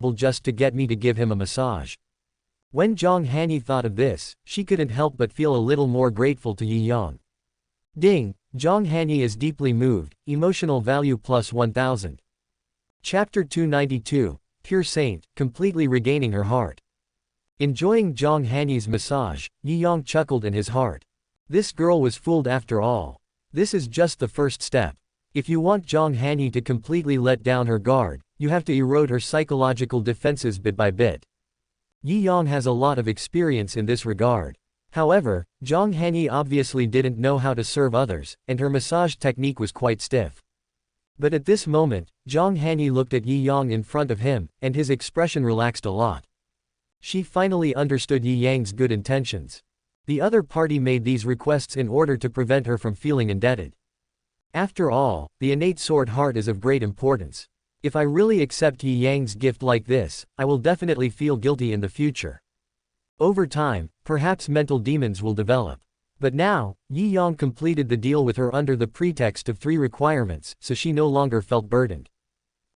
just to get me to give him a massage. When Zhang Hanyi thought of this, she couldn't help but feel a little more grateful to Yi Yang. Ding! Zhang Hanyi is deeply moved, emotional value plus 1000. Chapter 292, Pure Saint, completely regaining her heart. Enjoying Zhang Hanyi's massage, Yi Yang chuckled in his heart. This girl was fooled after all. This is just the first step. If you want Zhang Hanyi to completely let down her guard, you have to erode her psychological defenses bit by bit. Yi Yang has a lot of experience in this regard. However, Zhang Hanyi obviously didn't know how to serve others, and her massage technique was quite stiff. But at this moment, Zhang Hanyi looked at Yi Yang in front of him, and his expression relaxed a lot. She finally understood Yi Yang's good intentions. The other party made these requests in order to prevent her from feeling indebted. After all, the innate sword heart is of great importance. If I really accept Yi Yang's gift like this, I will definitely feel guilty in the future. Over time, perhaps mental demons will develop. But now, Yi Yang completed the deal with her under the pretext of 3 requirements, so she no longer felt burdened.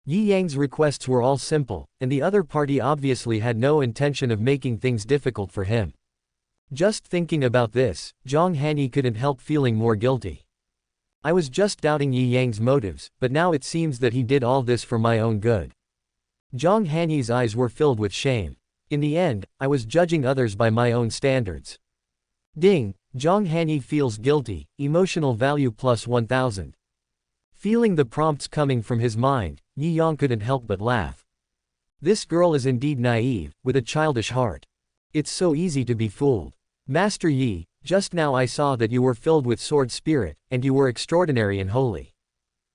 Yi Yang's requests were all simple, and the other party obviously had no intention of making things difficult for him. Just thinking about this, Zhang Hanyi couldn't help feeling more guilty. I was just doubting Yi Yang's motives, but now it seems that he did all this for my own good. Zhang Hanyi's eyes were filled with shame. In the end, I was judging others by my own standards. Ding! Zhang Hanyi feels guilty, emotional value plus 1000. Feeling the prompts coming from his mind, Yi Yang couldn't help but laugh. This girl is indeed naive, with a childish heart. It's so easy to be fooled. Master Yi, just now I saw that you were filled with sword spirit, and you were extraordinary and holy.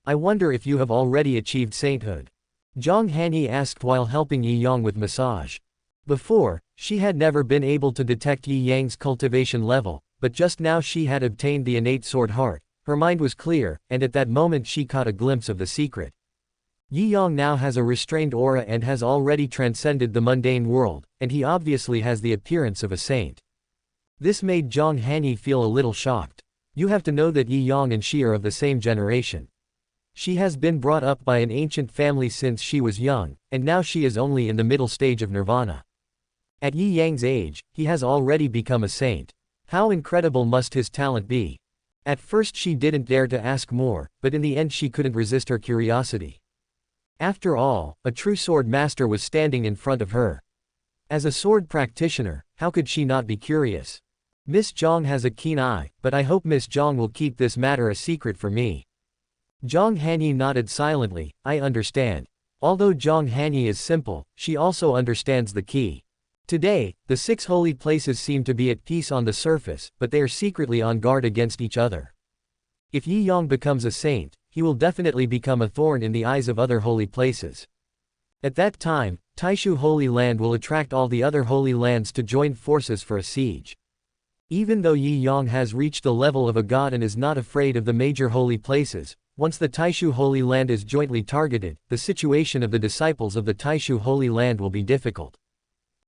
I wonder if you have already achieved sainthood. Zhang Hanyi asked while helping Yi Yang with massage. Before, she had never been able to detect Yi Yang's cultivation level, but just now she had obtained the innate sword heart. Her mind was clear, and at that moment she caught a glimpse of the secret. Yi Yang now has a restrained aura and has already transcended the mundane world, and he obviously has the appearance of a saint. This made Zhang Hanyi feel a little shocked. You have to know that Yi Yang and she are of the same generation. She has been brought up by an ancient family since she was young, and now she is only in the middle stage of nirvana. At Yi Yang's age, he has already become a saint. How incredible must his talent be? At first she didn't dare to ask more, but in the end she couldn't resist her curiosity. After all, a true sword master was standing in front of her. As a sword practitioner, how could she not be curious? Miss Zhang has a keen eye, but I hope Miss Zhang will keep this matter a secret for me. Zhang Hanyi nodded silently. I understand. Although Zhang Hanyi is simple, she also understands the key. Today, the 6 holy places seem to be at peace on the surface, but they are secretly on guard against each other. If Yi Yang becomes a saint, he will definitely become a thorn in the eyes of other holy places. At that time, Taishu Holy Land will attract all the other holy lands to join forces for a siege. Even though Yi Yang has reached the level of a god and is not afraid of the major holy places, once the Taishu Holy Land is jointly targeted, the situation of the disciples of the Taishu Holy Land will be difficult.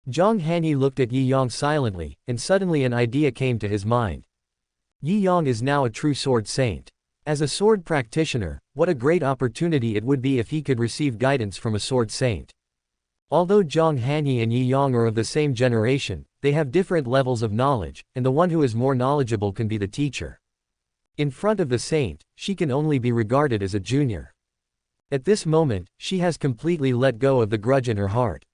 Zhang Hanyi looked at Yi Yang silently, and suddenly an idea came to his mind. Yi Yang is now a true sword saint. As a sword practitioner, what a great opportunity it would be if he could receive guidance from a sword saint. Although Zhang Hanyi and Yi Yang are of the same generation, they have different levels of knowledge, and the one who is more knowledgeable can be the teacher. In front of the saint, she can only be regarded as a junior. At this moment, she has completely let go of the grudge in her heart.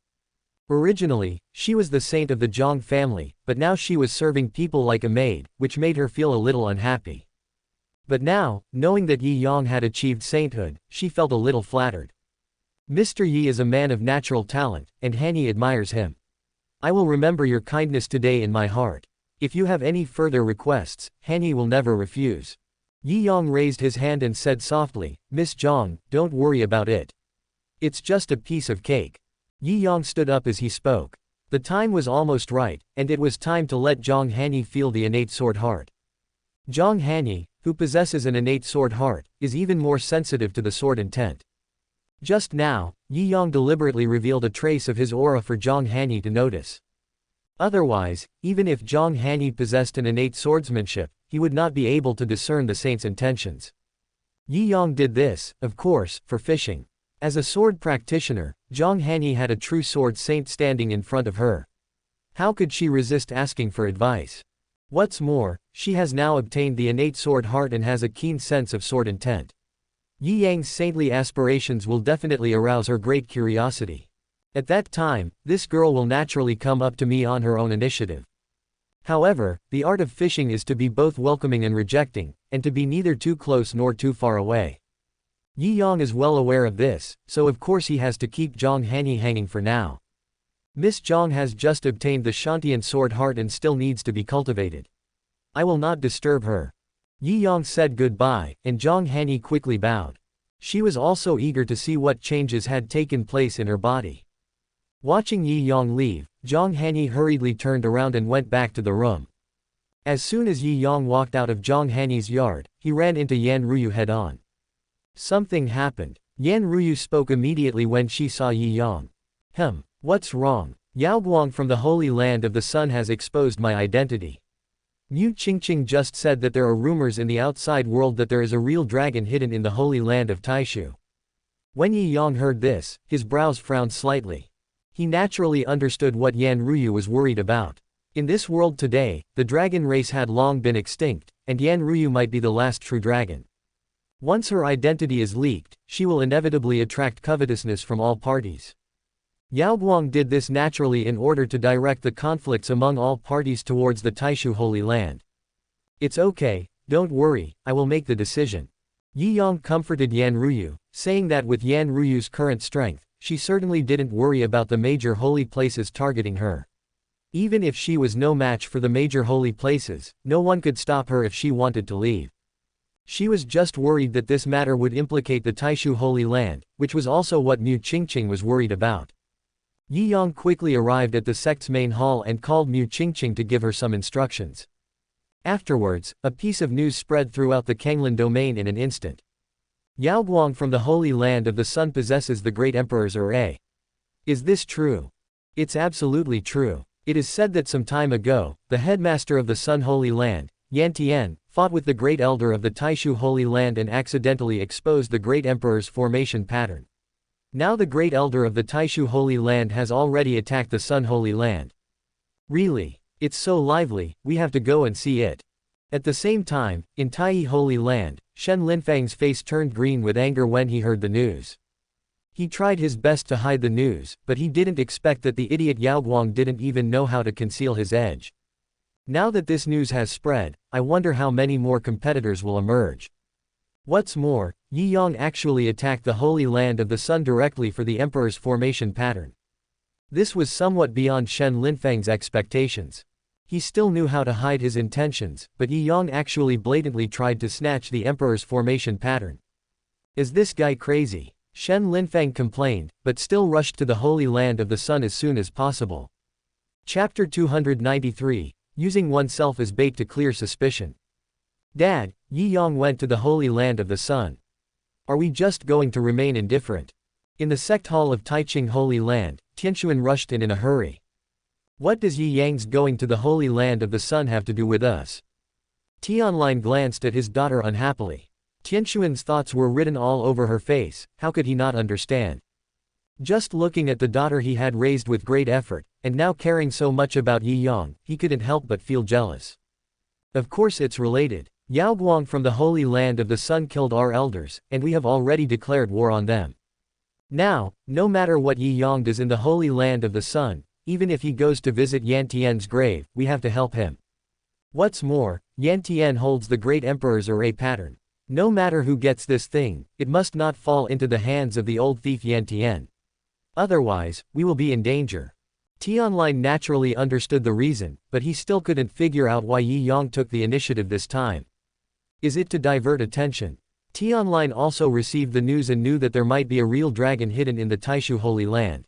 Originally, she was the saint of the Zhang family, but now she was serving people like a maid, which made her feel a little unhappy. But now, knowing that Yi Yang had achieved sainthood, she felt a little flattered. Mr. Yi is a man of natural talent, and Hanyi admires him. I will remember your kindness today in my heart. If you have any further requests, Hanyi will never refuse. Yi Yang raised his hand and said softly, Miss Zhang, don't worry about it. It's just a piece of cake. Yi Yang stood up as he spoke. The time was almost right, and it was time to let Zhang Hanyi feel the innate sword heart. Zhang Hanyi, who possesses an innate sword heart, is even more sensitive to the sword intent. Just now, Yi Yang deliberately revealed a trace of his aura for Zhang Hanyi to notice. Otherwise, even if Zhang Hanyi possessed an innate swordsmanship, he would not be able to discern the saint's intentions. Yi Yang did this, of course, for fishing. As a sword practitioner, Zhang Hanyi had a true sword saint standing in front of her. How could she resist asking for advice? What's more, she has now obtained the innate sword heart and has a keen sense of sword intent. Yi Yang's saintly aspirations will definitely arouse her great curiosity. At that time, this girl will naturally come up to me on her own initiative. However, the art of fishing is to be both welcoming and rejecting, and to be neither too close nor too far away. Yi Yang is well aware of this, so of course he has to keep Zhang Hanyi hanging for now. Miss Zhang has just obtained the Shantian sword heart and still needs to be cultivated. I will not disturb her. Yi Yang said goodbye, and Zhang Hanyi quickly bowed. She was also eager to see what changes had taken place in her body. Watching Yi Yang leave, Zhang Hanyi hurriedly turned around and went back to the room. As soon as Yi Yang walked out of Zhang Hanyi's yard, he ran into Yan Ruyu head-on. Something happened. Yan Ruyu spoke immediately when she saw Yi Yang. What's wrong? Yao Guang from the Holy Land of the Sun has exposed my identity. Mu Qingqing just said that there are rumors in the outside world that there is a real dragon hidden in the Holy Land of Taishu. When Yi Yang heard this, his brows frowned slightly. He naturally understood what Yan Ruyu was worried about. In this world today, the dragon race had long been extinct, and Yan Ruyu might be the last true dragon. Once her identity is leaked, she will inevitably attract covetousness from all parties. Yao Guang did this naturally in order to direct the conflicts among all parties towards the Taishu Holy Land. It's okay, don't worry, I will make the decision. Yi Yang comforted Yan Ruyu, saying that with Yan Ruyu's current strength, she certainly didn't worry about the major holy places targeting her. Even if she was no match for the major holy places, no one could stop her if she wanted to leave. She was just worried that this matter would implicate the Taishu Holy Land, which was also what Mu Qingqing was worried about. Yi Yang quickly arrived at the sect's main hall and called Mu Qingqing to give her some instructions. Afterwards, a piece of news spread throughout the Kenglin domain in an instant. Yao Guang from the Holy Land of the Sun possesses the great emperor's array. Is this true? It's absolutely true. It is said that some time ago, the headmaster of the Sun Holy Land, Yan Tian, fought with the great elder of the Taishu Holy Land and accidentally exposed the great emperor's formation pattern. Now the great elder of the Taishu Holy Land has already attacked the Sun Holy Land. Really? It's so lively, we have to go and see it. At the same time, in Tai Holy Land, Shen Linfang's face turned green with anger when he heard the news. He tried his best to hide the news, but he didn't expect that the idiot Yao Guang didn't even know how to conceal his edge. Now that this news has spread, I wonder how many more competitors will emerge. What's more, Yi Yang actually attacked the Holy Land of the Sun directly for the Emperor's formation pattern. This was somewhat beyond Shen Linfang's expectations. He still knew how to hide his intentions, but Yi Yang actually blatantly tried to snatch the Emperor's formation pattern. Is this guy crazy? Shen Linfang complained, but still rushed to the Holy Land of the Sun as soon as possible. Chapter 293, Using Oneself as Bait to Clear Suspicion. Dad, Yi Yang went to the Holy Land of the Sun. Are we just going to remain indifferent? In the sect hall of Taiching Holy Land, Tianshuan rushed in a hurry. What does Yi Yang's going to the Holy Land of the Sun have to do with us? Tianlin glanced at his daughter unhappily. Tianshuan's thoughts were written all over her face, how could he not understand? Just looking at the daughter he had raised with great effort, and now caring so much about Yi Yang, he couldn't help but feel jealous. Of course it's related. Yao Guang from the Holy Land of the Sun killed our elders, and we have already declared war on them. Now, no matter what Yi Yang does in the Holy Land of the Sun, even if he goes to visit Yan Tian's grave, we have to help him. What's more, Yan Tian holds the great emperor's array pattern. No matter who gets this thing, it must not fall into the hands of the old thief Yan Tian. Otherwise, we will be in danger. Tianlin naturally understood the reason, but he still couldn't figure out why Yi Yang took the initiative this time. Is it to divert attention? Tianlin also received the news and knew that there might be a real dragon hidden in the Taishu Holy Land.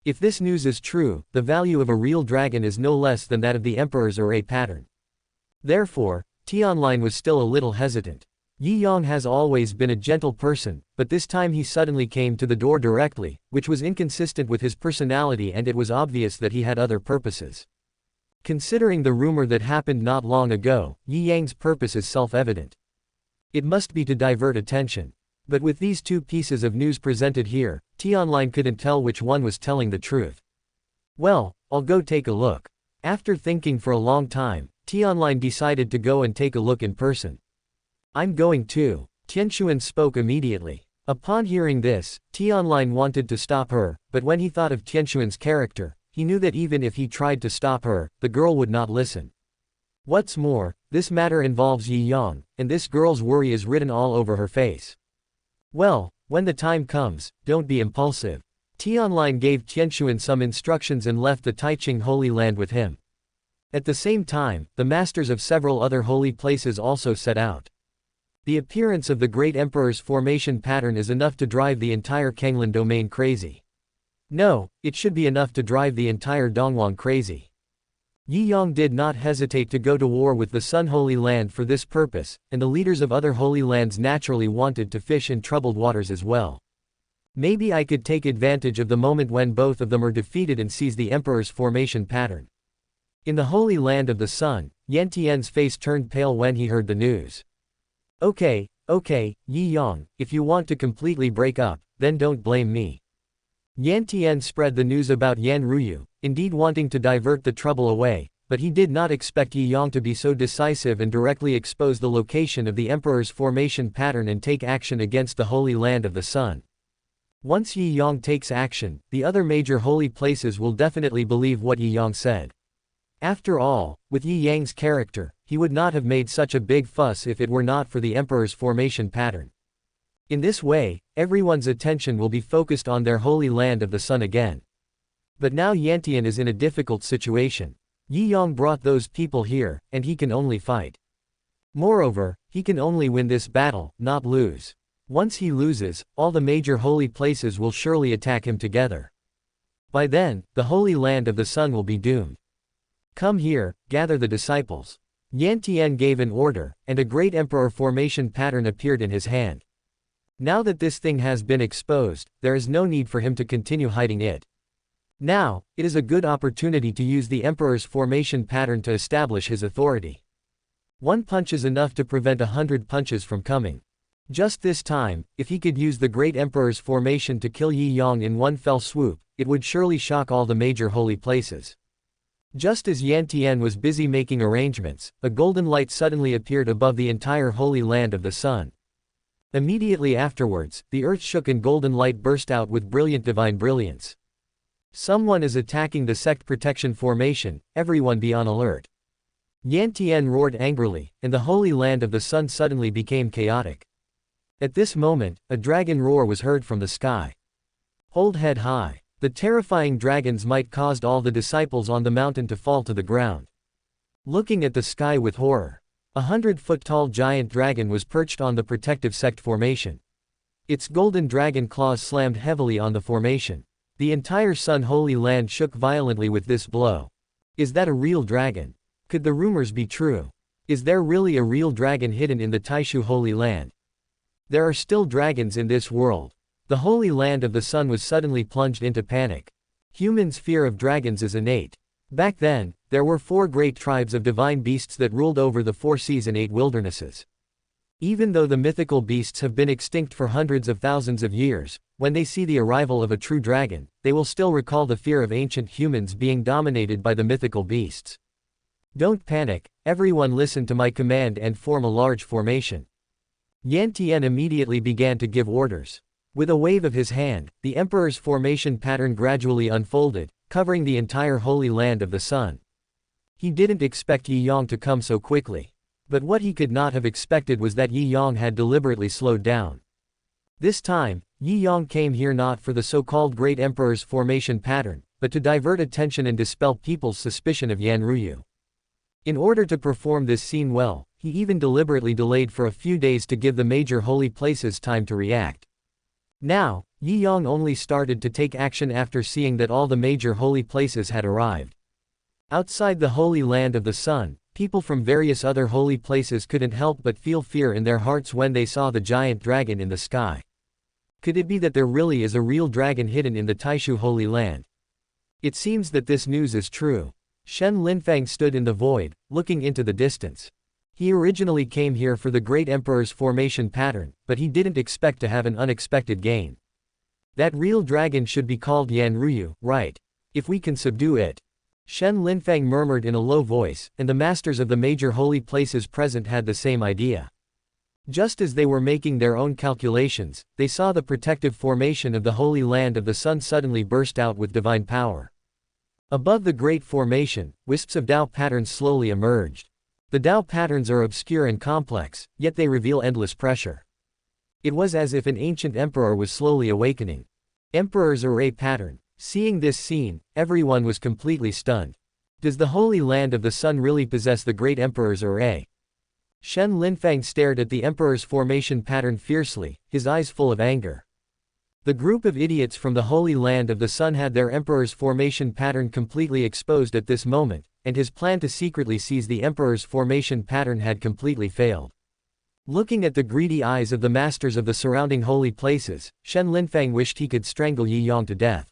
If this news is true, the value of a real dragon is no less than that of the Emperor's array pattern. Therefore, Tianlin was still a little hesitant. Yi Yang has always been a gentle person, but this time he suddenly came to the door directly, which was inconsistent with his personality, and it was obvious that he had other purposes. Considering the rumor that happened not long ago, Yi Yang's purpose is self-evident. It must be to divert attention. But with these two pieces of news presented here, T-Online couldn't tell which one was telling the truth. Well, I'll go take a look. After thinking for a long time, T-Online decided to go and take a look in person. I'm going too, Tianxuan spoke immediately. Upon hearing this, T-Online wanted to stop her, but when he thought of Tianxuan's character, he knew that even if he tried to stop her, the girl would not listen. What's more, this matter involves Yi Yang, and this girl's worry is written all over her face. Well, when the time comes, don't be impulsive. T-Online gave Tianxuan some instructions and left the Taiqing Holy Land with him. At the same time, the masters of several other holy places also set out. The appearance of the Great Emperor's formation pattern is enough to drive the entire Kanglan domain crazy. No, it should be enough to drive the entire Dongwang crazy. Yi Yang did not hesitate to go to war with the Sun Holy Land for this purpose, and the leaders of other holy lands naturally wanted to fish in troubled waters as well. Maybe I could take advantage of the moment when both of them are defeated and seize the Emperor's formation pattern. In the Holy Land of the Sun, Yan Tian's face turned pale when he heard the news. Okay, Yi Yang, if you want to completely break up, then don't blame me. Yan Tian spread the news about Yan Ruyu, indeed wanting to divert the trouble away, but he did not expect Yi Yang to be so decisive and directly expose the location of the Emperor's formation pattern and take action against the Holy Land of the Sun. Once Yi Yang takes action, the other major holy places will definitely believe what Yi Yang said. After all, with Yi Yang's character, he would not have made such a big fuss if it were not for the Emperor's formation pattern. In this way, everyone's attention will be focused on their Holy Land of the Sun again. But now Yantian is in a difficult situation. Yi Yang brought those people here, and he can only fight. Moreover, he can only win this battle, not lose. Once he loses, all the major holy places will surely attack him together. By then, the Holy Land of the Sun will be doomed. Come here, gather the disciples. Yan Tian gave an order, and a great emperor formation pattern appeared in his hand. Now that this thing has been exposed, there is no need for him to continue hiding it. Now, it is a good opportunity to use the emperor's formation pattern to establish his authority. One punch is enough to prevent 100 punches from coming. Just this time, if he could use the great emperor's formation to kill Yi Yang in one fell swoop, it would surely shock all the major holy places. Just as Yan Tian was busy making arrangements, a golden light suddenly appeared above the entire Holy Land of the Sun. Immediately afterwards, the earth shook and golden light burst out with brilliant divine brilliance. Someone is attacking the sect protection formation, everyone be on alert. Yan Tian roared angrily, and the Holy Land of the Sun suddenly became chaotic. At this moment, a dragon roar was heard from the sky. Hold head high. The terrifying dragon's might caused all the disciples on the mountain to fall to the ground. Looking at the sky with horror, a 100-foot-tall giant dragon was perched on the protective sect formation. Its golden dragon claws slammed heavily on the formation. The entire Sun Holy Land shook violently with this blow. Is that a real dragon? Could the rumors be true? Is there really a real dragon hidden in the Taishu Holy Land? There are still dragons in this world. The Holy Land of the Sun was suddenly plunged into panic. Humans' fear of dragons is innate. Back then, there were 4 great tribes of divine beasts that ruled over the 4 seas and 8 wildernesses. Even though the mythical beasts have been extinct for hundreds of thousands of years, when they see the arrival of a true dragon, they will still recall the fear of ancient humans being dominated by the mythical beasts. Don't panic, everyone listen to my command and form a large formation. Yan Tian immediately began to give orders. With a wave of his hand, the Emperor's formation pattern gradually unfolded, covering the entire Holy Land of the Sun. He didn't expect Yi Yang to come so quickly. But what he could not have expected was that Yi Yang had deliberately slowed down. This time, Yi Yang came here not for the so-called Great Emperor's formation pattern, but to divert attention and dispel people's suspicion of Yan Ruyu. In order to perform this scene well, he even deliberately delayed for a few days to give the major holy places time to react. Now, Yi Yang only started to take action after seeing that all the major holy places had arrived. Outside the Holy Land of the Sun, people from various other holy places couldn't help but feel fear in their hearts when they saw the giant dragon in the sky. Could it be that there really is a real dragon hidden in the Taishu Holy Land? It seems that this news is true. Shen Linfang stood in the void, looking into the distance. He originally came here for the Great Emperor's formation pattern, but he didn't expect to have an unexpected gain. That real dragon should be called Yanruyu, right? If we can subdue it. Shen Linfang murmured in a low voice, and the masters of the major holy places present had the same idea. Just as they were making their own calculations, they saw the protective formation of the Holy Land of the Sun suddenly burst out with divine power. Above the great formation, wisps of Tao patterns slowly emerged. The Tao patterns are obscure and complex, yet they reveal endless pressure. It was as if an ancient emperor was slowly awakening. Emperor's array pattern. Seeing this scene, everyone was completely stunned. Does the Holy Land of the Sun really possess the great emperor's array? Shen Linfang stared at the emperor's formation pattern fiercely, his eyes full of anger. The group of idiots from the Holy Land of the Sun had their emperor's formation pattern completely exposed at this moment, and his plan to secretly seize the emperor's formation pattern had completely failed. Looking at the greedy eyes of the masters of the surrounding holy places, Shen Linfang wished he could strangle Yi Yang to death.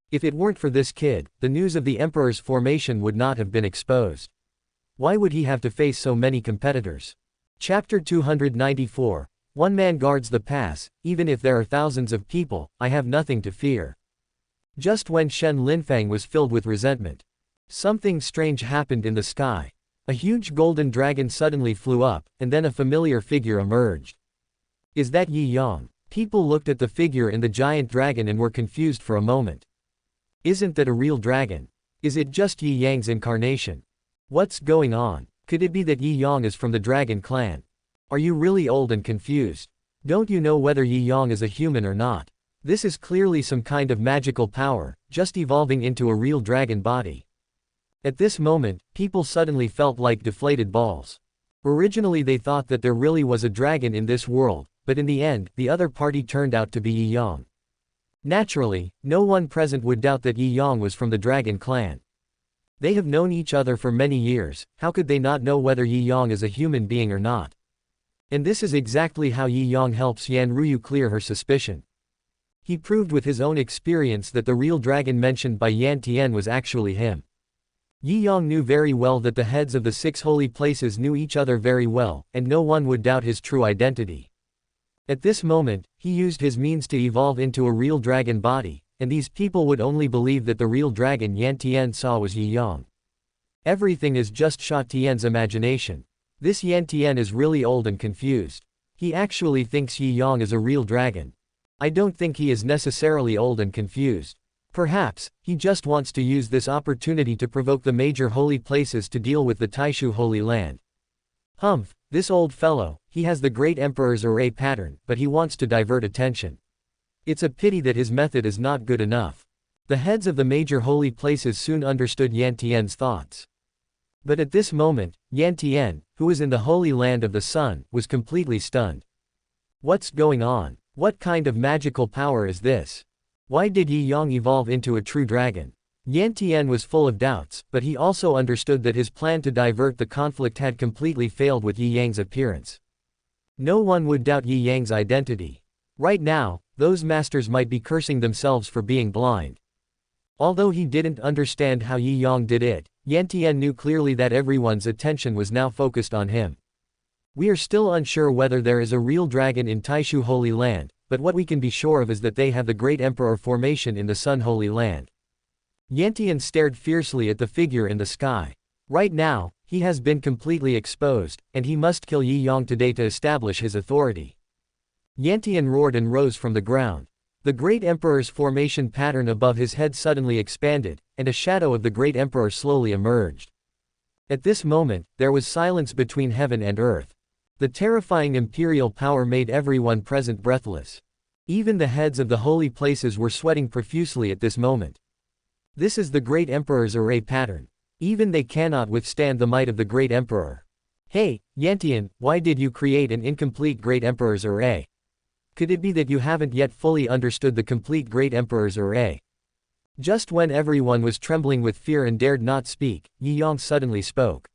If it weren't for this kid, the news of the emperor's formation would not have been exposed. Why would he have to face so many competitors? Chapter 294. One man guards the pass, even if there are thousands of people, I have nothing to fear. Just when Shen Linfang was filled with resentment, something strange happened in the sky. A huge golden dragon suddenly flew up, and then a familiar figure emerged. Is that Yi Yang? People looked at the figure in the giant dragon and were confused for a moment. Isn't that a real dragon? Is it just Yi Yang's incarnation? What's going on? Could it be that Yi Yang is from the dragon clan? Are you really old and confused? Don't you know whether Yi Yang is a human or not? This is clearly some kind of magical power, just evolving into a real dragon body. At this moment, people suddenly felt like deflated balls. Originally they thought that there really was a dragon in this world, but in the end, the other party turned out to be Yi Yang. Naturally, no one present would doubt that Yi Yang was from the dragon clan. They have known each other for many years, how could they not know whether Yi Yang is a human being or not? And this is exactly how Yi Yang helps Yanruyu clear her suspicion. He proved with his own experience that the real dragon mentioned by Yan Tian was actually him. Yi Yang knew very well that the heads of the 6 holy places knew each other very well, and no one would doubt his true identity. At this moment, he used his means to evolve into a real dragon body, and these people would only believe that the real dragon Yan Tian saw was Yi Yang. Everything is just Sha Tian's imagination. This Yan Tian is really old and confused. He actually thinks Yi Yang is a real dragon. I don't think he is necessarily old and confused. Perhaps, he just wants to use this opportunity to provoke the major holy places to deal with the Taishu Holy Land. Humph, this old fellow, he has the great emperor's array pattern, but he wants to divert attention. It's a pity that his method is not good enough. The heads of the major holy places soon understood Yan Tian's thoughts. But at this moment, Yan Tian, who was in the Holy Land of the Sun, was completely stunned. What's going on? What kind of magical power is this? Why did Yi Yang evolve into a true dragon? Yan Tian was full of doubts, but he also understood that his plan to divert the conflict had completely failed with Yi Yang's appearance. No one would doubt Yi Yang's identity. Right now, those masters might be cursing themselves for being blind. Although he didn't understand how Yi Yang did it, Yan Tian knew clearly that everyone's attention was now focused on him. We are still unsure whether there is a real dragon in Taishu Holy Land, but what we can be sure of is that they have the Great Emperor formation in the Sun Holy Land. Yan Tian stared fiercely at the figure in the sky. Right now, he has been completely exposed, and he must kill Yi Yang today to establish his authority. Yan Tian roared and rose from the ground. The Great Emperor's formation pattern above his head suddenly expanded, and a shadow of the Great Emperor slowly emerged. At this moment, there was silence between heaven and earth. The terrifying imperial power made everyone present breathless. Even the heads of the holy places were sweating profusely at this moment. This is the Great Emperor's array pattern. Even they cannot withstand the might of the Great Emperor. Hey, Yan Tian, why did you create an incomplete Great Emperor's array? Could it be that you haven't yet fully understood the complete Great Emperor's array? Just when everyone was trembling with fear and dared not speak, Yi Yang suddenly spoke.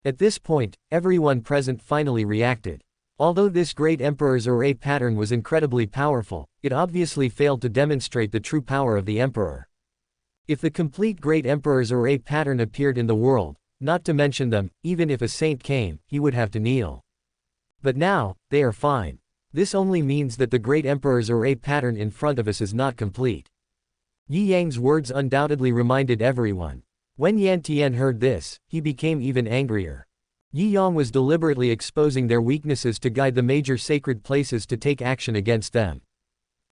At this point, everyone present finally reacted. Although this Great Emperor's array pattern was incredibly powerful, it obviously failed to demonstrate the true power of the Emperor. If the complete Great Emperor's array pattern appeared in the world, not to mention them, even if a saint came, he would have to kneel. But now, they are fine. This only means that the great emperor's array pattern in front of us is not complete. Yi Yang's words undoubtedly reminded everyone. When Yan Tian heard this, he became even angrier. Yi Yang was deliberately exposing their weaknesses to guide the major sacred places to take action against them.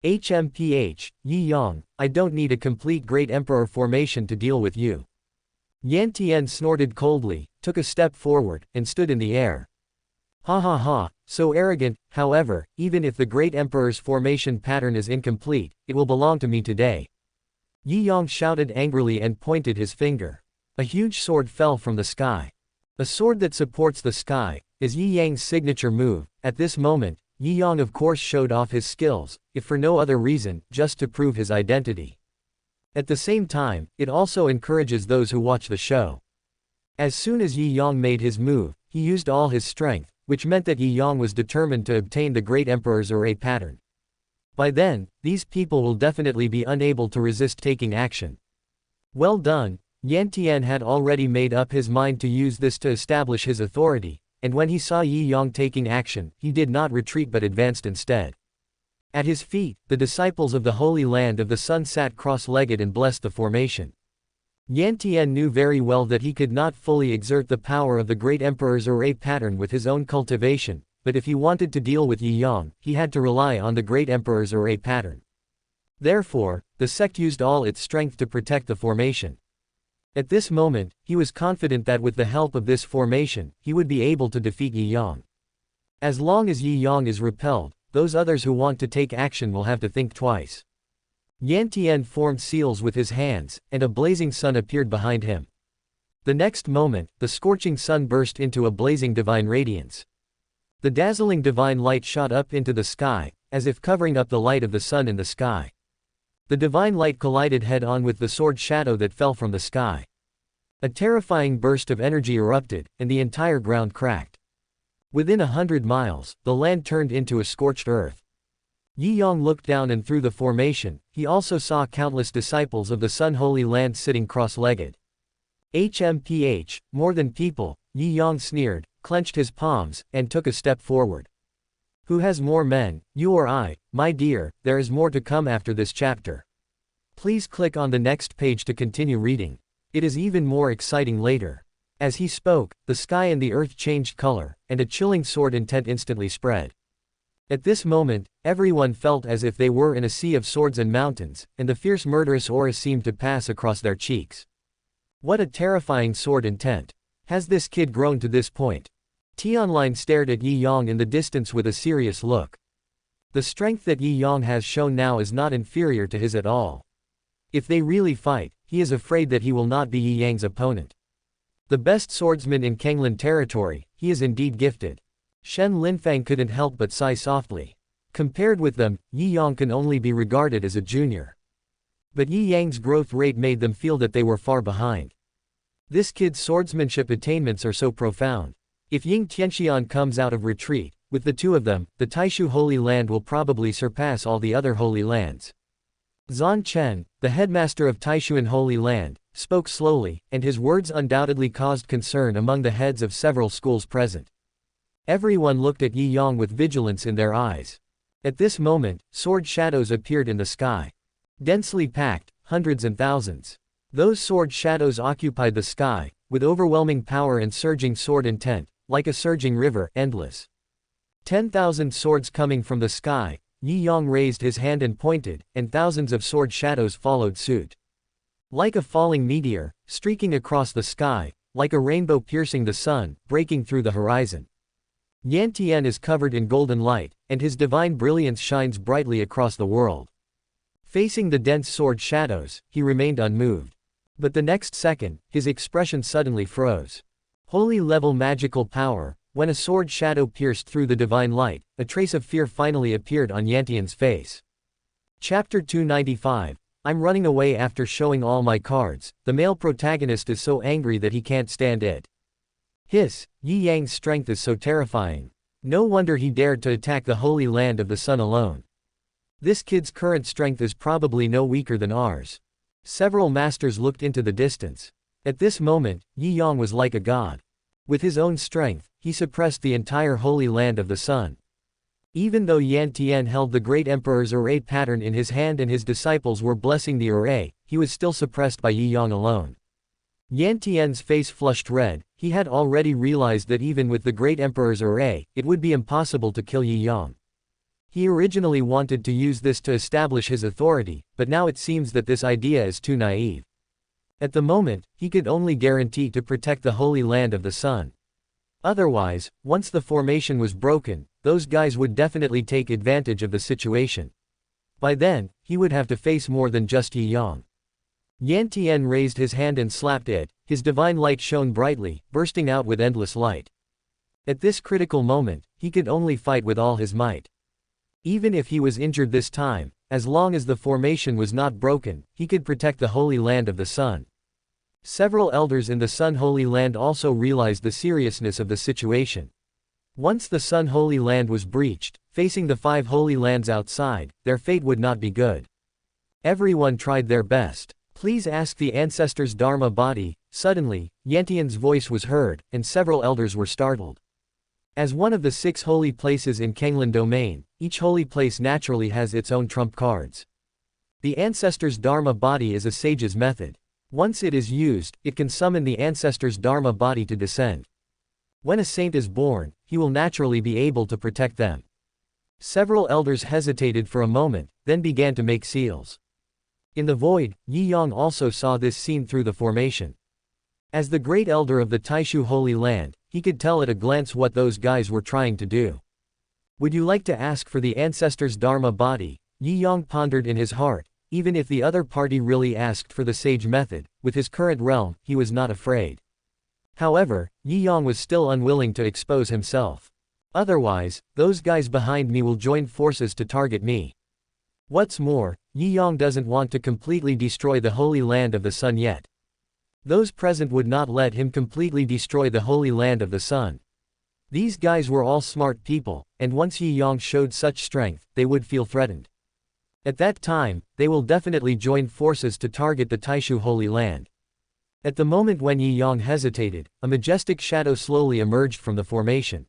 HMPH, Yi Yang, I don't need a complete great emperor formation to deal with you. Yan Tian snorted coldly, took a step forward, and stood in the air. Ha ha ha, so arrogant. However, even if the great emperor's formation pattern is incomplete, it will belong to me today. Yi Yang shouted angrily and pointed his finger. A huge sword fell from the sky. A sword that supports the sky is Yi Yang's signature move. At this moment, Yi Yang of course showed off his skills, if for no other reason, just to prove his identity. At the same time, it also encourages those who watch the show. As soon as Yi Yang made his move, he used all his strength, which meant that Yi Yang was determined to obtain the great emperor's array pattern. By then, these people will definitely be unable to resist taking action. Well done. Yan Tian had already made up his mind to use this to establish his authority, and when he saw Yi Yang taking action, he did not retreat but advanced instead. At his feet, the disciples of the Holy Land of the Sun sat cross-legged and blessed the formation. Yan Tian knew very well that he could not fully exert the power of the great emperor's array pattern with his own cultivation, but if he wanted to deal with Yi Yang, he had to rely on the great emperor's array pattern. Therefore, the sect used all its strength to protect the formation. At this moment, he was confident that with the help of this formation, he would be able to defeat Yi Yang. As long as Yi Yang is repelled, those others who want to take action will have to think twice. Yan Tian formed seals with his hands, and a blazing sun appeared behind him. The next moment, the scorching sun burst into a blazing divine radiance. The dazzling divine light shot up into the sky, as if covering up the light of the sun in the sky. The divine light collided head-on with the sword shadow that fell from the sky. A terrifying burst of energy erupted, and the entire ground cracked. Within 100 miles, the land turned into a scorched earth. Yi Yang looked down, and through the formation, he also saw countless disciples of the Sun Holy Land sitting cross-legged. HMPH, more than people, Yi Yang sneered, clenched his palms, and took a step forward. Who has more men, you or I? My dear, there is more to come after this chapter. Please click on the next page to continue reading. It is even more exciting later. As he spoke, the sky and the earth changed color, and a chilling sword intent instantly spread. At this moment, everyone felt as if they were in a sea of swords and mountains, and the fierce murderous aura seemed to pass across their cheeks. What a terrifying sword intent. Has this kid grown to this point? Tianlin stared at Yi Yang in the distance with a serious look. The strength that Yi Yang has shown now is not inferior to his at all. If they really fight, he is afraid that he will not be Yi Yang's opponent. The best swordsman in Kanglan territory, he is indeed gifted. Shen Linfang couldn't help but sigh softly. Compared with them, Yi Yang can only be regarded as a junior. But Yi Yang's growth rate made them feel that they were far behind. This kid's swordsmanship attainments are so profound. If Ying Tianxian comes out of retreat, with the two of them, the Taishu Holy Land will probably surpass all the other holy lands. Zan Chen, the headmaster of Taishuan Holy Land, spoke slowly, and his words undoubtedly caused concern among the heads of several schools present. Everyone looked at Yi Yang with vigilance in their eyes. At this moment, sword shadows appeared in the sky. Densely packed, hundreds and thousands. Those sword shadows occupied the sky, with overwhelming power and surging sword intent, like a surging river, endless. 10,000 swords coming from the sky. Yi Yang raised his hand and pointed, and thousands of sword shadows followed suit. Like a falling meteor, streaking across the sky, like a rainbow piercing the sun, breaking through the horizon. Yan Tian is covered in golden light, and his divine brilliance shines brightly across the world. Facing the dense sword shadows, he remained unmoved. But the next second, his expression suddenly froze. Holy level magical power. When a sword shadow pierced through the divine light, a trace of fear finally appeared on Yan Tian's face. Chapter 295. I'm running away after showing all my cards. The male protagonist is so angry that he can't stand it. Hiss, Yi Yang's strength is so terrifying. No wonder he dared to attack the Holy Land of the Sun alone. This kid's current strength is probably no weaker than ours. Several masters looked into the distance. At this moment, Yi Yang was like a god. With his own strength, he suppressed the entire Holy Land of the Sun. Even though Yan Tian held the great emperor's array pattern in his hand and his disciples were blessing the array, he was still suppressed by Yi Yang alone. Yan Tian's face flushed red. He had already realized that even with the great emperor's array, it would be impossible to kill Yi Yang. He originally wanted to use this to establish his authority, but now it seems that this idea is too naive. At the moment, he could only guarantee to protect the Holy Land of the Sun. Otherwise, once the formation was broken, those guys would definitely take advantage of the situation. By then, he would have to face more than just Yi Yang. Yan Tian raised his hand and slapped it. His divine light shone brightly, bursting out with endless light. At this critical moment, he could only fight with all his might. Even if he was injured this time, as long as the formation was not broken, he could protect the Holy Land of the Sun. Several elders in the Sun Holy Land also realized the seriousness of the situation. Once the Sun Holy Land was breached, facing the 5 Holy Lands outside, their fate would not be good. Everyone tried their best. Please ask the ancestors' Dharma body. Suddenly, Yantian's voice was heard, and several elders were startled. As one of the 6 holy places in Kanglan domain, each holy place naturally has its own trump cards. The ancestors' Dharma body is a sage's method. Once it is used, it can summon the ancestors' Dharma body to descend. When a saint is born, he will naturally be able to protect them. Several elders hesitated for a moment, then began to make seals. In the void, Yi Yang also saw this scene through the formation. As the great elder of the Taishu Holy Land, he could tell at a glance what those guys were trying to do. Would you like to ask for the ancestors' Dharma body? Yi Yang pondered in his heart. Even if the other party really asked for the sage method, with his current realm, he was not afraid. However, Yi Yang was still unwilling to expose himself. Otherwise, those guys behind me will join forces to target me. What's more, Yi Yang doesn't want to completely destroy the Holy Land of the Sun yet. Those present would not let him completely destroy the Holy Land of the Sun. These guys were all smart people, and once Yi Yang showed such strength, they would feel threatened. At that time, they will definitely join forces to target the Taishu Holy Land. At the moment when Yi Yang hesitated, a majestic shadow slowly emerged from the formation.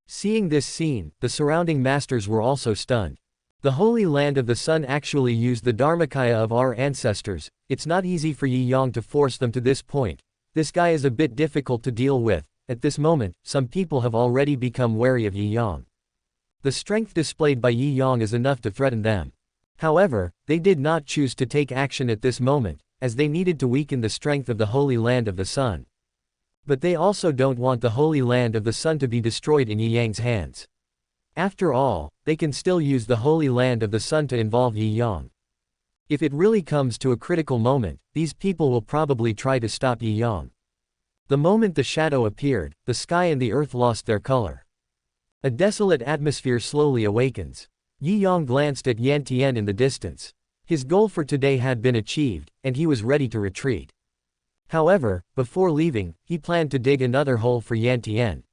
Seeing this scene, the surrounding masters were also stunned. The Holy Land of the Sun actually used the Dharmakaya of our ancestors. It's not easy for Yi Yang to force them to this point. This guy is a bit difficult to deal with. At this moment, some people have already become wary of Yi Yang. The strength displayed by Yi Yang is enough to threaten them. However, they did not choose to take action at this moment, as they needed to weaken the strength of the Holy Land of the Sun. But they also don't want the Holy Land of the Sun to be destroyed in Yi Yang's hands. After all, they can still use the Holy Land of the Sun to involve Yi Yang. If it really comes to a critical moment, these people will probably try to stop Yi Yang. The moment the shadow appeared, the sky and the earth lost their color. A desolate atmosphere slowly awakens. Yi Yang glanced at Yan Tian in the distance. His goal for today had been achieved, and he was ready to retreat. However, before leaving, he planned to dig another hole for Yan Tian.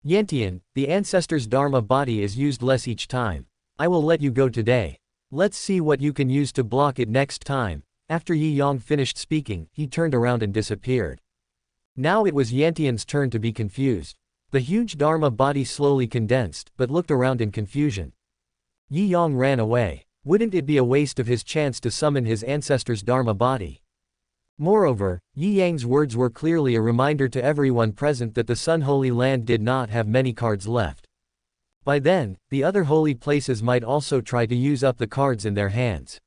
Yan Tian, the ancestors' Dharma body is used less each time. I will let you go today. Let's see what you can use to block it next time. After Yi Yang finished speaking, he turned around and disappeared. Now it was Yan Tian's turn to be confused. The huge Dharma body slowly condensed, but looked around in confusion. Yi Yang ran away. Wouldn't it be a waste of his chance to summon his ancestors' Dharma body? Moreover, Yi Yang's words were clearly a reminder to everyone present that the Sun Holy Land did not have many cards left. By then, the other holy places might also try to use up the cards in their hands.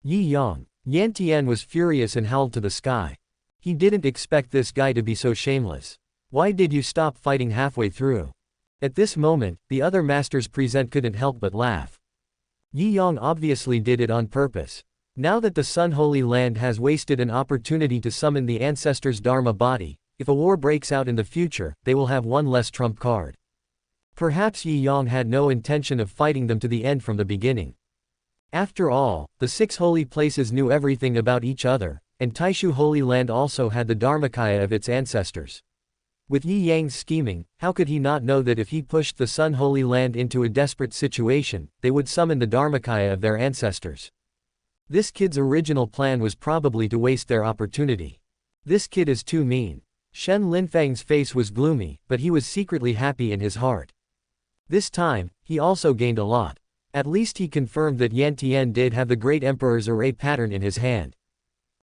Yi Yang. Yan Tian was furious and howled to the sky. He didn't expect this guy to be so shameless. Why did you stop fighting halfway through? At this moment, the other masters present couldn't help but laugh. Yi Yang obviously did it on purpose. Now that the Sun Holy Land has wasted an opportunity to summon the ancestors' Dharma body, if a war breaks out in the future, they will have one less trump card. Perhaps Yi Yang had no intention of fighting them to the end from the beginning. After all, the 6 holy places knew everything about each other, and Taishu Holy Land also had the Dharmakaya of its ancestors. With Yi Yang's scheming, how could he not know that if he pushed the Sun Holy Land into a desperate situation, they would summon the Dharmakaya of their ancestors? This kid's original plan was probably to waste their opportunity. This kid is too mean. Shen Linfang's face was gloomy, but he was secretly happy in his heart. This time, he also gained a lot. At least he confirmed that Yan Tian did have the Great Emperor's array pattern in his hand.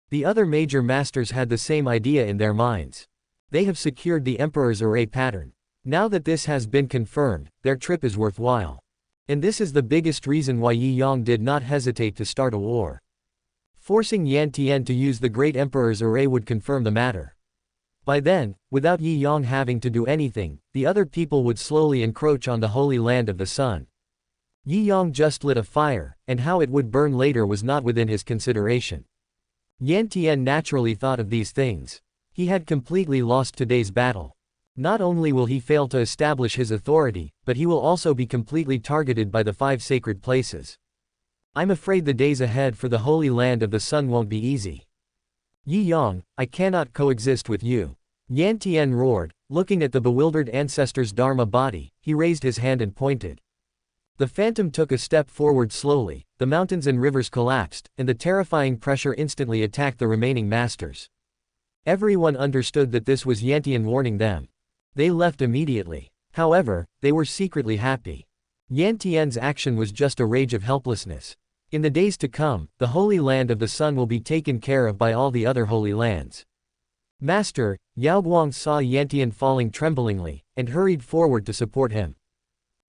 The other major masters had the same idea in their minds. They have secured the Emperor's array pattern. Now that this has been confirmed, their trip is worthwhile. And this is the biggest reason why Yi Yang did not hesitate to start a war. Forcing Yan Tian to use the Great Emperor's array would confirm the matter. By then, without Yi Yang having to do anything, the other people would slowly encroach on the Holy Land of the Sun. Yi Yang just lit a fire, and how it would burn later was not within his consideration. Yan Tian naturally thought of these things. He had completely lost today's battle. Not only will he fail to establish his authority, but he will also be completely targeted by the 5 sacred places. I'm afraid the days ahead for the Holy Land of the Sun won't be easy. Yi Yang, I cannot coexist with you. Yan Tian roared, looking at the bewildered ancestor's Dharma body. He raised his hand and pointed. The phantom took a step forward slowly, the mountains and rivers collapsed, and the terrifying pressure instantly attacked the remaining masters. Everyone understood that this was Yan Tian warning them. They left immediately. However, they were secretly happy. Yan Tian's action was just a rage of helplessness. In the days to come, the Holy Land of the Sun will be taken care of by all the other Holy Lands. Master, Yao Guang saw Yan Tian falling tremblingly, and hurried forward to support him.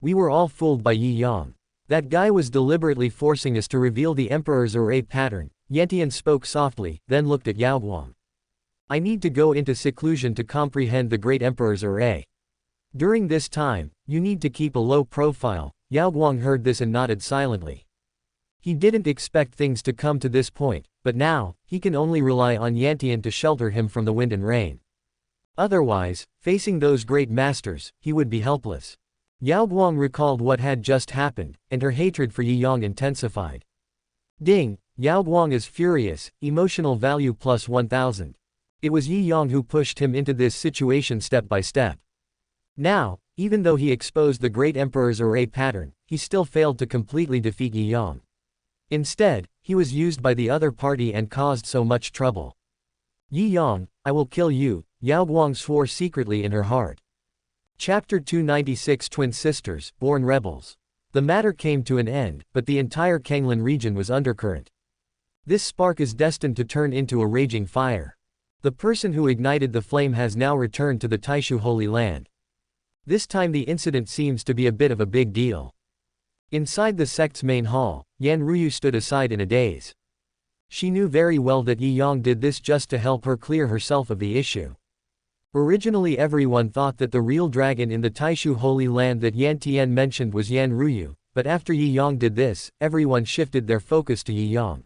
We were all fooled by Yi Yang. That guy was deliberately forcing us to reveal the Emperor's array pattern. Yan Tian spoke softly, then looked at Yao Guang. I need to go into seclusion to comprehend the Great Emperor's array. During this time, you need to keep a low profile. Yao Guang heard this and nodded silently. He didn't expect things to come to this point, but now, he can only rely on Yan Tian to shelter him from the wind and rain. Otherwise, facing those great masters, he would be helpless. Yao Guang recalled what had just happened, and her hatred for Yi Yang intensified. Ding, Yao Guang is furious, emotional value plus 1000. It was Yi Yang who pushed him into this situation step by step. Now, even though he exposed the Great Emperor's array pattern, he still failed to completely defeat Yi Yang. Instead, he was used by the other party and caused so much trouble. Yi Yang, I will kill you, Yao Guang swore secretly in her heart. Chapter 296 Twin Sisters, Born Rebels. The matter came to an end, but the entire Kanglan region was undercurrent. This spark is destined to turn into a raging fire. The person who ignited the flame has now returned to the Taishu Holy Land. This time the incident seems to be a bit of a big deal. Inside the sect's main hall, Yan Ruyu stood aside in a daze. She knew very well that Yi Yang did this just to help her clear herself of the issue. Originally everyone thought that the real dragon in the Taishu Holy Land that Yan Tian mentioned was Yan Ruyu, but after Yi Yang did this, everyone shifted their focus to Yi Yang.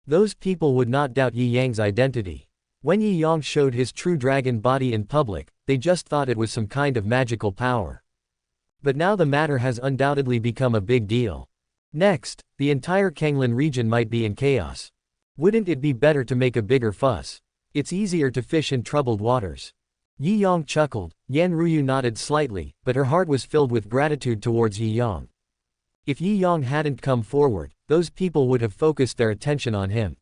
Those people would not doubt Yi Yang's identity. When Yi Yang showed his true dragon body in public, they just thought it was some kind of magical power. But now the matter has undoubtedly become a big deal. Next, the entire Kanglan region might be in chaos. Wouldn't it be better to make a bigger fuss? It's easier to fish in troubled waters. Yi Yang chuckled, Yan Ruyu nodded slightly, but her heart was filled with gratitude towards Yi Yang. If Yi Yang hadn't come forward, those people would have focused their attention on him.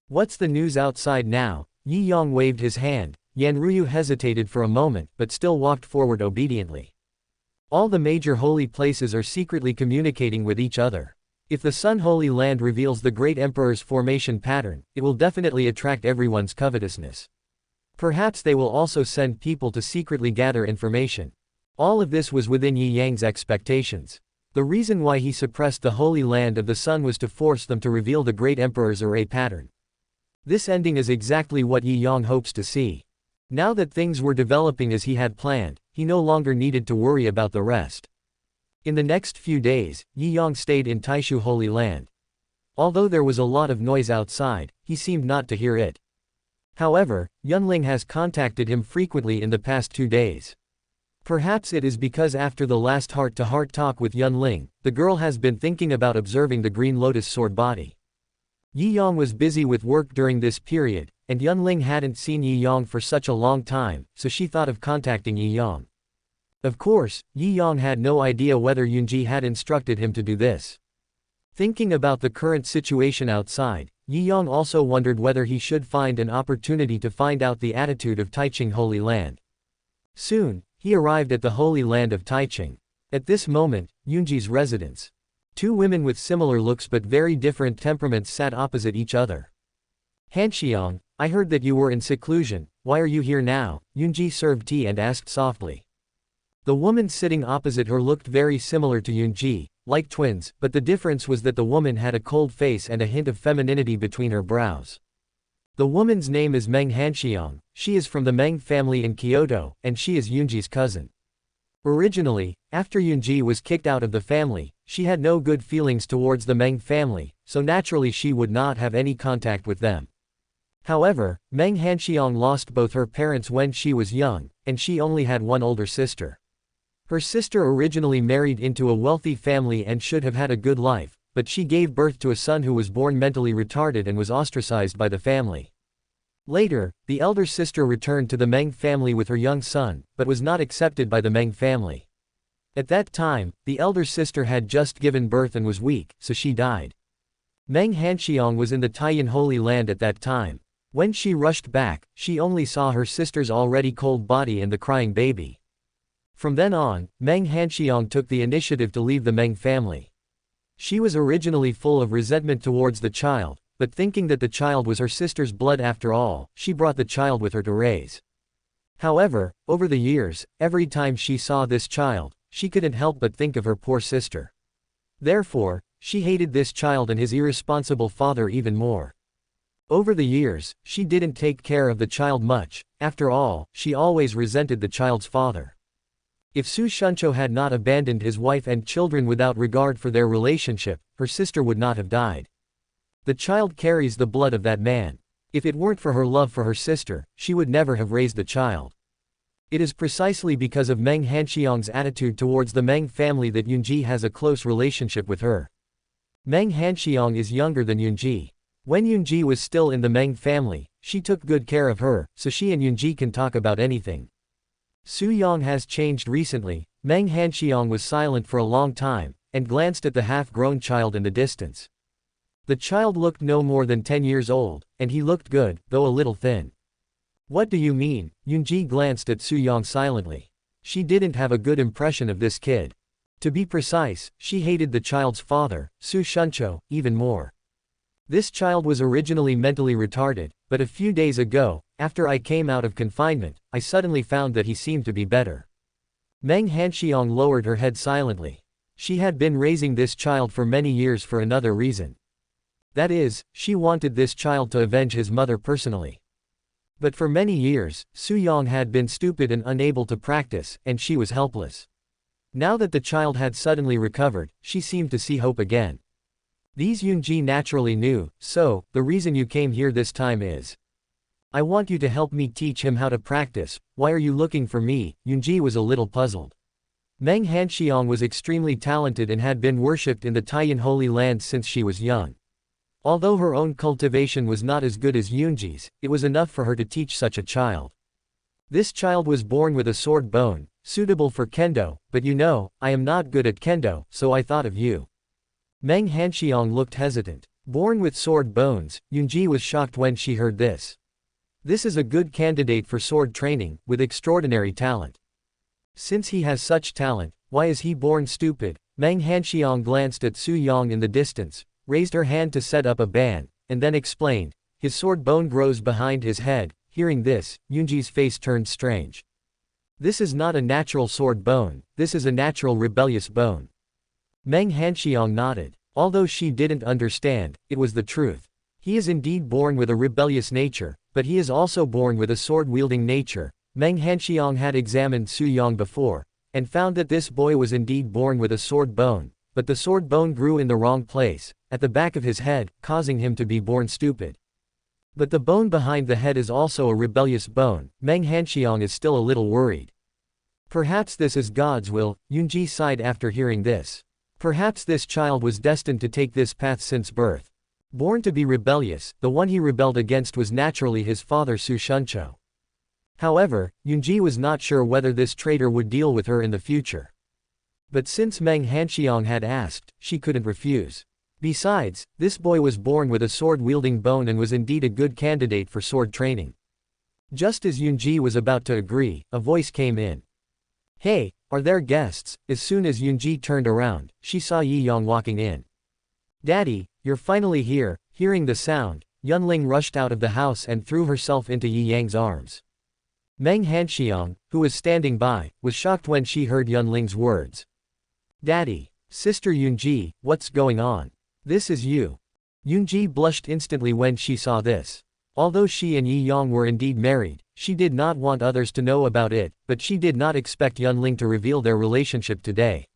What's the news outside now? Yi Yang waved his hand. Yan Ruyu hesitated for a moment, but still walked forward obediently. All the major holy places are secretly communicating with each other. If the Sun Holy Land reveals the Great Emperor's formation pattern, it will definitely attract everyone's covetousness. Perhaps they will also send people to secretly gather information. All of this was within Yi Yang's expectations. The reason why he suppressed the Holy Land of the Sun was to force them to reveal the Great Emperor's array pattern. This ending is exactly what Yi Yang hopes to see. Now that things were developing as he had planned, he no longer needed to worry about the rest. In the next few days, Yi Yang stayed in Taishu Holy Land. Although there was a lot of noise outside, he seemed not to hear it. However, Yunling has contacted him frequently in the past 2 days. Perhaps it is because after the last heart-to-heart talk with Yunling, the girl has been thinking about observing the Green Lotus sword body. Yi Yang was busy with work during this period, and Yunling hadn't seen Yi Yang for such a long time, so she thought of contacting Yi Yang. Of course, Yi Yang had no idea whether Yunji had instructed him to do this. Thinking about the current situation outside, Yi Yang also wondered whether he should find an opportunity to find out the attitude of Taiching Holy Land. Soon, he arrived at the Holy Land of Taiching. At this moment, Yunji's residence. Two women with similar looks but very different temperaments sat opposite each other. Hanxiang, I heard that you were in seclusion, why are you here now? Yunji served tea and asked softly. The woman sitting opposite her looked very similar to Yunji, like twins, but the difference was that the woman had a cold face and a hint of femininity between her brows. The woman's name is Meng Hanxiang, she is from the Meng family in Kyoto, and she is Yunji's cousin. Originally, after Yunji was kicked out of the family, she had no good feelings towards the Meng family, so naturally she would not have any contact with them. However, Meng Hanxiang lost both her parents when she was young, and she only had one older sister. Her sister originally married into a wealthy family and should have had a good life, but she gave birth to a son who was born mentally retarded and was ostracized by the family. Later, the elder sister returned to the Meng family with her young son, but was not accepted by the Meng family. At that time, the elder sister had just given birth and was weak, so she died. Meng Hanxiang was in the Taiyan Holy Land at that time. When she rushed back, she only saw her sister's already cold body and the crying baby. From then on, Meng Hanxiang took the initiative to leave the Meng family. She was originally full of resentment towards the child, but thinking that the child was her sister's blood after all, she brought the child with her to raise. However, over the years, every time she saw this child, she couldn't help but think of her poor sister. Therefore, she hated this child and his irresponsible father even more. Over the years, she didn't take care of the child much, after all, she always resented the child's father. If Su Shuncho had not abandoned his wife and children without regard for their relationship, her sister would not have died. The child carries the blood of that man. If it weren't for her love for her sister, she would never have raised the child. It is precisely because of Meng Hanxiang's attitude towards the Meng family that Yunji has a close relationship with her. Meng Hanxiang is younger than Yunji. When Yunji was still in the Meng family, she took good care of her, so she and Yunji can talk about anything. Su Yang has changed recently. Meng Hanxiang was silent for a long time, and glanced at the half-grown child in the distance. The child looked no more than 10 years old, and he looked good, though a little thin. What do you mean? Yunji glanced at Su Yang silently. She didn't have a good impression of this kid. To be precise, she hated the child's father, Su Shuncho, even more. This child was originally mentally retarded, but a few days ago, after I came out of confinement, I suddenly found that he seemed to be better. Meng Hanxiang lowered her head silently. She had been raising this child for many years for another reason. That is, she wanted this child to avenge his mother personally. But for many years, Su Yang had been stupid and unable to practice, and she was helpless. Now that the child had suddenly recovered, she seemed to see hope again. These Yunji naturally knew, so, the reason you came here this time is. I want you to help me teach him how to practice. Why are you looking for me? Yunji was a little puzzled. Meng Hanxiang was extremely talented and had been worshipped in the Taiyan Holy Land since she was young. Although her own cultivation was not as good as Yunji's, it was enough for her to teach such a child. This child was born with a sword bone, suitable for kendo, but you know, I am not good at kendo, so I thought of you. Meng Hanxiang looked hesitant. Born with sword bones, Yunji was shocked when she heard this. This is a good candidate for sword training, with extraordinary talent. Since he has such talent, why is he born stupid? Meng Hanxiang glanced at Su Yang in the distance, raised her hand to set up a ban, and then explained, his sword bone grows behind his head. Hearing this, Yunji's face turned strange. This is not a natural sword bone, this is a natural rebellious bone. Meng Hanxiang nodded. Although she didn't understand, it was the truth. He is indeed born with a rebellious nature, but he is also born with a sword-wielding nature. Meng Hanxiang had examined Su Yang before, and found that this boy was indeed born with a sword bone, but the sword bone grew in the wrong place, at the back of his head, causing him to be born stupid. But the bone behind the head is also a rebellious bone. Meng Hanxiang is still a little worried. Perhaps this is God's will, Yunji sighed after hearing this. Perhaps this child was destined to take this path since birth. Born to be rebellious, the one he rebelled against was naturally his father Su Shuncho. However, Yunji was not sure whether this traitor would deal with her in the future. But since Meng Hanxiang had asked, she couldn't refuse. Besides, this boy was born with a sword-wielding bone and was indeed a good candidate for sword training. Just as Yoonji was about to agree, a voice came in. "Hey, are there guests?" As soon as Yoonji turned around, she saw Yi Yang walking in. "Daddy, you're finally here." Hearing the sound, Yunling rushed out of the house and threw herself into Yi Yang's arms. Meng Hanxiang, who was standing by, was shocked when she heard Yunling's words. "Daddy, Sister Yoonji, what's going on? This is you." Yoonji blushed instantly when she saw this. Although she and Yi Yang were indeed married, she did not want others to know about it, but she did not expect Yunling to reveal their relationship today.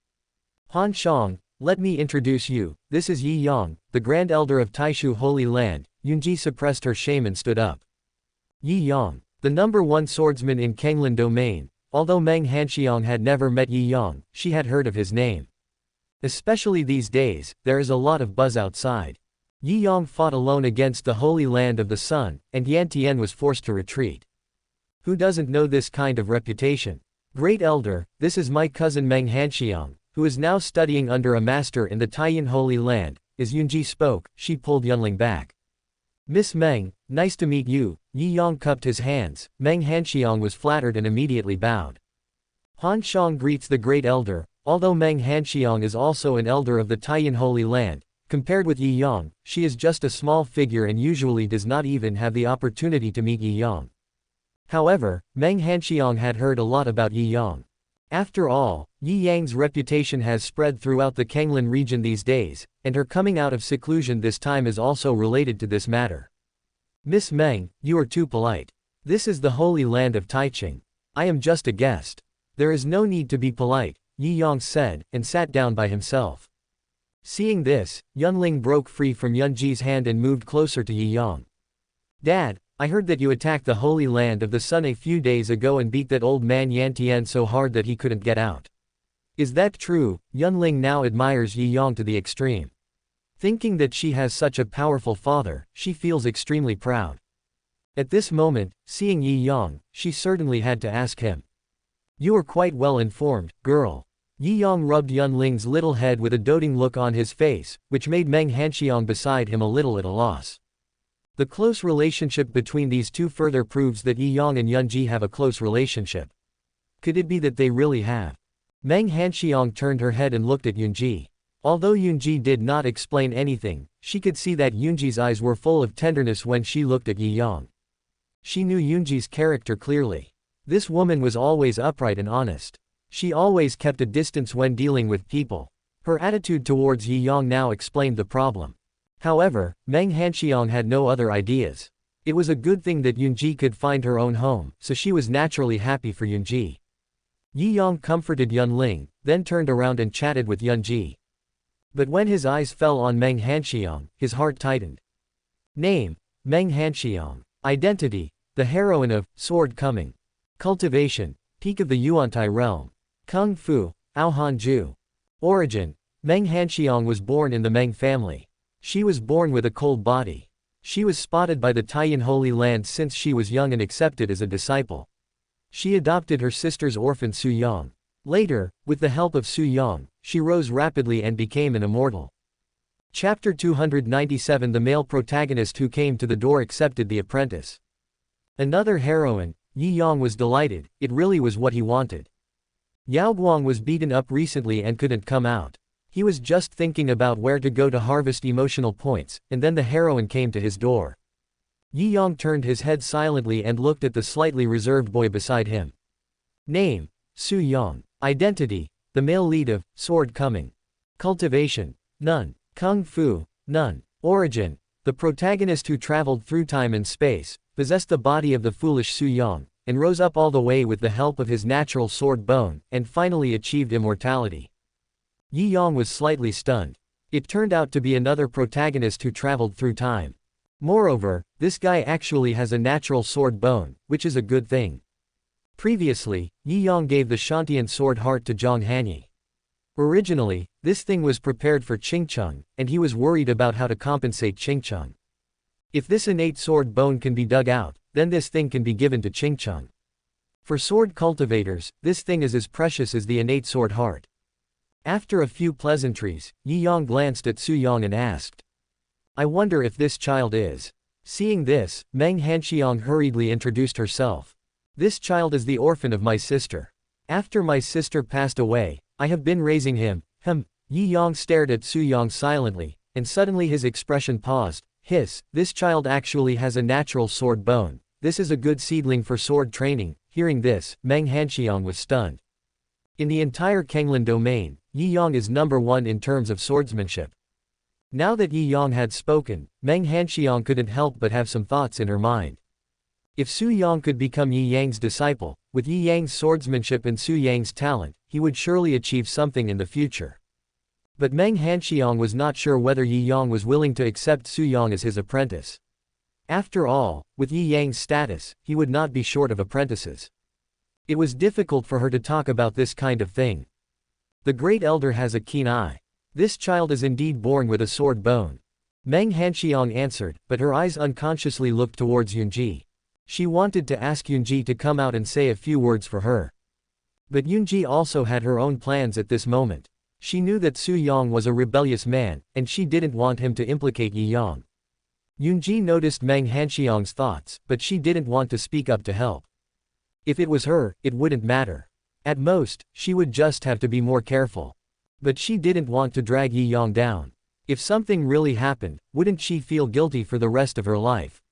"Han Shang, let me introduce you, this is Yi Yang, the Grand Elder of Taishu Holy Land." Yoonji suppressed her shame and stood up. Yi Yang, the #1 swordsman in Kanglan Domain. Although Meng Hanxiang had never met Yi Yang, she had heard of his name. Especially these days, there is a lot of buzz outside. Yi Yang fought alone against the Holy Land of the Sun, and Yan Tian was forced to retreat. Who doesn't know this kind of reputation? "Great Elder, this is my cousin Meng Hanxiang, who is now studying under a master in the Taiyan Holy Land." As Yoonji spoke, she pulled Yunling back. "Miss Meng, nice to meet you." Yi Yang cupped his hands. Meng Hanxiang was flattered and immediately bowed. Han Shang greets the Great Elder. Although Meng Hanxiang is also an elder of the Taiyan Holy Land, compared with Yi Yang, she is just a small figure and usually does not even have the opportunity to meet Yi Yang. However, Meng Hanxiang had heard a lot about Yi Yang. After all, Yi Yang's reputation has spread throughout the Kanglan region these days, and her coming out of seclusion this time is also related to this matter. "Miss Meng, you are too polite. This is the Holy Land of Taiching. I am just a guest. There is no need to be polite," Yi Yang said, and sat down by himself. Seeing this, Yunling broke free from Yunji's hand and moved closer to Yi Yang. "Dad, I heard that you attacked the Holy Land of the Sun a few days ago and beat that old man Yan Tian so hard that he couldn't get out. Is that true?" Yunling now admires Yi Yang to the extreme. Thinking that she has such a powerful father, she feels extremely proud. At this moment, seeing Yi Yang, she certainly had to ask him. "You are quite well informed, girl." Yi Yang rubbed Yunling's little head with a doting look on his face, which made Meng Hanxiang beside him a little at a loss. The close relationship between these two further proves that Yi Yang and Yunji have a close relationship. Could it be that they really have? Meng Hanxiang turned her head and looked at Yunji. Although Yunji did not explain anything, she could see that Yunji's eyes were full of tenderness when she looked at Yi Yang. She knew Yunji's character clearly. This woman was always upright and honest. She always kept a distance when dealing with people. Her attitude towards Yi Yang now explained the problem. However, Meng Hanxiang had no other ideas. It was a good thing that Yunji could find her own home, so she was naturally happy for Yunji. Yi Yang comforted Yunling, then turned around and chatted with Yunji. But when his eyes fell on Meng Hanxiang, his heart tightened. Name: Meng Hanxiang. Identity: the heroine of Sword Coming. Cultivation: peak of the Yuantai realm. Kung Fu: Aohanju. Origin: Meng Hanxiang was born in the Meng family. She was born with a cold body. She was spotted by the Taiyan Holy Land since she was young and accepted as a disciple. She adopted her sister's orphan Su Yang. Later, with the help of Su Yang, she rose rapidly and became an immortal. Chapter 297. The male protagonist who came to the door accepted the apprentice. Another heroine. Yi Yang was delighted, it really was what he wanted. Yao Guang was beaten up recently and couldn't come out. He was just thinking about where to go to harvest emotional points, and then the heroine came to his door. Yi Yang turned his head silently and looked at the slightly reserved boy beside him. Name: Su Yang. Identity: the male lead of Sword Coming. Cultivation: none. Kung Fu: none. Origin: the protagonist who traveled through time and space, possessed the body of the foolish Su Yang, and rose up all the way with the help of his natural sword bone, and finally achieved immortality. Yi Yang was slightly stunned. It turned out to be another protagonist who traveled through time. Moreover, this guy actually has a natural sword bone, which is a good thing. Previously, Yi Yang gave the Shantian sword heart to Zhang Hanyi. Originally, this thing was prepared for Qingcheng, and he was worried about how to compensate Qingcheng. If this innate sword bone can be dug out, then this thing can be given to Qingcheng. For sword cultivators, this thing is as precious as the innate sword heart. After a few pleasantries, Yi Yang glanced at Su Yang and asked, "I wonder if this child is." Seeing this, Meng Hanxiang hurriedly introduced herself. "This child is the orphan of my sister. After my sister passed away, I have been raising him." Yi Yang stared at Su Yang silently, and suddenly his expression paused. "This child actually has a natural sword bone. This is a good seedling for sword training." Hearing this, Meng Hanxiang was stunned. In the entire Kenglin domain, Yi Yang is number one in terms of swordsmanship. Now that Yi Yang had spoken, Meng Hanxiang couldn't help but have some thoughts in her mind. If Su Yang could become Yi Yang's disciple, with Yi Yang's swordsmanship and Su Yang's talent, he would surely achieve something in the future. But Meng Hanxiang was not sure whether Yi Yang was willing to accept Su Yang as his apprentice. After all, with Yi Yang's status, he would not be short of apprentices. It was difficult for her to talk about this kind of thing. The great elder has a keen eye. This child is indeed born with a sword bone. Meng Hanxiang answered, but her eyes unconsciously looked towards Yunji. She wanted to ask Yunji to come out and say a few words for her. But Yunji also had her own plans at this moment. She knew that Su Yang was a rebellious man, and she didn't want him to implicate Yi Yang. Yunji noticed Meng Hanxiang's thoughts, but she didn't want to speak up to help. If it was her, it wouldn't matter. At most, she would just have to be more careful. But she didn't want to drag Yi Yang down. If something really happened, wouldn't she feel guilty for the rest of her life?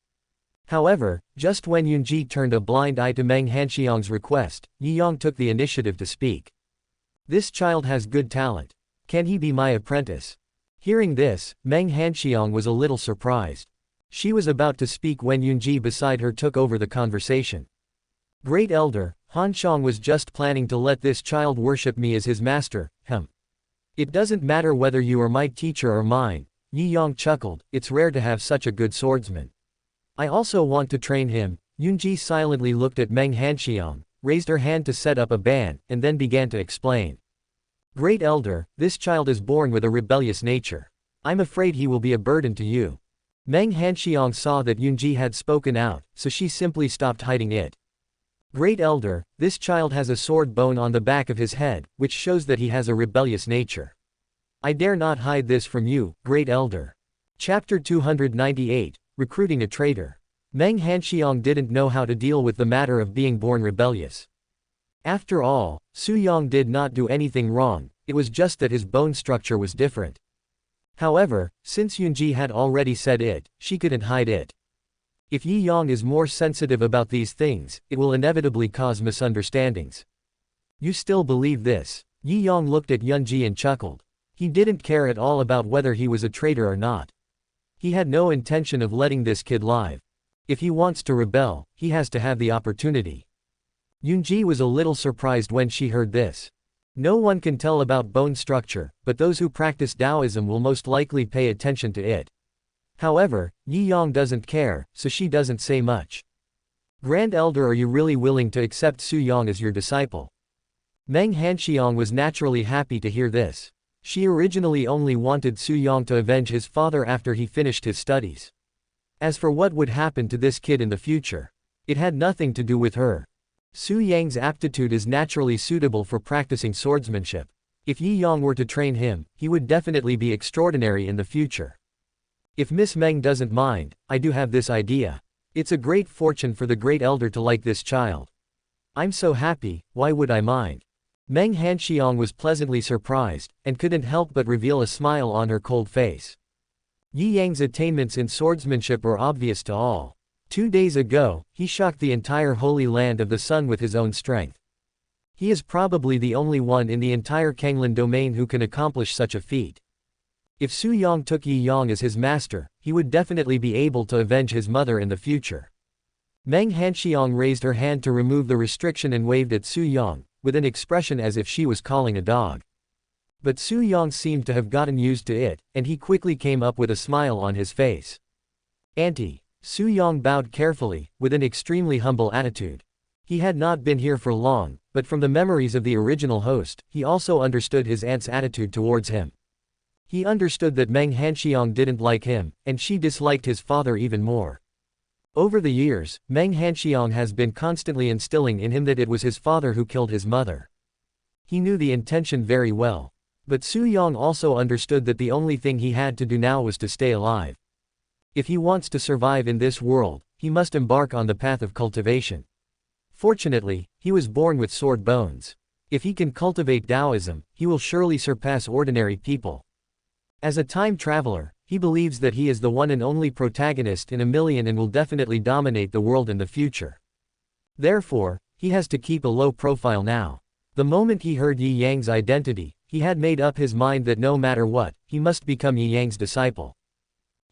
However, just when Yunji turned a blind eye to Meng Hanxiang's request, Yi Yang took the initiative to speak. "This child has good talent. Can he be my apprentice?" Hearing this, Meng Hanxiang was a little surprised. She was about to speak when Yunji beside her took over the conversation. "Great Elder, Han Xiang was just planning to let this child worship me as his master." "It doesn't matter whether you are my teacher or mine," Yi Yang chuckled. "It's rare to have such a good swordsman. I also want to train him." Yunji silently looked at Meng Hanxiang, raised her hand to set up a ban, and then began to explain. "Great Elder, this child is born with a rebellious nature. I'm afraid he will be a burden to you." Meng Hanxiang saw that Yunji had spoken out, so she simply stopped hiding it. "Great Elder, this child has a sword bone on the back of his head, which shows that he has a rebellious nature. I dare not hide this from you, Great Elder." Chapter 298, Recruiting a Traitor. Meng Hanxiang didn't know how to deal with the matter of being born rebellious. After all, Su Yang did not do anything wrong, it was just that his bone structure was different. However, since Yunji had already said it, she couldn't hide it. If Yi Yang is more sensitive about these things, it will inevitably cause misunderstandings. "You still believe this?" Yi Yang looked at Yunji and chuckled. He didn't care at all about whether he was a traitor or not. He had no intention of letting this kid live. If he wants to rebel, he has to have the opportunity. Yunji was a little surprised when she heard this. No one can tell about bone structure, but those who practice Taoism will most likely pay attention to it. However, Yi Yang doesn't care, so she doesn't say much. "Grand Elder, are you really willing to accept Su Yang as your disciple?" Meng Hanxiang was naturally happy to hear this. She originally only wanted Su Yang to avenge his father after he finished his studies. As for what would happen to this kid in the future, it had nothing to do with her. Su Yang's aptitude is naturally suitable for practicing swordsmanship. If Yi Yang were to train him, he would definitely be extraordinary in the future. "If Miss Meng doesn't mind, I do have this idea. It's a great fortune for the Great Elder to like this child. I'm so happy, why would I mind?" Meng Hanxiang was pleasantly surprised, and couldn't help but reveal a smile on her cold face. Yi Yang's attainments in swordsmanship were obvious to all. 2 days ago, he shocked the entire Holy Land of the Sun with his own strength. He is probably the only one in the entire Kenglin domain who can accomplish such a feat. If Su Yang took Yi Yang as his master, he would definitely be able to avenge his mother in the future. Meng Hanxiang raised her hand to remove the restriction and waved at Su Yang, with an expression as if she was calling a dog. But Su Yang seemed to have gotten used to it, and he quickly came up with a smile on his face. "Auntie." Su Yang bowed carefully, with an extremely humble attitude. He had not been here for long, but from the memories of the original host, he also understood his aunt's attitude towards him. He understood that Meng Hanxiang didn't like him, and she disliked his father even more. Over the years, Meng Hanxiang has been constantly instilling in him that it was his father who killed his mother. He knew the intention very well. But Su Yong also understood that the only thing he had to do now was to stay alive. If he wants to survive in this world, he must embark on the path of cultivation. Fortunately, he was born with sword bones. If he can cultivate Taoism, he will surely surpass ordinary people. As a time traveler, he believes that he is the one and only protagonist in a million and will definitely dominate the world in the future. Therefore, he has to keep a low profile now. The moment he heard Yi Yang's identity, he had made up his mind that no matter what, he must become Yi Yang's disciple.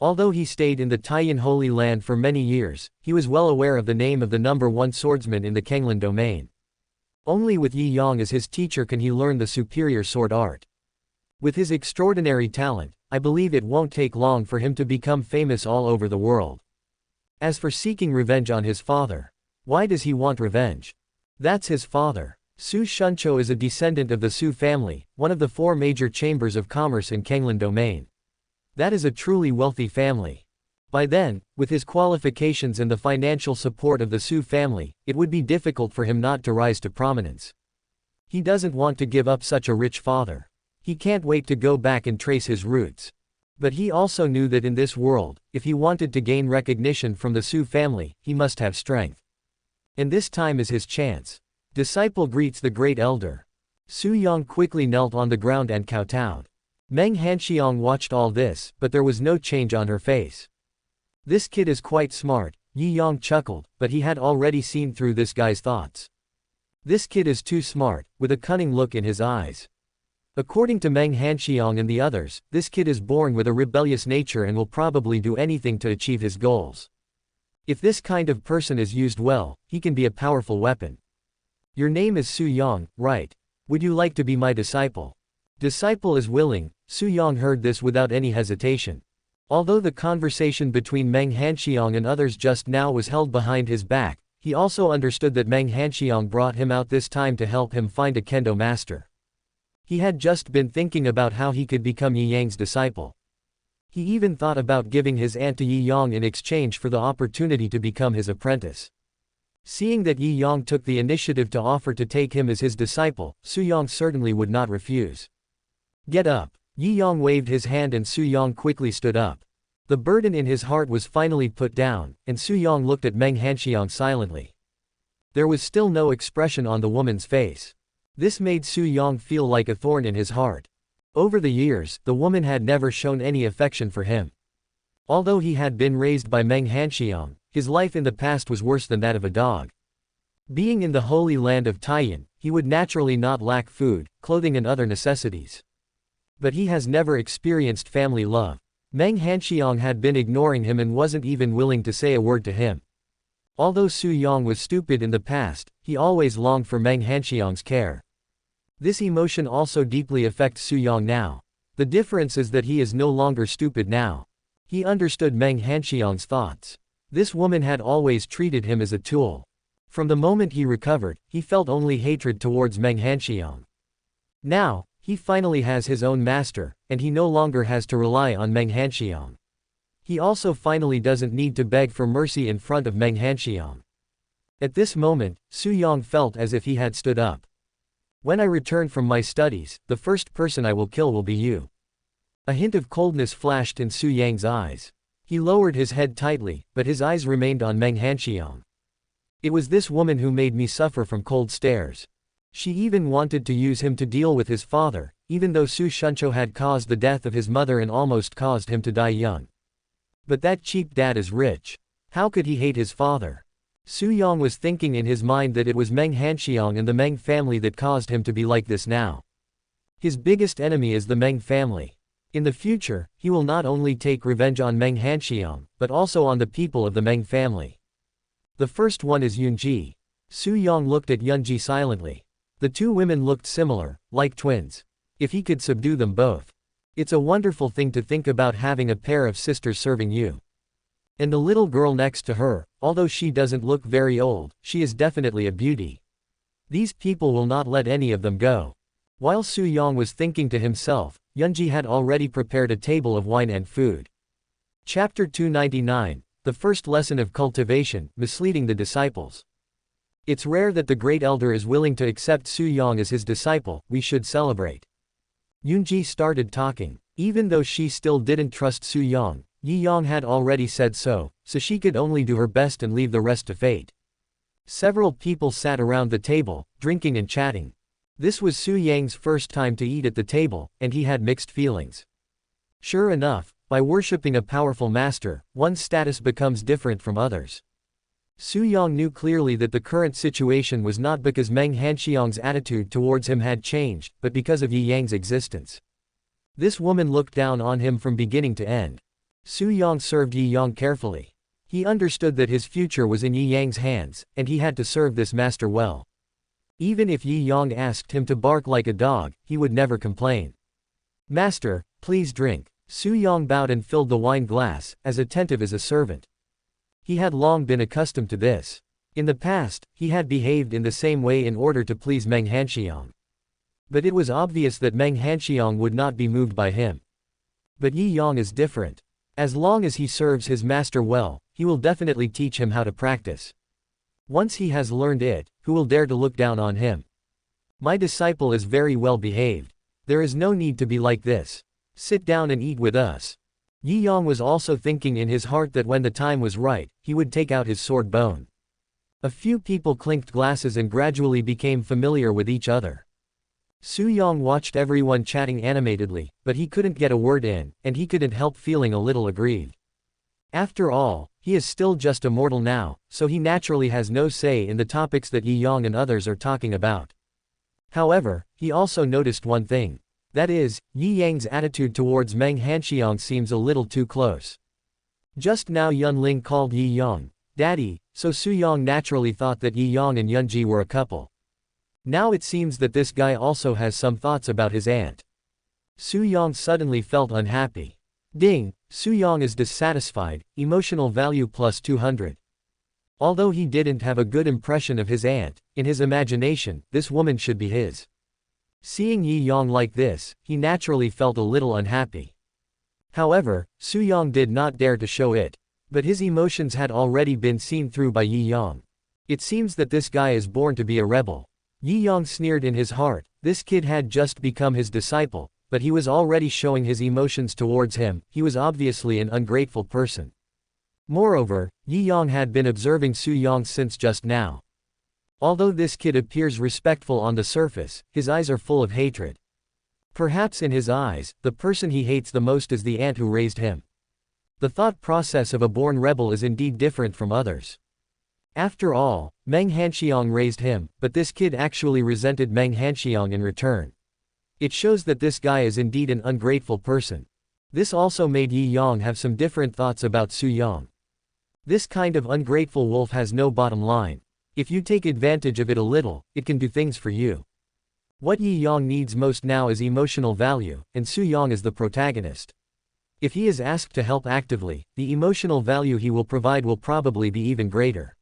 Although he stayed in the Taiyan Holy Land for many years, he was well aware of the name of the #1 swordsman in the Kenglin domain. Only with Yi Yang as his teacher can he learn the superior sword art. With his extraordinary talent, I believe it won't take long for him to become famous all over the world. As for seeking revenge on his father, why does he want revenge? That's his father. Su Shuncho is a descendant of the Su family, one of the 4 major chambers of commerce in Kenglin domain. That is a truly wealthy family. By then, with his qualifications and the financial support of the Su family, it would be difficult for him not to rise to prominence. He doesn't want to give up such a rich father. He can't wait to go back and trace his roots. But he also knew that in this world, if he wanted to gain recognition from the Su family, he must have strength. And this time is his chance. Disciple greets the great elder. Su Yang quickly knelt on the ground and kowtowed. Meng Hanxiang watched all this, but there was no change on her face. This kid is quite smart, Yi Yang chuckled, but he had already seen through this guy's thoughts. This kid is too smart, with a cunning look in his eyes. According to Meng Hanxiang and the others, this kid is born with a rebellious nature and will probably do anything to achieve his goals. If this kind of person is used well, he can be a powerful weapon. Your name is Su Yang, right? Would you like to be my disciple? Disciple is willing. Su Yang heard this without any hesitation. Although the conversation between Meng Hanxiang and others just now was held behind his back, he also understood that Meng Hanxiang brought him out this time to help him find a kendo master. He had just been thinking about how he could become Yi Yang's disciple. He even thought about giving his aunt to Yi Yang in exchange for the opportunity to become his apprentice. Seeing that Yi Yang took the initiative to offer to take him as his disciple, Su Yang certainly would not refuse. Get up. Yi Yang waved his hand and Su Yang quickly stood up. The burden in his heart was finally put down, and Su Yang looked at Meng Hanxiang silently. There was still no expression on the woman's face. This made Su Yang feel like a thorn in his heart. Over the years, the woman had never shown any affection for him. Although he had been raised by Meng Hanxiang, his life in the past was worse than that of a dog. Being in the holy land of Taiyan, he would naturally not lack food, clothing and other necessities. But he has never experienced family love. Meng Hanxiang had been ignoring him and wasn't even willing to say a word to him. Although Su Yang was stupid in the past, he always longed for Meng Hanxiang's care. This emotion also deeply affects Su Yang now. The difference is that he is no longer stupid now. He understood Meng Hanxiang's thoughts. This woman had always treated him as a tool. From the moment he recovered, he felt only hatred towards Meng Hanxiang. Now, he finally has his own master, and he no longer has to rely on Meng Hanxiang. He also finally doesn't need to beg for mercy in front of Meng Hanxiang. At this moment, Su Yang felt as if he had stood up. When I return from my studies, the first person I will kill will be you. A hint of coldness flashed in Su Yang's eyes. He lowered his head tightly, but his eyes remained on Meng Hanxiang. It was this woman who made me suffer from cold stares. She even wanted to use him to deal with his father, even though Su Shuncho had caused the death of his mother and almost caused him to die young. But that cheap dad is rich. How could he hate his father? Su Yang was thinking in his mind that it was Meng Hanxiang and the Meng family that caused him to be like this now. His biggest enemy is the Meng family. In the future, he will not only take revenge on Meng Hanxiang, but also on the people of the Meng family. The first one is Yunji. Su Yang looked at Yunji silently. The two women looked similar, like twins. If he could subdue them both. It's a wonderful thing to think about having a pair of sisters serving you. And the little girl next to her, although she doesn't look very old, she is definitely a beauty. These people will not let any of them go. While Su Yang was thinking to himself, Yunji had already prepared a table of wine and food. Chapter 299, the first lesson of cultivation, misleading the disciples. It's rare that the great elder is willing to accept Su Yang as his disciple, we should celebrate. Yoonji started talking. Even though she still didn't trust Soo-young, Yi-young had already said so she could only do her best and leave the rest to fate. Several people sat around the table, drinking and chatting. This was Soo-yang's first time to eat at the table, and he had mixed feelings. Sure enough, by worshipping a powerful master, one's status becomes different from others. Soo-young knew clearly that the current situation was not because Meng Hanxiang's attitude towards him had changed, but because of Yi-yang's existence. This woman looked down on him from beginning to end. Soo-young served Yi-young carefully. He understood that his future was in Yi-yang's hands, and he had to serve this master well. Even if Yi-young asked him to bark like a dog, he would never complain. "Master, please drink." Soo-young bowed and filled the wine glass, as attentive as a servant. He had long been accustomed to this. In the past, he had behaved in the same way in order to please Meng Hanxiang. But it was obvious that Meng Hanxiang would not be moved by him. But Yi-young is different. As long as he serves his master well, he will definitely teach him how to practice. Once he has learned it, who will dare to look down on him? My disciple is very well behaved. There is no need to be like this. Sit down and eat with us. Yi-young was also thinking in his heart that when the time was right, he would take out his sword bone. A few people clinked glasses and gradually became familiar with each other. Soo-young watched everyone chatting animatedly, but he couldn't get a word in, and he couldn't help feeling a little aggrieved. After all, he is still just a mortal now, so he naturally has no say in the topics that Yi-young and others are talking about. However, he also noticed one thing. That is, Yi-yang's attitude towards Meng Hanxiang seems a little too close. Just now Yunling called Yi-young Daddy, so Soo-young naturally thought that Yi-young and Yunji were a couple. Now it seems that this guy also has some thoughts about his aunt. Soo-young suddenly felt unhappy. Ding, Soo-young is dissatisfied, emotional value plus 200. Although he didn't have a good impression of his aunt, in his imagination, this woman should be his. Seeing Yi-young like this, he naturally felt a little unhappy. However, Soo-young did not dare to show it. But his emotions had already been seen through by Yi-young. It seems that this guy is born to be a rebel. Yi-young sneered in his heart. This kid had just become his disciple, but he was already showing his emotions towards him. He was obviously an ungrateful person. Moreover, Yi-young had been observing Soo-young since just now. Although this kid appears respectful on the surface, his eyes are full of hatred. Perhaps in his eyes, the person he hates the most is the aunt who raised him. The thought process of a born rebel is indeed different from others. After all, Meng Hanxiang raised him, but this kid actually resented Meng Hanxiang in return. It shows that this guy is indeed an ungrateful person. This also made Yi-young have some different thoughts about Soo-young. This kind of ungrateful wolf has no bottom line. If you take advantage of it a little, it can do things for you. What Yi-young needs most now is emotional value, and Soo-young is the protagonist. If he is asked to help actively, the emotional value he will provide will probably be even greater.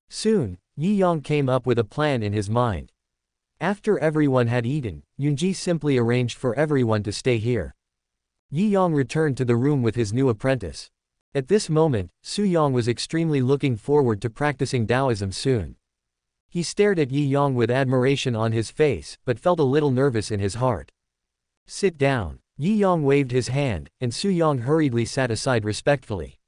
Soon, Yi-young came up with a plan in his mind. After everyone had eaten, Yoonji simply arranged for everyone to stay here. Yi-young returned to the room with his new apprentice. At this moment, Soo-young was extremely looking forward to practicing Taoism soon. He stared at Yi-young with admiration on his face, but felt a little nervous in his heart. Sit down. Yi-young waved his hand, and Soo-young hurriedly sat aside respectfully.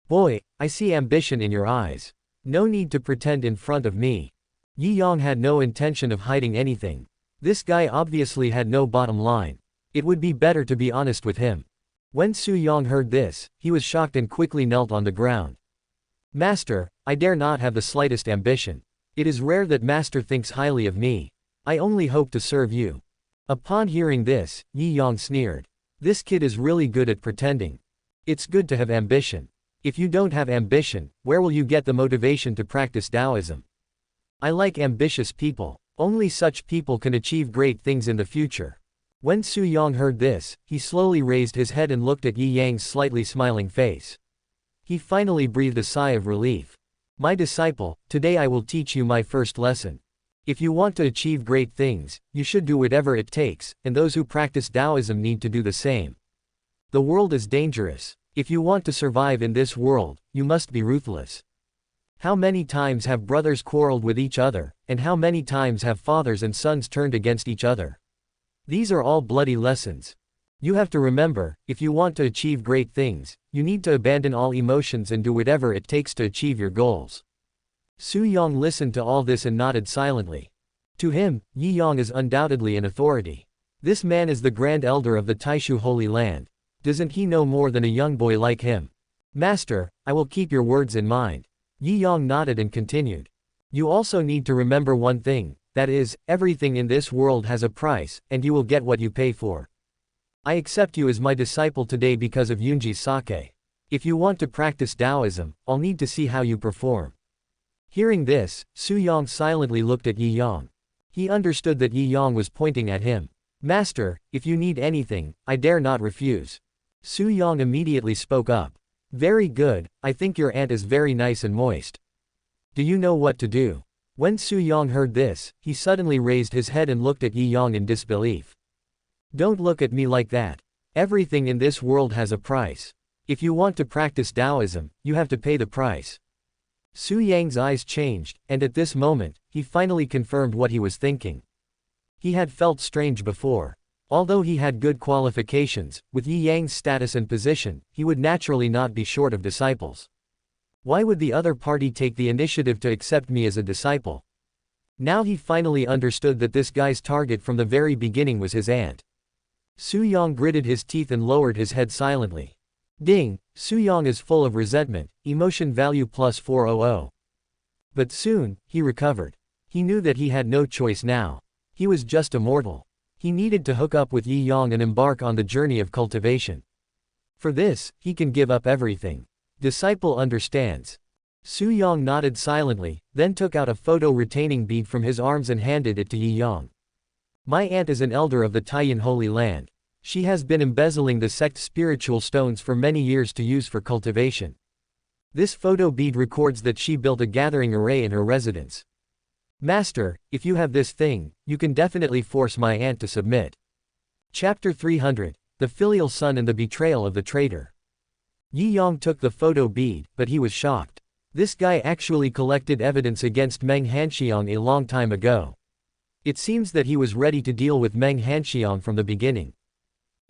Boy, I see ambition in your eyes. No need to pretend in front of me. Yi-young had no intention of hiding anything. This guy obviously had no bottom line. It would be better to be honest with him. When Soo-young heard this, he was shocked and quickly knelt on the ground. Master, I dare not have the slightest ambition. It is rare that Master thinks highly of me. I only hope to serve you. Upon hearing this, Yi-young sneered. This kid is really good at pretending. It's good to have ambition. If you don't have ambition, where will you get the motivation to practice Taoism? I like ambitious people. Only such people can achieve great things in the future. When Soo-young heard this, he slowly raised his head and looked at Yi-yang's slightly smiling face. He finally breathed a sigh of relief. My disciple, today I will teach you my first lesson. If you want to achieve great things, you should do whatever it takes, and those who practice Taoism need to do the same. The world is dangerous. If you want to survive in this world, you must be ruthless. How many times have brothers quarreled with each other, and how many times have fathers and sons turned against each other? These are all bloody lessons. You have to remember, if you want to achieve great things, you need to abandon all emotions and do whatever it takes to achieve your goals. Su Yong listened to all this and nodded silently. To him, Yi Yang is undoubtedly an authority. This man is the Grand Elder of the Taishu Holy Land. Doesn't he know more than a young boy like him? Master, I will keep your words in mind. Yi Yang nodded and continued. You also need to remember one thing, that is, everything in this world has a price, and you will get what you pay for. I accept you as my disciple today because of Yunji's sake. If you want to practice Taoism, I'll need to see how you perform. Hearing this, Su Yang silently looked at Yi Yang. He understood that Yi Yang was pointing at him. Master, if you need anything, I dare not refuse. Su Yang immediately spoke up. Very good, I think your aunt is very nice and moist. Do you know what to do? When Su Yang heard this, he suddenly raised his head and looked at Yi Yang in disbelief. Don't look at me like that. Everything in this world has a price. If you want to practice Taoism, you have to pay the price. Su Yang's eyes changed, and at this moment, he finally confirmed what he was thinking. He had felt strange before. Although he had good qualifications, with Yi Yang's status and position, he would naturally not be short of disciples. Why would the other party take the initiative to accept me as a disciple? Now he finally understood that this guy's target from the very beginning was his aunt. Su Yang gritted his teeth and lowered his head silently. Ding, Su Yang is full of resentment, emotion value plus 400. But soon, he recovered. He knew that he had no choice now. He was just a mortal. He needed to hook up with Yi Yang and embark on the journey of cultivation. For this, he can give up everything. Disciple understands. Su Yang nodded silently, then took out a photo retaining bead from his arms and handed it to Yi Yang. My aunt is an elder of the Taiyan Holy Land. She has been embezzling the sect's spiritual stones for many years to use for cultivation. This photo bead records that she built a gathering array in her residence. Master, if you have this thing, you can definitely force my aunt to submit. Chapter 300, The Filial Son and the Betrayal of the Traitor. Yi Yang took the photo bead, but he was shocked. This guy actually collected evidence against Meng Hanxiang a long time ago. It seems that he was ready to deal with Meng Hanxiang from the beginning.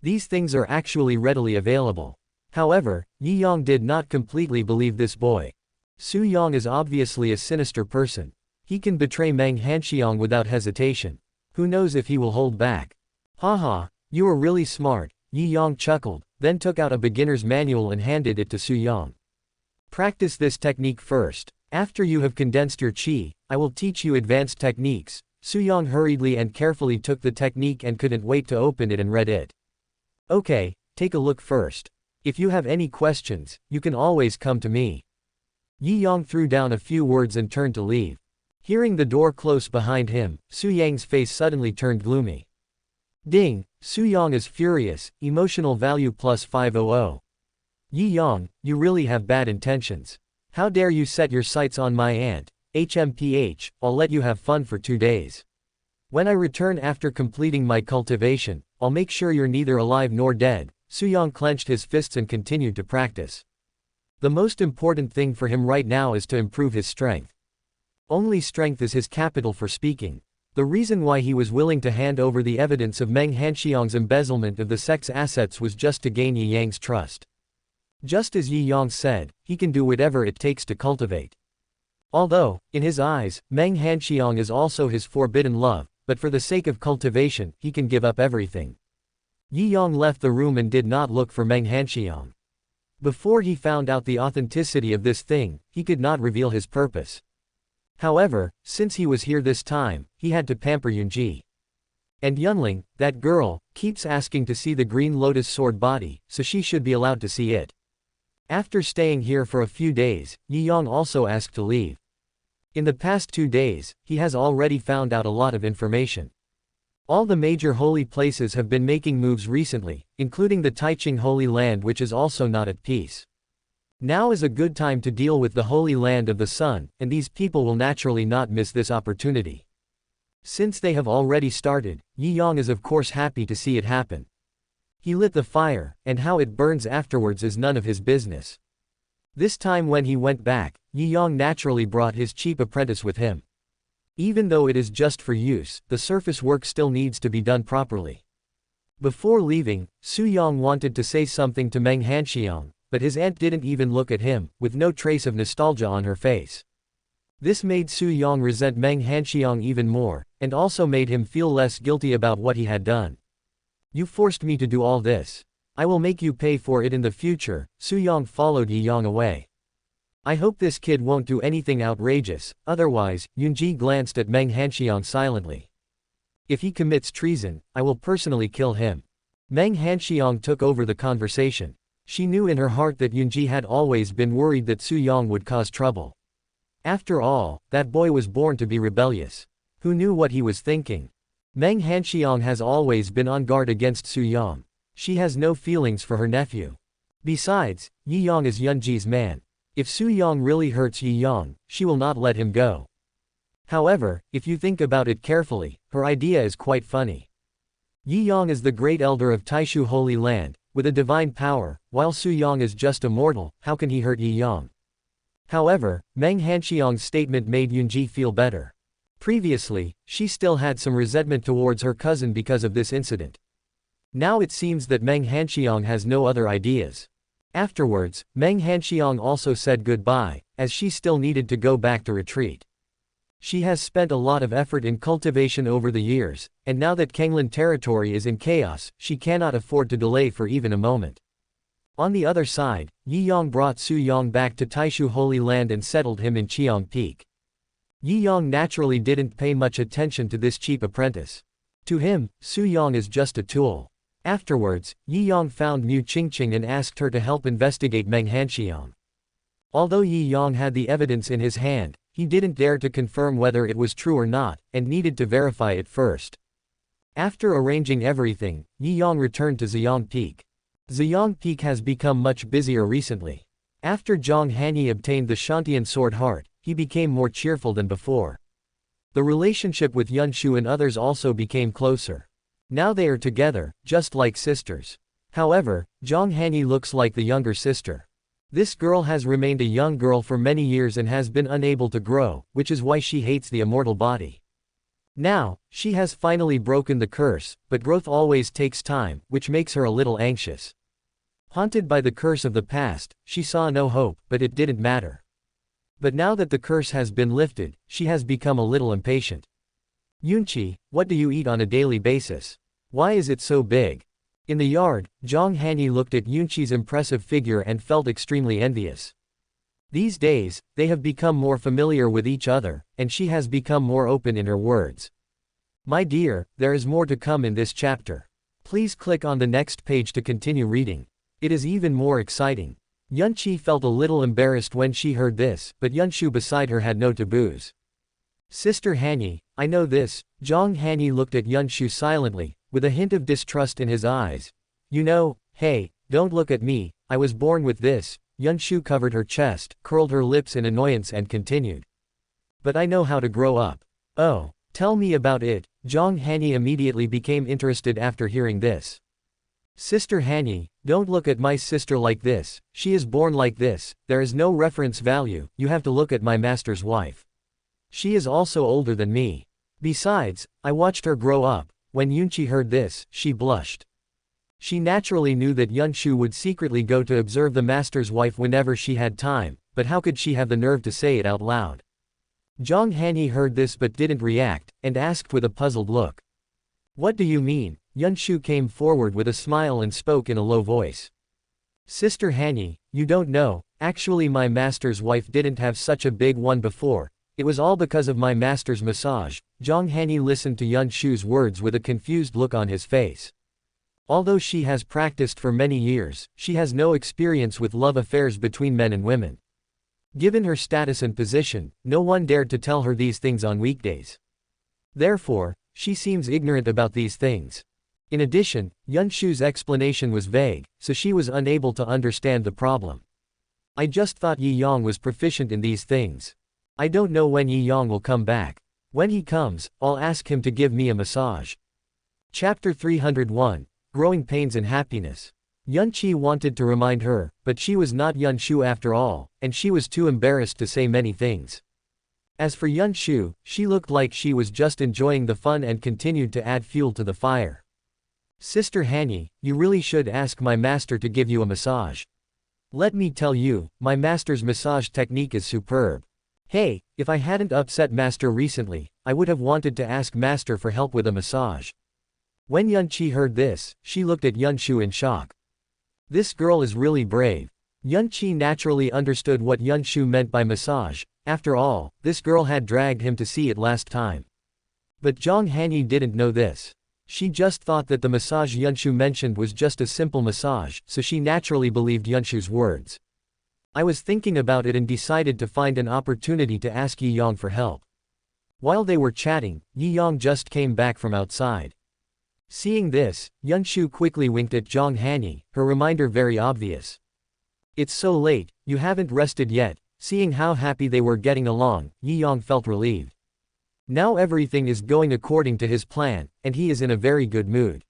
These things are actually readily available. However, Yi Yang did not completely believe this boy. Su Yang is obviously a sinister person. He can betray Meng Hanxiang without hesitation. Who knows if he will hold back? Haha, you are really smart, Yi Yang chuckled, then took out a beginner's manual and handed it to Su Yang. Practice this technique first. After you have condensed your qi, I will teach you advanced techniques. Su Yang hurriedly and carefully took the technique and couldn't wait to open it and read it. Okay, take a look first. If you have any questions, you can always come to me. Yi Yang threw down a few words and turned to leave. Hearing the door close behind him, Su Yang's face suddenly turned gloomy. Ding, Su Yang is furious, emotional value plus 500. Yi Yang, you really have bad intentions. How dare you set your sights on my aunt? HMPH, I'll let you have fun for 2 days. When I return after completing my cultivation, I'll make sure you're neither alive nor dead. Su Yang clenched his fists and continued to practice. The most important thing for him right now is to improve his strength. Only strength is his capital for speaking. The reason why he was willing to hand over the evidence of Meng Hanxiang's embezzlement of the sect's assets was just to gain Yi Yang's trust. Just as Yi Yang said, he can do whatever it takes to cultivate. Although, in his eyes, Meng Hanxiang is also his forbidden love, but for the sake of cultivation, he can give up everything. Yi Yang left the room and did not look for Meng Hanxiang. Before he found out the authenticity of this thing, he could not reveal his purpose. However, since he was here this time, he had to pamper Yunji. And Yunling, that girl, keeps asking to see the green lotus sword body, so she should be allowed to see it. After staying here for a few days, Yi Yang also asked to leave. In the past 2 days, he has already found out a lot of information. All the major holy places have been making moves recently, including the Taiching Holy Land, which is also not at peace. Now is a good time to deal with the Holy Land of the Sun, and these people will naturally not miss this opportunity. Since they have already started, Yi Yang is of course happy to see it happen. He lit the fire, and how it burns afterwards is none of his business. This time when he went back, Yi Yang naturally brought his cheap apprentice with him. Even though it is just for use, the surface work still needs to be done properly. Before leaving, Su-yong wanted to say something to Meng Hanxiang, but his aunt didn't even look at him, with no trace of nostalgia on her face. This made Su-yong resent Meng Hanxiang even more, and also made him feel less guilty about what he had done. You forced me to do all this. I will make you pay for it in the future. Su-yong followed Yi-yong away. I hope this kid won't do anything outrageous, otherwise. Yoonji glanced at Meng Hanxiang silently. If he commits treason, I will personally kill him. Meng Hanxiang took over the conversation. She knew in her heart that Yoonji had always been worried that Su-yong would cause trouble. After all, that boy was born to be rebellious. Who knew what he was thinking? Meng Hanxiang has always been on guard against Su-yong. She has no feelings for her nephew. Besides, Yi-yong is Yoonji's man. If Su-yong really hurts Yi-yong, she will not let him go. However, if you think about it carefully, her idea is quite funny. Yi-yong is the great elder of Taishu Holy Land, with a divine power, while Su-yong is just a mortal. How can he hurt Yi-yong? However, Meng Hanxiang's statement made Yoonji feel better. Previously, she still had some resentment towards her cousin because of this incident. Now it seems that Meng Hanxiang has no other ideas. Afterwards, Meng Hanxiang also said goodbye, as she still needed to go back to retreat. She has spent a lot of effort in cultivation over the years, and now that Kanglan territory is in chaos, she cannot afford to delay for even a moment. On the other side, Yi-yong brought Su-yong back to Taishu Holy Land and settled him in Cheong Peak. Yi-yong naturally didn't pay much attention to this cheap apprentice. To him, Su-yong is just a tool. Afterwards, Yi-yong found Mu Qingqing and asked her to help investigate Meng Hanxiang. Although Yi-yong had the evidence in his hand, he didn't dare to confirm whether it was true or not, and needed to verify it first. After arranging everything, Yi-yong returned to Ziyang Peak. Ziyang Peak has become much busier recently. After Zhang Hanyi obtained the Shantian Sword Heart, he became more cheerful than before. The relationship with Yunshu and others also became closer. Now they are together, just like sisters. However, Zhang Hanyi looks like the younger sister. This girl has remained a young girl for many years and has been unable to grow, which is why she hates the immortal body. Now, she has finally broken the curse, but growth always takes time, which makes her a little anxious. Haunted by the curse of the past, she saw no hope, but it didn't matter. But now that the curse has been lifted, she has become a little impatient. Yunchi, what do you eat on a daily basis? Why is it so big? In the yard, Zhang Hanyi looked at Yunchi's impressive figure and felt extremely envious. These days, they have become more familiar with each other, and she has become more open in her words. My dear, there is more to come in this chapter. Please click on the next page to continue reading. It is even more exciting. Yunchi felt a little embarrassed when she heard this, but Yunshu beside her had no taboos. Sister Hanyi, I know this. Zhang Hanyi looked at Yunshu silently, with a hint of distrust in his eyes. You know, hey, don't look at me, I was born with this. Yunshu covered her chest, curled her lips in annoyance and continued. But I know how to grow up. Oh, tell me about it. Zhang Hanyi immediately became interested after hearing this. Sister Hanyi, don't look at my sister like this, she is born like this, there is no reference value, you have to look at my master's wife. She is also older than me. Besides, I watched her grow up. When Yunchi heard this, she blushed. She naturally knew that Yunshu would secretly go to observe the master's wife whenever she had time, but how could she have the nerve to say it out loud? Zhang Hanyi heard this but didn't react, and asked with a puzzled look. What do you mean? Yunshu came forward with a smile and spoke in a low voice. Sister Hanyi, you don't know, actually my master's wife didn't have such a big one before. It was all because of my master's massage. Zhang Hanyi listened to Yunshu's words with a confused look on his face. Although she has practiced for many years, she has no experience with love affairs between men and women. Given her status and position, no one dared to tell her these things on weekdays. Therefore, she seems ignorant about these things. In addition, Yunshu's explanation was vague, so she was unable to understand the problem. I just thought Yi-yong was proficient in these things. I don't know when Yi-yong will come back. When he comes, I'll ask him to give me a massage. Chapter 301, Growing Pains and Happiness. Yunchi wanted to remind her, but she was not Yunshu after all, and she was too embarrassed to say many things. As for Yun Shu, she looked like she was just enjoying the fun and continued to add fuel to the fire. Sister Hanyi, you really should ask my master to give you a massage. Let me tell you, my master's massage technique is superb. Hey, if I hadn't upset master recently, I would have wanted to ask master for help with a massage. When Yun Chi heard this, she looked at Yun Shu in shock. This girl is really brave. Yun Chi naturally understood what Yun Shu meant by massage. After all, this girl had dragged him to see it last time. But Zhang Hanyi didn't know this. She just thought that the massage Yun Shu mentioned was just a simple massage, so she naturally believed Yun Shu's words. I was thinking about it and decided to find an opportunity to ask Yi Yang for help. While they were chatting, Yi Yang just came back from outside. Seeing this, Yun Shu quickly winked at Zhang Hanyi, her reminder very obvious. It's so late, you haven't rested yet. Seeing how happy they were getting along, Yi Yang felt relieved. Now everything is going according to his plan, and he is in a very good mood.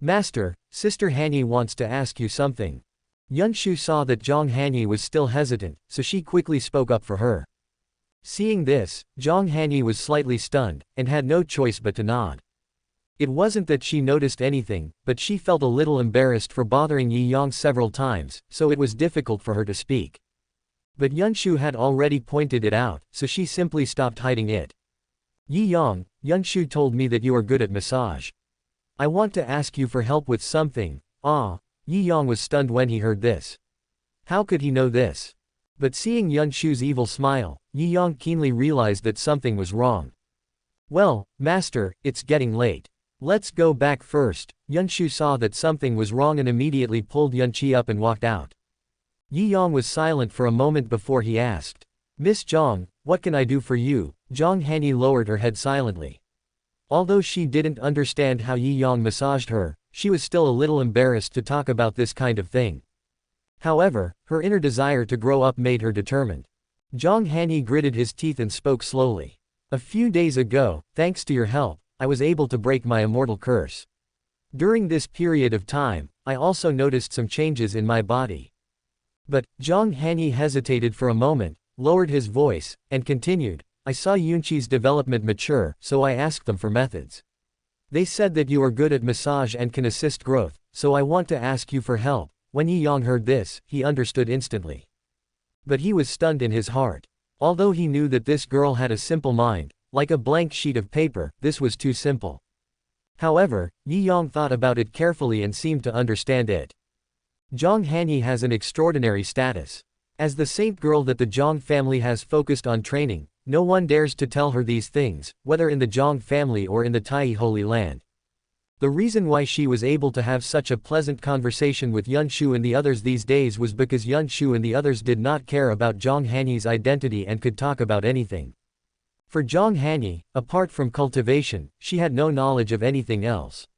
Master, Sister Hanyi wants to ask you something. Yun Shu saw that Zhang Hanyi was still hesitant, so she quickly spoke up for her. Seeing this, Zhang Hanyi was slightly stunned, and had no choice but to nod. It wasn't that she noticed anything, but she felt a little embarrassed for bothering Yi Yang several times, so it was difficult for her to speak. But Yun Shu had already pointed it out, so she simply stopped hiding it. Yi Yang, Yun Shu told me that you are good at massage. I want to ask you for help with something. Yi Yang was stunned when he heard this. How could he know this? But seeing Yun Shu's evil smile, Yi Yang keenly realized that something was wrong. Well, master, it's getting late. Let's go back first. Yun Shu saw that something was wrong and immediately pulled Yun Chi up and walked out. Yi Yang was silent for a moment before he asked. Miss Zhang, what can I do for you? Zhang Hanyi lowered her head silently. Although she didn't understand how Yi Yang massaged her, she was still a little embarrassed to talk about this kind of thing. However, her inner desire to grow up made her determined. Zhang Hanyi gritted his teeth and spoke slowly. A few days ago, thanks to your help, I was able to break my immortal curse. During this period of time, I also noticed some changes in my body. But, Zhang Hanyi hesitated for a moment, lowered his voice, and continued, I saw Yunqi's development mature, so I asked them for methods. They said that you are good at massage and can assist growth, so I want to ask you for help. When Yi Yang heard this, he understood instantly. But he was stunned in his heart. Although he knew that this girl had a simple mind, like a blank sheet of paper, this was too simple. However, Yi Yang thought about it carefully and seemed to understand it. Zhang Hanyi has an extraordinary status. As the saint girl that the Zhang family has focused on training, no one dares to tell her these things, whether in the Zhang family or in the Tai Holy Land. The reason why she was able to have such a pleasant conversation with Yun Shu and the others these days was because Yun Shu and the others did not care about Zhang Hanyi's identity and could talk about anything. For Zhang Hanyi, apart from cultivation, she had no knowledge of anything else.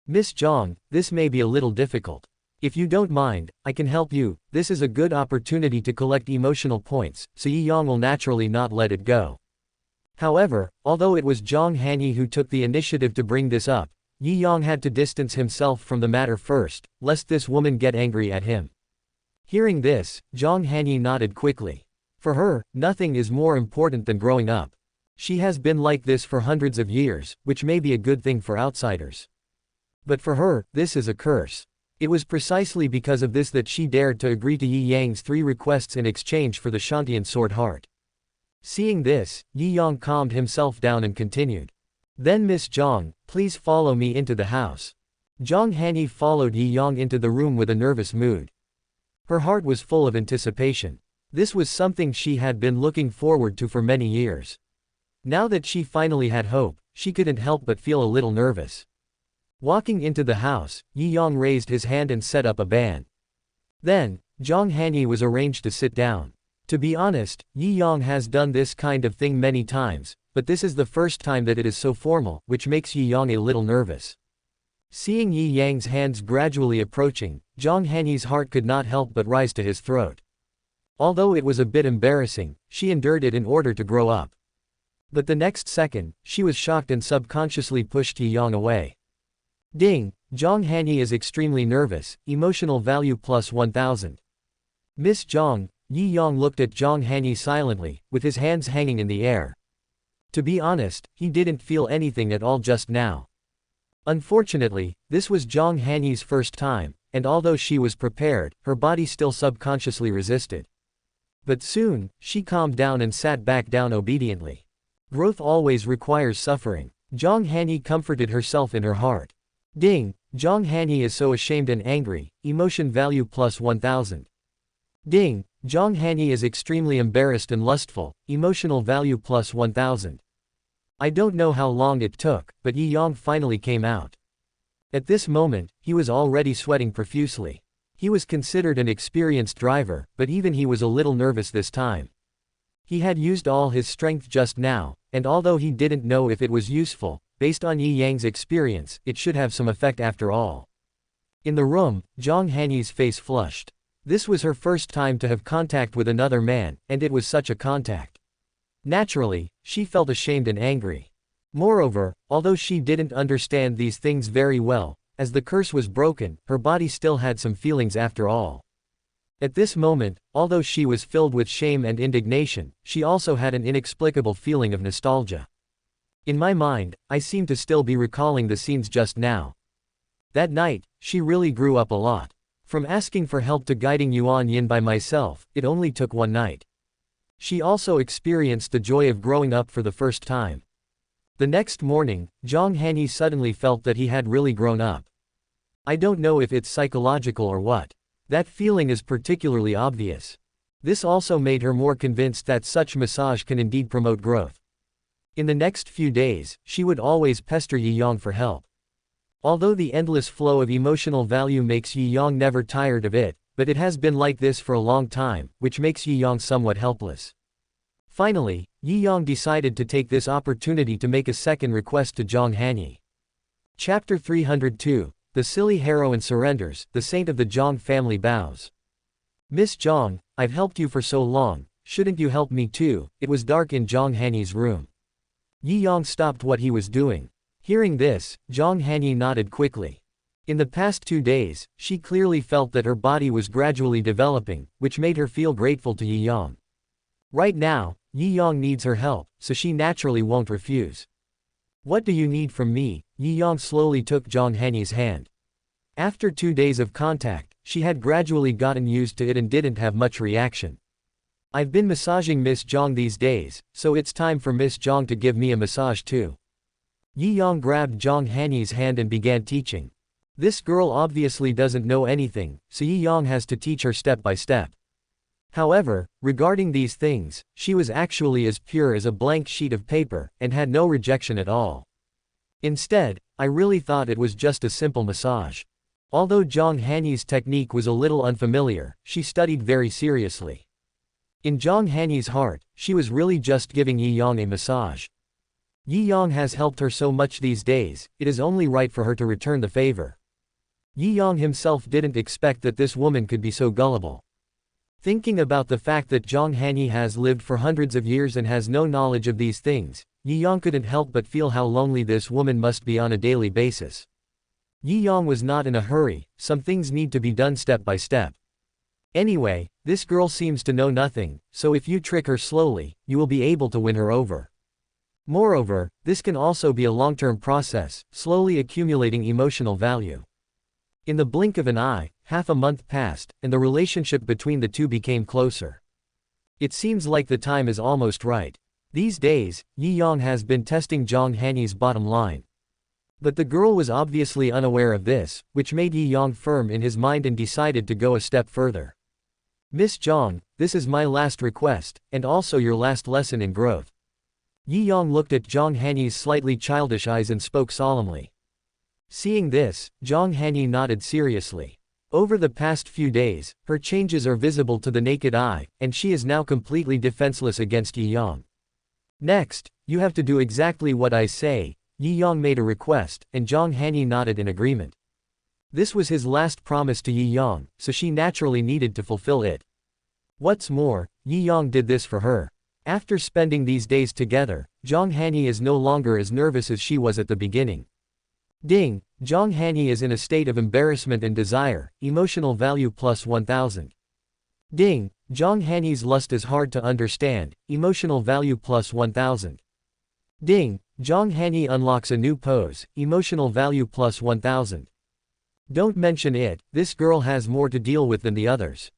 Miss Zhang, this may be a little difficult. If you don't mind, I can help you. This is a good opportunity to collect emotional points, so Yi Yang will naturally not let it go. However, although it was Zhang Hanyi who took the initiative to bring this up, Yi Yang had to distance himself from the matter first, lest this woman get angry at him. Hearing this, Zhang Hanyi nodded quickly. For her, nothing is more important than growing up. She has been like this for hundreds of years, which may be a good thing for outsiders. But for her, this is a curse. It was precisely because of this that she dared to agree to Yi Yang's 3 requests in exchange for the Shantian sword heart. Seeing this, Yi Yang calmed himself down and continued. Then Miss Zhang, please follow me into the house. Zhang Hanyi followed Yi Yang into the room with a nervous mood. Her heart was full of anticipation. This was something she had been looking forward to for many years. Now that she finally had hope, she couldn't help but feel a little nervous. Walking into the house, Yi Yang raised his hand and set up a ban. Then, Zhang Hanyi was arranged to sit down. To be honest, Yi Yang has done this kind of thing many times, but this is the first time that it is so formal, which makes Yi Yang a little nervous. Seeing Yi Yang's hands gradually approaching, Zhang Hanyi's heart could not help but rise to his throat. Although it was a bit embarrassing, she endured it in order to grow up. But the next second, she was shocked and subconsciously pushed Yi Yang away. Ding! Zhang Hanyi is extremely nervous, emotional value plus 1000. Miss Zhang, Yi Yang looked at Zhang Hanyi silently, with his hands hanging in the air. To be honest, he didn't feel anything at all just now. Unfortunately, this was Zhang Hanyi's first time, and although she was prepared, her body still subconsciously resisted. But soon, she calmed down and sat back down obediently. Growth always requires suffering. Zhang Hanyi comforted herself in her heart. Ding, Zhang Hanyi is so ashamed and angry, emotion value plus 1000. Ding, Zhang Hanyi is extremely embarrassed and lustful, emotional value plus 1000. I don't know how long it took, but Yi Yang finally came out. At this moment, he was already sweating profusely. He was considered an experienced driver, but even he was a little nervous this time. He had used all his strength just now, and although he didn't know if it was useful, based on Yi Yang's experience, it should have some effect after all. In the room, Zhang Hanyi's face flushed. This was her first time to have contact with another man, and it was such a contact. Naturally, she felt ashamed and angry. Moreover, although she didn't understand these things very well, as the curse was broken, her body still had some feelings after all. At this moment, although she was filled with shame and indignation, she also had an inexplicable feeling of nostalgia. In my mind, I seem to still be recalling the scenes just now. That night, she really grew up a lot. From asking for help to guiding Yuan Yin by myself, it only took one night. She also experienced the joy of growing up for the first time. The next morning, Zhang Hanyi suddenly felt that he had really grown up. I don't know if it's psychological or what. That feeling is particularly obvious. This also made her more convinced that such massage can indeed promote growth. In the next few days, she would always pester Yi Yang for help. Although the endless flow of emotional value makes Yi Yang never tired of it, but it has been like this for a long time, which makes Yi Yang somewhat helpless. Finally, Yi Yang decided to take this opportunity to make a second request to Zhang Hanyi. Chapter 302. The silly heroine surrenders, the saint of the Zhang family bows. Miss Zhang, I've helped you for so long, shouldn't you help me too? It was dark in Zhang Hanyi's room. Yi Yang stopped what he was doing. Hearing this, Zhang Hanyi nodded quickly. In the past 2 days, she clearly felt that her body was gradually developing, which made her feel grateful to Yi Yang. Right now, Yi Yang needs her help, so she naturally won't refuse. What do you need from me? Yi Yang slowly took Zhang Hanyi's hand. After 2 days of contact, she had gradually gotten used to it and didn't have much reaction. I've been massaging Miss Zhang these days, so it's time for Miss Zhang to give me a massage too. Yi Yang grabbed Zhang Hanyi's hand and began teaching. This girl obviously doesn't know anything, so Yi Yang has to teach her step by step. However, regarding these things, she was actually as pure as a blank sheet of paper, and had no rejection at all. Instead, I really thought it was just a simple massage. Although Zhang Hanyi's technique was a little unfamiliar, she studied very seriously. In Zhang Hanyi's heart, she was really just giving Yi Yang a massage. Yi Yang has helped her so much these days, it is only right for her to return the favor. Yi Yang himself didn't expect that this woman could be so gullible. Thinking about the fact that Zhang Hanyi has lived for hundreds of years and has no knowledge of these things, Yi Yang couldn't help but feel how lonely this woman must be on a daily basis. Yi Yang was not in a hurry, some things need to be done step by step. Anyway, this girl seems to know nothing, so if you trick her slowly, you will be able to win her over. Moreover, this can also be a long-term process, slowly accumulating emotional value. In the blink of an eye, half a month passed, and the relationship between the two became closer. It seems like the time is almost right. These days, Yi Yang has been testing Zhang Hanyi's bottom line. But the girl was obviously unaware of this, which made Yi Yang firm in his mind and decided to go a step further. Miss Zhang, this is my last request, and also your last lesson in growth. Yi Yang looked at Zhang Hanyi's slightly childish eyes and spoke solemnly. Seeing this, Zhang Hanyi nodded seriously. Over the past few days, her changes are visible to the naked eye, and she is now completely defenseless against Yi Yang. Next, you have to do exactly what I say. Yi Yang made a request, and Zhang Hanyi nodded in agreement. This was his last promise to Yi Yang, so she naturally needed to fulfill it. What's more, Yi Yang did this for her. After spending these days together, Zhang Hanyi is no longer as nervous as she was at the beginning. Ding, Zhang Hanyi is in a state of embarrassment and desire, emotional value plus 1000. Ding, Zhang Hanyi's lust is hard to understand, emotional value plus 1000. Ding, Zhang Hanyi unlocks a new pose, emotional value plus 1000. Don't mention it, this girl has more to deal with than the others.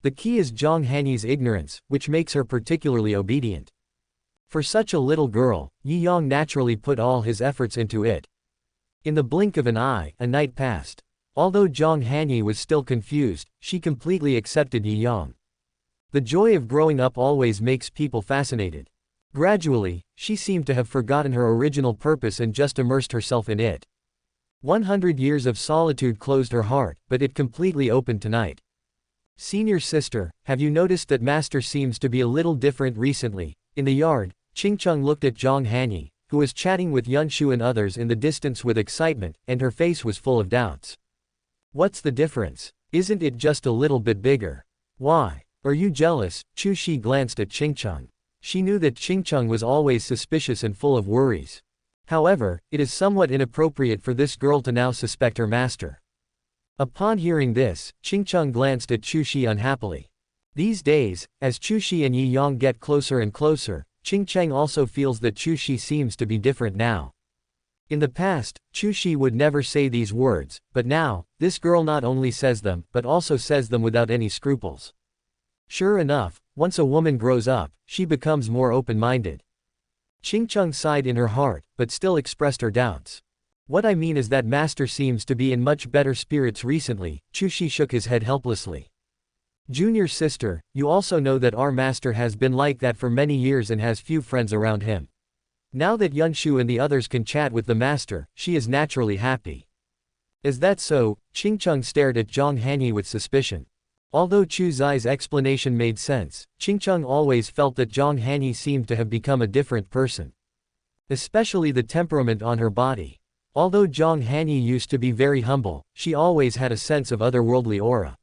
The key is Zhang Hanyi's ignorance, which makes her particularly obedient. For such a little girl, Yi Yang naturally put all his efforts into it. In the blink of an eye, a night passed. Although Zhang Hanyi was still confused, she completely accepted Yi Yang. The joy of growing up always makes people fascinated. Gradually, she seemed to have forgotten her original purpose and just immersed herself in it. 100 years of solitude closed her heart, but it completely opened tonight. Senior sister, have you noticed that Master seems to be a little different recently? In the yard, Qingcheng looked at Zhang Hanyi, who was chatting with Yunshu and others in the distance with excitement, and her face was full of doubts. What's the difference? Isn't it just a little bit bigger? Why? Are you jealous? Chu Shi glanced at Qingcheng. She knew that Qingcheng was always suspicious and full of worries. However, it is somewhat inappropriate for this girl to now suspect her master. Upon hearing this, Qingcheng glanced at Chu Shi unhappily. These days, as Chu Shi and Yi Yang get closer and closer, Qingcheng also feels that Chu Shi seems to be different now. In the past, Chu Shi would never say these words, but now, this girl not only says them, but also says them without any scruples. Sure enough, once a woman grows up, she becomes more open-minded. Qingcheng sighed in her heart, but still expressed her doubts. What I mean is that Master seems to be in much better spirits recently. Chu Shi shook his head helplessly. Junior sister, you also know that our Master has been like that for many years and has few friends around him. Now that Yunshu and the others can chat with the Master, she is naturally happy. Is that so? Qingcheng stared at Zhang Hanyi with suspicion. Although Chu Zai's explanation made sense, Qingcheng always felt that Zhang Hanyi seemed to have become a different person. Especially the temperament on her body. Although Zhang Hanyi used to be very humble, she always had a sense of otherworldly aura.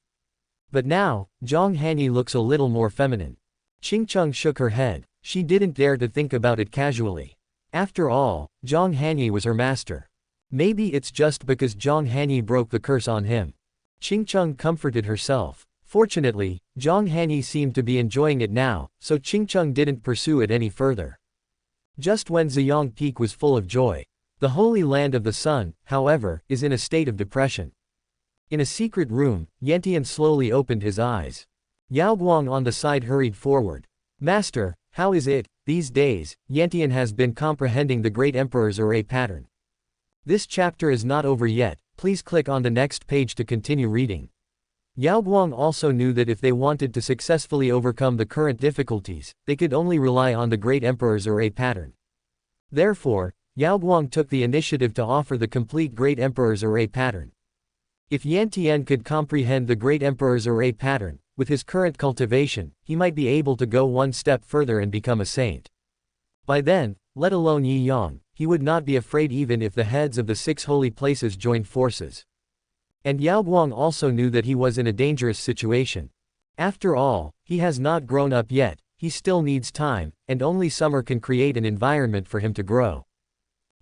But now, Zhang Hanyi looks a little more feminine. Qingcheng shook her head. She didn't dare to think about it casually. After all, Zhang Hanyi was her master. Maybe it's just because Zhang Hanyi broke the curse on him. Qingcheng comforted herself. Fortunately, Zhang Hanyi seemed to be enjoying it now, so Qingcheng didn't pursue it any further. Just when Ziyang Peak was full of joy. The holy land of the sun, however, is in a state of depression. In a secret room, Yantian slowly opened his eyes. Yao Guang on the side hurried forward. Master, how is it? These days, Yantian has been comprehending the great emperor's array pattern. This chapter is not over yet, please click on the next page to continue reading. Yao Guang also knew that if they wanted to successfully overcome the current difficulties, they could only rely on the great emperor's array pattern. Therefore, Yao Guang took the initiative to offer the complete great emperor's array pattern. If Yantian could comprehend the great emperor's array pattern, with his current cultivation, he might be able to go one step further and become a saint. By then, let alone Yi Yang, he would not be afraid even if the heads of the 6 holy places joined forces. And Yao Guang also knew that he was in a dangerous situation. After all, he has not grown up yet, he still needs time, and only summer can create an environment for him to grow.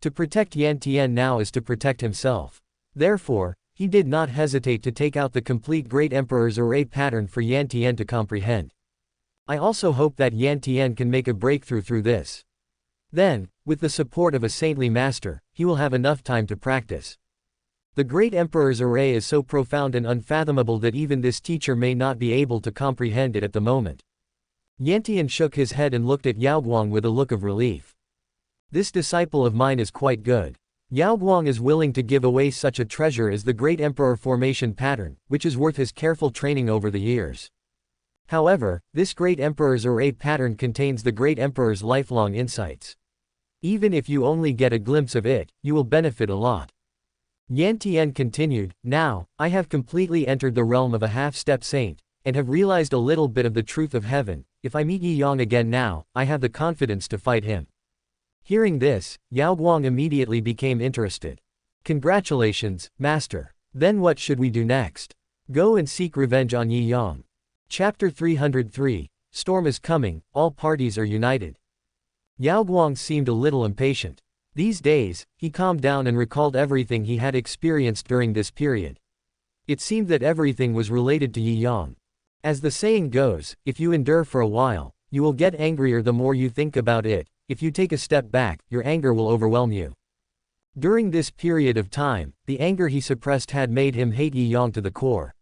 To protect Yantian now is to protect himself. Therefore, he did not hesitate to take out the complete Great Emperor's array pattern for Yantian to comprehend. I also hope that Yantian can make a breakthrough through this. Then, with the support of a saintly master, he will have enough time to practice. The Great Emperor's array is so profound and unfathomable that even this teacher may not be able to comprehend it at the moment. Yantian shook his head and looked at Yao Guang with a look of relief. This disciple of mine is quite good. Yao Guang is willing to give away such a treasure as the Great Emperor formation pattern, which is worth his careful training over the years. However, this Great Emperor's array pattern contains the Great Emperor's lifelong insights. Even if you only get a glimpse of it, you will benefit a lot. Yantian continued, now, I have completely entered the realm of a half-step saint, and have realized a little bit of the truth of heaven. If I meet Yi Yang again now, I have the confidence to fight him. Hearing this, Yao Guang immediately became interested. Congratulations, Master. Then what should we do next? Go and seek revenge on Yi Yang. Chapter 303, Storm is coming, all parties are united. Yao Guang seemed a little impatient. These days, he calmed down and recalled everything he had experienced during this period. It seemed that everything was related to Yi Yang. As the saying goes, if you endure for a while, you will get angrier the more you think about it. If you take a step back, your anger will overwhelm you. During this period of time, the anger he suppressed had made him hate Yi Yang to the core.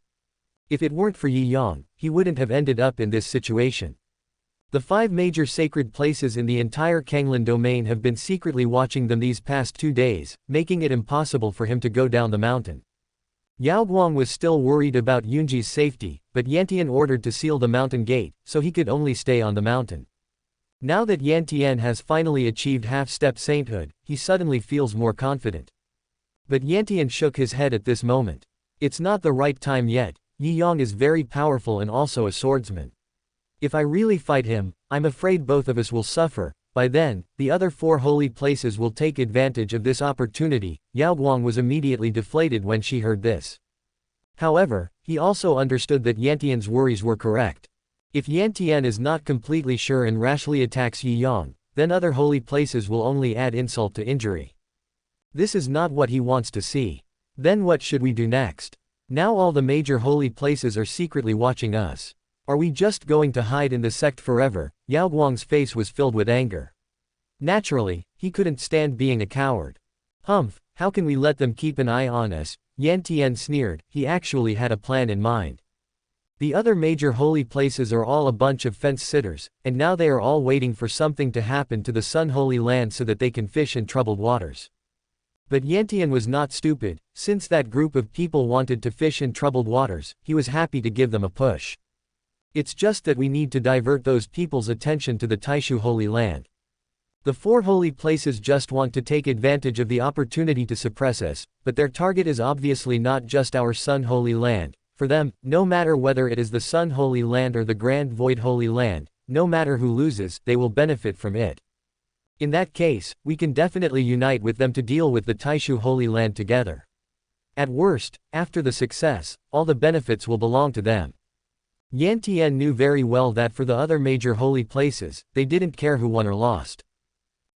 If it weren't for Yi Yang, he wouldn't have ended up in this situation. The 5 major sacred places in the entire Kanglan domain have been secretly watching them these past 2 days, making it impossible for him to go down the mountain. Yao Guang was still worried about Yunji's safety, but Yantian ordered to seal the mountain gate, so he could only stay on the mountain. Now that Yantian has finally achieved half-step sainthood, he suddenly feels more confident. But Yantian shook his head at this moment. It's not the right time yet. Yi Yang is very powerful and also a swordsman. If I really fight him, I'm afraid both of us will suffer. By then, the other 4 holy places will take advantage of this opportunity. Yao Guang was immediately deflated when she heard this. However, he also understood that Yantian's worries were correct. If Yantian is not completely sure and rashly attacks Yi Yang, then other holy places will only add insult to injury. This is not what he wants to see. Then what should we do next? Now all the major holy places are secretly watching us. Are we just going to hide in the sect forever? Yao Guang's face was filled with anger. Naturally, he couldn't stand being a coward. Humph, how can we let them keep an eye on us? Yantian sneered. He actually had a plan in mind. The other major holy places are all a bunch of fence-sitters, and now they are all waiting for something to happen to the Sun Holy Land so that they can fish in troubled waters. But Yantian was not stupid. Since that group of people wanted to fish in troubled waters, he was happy to give them a push. It's just that we need to divert those people's attention to the Taishu Holy Land. The 4 holy places just want to take advantage of the opportunity to suppress us, but their target is obviously not just our Sun Holy Land. For them, no matter whether it is the Sun Holy Land or the Grand Void Holy Land, no matter who loses, they will benefit from it. In that case, we can definitely unite with them to deal with the Taishu Holy Land together. At worst, after the success, all the benefits will belong to them. Yantian knew very well that for the other major holy places, they didn't care who won or lost.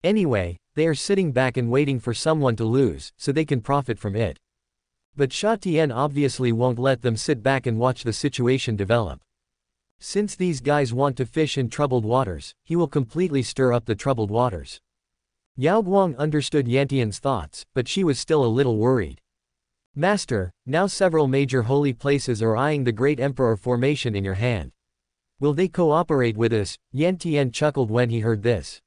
Anyway, they are sitting back and waiting for someone to lose, so they can profit from it. But Sha Tian obviously won't let them sit back and watch the situation develop. Since these guys want to fish in troubled waters, he will completely stir up the troubled waters. Yao Guang understood Yantian's thoughts, but she was still a little worried. Master, now several major holy places are eyeing the Great Emperor formation in your hand. Will they cooperate with us? Yantian chuckled when he heard this.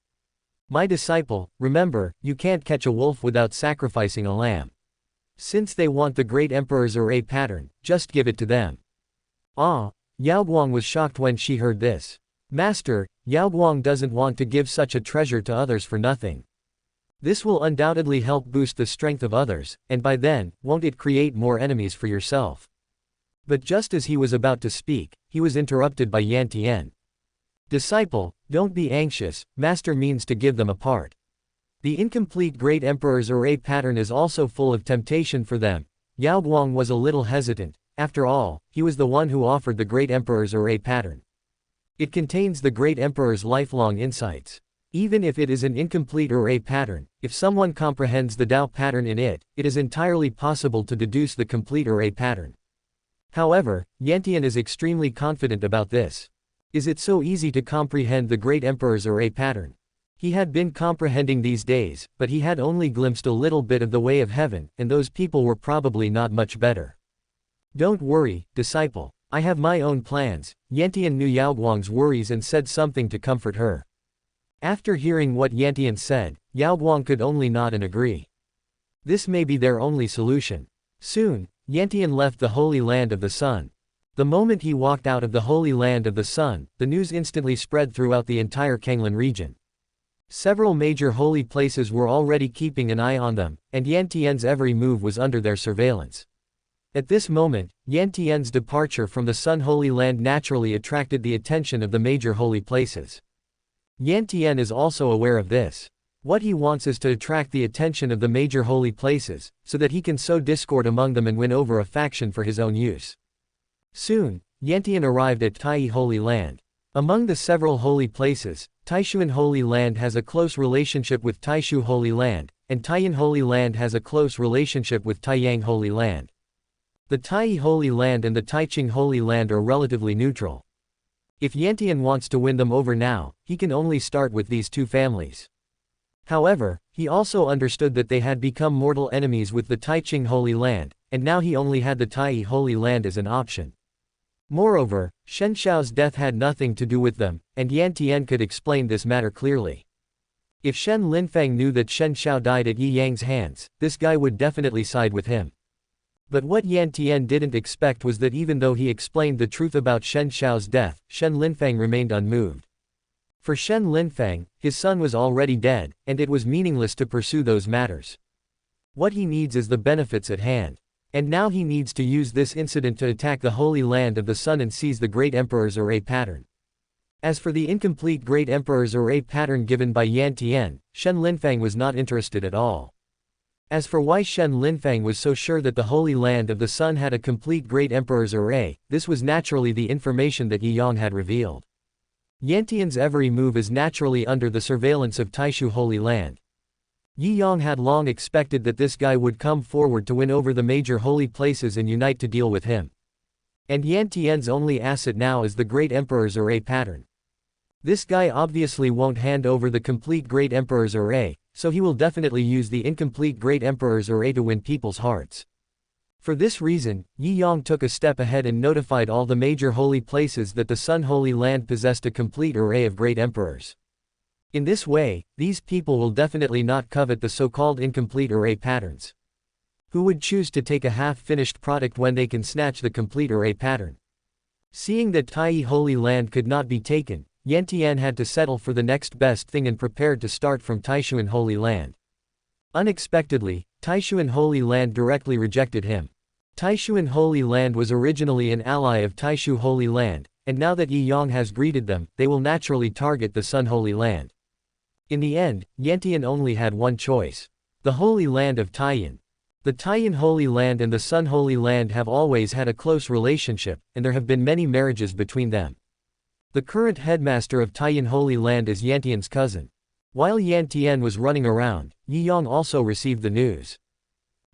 My disciple, remember, you can't catch a wolf without sacrificing a lamb. Since they want the Great Emperor's array pattern, just give it to them. Ah, Yao Guang was shocked when she heard this. Master, Yao Guang doesn't want to give such a treasure to others for nothing. This will undoubtedly help boost the strength of others, and by then, won't it create more enemies for yourself? But just as he was about to speak, he was interrupted by Yantian. Disciple, don't be anxious, Master means to give them a part. The incomplete Great Emperor's array pattern is also full of temptation for them. Yao Guang was a little hesitant. After all, he was the one who offered the Great Emperor's array pattern. It contains the Great Emperor's lifelong insights. Even if it is an incomplete array pattern, if someone comprehends the Tao pattern in it, it is entirely possible to deduce the complete array pattern. However, Yantian is extremely confident about this. Is it so easy to comprehend the Great Emperor's array pattern? He had been comprehending these days, but he had only glimpsed a little bit of the way of heaven, and those people were probably not much better. Don't worry, disciple. I have my own plans. Yantian knew Yao Guang's worries and said something to comfort her. After hearing what Yantian said, Yao Guang could only nod and agree. This may be their only solution. Soon, Yantian left the Holy Land of the Sun. The moment he walked out of the Holy Land of the Sun, the news instantly spread throughout the entire Kanglan region. Several major holy places were already keeping an eye on them, and Yantian's every move was under their surveillance. At this moment, Yantian's departure from the Sun Holy Land naturally attracted the attention of the major holy places. Yantian is also aware of this. What he wants is to attract the attention of the major holy places, so that he can sow discord among them and win over a faction for his own use. Soon, Yantian arrived at Tai Holy Land. Among the several holy places, Taishuan Holy Land has a close relationship with Taishu Holy Land, and Taiyan Holy Land has a close relationship with Taiyang Holy Land. The Tai Holy Land and the Taiching Holy Land are relatively neutral. If Yantian wants to win them over now, he can only start with these two families. However, he also understood that they had become mortal enemies with the Taiching Holy Land, and now he only had the Tai Holy Land as an option. Moreover, Shen Xiao's death had nothing to do with them, and Yan Tian could explain this matter clearly. If Shen Linfang knew that Shen Xiao died at Yi Yang's hands, this guy would definitely side with him. But what Yan Tian didn't expect was that even though he explained the truth about Shen Xiao's death, Shen Linfang remained unmoved. For Shen Linfang, his son was already dead, and it was meaningless to pursue those matters. What he needs is the benefits at hand. And now he needs to use this incident to attack the Holy Land of the Sun and seize the Great Emperor's array pattern. As for the incomplete Great Emperor's array pattern given by Yan Tian, Shen Linfang was not interested at all. As for why Shen Linfang was so sure that the Holy Land of the Sun had a complete Great Emperor's array, this was naturally the information that Yi Yang had revealed. Yan Tian's every move is naturally under the surveillance of Taishu Holy Land. Yi Yang had long expected that this guy would come forward to win over the major holy places and unite to deal with him. And Yan Tian's only asset now is the Great Emperor's array pattern. This guy obviously won't hand over the complete Great Emperor's array, so he will definitely use the incomplete Great Emperor's array to win people's hearts. For this reason, Yi Yang took a step ahead and notified all the major holy places that the Sun Holy Land possessed a complete array of Great Emperors. In this way, these people will definitely not covet the so-called incomplete array patterns. Who would choose to take a half-finished product when they can snatch the complete array pattern? Seeing that Tai Holy Land could not be taken, Yan Tian had to settle for the next best thing and prepared to start from Taishuan Holy Land. Unexpectedly, Taishuan Holy Land directly rejected him. Taishuan Holy Land was originally an ally of Taishu Holy Land, and now that Yi Yang has greeted them, they will naturally target the Sun Holy Land. In the end, Yantian only had one choice. The Holy Land of Taiyan. The Taiyan Holy Land and the Sun Holy Land have always had a close relationship, and there have been many marriages between them. The current headmaster of Taiyan Holy Land is Yantian's cousin. While Yan Tian was running around, Yi Yang also received the news.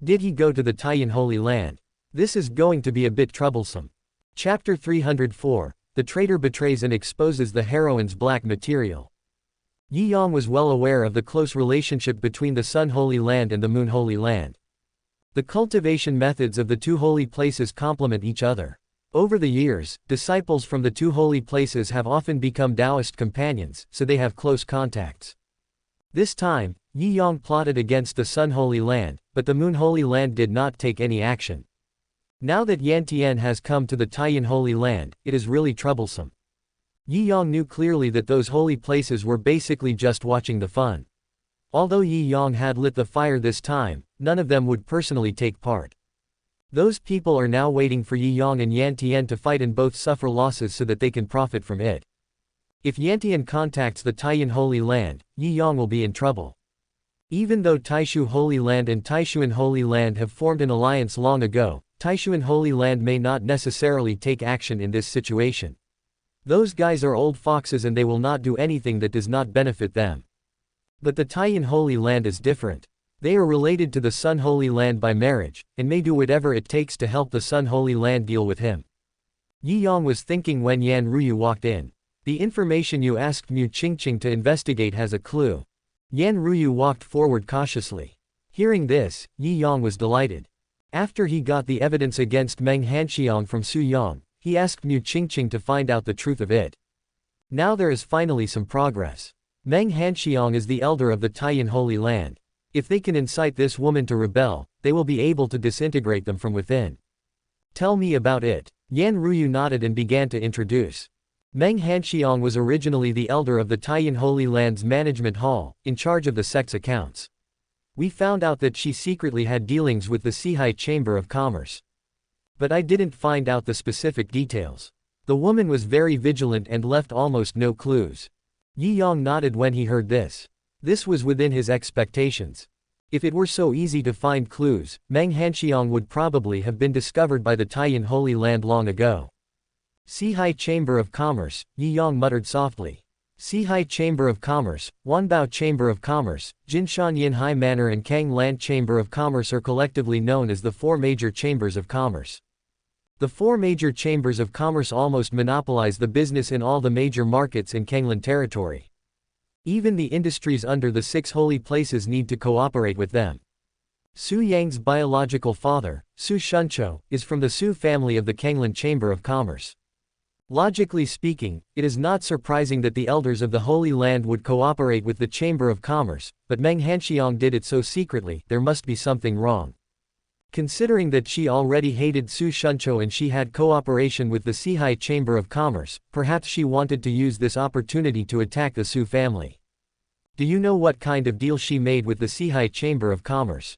Did he go to the Taiyan Holy Land? This is going to be a bit troublesome. Chapter 304, The Traitor Betrays and Exposes the Heroine's Black Material. Yi Yang was well aware of the close relationship between the Sun Holy Land and the Moon Holy Land. The cultivation methods of the two holy places complement each other. Over the years, disciples from the two holy places have often become Taoist companions, so they have close contacts. This time, Yi Yang plotted against the Sun Holy Land, but the Moon Holy Land did not take any action. Now that Yan Tian has come to the Taiyan Holy Land, it is really troublesome. Yi Yang knew clearly that those holy places were basically just watching the fun. Although Yi Yang had lit the fire this time, none of them would personally take part. Those people are now waiting for Yi Yang and Yan Tian to fight and both suffer losses so that they can profit from it. If Yan Tian contacts the Taiyan Holy Land, Yi Yang will be in trouble. Even though Taishu Holy Land and Taishuan Holy Land have formed an alliance long ago, Taishuan Holy Land may not necessarily take action in this situation. Those guys are old foxes and they will not do anything that does not benefit them. But the Taiyan Holy Land is different. They are related to the Sun Holy Land by marriage, and may do whatever it takes to help the Sun Holy Land deal with him. Yi Yang was thinking when Yan Ruyu walked in. The information you asked Mu Qingqing to investigate has a clue. Yan Ruyu walked forward cautiously. Hearing this, Yi Yang was delighted. After he got the evidence against Meng Hanxiang from Su Yang, he asked Mu Qingqing to find out the truth of it. Now there is finally some progress. Meng Hanxiang is the elder of the Taiyan Holy Land. If they can incite this woman to rebel, they will be able to disintegrate them from within. Tell me about it. Yan Ruyu nodded and began to introduce. Meng Hanxiang was originally the elder of the Taiyan Holy Land's management hall, in charge of the sect's accounts. We found out that she secretly had dealings with the Sihai Chamber of Commerce. But I didn't find out the specific details. The woman was very vigilant and left almost no clues. Yi Yang nodded when he heard this. This was within his expectations. If it were so easy to find clues, Meng Hanxiang would probably have been discovered by the Taiyan Holy Land long ago. Sihai Chamber of Commerce, Yi Yang muttered softly. Sihai Chamber of Commerce, Wanbao Chamber of Commerce, Jinshan Yinhai Manor and Kang Land Chamber of Commerce are collectively known as the four major chambers of commerce. The four major chambers of commerce almost monopolize the business in all the major markets in Kanglan territory. Even the industries under the six holy places need to cooperate with them. Su Yang's biological father, Su Shuncho, is from the Su family of the Kanglan Chamber of Commerce. Logically speaking, it is not surprising that the elders of the Holy Land would cooperate with the Chamber of Commerce, but Meng Hanxiang did it so secretly, there must be something wrong. Considering that she already hated Su Shuncho and she had cooperation with the Sihai Chamber of Commerce, perhaps she wanted to use this opportunity to attack the Su family. Do you know what kind of deal she made with the Sihai Chamber of Commerce?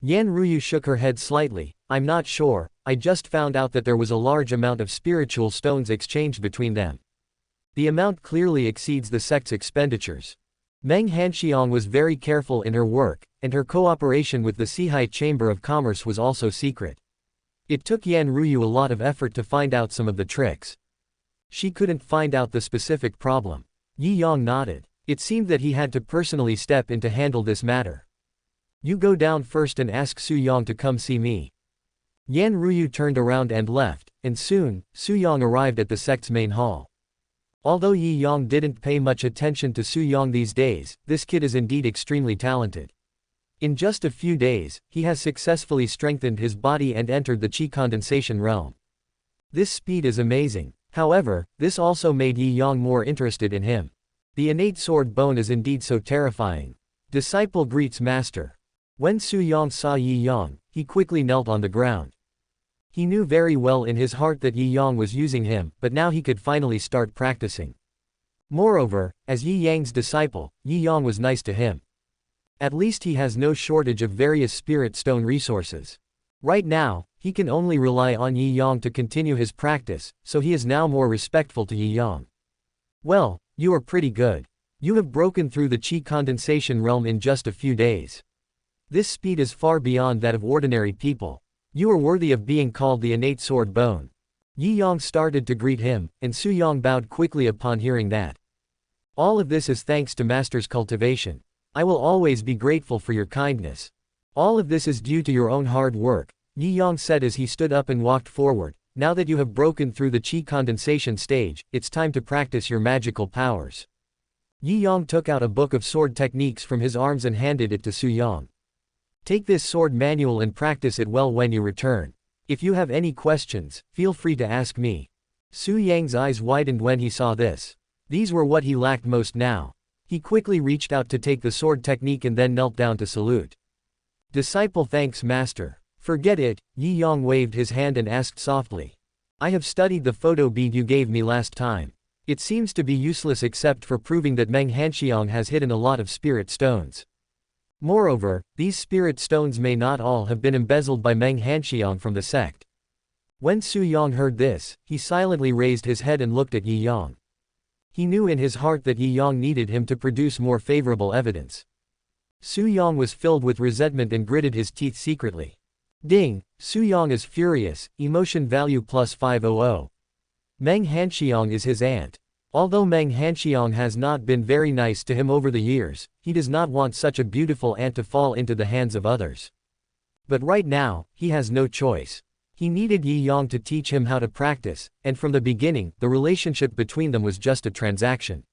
Yan Ruyu shook her head slightly. I'm not sure, I just found out that there was a large amount of spiritual stones exchanged between them. The amount clearly exceeds the sect's expenditures. Meng Hanxiang was very careful in her work, and her cooperation with the Sihai Chamber of Commerce was also secret. It took Yan Ruyu a lot of effort to find out some of the tricks. She couldn't find out the specific problem. Yi Yang nodded. It seemed that he had to personally step in to handle this matter. You go down first and ask Su Yang to come see me. Yan Ruyu turned around and left, and soon, Su Yang arrived at the sect's main hall. Although Yi Yang didn't pay much attention to Su Yang these days, this kid is indeed extremely talented. In just a few days, he has successfully strengthened his body and entered the Qi condensation realm. This speed is amazing. However, this also made Yi Yang more interested in him. The innate sword bone is indeed so terrifying. Disciple greets master. When Su Yang saw Yi Yang, he quickly knelt on the ground. He knew very well in his heart that Yi Yang was using him, but now he could finally start practicing. Moreover, as Yi Yang's disciple, Yi Yang was nice to him. At least he has no shortage of various spirit stone resources. Right now, he can only rely on Yi Yang to continue his practice, so he is now more respectful to Yi Yang. Well, you are pretty good. You have broken through the Qi condensation realm in just a few days. This speed is far beyond that of ordinary people. You are worthy of being called the innate sword bone. Yi Yang started to greet him, and Su Yang bowed quickly upon hearing that. All of this is thanks to Master's cultivation. I will always be grateful for your kindness. All of this is due to your own hard work, Yi Yang said as he stood up and walked forward. Now that you have broken through the Qi condensation stage, it's time to practice your magical powers. Yi Yang took out a book of sword techniques from his arms and handed it to Su Yang. Take this sword manual and practice it well when you return. If you have any questions, feel free to ask me. Su Yang's eyes widened when he saw this. These were what he lacked most now. He quickly reached out to take the sword technique and then knelt down to salute. Disciple thanks master. Forget it, Yi Yang waved his hand and asked softly. I have studied the photo bead you gave me last time. It seems to be useless except for proving that Meng Hanxiang has hidden a lot of spirit stones. Moreover, these spirit stones may not all have been embezzled by Meng Hanxiang from the sect. When Su Yang heard this, he silently raised his head and looked at Yi Yang. He knew in his heart that Yi Yang needed him to produce more favorable evidence. Su Yang was filled with resentment and gritted his teeth secretly. Ding, Su Yang is furious, emotion value plus 500. Meng Hanxiang is his aunt. Although Meng Hanxiang has not been very nice to him over the years, he does not want such a beautiful aunt to fall into the hands of others. But right now, he has no choice. He needed Yi Yang to teach him how to practice, and from the beginning, the relationship between them was just a transaction.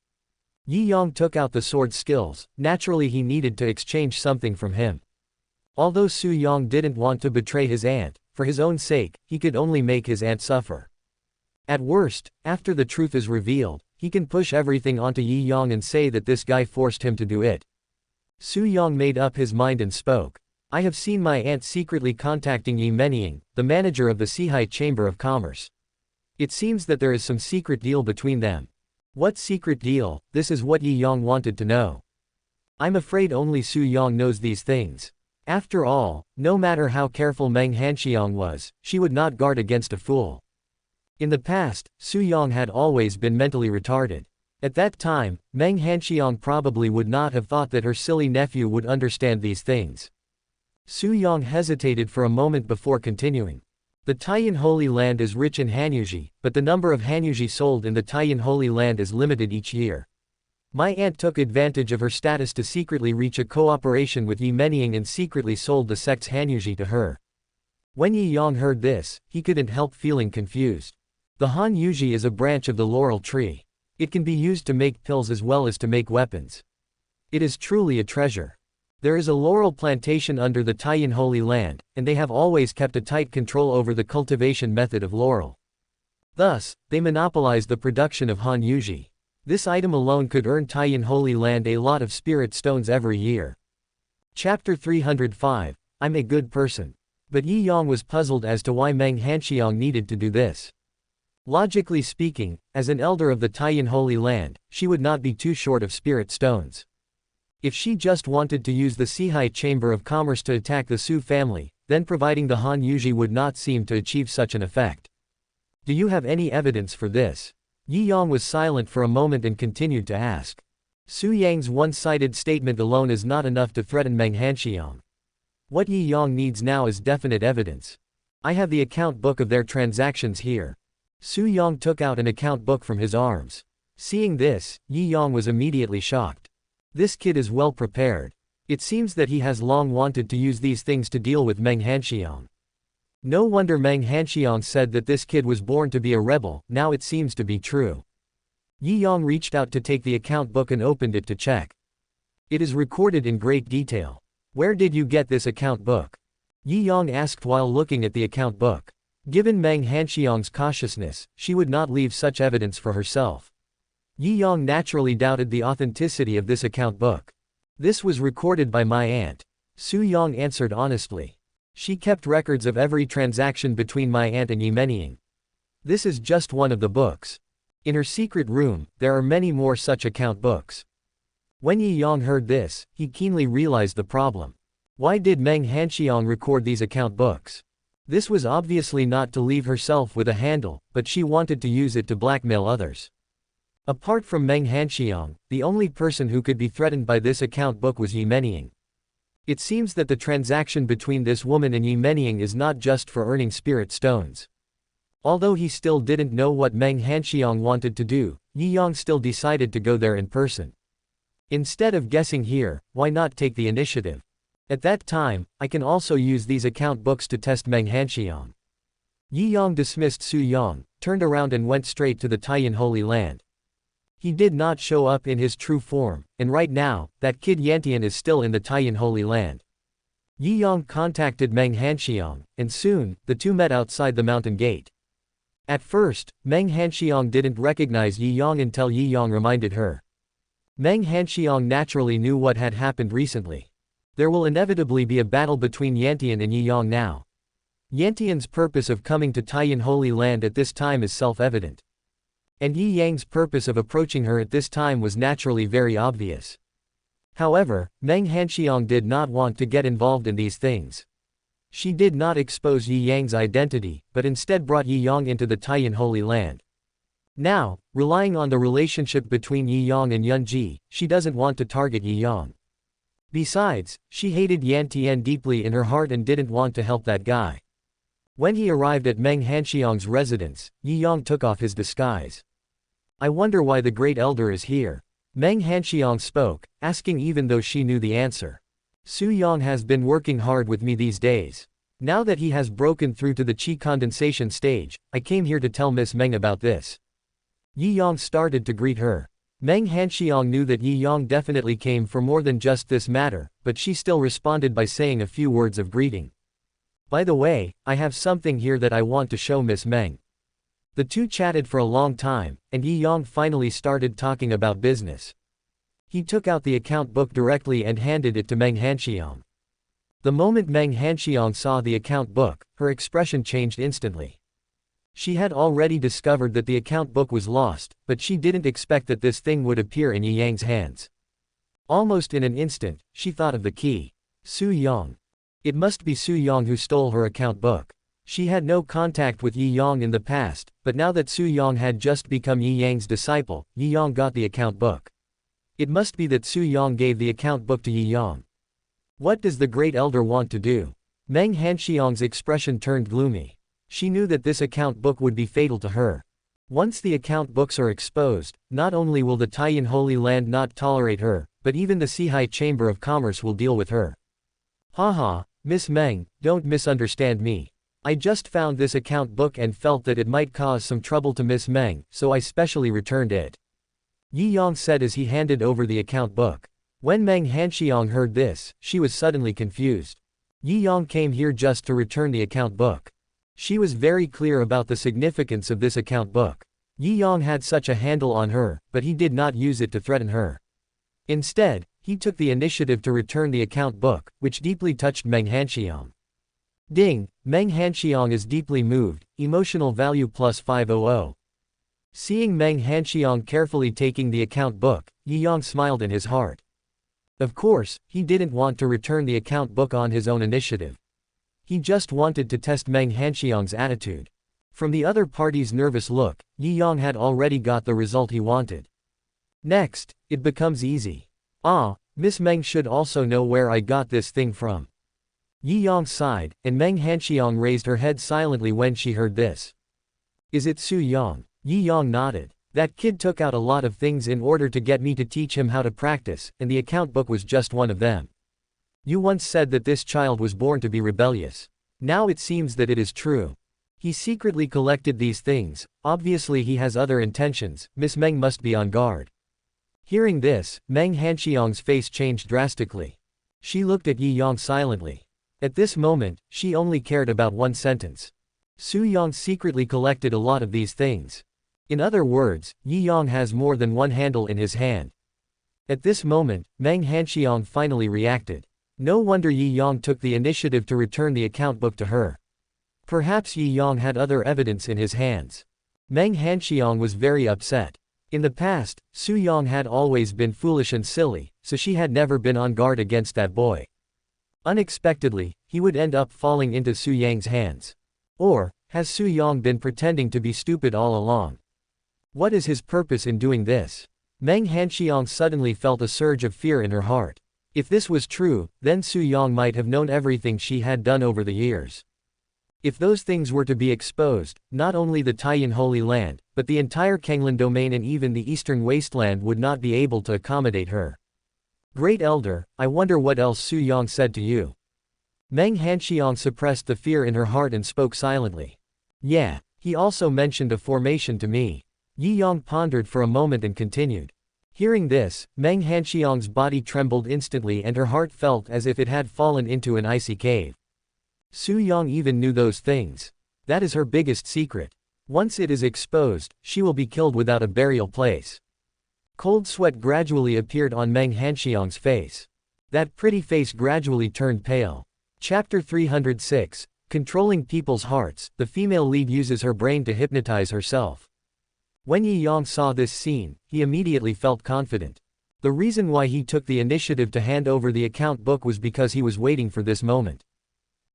Yi Yang took out the sword skills, naturally he needed to exchange something from him. Although Su Yang didn't want to betray his aunt, for his own sake, he could only make his aunt suffer. At worst, after the truth is revealed, he can push everything onto Yi Yang and say that this guy forced him to do it. Su Yang made up his mind and spoke. I have seen my aunt secretly contacting Yi Menying, the manager of the Sihai Chamber of Commerce. It seems that there is some secret deal between them. What secret deal? This is what Yi Yang wanted to know. I'm afraid only Su Yang knows these things. After all, no matter how careful Meng Hanxiang was, she would not guard against a fool. In the past, Su Yang had always been mentally retarded. At that time, Meng Hanxiang probably would not have thought that her silly nephew would understand these things. Su Yang hesitated for a moment before continuing. The Taiyan Holy Land is rich in Hanyuji, but the number of Hanyuji sold in the Taiyan Holy Land is limited each year. My aunt took advantage of her status to secretly reach a cooperation with Yi Menying and secretly sold the sect's Hanyuji to her. When Yi Yang heard this, he couldn't help feeling confused. The Han Yuji is a branch of the laurel tree. It can be used to make pills as well as to make weapons. It is truly a treasure. There is a laurel plantation under the Taiyan Holy Land, and they have always kept a tight control over the cultivation method of laurel. Thus, they monopolize the production of Han Yuji. This item alone could earn Taiyan Holy Land a lot of spirit stones every year. Chapter 305, I'm a good person. But Yi Yang was puzzled as to why Meng Hanxiang needed to do this. Logically speaking, as an elder of the Taiyan Holy Land, she would not be too short of spirit stones. If she just wanted to use the Sihai Chamber of Commerce to attack the Su family, then providing the Han Yuji would not seem to achieve such an effect. Do you have any evidence for this? Yi Yang was silent for a moment and continued to ask. Su Yang's one-sided statement alone is not enough to threaten Meng Hanxiang. What Yi Yang needs now is definite evidence. I have the account book of their transactions here. Su Yang took out an account book from his arms. Seeing this, Yi Yang was immediately shocked. This kid is well prepared. It seems that he has long wanted to use these things to deal with Meng Hanxiang. No wonder Meng Hanxiang said that this kid was born to be a rebel, now it seems to be true. Yi Yang reached out to take the account book and opened it to check. It is recorded in great detail. Where did you get this account book? Yi Yang asked while looking at the account book. Given Meng Hanxiang's cautiousness, she would not leave such evidence for herself. Yi Yang naturally doubted the authenticity of this account book. This was recorded by my aunt. Su Yang answered honestly. She kept records of every transaction between my aunt and Yi Menying. This is just one of the books. In her secret room, there are many more such account books. When Yi Yang heard this, he keenly realized the problem. Why did Meng Hanxiang record these account books? This was obviously not to leave herself with a handle, but she wanted to use it to blackmail others. Apart from Meng Hanxiang, the only person who could be threatened by this account book was Yi Menying. It seems that the transaction between this woman and Yi Menying is not just for earning spirit stones. Although he still didn't know what Meng Hanxiang wanted to do, Yi Yang still decided to go there in person. Instead of guessing here, why not take the initiative? At that time, I can also use these account books to test Meng Hanxiang. Yi Yang dismissed Su Yang, turned around and went straight to the Taiyan Holy Land. He did not show up in his true form, and right now, that kid Yantian is still in the Taiyan Holy Land. Yi Yang contacted Meng Hanxiang, and soon, the two met outside the mountain gate. At first, Meng Hanxiang didn't recognize Yi Yang until Yi Yang reminded her. Meng Hanxiang naturally knew what had happened recently. There will inevitably be a battle between Yantian and Yi Yang now. Yantian's purpose of coming to Taiyan Holy Land at this time is self-evident. And Yi Yang's purpose of approaching her at this time was naturally very obvious. However, Meng Hanxiang did not want to get involved in these things. She did not expose Yi Yang's identity, but instead brought Yi Yang into the Taiyan Holy Land. Now, relying on the relationship between Yi Yang and Yunji, she doesn't want to target Yi Yang. Besides, she hated Yan Tian deeply in her heart and didn't want to help that guy. When he arrived at Meng Hanxiang's residence, Yi Yang took off his disguise. I wonder why the Great Elder is here. Meng Hanxiang spoke, asking even though she knew the answer. Su Yang has been working hard with me these days. Now that he has broken through to the qi condensation stage, I came here to tell Miss Meng about this. Yi Yang started to greet her. Meng Hanxiang knew that Yi Yang definitely came for more than just this matter, but she still responded by saying a few words of greeting. By the way, I have something here that I want to show Miss Meng. The two chatted for a long time, and Yi Yang finally started talking about business. He took out the account book directly and handed it to Meng Hanxiang. The moment Meng Hanxiang saw the account book, her expression changed instantly. She had already discovered that the account book was lost, but she didn't expect that this thing would appear in Yi Yang's hands. Almost in an instant, she thought of the key. Su Yang. It must be Su Yang who stole her account book. She had no contact with Yi Yang in the past, but now that Su Yang had just become Yi Yang's disciple, Yi Yang got the account book. It must be that Su Yang gave the account book to Yi Yang. What does the Great Elder want to do? Meng Hanxiang's expression turned gloomy. She knew that this account book would be fatal to her. Once the account books are exposed, not only will the Taiyan Holy Land not tolerate her, but even the Sihai Chamber of Commerce will deal with her. Haha, Miss Meng, don't misunderstand me. I just found this account book and felt that it might cause some trouble to Miss Meng, so I specially returned it. Yi Yang said as he handed over the account book. When Meng Hanxiang heard this, she was suddenly confused. Yi Yang came here just to return the account book. She was very clear about the significance of this account book. Yi Yang had such a handle on her, but he did not use it to threaten her. Instead, he took the initiative to return the account book, which deeply touched Meng Hanxiang. Ding, Meng Hanxiang is deeply moved, emotional value plus 500. Seeing Meng Hanxiang carefully taking the account book, Yi Yang smiled in his heart. Of course, he didn't want to return the account book on his own initiative. He just wanted to test Meng Hanxiang's attitude. From the other party's nervous look, Yi Yang had already got the result he wanted. Next, it becomes easy. Ah, Miss Meng should also know where I got this thing from. Yi Yang sighed, and Meng Hanxiang raised her head silently when she heard this. Is it Su Yang? Yi Yang nodded. That kid took out a lot of things in order to get me to teach him how to practice, and the account book was just one of them. You once said that this child was born to be rebellious. Now it seems that it is true. He secretly collected these things, obviously he has other intentions, Miss Meng must be on guard. Hearing this, Meng Hanxiang's face changed drastically. She looked at Yi Yang silently. At this moment, she only cared about one sentence. Su Yang secretly collected a lot of these things. In other words, Yi Yang has more than one handle in his hand. At this moment, Meng Hanxiang finally reacted. No wonder Yi Yang took the initiative to return the account book to her. Perhaps Yi Yang had other evidence in his hands. Meng Hanxiang was very upset. In the past, Su Yang had always been foolish and silly, so she had never been on guard against that boy. Unexpectedly, he would end up falling into Su Yang's hands. Or, has Su Yang been pretending to be stupid all along? What is his purpose in doing this? Meng Hanxiang suddenly felt a surge of fear in her heart. If this was true, then Su Yang might have known everything she had done over the years. If those things were to be exposed, not only the Taiyan Holy Land, but the entire Kanglan domain and even the Eastern Wasteland would not be able to accommodate her. Great Elder, I wonder what else Su Yang said to you. Meng Hanxiang suppressed the fear in her heart and spoke silently. Yeah, he also mentioned a formation to me. Yi Yang pondered for a moment and continued. Hearing this, Meng Hanxiang's body trembled instantly and her heart felt as if it had fallen into an icy cave. Su Yang even knew those things. That is her biggest secret. Once it is exposed, she will be killed without a burial place. Cold sweat gradually appeared on Meng Hanxiang's face. That pretty face gradually turned pale. Chapter 306, Controlling People's Hearts, the female lead uses her brain to hypnotize herself. When Yi Yang saw this scene, he immediately felt confident. The reason why he took the initiative to hand over the account book was because he was waiting for this moment.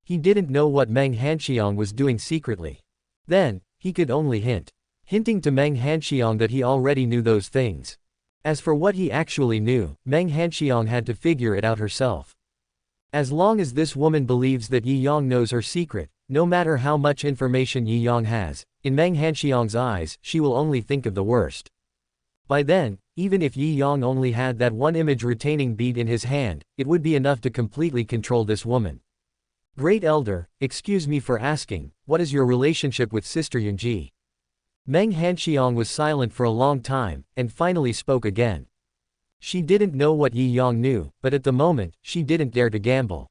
He didn't know what Meng Hanxiang was doing secretly. Then, he could only hint. Hinting to Meng Hanxiang that he already knew those things. As for what he actually knew, Meng Hanxiang had to figure it out herself. As long as this woman believes that Yi Yang knows her secret, no matter how much information Yi Yang has, in Meng Hanxiang's eyes, she will only think of the worst. By then, even if Yi Yang only had that one image retaining bead in his hand, it would be enough to completely control this woman. Great Elder, excuse me for asking, what is your relationship with Sister Yunji? Meng Hanxiang was silent for a long time, and finally spoke again. She didn't know what Yi Yang knew, but at the moment, she didn't dare to gamble.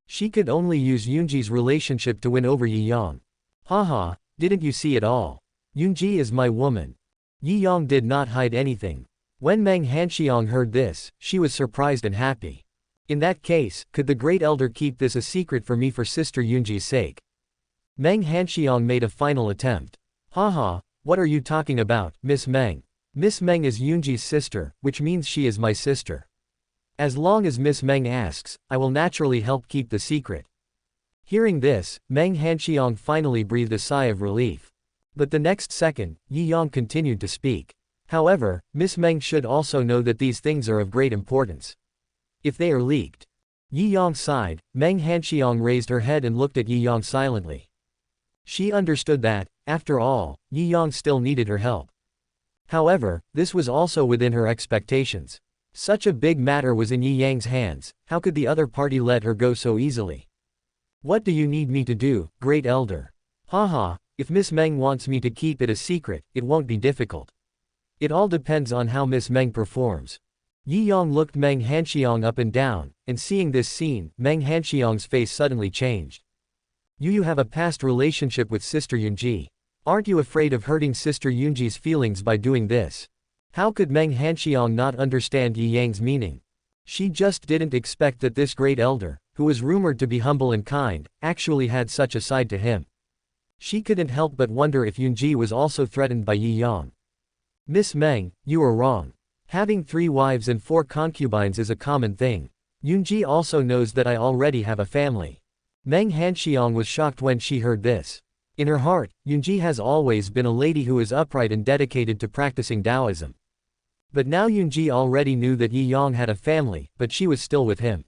She could only use Yunji's relationship to win over Yi Yang. Haha, didn't you see it all? Yunji is my woman. Yi Yang did not hide anything. When Meng Hanxiang heard this, she was surprised and happy. In that case, could the Great Elder keep this a secret for me for Sister Yunji's sake? Meng Hanxiang made a final attempt. Haha, what are you talking about, Miss Meng? Miss Meng is Yunji's sister, which means she is my sister. As long as Miss Meng asks, I will naturally help keep the secret. Hearing this, Meng Hanxiang finally breathed a sigh of relief. But the next second, Yi Yang continued to speak. However, Miss Meng should also know that these things are of great importance. If they are leaked. Yi Yang sighed, Meng Hanxiang raised her head and looked at Yi Yang silently. She understood that, after all, Yi Yang still needed her help. However, this was also within her expectations. Such a big matter was in Yi Yang's hands, how could the other party let her go so easily? What do you need me to do, Great Elder? Haha, if Miss Meng wants me to keep it a secret, it won't be difficult. It all depends on how Miss Meng performs. Yi Yang looked Meng Hanxiang up and down, and seeing this scene, Meng Hanxiang's face suddenly changed. You have a past relationship with Sister Yunji. Aren't you afraid of hurting Sister Yunji's feelings by doing this? How could Meng Hanxiang not understand Yi Yang's meaning? She just didn't expect that this great elder, who was rumored to be humble and kind, actually had such a side to him. She couldn't help but wonder if Yunji was also threatened by Yi Yang. Miss Meng, you are wrong. Having 3 wives and 4 concubines is a common thing. Yunji also knows that I already have a family. Meng Hanxiang was shocked when she heard this. In her heart, Yunji has always been a lady who is upright and dedicated to practicing Taoism. But now Yunji already knew that Yi Yang had a family, but she was still with him.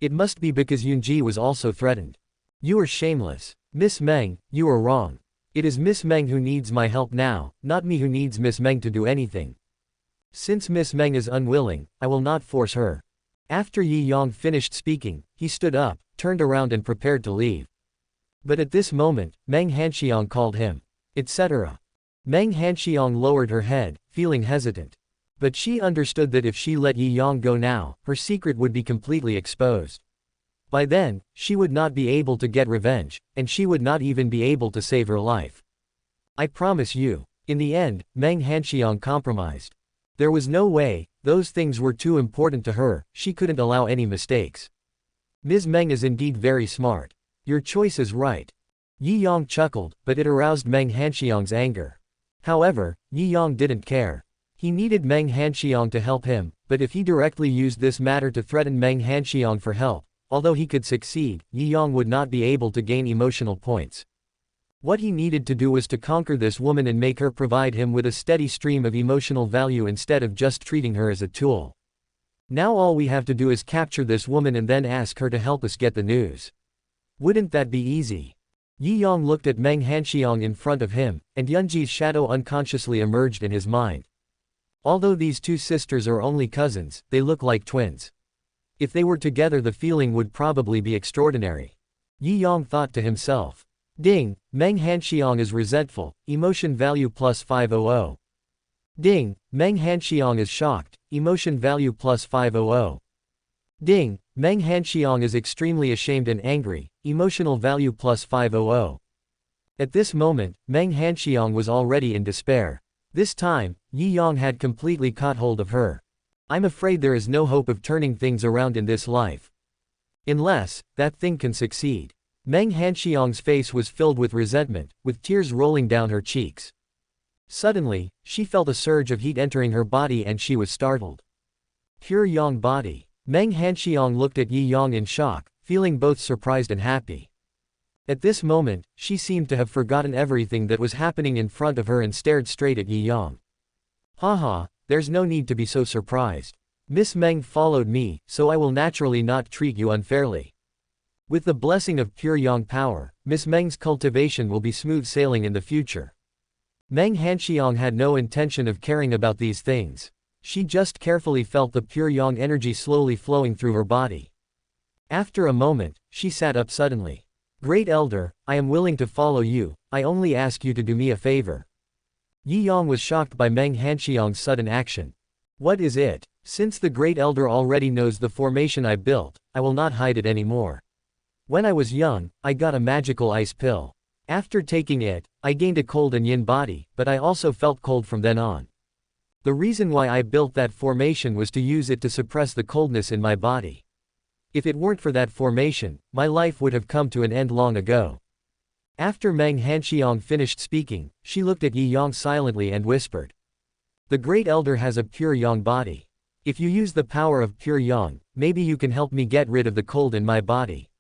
It must be because Yunji was also threatened. You are shameless. Miss Meng, you are wrong. It is Miss Meng who needs my help now, not me who needs Miss Meng to do anything. Since Miss Meng is unwilling, I will not force her. After Yi Yang finished speaking, he stood up, turned around and prepared to leave. But at this moment, Meng Hanxiang called him, etc. Meng Hanxiang lowered her head, feeling hesitant. But she understood that if she let Yi Yang go now, her secret would be completely exposed. By then, she would not be able to get revenge, and she would not even be able to save her life. I promise you. In the end, Meng Hanxiang compromised. There was no way, those things were too important to her, she couldn't allow any mistakes. Ms. Meng is indeed very smart. Your choice is right. Yi Yang chuckled, but it aroused Meng Hanxiang's anger. However, Yi Yang didn't care. He needed Meng Hanxiang to help him, but if he directly used this matter to threaten Meng Hanxiang for help, although he could succeed, Yi Yang would not be able to gain emotional points. What he needed to do was to conquer this woman and make her provide him with a steady stream of emotional value instead of just treating her as a tool. Now all we have to do is capture this woman and then ask her to help us get the news. Wouldn't that be easy? Yi Yang looked at Meng Hanxiang in front of him, and Yunji's shadow unconsciously emerged in his mind. Although these 2 sisters are only cousins, they look like twins. If they were together the feeling would probably be extraordinary. Yi Yang thought to himself. Ding, Meng Hanxiang is resentful, emotion value plus 500. Ding, Meng Hanxiang is shocked, emotion value plus 500. Ding, Meng Hanxiang is extremely ashamed and angry, emotional value plus 500. At this moment, Meng Hanxiang was already in despair. This time, Yi Yang had completely caught hold of her. I'm afraid there is no hope of turning things around in this life. Unless, that thing can succeed. Meng Hanxiang's face was filled with resentment, with tears rolling down her cheeks. Suddenly, she felt a surge of heat entering her body and she was startled. Pure Yang body. Meng Hanxiang looked at Yi Yang in shock, feeling both surprised and happy. At this moment, she seemed to have forgotten everything that was happening in front of her and stared straight at Yi Yang. Haha, there's no need to be so surprised. Miss Meng followed me, so I will naturally not treat you unfairly. With the blessing of pure Yang power, Miss Meng's cultivation will be smooth sailing in the future. Meng Hanxiang had no intention of caring about these things. She just carefully felt the pure Yang energy slowly flowing through her body. After a moment, she sat up suddenly. Great Elder, I am willing to follow you, I only ask you to do me a favor. Yi Yang was shocked by Meng Hanxiang's sudden action. What is it? Since the Great Elder already knows the formation I built, I will not hide it anymore. When I was young, I got a magical ice pill. After taking it, I gained a cold and yin body, but I also felt cold from then on. The reason why I built that formation was to use it to suppress the coldness in my body. If it weren't for that formation, my life would have come to an end long ago. After Meng Hanxiang finished speaking, she looked at Yi Yang silently and whispered. The Great Elder has a pure Yang body. If you use the power of pure Yang, maybe you can help me get rid of the cold in my body.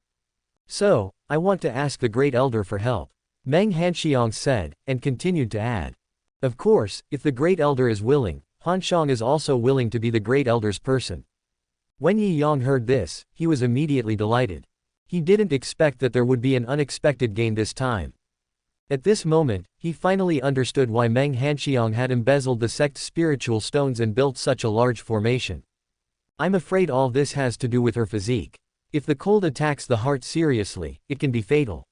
So, I want to ask the Great Elder for help. Meng Hanxiang said, and continued to add. Of course, if the Great Elder is willing, Hanxiang is also willing to be the Great Elder's person. When Yi Yang heard this, he was immediately delighted. He didn't expect that there would be an unexpected gain this time. At this moment, he finally understood why Meng Hanxiang had embezzled the sect's spiritual stones and built such a large formation. I'm afraid all this has to do with her physique. If the cold attacks the heart seriously, it can be fatal.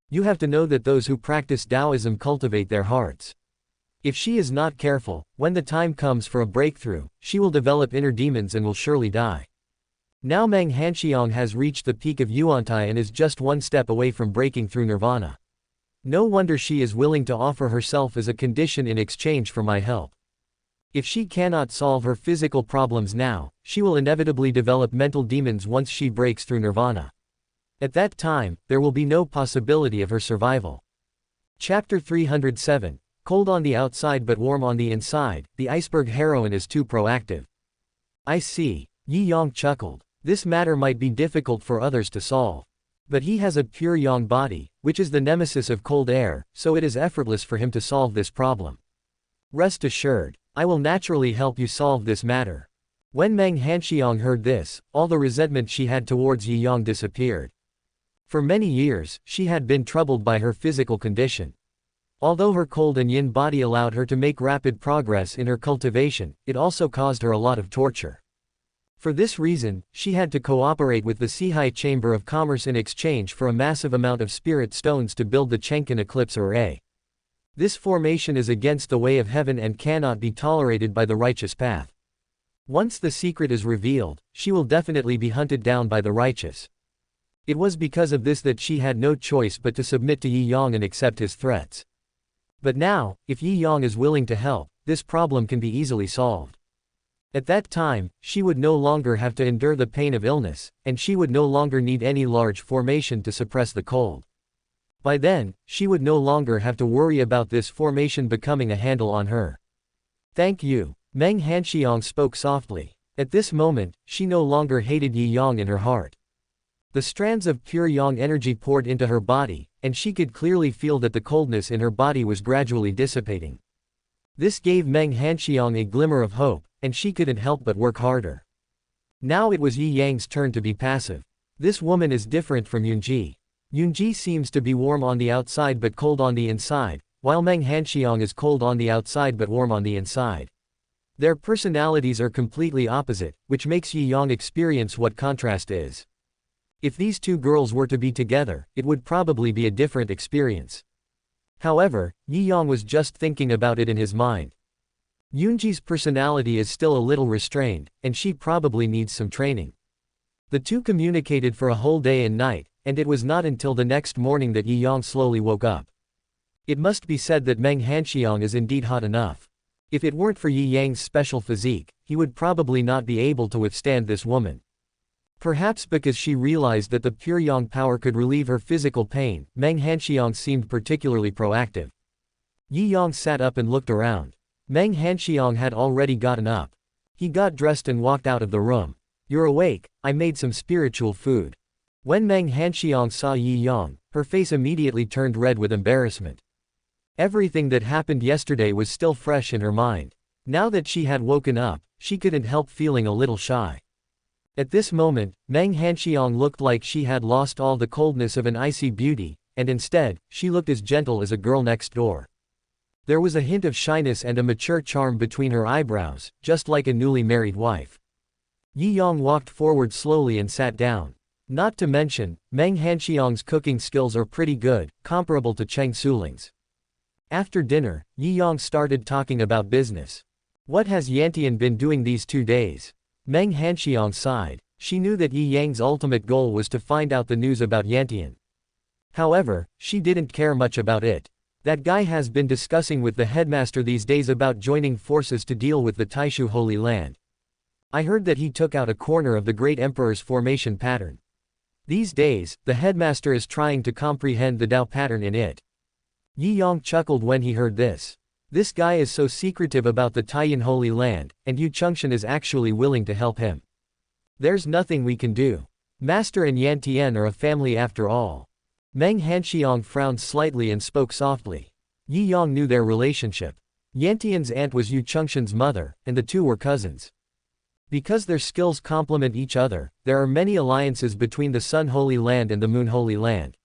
You have to know that those who practice Taoism cultivate their hearts. If she is not careful, when the time comes for a breakthrough, she will develop inner demons and will surely die. Now Meng Hanxiang has reached the peak of Yuantai and is just one step away from breaking through nirvana. No wonder she is willing to offer herself as a condition in exchange for my help. If she cannot solve her physical problems now, she will inevitably develop mental demons once she breaks through nirvana. At that time, there will be no possibility of her survival. Chapter 307. Cold on the outside but warm on the inside, the iceberg heroine is too proactive. I see. Yi Yang chuckled. This matter might be difficult for others to solve. But he has a pure yang body, which is the nemesis of cold air, so it is effortless for him to solve this problem. Rest assured, I will naturally help you solve this matter. When Meng Hanxiang heard this, all the resentment she had towards Yi Yang disappeared. For many years, she had been troubled by her physical condition. Although her cold and yin body allowed her to make rapid progress in her cultivation, it also caused her a lot of torture. For this reason, she had to cooperate with the Sihai Chamber of Commerce in exchange for a massive amount of spirit stones to build the Chenkin Eclipse Array. This formation is against the way of heaven and cannot be tolerated by the righteous path. Once the secret is revealed, she will definitely be hunted down by the righteous. It was because of this that she had no choice but to submit to Yi Yang and accept his threats. But now, if Yi Yang is willing to help, this problem can be easily solved. At that time, she would no longer have to endure the pain of illness, and she would no longer need any large formation to suppress the cold. By then, she would no longer have to worry about this formation becoming a handle on her. Thank you. Meng Hanxiang spoke softly. At this moment, she no longer hated Yi Yang in her heart. The strands of pure yang energy poured into her body, and she could clearly feel that the coldness in her body was gradually dissipating. This gave Meng Hanxiang a glimmer of hope, and she couldn't help but work harder. Now it was Yi Yang's turn to be passive. This woman is different from Yunji. Yunji seems to be warm on the outside but cold on the inside, while Meng Hanxiang is cold on the outside but warm on the inside. Their personalities are completely opposite, which makes Yi Yang experience what contrast is. If these two girls were to be together, it would probably be a different experience. However, Yi Yang was just thinking about it in his mind. Yunji's personality is still a little restrained, and she probably needs some training. The two communicated for a whole day and night, and it was not until the next morning that Yi Yang slowly woke up. It must be said that Meng Hanxiang is indeed hot enough. If it weren't for Yi Yang's special physique, he would probably not be able to withstand this woman. Perhaps because she realized that the pure yang power could relieve her physical pain, Meng Hanxiang seemed particularly proactive. Yi Yang sat up and looked around. Meng Hanxiang had already gotten up. He got dressed and walked out of the room. You're awake, I made some spiritual food. When Meng Hanxiang saw Yi Yang, her face immediately turned red with embarrassment. Everything that happened yesterday was still fresh in her mind. Now that she had woken up, she couldn't help feeling a little shy. At this moment, Meng Hanxiang looked like she had lost all the coldness of an icy beauty, and instead, she looked as gentle as a girl next door. There was a hint of shyness and a mature charm between her eyebrows, just like a newly married wife. Yi Yang walked forward slowly and sat down. Not to mention, Meng Hanxiang's cooking skills are pretty good, comparable to Cheng Suling's. After dinner, Yi Yang started talking about business. What has Yantian been doing these 2 days? Meng Hanxiang sighed. She knew that Yi Yang's ultimate goal was to find out the news about Yantian. However, she didn't care much about it. That guy has been discussing with the headmaster these days about joining forces to deal with the Taishu Holy Land. I heard that he took out a corner of the Great Emperor's formation pattern. These days, the headmaster is trying to comprehend the Tao pattern in it. Yi Yang chuckled when he heard this. This guy is so secretive about the Taiyan Holy Land, and Yu Chengxian is actually willing to help him. There's nothing we can do. Master and Yantian are a family after all. Meng Hanxiang frowned slightly and spoke softly. Yi Yang knew their relationship. Yantian's aunt was Yu Chengxian's mother, and the two were cousins. Because their skills complement each other, there are many alliances between the Sun Holy Land and the Moon Holy Land.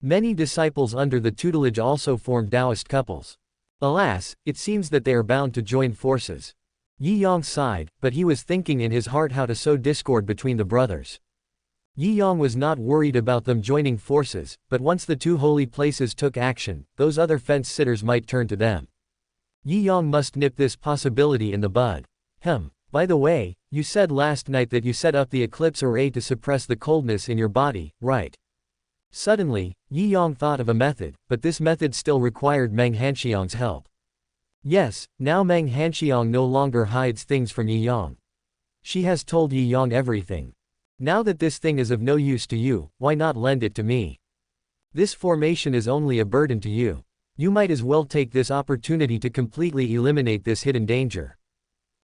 Many disciples under the tutelage also formed Taoist couples. Alas, it seems that they are bound to join forces. Yi Yang sighed, but he was thinking in his heart how to sow discord between the brothers. Yi Yang was not worried about them joining forces, but once the two holy places took action, those other fence-sitters might turn to them. Yi Yang must nip this possibility in the bud. By the way, you said last night that you set up the eclipse array to suppress the coldness in your body, right? Suddenly, Yi Yang thought of a method, but this method still required Meng Hanxiang's help. Yes, now Meng Hanxiang no longer hides things from Yi Yang. She has told Yi Yang everything. Now that this thing is of no use to you, why not lend it to me? This formation is only a burden to you. You might as well take this opportunity to completely eliminate this hidden danger.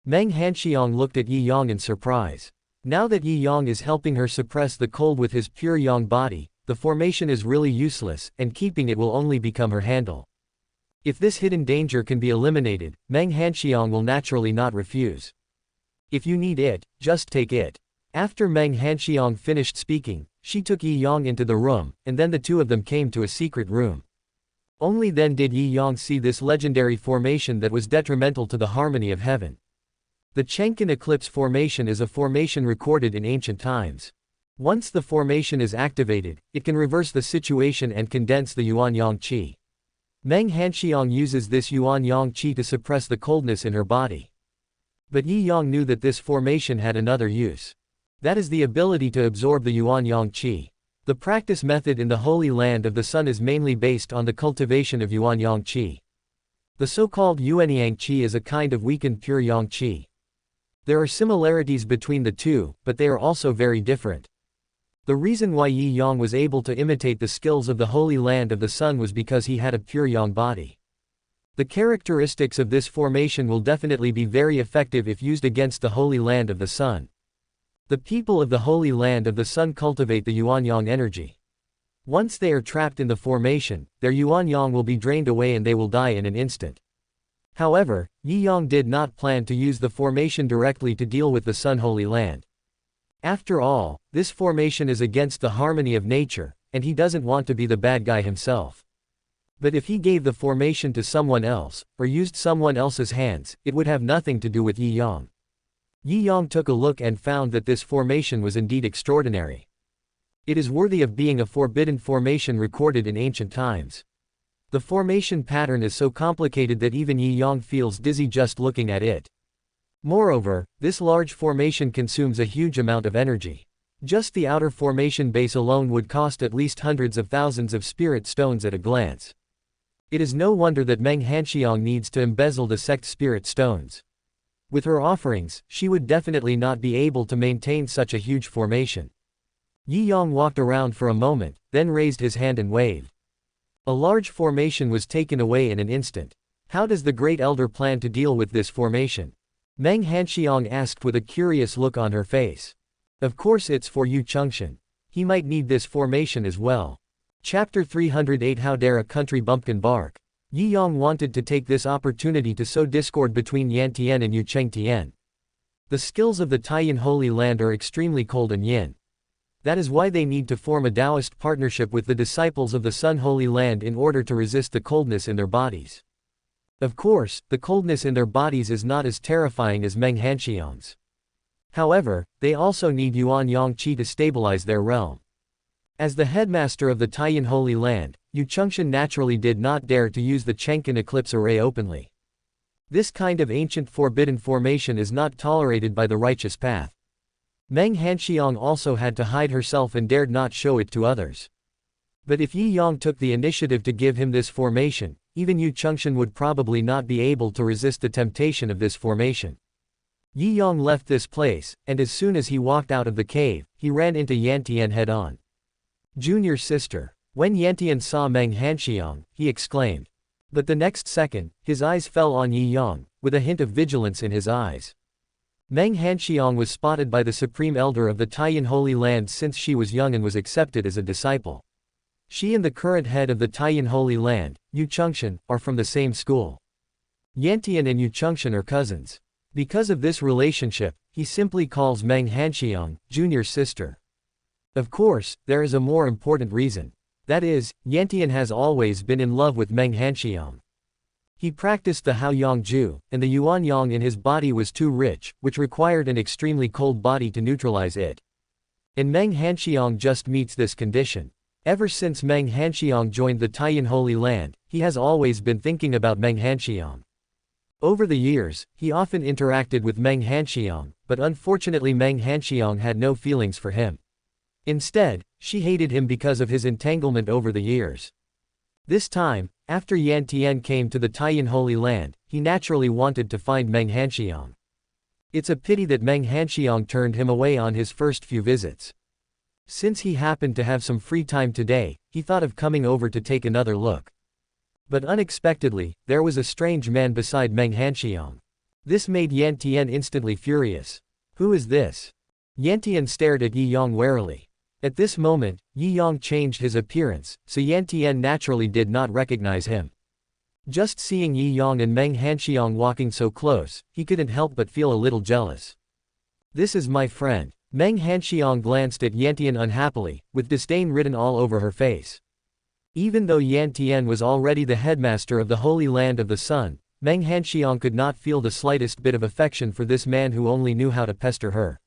Meng Hanxiang looked at Yi Yang in surprise. Now that Yi Yang is helping her suppress the cold with his pure yang body, the formation is really useless, and keeping it will only become her handle. If this hidden danger can be eliminated, Meng Hanxiang will naturally not refuse. If you need it, just take it. After Meng Hanxiang finished speaking, she took Yi Yang into the room, and then the two of them came to a secret room. Only then did Yi Yang see this legendary formation that was detrimental to the harmony of heaven. The Chengkan eclipse formation is a formation recorded in ancient times. Once the formation is activated, it can reverse the situation and condense the yuan-yang qi. Meng Hanxiang uses this yuan-yang qi to suppress the coldness in her body. But Yi Yang knew that this formation had another use. That is the ability to absorb the yuan-yang qi. The practice method in the Holy Land of the Sun is mainly based on the cultivation of yuan-yang qi. The so-called yuan-yang qi is a kind of weakened pure yang qi. There are similarities between the two, but they are also very different. The reason why Yi Yang was able to imitate the skills of the Holy Land of the Sun was because he had a pure yang body. The characteristics of this formation will definitely be very effective if used against the Holy Land of the Sun. The people of the Holy Land of the Sun cultivate the yuan-yang energy. Once they are trapped in the formation, their yuan-yang will be drained away and they will die in an instant. However, Yi Yang did not plan to use the formation directly to deal with the Sun Holy Land. After all, this formation is against the harmony of nature, and he doesn't want to be the bad guy himself. But if he gave the formation to someone else, or used someone else's hands, it would have nothing to do with Yi Yang. Yi Yang took a look and found that this formation was indeed extraordinary. It is worthy of being a forbidden formation recorded in ancient times. The formation pattern is so complicated that even Yi Yang feels dizzy just looking at it. Moreover, this large formation consumes a huge amount of energy. Just the outer formation base alone would cost at least hundreds of thousands of spirit stones at a glance. It is no wonder that Meng Hanxiang needs to embezzle the sect spirit stones. With her offerings, she would definitely not be able to maintain such a huge formation. Yi Yang walked around for a moment, then raised his hand and waved. A large formation was taken away in an instant. How does the Great Elder plan to deal with this formation? Meng Hanxiang asked with a curious look on her face. Of course it's for Yu Chengxian. He might need this formation as well. Chapter 308 How Dare a Country Bumpkin Bark? Yi Yang wanted to take this opportunity to sow discord between Yan Tian and Yu Chengtian. The skills of the Taiyan Holy Land are extremely cold and yin. That is why they need to form a Taoist partnership with the disciples of the Sun Holy Land in order to resist the coldness in their bodies. Of course, the coldness in their bodies is not as terrifying as Meng Hanxiang's. However, they also need yuan-yang qi to stabilize their realm. As the headmaster of the Taiyan Holy Land, Yu Chengxian naturally did not dare to use the Chengkan eclipse array openly. This kind of ancient forbidden formation is not tolerated by the righteous path. Meng Hanxiang also had to hide herself and dared not show it to others. But if Yi Yang took the initiative to give him this formation, even Yu Chengxian would probably not be able to resist the temptation of this formation. Yi Yang left this place, and as soon as he walked out of the cave, he ran into Yan Tian head-on. Junior sister. When Yan Tian saw Meng Hanxiang, he exclaimed. But the next second, his eyes fell on Yi Yang, with a hint of vigilance in his eyes. Meng Hanxiang was spotted by the Supreme Elder of the Taiyan Holy Land since she was young and was accepted as a disciple. She and the current head of the Taiyan Holy Land, Yu Chengxian, are from the same school. Yan Tian and Yu Chengxian are cousins. Because of this relationship, he simply calls Meng Hanxiang, junior sister. Of course, there is a more important reason. That is, Yan Tian has always been in love with Meng Hanxiang. He practiced the Hao Yang Ju, and the Yuan Yang in his body was too rich, which required an extremely cold body to neutralize it. And Meng Hanxiang just meets this condition. Ever since Meng Hanxiang joined the Taiyan Holy Land, he has always been thinking about Meng Hanxiang. Over the years, he often interacted with Meng Hanxiang, but unfortunately Meng Hanxiang had no feelings for him. Instead, she hated him because of his entanglement over the years. This time, after Yan Tian came to the Taiyan Holy Land, he naturally wanted to find Meng Hanxiang. It's a pity that Meng Hanxiang turned him away on his first few visits. Since he happened to have some free time today, he thought of coming over to take another look. But unexpectedly, there was a strange man beside Meng Hanxiang. This made Yan Tian instantly furious. Who is this? Yan Tian stared at Yi Yang warily. At this moment, Yi Yang changed his appearance, so Yan Tian naturally did not recognize him. Just seeing Yi Yang and Meng Hanxiang walking so close, he couldn't help but feel a little jealous. This is my friend. Meng Hanxiang glanced at Yan Tian unhappily, with disdain written all over her face. Even though Yan Tian was already the headmaster of the Holy Land of the Sun, Meng Hanxiang could not feel the slightest bit of affection for this man who only knew how to pester her.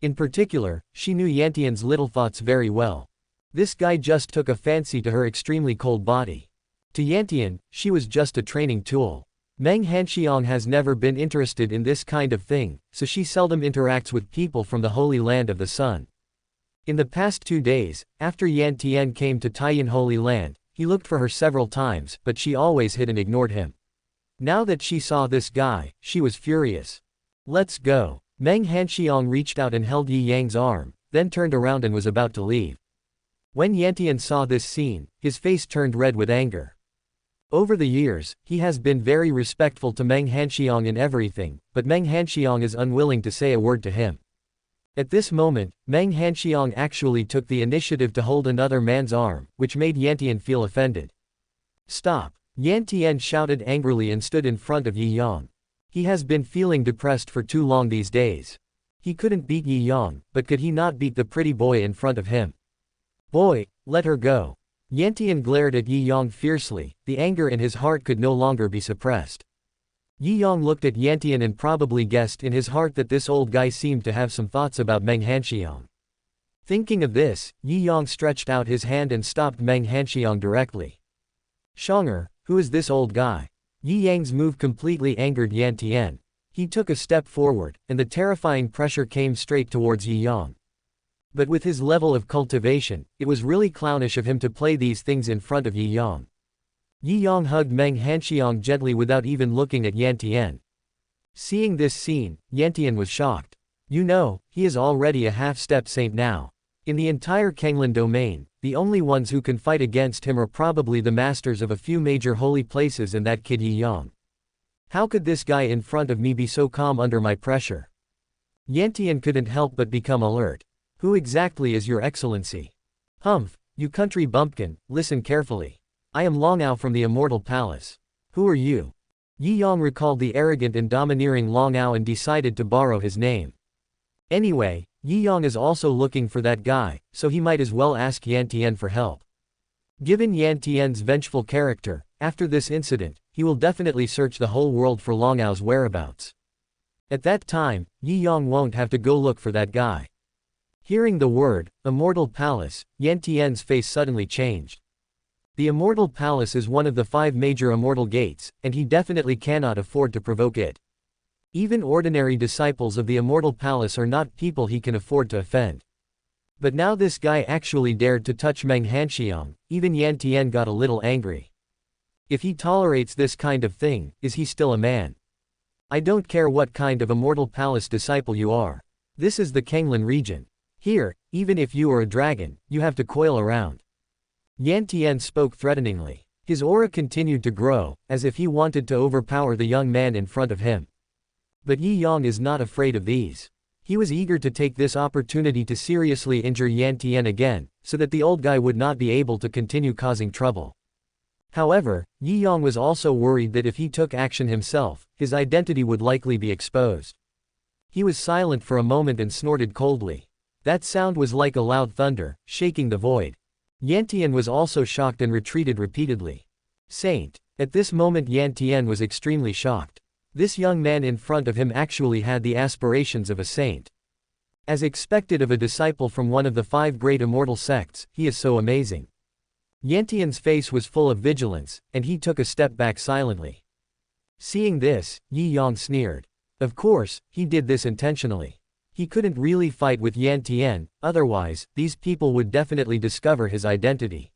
In particular, she knew Yan Tian's little thoughts very well. This guy just took a fancy to her extremely cold body. To Yan Tian, she was just a training tool. Meng Hanxiang has never been interested in this kind of thing, so she seldom interacts with people from the Holy Land of the Sun. In the past 2 days, after Yan Tian came to Taiyan Holy Land, he looked for her several times, but she always hid and ignored him. Now that she saw this guy, she was furious. Let's go. Meng Hanxiang reached out and held Yi Yang's arm, then turned around and was about to leave. When Yan Tian saw this scene, his face turned red with anger. Over the years, he has been very respectful to Meng Hanxiang in everything, but Meng Hanxiang is unwilling to say a word to him. At this moment, Meng Hanxiang actually took the initiative to hold another man's arm, which made Yan Tian feel offended. Stop! Yan Tian shouted angrily and stood in front of Yi Yang. He has been feeling depressed for too long these days. He couldn't beat Yi Yang, but could he not beat the pretty boy in front of him? Boy, let her go. Yan Tian glared at Yi Yang fiercely, the anger in his heart could no longer be suppressed. Yi Yang looked at Yan Tian and probably guessed in his heart that this old guy seemed to have some thoughts about Meng Hanxiang. Thinking of this, Yi Yang stretched out his hand and stopped Meng Hanxiang directly. Shonger, who is this old guy? Yi Yang's move completely angered Yan Tian. He took a step forward, and the terrifying pressure came straight towards Yi Yang. But with his level of cultivation, it was really clownish of him to play these things in front of Yi Yang. Yi Yang hugged Meng Hanxiang gently without even looking at Yan Tian. Seeing this scene, Yan Tian was shocked. You know, he is already a half-step saint now. In the entire Kanglan domain, the only ones who can fight against him are probably the masters of a few major holy places and that kid Yi Yang. How could this guy in front of me be so calm under my pressure? Yan Tian couldn't help but become alert. Who exactly is your excellency? Humph, you country bumpkin, listen carefully. I am Longao from the Immortal Palace. Who are you? Yi Yang recalled the arrogant and domineering Longao and decided to borrow his name. Anyway, Yi Yang is also looking for that guy, so he might as well ask Yan Tian for help. Given Yan Tian's vengeful character, after this incident, he will definitely search the whole world for Longao's whereabouts. At that time, Yi Yang won't have to go look for that guy. Hearing the word, Immortal Palace, Yan Tian's face suddenly changed. The Immortal Palace is one of the 5 major immortal gates, and he definitely cannot afford to provoke it. Even ordinary disciples of the Immortal Palace are not people he can afford to offend. But now this guy actually dared to touch Meng Hanxiang, even Yan Tian got a little angry. If he tolerates this kind of thing, is he still a man? I don't care what kind of Immortal Palace disciple you are. This is the Kanglan region. Here, even if you are a dragon, you have to coil around. Yan Tian spoke threateningly. His aura continued to grow, as if he wanted to overpower the young man in front of him. But Yi Yang is not afraid of these. He was eager to take this opportunity to seriously injure Yan Tian again, so that the old guy would not be able to continue causing trouble. However, Yi Yang was also worried that if he took action himself, his identity would likely be exposed. He was silent for a moment and snorted coldly. That sound was like a loud thunder, shaking the void. Yan Tian was also shocked and retreated repeatedly. Saint. At this moment Yan Tian was extremely shocked. This young man in front of him actually had the aspirations of a saint. As expected of a disciple from one of the 5 great immortal sects, he is so amazing. Yantian's face was full of vigilance, and he took a step back silently. Seeing this, Yi Yang sneered. Of course, he did this intentionally. He couldn't really fight with Yantian, otherwise, these people would definitely discover his identity.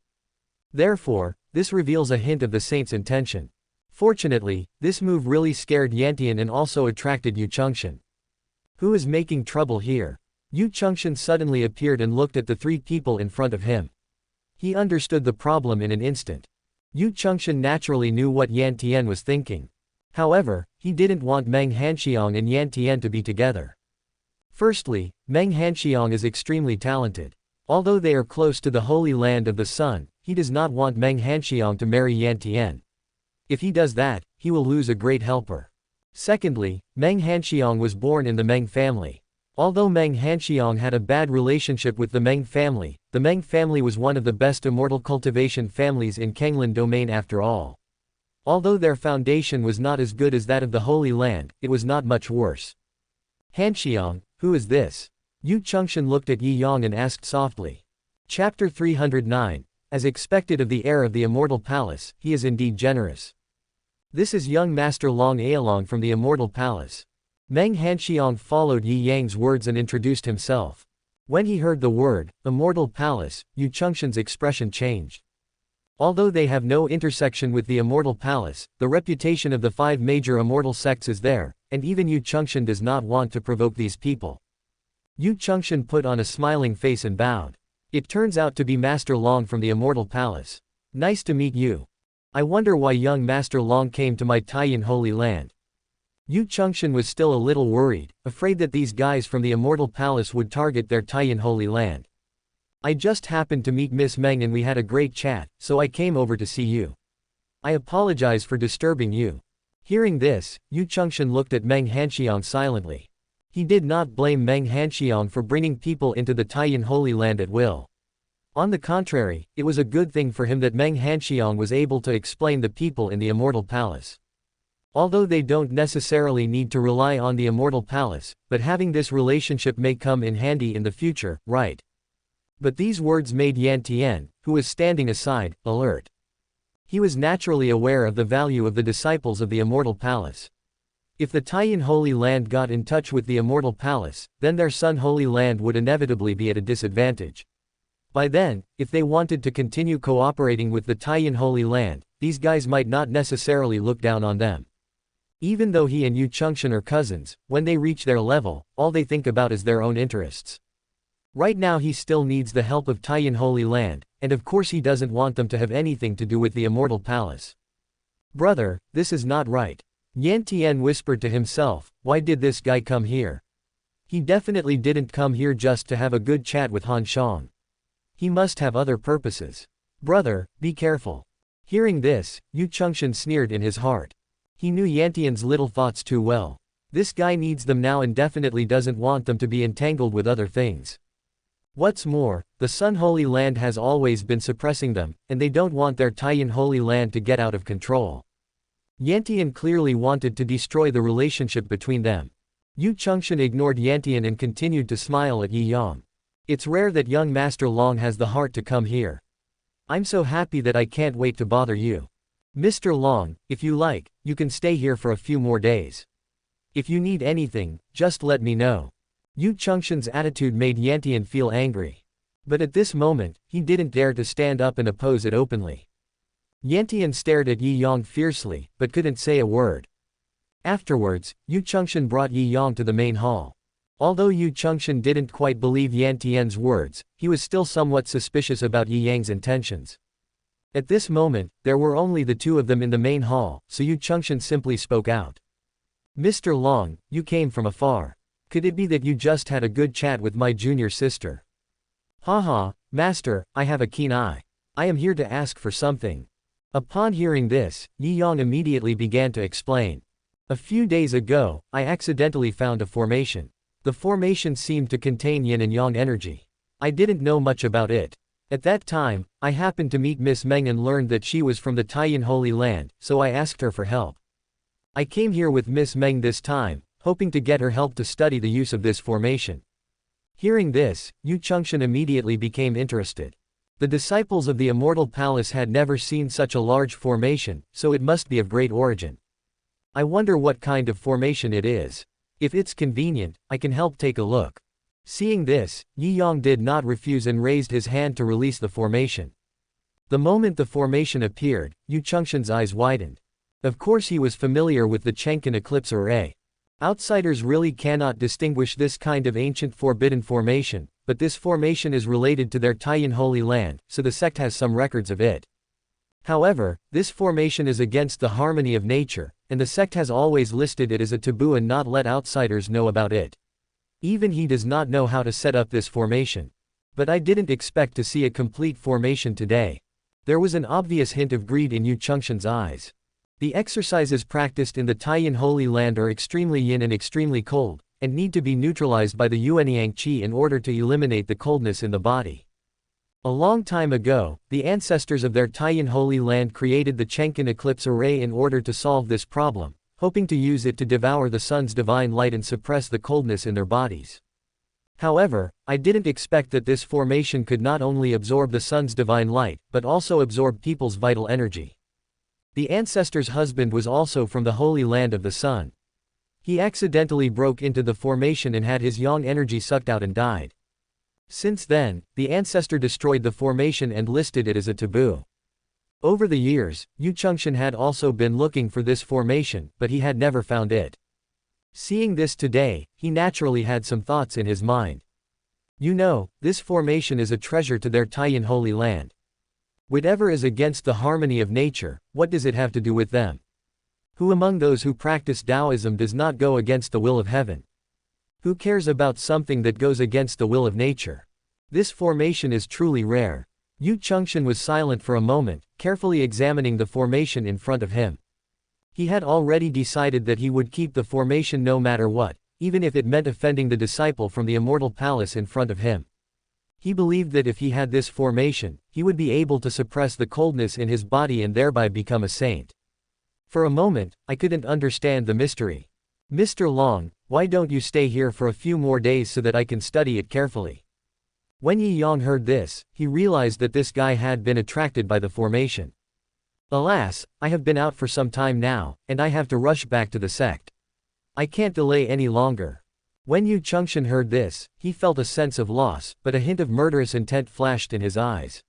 Therefore, this reveals a hint of the saint's intention. Fortunately, this move really scared Yantian and also attracted Yu Chengxian. Who is making trouble here? Yu Chengxian suddenly appeared and looked at the 3 people in front of him. He understood the problem in an instant. Yu Chengxian naturally knew what Yantian was thinking. However, he didn't want Meng Hanxiang and Yantian to be together. Firstly, Meng Hanxiang is extremely talented. Although they are close to the Holy Land of the Sun, he does not want Meng Hanxiang to marry Yantian. If he does that, he will lose a great helper. Secondly, Meng Hanxiang was born in the Meng family. Although Meng Hanxiang had a bad relationship with the Meng family was one of the best immortal cultivation families in Kanglan domain after all. Although their foundation was not as good as that of the Holy Land, it was not much worse. Hanxiang, who is this? Yu Chengxian looked at Yi Yang and asked softly. Chapter 309. As expected of the heir of the Immortal Palace, he is indeed generous. This is young Master Long Aolong from the Immortal Palace. Meng Hanxiang followed Yi Yang's words and introduced himself. When he heard the word, Immortal Palace, Yu Chengxian's expression changed. Although they have no intersection with the Immortal Palace, the reputation of the 5 major immortal sects is there, and even Yu Chengxian does not want to provoke these people. Yu Chengxian put on a smiling face and bowed. It turns out to be Master Long from the Immortal Palace. Nice to meet you. I wonder why young Master Long came to my Taiyan Holy Land. Yu Chengxian was still a little worried, afraid that these guys from the Immortal Palace would target their Taiyan Holy Land. I just happened to meet Miss Meng and we had a great chat, so I came over to see you. I apologize for disturbing you. Hearing this, Yu Chengxian looked at Meng Hanxiang silently. He did not blame Meng Hanxiang for bringing people into the Taiyan Holy Land at will. On the contrary, it was a good thing for him that Meng Hanxiang was able to explain the people in the Immortal Palace. Although they don't necessarily need to rely on the Immortal Palace, but having this relationship may come in handy in the future, right? But these words made Yantian, who was standing aside, alert. He was naturally aware of the value of the disciples of the Immortal Palace. If the Taiyan Holy Land got in touch with the Immortal Palace, then their Sun Holy Land would inevitably be at a disadvantage. By then, if they wanted to continue cooperating with the Taiyan Holy Land, these guys might not necessarily look down on them. Even though he and Yu Chengxian are cousins, when they reach their level, all they think about is their own interests. Right now he still needs the help of Taiyan Holy Land, and of course he doesn't want them to have anything to do with the Immortal Palace. Brother, this is not right. Yantian whispered to himself, why did this guy come here? He definitely didn't come here just to have a good chat with Han Shang. He must have other purposes. Brother, be careful. Hearing this, Yu Chengxian sneered in his heart. He knew Yantian's little thoughts too well. This guy needs them now and definitely doesn't want them to be entangled with other things. What's more, the Sun Holy Land has always been suppressing them, and they don't want their Taiyan Holy Land to get out of control. Yantian clearly wanted to destroy the relationship between them. Yu Chengxian ignored Yantian and continued to smile at Yi Yang. It's rare that young Master Long has the heart to come here. I'm so happy that I can't wait to bother you. Mr. Long, if you like, you can stay here for a few more days. If you need anything, just let me know. Yu Chengxian's attitude made Yantian feel angry. But at this moment, he didn't dare to stand up and oppose it openly. Yantian stared at Yi Yang fiercely, but couldn't say a word. Afterwards, Yu Chengxian brought Yi Yang to the main hall. Although Yu Chengxian didn't quite believe Yantian's words, he was still somewhat suspicious about Yi Yang's intentions. At this moment, there were only the 2 of them in the main hall, so Yu Chengxian simply spoke out. Mr. Long, you came from afar. Could it be that you just had a good chat with my junior sister? Haha, Master, I have a keen eye. I am here to ask for something. Upon hearing this, Yi Yang immediately began to explain. A few days ago, I accidentally found a formation. The formation seemed to contain yin and yang energy. I didn't know much about it. At that time, I happened to meet Miss Meng and learned that she was from the Taiyan Holy Land, so I asked her for help. I came here with Miss Meng this time, hoping to get her help to study the use of this formation. Hearing this, Yu Chengxian immediately became interested. The disciples of the Immortal Palace had never seen such a large formation, so it must be of great origin. I wonder what kind of formation it is. If it's convenient, I can help take a look. Seeing this, Yi Yang did not refuse and raised his hand to release the formation. The moment the formation appeared, Yu Chengxian's eyes widened. Of course he was familiar with the Chengqian eclipse array. Outsiders really cannot distinguish this kind of ancient forbidden formation, but this formation is related to their Taiyan Holy Land, so the sect has some records of it. However, this formation is against the harmony of nature, and the sect has always listed it as a taboo and not let outsiders know about it. Even he does not know how to set up this formation. But I didn't expect to see a complete formation today. There was an obvious hint of greed in Yu Chengxian's eyes. The exercises practiced in the Taiyan Holy Land are extremely yin and extremely cold, and need to be neutralized by the Yuanyang Qi in order to eliminate the coldness in the body. A long time ago, the ancestors of their Taiyan Holy Land created the Chengqian eclipse array in order to solve this problem, hoping to use it to devour the sun's divine light and suppress the coldness in their bodies. However, I didn't expect that this formation could not only absorb the sun's divine light, but also absorb people's vital energy. The ancestor's husband was also from the Holy Land of the Sun. He accidentally broke into the formation and had his yang energy sucked out and died. Since then, the ancestor destroyed the formation and listed it as a taboo. Over the years, Yu Chengxian had also been looking for this formation, but he had never found it. Seeing this today, he naturally had some thoughts in his mind. You know, this formation is a treasure to their Taiyan Holy Land. Whatever is against the harmony of nature, what does it have to do with them? Who among those who practice Taoism does not go against the will of heaven? Who cares about something that goes against the will of nature? This formation is truly rare. Yu Chengxian was silent for a moment, carefully examining the formation in front of him. He had already decided that he would keep the formation no matter what, even if it meant offending the disciple from the Immortal Palace in front of him. He believed that if he had this formation, he would be able to suppress the coldness in his body and thereby become a saint. For a moment, I couldn't understand the mystery. Mr. Long, why don't you stay here for a few more days so that I can study it carefully? When Yi Yang heard this, he realized that this guy had been attracted by the formation. Alas, I have been out for some time now, and I have to rush back to the sect. I can't delay any longer. When Yu Chengxian heard this, he felt a sense of loss, but a hint of murderous intent flashed in his eyes.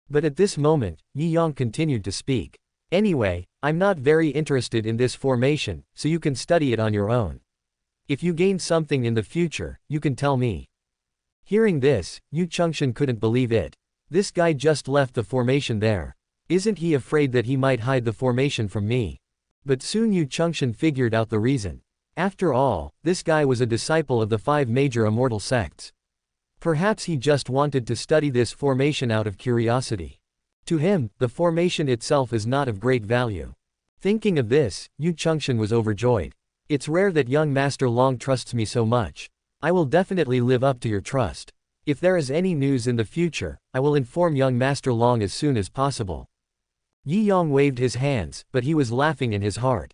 But at this moment, Yi Yang continued to speak. Anyway, I'm not very interested in this formation, so you can study it on your own. If you gain something in the future, you can tell me. Hearing this, Yu Chengxian couldn't believe it. This guy just left the formation there. Isn't he afraid that he might hide the formation from me? But soon Yu Chengxian figured out the reason. After all, this guy was a disciple of the 5 major immortal sects. Perhaps he just wanted to study this formation out of curiosity. To him, the formation itself is not of great value. Thinking of this, Yu Chengxian was overjoyed. It's rare that young Master Long trusts me so much. I will definitely live up to your trust. If there is any news in the future, I will inform young Master Long as soon as possible. Yi Yang waved his hands, but he was laughing in his heart.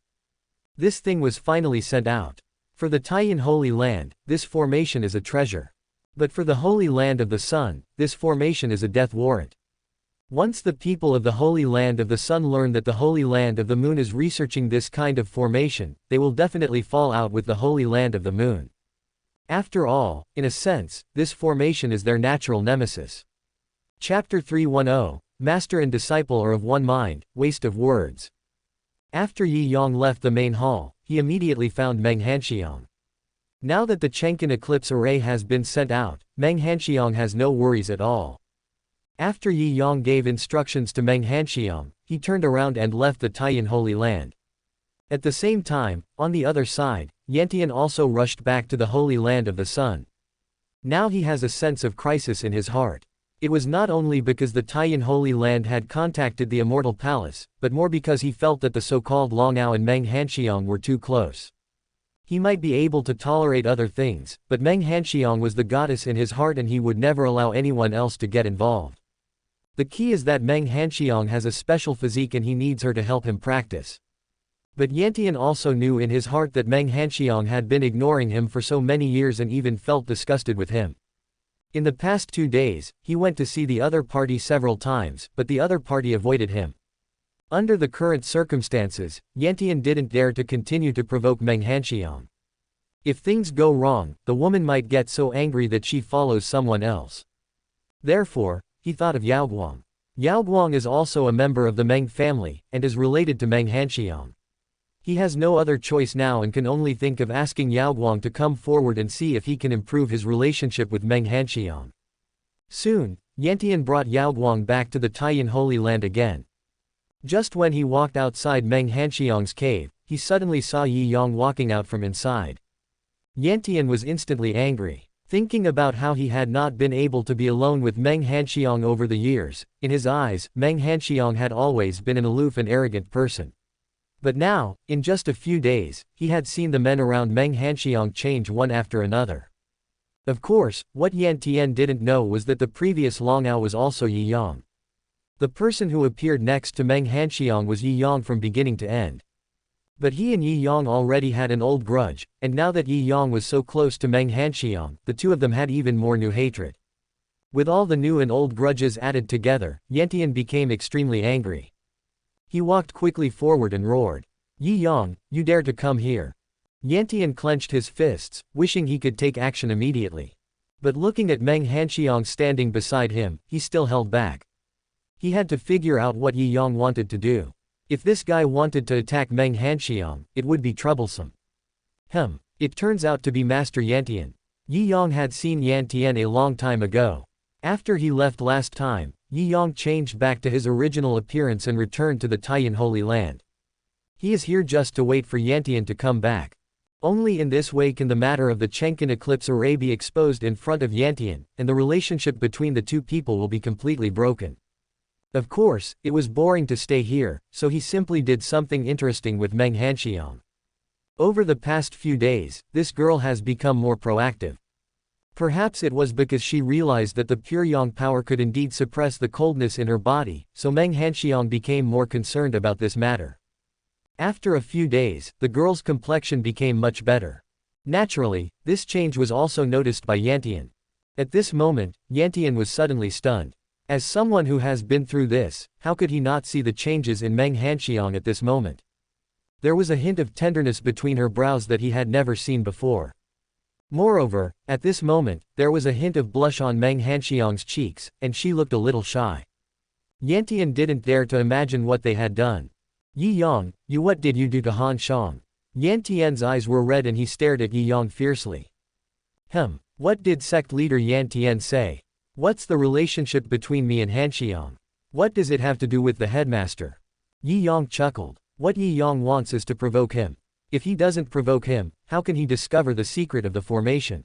This thing was finally sent out. For the Taiyan Holy Land, this formation is a treasure. But for the Holy Land of the Sun, this formation is a death warrant. Once the people of the Holy Land of the Sun learn that the Holy Land of the Moon is researching this kind of formation, they will definitely fall out with the Holy Land of the Moon. After all, in a sense, this formation is their natural nemesis. Chapter 310, Master and Disciple are of one mind, waste of words. After Yi Yang left the main hall, he immediately found Meng Hanxiang. Now that the Chengqian eclipse array has been sent out, Meng Hanxiang has no worries at all. After Yi Yang gave instructions to Meng Hanxiang, he turned around and left the Taiyan Holy Land. At the same time, on the other side, Yantian also rushed back to the Holy Land of the Sun. Now he has a sense of crisis in his heart. It was not only because the Taiyan Holy Land had contacted the Immortal Palace, but more because he felt that the so-called Longao and Meng Hanxiang were too close. He might be able to tolerate other things, but Meng Hanxiang was the goddess in his heart and he would never allow anyone else to get involved. The key is that Meng Hanxiang has a special physique and he needs her to help him practice. But Yantian also knew in his heart that Meng Hanxiang had been ignoring him for so many years and even felt disgusted with him. In the past 2 days, he went to see the other party several times, but the other party avoided him. Under the current circumstances, Yantian didn't dare to continue to provoke Meng Hanxiang. If things go wrong, the woman might get so angry that she follows someone else. Therefore, he thought of Yao Guang. Yao Guang is also a member of the Meng family, and is related to Meng Hanxiang. He has no other choice now and can only think of asking Yao Guang to come forward and see if he can improve his relationship with Meng Hanxiang. Soon, Yantian brought Yao Guang back to the Taiyan Holy Land again. Just when he walked outside Meng Hanxiang's cave, he suddenly saw Yi Yang walking out from inside. Yantian was instantly angry. Thinking about how he had not been able to be alone with Meng Hanxiang over the years, in his eyes, Meng Hanxiang had always been an aloof and arrogant person. But now, in just a few days, he had seen the men around Meng Hanxiang change one after another. Of course, what Yantian didn't know was that the previous Longao was also Yi Yang. The person who appeared next to Meng Hanxiang was Yi Yang from beginning to end. But he and Yi Yang already had an old grudge, and now that Yi Yang was so close to Meng Hanxiang, the two of them had even more new hatred. With all the new and old grudges added together, Yantian became extremely angry. He walked quickly forward and roared, "Yi Yang, you dare to come here!" Yantian clenched his fists, wishing he could take action immediately. But looking at Meng Hanxiang standing beside him, he still held back. He had to figure out what Yi Yang wanted to do. If this guy wanted to attack Meng Hanxiang, it would be troublesome. It turns out to be Master Yantian. Yi Yang had seen Yantian a long time ago. After he left last time, Yi Yang changed back to his original appearance and returned to the Taiyan Holy Land. He is here just to wait for Yantian to come back. Only in this way can the matter of the Chenkin eclipse array be exposed in front of Yantian, and the relationship between the two people will be completely broken. Of course, it was boring to stay here, so he simply did something interesting with Meng Hanxiang. Over the past few days, this girl has become more proactive. Perhaps it was because she realized that the pure yang power could indeed suppress the coldness in her body, so Meng Hanxiang became more concerned about this matter. After a few days, the girl's complexion became much better. Naturally, this change was also noticed by Yantian. At this moment, Yantian was suddenly stunned. As someone who has been through this, how could he not see the changes in Meng Hanxiang at this moment? There was a hint of tenderness between her brows that he had never seen before. Moreover, at this moment, there was a hint of blush on Meng Hanxiang's cheeks, and she looked a little shy. Yantian didn't dare to imagine what they had done. "Yi Yang, what did you do to Han Shang?" Yantian's eyes were red and he stared at Yi Yang fiercely. What did sect leader Yantian say? What's the relationship between me and Hanxiang? What does it have to do with the headmaster? Yi Yang chuckled. What Yi Yang wants is to provoke him. If he doesn't provoke him, how can he discover the secret of the formation?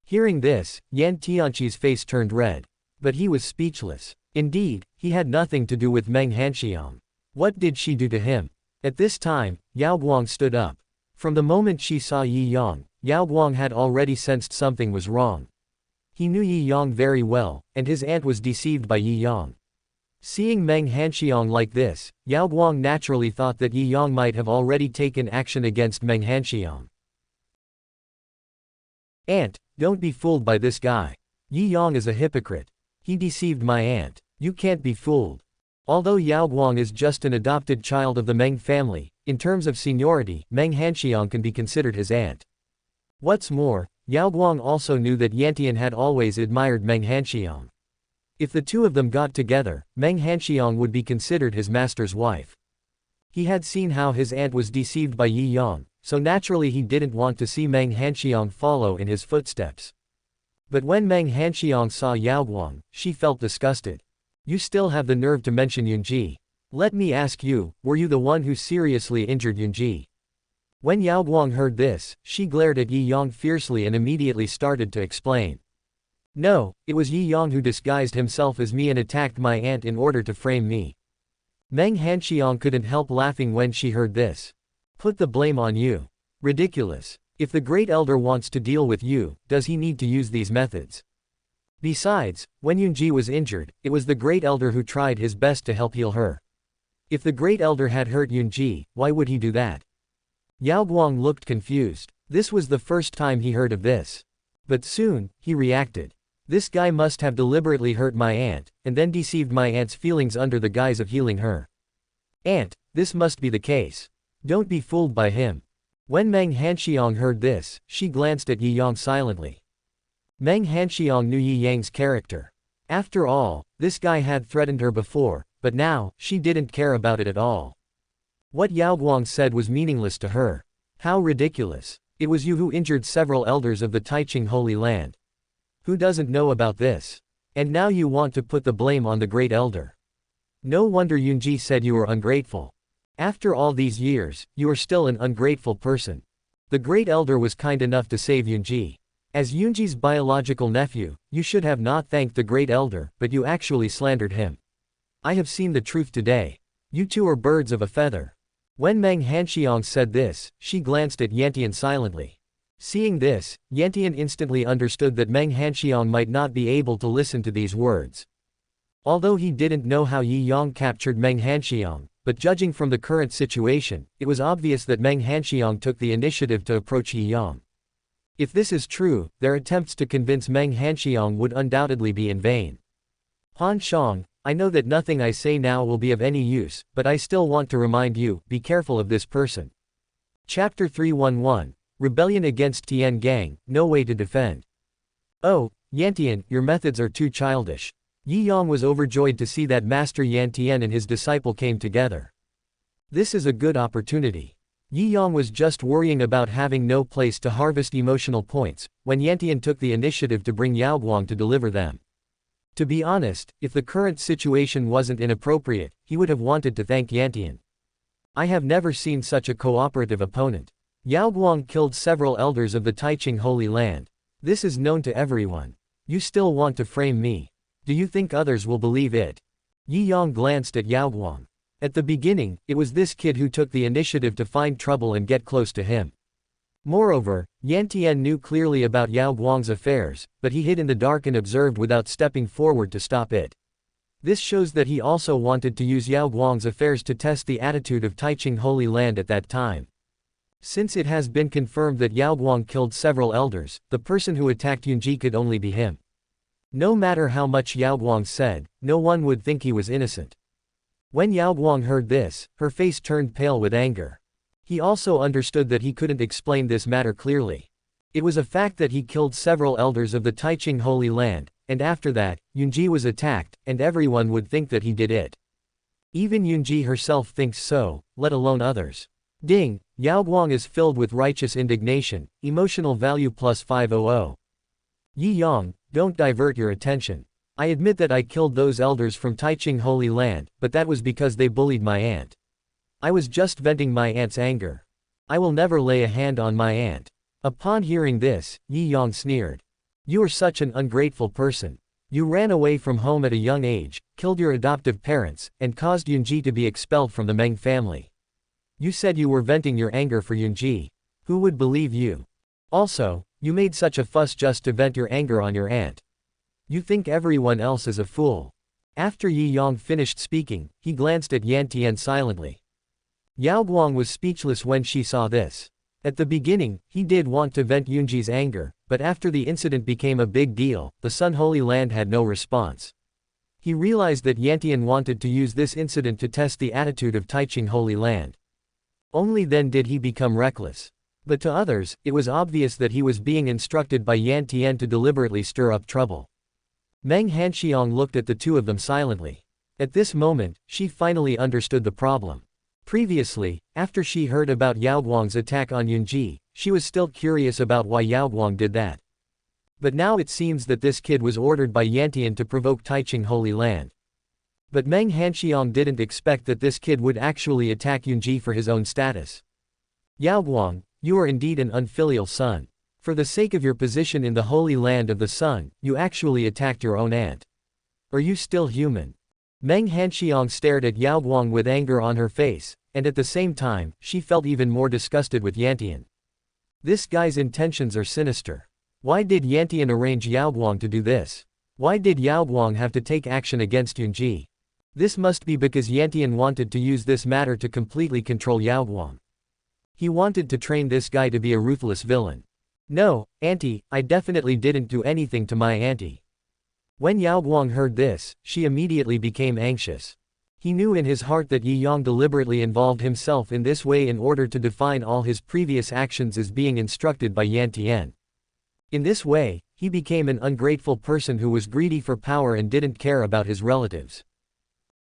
Hearing this, Yan Tianqi's face turned red. But he was speechless. Indeed, he had nothing to do with Meng Hanxiang. What did she do to him? At this time, Yao Guang stood up. From the moment she saw Yi Yang, Yao Guang had already sensed something was wrong. He knew Yi Yang very well, and his aunt was deceived by Yi Yang. Seeing Meng Hanxiang like this, Yao Guang naturally thought that Yi Yang might have already taken action against Meng Hanxiang. "Aunt, don't be fooled by this guy. Yi Yang is a hypocrite. He deceived my aunt. You can't be fooled." Although Yao Guang is just an adopted child of the Meng family, in terms of seniority, Meng Hanxiang can be considered his aunt. What's more, Yao Guang also knew that Yantian had always admired Meng Hanxiang. If the two of them got together, Meng Hanxiang would be considered his master's wife. He had seen how his aunt was deceived by Yi Yang, so naturally he didn't want to see Meng Hanxiang follow in his footsteps. But when Meng Hanxiang saw Yao Guang, she felt disgusted. "You still have the nerve to mention Yunji. Let me ask you, were you the one who seriously injured Yunji?" When Yao Guang heard this, she glared at Yi Yang fiercely and immediately started to explain. "No, it was Yi Yang who disguised himself as me and attacked my aunt in order to frame me." Meng Hanxiang couldn't help laughing when she heard this. "Put the blame on you. Ridiculous. If the Great Elder wants to deal with you, does he need to use these methods? Besides, when Yunji was injured, it was the Great Elder who tried his best to help heal her. If the Great Elder had hurt Yunji, why would he do that?" Yao Guang looked confused. This was the first time he heard of this. But soon, he reacted. This guy must have deliberately hurt my aunt, and then deceived my aunt's feelings under the guise of healing her. Aunt, this must be the case. Don't be fooled by him. When Meng Hanxiang heard this, she glanced at Yi Yang silently. Meng Hanxiang knew Yi Yang's character. After all, this guy had threatened her before, but now, she didn't care about it at all. What Yao Guang said was meaningless to her. How ridiculous. It was you who injured several elders of the Taiqing Holy Land. Who doesn't know about this? And now you want to put the blame on the great elder. No wonder Yunji said you were ungrateful. After all these years, you are still an ungrateful person. The great elder was kind enough to save Yunji. As Yunji's biological nephew, you should have not thanked the great elder, but you actually slandered him. I have seen the truth today. You two are birds of a feather. When Meng Hanxiang said this, she glanced at Yantian silently. Seeing this, Yantian instantly understood that Meng Hanxiang might not be able to listen to these words. Although he didn't know how Yi Yang captured Meng Hanxiang, but judging from the current situation, it was obvious that Meng Hanxiang took the initiative to approach Yi Yang. If this is true, their attempts to convince Meng Hanxiang would undoubtedly be in vain. Han Shang, I know that nothing I say now will be of any use, but I still want to remind you, be careful of this person. Chapter 311, Rebellion against Tian Gang, No Way to Defend. Oh, Yantian, your methods are too childish. Yi Yang was overjoyed to see that Master Yantian and his disciple came together. This is a good opportunity. Yi Yang was just worrying about having no place to harvest emotional points, when Yantian took the initiative to bring Yao Guang to deliver them. To be honest, if the current situation wasn't inappropriate, he would have wanted to thank Yantian. I have never seen such a cooperative opponent. Yao Guang killed several elders of the Taiqing Holy Land. This is known to everyone. You still want to frame me. Do you think others will believe it? Yi Yang glanced at Yao Guang. At the beginning, it was this kid who took the initiative to find trouble and get close to him. Moreover, Yantian knew clearly about Yao Guang's affairs, but he hid in the dark and observed without stepping forward to stop it. This shows that he also wanted to use Yao Guang's affairs to test the attitude of Taiqing Holy Land at that time. Since it has been confirmed that Yao Guang killed several elders, the person who attacked Yunji could only be him. No matter how much Yao Guang said, no one would think he was innocent. When Yao Guang heard this, her face turned pale with anger. He also understood that he couldn't explain this matter clearly. It was a fact that he killed several elders of the Taiqing Holy Land, and after that, Yunji was attacked, and everyone would think that he did it. Even Yunji herself thinks so, let alone others. Ding, Yao Guang is filled with righteous indignation, emotional value plus 500. Yi Yang, don't divert your attention. I admit that I killed those elders from Taiqing Holy Land, but that was because they bullied my aunt. I was just venting my aunt's anger. I will never lay a hand on my aunt. Upon hearing this, Yi Yang sneered. You are such an ungrateful person. You ran away from home at a young age, killed your adoptive parents, and caused Yunji to be expelled from the Meng family. You said you were venting your anger for Yunji. Who would believe you? Also, you made such a fuss just to vent your anger on your aunt. You think everyone else is a fool. After Yi Yang finished speaking, he glanced at Yantian silently. Yao Guang was speechless when she saw this. At the beginning, he did want to vent Yunji's anger, but after the incident became a big deal, the Sun Holy Land had no response. He realized that Yantian wanted to use this incident to test the attitude of Taiqing Holy Land. Only then did he become reckless. But to others, it was obvious that he was being instructed by Yantian to deliberately stir up trouble. Meng Hanxiang looked at the two of them silently. At this moment, she finally understood the problem. Previously, after she heard about Yao Guang's attack on Yunji, she was still curious about why Yao Guang did that. But now it seems that this kid was ordered by Yantian to provoke Taiqing Holy Land. But Meng Hanxiang didn't expect that this kid would actually attack Yunji for his own status. Yao Guang, you are indeed an unfilial son. For the sake of your position in the Holy Land of the Sun, you actually attacked your own aunt. Are you still human? Meng Hanxiang stared at Yao Guang with anger on her face, and at the same time, she felt even more disgusted with Yantian. This guy's intentions are sinister. Why did Yantian arrange Yao Guang to do this? Why did Yao Guang have to take action against Yunji? This must be because Yantian wanted to use this matter to completely control Yao Guang. He wanted to train this guy to be a ruthless villain. No, auntie, I definitely didn't do anything to my auntie. When Yao Guang heard this, she immediately became anxious. He knew in his heart that Yi Yang deliberately involved himself in this way in order to define all his previous actions as being instructed by Yan Tian. In this way, he became an ungrateful person who was greedy for power and didn't care about his relatives.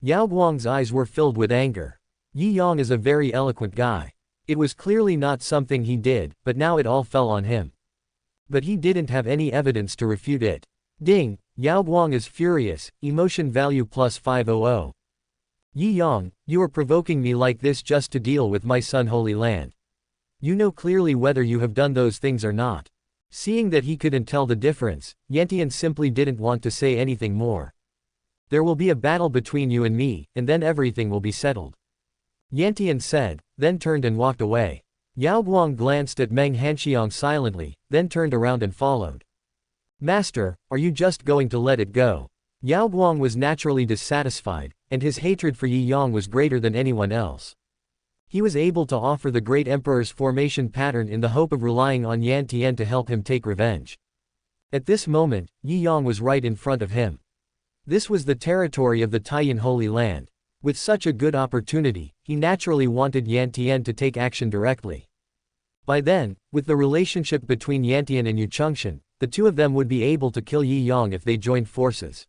Yao Guang's eyes were filled with anger. Yi Yang is a very eloquent guy. It was clearly not something he did, but now it all fell on him. But he didn't have any evidence to refute it. Ding! Yao Guang is furious, emotion value plus 500. Yi Yang, you are provoking me like this just to deal with my son Holy Land. You know clearly whether you have done those things or not. Seeing that he couldn't tell the difference, Yantian simply didn't want to say anything more. There will be a battle between you and me, and then everything will be settled. Yantian said, then turned and walked away. Yao Guang glanced at Meng Hanxiang silently, then turned around and followed. Master, are you just going to let it go? Yao Guang was naturally dissatisfied, and his hatred for Yi Yang was greater than anyone else. He was able to offer the great emperor's formation pattern in the hope of relying on Yan Tian to help him take revenge. At this moment, Yi Yang was right in front of him. This was the territory of the Taiyan Holy Land. With such a good opportunity, he naturally wanted Yan Tian to take action directly. By then, with the relationship between Yan Tian and Yu Chengxian, the two of them would be able to kill Yi Yang if they joined forces.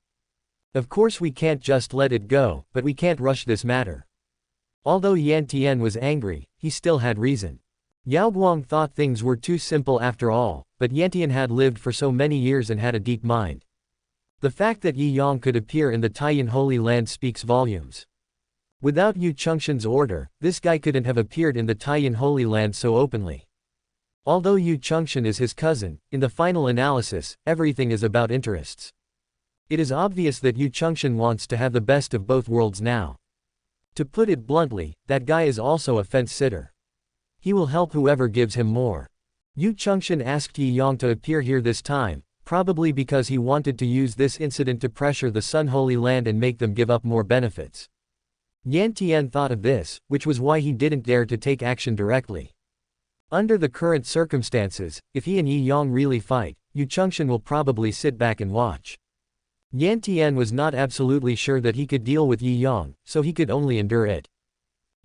Of course we can't just let it go, but we can't rush this matter. Although Yan Tian was angry, he still had reason. Yao Guang thought things were too simple after all, but Yan Tian had lived for so many years and had a deep mind. The fact that Yi Yang could appear in the Taiyan Holy Land speaks volumes. Without Yu Chengxian's order, this guy couldn't have appeared in the Taiyan Holy Land so openly. Although Yu Chengxian is his cousin, in the final analysis, everything is about interests. It is obvious that Yu Chengxian wants to have the best of both worlds now. To put it bluntly, that guy is also a fence-sitter. He will help whoever gives him more. Yu Chengxian asked Yi Yang to appear here this time, probably because he wanted to use this incident to pressure the Sun Holy Land and make them give up more benefits. Yan Tian thought of this, which was why he didn't dare to take action directly. Under the current circumstances, if he and Yi Yang really fight, Yu Chengxian will probably sit back and watch. Yan Tian was not absolutely sure that he could deal with Yi Yang, so he could only endure it.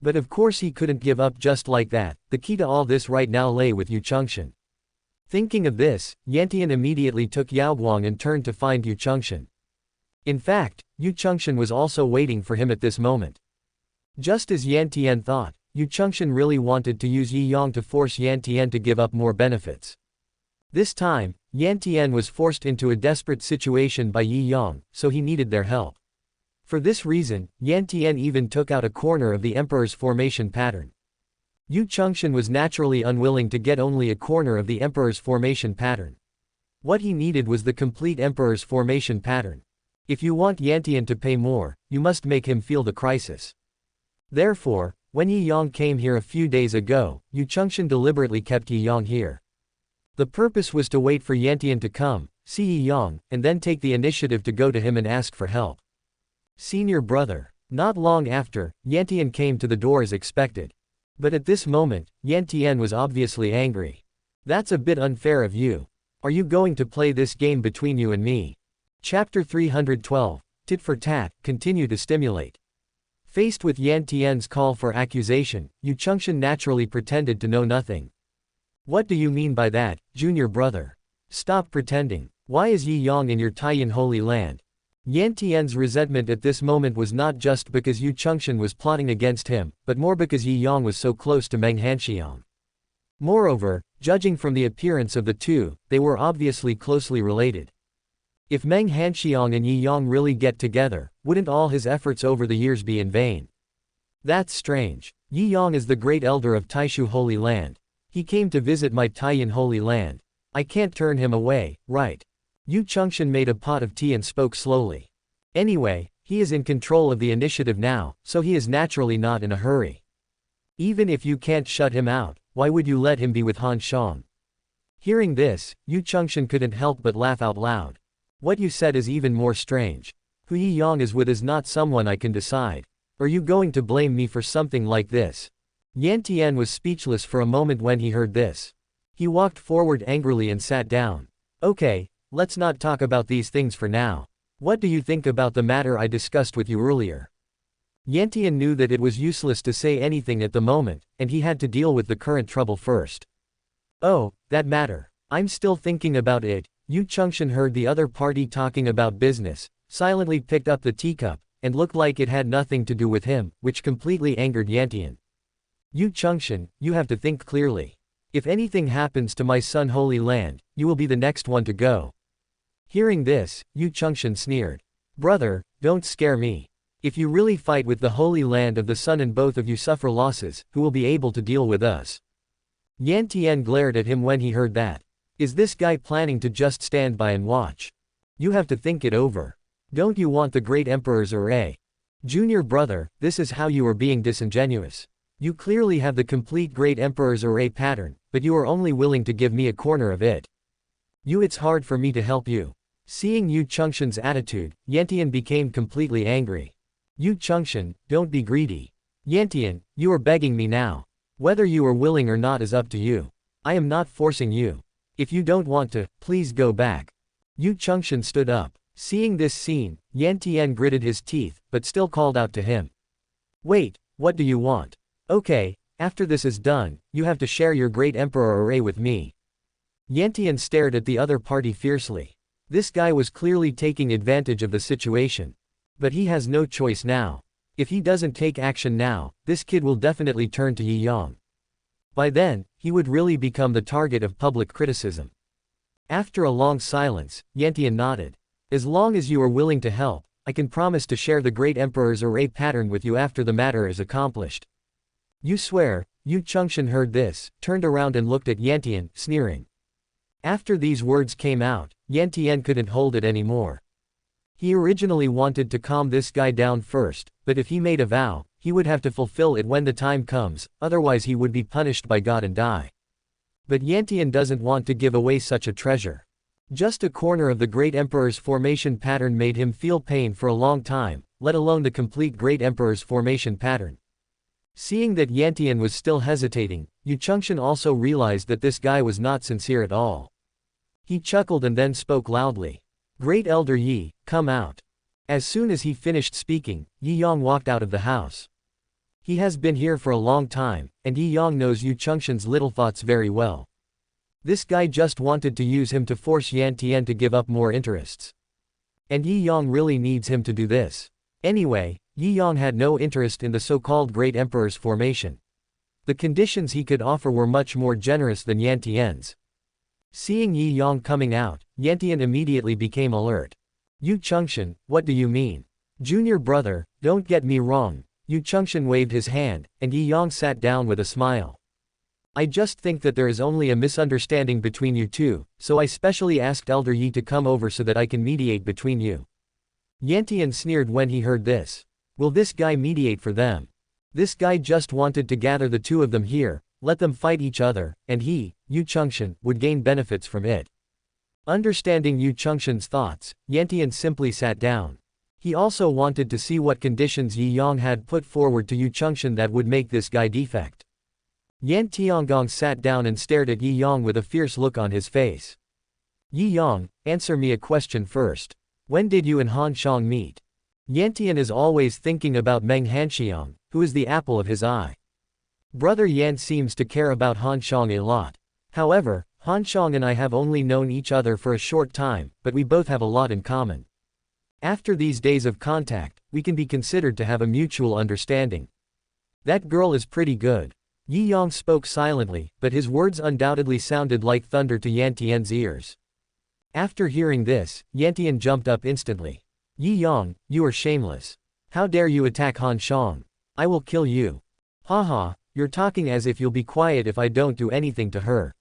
But of course he couldn't give up just like that. The key to all this right now lay with Yu Chengxian. Thinking of this, Yan Tian immediately took Yao Guang and turned to find Yu Chengxian. In fact, Yu Chengxian was also waiting for him at this moment. Just as Yan Tian thought, Yu Chengxian really wanted to use Yi Yang to force Yan Tian to give up more benefits. This time, Yan Tian was forced into a desperate situation by Yi Yang, so he needed their help. For this reason, Yan Tian even took out a corner of the emperor's formation pattern. Yu Chengxian was naturally unwilling to get only a corner of the emperor's formation pattern. What he needed was the complete emperor's formation pattern. If you want Yan Tian to pay more, you must make him feel the crisis. Therefore, when Yi Yang came here a few days ago, Yu Chengxian deliberately kept Yi Yang here. The purpose was to wait for Yan Tian to come, see Yi Yang, and then take the initiative to go to him and ask for help. Senior brother. Not long after, Yan Tian came to the door as expected. But at this moment, Yan Tian was obviously angry. That's a bit unfair of you. Are you going to play this game between you and me? Chapter 312, Tit for Tat, continue to stimulate. Faced with Yan Tian's call for accusation, Yu Chengxian naturally pretended to know nothing. What do you mean by that, junior brother? Stop pretending. Why is Yi Yang in your Taiyan Holy Land? Yan Tian's resentment at this moment was not just because Yu Chengxian was plotting against him, but more because Yi Yang was so close to Meng Hanxiang. Moreover, judging from the appearance of the two, they were obviously closely related. If Meng Hanxiang and Yi Yang really get together, wouldn't all his efforts over the years be in vain? That's strange. Yi Yang is the great elder of Taishu Holy Land. He came to visit my Taiyan Holy Land. I can't turn him away, right? Yu Chengxian made a pot of tea and spoke slowly. Anyway, he is in control of the initiative now, so he is naturally not in a hurry. Even if you can't shut him out, why would you let him be with Han Shang? Hearing this, Yu Chengxian couldn't help but laugh out loud. What you said is even more strange. Who Yi Yang is with is not someone I can decide. Are you going to blame me for something like this? Yan Tian was speechless for a moment when he heard this. He walked forward angrily and sat down. Okay, let's not talk about these things for now. What do you think about the matter I discussed with you earlier? Yantian knew that it was useless to say anything at the moment, and he had to deal with the current trouble first. Oh, that matter. I'm still thinking about it. Yu Chengxian heard the other party talking about business, silently picked up the teacup, and looked like it had nothing to do with him, which completely angered Yantian. Yu Chengxian, you have to think clearly. If anything happens to my son Holy Land, you will be the next one to go. Hearing this, Yu Chengxian sneered. Brother, don't scare me. If you really fight with the Holy Land of the Sun and both of you suffer losses, who will be able to deal with us? Yantian glared at him when he heard that. Is this guy planning to just stand by and watch? You have to think it over. Don't you want the great emperor's array? Junior brother, this is how you are being disingenuous. You clearly have the complete great emperor's array pattern, but you are only willing to give me a corner of it. It's hard for me to help you. Seeing Yu Chengxian's attitude, Yantian became completely angry. Yu Chengxian, don't be greedy. Yantian, you are begging me now. Whether you are willing or not is up to you. I am not forcing you. If you don't want to, please go back. Yu Chengxian stood up. Seeing this scene, Yantian gritted his teeth, but still called out to him. Wait, what do you want? Okay, after this is done, you have to share your great emperor array with me. Yantian stared at the other party fiercely. This guy was clearly taking advantage of the situation. But he has no choice now. If he doesn't take action now, this kid will definitely turn to Yi Yang. By then, he would really become the target of public criticism. After a long silence, Yantian nodded. As long as you are willing to help, I can promise to share the great emperor's array pattern with you after the matter is accomplished. You swear? Yu Chengxian heard this, turned around and looked at Yantian, sneering. After these words came out, Yantian couldn't hold it anymore. He originally wanted to calm this guy down first, but if he made a vow, he would have to fulfill it when the time comes, otherwise he would be punished by God and die. But Yantian doesn't want to give away such a treasure. Just a corner of the great emperor's formation pattern made him feel pain for a long time, let alone the complete great emperor's formation pattern. Seeing that Yantian was still hesitating, Yu Chengxian also realized that this guy was not sincere at all. He chuckled and then spoke loudly. Great Elder Yi, come out. As soon as he finished speaking, Yi Yang walked out of the house. He has been here for a long time, and Yi Yang knows Yu Chengxian's little thoughts very well. This guy just wanted to use him to force Yantian to give up more interests. And Yi Yang really needs him to do this. Anyway, Yi Yang had no interest in the so-called Great Emperor's formation. The conditions he could offer were much more generous than Yantian's. Seeing Yi Yang coming out, Yantian immediately became alert. Yu Chengxian, what do you mean? Junior brother, don't get me wrong. Yu Chengxian waved his hand, and Yi Yang sat down with a smile. I just think that there is only a misunderstanding between you two, so I specially asked Elder Yi to come over so that I can mediate between you. Yantian sneered when he heard this. Will this guy mediate for them? This guy just wanted to gather the two of them here, let them fight each other, and he, Yu Chengxian, would gain benefits from it. Understanding Yu Chengxian's thoughts, Yantian simply sat down. He also wanted to see what conditions Yi Yang had put forward to Yu Chengxian that would make this guy defect. Yan Tiangong sat down and stared at Yi Yang with a fierce look on his face. Yi Yang, answer me a question first. When did you and Han Xiang meet? Yantian is always thinking about Meng Hanxiang, who is the apple of his eye. Brother Yan seems to care about Han Xiang a lot. However, Han Xiang and I have only known each other for a short time, but we both have a lot in common. After these days of contact, we can be considered to have a mutual understanding. That girl is pretty good. Yi Yang spoke silently, but his words undoubtedly sounded like thunder to Yantian's ears. After hearing this, Yantian jumped up instantly. Yi Yang, you are shameless. How dare you attack Han Xiang? I will kill you. Haha, you're talking as if you'll be quiet if I don't do anything to her.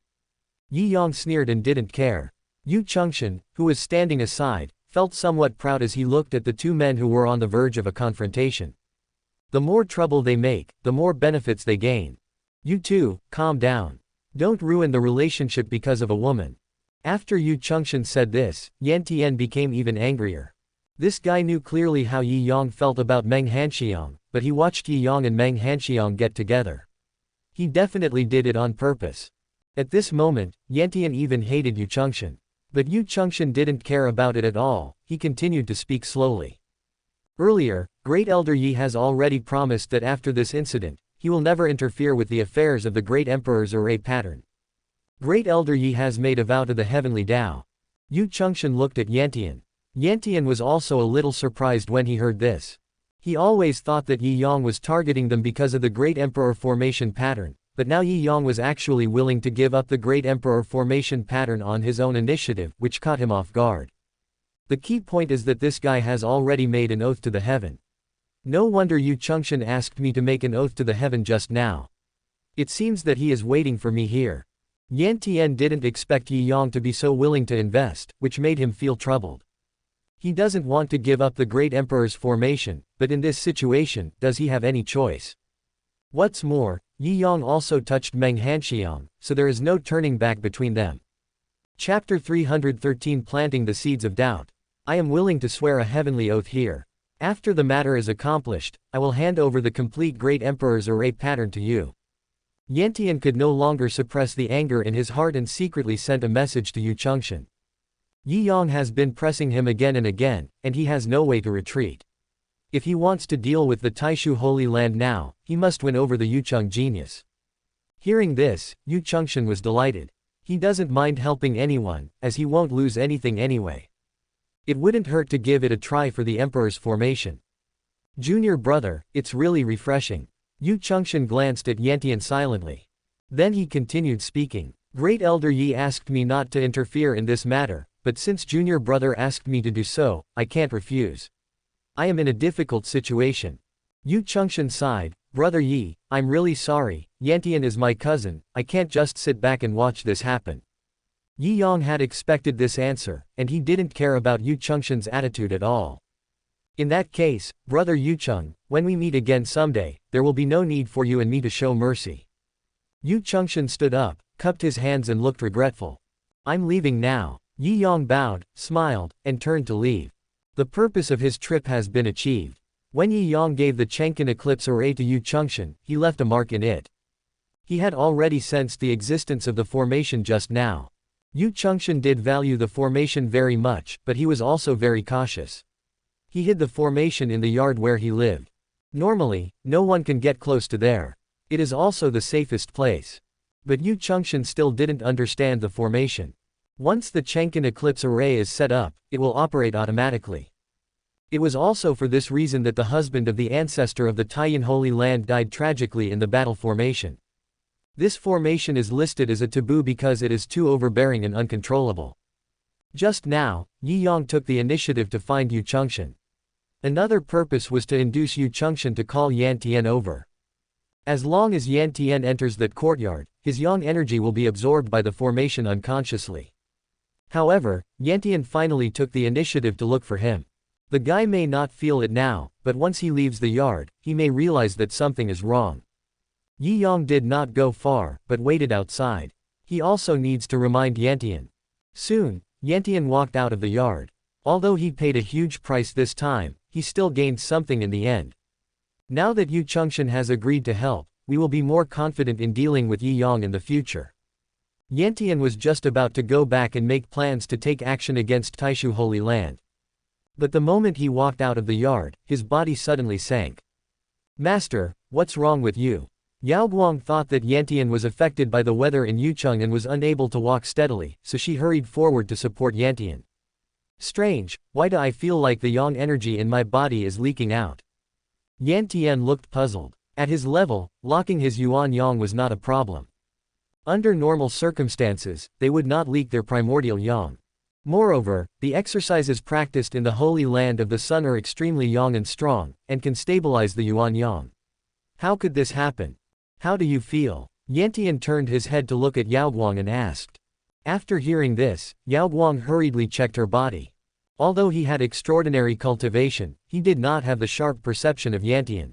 Yi Yang sneered and didn't care. Yu Chengxian, who was standing aside, felt somewhat proud as he looked at the two men who were on the verge of a confrontation. The more trouble they make, the more benefits they gain. You two, calm down. Don't ruin the relationship because of a woman. After Yu Chengxian said this, Yantian became even angrier. This guy knew clearly how Yi Yang felt about Meng Hanxiang, but he watched Yi Yang and Meng Hanxiang get together. He definitely did it on purpose. At this moment, Yantian even hated Yu Chengxian. But Yu Chengxian didn't care about it at all, he continued to speak slowly. Earlier, Great Elder Yi has already promised that after this incident, he will never interfere with the affairs of the Great Emperor's array pattern. Great Elder Yi has made a vow to the heavenly Tao. Yu Chengxian looked at Yantian. Yantian was also a little surprised when he heard this. He always thought that Yi Yang was targeting them because of the Great Emperor formation pattern, but now Yi Yang was actually willing to give up the Great Emperor formation pattern on his own initiative, which caught him off guard. The key point is that this guy has already made an oath to the heaven. No wonder Yu Chengxian asked me to make an oath to the heaven just now. It seems that he is waiting for me here. Yantian didn't expect Yi Yang to be so willing to invest, which made him feel troubled. He doesn't want to give up the Great Emperor's formation, but in this situation, does he have any choice? What's more, Yi Yang also touched Meng Hanxiang, so there is no turning back between them. Chapter 313 Planting the Seeds of Doubt. I am willing to swear a heavenly oath here. After the matter is accomplished, I will hand over the complete Great Emperor's array pattern to you. Yantian could no longer suppress the anger in his heart and secretly sent a message to Yu Chengxian. Yi Yang has been pressing him again and again, and he has no way to retreat. If he wants to deal with the Taishu Holy Land now, he must win over the Yucheng genius. Hearing this, Yu Chengxian was delighted. He doesn't mind helping anyone, as he won't lose anything anyway. It wouldn't hurt to give it a try for the Emperor's formation. Junior brother, it's really refreshing. Yu Chengxian glanced at Yantian silently. Then he continued speaking. Great Elder Yi asked me not to interfere in this matter, but since junior brother asked me to do so, I can't refuse. I am in a difficult situation. Yu Chengxian sighed. Brother Yi, I'm really sorry, Yantian is my cousin, I can't just sit back and watch this happen. Yi Yang had expected this answer, and he didn't care about Yu Chengxian's attitude at all. In that case, brother Yucheng, when we meet again someday, there will be no need for you and me to show mercy. Yu Chengxian stood up, cupped his hands and looked regretful. I'm leaving now. Yi Yang bowed, smiled, and turned to leave. The purpose of his trip has been achieved. When Yi Yang gave the Chengqin eclipse array to Yu Chengxian, he left a mark in it. He had already sensed the existence of the formation just now. Yu Chengxian did value the formation very much, but he was also very cautious. He hid the formation in the yard where he lived. Normally, no one can get close to there. It is also the safest place. But Yu Chengxian still didn't understand the formation. Once the Chengqin eclipse array is set up, it will operate automatically. It was also for this reason that the husband of the ancestor of the Taiyan Holy Land died tragically in the battle formation. This formation is listed as a taboo because it is too overbearing and uncontrollable. Just now, Yi Yang took the initiative to find Yu Chengxian. Another purpose was to induce Yu Chengxian to call Yantian over. As long as Yantian enters that courtyard, his yang energy will be absorbed by the formation unconsciously. However, Yantian finally took the initiative to look for him. The guy may not feel it now, but once he leaves the yard, he may realize that something is wrong. Yi Yang did not go far, but waited outside. He also needs to remind Yantian. Soon, Yantian walked out of the yard. Although he paid a huge price this time, he still gained something in the end. Now that Yu Chengxian has agreed to help, we will be more confident in dealing with Yi Yang in the future. Yantian was just about to go back and make plans to take action against Taishu Holy Land. But the moment he walked out of the yard, his body suddenly sank. Master, what's wrong with you? Yao Guang thought that Yantian was affected by the weather in Yucheng and was unable to walk steadily, so she hurried forward to support Yantian. Strange, why do I feel like the yang energy in my body is leaking out? Yantian looked puzzled. At his level, locking his yuan yang was not a problem. Under normal circumstances, they would not leak their primordial yang. Moreover, the exercises practiced in the Holy Land of the Sun are extremely yang and strong, and can stabilize the yuan yang. How could this happen? How do you feel? Yantian turned his head to look at Yao Guang and asked. After hearing this, Yao Guang hurriedly checked her body. Although he had extraordinary cultivation, he did not have the sharp perception of Yantian.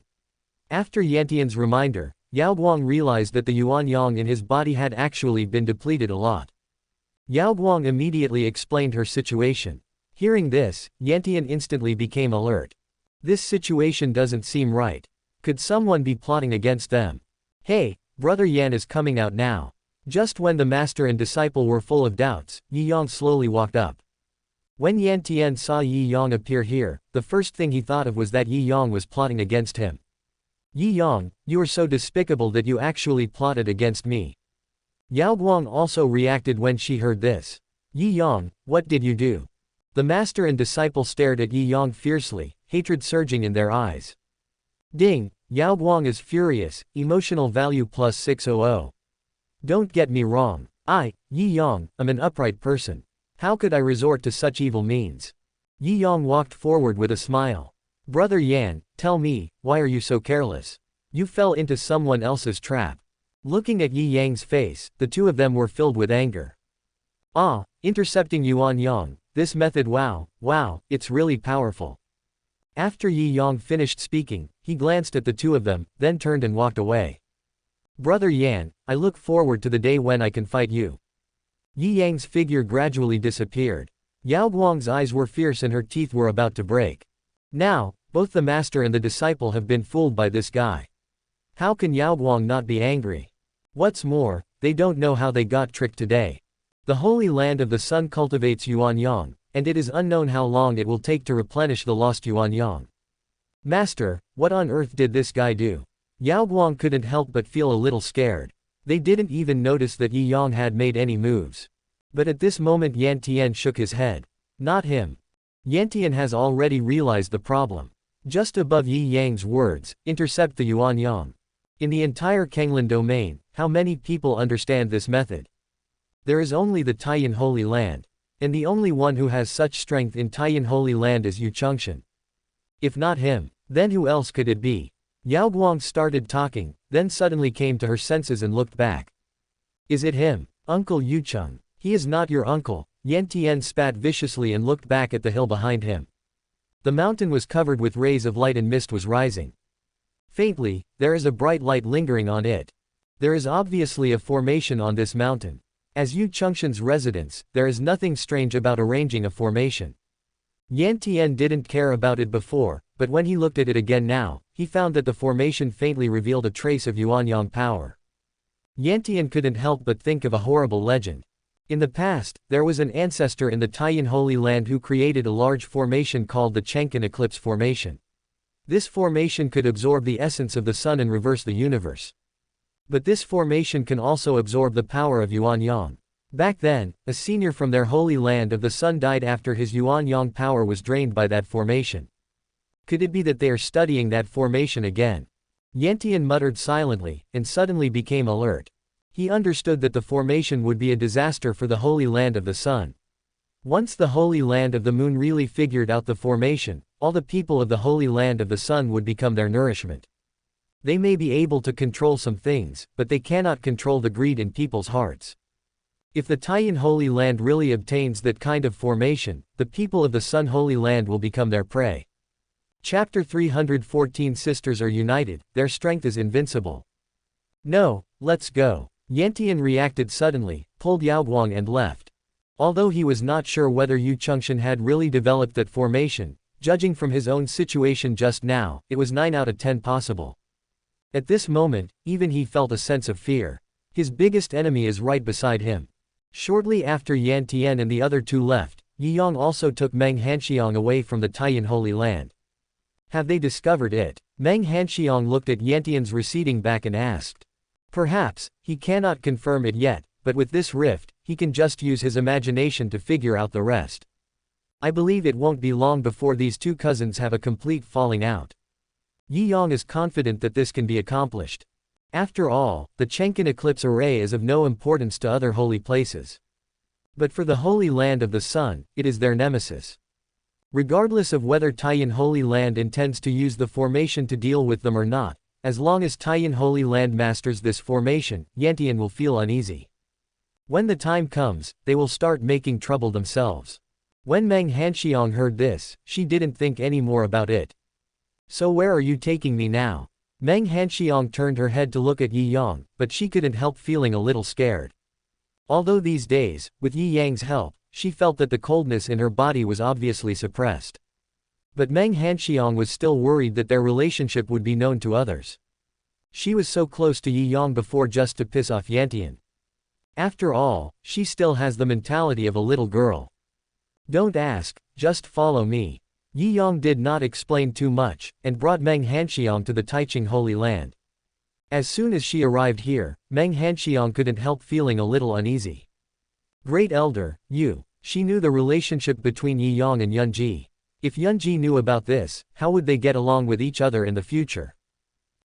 After Yantian's reminder, Yao Guang realized that the yuan yang in his body had actually been depleted a lot. Yao Guang immediately explained her situation. Hearing this, Yantian instantly became alert. This situation doesn't seem right. Could someone be plotting against them? Hey, brother Yan is coming out now. Just when the master and disciple were full of doubts, Yi Yang slowly walked up. When Yan Tian saw Yi Yang appear here, the first thing he thought of was that Yi Yang was plotting against him. Yi Yang, you are so despicable that you actually plotted against me. Yao Guang also reacted when she heard this. Yi Yang, what did you do? The master and disciple stared at Yi Yang fiercely, hatred surging in their eyes. Ding, Yao Guang is furious, emotional value plus 600. Don't get me wrong. I, Yi Yang, am an upright person. How could I resort to such evil means? Yi Yang walked forward with a smile. Brother Yan, tell me, why are you so careless? You fell into someone else's trap. Looking at Yi Yang's face, the two of them were filled with anger. Ah, intercepting Yuan Yang, this method wow, it's really powerful. After Yi Yang finished speaking, he glanced at the two of them, then turned and walked away. Brother Yan, I look forward to the day when I can fight you. Yi Yang's figure gradually disappeared. Yao Guang's eyes were fierce and her teeth were about to break. Now, both the master and the disciple have been fooled by this guy. How can Yao Guang not be angry? What's more, they don't know how they got tricked today. The Holy Land of the Sun cultivates Yuan Yang, and it is unknown how long it will take to replenish the lost Yuan Yang. Master, what on earth did this guy do? Yao Guang couldn't help but feel a little scared. They didn't even notice that Yi Yang had made any moves. But at this moment Yan Tian shook his head. Not him. Yan Tian has already realized the problem. Just above Yi Yang's words, intercept the Yuan Yang. In the entire Kenglin domain, how many people understand this method? There is only the Taiyan Holy Land. And the only one who has such strength in Taiyan Holy Land is Yu Chengxian. If not him, then who else could it be? Yao Guang started talking, then suddenly came to her senses and looked back. Is it him? Uncle Yu Cheng. He is not your uncle. Yan Tian spat viciously and looked back at the hill behind him. The mountain was covered with rays of light and mist was rising. Faintly, there is a bright light lingering on it. There is obviously a formation on this mountain. As Yu Chengxian's residence, there is nothing strange about arranging a formation. Yan Tian didn't care about it before, but when he looked at it again now, he found that the formation faintly revealed a trace of Yuanyang power. Yan Tian couldn't help but think of a horrible legend. In the past, there was an ancestor in the Taiyan Holy Land who created a large formation called the Chengqian Eclipse Formation. This formation could absorb the essence of the sun and reverse the universe. But this formation can also absorb the power of Yuanyang. Back then, a senior from their Holy Land of the Sun died after his Yuanyang power was drained by that formation. Could it be that they are studying that formation again? Yan Tian muttered silently, and suddenly became alert. He understood that the formation would be a disaster for the Holy Land of the Sun. Once the Holy Land of the Moon really figured out the formation, all the people of the Holy Land of the Sun would become their nourishment. They may be able to control some things, but they cannot control the greed in people's hearts. If the Taiyan Holy Land really obtains that kind of formation, the people of the Sun Holy Land will become their prey. Chapter 314 Sisters are united, their strength is invincible. No, let's go. Yan Tian reacted suddenly, pulled Yao Guang and left. Although he was not sure whether Yu Chengxian had really developed that formation, judging from his own situation just now, it was 9 out of 10 possible. At this moment, even he felt a sense of fear. His biggest enemy is right beside him. Shortly after Yan Tian and the other two left, Yi Yang also took Meng Hanxiang away from the Taiyan Holy Land. Have they discovered it? Meng Hanxiang looked at Yan Tian's receding back and asked. Perhaps, he cannot confirm it yet, but with this rift, he can just use his imagination to figure out the rest. I believe it won't be long before these two cousins have a complete falling out. Yi Yang is confident that this can be accomplished. After all, the Chengqian Eclipse Array is of no importance to other holy places. But for the Holy Land of the Sun, it is their nemesis. Regardless of whether Taiyan Holy Land intends to use the formation to deal with them or not, as long as Taiyan Holy Land masters this formation, Yan Tian will feel uneasy. When the time comes, they will start making trouble themselves. When Meng Hanxiang heard this, she didn't think any more about it. So where are you taking me now? Meng Hanxiang turned her head to look at Yi Yang, but she couldn't help feeling a little scared. Although these days, with Yi Yang's help, she felt that the coldness in her body was obviously suppressed. But Meng Hanxiang was still worried that their relationship would be known to others. She was so close to Yi Yang before just to piss off Yan Tian. After all, she still has the mentality of a little girl. Don't ask, just follow me. Yi Yang did not explain too much, and brought Meng Hanxiang to the Taiching Holy Land. As soon as she arrived here, Meng Hanxiang couldn't help feeling a little uneasy. Great Elder, she knew the relationship between Yi Yang and Yunji. If Yunji knew about this, how would they get along with each other in the future?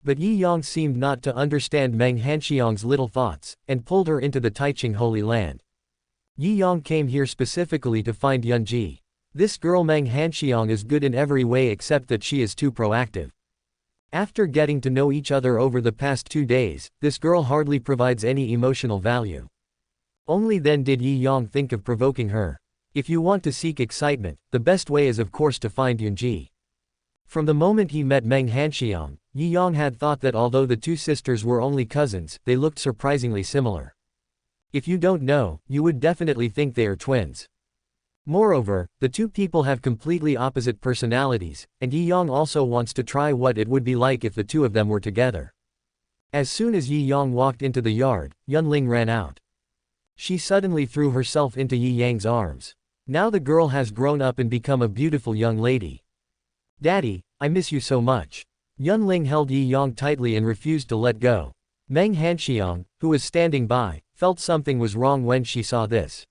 But Yi Yang seemed not to understand Meng Hanxiang's little thoughts, and pulled her into the Taiching Holy Land. Yi Yang came here specifically to find Yunji. This girl Meng Hanxiang is good in every way except that she is too proactive. After getting to know each other over the past 2 days, this girl hardly provides any emotional value. Only then did Yi Yang think of provoking her. If you want to seek excitement, the best way is of course to find Yunji. From the moment he met Meng Hanxiang, Yi Yang had thought that although the two sisters were only cousins, they looked surprisingly similar. If you don't know, you would definitely think they are twins. Moreover, the two people have completely opposite personalities, and Yi Yang also wants to try what it would be like if the two of them were together. As soon as Yi Yang walked into the yard, Yunling ran out. She suddenly threw herself into Yi Yang's arms. Now the girl has grown up and become a beautiful young lady. Daddy, I miss you so much. Yunling held Yi Yang tightly and refused to let go. Meng Hanxiang, who was standing by, felt something was wrong when she saw this.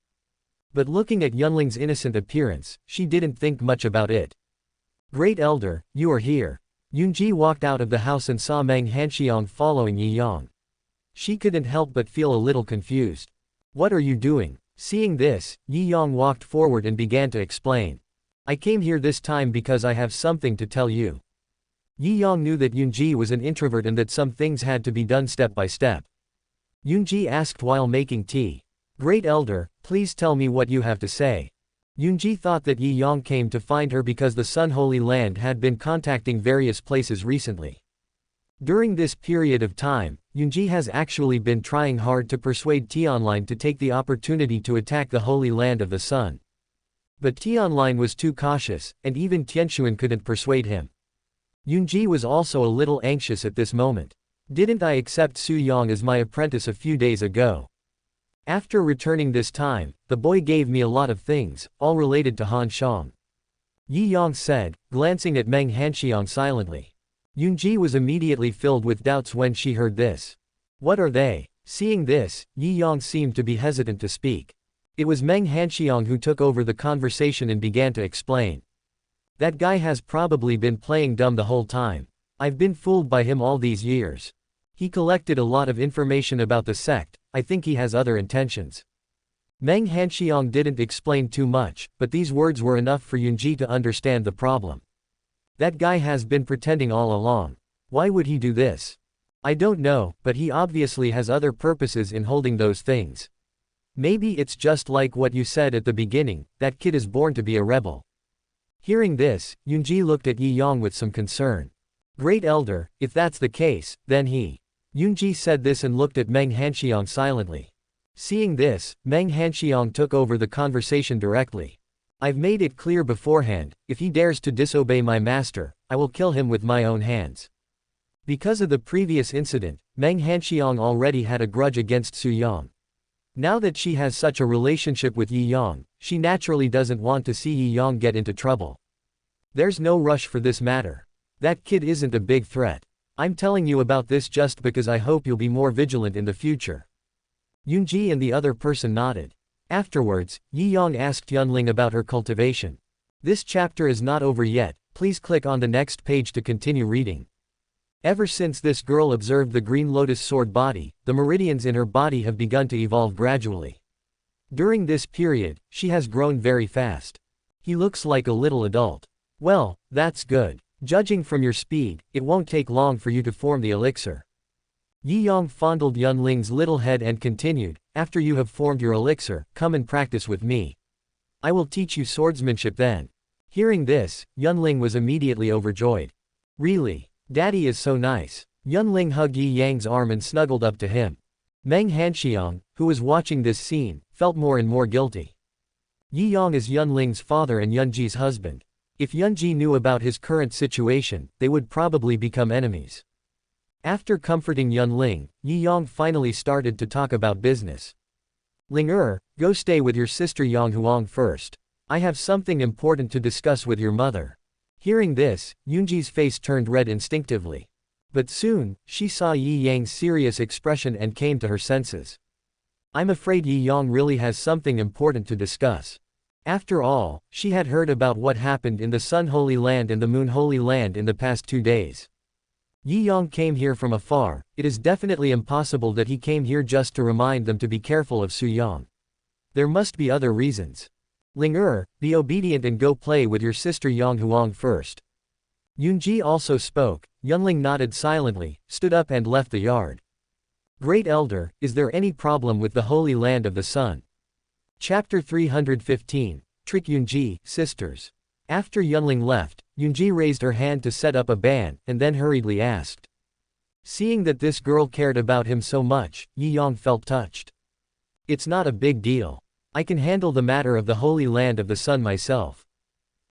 But looking at Yunling's innocent appearance, she didn't think much about it. Great Elder, you are here. Yunji walked out of the house and saw Meng Hanxiang following Yi Yang. She couldn't help but feel a little confused. What are you doing? Seeing this, Yi Yang walked forward and began to explain. I came here this time because I have something to tell you. Yi Yang knew that Yunji was an introvert and that some things had to be done step by step. Yunji asked while making tea. Great Elder, please tell me what you have to say. Yunji thought that Yi Yang came to find her because the Sun Holy Land had been contacting various places recently. During this period of time, Yunji has actually been trying hard to persuade Tianlin to take the opportunity to attack the Holy Land of the Sun. But Tianlin was too cautious, and even Tianxuan couldn't persuade him. Yunji was also a little anxious at this moment. Didn't I accept Su Yang as my apprentice a few days ago? After returning this time, the boy gave me a lot of things, all related to Han Shang. Yi Yang said, glancing at Meng Hanxiang silently. Yunji was immediately filled with doubts when she heard this. What are they? Seeing this, Yi Yang seemed to be hesitant to speak. It was Meng Hanxiang who took over the conversation and began to explain. That guy has probably been playing dumb the whole time. I've been fooled by him all these years. He collected a lot of information about the sect, I think he has other intentions. Meng Hanxiang didn't explain too much, but these words were enough for Yunji to understand the problem. That guy has been pretending all along. Why would he do this? I don't know, but he obviously has other purposes in holding those things. Maybe it's just like what you said at the beginning, that kid is born to be a rebel. Hearing this, Yunji looked at Yi Yang with some concern. Great Elder, if that's the case, then he. Yunji said this and looked at Meng Hanxiang silently. Seeing this, Meng Hanxiang took over the conversation directly. I've made it clear beforehand, if he dares to disobey my master, I will kill him with my own hands. Because of the previous incident, Meng Hanxiang already had a grudge against Su Yang. Now that she has such a relationship with Yi Yang, she naturally doesn't want to see Yi Yang get into trouble. There's no rush for this matter. That kid isn't a big threat. I'm telling you about this just because I hope you'll be more vigilant in the future. Yunji and the other person nodded. Afterwards, Yi Yang asked Yunling about her cultivation. This chapter is not over yet, please click on the next page to continue reading. Ever since this girl observed the green lotus sword body, the meridians in her body have begun to evolve gradually. During this period, she has grown very fast. He looks like a little adult. Well, that's good. Judging from your speed, it won't take long for you to form the elixir. Yi Yang fondled Yunling's little head and continued, after you have formed your elixir, come and practice with me. I will teach you swordsmanship then. Hearing this, Yunling was immediately overjoyed. Really? Daddy is so nice. Yunling hugged Yi Yang's arm and snuggled up to him. Meng Hanxiang, who was watching this scene, felt more and more guilty. Yi Yang is Yunling's father and Yunji's husband. If Yunji knew about his current situation, they would probably become enemies. After comforting Yunling, Yi Yang finally started to talk about business. Ling go stay with your sister Yang Huang first. I have something important to discuss with your mother. Hearing this, Yunji's face turned red instinctively. But soon, she saw Yi Yang's serious expression and came to her senses. I'm afraid Yi Yang really has something important to discuss. After all, she had heard about what happened in the Sun Holy Land and the Moon Holy Land in the past 2 days. Yi Yang came here from afar. It is definitely impossible that he came here just to remind them to be careful of Su Yang. There must be other reasons. Ling be obedient and go play with your sister Yang Huang first. Yunji also spoke. Yunling nodded silently, stood up and left the yard. Great Elder, is there any problem with the Holy Land of the Sun? Chapter 315, Trick Yunji, Sisters. After Yunling left, Yunji raised her hand to set up a ban, and then hurriedly asked. Seeing that this girl cared about him so much, Yi Yang felt touched. It's not a big deal. I can handle the matter of the Holy Land of the Sun myself.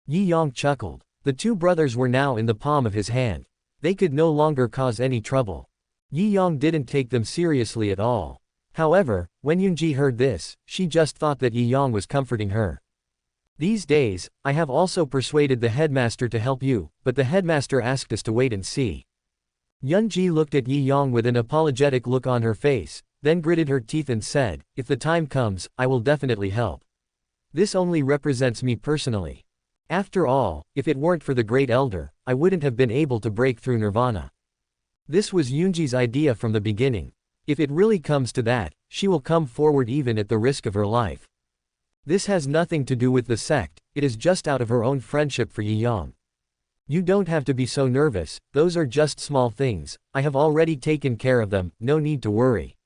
Yi Yang chuckled. The two brothers were now in the palm of his hand. They could no longer cause any trouble. Yi Yang didn't take them seriously at all. However, when Yunji heard this, she just thought that Yi Yang was comforting her. These days, I have also persuaded the headmaster to help you, but the headmaster asked us to wait and see. Yunji looked at Yi Yang with an apologetic look on her face, then gritted her teeth and said, if the time comes, I will definitely help. This only represents me personally. After all, if it weren't for the Great Elder, I wouldn't have been able to break through Nirvana. This was Yunji's idea from the beginning. If it really comes to that, she will come forward even at the risk of her life. This has nothing to do with the sect, it is just out of her own friendship for Yi Yang. You don't have to be so nervous, those are just small things, I have already taken care of them, no need to worry.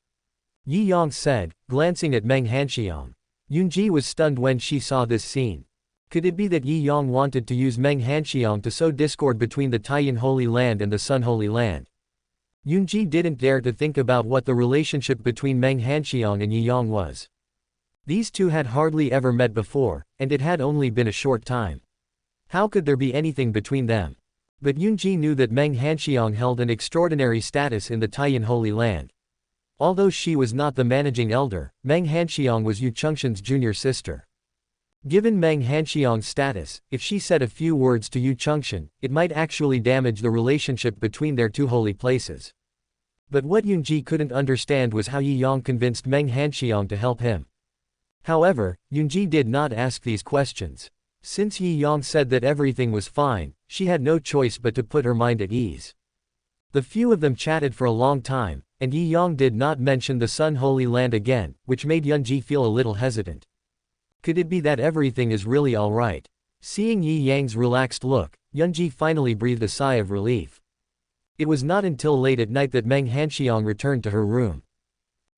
Yi Yang said, glancing at Meng Hanxiang. Yunji was stunned when she saw this scene. Could it be that Yi Yang wanted to use Meng Hanxiang to sow discord between the Taiyan Holy Land and the Sun Holy Land? Yunji didn't dare to think about what the relationship between Meng Hanxiang and Yi Yang was. These two had hardly ever met before, and it had only been a short time. How could there be anything between them? But Yunji knew that Meng Hanxiang held an extraordinary status in the Taiyan Holy Land. Although she was not the managing elder, Meng Hanxiang was Yu Chengxian's junior sister. Given Meng Hanxiang's status, if she said a few words to Yu Chengxian, it might actually damage the relationship between their two holy places. But what Yunji couldn't understand was how Yi Yang convinced Meng Hanxiang to help him. However, Yunji did not ask these questions. Since Yi Yang said that everything was fine, she had no choice but to put her mind at ease. The few of them chatted for a long time, and Yi Yang did not mention the Sun Holy Land again, which made Yunji feel a little hesitant. Could it be that everything is really alright? Seeing Yi Yang's relaxed look, Yunji finally breathed a sigh of relief. It was not until late at night that Meng Hanxiang returned to her room.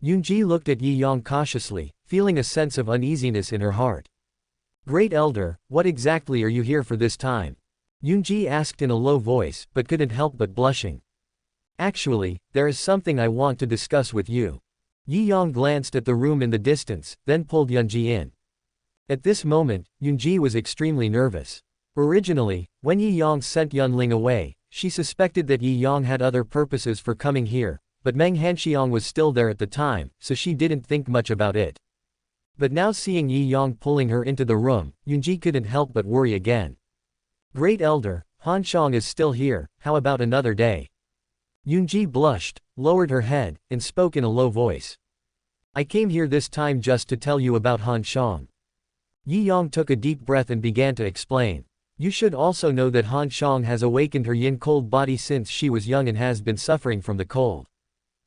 Yunji looked at Yi Yang cautiously, feeling a sense of uneasiness in her heart. Great Elder, what exactly are you here for this time? Yunji asked in a low voice, but couldn't help but blushing. Actually, there is something I want to discuss with you. Yi Yang glanced at the room in the distance, then pulled Yunji in. At this moment, Yunji was extremely nervous. Originally, when Yi Yang sent Yunling away, she suspected that Yi Yang had other purposes for coming here, but Meng Hanxiang was still there at the time, so she didn't think much about it. But now seeing Yi Yang pulling her into the room, Yunji couldn't help but worry again. Great Elder, Han Xiang is still here, how about another day? Yunji blushed, lowered her head, and spoke in a low voice. I came here this time just to tell you about Han Xiang. Yi Yang took a deep breath and began to explain. You should also know that Han Xiang has awakened her yin cold body since she was young and has been suffering from the cold.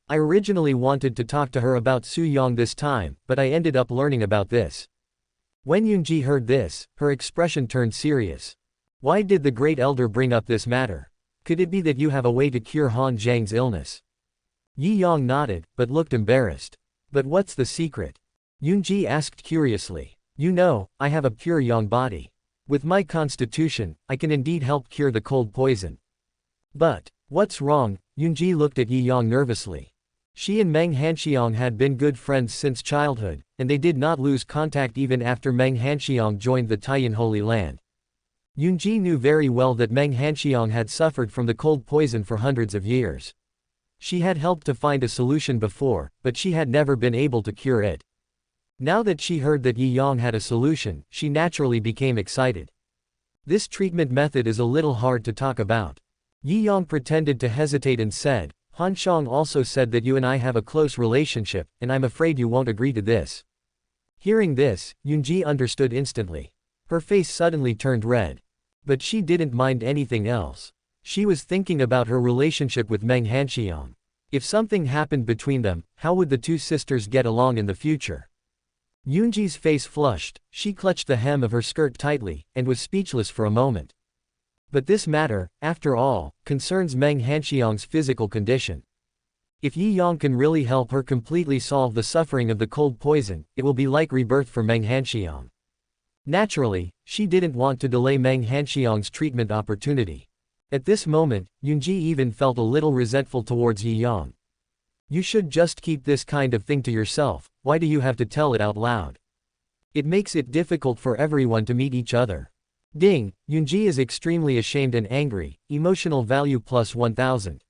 I originally wanted to talk to her about Su Yang this time, but I ended up learning about this. When Yunji heard this, her expression turned serious. Why did the Great Elder bring up this matter? Could it be that you have a way to cure Han Zhang's illness? Yi Yang nodded, but looked embarrassed. But what's the secret? Yunji asked curiously. You know, I have a pure yang body. With my constitution, I can indeed help cure the cold poison. But, what's wrong? Yunji looked at Yi Yang nervously. She and Meng Hanxiang had been good friends since childhood, and they did not lose contact even after Meng Hanxiang joined the Taiyan Holy Land. Yunji knew very well that Meng Hanxiang had suffered from the cold poison for hundreds of years. She had helped to find a solution before, but she had never been able to cure it. Now that she heard that Yi Yang had a solution, she naturally became excited. This treatment method is a little hard to talk about. Yi Yang pretended to hesitate and said, Han Xiang also said that you and I have a close relationship, and I'm afraid you won't agree to this. Hearing this, Yunji understood instantly. Her face suddenly turned red. But she didn't mind anything else. She was thinking about her relationship with Meng Hanxiang. If something happened between them, how would the two sisters get along in the future? Yunji's face flushed, she clutched the hem of her skirt tightly, and was speechless for a moment. But this matter, after all, concerns Meng Hanxiang's physical condition. If Yi Yang can really help her completely solve the suffering of the cold poison, it will be like rebirth for Meng Hanxiang. Naturally, she didn't want to delay Meng Hanxiang's treatment opportunity. At this moment, Yunji even felt a little resentful towards Yi Yang. You should just keep this kind of thing to yourself, why do you have to tell it out loud? It makes it difficult for everyone to meet each other. Ding, Yunji is extremely ashamed and angry, emotional value plus 1000.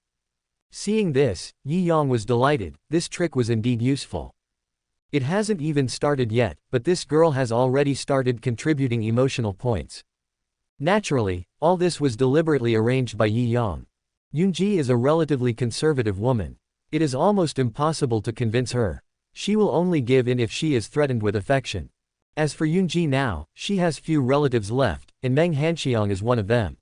Seeing this, Yi Yang was delighted, this trick was indeed useful. It hasn't even started yet, but this girl has already started contributing emotional points. Naturally, all this was deliberately arranged by Yi Yang. Yunji is a relatively conservative woman. It is almost impossible to convince her. She will only give in if she is threatened with affection. As for Yunji now, she has few relatives left, and Meng Hanxiang is one of them.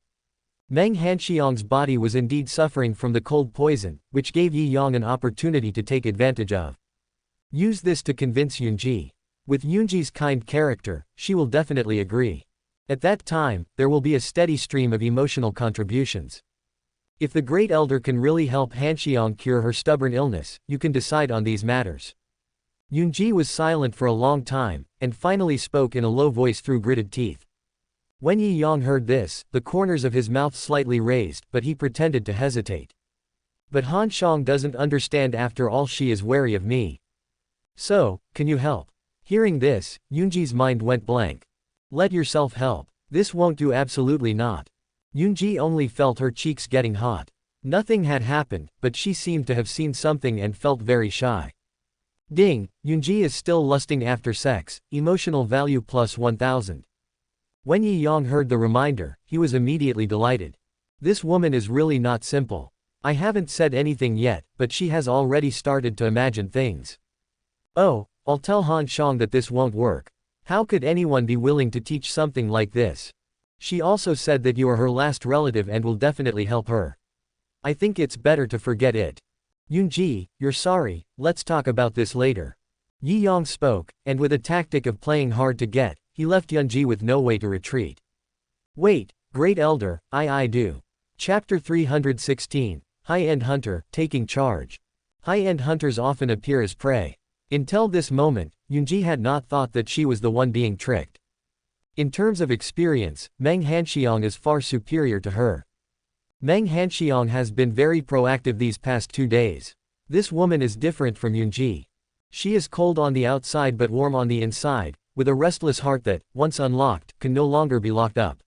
Meng Hanxiang's body was indeed suffering from the cold poison, which gave Yi Yang an opportunity to take advantage of. Use this to convince Yunji. With Yunji's kind character, she will definitely agree. At that time, there will be a steady stream of emotional contributions. If the Great Elder can really help Hanxiang cure her stubborn illness, you can decide on these matters. Yunji was silent for a long time, and finally spoke in a low voice through gritted teeth. When Yi Yang heard this, the corners of his mouth slightly raised, but he pretended to hesitate. But Han Xiang doesn't understand, after all she is wary of me. So, can you help? Hearing this, Yunji's mind went blank. Let yourself help. This won't do, absolutely not. Yunji only felt her cheeks getting hot. Nothing had happened, but she seemed to have seen something and felt very shy. Ding, Yunji is still lusting after sex, emotional value plus 1000. When Yi Yang heard the reminder, he was immediately delighted. This woman is really not simple. I haven't said anything yet, but she has already started to imagine things. Oh, I'll tell Han Xiang that this won't work. How could anyone be willing to teach something like this? She also said that you are her last relative and will definitely help her. I think it's better to forget it. Yunji, you're sorry, let's talk about this later. Yi Yang spoke, and with a tactic of playing hard to get, he left Yunji with no way to retreat. Wait, Great Elder, I do. Chapter 316, High-End Hunter, Taking Charge. High-end hunters often appear as prey. Until this moment, Yunji had not thought that she was the one being tricked. In terms of experience, Meng Hanxiang is far superior to her. Meng Hanxiang has been very proactive these past 2 days. This woman is different from Yunji. She is cold on the outside but warm on the inside, with a restless heart that, once unlocked, can no longer be locked up.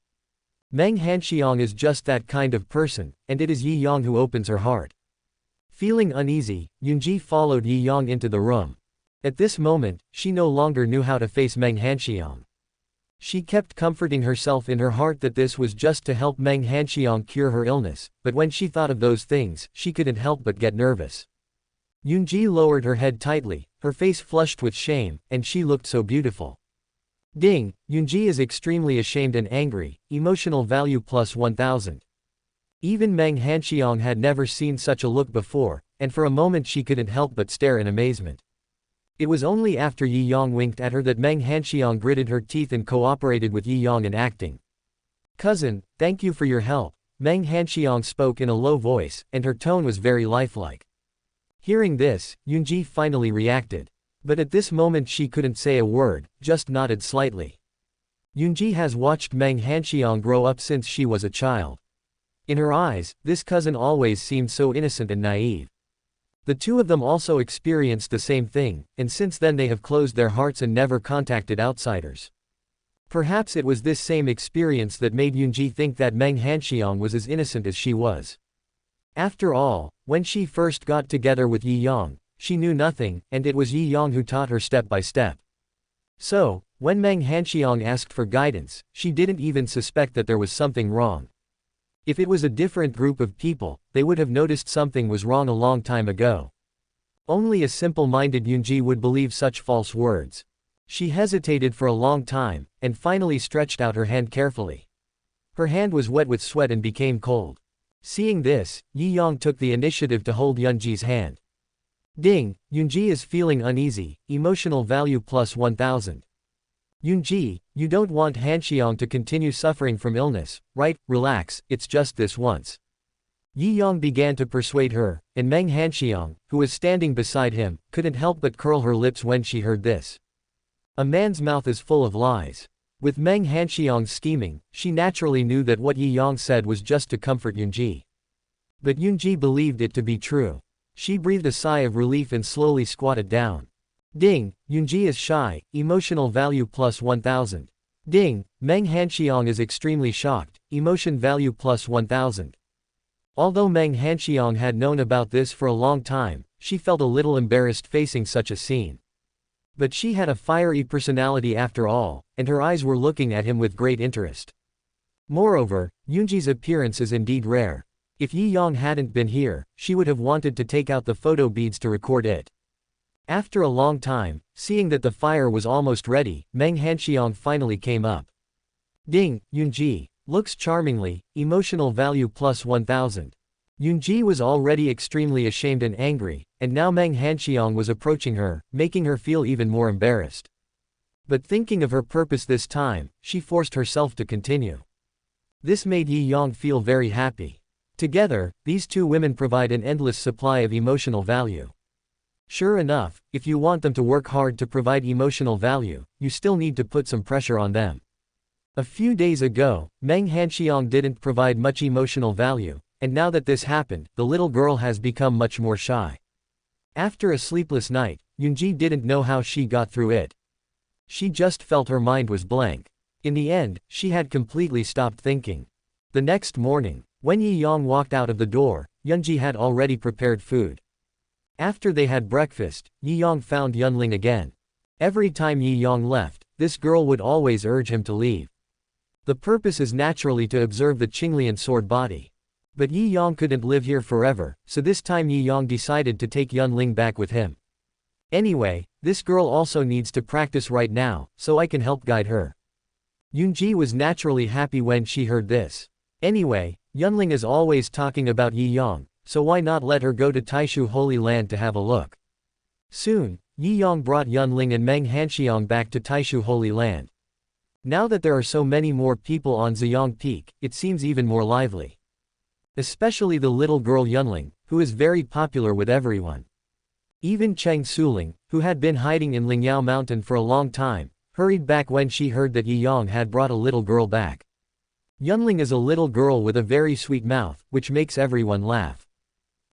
Meng Hanxiang is just that kind of person, and it is Yi Yang who opens her heart. Feeling uneasy, Yunji followed Yi Yang into the room. At this moment, she no longer knew how to face Meng Hanxiang. She kept comforting herself in her heart that this was just to help Meng Hanxiang cure her illness, but when she thought of those things, she couldn't help but get nervous. Yunji lowered her head tightly, her face flushed with shame, and she looked so beautiful. Ding, Yunji is extremely ashamed and angry, emotional value plus 1000. Even Meng Hanxiang had never seen such a look before, and for a moment she couldn't help but stare in amazement. It was only after Yi Yang winked at her that Meng Hanxiang gritted her teeth and cooperated with Yi Yang in acting. Cousin, thank you for your help, Meng Hanxiang spoke in a low voice, and her tone was very lifelike. Hearing this, Yunji finally reacted. But at this moment she couldn't say a word, just nodded slightly. Yunji has watched Meng Hanxiang grow up since she was a child. In her eyes, this cousin always seemed so innocent and naive. The two of them also experienced the same thing, and since then they have closed their hearts and never contacted outsiders. Perhaps it was this same experience that made Yunji think that Meng Hanxiang was as innocent as she was. After all, when she first got together with Yi Yang, she knew nothing, and it was Yi Yang who taught her step by step. So, when Meng Hanxiang asked for guidance, she didn't even suspect that there was something wrong. If it was a different group of people, they would have noticed something was wrong a long time ago. Only a simple-minded Yunji would believe such false words. She hesitated for a long time, and finally stretched out her hand carefully. Her hand was wet with sweat and became cold. Seeing this, Yi Yang took the initiative to hold Yunji's hand. Ding, Yunji is feeling uneasy, emotional value plus 1000. Yunji, you don't want Hanxiang to continue suffering from illness, right? Relax, it's just this once. Yi Yang began to persuade her, and Meng Hanxiang, who was standing beside him, couldn't help but curl her lips when she heard this. A man's mouth is full of lies. With Meng Hanxiang's scheming, she naturally knew that what Yi Yang said was just to comfort Yunji. But Yunji believed it to be true. She breathed a sigh of relief and slowly squatted down. Ding, Yunji is shy, emotional value plus 1000. Ding, Meng Hanxiang is extremely shocked, emotion value plus 1000. Although Meng Hanxiang had known about this for a long time, she felt a little embarrassed facing such a scene. But she had a fiery personality after all, and her eyes were looking at him with great interest. Moreover, Yunji's appearance is indeed rare. If Yi Yang hadn't been here, she would have wanted to take out the photo beads to record it. After a long time, seeing that the fire was almost ready, Meng Hanxiang finally came up. Ding, Yunji, looks charmingly, emotional value plus 1000. Yunji was already extremely ashamed and angry, and now Meng Hanxiang was approaching her, making her feel even more embarrassed. But thinking of her purpose this time, she forced herself to continue. This made Yi Yang feel very happy. Together, these two women provide an endless supply of emotional value. Sure enough, if you want them to work hard to provide emotional value, you still need to put some pressure on them. A few days ago, Meng Hanxiang didn't provide much emotional value, and now that this happened, the little girl has become much more shy. After a sleepless night, Yunji didn't know how she got through it. She just felt her mind was blank. In the end, she had completely stopped thinking. The next morning, when Yi Yang walked out of the door, Yunji had already prepared food. After they had breakfast, Yi Yang found Yunling again. Every time Yi Yang left, this girl would always urge him to leave. The purpose is naturally to observe the Qinglian sword body. But Yi Yang couldn't live here forever, so this time Yi Yang decided to take Yunling back with him. Anyway, this girl also needs to practice right now, so I can help guide her. Yunji was naturally happy when she heard this. Anyway, Yunling is always talking about Yi Yang, so why not let her go to Taishu Holy Land to have a look? Soon, Yi Yang brought Yunling and Meng Hanxiang back to Taishu Holy Land. Now that there are so many more people on Ziyang Peak, it seems even more lively. Especially the little girl Yunling, who is very popular with everyone. Even Cheng Suling, who had been hiding in Lingyao Mountain for a long time, hurried back when she heard that Yi Yang had brought a little girl back. Yunling is a little girl with a very sweet mouth, which makes everyone laugh.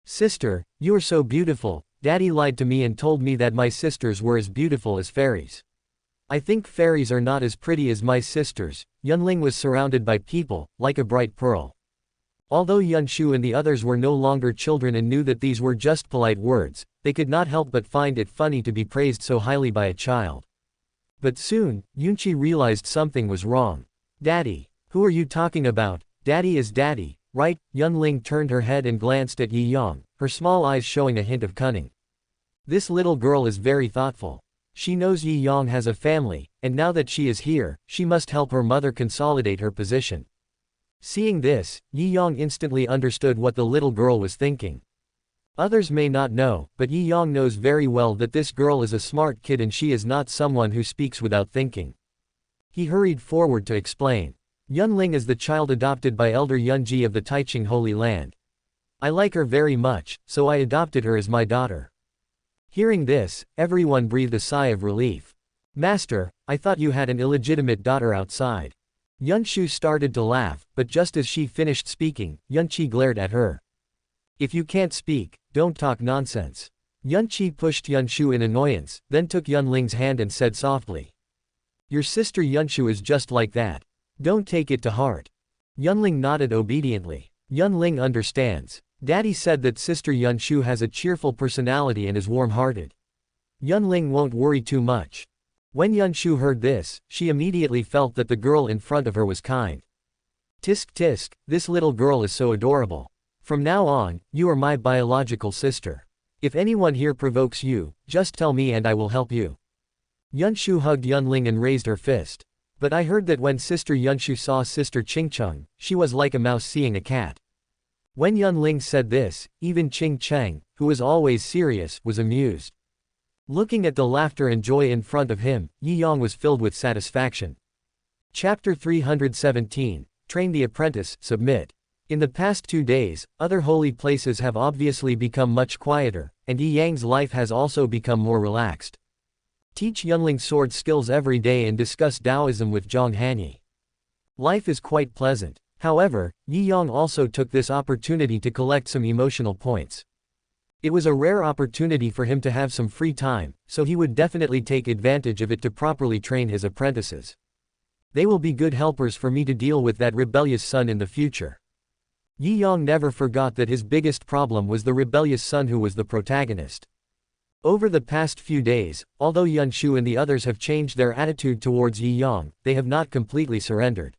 Sister, you are so beautiful. Daddy lied to me and told me that my sisters were as beautiful as fairies. I think fairies are not as pretty as my sisters. Yunling was surrounded by people, like a bright pearl. Although Yunshu and the others were no longer children and knew that these were just polite words, they could not help but find it funny to be praised so highly by a child. But soon, Yunchi realized something was wrong. Daddy, who are you talking about? Daddy is daddy, right? Yunling turned her head and glanced at Yi Yang, her small eyes showing a hint of cunning. This little girl is very thoughtful. She knows Yi Yang has a family, and now that she is here, she must help her mother consolidate her position. Seeing this, Yi Yang instantly understood what the little girl was thinking. Others may not know, but Yi Yang knows very well that this girl is a smart kid and she is not someone who speaks without thinking. He hurried forward to explain. Yunling is the child adopted by Elder Yunji of the Taiching Holy Land. I like her very much, so I adopted her as my daughter. Hearing this, everyone breathed a sigh of relief. Master, I thought you had an illegitimate daughter outside. Yunshu started to laugh, but just as she finished speaking, Yunchi glared at her. If you can't speak, don't talk nonsense. Yunchi pushed Yunshu in annoyance, then took Yunling's hand and said softly. Your sister Yunshu is just like that. Don't take it to heart. Yunling nodded obediently. Yunling understands. Daddy said that sister Yunshu has a cheerful personality and is warm-hearted. Yunling won't worry too much. When Yunshu heard this, she immediately felt that the girl in front of her was kind. Tisk tisk, this little girl is so adorable. From now on, you are my biological sister. If anyone here provokes you, just tell me and I will help you. Yunshu hugged Yunling and raised her fist. But I heard that when Sister Yunshu saw Sister Qingcheng, she was like a mouse seeing a cat. When Yunling said this, even Qing Cheng, who was always serious, was amused. Looking at the laughter and joy in front of him, Yi Yang was filled with satisfaction. Chapter 317, Train the Apprentice, Submit. In the past 2 days, other holy places have obviously become much quieter, and Yi Yang's life has also become more relaxed. Teach Yunling sword skills every day and discuss Taoism with Zhang Hanyi. Life is quite pleasant. However, Yi Yang also took this opportunity to collect some emotional points. It was a rare opportunity for him to have some free time, so he would definitely take advantage of it to properly train his apprentices. They will be good helpers for me to deal with that rebellious son in the future. Yi Yang never forgot that his biggest problem was the rebellious son who was the protagonist. Over the past few days, although Yunshu and the others have changed their attitude towards Yi Yang, they have not completely surrendered.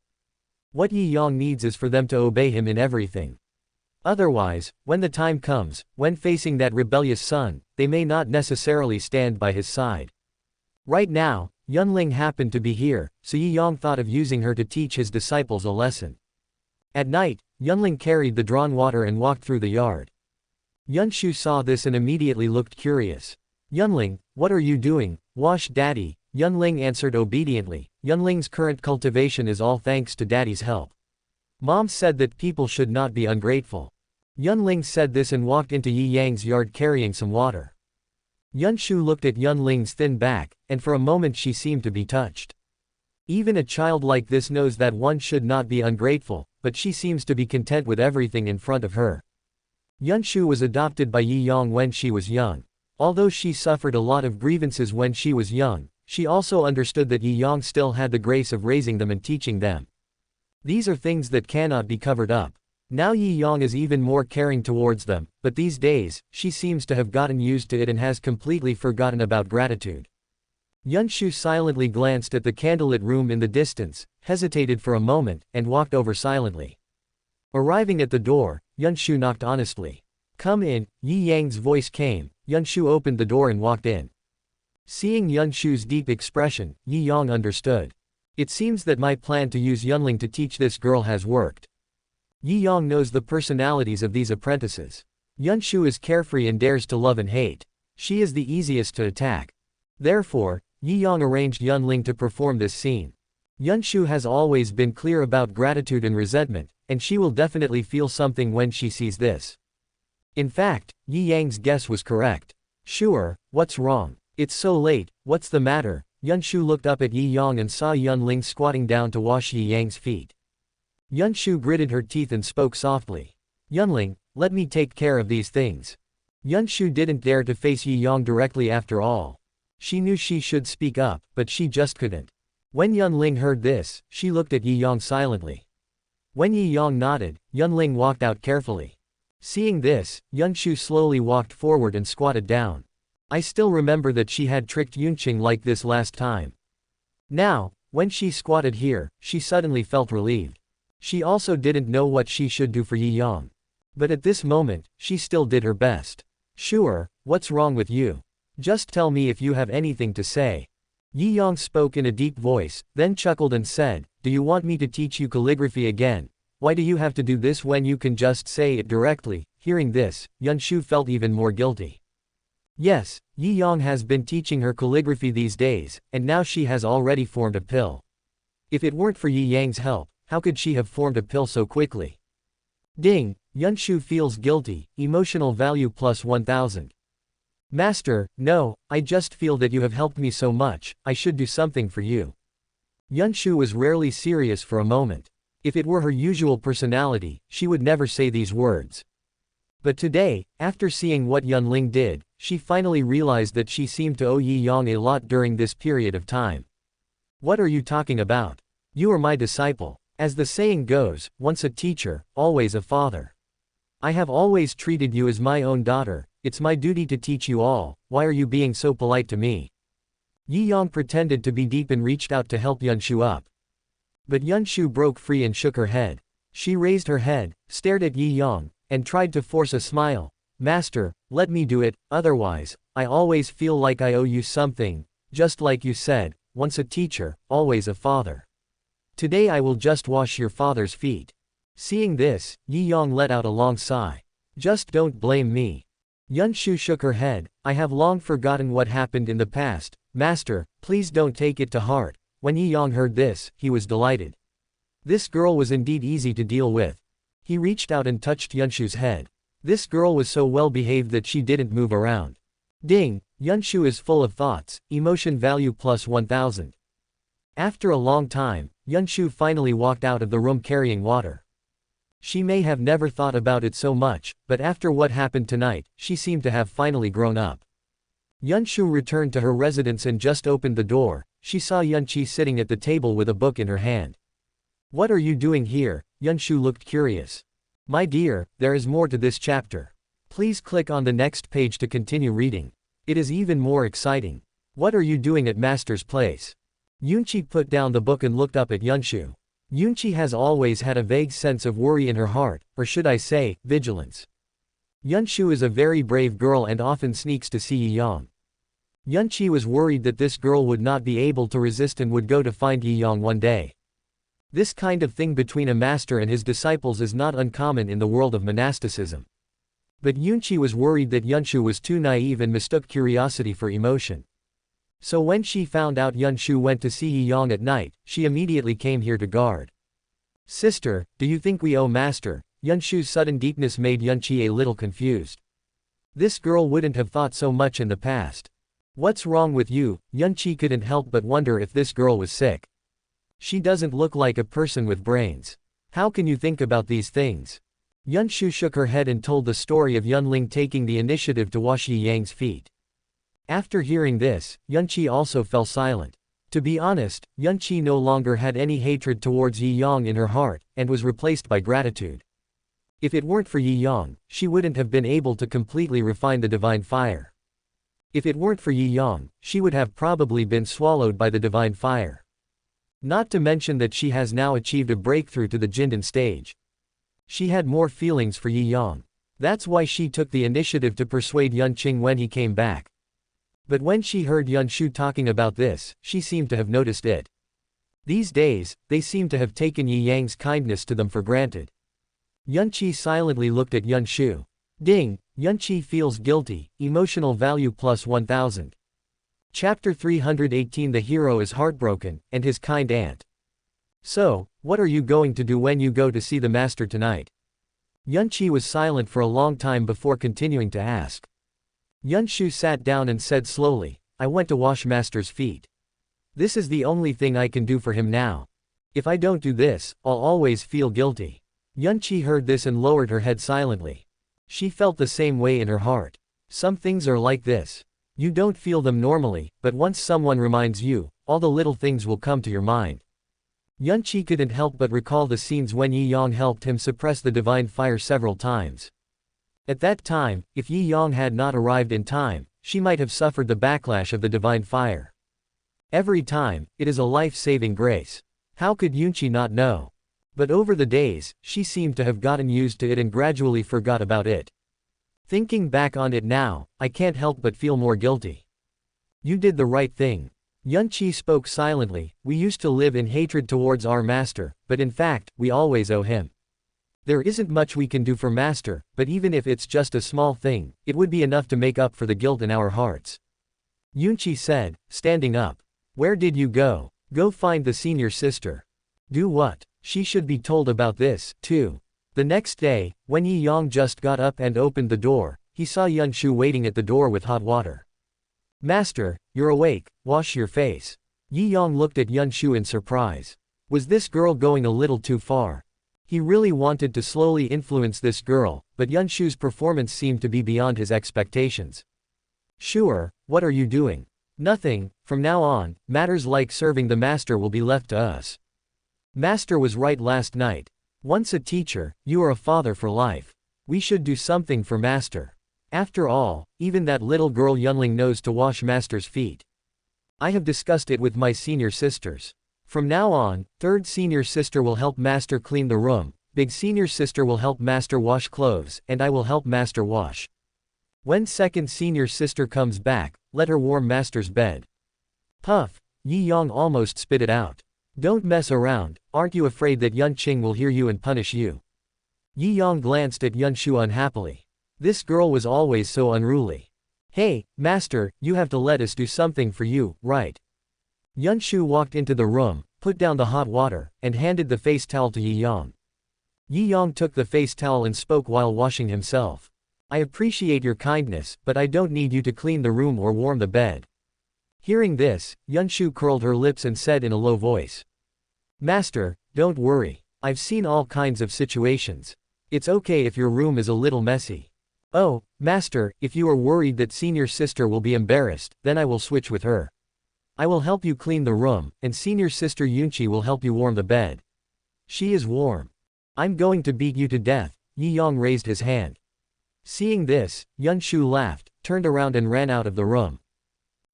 What Yi Yang needs is for them to obey him in everything. Otherwise, when the time comes, when facing that rebellious son, they may not necessarily stand by his side. Right now, Yunling happened to be here, so Yi Yang thought of using her to teach his disciples a lesson. At night, Yunling carried the drawn water and walked through the yard. Yunshu saw this and immediately looked curious. Yunling, what are you doing? Wash daddy. Yunling answered obediently. Yunling's current cultivation is all thanks to daddy's help. Mom said that people should not be ungrateful. Yunling said this and walked into Yi Yang's yard carrying some water. Yunshu looked at Yunling's thin back, and for a moment she seemed to be touched. Even a child like this knows that one should not be ungrateful, but she seems to be content with everything in front of her. Yunshu was adopted by Yi Yang when she was young. Although she suffered a lot of grievances when she was young, she also understood that Yi Yang still had the grace of raising them and teaching them. These are things that cannot be covered up. Now Yi Yang is even more caring towards them, but these days, she seems to have gotten used to it and has completely forgotten about gratitude. Yunshu silently glanced at the candlelit room in the distance, hesitated for a moment, and walked over silently. Arriving at the door, Yunshu knocked honestly. Come in, Yi Yang's voice came. Yunshu opened the door and walked in. Seeing Yunshu's deep expression, Yi Yang understood. It seems that my plan to use Yunling to teach this girl has worked. Yi Yang knows the personalities of these apprentices. Yunshu is carefree and dares to love and hate. She is the easiest to attack. Therefore, Yi Yang arranged Yunling to perform this scene. Yunshu has always been clear about gratitude and resentment, and she will definitely feel something when she sees this. In fact, Yi Yang's guess was correct. Sure, what's wrong? It's so late, what's the matter? Yunshu looked up at Yi Yang and saw Yunling squatting down to wash Yi Yang's feet. Yunshu gritted her teeth and spoke softly. Yunling, let me take care of these things. Yunshu didn't dare to face Yi Yang directly after all. She knew she should speak up, but she just couldn't. When Yunling heard this, she looked at Yi Yang silently. When Yi Yang nodded, Yunling walked out carefully. Seeing this, Yunshu slowly walked forward and squatted down. I still remember that she had tricked Yunqing like this last time. Now, when she squatted here, she suddenly felt relieved. She also didn't know what she should do for Yi Yang. But at this moment, she still did her best. Sure, what's wrong with you? Just tell me if you have anything to say. Yi Yang spoke in a deep voice, then chuckled and said, do you want me to teach you calligraphy again? Why do you have to do this when you can just say it directly? Hearing this, Yunshu felt even more guilty. Yes, Yi Yang has been teaching her calligraphy these days, and now she has already formed a pill. If it weren't for Yi Yang's help, how could she have formed a pill so quickly? Ding, Yunshu feels guilty, emotional value plus 1000. Master, no, I just feel that you have helped me so much, I should do something for you. Yunshu was rarely serious for a moment. If it were her usual personality, she would never say these words. But today, after seeing what Yunling did, she finally realized that she seemed to owe Yi Yang a lot during this period of time. What are you talking about? You are my disciple. As the saying goes, once a teacher, always a father. I have always treated you as my own daughter, it's my duty to teach you all, why are you being so polite to me? Yi Yang pretended to be deep and reached out to help Yunshu up. But Yunshu broke free and shook her head. She raised her head, stared at Yi Yang, and tried to force a smile. Master, let me do it, otherwise, I always feel like I owe you something, just like you said, once a teacher, always a father. Today I will just wash your father's feet. Seeing this, Yi Yang let out a long sigh. Just don't blame me. Yunshu shook her head. I have long forgotten what happened in the past. Master, please don't take it to heart. When Yi Yang heard this, he was delighted. This girl was indeed easy to deal with. He reached out and touched Yunshu's head. This girl was so well behaved that she didn't move around. Ding, Yunshu is full of thoughts, emotion value plus 1000. After a long time, Yunshu finally walked out of the room carrying water. She may have never thought about it so much, but after what happened tonight, she seemed to have finally grown up. Yunshu returned to her residence and just opened the door. She saw Yunqi sitting at the table with a book in her hand. What are you doing here? Yunshu looked curious. My dear, there is more to this chapter. Please click on the next page to continue reading. It is even more exciting. What are you doing at Master's place? Yunqi put down the book and looked up at Yunshu. Yunqi has always had a vague sense of worry in her heart, or should I say, vigilance. Yunshu is a very brave girl and often sneaks to see Yi Yang. Yunqi was worried that this girl would not be able to resist and would go to find Yi Yang one day. This kind of thing between a master and his disciples is not uncommon in the world of monasticism. But Yunqi was worried that Yunshu was too naive and mistook curiosity for emotion. So when she found out Yunshu went to see Yi Yang at night, she immediately came here to guard. Sister, do you think we owe Master? Yunshu's sudden deepness made Yunqi a little confused. This girl wouldn't have thought so much in the past. What's wrong with you? Yunqi couldn't help but wonder if this girl was sick. She doesn't look like a person with brains. How can you think about these things? Yunshu shook her head and told the story of Yunling taking the initiative to wash Yi Yang's feet. After hearing this, Yunqi also fell silent. To be honest, Yunqi no longer had any hatred towards Yi Yang in her heart, and was replaced by gratitude. If it weren't for Yi Yang, she wouldn't have been able to completely refine the divine fire. If it weren't for Yi Yang, she would have probably been swallowed by the divine fire. Not to mention that she has now achieved a breakthrough to the Jindan stage. She had more feelings for Yi Yang. That's why she took the initiative to persuade Yunqing when he came back. But when she heard Yunshu talking about this, she seemed to have noticed it. These days, they seem to have taken Yi Yang's kindness to them for granted. Yunqi silently looked at Yunshu. Ding, Yunqi feels guilty, emotional value plus 1000. Chapter 318 The hero is heartbroken, and his kind aunt. So, what are you going to do when you go to see the master tonight? Yunqi was silent for a long time before continuing to ask. Yunshu sat down and said slowly, I went to wash Master's feet. This is the only thing I can do for him now. If I don't do this, I'll always feel guilty. Yunqi heard this and lowered her head silently. She felt the same way in her heart. Some things are like this. You don't feel them normally, but once someone reminds you, all the little things will come to your mind. Yunqi couldn't help but recall the scenes when Yi Yang helped him suppress the divine fire several times. At that time, if Yi Yang had not arrived in time, she might have suffered the backlash of the divine fire. Every time, it is a life-saving grace. How could Yunqi not know? But over the days, she seemed to have gotten used to it and gradually forgot about it. Thinking back on it now, I can't help but feel more guilty. You did the right thing. Yunqi spoke silently. We used to live in hatred towards our master, but in fact, we always owe him. There isn't much we can do for Master, but even if it's just a small thing, it would be enough to make up for the guilt in our hearts. Yunqi said, standing up. Where did you go? Go find the senior sister. Do what? She should be told about this, too. The next day, when Yi Yang just got up and opened the door, he saw Yunshu waiting at the door with hot water. Master, you're awake, wash your face. Yi Yang looked at Yunshu in surprise. Was this girl going a little too far? He really wanted to slowly influence this girl, but Yunshu's performance seemed to be beyond his expectations. Sure, what are you doing? Nothing, from now on, matters like serving the master will be left to us. Master was right last night. Once a teacher, you are a father for life. We should do something for Master. After all, even that little girl Yunling knows to wash Master's feet. I have discussed it with my senior sisters. From now on, third senior sister will help master clean the room, big senior sister will help master wash clothes, and I will help master wash. When second senior sister comes back, let her warm master's bed. Puff, Yi Yang almost spit it out. Don't mess around, aren't you afraid that Yun Qing will hear you and punish you? Yi Yang glanced at Yun Shu unhappily. This girl was always so unruly. Hey, master, you have to let us do something for you, right? Yun Shu walked into the room, put down the hot water, and handed the face towel to Yi Yang. Yi Yang took the face towel and spoke while washing himself. I appreciate your kindness, but I don't need you to clean the room or warm the bed. Hearing this, Yun Shu curled her lips and said in a low voice. Master, don't worry. I've seen all kinds of situations. It's okay if your room is a little messy. Oh, master, if you are worried that senior sister will be embarrassed, then I will switch with her. I will help you clean the room, and senior sister Yunqi will help you warm the bed. She is warm. I'm going to beat you to death. Yi Yang raised his hand. Seeing this, Yun Shu laughed, turned around and ran out of the room.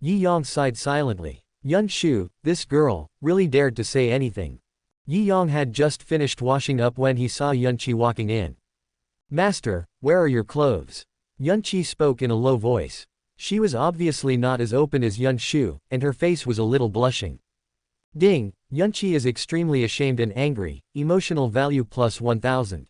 Yi Yang sighed silently. Yun Shu, this girl, really dared to say anything. Yi Yang had just finished washing up when he saw Yunqi walking in. Master, where are your clothes? Yunqi spoke in a low voice. She was obviously not as open as Yun Shu, and her face was a little blushing. Ding, Yunqi is extremely ashamed and angry, emotional value plus 1000.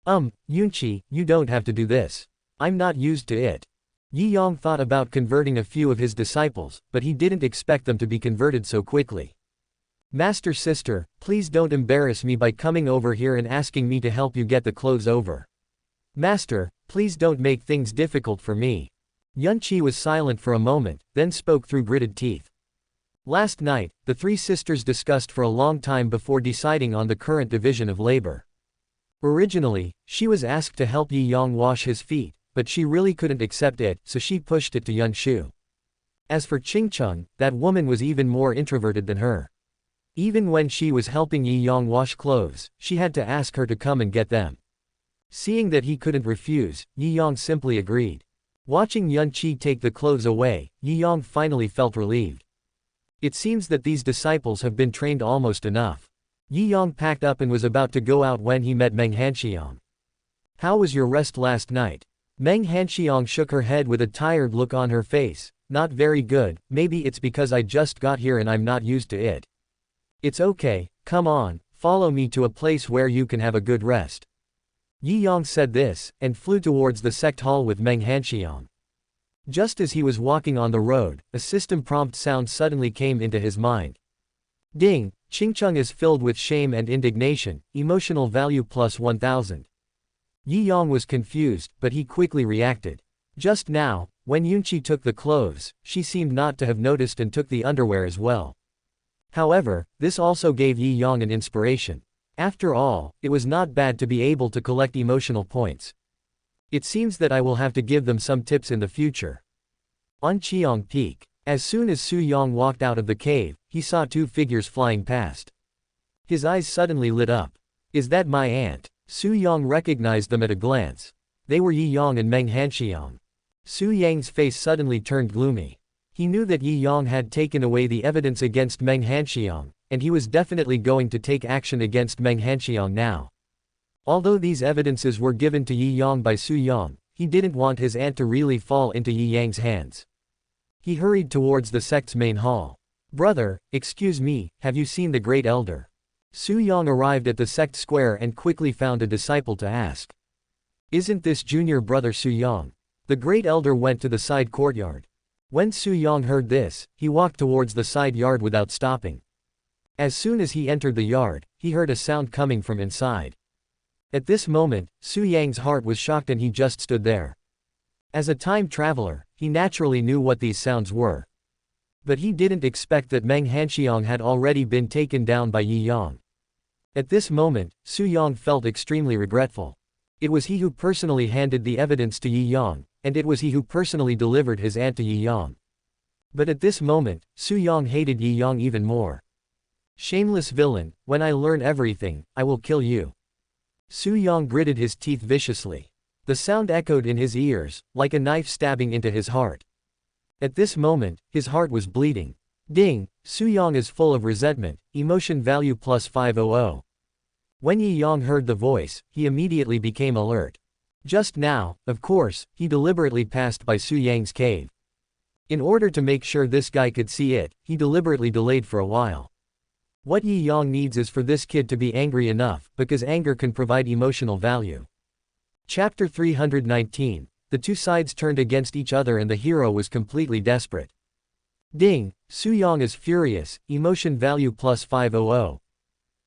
Yunqi, you don't have to do this. I'm not used to it. Yi Yang thought about converting a few of his disciples, but he didn't expect them to be converted so quickly. Master sister, please don't embarrass me by coming over here and asking me to help you get the clothes over. Master, please don't make things difficult for me. Yunqi was silent for a moment, then spoke through gritted teeth. Last night, the three sisters discussed for a long time before deciding on the current division of labor. Originally, she was asked to help Yi Yang wash his feet, but she really couldn't accept it, so she pushed it to Yun Shu. As for Qingcheng, that woman was even more introverted than her. Even when she was helping Yi Yang wash clothes, she had to ask her to come and get them. Seeing that he couldn't refuse, Yi Yang simply agreed. Watching Yunqi take the clothes away, Yi Yang finally felt relieved. It seems that these disciples have been trained almost enough. Yi Yang packed up and was about to go out when he met Meng Hanxiang. How was your rest last night? Meng Hanxiang shook her head with a tired look on her face. Not very good, maybe it's because I just got here and I'm not used to it. It's okay, come on, follow me to a place where you can have a good rest. Yi Yang said this, and flew towards the sect hall with Meng Hanxiang. Just as he was walking on the road, a system prompt sound suddenly came into his mind. Ding, Qingcheng is filled with shame and indignation, emotional value plus 1000. Yi Yang was confused, but he quickly reacted. Just now, when Yunqi took the clothes, she seemed not to have noticed and took the underwear as well. However, this also gave Yi Yang an inspiration. After all, it was not bad to be able to collect emotional points. It seems that I will have to give them some tips in the future. On Qiang Peak. As soon as Su Yang walked out of the cave, he saw two figures flying past. His eyes suddenly lit up. Is that my aunt? Su Yang recognized them at a glance. They were Yi Yang and Meng Hanxiang. Su Yang's face suddenly turned gloomy. He knew that Yi Yang had taken away the evidence against Meng Hanxiang, and he was definitely going to take action against Meng Hanxiang now. Although these evidences were given to Yi Yang by Su Yang, he didn't want his aunt to really fall into Yi Yang's hands. He hurried towards the sect's main hall. Brother, excuse me, have you seen the Great Elder? Su Yang arrived at the sect square and quickly found a disciple to ask. Isn't this junior brother Su Yang? The Great Elder went to the side courtyard. When Su Yang heard this, he walked towards the side yard without stopping. As soon as he entered the yard, he heard a sound coming from inside. At this moment, Su Yang's heart was shocked and he just stood there. As a time traveler, he naturally knew what these sounds were. But he didn't expect that Meng Hanxiang had already been taken down by Yi Yang. At this moment, Su Yang felt extremely regretful. It was he who personally handed the evidence to Yi Yang, and it was he who personally delivered his aunt to Yi Yang. But at this moment, Su Yang hated Yi Yang even more. Shameless villain, when I learn everything, I will kill you. Su Yang gritted his teeth viciously. The sound echoed in his ears, like a knife stabbing into his heart. At this moment, his heart was bleeding. Ding, Su Yang is full of resentment, emotion value plus 500. When Yi Yang heard the voice, he immediately became alert. Just now, of course, he deliberately passed by Su Yang's cave. In order to make sure this guy could see it, he deliberately delayed for a while. What Yi Yang needs is for this kid to be angry enough, because anger can provide emotional value. Chapter 319. The two sides turned against each other and the hero was completely desperate. Ding, Su Yang is furious, emotion value plus 500.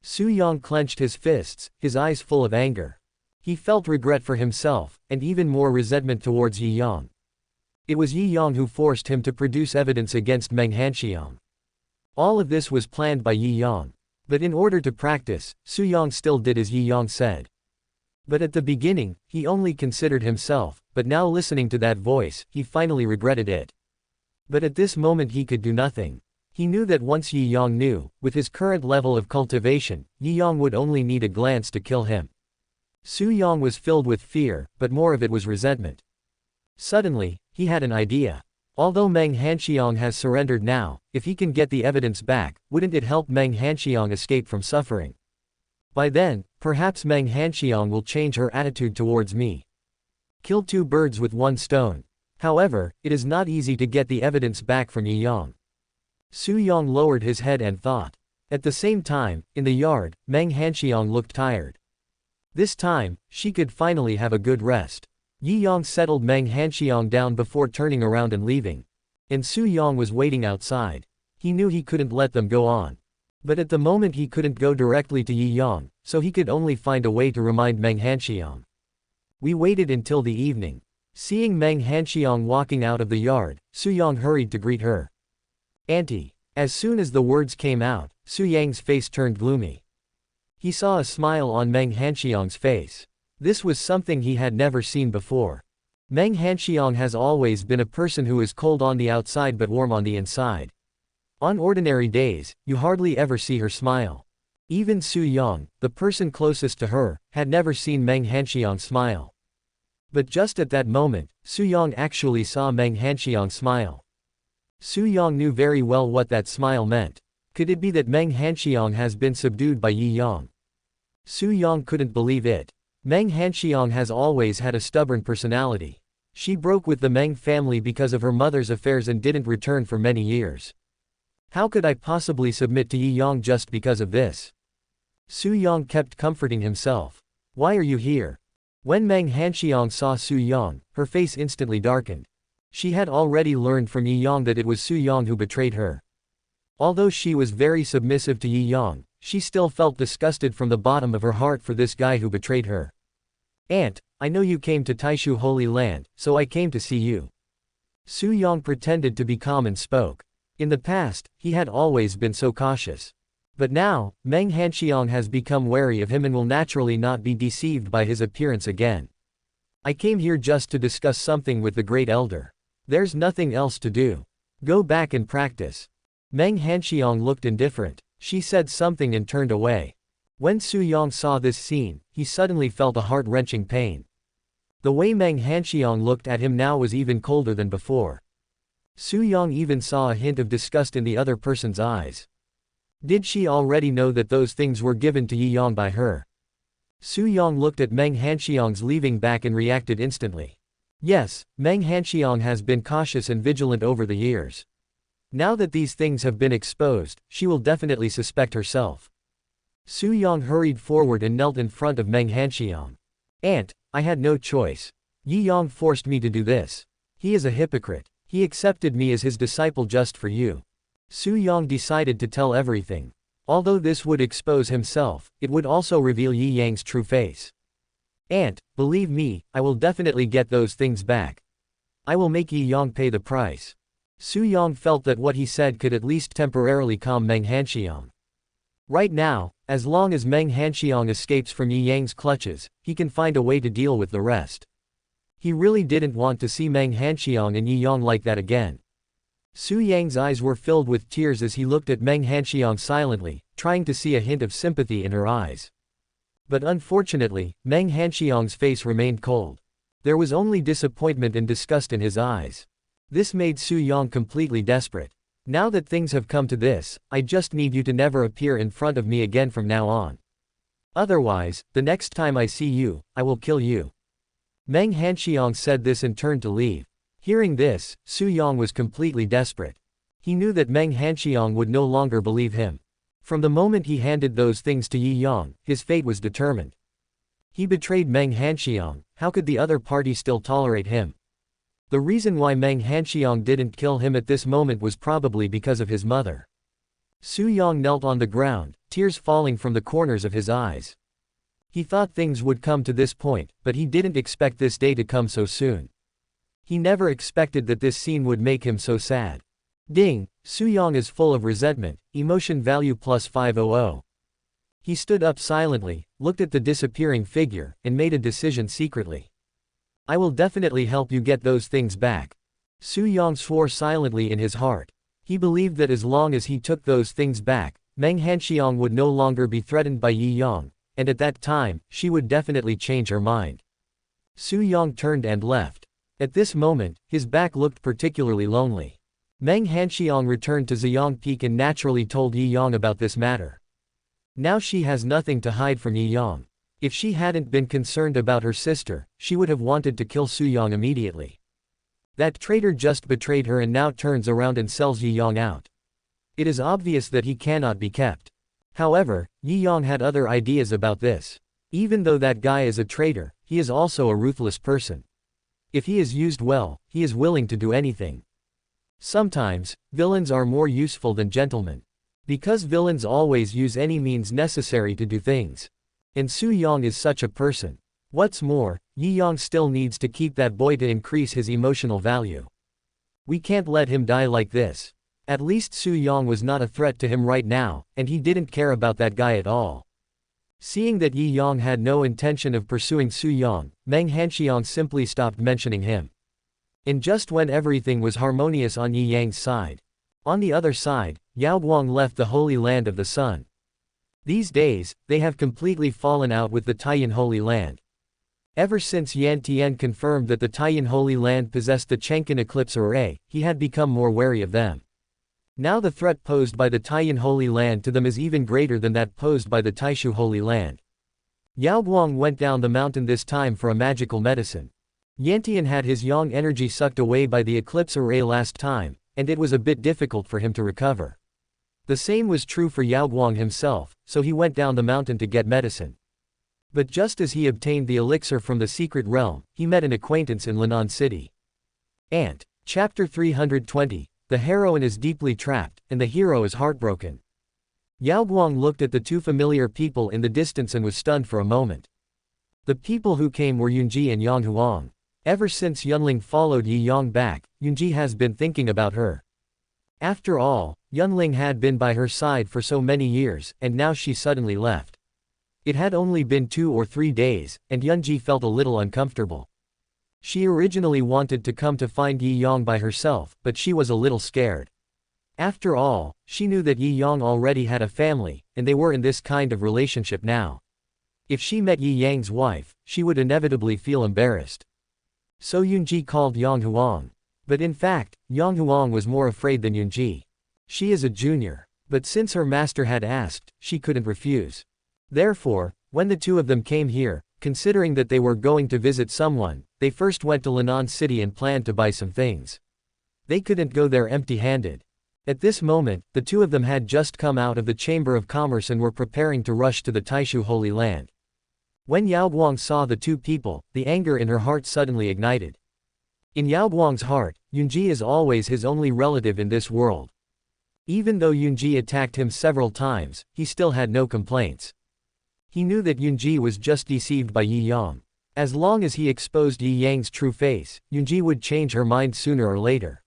Su Yang clenched his fists, his eyes full of anger. He felt regret for himself, and even more resentment towards Yi Yang. It was Yi Yang who forced him to produce evidence against Meng Hanxiang. All of this was planned by Yi Yang. But in order to practice, Su Yang still did as Yi Yang said. But at the beginning, he only considered himself, but now listening to that voice, he finally regretted it. But at this moment he could do nothing. He knew that once Yi Yang knew, with his current level of cultivation, Yi Yang would only need a glance to kill him. Su Yang was filled with fear, but more of it was resentment. Suddenly, he had an idea. Although Meng Hanxiang has surrendered now, if he can get the evidence back, wouldn't it help Meng Hanxiang escape from suffering? By then, perhaps Meng Hanxiang will change her attitude towards me. Kill two birds with one stone. However, it is not easy to get the evidence back from Yi Yang. Su Yang lowered his head and thought. At the same time, in the yard, Meng Hanxiang looked tired. This time, she could finally have a good rest. Yi Yang settled Meng Hanxiang down before turning around and leaving. And Su Yang was waiting outside. He knew he couldn't let them go on. But at the moment he couldn't go directly to Yi Yang, so he could only find a way to remind Meng Hanxiang. We waited until the evening. Seeing Meng Hanxiang walking out of the yard, Su Yang hurried to greet her. Auntie. As soon as the words came out, Su Yang's face turned gloomy. He saw a smile on Meng Hanxiang's face. This was something he had never seen before. Meng Hanxiang has always been a person who is cold on the outside but warm on the inside. On ordinary days, you hardly ever see her smile. Even Su Yang, the person closest to her, had never seen Meng Hanxiang smile. But just at that moment, Su Yang actually saw Meng Hanxiang smile. Su Yang knew very well what that smile meant. Could it be that Meng Hanxiang has been subdued by Yi Yang? Su Yang couldn't believe it. Meng Hanxiang has always had a stubborn personality. She broke with the Meng family because of her mother's affairs and didn't return for many years. How could I possibly submit to Yi Yang just because of this? Su Yang kept comforting himself. Why are you here? When Meng Hanxiang saw Su Yang, her face instantly darkened. She had already learned from Yi Yang that it was Su Yang who betrayed her. Although she was very submissive to Yi Yang, she still felt disgusted from the bottom of her heart for this guy who betrayed her. Aunt, I know you came to Taishu Holy Land, so I came to see you. Su Yang pretended to be calm and spoke. In the past, he had always been so cautious. But now, Meng Hanxiang has become wary of him and will naturally not be deceived by his appearance again. I came here just to discuss something with the Great Elder. There's nothing else to do. Go back and practice. Meng Hanxiang looked indifferent. She said something and turned away. When Su Yang saw this scene, he suddenly felt a heart-wrenching pain. The way Meng Hanxiang looked at him now was even colder than before. Su Yang even saw a hint of disgust in the other person's eyes. Did she already know that those things were given to Yi Yang by her? Su Yang looked at Meng Hanxiang's leaving back and reacted instantly. Yes, Meng Hanxiang has been cautious and vigilant over the years. Now that these things have been exposed, she will definitely suspect herself. Su Yang hurried forward and knelt in front of Meng Hanxiang. Aunt, I had no choice. Yi Yang forced me to do this. He is a hypocrite. He accepted me as his disciple just for you. Su Yang decided to tell everything. Although this would expose himself, it would also reveal Yi Yang's true face. Aunt, believe me, I will definitely get those things back. I will make Yi Yang pay the price. Su Yang felt that what he said could at least temporarily calm Meng Hanxiang. Right now, as long as Meng Hanxiang escapes from Yi Yang's clutches, he can find a way to deal with the rest. He really didn't want to see Meng Hanxiang and Yi Yang like that again. Su Yang's eyes were filled with tears as he looked at Meng Hanxiang silently, trying to see a hint of sympathy in her eyes. But unfortunately, Meng Hanxiang's face remained cold. There was only disappointment and disgust in his eyes. This made Su Yang completely desperate. Now that things have come to this, I just need you to never appear in front of me again from now on. Otherwise, the next time I see you, I will kill you. Meng Hanxiang said this and turned to leave. Hearing this, Su Yang was completely desperate. He knew that Meng Hanxiang would no longer believe him. From the moment he handed those things to Yi Yang, his fate was determined. He betrayed Meng Hanxiang, how could the other party still tolerate him? The reason why Meng Hanxiang didn't kill him at this moment was probably because of his mother. Su Yang knelt on the ground, tears falling from the corners of his eyes. He thought things would come to this point, but he didn't expect this day to come so soon. He never expected that this scene would make him so sad. Ding, Su Yang is full of resentment, emotion value plus 500. He stood up silently, looked at the disappearing figure, and made a decision secretly. I will definitely help you get those things back. Su Yang swore silently in his heart. He believed that as long as he took those things back, Meng Hanxiang would no longer be threatened by Yi Yang, and at that time, she would definitely change her mind. Su Yang turned and left. At this moment, his back looked particularly lonely. Meng Hanxiang returned to Ziyang Peak and naturally told Yi Yang about this matter. Now she has nothing to hide from Yi Yang. If she hadn't been concerned about her sister, she would have wanted to kill Su Yang immediately. That traitor just betrayed her and now turns around and sells Yi Yang out. It is obvious that he cannot be kept. However, Yi Yang had other ideas about this. Even though that guy is a traitor, he is also a ruthless person. If he is used well, he is willing to do anything. Sometimes, villains are more useful than gentlemen. Because villains always use any means necessary to do things. And Su Yang is such a person. What's more, Yi Yang still needs to keep that boy to increase his emotional value. We can't let him die like this. At least Su Yang was not a threat to him right now, and he didn't care about that guy at all. Seeing that Yi Yang had no intention of pursuing Su Yang, Meng Hanxiang simply stopped mentioning him. And just when everything was harmonious on Yi Yang's side. On the other side, Yao Guang left the Holy Land of the Sun. These days, they have completely fallen out with the Taiyan Holy Land. Ever since Yan Tian confirmed that the Taiyan Holy Land possessed the Chengkan eclipse array, he had become more wary of them. Now the threat posed by the Taiyan Holy Land to them is even greater than that posed by the Taishu Holy Land. Yao Guang went down the mountain this time for a magical medicine. Yantian had his yang energy sucked away by the eclipse array last time, and it was a bit difficult for him to recover. The same was true for Yao Guang himself, so he went down the mountain to get medicine. But just as he obtained the elixir from the secret realm, he met an acquaintance in Linan City. Chapter 320, the heroine is deeply trapped, and the hero is heartbroken. Yao Guang looked at the two familiar people in the distance and was stunned for a moment. The people who came were Yunji and Yang Huang. Ever since Yunling followed Yi Yang back, Yunji has been thinking about her. After all, Yunling had been by her side for so many years, and now she suddenly left. It had only been 2 or 3 days, and Yunji felt a little uncomfortable. She originally wanted to come to find Yi Yang by herself, but she was a little scared. After all, she knew that Yi Yang already had a family, and they were in this kind of relationship now. If she met Yi Yang's wife, she would inevitably feel embarrassed. So Yunji called Yang Huang. But in fact, Yang Huang was more afraid than Yunji. She is a junior. But since her master had asked, she couldn't refuse. Therefore, when the two of them came here, considering that they were going to visit someone, they first went to Linan City and planned to buy some things. They couldn't go there empty-handed. At this moment, the two of them had just come out of the Chamber of Commerce and were preparing to rush to the Taishu Holy Land. When Yao Guang saw the two people, the anger in her heart suddenly ignited. In Yao Guang's heart, Yunji is always his only relative in this world. Even though Yunji attacked him several times, he still had no complaints. He knew that Yunji was just deceived by Yi Yang. As long as he exposed Yi Yang's true face, Yunji would change her mind sooner or later.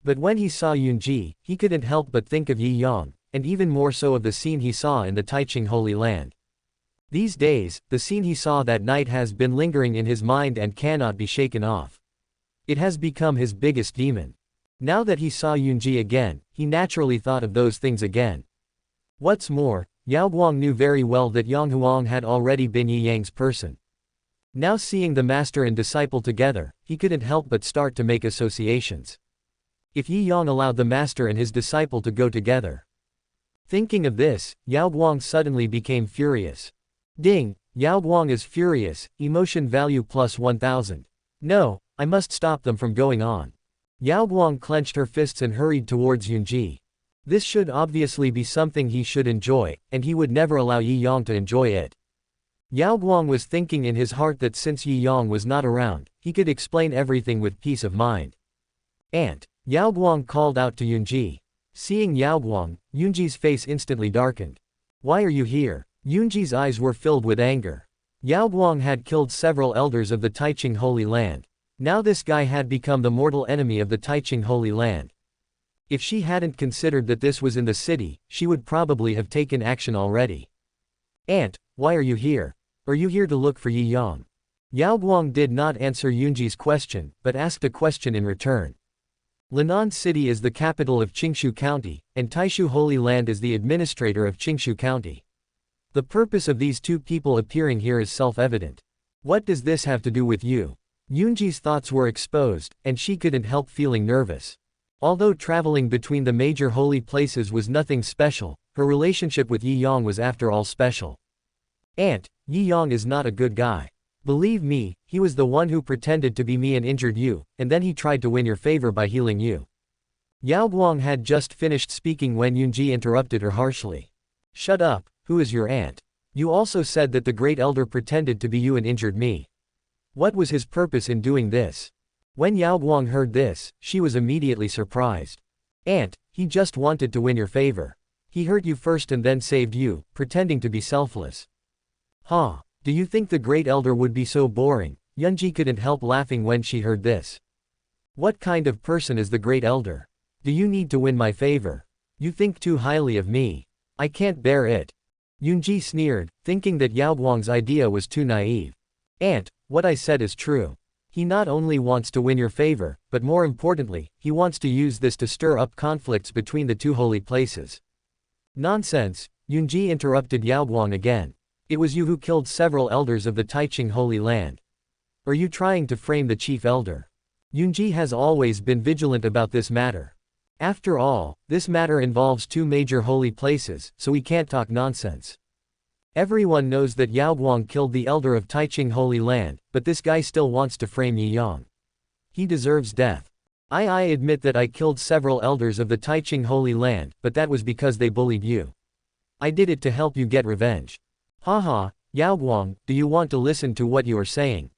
But when he saw Yunji, he couldn't help but think of Yi Yang, and even more so of the scene he saw in the Taiching Holy Land. These days, the scene he saw that night has been lingering in his mind and cannot be shaken off. It has become his biggest demon. Now that he saw Yunji again, he naturally thought of those things again. What's more, Yao Guang knew very well that Yang Huang had already been Yi Yang's person. Now seeing the master and disciple together, he couldn't help but start to make associations. if Yi Yang allowed the master and his disciple to go together. Thinking of this, Yao Guang suddenly became furious. Ding, Yao Guang is furious, emotion value plus 1000. No, I must stop them from going on. Yao Guang clenched her fists and hurried towards Yunji. This should obviously be something he should enjoy, and he would never allow Yi Yang to enjoy it. Yao Guang was thinking in his heart that since Yi Yang was not around, he could explain everything with peace of mind. Aunt, Yao Guang called out to Yunji. Seeing Yao Guang, Yunji's face instantly darkened. Why are you here? Yunji's eyes were filled with anger. Yao Guang had killed several elders of the Taiching Holy Land. Now this guy had become the mortal enemy of the Taiching Holy Land. If she hadn't considered that this was in the city, she would probably have taken action already. Aunt, why are you here? Are you here to look for Yi Yang? Yao Guang did not answer Yunji's question, but asked a question in return. Linan City is the capital of Qingshu County, and Taishu Holy Land is the administrator of Qingshu County. The purpose of these two people appearing here is self-evident. What does this have to do with you? Yunji's thoughts were exposed, and she couldn't help feeling nervous. Although traveling between the major holy places was nothing special, her relationship with Yi Yang was after all special. Aunt, Yi Yang is not a good guy. Believe me, he was the one who pretended to be me and injured you, and then he tried to win your favor by healing you. Yao Guang had just finished speaking when Yunji interrupted her harshly. Shut up, who is your aunt? You also said that the great elder pretended to be you and injured me. What was his purpose in doing this? When Yao Guang heard this, she was immediately surprised. Aunt, he just wanted to win your favor. He hurt you first and then saved you, pretending to be selfless. Huh? Do you think the great elder would be so boring? Yunji couldn't help laughing when she heard this. What kind of person is the great elder? Do you need to win my favor? You think too highly of me. I can't bear it. Yunji sneered, thinking that Yao Guang's idea was too naive. Aunt, what I said is true. He not only wants to win your favor, but more importantly, he wants to use this to stir up conflicts between the two holy places. Nonsense, Yunji interrupted Yao Guang again. It was you who killed several elders of the Taiching Holy Land. Are you trying to frame the chief elder? Yunji has always been vigilant about this matter. After all, this matter involves two major holy places, so we can't talk nonsense. Everyone knows that Yao Guang killed the elder of Taiching Holy Land, but this guy still wants to frame Yi Yang. He deserves death. I admit that I killed several elders of the Taiching Holy Land, but that was because they bullied you. I did it to help you get revenge. Haha, Yao Guang, do you want to listen to what you are saying?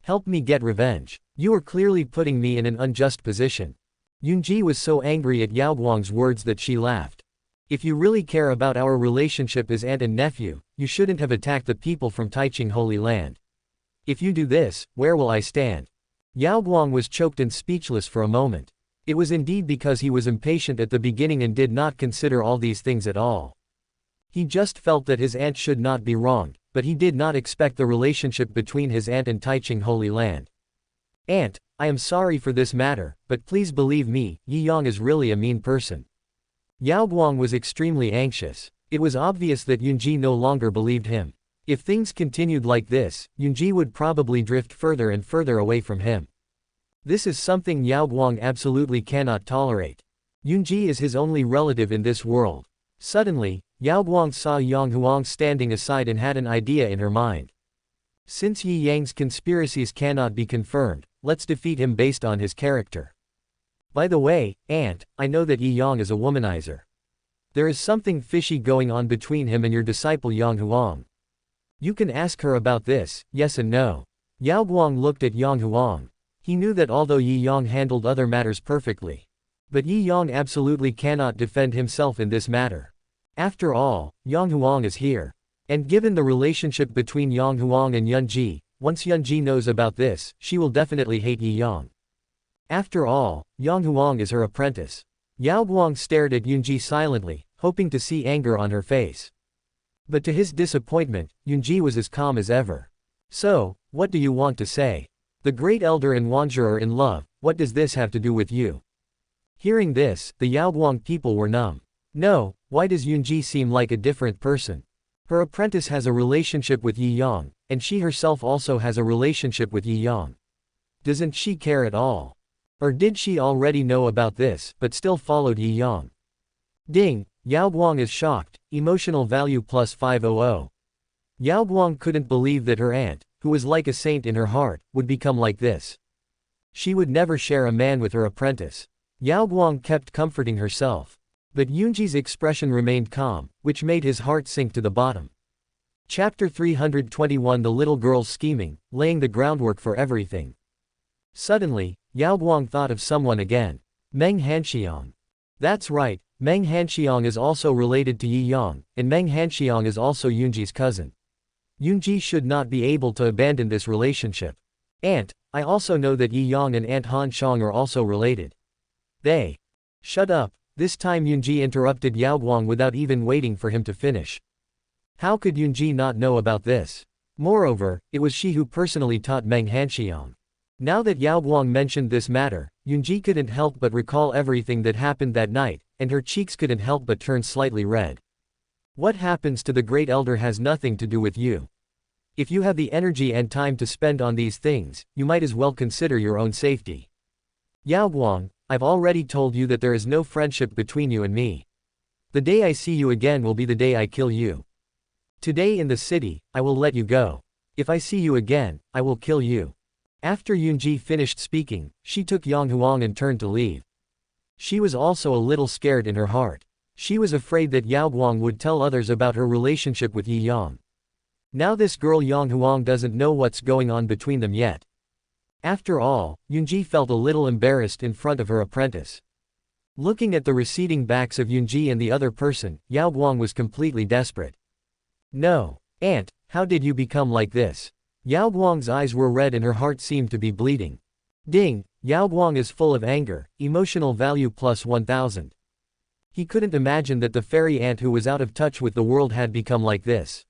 Help me get revenge. You are clearly putting me in an unjust position. Yunji was so angry at Yao Guang's words that she laughed. If you really care about our relationship as aunt and nephew, you shouldn't have attacked the people from Taiching Holy Land. If you do this, where will I stand? Yao Guang was choked and speechless for a moment. It was indeed because he was impatient at the beginning and did not consider all these things at all. He just felt that his aunt should not be wronged, but he did not expect the relationship between his aunt and Taiching Holy Land. Aunt, I am sorry for this matter, but please believe me, Yi Yang is really a mean person. Yao Guang was extremely anxious. It was obvious that Yunji no longer believed him. If things continued like this, Yunji would probably drift further and further away from him. This is something Yao Guang absolutely cannot tolerate. Yunji is his only relative in this world. Suddenly, Yao Guang saw Yang Huang standing aside and had an idea in her mind. Since Yi Yang's conspiracies cannot be confirmed, let's defeat him based on his character. By the way, aunt, I know that Yi Yang is a womanizer. There is something fishy going on between him and your disciple Yang Huang. You can ask her about this, yes and no. Yao Guang looked at Yang Huang. He knew that although Yi Yang handled other matters perfectly, but Yi Yang absolutely cannot defend himself in this matter. After all, Yang Huang is here. And given the relationship between Yang Huang and Yunji, once Yunji knows about this, she will definitely hate Yi Yang. After all, Yang Huang is her apprentice. Yao Guang stared at Yunji silently, hoping to see anger on her face. But to his disappointment, Yunji was as calm as ever. So, what do you want to say? The great elder and Wanzhi are in love, what does this have to do with you? Hearing this, the Yao Guang people were numb. No, why does Yunji seem like a different person? Her apprentice has a relationship with Yi Yang, and she herself also has a relationship with Yi Yang. Doesn't she care at all? Or did she already know about this, but still followed Yi Yang? Ding, Yao Guang is shocked, emotional value plus 500. Yao Guang couldn't believe that her aunt, who was like a saint in her heart, would become like this. She would never share a man with her apprentice. Yao Guang kept comforting herself. But Yunji's expression remained calm, which made his heart sink to the bottom. Chapter 321 The little girl's scheming, laying the groundwork for everything. Suddenly, Yao Guang thought of someone again. Meng Hanxiang. That's right, Meng Hanxiang is also related to Yi Yang, and Meng Hanxiang is also Yunji's cousin. Yunji should not be able to abandon this relationship. Aunt, I also know that Yi Yang and Aunt Han Shang are also related. They. Shut up, this time Yunji interrupted Yao Guang without even waiting for him to finish. How could Yunji not know about this? Moreover, it was she who personally taught Meng Hanxiang. Now that Yao Guang mentioned this matter, Yunji couldn't help but recall everything that happened that night, and her cheeks couldn't help but turn slightly red. What happens to the great elder has nothing to do with you. If you have the energy and time to spend on these things, you might as well consider your own safety. Yao Guang, I've already told you that there is no friendship between you and me. The day I see you again will be the day I kill you. Today in the city, I will let you go. If I see you again, I will kill you. After Yunji finished speaking, she took Yang Huang and turned to leave. She was also a little scared in her heart. She was afraid that Yao Guang would tell others about her relationship with Yi Yang. Now this girl Yang Huang doesn't know what's going on between them yet. After all, Yunji felt a little embarrassed in front of her apprentice. Looking at the receding backs of Yunji and the other person, Yao Guang was completely desperate. No, aunt, how did you become like this? Yao Guang's eyes were red and her heart seemed to be bleeding. Ding, Yao Guang is full of anger, emotional value plus 1000. He couldn't imagine that the fairy aunt who was out of touch with the world had become like this.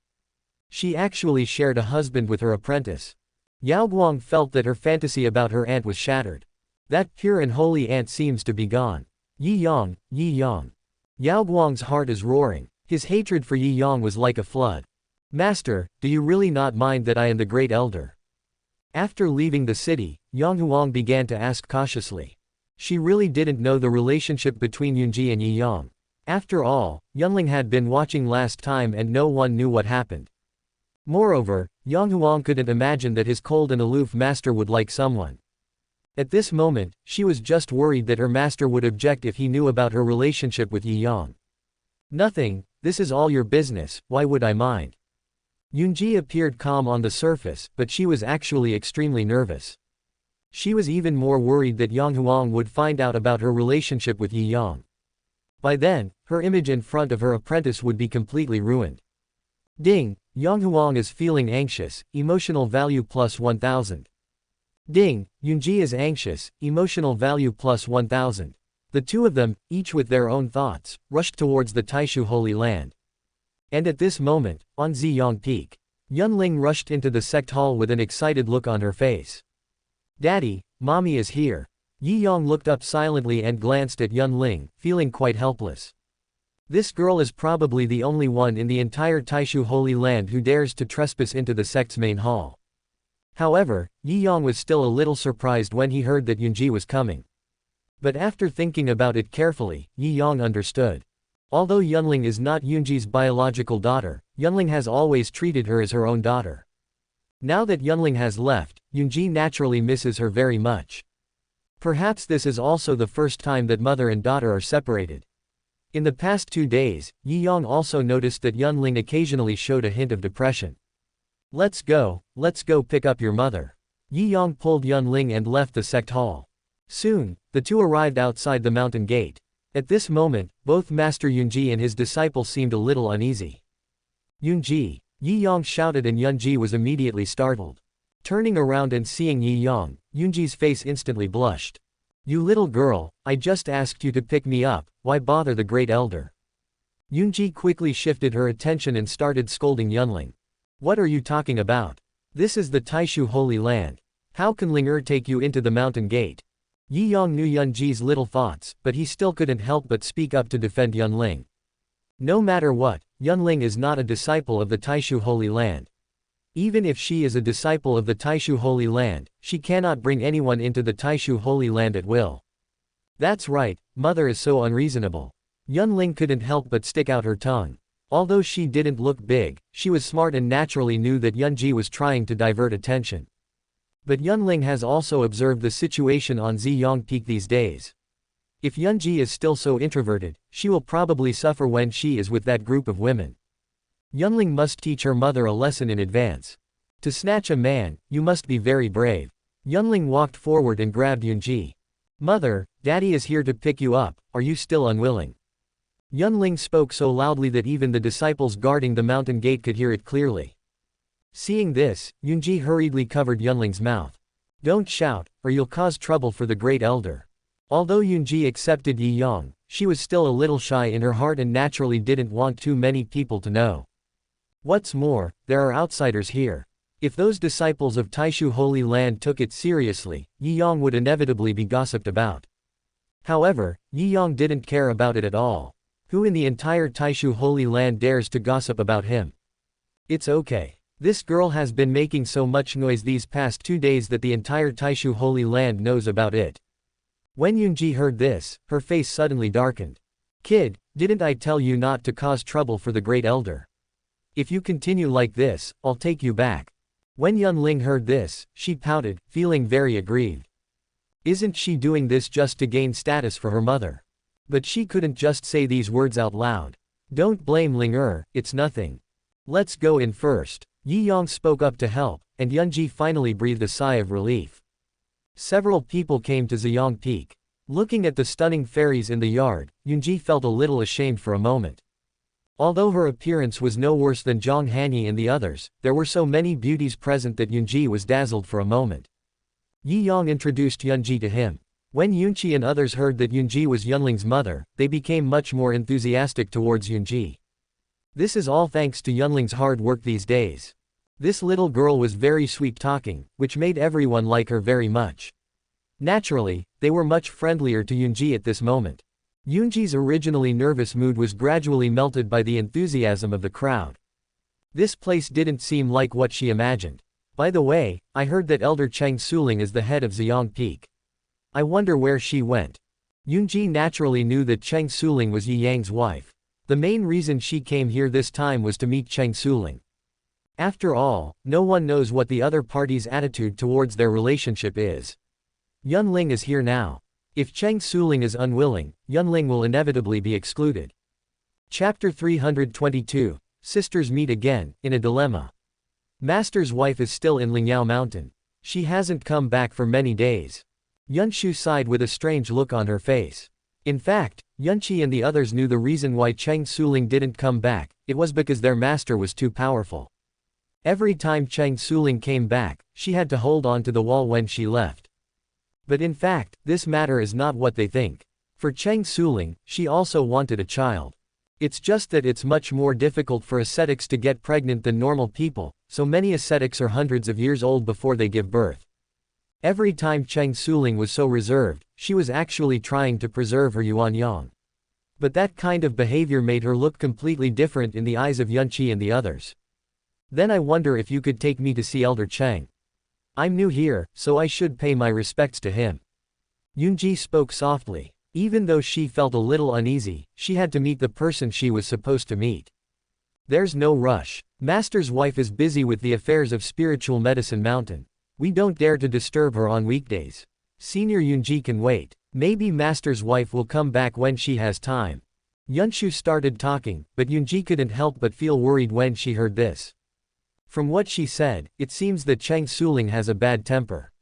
She actually shared a husband with her apprentice. Yao Guang felt that her fantasy about her aunt was shattered. That pure and holy aunt seems to be gone. Yi Yang, Yi Yang. Yao Guang's heart is roaring. His hatred for Yi Yang was like a flood. Master, do you really not mind that I am the great elder? After leaving the city, Yang Huang began to ask cautiously. She really didn't know the relationship between Yunji and Yi Yang. After all, Yunling had been watching last time and no one knew what happened. Moreover, Yang Huang couldn't imagine that his cold and aloof master would like someone. At this moment, she was just worried that her master would object if he knew about her relationship with Yi Yang. Nothing, this is all your business, why would I mind? Yunji appeared calm on the surface, but she was actually extremely nervous. She was even more worried that Yang Huang would find out about her relationship with Yi Yang. By then, her image in front of her apprentice would be completely ruined. Ding, Yang Huang is feeling anxious, emotional value plus 1000. Ding, Yunji is anxious, emotional value plus 1000. The two of them, each with their own thoughts, rushed towards the Taishu Holy Land. And at this moment, on Ziyang Peak, Yunling rushed into the sect hall with an excited look on her face. Daddy, Mommy is here. Yi Yang looked up silently and glanced at Yunling, feeling quite helpless. This girl is probably the only one in the entire Taishu Holy Land who dares to trespass into the sect's main hall. However, Yi Yang was still a little surprised when he heard that Yunji was coming. But after thinking about it carefully, Yi Yang understood. Although Yunling is not Yunji's biological daughter, Yunling has always treated her as her own daughter. Now that Yunling has left, Yunji naturally misses her very much. Perhaps this is also the first time that mother and daughter are separated. In the past 2 days, Yi Yang also noticed that Yunling occasionally showed a hint of depression. Let's go pick up your mother. Yi Yang pulled Yunling and left the sect hall. Soon, the two arrived outside the mountain gate. At this moment, both Master Yunji and his disciple seemed a little uneasy. Yunji, Yi Yang shouted and Yunji was immediately startled. Turning around and seeing Yi Yang, Yunji's face instantly blushed. You little girl, I just asked you to pick me up, why bother the great elder? Yunji quickly shifted her attention and started scolding Yunling. What are you talking about? This is the Taishu Holy Land. How can Ling take you into the mountain gate? Yi Yang knew Yunji's little thoughts, but he still couldn't help but speak up to defend Yunling. No matter what, Yunling is not a disciple of the Taishu Holy Land. Even if she is a disciple of the Taishu Holy Land, she cannot bring anyone into the Taishu Holy Land at will. That's right, mother is so unreasonable. Yunling couldn't help but stick out her tongue. Although she didn't look big, she was smart and naturally knew that Yunji was trying to divert attention. But Yunling has also observed the situation on Ziyang Peak these days. If Yunji is still so introverted, she will probably suffer when she is with that group of women. Yunling must teach her mother a lesson in advance. To snatch a man, you must be very brave. Yunling walked forward and grabbed Yunji. Mother, daddy is here to pick you up, are you still unwilling? Yunling spoke so loudly that even the disciples guarding the mountain gate could hear it clearly. Seeing this, Yunji hurriedly covered Yunling's mouth. Don't shout, or you'll cause trouble for the great elder. Although Yunji accepted Yi Yang, she was still a little shy in her heart and naturally didn't want too many people to know. What's more, there are outsiders here. If those disciples of Taishu Holy Land took it seriously, Yi Yang would inevitably be gossiped about. However, Yi Yang didn't care about it at all. Who in the entire Taishu Holy Land dares to gossip about him? It's okay. This girl has been making so much noise these past 2 days that the entire Taishu Holy Land knows about it. When Yunji heard this, her face suddenly darkened. Kid, didn't I tell you not to cause trouble for the great elder? If you continue like this, I'll take you back. When Yunling heard this, she pouted, feeling very aggrieved. Isn't she doing this just to gain status for her mother? But she couldn't just say these words out loud. Don't blame Ling it's nothing. Let's go in first. Yi Yang spoke up to help, and Yunji finally breathed a sigh of relief. Several people came to Ziyang Peak. Looking at the stunning fairies in the yard, Yunji felt a little ashamed for a moment. Although her appearance was no worse than Zhang Hanyi and the others, there were so many beauties present that Yunji was dazzled for a moment. Yi Yang introduced Yunji to him. When Yunji and others heard that Yunji was Yunling's mother, they became much more enthusiastic towards Yunji. This is all thanks to Yunling's hard work these days. This little girl was very sweet-talking, which made everyone like her very much. Naturally, they were much friendlier to Yunji at this moment. Yunji's originally nervous mood was gradually melted by the enthusiasm of the crowd. This place didn't seem like what she imagined. By the way, I heard that Elder Cheng Suling is the head of Ziyang Peak. I wonder where she went. Yunji naturally knew that Cheng Suling was Yi Yang's wife. The main reason she came here this time was to meet Cheng Suling. After all, no one knows what the other party's attitude towards their relationship is. Yunling is here now. If Cheng Suling is unwilling, Yunling will inevitably be excluded. Chapter 322, Sisters Meet Again, in a Dilemma. Master's wife is still in Lingyao Mountain. She hasn't come back for many days. Yunshu sighed with a strange look on her face. In fact, Yunchi and the others knew the reason why Cheng Suling didn't come back, it was because their master was too powerful. Every time Cheng Suling came back, she had to hold on to the wall when she left. But in fact, this matter is not what they think. For Cheng Suling, she also wanted a child. It's just that it's much more difficult for ascetics to get pregnant than normal people, so many ascetics are hundreds of years old before they give birth. Every time Cheng Suling was so reserved, she was actually trying to preserve her Yuanyang. But that kind of behavior made her look completely different in the eyes of Yunchi and the others. Then I wonder if you could take me to see Elder Cheng. I'm new here, so I should pay my respects to him. Yunji spoke softly. Even though she felt a little uneasy, she had to meet the person she was supposed to meet. There's no rush. Master's wife is busy with the affairs of Spiritual Medicine Mountain. We don't dare to disturb her on weekdays. Senior Yunji can wait. Maybe Master's wife will come back when she has time. Yunshu started talking, but Yunji couldn't help but feel worried when she heard this. From what she said, it seems that Cheng Suling has a bad temper.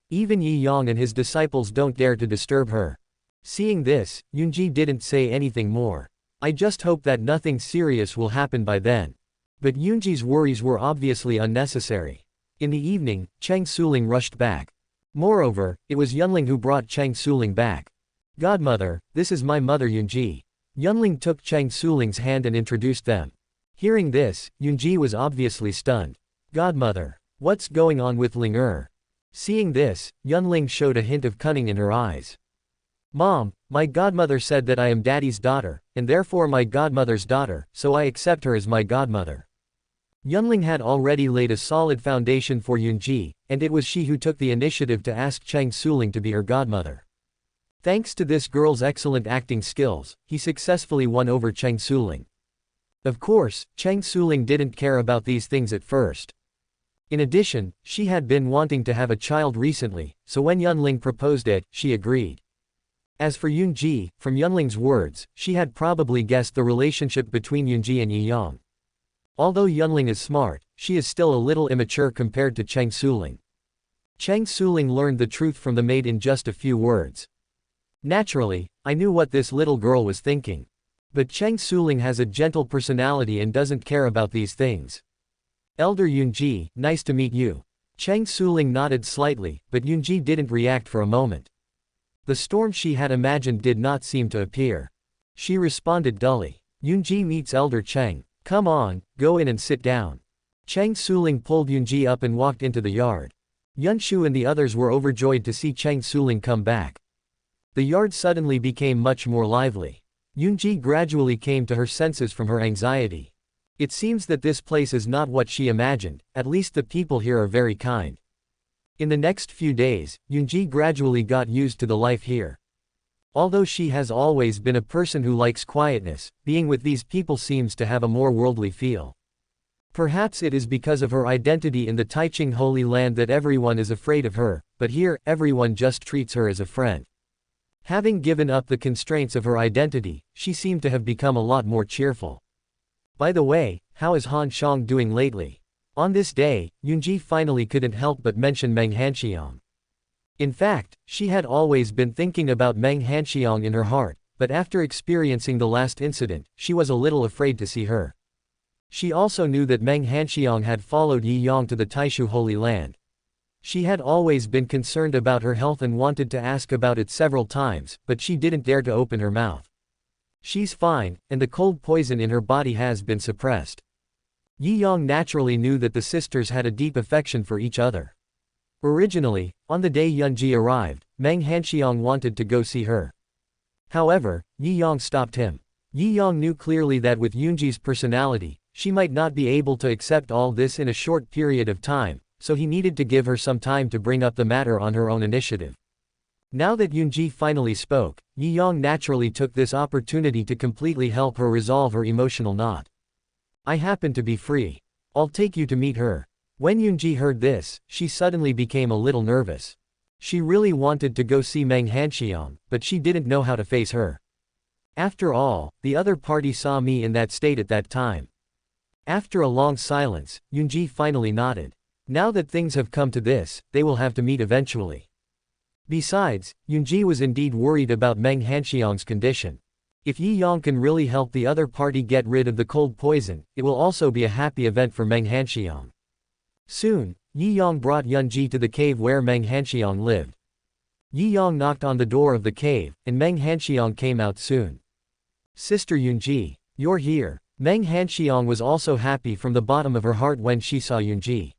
Even Yi Yang and his disciples don't dare to disturb her. Seeing this, Yunji didn't say anything more. I just hope that nothing serious will happen by then. But Yunji's worries were obviously unnecessary. In the evening, Cheng Suling rushed back. Moreover, it was Yunling who brought Cheng Suling back. Godmother, this is my mother Yunji. Yunling took Cheng Suling's hand and introduced them. Hearing this, Yunji was obviously stunned. Godmother, what's going on with Ling? Seeing this, Yunling showed a hint of cunning in her eyes. Mom, my godmother said that I am daddy's daughter, and therefore my godmother's daughter, so I accept her as my godmother. Yunling had already laid a solid foundation for Yunji, and it was she who took the initiative to ask Cheng Suling to be her godmother. Thanks to this girl's excellent acting skills, he successfully won over Cheng Suling. Of course, Cheng Suling didn't care about these things at first. In addition, she had been wanting to have a child recently, so when Yunling proposed it, she agreed. As for Yunji, from Yunling's words, she had probably guessed the relationship between Yunji and Yiyang. Although Yunling is smart, she is still a little immature compared to Cheng Suling. Cheng Suling learned the truth from the maid in just a few words. Naturally, I knew what this little girl was thinking. But Cheng Suling has a gentle personality and doesn't care about these things. Elder Yunji, nice to meet you. Cheng Suling nodded slightly, but Yunji didn't react for a moment. The storm she had imagined did not seem to appear. She responded dully. Yunji meets Elder Cheng. Come on, go in and sit down. Cheng Suling pulled Yunji up and walked into the yard. Yunshu and the others were overjoyed to see Cheng Suling come back. The yard suddenly became much more lively. Yunji gradually came to her senses from her anxiety. It seems that this place is not what she imagined, at least the people here are very kind. In the next few days, Yunji gradually got used to the life here. Although she has always been a person who likes quietness, being with these people seems to have a more worldly feel. Perhaps it is because of her identity in the Taiching Holy Land that everyone is afraid of her, but here, everyone just treats her as a friend. Having given up the constraints of her identity, she seemed to have become a lot more cheerful. By the way, how is Han Shang doing lately? On this day, Yunji finally couldn't help but mention Meng Hanxiang. In fact, she had always been thinking about Meng Hanxiang in her heart, but after experiencing the last incident, she was a little afraid to see her. She also knew that Meng Hanxiang had followed Yi Yang to the Taishu Holy Land. She had always been concerned about her health and wanted to ask about it several times, but she didn't dare to open her mouth. She's fine, and the cold poison in her body has been suppressed. Yi Yang naturally knew that the sisters had a deep affection for each other. Originally, on the day Yunji arrived, Meng Hanxiang wanted to go see her. However, Yi Yang stopped him. Yi Yang knew clearly that with Yunji's personality, she might not be able to accept all this in a short period of time, so he needed to give her some time to bring up the matter on her own initiative. Now that Yunji finally spoke, Yi Yang naturally took this opportunity to completely help her resolve her emotional knot. I happen to be free. I'll take you to meet her. When Yunji heard this, she suddenly became a little nervous. She really wanted to go see Meng Hanxiang, but she didn't know how to face her. After all, the other party saw me in that state at that time. After a long silence, Yunji finally nodded. Now that things have come to this, they will have to meet eventually. Besides, Yunji was indeed worried about Meng Hanxiang's condition. If Yi Yang can really help the other party get rid of the cold poison, it will also be a happy event for Meng Hanxiang. Soon, Yi Yang brought Yunji to the cave where Meng Hanxiang lived. Yi Yang knocked on the door of the cave, and Meng Hanxiang came out soon. Sister Yunji, you're here. Meng Hanxiang was also happy from the bottom of her heart when she saw Yunji.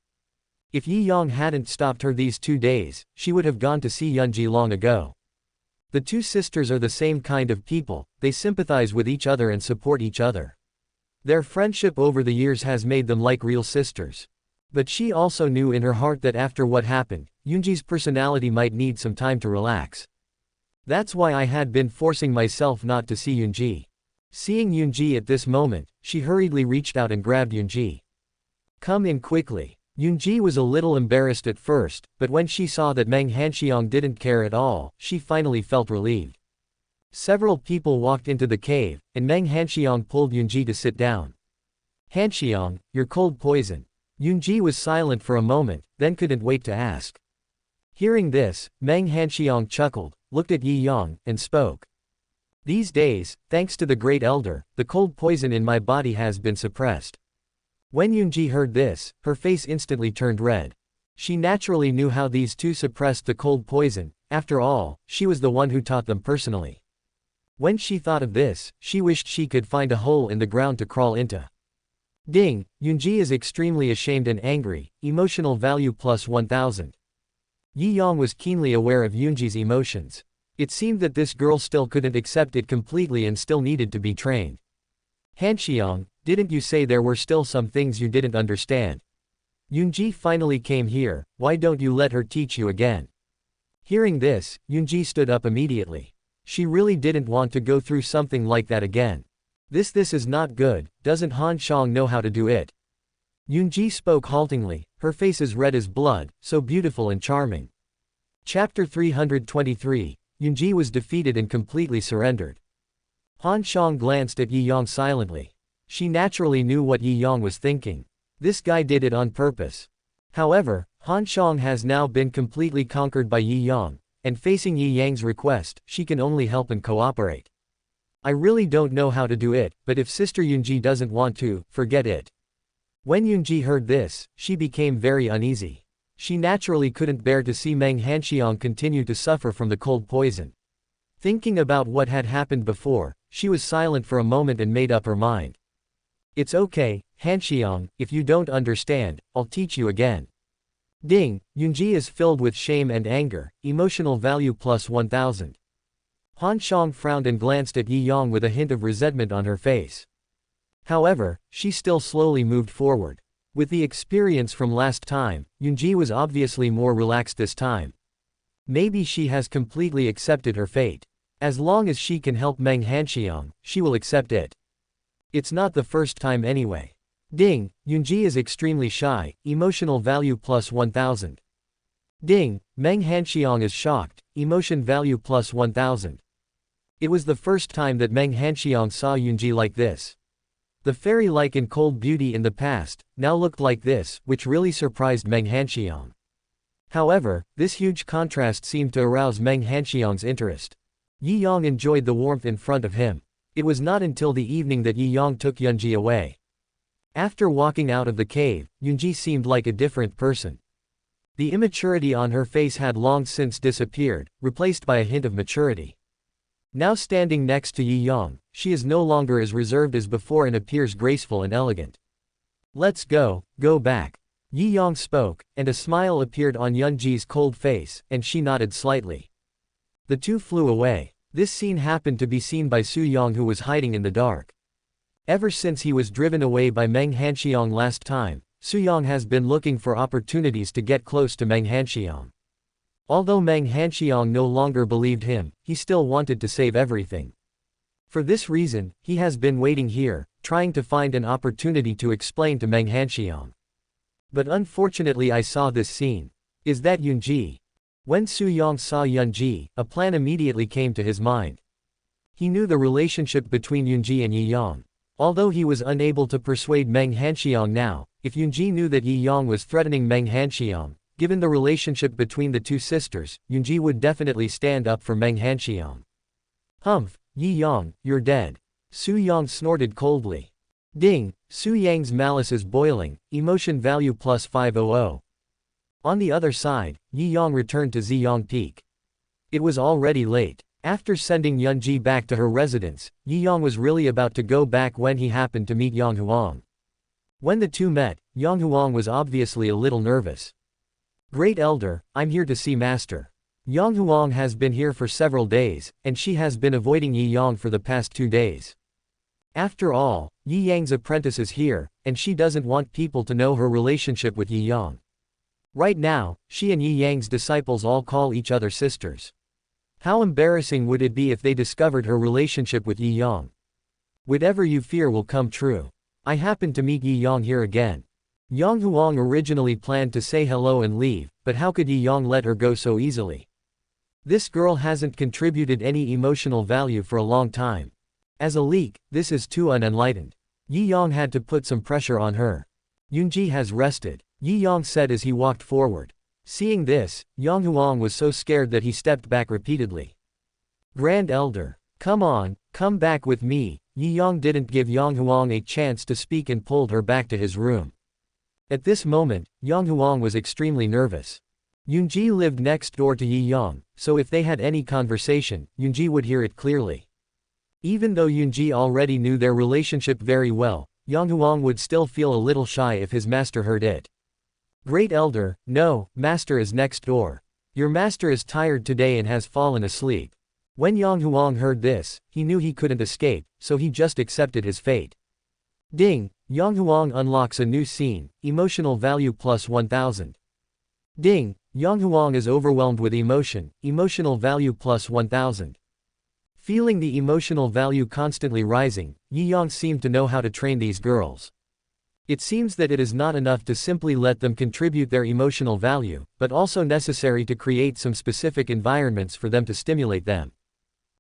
If Yi Yang hadn't stopped her these 2 days, she would have gone to see Yunji long ago. The two sisters are the same kind of people, they sympathize with each other and support each other. Their friendship over the years has made them like real sisters. But she also knew in her heart that after what happened, Yunji's personality might need some time to relax. That's why I had been forcing myself not to see Yunji. Seeing Yunji at this moment, she hurriedly reached out and grabbed Yunji. Come in quickly. Yunji was a little embarrassed at first, but when she saw that Meng Hanxiang didn't care at all, she finally felt relieved. Several people walked into the cave, and Meng Hanxiang pulled Yunji to sit down. Hanxiang, you're cold poison. Yunji was silent for a moment, then couldn't wait to ask. Hearing this, Meng Hanxiang chuckled, looked at Yi Yang, and spoke. These days, thanks to the Great Elder, the cold poison in my body has been suppressed. When Yunji heard this, her face instantly turned red. She naturally knew how these two suppressed the cold poison, after all, she was the one who taught them personally. When she thought of this, she wished she could find a hole in the ground to crawl into. Ding, Yunji is extremely ashamed and angry, emotional value plus 1000. Yi Yang was keenly aware of Yunji's emotions. It seemed that this girl still couldn't accept it completely and still needed to be trained. Hanxiang, Didn't you say there were still some things you didn't understand? Yoonji finally came here, why don't you let her teach you again? Hearing this, Yoonji stood up immediately. She really didn't want to go through something like that again. This is not good, doesn't Han Xiang know how to do it? Yoonji spoke haltingly, her face is red as blood, so beautiful and charming. Chapter 323, Yoonji was defeated and completely surrendered. Han Xiang glanced at Yi Yang silently. She naturally knew what Yi Yang was thinking. This guy did it on purpose. However, Han Xiang has now been completely conquered by Yi Yang, and facing Yi Yang's request, she can only help and cooperate. I really don't know how to do it, but if Sister Yoonji doesn't want to, forget it. When Yoonji heard this, she became very uneasy. She naturally couldn't bear to see Meng Hanxiang continue to suffer from the cold poison. Thinking about what had happened before, she was silent for a moment and made up her mind. It's okay, Hanxiang, if you don't understand, I'll teach you again. Ding, Yoonji is filled with shame and anger, emotional value plus 1000. Han Xiang frowned and glanced at Yi Yang with a hint of resentment on her face. However, she still slowly moved forward. With the experience from last time, Yoonji was obviously more relaxed this time. Maybe she has completely accepted her fate. As long as she can help Meng Hanxiang, she will accept it. It's not the first time anyway. Ding, Yoonji is extremely shy, emotional value plus 1000. Ding, Meng Hanxiang is shocked, emotion value plus 1000. It was the first time that Meng Hanxiang saw Yoonji like this. The fairy-like and cold beauty in the past, now looked like this, which really surprised Meng Hanxiang. However, this huge contrast seemed to arouse Meng Hanxiang's interest. Yi Yang enjoyed the warmth in front of him. It was not until the evening that Yi Yang took Yoonji away. After walking out of the cave, Yoonji seemed like a different person. The immaturity on her face had long since disappeared, replaced by a hint of maturity. Now standing next to Yi Yang, she is no longer as reserved as before and appears graceful and elegant. Let's go back. Yi Yang spoke, and a smile appeared on Yoonji's cold face, and she nodded slightly. The two flew away. This scene happened to be seen by Su Yang, who was hiding in the dark. Ever since he was driven away by Meng Hanxiang last time, Su Yang has been looking for opportunities to get close to Meng Hanxiang. Although Meng Hanxiang no longer believed him, he still wanted to save everything. For this reason, he has been waiting here, trying to find an opportunity to explain to Meng Hanxiang. But unfortunately I saw this scene. Is that Yoonji? When Su Yang saw Yoonji, a plan immediately came to his mind. He knew the relationship between Yoonji and Yi Yang. Although he was unable to persuade Meng Hanxiang now, if Yoonji knew that Yi Yang was threatening Meng Hanxiang, given the relationship between the two sisters, Yoonji would definitely stand up for Meng Hanxiang. Humph, Yi Yang, you're dead. Su Yang snorted coldly. Ding, Su Yang's malice is boiling, emotion value plus 500. On the other side, Yi Yang returned to Ziyang Peak. It was already late. After sending Yoonji back to her residence, Yi Yang was really about to go back when he happened to meet Yang Huang. When the two met, Yang Huang was obviously a little nervous. Great Elder, I'm here to see Master. Yang Huang has been here for several days, and she has been avoiding Yi Yang for the past 2 days. After all, Yi Yang's apprentice is here, and she doesn't want people to know her relationship with Yi Yang. Right now, she and Yi Yang's disciples all call each other sisters. How embarrassing would it be if they discovered her relationship with Yi Yang? Whatever you fear will come true. I happened to meet Yi Yang here again. Yang Huang originally planned to say hello and leave, but how could Yi Yang let her go so easily? This girl hasn't contributed any emotional value for a long time. As a leak, this is too unenlightened. Yi Yang had to put some pressure on her. Yoonji has rested, Yi Yang said as he walked forward. Seeing this, Yang Huang was so scared that he stepped back repeatedly. Grand Elder, come on, come back with me. Yi Yang didn't give Yang Huang a chance to speak and pulled her back to his room. At this moment, Yang Huang was extremely nervous. Yoonji lived next door to Yi Yang, so if they had any conversation, Yoonji would hear it clearly. Even though Yoonji already knew their relationship very well, Yang Huang would still feel a little shy if his master heard it. Great Elder, no, Master is next door. Your master is tired today and has fallen asleep. When Yang Huang heard this, he knew he couldn't escape, so he just accepted his fate. Ding, Yang Huang unlocks a new scene, emotional value plus 1000. Ding, Yang Huang is overwhelmed with emotion, emotional value plus 1000. Feeling the emotional value constantly rising, Yi Yang seemed to know how to train these girls. It seems that it is not enough to simply let them contribute their emotional value, but also necessary to create some specific environments for them to stimulate them.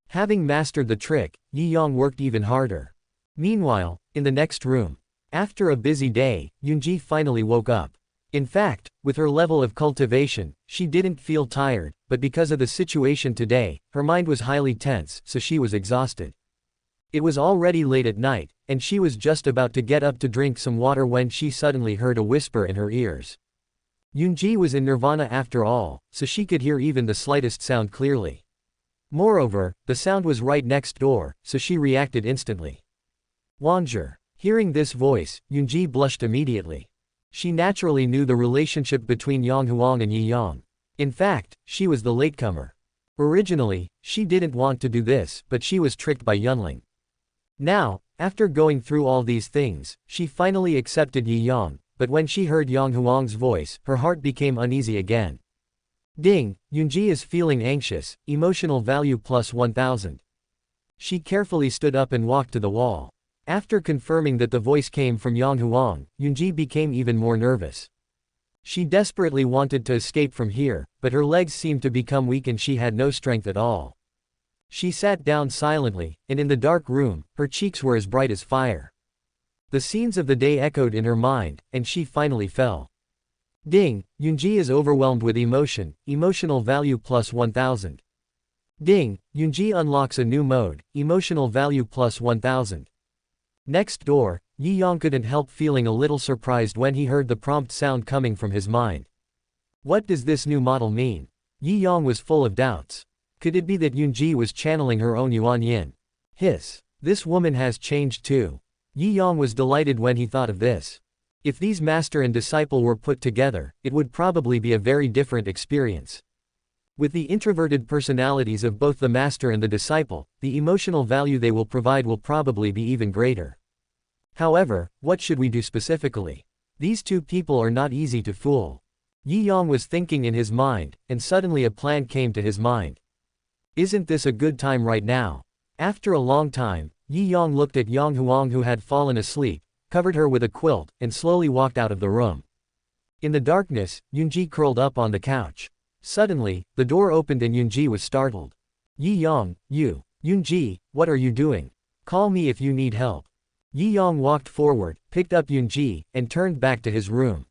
Having mastered the trick, Yi Yang worked even harder. Meanwhile, in the next room. After a busy day, Yunji finally woke up. In fact, with her level of cultivation, she didn't feel tired, but because of the situation today, her mind was highly tense, so she was exhausted. It was already late at night, and she was just about to get up to drink some water when she suddenly heard a whisper in her ears. Yunji was in nirvana after all, so she could hear even the slightest sound clearly. Moreover, the sound was right next door, so she reacted instantly. Wanger. Hearing this voice, Yunji blushed immediately. She naturally knew the relationship between Yang Huang and Yi Yang. In fact, she was the latecomer. Originally, she didn't want to do this, but she was tricked by Yunling. Now, after going through all these things, she finally accepted Yi Yang, but when she heard Yang Huang's voice, her heart became uneasy again. Ding, Yunji is feeling anxious, emotional value plus 1000. She carefully stood up and walked to the wall. After confirming that the voice came from Yang Huang, Yunji became even more nervous. She desperately wanted to escape from here, but her legs seemed to become weak and she had no strength at all. She sat down silently, and in the dark room, her cheeks were as bright as fire. The scenes of the day echoed in her mind, and she finally fell. Ding, Yunji is overwhelmed with emotion, emotional value plus 1000. Ding, Yunji unlocks a new mode, emotional value plus 1000. Next door, Yi Yang couldn't help feeling a little surprised when he heard the prompt sound coming from his mind. What does this new model mean? Yi Yang was full of doubts. Could it be that Yunji was channeling her own Yuan Yin? Hiss. This woman has changed too. Yi Yang was delighted when he thought of this. If these master and disciple were put together, it would probably be a very different experience. With the introverted personalities of both the master and the disciple, the emotional value they will provide will probably be even greater. However, what should we do specifically? These two people are not easy to fool. Yi Yang was thinking in his mind, and suddenly a plan came to his mind. Isn't this a good time right now? After a long time, Yi Yang looked at Yang Huang who had fallen asleep, covered her with a quilt, and slowly walked out of the room. In the darkness, Yunji curled up on the couch. Suddenly, the door opened and Yunji was startled. Yi Yang, you. Yunji, what are you doing? Call me if you need help. Yi Yang walked forward, picked up Yunji, and turned back to his room.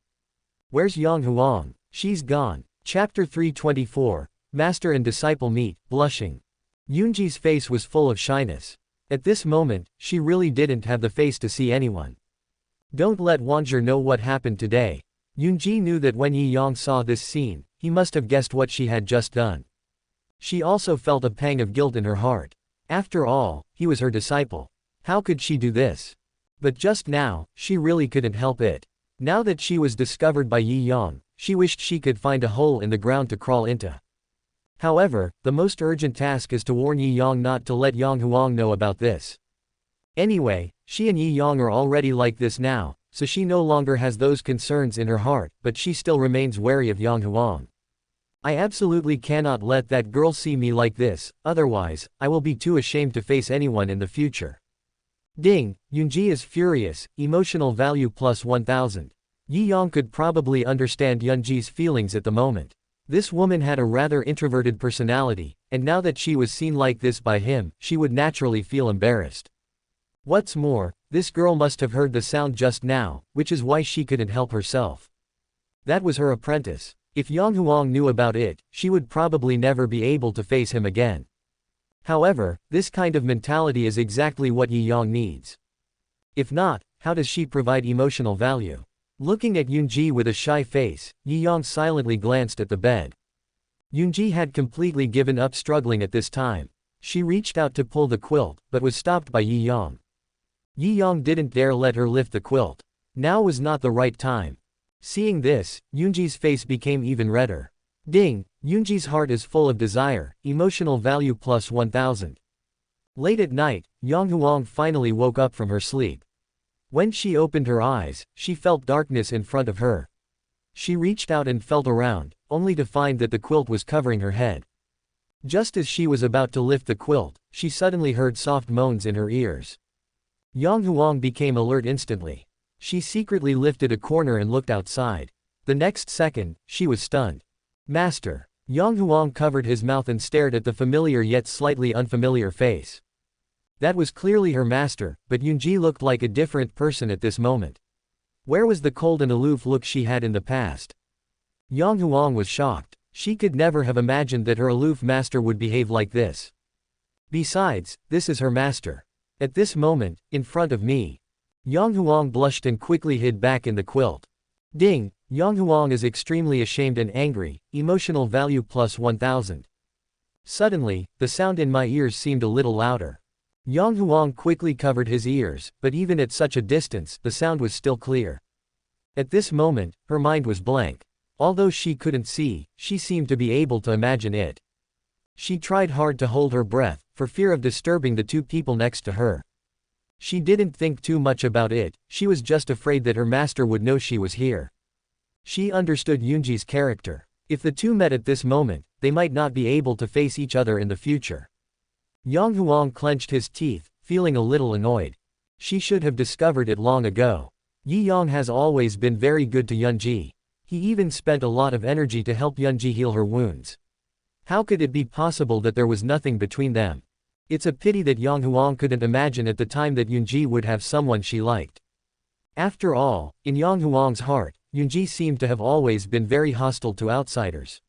Where's Yang Huang? She's gone. Chapter 324. Master and disciple meet, blushing. Yunji's face was full of shyness. At this moment, she really didn't have the face to see anyone. Don't let Wanger know what happened today. Yunji knew that when Yi Yang saw this scene, he must have guessed what she had just done. She also felt a pang of guilt in her heart. After all, he was her disciple. How could she do this? But just now, she really couldn't help it. Now that she was discovered by Yi Yang, she wished she could find a hole in the ground to crawl into. However, the most urgent task is to warn Yi Yang not to let Yang Huang know about this. Anyway, she and Yi Yang are already like this now, so she no longer has those concerns in her heart, but she still remains wary of Yang Huang. I absolutely cannot let that girl see me like this, otherwise, I will be too ashamed to face anyone in the future. Ding, Yunji is furious, emotional value plus 1000. Yi Yang could probably understand Yunji's feelings at the moment. This woman had a rather introverted personality, and now that she was seen like this by him, she would naturally feel embarrassed. What's more, this girl must have heard the sound just now, which is why she couldn't help herself. That was her apprentice. If Yang Huang knew about it, she would probably never be able to face him again. However, this kind of mentality is exactly what Yi Yang needs. If not, how does she provide emotional value? Looking at Yunji with a shy face, Yi Yang silently glanced at the bed. Yunji had completely given up struggling at this time. She reached out to pull the quilt, but was stopped by Yi Yang. Yi Yang didn't dare let her lift the quilt. Now was not the right time. Seeing this, Yunji's face became even redder. Ding, Yunji's heart is full of desire, emotional value plus 1000. Late at night, Yang Huang finally woke up from her sleep. When she opened her eyes, she felt darkness in front of her. She reached out and felt around, only to find that the quilt was covering her head. Just as she was about to lift the quilt, she suddenly heard soft moans in her ears. Yang Huang became alert instantly. She secretly lifted a corner and looked outside. The next second, she was stunned. Master. Yang Huang covered his mouth and stared at the familiar yet slightly unfamiliar face. That was clearly her master, but Yunji looked like a different person at this moment. Where was the cold and aloof look she had in the past? Yang Huang was shocked. She could never have imagined that her aloof master would behave like this. Besides, this is her master. At this moment, in front of me. Yang Huang blushed and quickly hid back in the quilt. Ding! Yang Huang is extremely ashamed and angry, emotional value plus 1000. Suddenly, the sound in my ears seemed a little louder. Yang Huang quickly covered his ears, but even at such a distance, the sound was still clear. At this moment, her mind was blank. Although she couldn't see, she seemed to be able to imagine it. She tried hard to hold her breath, for fear of disturbing the two people next to her. She didn't think too much about it, she was just afraid that her master would know she was here. She understood Yunji's character. If the two met at this moment, they might not be able to face each other in the future. Yang Huang clenched his teeth, feeling a little annoyed. She should have discovered it long ago. Yi Yang has always been very good to Yunji. He even spent a lot of energy to help Yunji heal her wounds. How could it be possible that there was nothing between them? It's a pity that Yang Huang couldn't imagine at the time that Yunji would have someone she liked. After all, in Yang Huang's heart, Yunji seemed to have always been very hostile to outsiders.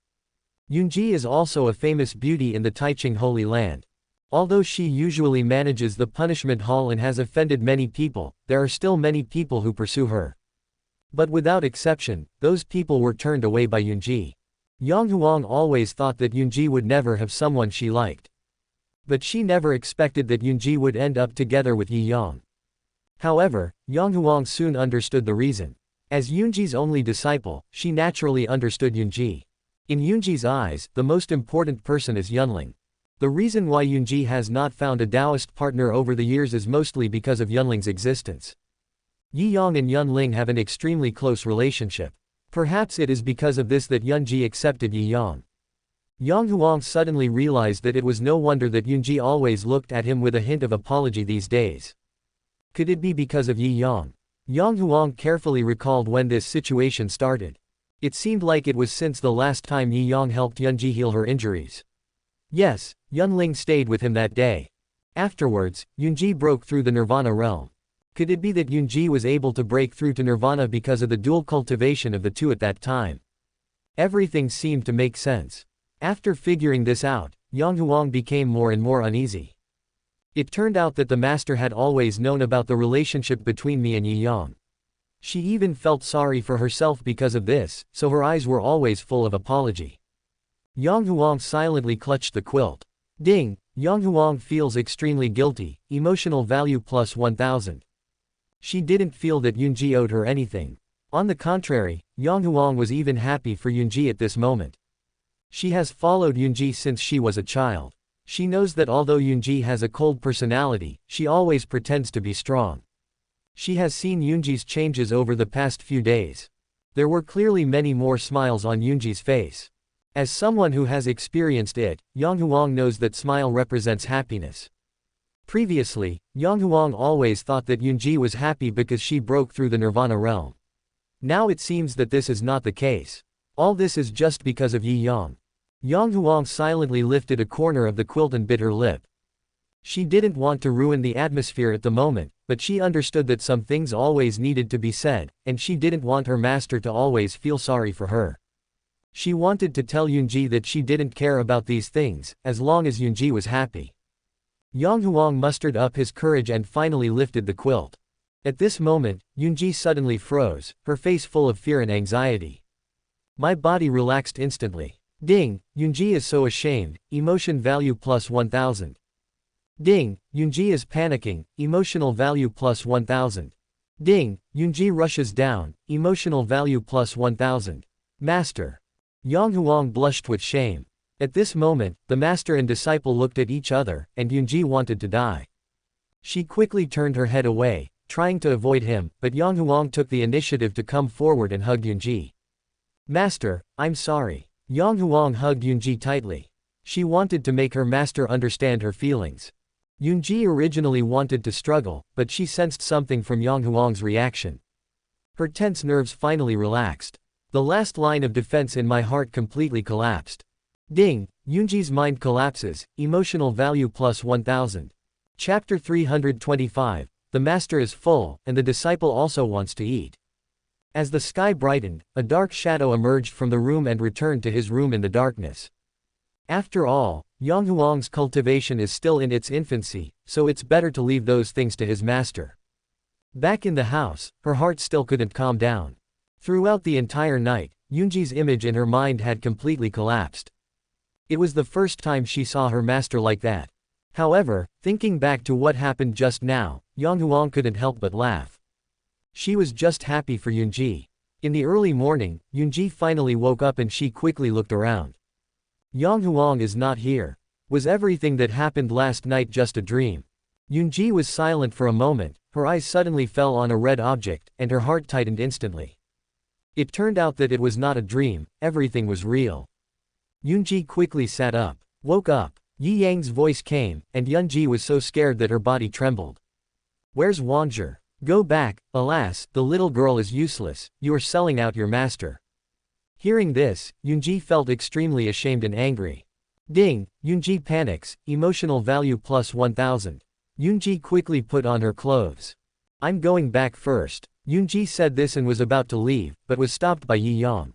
Yunji is also a famous beauty in the Taiching Holy Land. Although she usually manages the punishment hall and has offended many people, there are still many people who pursue her. But without exception, those people were turned away by Yunji. Yang Huang always thought that Yunji would never have someone she liked. But she never expected that Yunji would end up together with Yi Yang. However, Yang Huang soon understood the reason. As Yunji's only disciple, she naturally understood Yunji. In Yunji's eyes, the most important person is Yunling. The reason why Yunji has not found a Taoist partner over the years is mostly because of Yunling's existence. Yi Yang and Yunling have an extremely close relationship. Perhaps it is because of this that Yunji accepted Yi Yang. Yang Huang suddenly realized that it was no wonder that Yunji always looked at him with a hint of apology these days. Could it be because of Yi Yang? Yang Huang carefully recalled when this situation started. It seemed like it was since the last time Yi Yang helped Yunji heal her injuries. Yes, Yunling stayed with him that day. Afterwards, Yunji broke through the Nirvana realm. Could it be that Yunji was able to break through to Nirvana because of the dual cultivation of the two at that time? Everything seemed to make sense. After figuring this out, Yang Huang became more and more uneasy. It turned out that the master had always known about the relationship between me and Yi Yang. She even felt sorry for herself because of this, so her eyes were always full of apology. Yang Huang silently clutched the quilt. Ding! Yang Huang feels extremely guilty, emotional value plus 1000. She didn't feel that Yunji owed her anything. On the contrary, Yang Huang was even happy for Yunji at this moment. She has followed Yunji since she was a child. She knows that although Yunji has a cold personality, she always pretends to be strong. She has seen Yunji's changes over the past few days. There were clearly many more smiles on Yunji's face. As someone who has experienced it, Yang Huang knows that smile represents happiness. Previously, Yang Huang always thought that Yunji was happy because she broke through the Nirvana realm. Now it seems that this is not the case. All this is just because of Yi Yang. Yang Huang silently lifted a corner of the quilt and bit her lip. She didn't want to ruin the atmosphere at the moment, but she understood that some things always needed to be said, and she didn't want her master to always feel sorry for her. She wanted to tell Yunji that she didn't care about these things, as long as Yunji was happy. Yang Huang mustered up his courage and finally lifted the quilt. At this moment, Yunji suddenly froze, her face full of fear and anxiety. My body relaxed instantly. Ding! Yunji is so ashamed, emotion value plus 1000. Ding! Yunji is panicking, emotional value plus 1000. Ding! Yunji rushes down, emotional value plus 1000. Master. Yang Huang blushed with shame. At this moment, the master and disciple looked at each other, and Yunji wanted to die. She quickly turned her head away, trying to avoid him, but Yang Huang took the initiative to come forward and hugged Yunji. "Master, I'm sorry." Yang Huang hugged Yunji tightly. She wanted to make her master understand her feelings. Yunji originally wanted to struggle, but she sensed something from Yang Huang's reaction. Her tense nerves finally relaxed. The last line of defense in my heart completely collapsed. Ding! Yunji's mind collapses, emotional value plus 1000. Chapter 325, The Master is full, and the disciple also wants to eat. As the sky brightened, a dark shadow emerged from the room and returned to his room in the darkness. After all, Yang Huang's cultivation is still in its infancy, so it's better to leave those things to his master. Back in the house, her heart still couldn't calm down. Throughout the entire night, Yunji's image in her mind had completely collapsed. It was the first time she saw her master like that. However, thinking back to what happened just now, Yang Huang couldn't help but laugh. She was just happy for Yunji. In the early morning, Yunji finally woke up and she quickly looked around. Yang Huang is not here. Was everything that happened last night just a dream? Yunji was silent for a moment, her eyes suddenly fell on a red object, and her heart tightened instantly. It turned out that it was not a dream, everything was real. Yunji quickly sat up. Woke up. Yi Yang's voice came, and Yunji was so scared that her body trembled. "Where's Wangzhe? Go back, alas, the little girl is useless, you are selling out your master." Hearing this, Yunji felt extremely ashamed and angry. Ding! Yunji panics, emotional value plus 1000. Yunji quickly put on her clothes. "I'm going back first." Yunji said this and was about to leave, but was stopped by Yi Yang.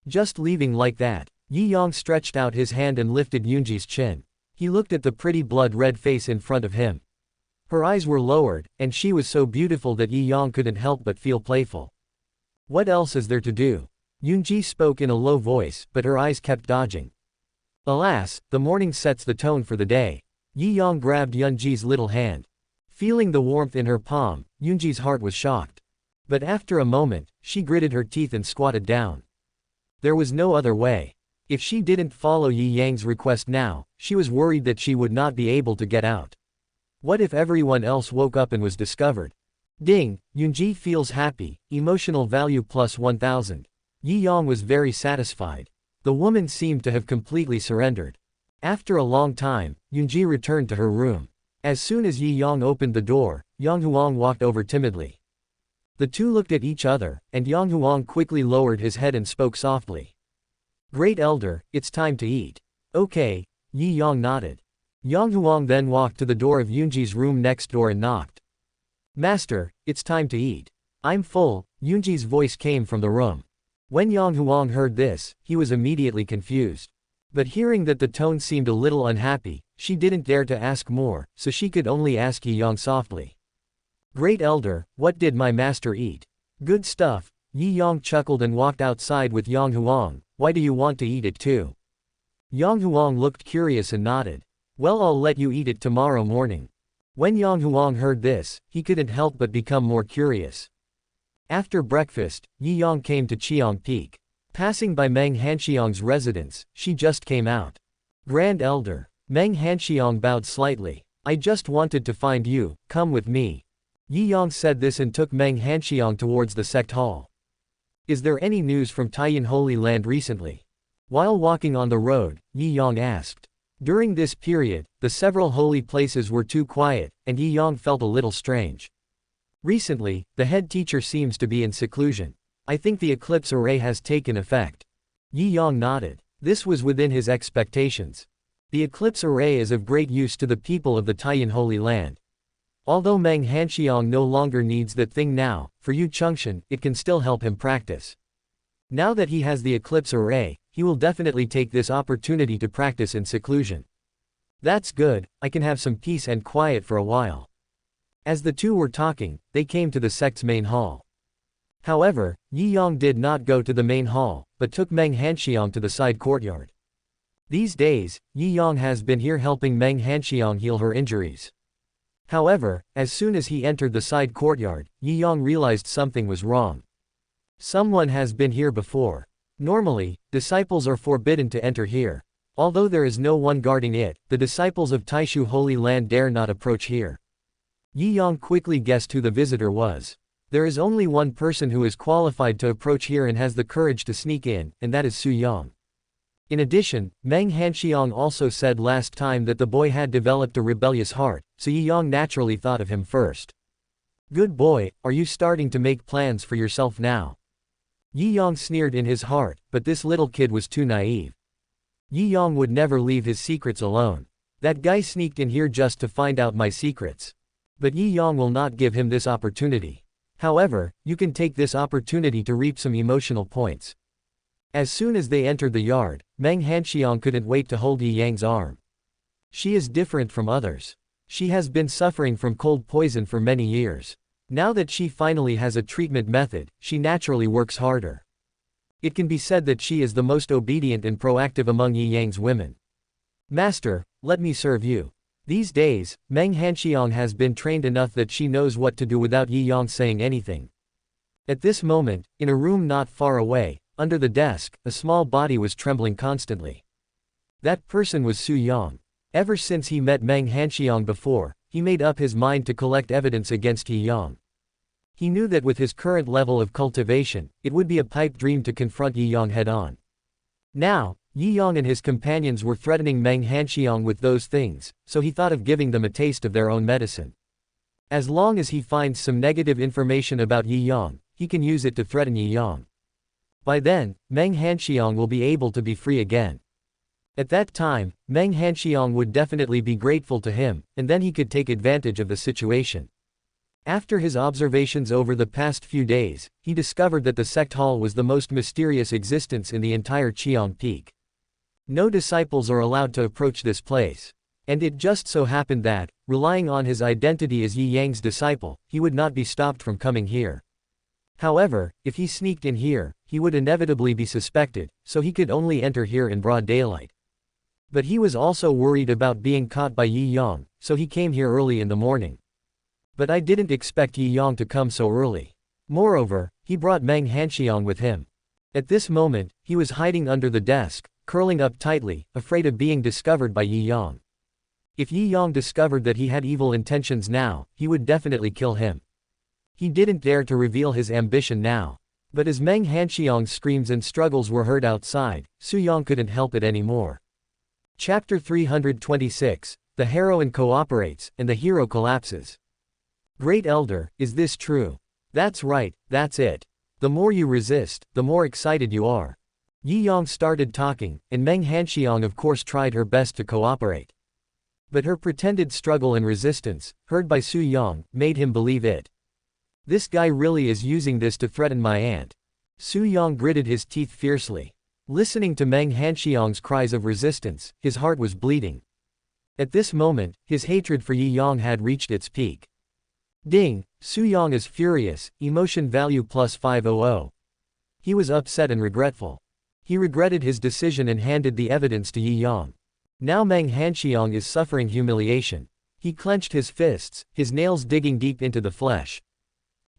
"Just leaving like that?" Yi Yang stretched out his hand and lifted Yunji's chin. He looked at the pretty blood-red face in front of him. Her eyes were lowered, and she was so beautiful that Yi Yang couldn't help but feel playful. "What else is there to do?" Yunji spoke in a low voice, but her eyes kept dodging. "Alas, the morning sets the tone for the day." Yi Yang grabbed Yunji's little hand. Feeling the warmth in her palm, Yunji's heart was shocked. But after a moment, she gritted her teeth and squatted down. There was no other way. If she didn't follow Yi Yang's request now, she was worried that she would not be able to get out. What if everyone else woke up and was discovered? Ding! Yunji feels happy, emotional value plus 1000. Yi Yang was very satisfied. The woman seemed to have completely surrendered. After a long time, Yunji returned to her room. As soon as Yi Yang opened the door, Yang Huang walked over timidly. The two looked at each other, and Yang Huang quickly lowered his head and spoke softly. "Great Elder, it's time to eat." "Okay," Yi Yang nodded. Yang Huang then walked to the door of Yunji's room next door and knocked. "Master, it's time to eat." "I'm full," Yunji's voice came from the room. When Yang Huang heard this, he was immediately confused. But hearing that the tone seemed a little unhappy, she didn't dare to ask more, so she could only ask Yi Yang softly. "Great Elder, what did my master eat?" "Good stuff." Yi Yang chuckled and walked outside with Yang Huang. "Why do you want to eat it too?" Yang Huang looked curious and nodded. "Well, I'll let you eat it tomorrow morning." When Yang Huang heard this, he couldn't help but become more curious. After breakfast, Yi Yang came to Qiang Peak. Passing by Meng Hanxiang's residence, she just came out. "Grand Elder." Meng Hanxiang bowed slightly. "I just wanted to find you, come with me." Yi Yang said this and took Meng Hanxiang towards the sect hall. "Is there any news from Taiyin Holy Land recently?" While walking on the road, Yi Yang asked. During this period, the several holy places were too quiet, and Yi Yang felt a little strange. Recently, the head teacher seems to be in seclusion. I think the eclipse array has taken effect. Yi Yang nodded. This was within his expectations. The eclipse array is of great use to the people of the Taiyin Holy Land. Although Meng Hanxiang no longer needs that thing now, for Yu Chengxian, it can still help him practice. Now that he has the eclipse array, he will definitely take this opportunity to practice in seclusion. That's good, I can have some peace and quiet for a while. As the two were talking, they came to the sect's main hall. However, Yi Yang did not go to the main hall, but took Meng Hanxiang to the side courtyard. These days, Yi Yang has been here helping Meng Hanxiang heal her injuries. However, as soon as he entered the side courtyard, Yi Yang realized something was wrong. Someone has been here before. Normally, disciples are forbidden to enter here. Although there is no one guarding it, the disciples of Taishu Holy Land dare not approach here. Yi Yang quickly guessed who the visitor was. There is only one person who is qualified to approach here and has the courage to sneak in, and that is Su Yang. In addition, Meng Hanxiang also said last time that the boy had developed a rebellious heart, so Yi Yang naturally thought of him first. Good boy, are you starting to make plans for yourself now? Yi Yang sneered in his heart, but this little kid was too naive. Yi Yang would never leave his secrets alone. That guy sneaked in here just to find out my secrets. But Yi Yang will not give him this opportunity. However, you can take this opportunity to reap some emotional points. As soon as they entered the yard, Meng Hanxiang couldn't wait to hold Yi Yang's arm. She is different from others. She has been suffering from cold poison for many years. Now that she finally has a treatment method, she naturally works harder. It can be said that she is the most obedient and proactive among Yi Yang's women. Master, let me serve you. These days, Meng Hanxiang has been trained enough that she knows what to do without Yi Yang saying anything. At this moment, in a room not far away, under the desk, a small body was trembling constantly. That person was Su Yang. Ever since he met Meng Hanxiang before, he made up his mind to collect evidence against Yi Yang. He knew that with his current level of cultivation, it would be a pipe dream to confront Yi Yang head-on. Now, Yi Yang and his companions were threatening Meng Hanxiang with those things, so he thought of giving them a taste of their own medicine. As long as he finds some negative information about Yi Yang, he can use it to threaten Yi Yang. By then, Meng Hanxiang will be able to be free again. At that time, Meng Hanxiang would definitely be grateful to him, and then he could take advantage of the situation. After his observations over the past few days, he discovered that the sect hall was the most mysterious existence in the entire Qiang Peak. No disciples are allowed to approach this place. And it just so happened that, relying on his identity as Yi Yang's disciple, he would not be stopped from coming here. However, if he sneaked in here, he would inevitably be suspected, so he could only enter here in broad daylight. But he was also worried about being caught by Yi Yang, so he came here early in the morning. But I didn't expect Yi Yang to come so early. Moreover, he brought Meng Hanxiang with him. At this moment, he was hiding under the desk, curling up tightly, afraid of being discovered by Yi Yang. If Yi Yang discovered that he had evil intentions now, he would definitely kill him. He didn't dare to reveal his ambition now. But as Meng Hanxiang's screams and struggles were heard outside, Su Yang couldn't help it anymore. Chapter 326, The heroine cooperates, and the hero collapses. Great Elder, is this true? That's right, that's it. The more you resist, the more excited you are. Yi Yang started talking, and Meng Hanxiang of course tried her best to cooperate. But her pretended struggle and resistance, heard by Su Yang, made him believe it. This guy really is using this to threaten my aunt. Su Yang gritted his teeth fiercely. Listening to Meng Hanxiang's cries of resistance, his heart was bleeding. At this moment, his hatred for Yi Yang had reached its peak. Ding, Su Yang is furious, emotion value plus 500. He was upset and regretful. He regretted his decision and handed the evidence to Yi Yang. Now Meng Hanxiang is suffering humiliation. He clenched his fists, his nails digging deep into the flesh.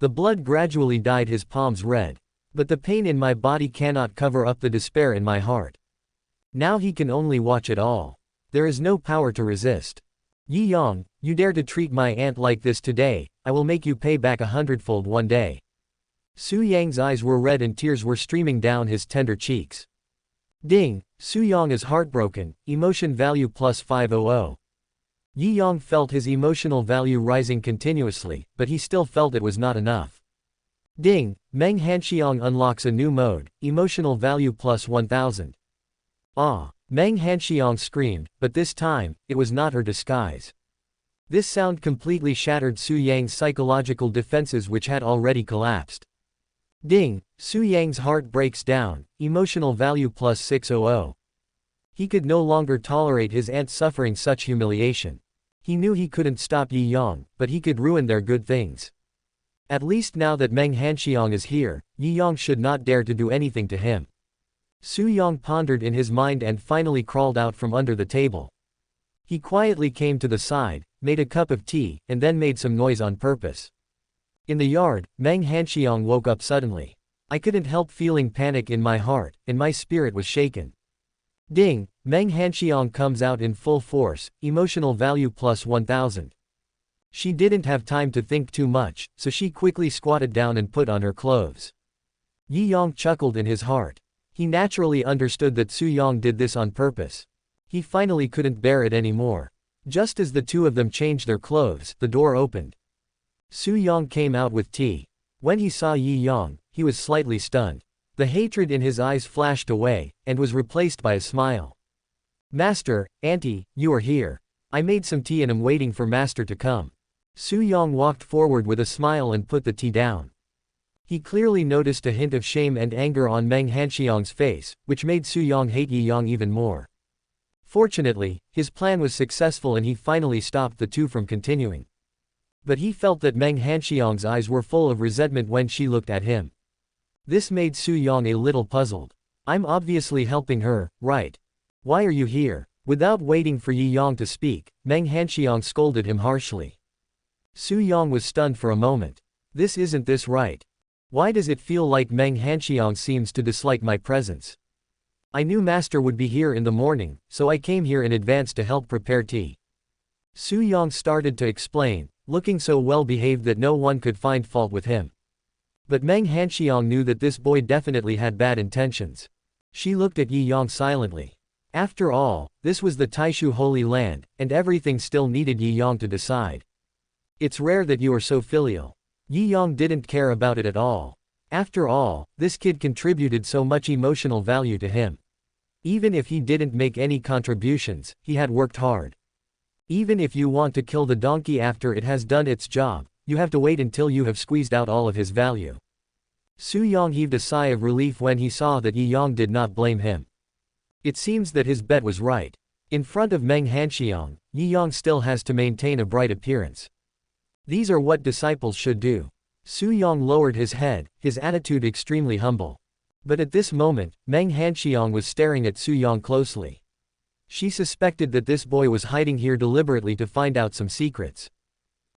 The blood gradually dyed his palms red. But the pain in my body cannot cover up the despair in my heart. Now he can only watch it all. There is no power to resist. Yi Yang, you dare to treat my aunt like this today, I will make you pay back 100-fold one day. Su Yang's eyes were red and tears were streaming down his tender cheeks. Ding, Su Yang is heartbroken, emotion value plus 500. Yi Yang felt his emotional value rising continuously, but he still felt it was not enough. Ding, Meng Hanxiang unlocks a new mode, emotional value plus 1000. Ah, Meng Hanxiang screamed, but this time, it was not her disguise. This sound completely shattered Su Yang's psychological defenses which had already collapsed. Ding, Su Yang's heart breaks down, emotional value plus 600. He could no longer tolerate his aunt suffering such humiliation. He knew he couldn't stop Yi Yang, but he could ruin their good things. At least now that Meng Hanxiang is here, Yi Yang should not dare to do anything to him. Su Yang pondered in his mind and finally crawled out from under the table. He quietly came to the side, made a cup of tea, and then made some noise on purpose. In the yard, Meng Hanxiang woke up suddenly. I couldn't help feeling panic in my heart, and my spirit was shaken. Ding, Meng Hanxiang comes out in full force, emotional value plus 1000. She didn't have time to think too much, so she quickly squatted down and put on her clothes. Yi Yang chuckled in his heart. He naturally understood that Su Yang did this on purpose. He finally couldn't bear it anymore. Just as the two of them changed their clothes, the door opened. Su Yang came out with tea. When he saw Yi Yang, he was slightly stunned. The hatred in his eyes flashed away, and was replaced by a smile. Master, Auntie, you are here. I made some tea and am waiting for Master to come. Su Yang walked forward with a smile and put the tea down. He clearly noticed a hint of shame and anger on Meng Hanxiang's face, which made Su Yang hate Yi Yang even more. Fortunately, his plan was successful and he finally stopped the two from continuing. But he felt that Meng Hanxiang's eyes were full of resentment when she looked at him. This made Su Yang a little puzzled. I'm obviously helping her, right? Why are you here? Without waiting for Yi Yang to speak, Meng Hanxiang scolded him harshly. Su Yang was stunned for a moment. Isn't this right? Why does it feel like Meng Hanxiang seems to dislike my presence? I knew Master would be here in the morning, so I came here in advance to help prepare tea. Su Yang started to explain, looking so well behaved that no one could find fault with him. But Meng Hanxiang knew that this boy definitely had bad intentions. She looked at Yi Yang silently. After all, this was the Taishu Holy Land, and everything still needed Yi Yang to decide. It's rare that you are so filial. Yi Yang didn't care about it at all. After all, this kid contributed so much emotional value to him. Even if he didn't make any contributions, he had worked hard. Even if you want to kill the donkey after it has done its job, you have to wait until you have squeezed out all of his value. Su Yang heaved a sigh of relief when he saw that Yi Yang did not blame him. It seems that his bet was right. In front of Meng Hanxiang, Yi Yang still has to maintain a bright appearance. These are what disciples should do. Su Yang lowered his head, his attitude extremely humble. But at this moment, Meng Hanxiang was staring at Su Yang closely. She suspected that this boy was hiding here deliberately to find out some secrets.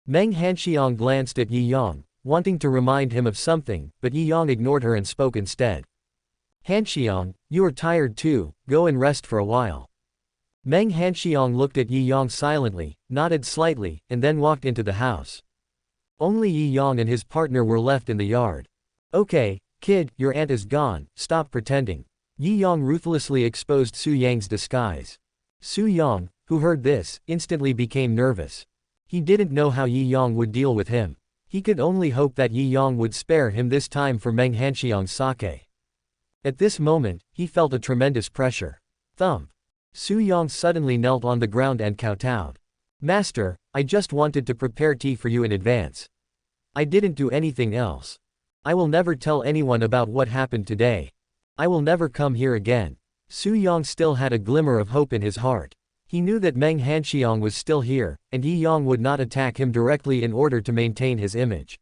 Meng Hanxiang glanced at Yi Yang, wanting to remind him of something, but Yi Yang ignored her and spoke instead. Hanxiang, you are tired too, go and rest for a while. Meng Hanxiang looked at Yi Yang silently, nodded slightly, and then walked into the house. Only Yi Yang and his partner were left in the yard. Okay, kid, your aunt is gone, stop pretending. Yi Yang ruthlessly exposed Su Yang's disguise. Su Yang, who heard this, instantly became nervous. He didn't know how Yi Yang would deal with him. He could only hope that Yi Yang would spare him this time for Meng Hanxiang's sake. At this moment, he felt a tremendous pressure. Thump. Su Yang suddenly knelt on the ground and kowtowed. Master, I just wanted to prepare tea for you in advance. I didn't do anything else. I will never tell anyone about what happened today. I will never come here again. Su Yang still had a glimmer of hope in his heart. He knew that Meng Hanxiang was still here, and Yi Yang would not attack him directly in order to maintain his image.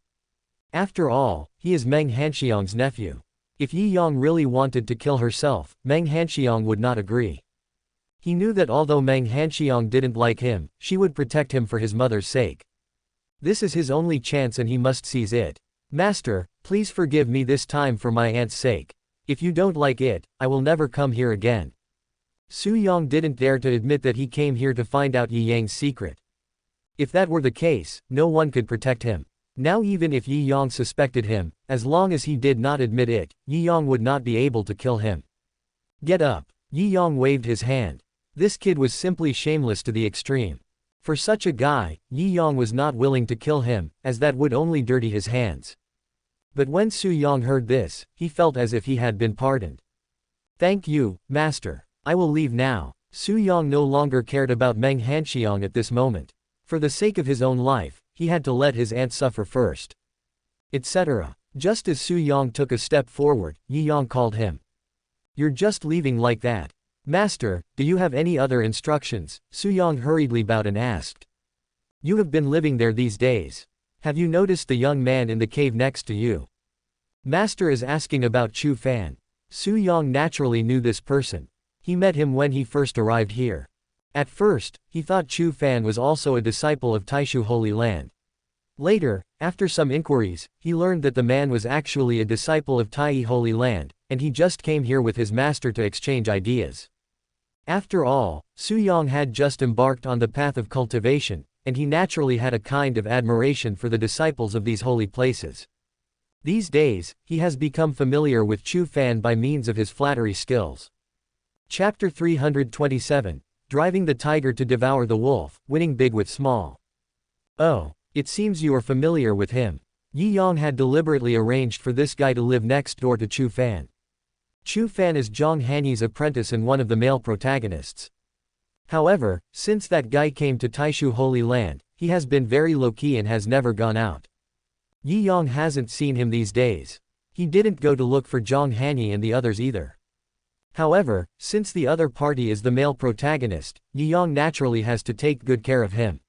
After all, he is Meng Hanxiang's nephew. If Yi Yang really wanted to kill herself, Meng Hanxiang would not agree. He knew that although Meng Hanxiang didn't like him, she would protect him for his mother's sake. This is his only chance and he must seize it. Master, please forgive me this time for my aunt's sake. If you don't like it, I will never come here again. Su Yang didn't dare to admit that he came here to find out Yi Yang's secret. If that were the case, no one could protect him. Now even if Yi Yang suspected him, as long as he did not admit it, Yi Yang would not be able to kill him. Get up. Yi Yang waved his hand. This kid was simply shameless to the extreme. For such a guy, Yi Yang was not willing to kill him, as that would only dirty his hands. But when Su Yang heard this, he felt as if he had been pardoned. Thank you, Master. I will leave now. Su Yang no longer cared about Meng Hanxiang at this moment. For the sake of his own life, he had to let his aunt suffer first. Etc. Just as Su Yang took a step forward, Yi Yang called him. You're just leaving like that. Master, do you have any other instructions? Su Yang hurriedly bowed and asked. You have been living there these days. Have you noticed the young man in the cave next to you? Master is asking about Chu Fan. Su Yang naturally knew this person. He met him when he first arrived here. At first, he thought Chu Fan was also a disciple of Taishu Holy Land. Later, after some inquiries, he learned that the man was actually a disciple of Tai Holy Land, and he just came here with his master to exchange ideas. After all, Su Yang had just embarked on the path of cultivation, and he naturally had a kind of admiration for the disciples of these holy places. These days, he has become familiar with Chu Fan by means of his flattery skills. Chapter 327, Driving the Tiger to Devour the Wolf, Winning Big with Small. Oh, it seems you are familiar with him. Yi Yang had deliberately arranged for this guy to live next door to Chu Fan. Chu Fan is Zhang Hanyi's apprentice and one of the male protagonists. However, since that guy came to Taishu Holy Land, he has been very low-key and has never gone out. Yi Yang hasn't seen him these days. He didn't go to look for Zhang Hanyi and the others either. However, since the other party is the male protagonist, Yi Yang naturally has to take good care of him.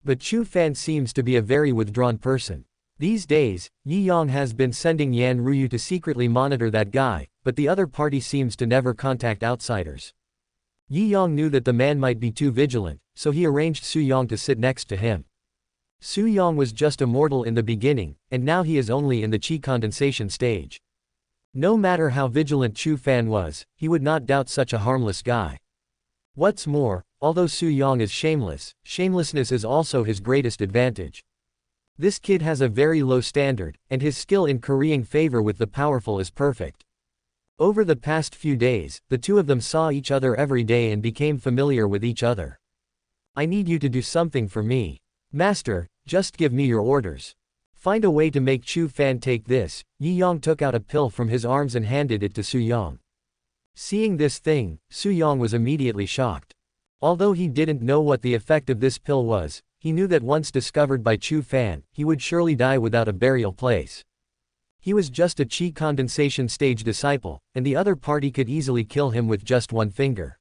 But Chu Fan seems to be a very withdrawn person. These days, Yi Yang has been sending Yan Ruyu to secretly monitor that guy, but the other party seems to never contact outsiders. Yi Yang knew that the man might be too vigilant, so he arranged Su Yang to sit next to him. Su Yang was just a mortal in the beginning, and now he is only in the qi condensation stage. No matter how vigilant Chu Fan was, he would not doubt such a harmless guy. What's more, although Su Yang is shameless, shamelessness is also his greatest advantage. This kid has a very low standard, and his skill in currying favor with the powerful is perfect. Over the past few days, the two of them saw each other every day and became familiar with each other. I need you to do something for me. Master, just give me your orders. Find a way to make Chu Fan take this. Yi Yang took out a pill from his arms and handed it to Su Yang. Seeing this thing, Su Yang was immediately shocked. Although he didn't know what the effect of this pill was, he knew that once discovered by Chu Fan, he would surely die without a burial place. He was just a qi condensation stage disciple, and the other party could easily kill him with just one finger.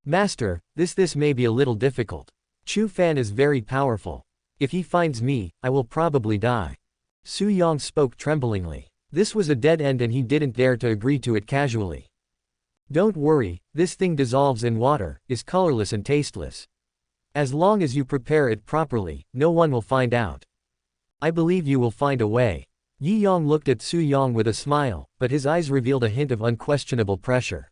Master, this may be a little difficult. Chu Fan is very powerful. If he finds me, I will probably die. Su Yang spoke tremblingly. This was a dead end and he didn't dare to agree to it casually. Don't worry, this thing dissolves in water, is colorless and tasteless. As long as you prepare it properly, no one will find out. I believe you will find a way. Yi Yang looked at Su Yang with a smile, but his eyes revealed a hint of unquestionable pressure.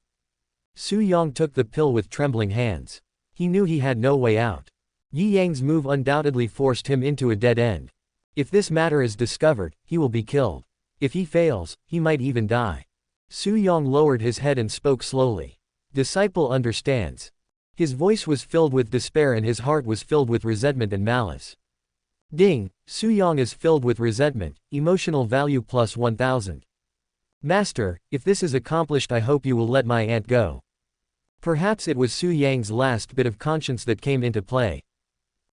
Su Yang took the pill with trembling hands. He knew he had no way out. Yi Yang's move undoubtedly forced him into a dead end. If this matter is discovered, he will be killed. If he fails, he might even die. Su Yang lowered his head and spoke slowly. Disciple understands. His voice was filled with despair and his heart was filled with resentment and malice. Ding, Su Yang is filled with resentment, emotional value plus 1000. Master, if this is accomplished I hope you will let my aunt go. Perhaps it was Su Yang's last bit of conscience that came into play.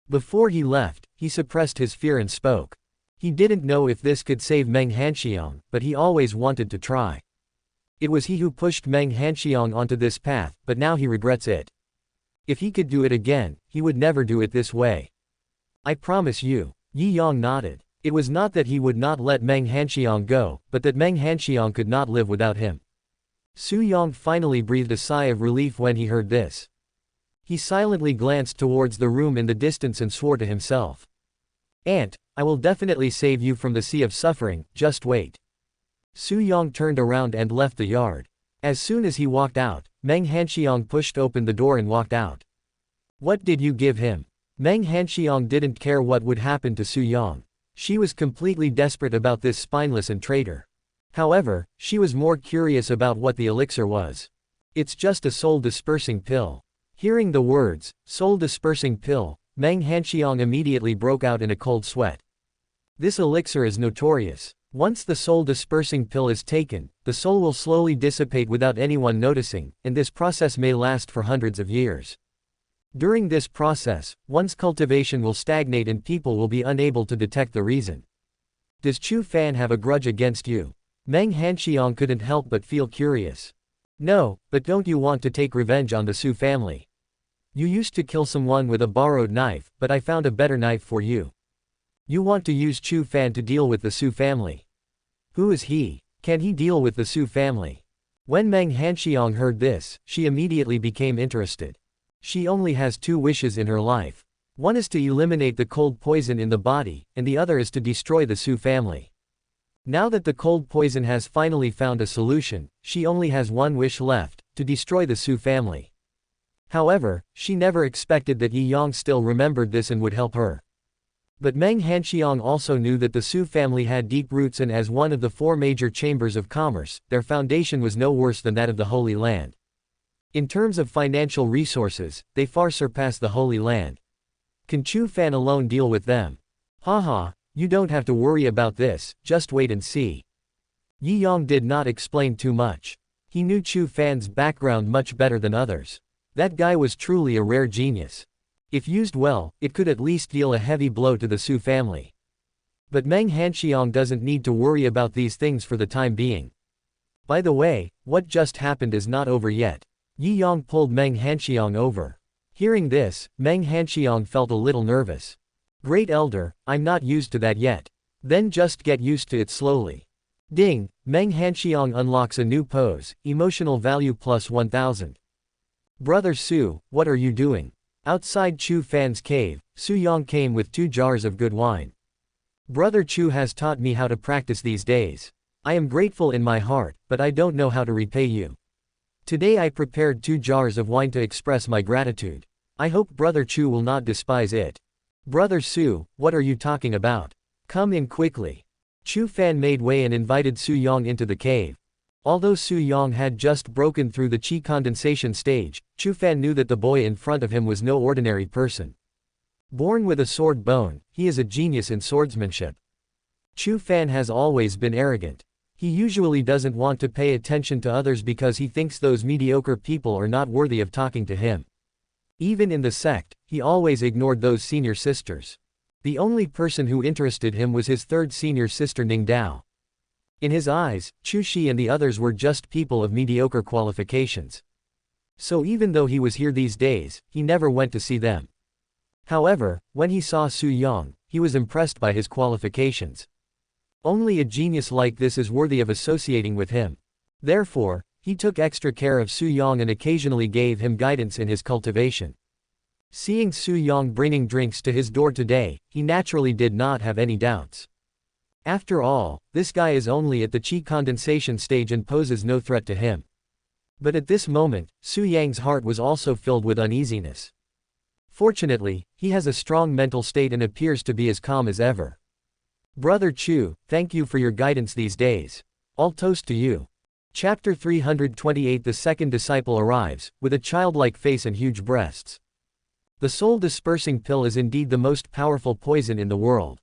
Before he left, he suppressed his fear and spoke. He didn't know if this could save Meng Hanxiang, but he always wanted to try. It was he who pushed Meng Hanxiang onto this path, but now he regrets it. If he could do it again, he would never do it this way. I promise you. Yi Yang nodded. It was not that he would not let Meng Hanxiang go, but that Meng Hanxiang could not live without him. Su Yang finally breathed a sigh of relief when he heard this. He silently glanced towards the room in the distance and swore to himself. Aunt, I will definitely save you from the sea of suffering, just wait. Su Yang turned around and left the yard. As soon as he walked out, Meng Hanxiang pushed open the door and walked out. What did you give him? Meng Hanxiang didn't care what would happen to Su Yang. She was completely desperate about this spineless and traitor. However, she was more curious about what the elixir was. It's just a soul-dispersing pill. Hearing the words, soul-dispersing pill, Meng Hanxiang immediately broke out in a cold sweat. This elixir is notorious. Once the soul-dispersing pill is taken, the soul will slowly dissipate without anyone noticing, and this process may last for hundreds of years. During this process, one's cultivation will stagnate and people will be unable to detect the reason. Does Chu Fan have a grudge against you? Meng Hanxiang couldn't help but feel curious. No, but don't you want to take revenge on the Su family? You used to kill someone with a borrowed knife, but I found a better knife for you. You want to use Chu Fan to deal with the Su family. Who is he? Can he deal with the Su family? When Meng Hanxiang heard this, she immediately became interested. She only has two wishes in her life. One is to eliminate the cold poison in the body, and the other is to destroy the Su family. Now that the cold poison has finally found a solution, she only has one wish left, to destroy the Su family. However, she never expected that Yi Yang still remembered this and would help her. But Meng Hanxiang also knew that the Su family had deep roots, and as one of the 4 major chambers of commerce, their foundation was no worse than that of the Holy Land. In terms of financial resources, they far surpass the Holy Land. Can Chu Fan alone deal with them? Haha, you don't have to worry about this, just wait and see. Yi Yang did not explain too much. He knew Chu Fan's background much better than others. That guy was truly a rare genius. If used well, it could at least deal a heavy blow to the Su family. But Meng Hanxiang doesn't need to worry about these things for the time being. By the way, what just happened is not over yet. Yi Yang pulled Meng Hanxiang over. Hearing this, Meng Hanxiang felt a little nervous. Great Elder, I'm not used to that yet. Then just get used to it slowly. Ding, Meng Hanxiang unlocks a new pose, emotional value plus 1000. Brother Su, what are you doing? Outside Chu Fan's cave, Su Yang came with 2 jars of good wine. Brother Chu has taught me how to practice these days. I am grateful in my heart, but I don't know how to repay you. Today I prepared 2 jars of wine to express my gratitude. I hope Brother Chu will not despise it. Brother Su, what are you talking about? Come in quickly. Chu Fan made way and invited Su Yang into the cave. Although Su Yang had just broken through the qi condensation stage, Chu Fan knew that the boy in front of him was no ordinary person. Born with a sword bone, he is a genius in swordsmanship. Chu Fan has always been arrogant. He usually doesn't want to pay attention to others because he thinks those mediocre people are not worthy of talking to him. Even in the sect, he always ignored those senior sisters. The only person who interested him was his 3rd senior sister Ning Dao. In his eyes, Chu Shi and the others were just people of mediocre qualifications. So even though he was here these days, he never went to see them. However, when he saw Su Yang, he was impressed by his qualifications. Only a genius like this is worthy of associating with him. Therefore, he took extra care of Su Yang and occasionally gave him guidance in his cultivation. Seeing Su Yang bringing drinks to his door today, he naturally did not have any doubts. After all, this guy is only at the qi condensation stage and poses no threat to him. But at this moment, Su Yang's heart was also filled with uneasiness. Fortunately, he has a strong mental state and appears to be as calm as ever. Brother Chu, thank you for your guidance these days. I'll toast to you. Chapter 328. The second disciple arrives, with a childlike face and huge breasts. The soul-dispersing pill is indeed the most powerful poison in the world.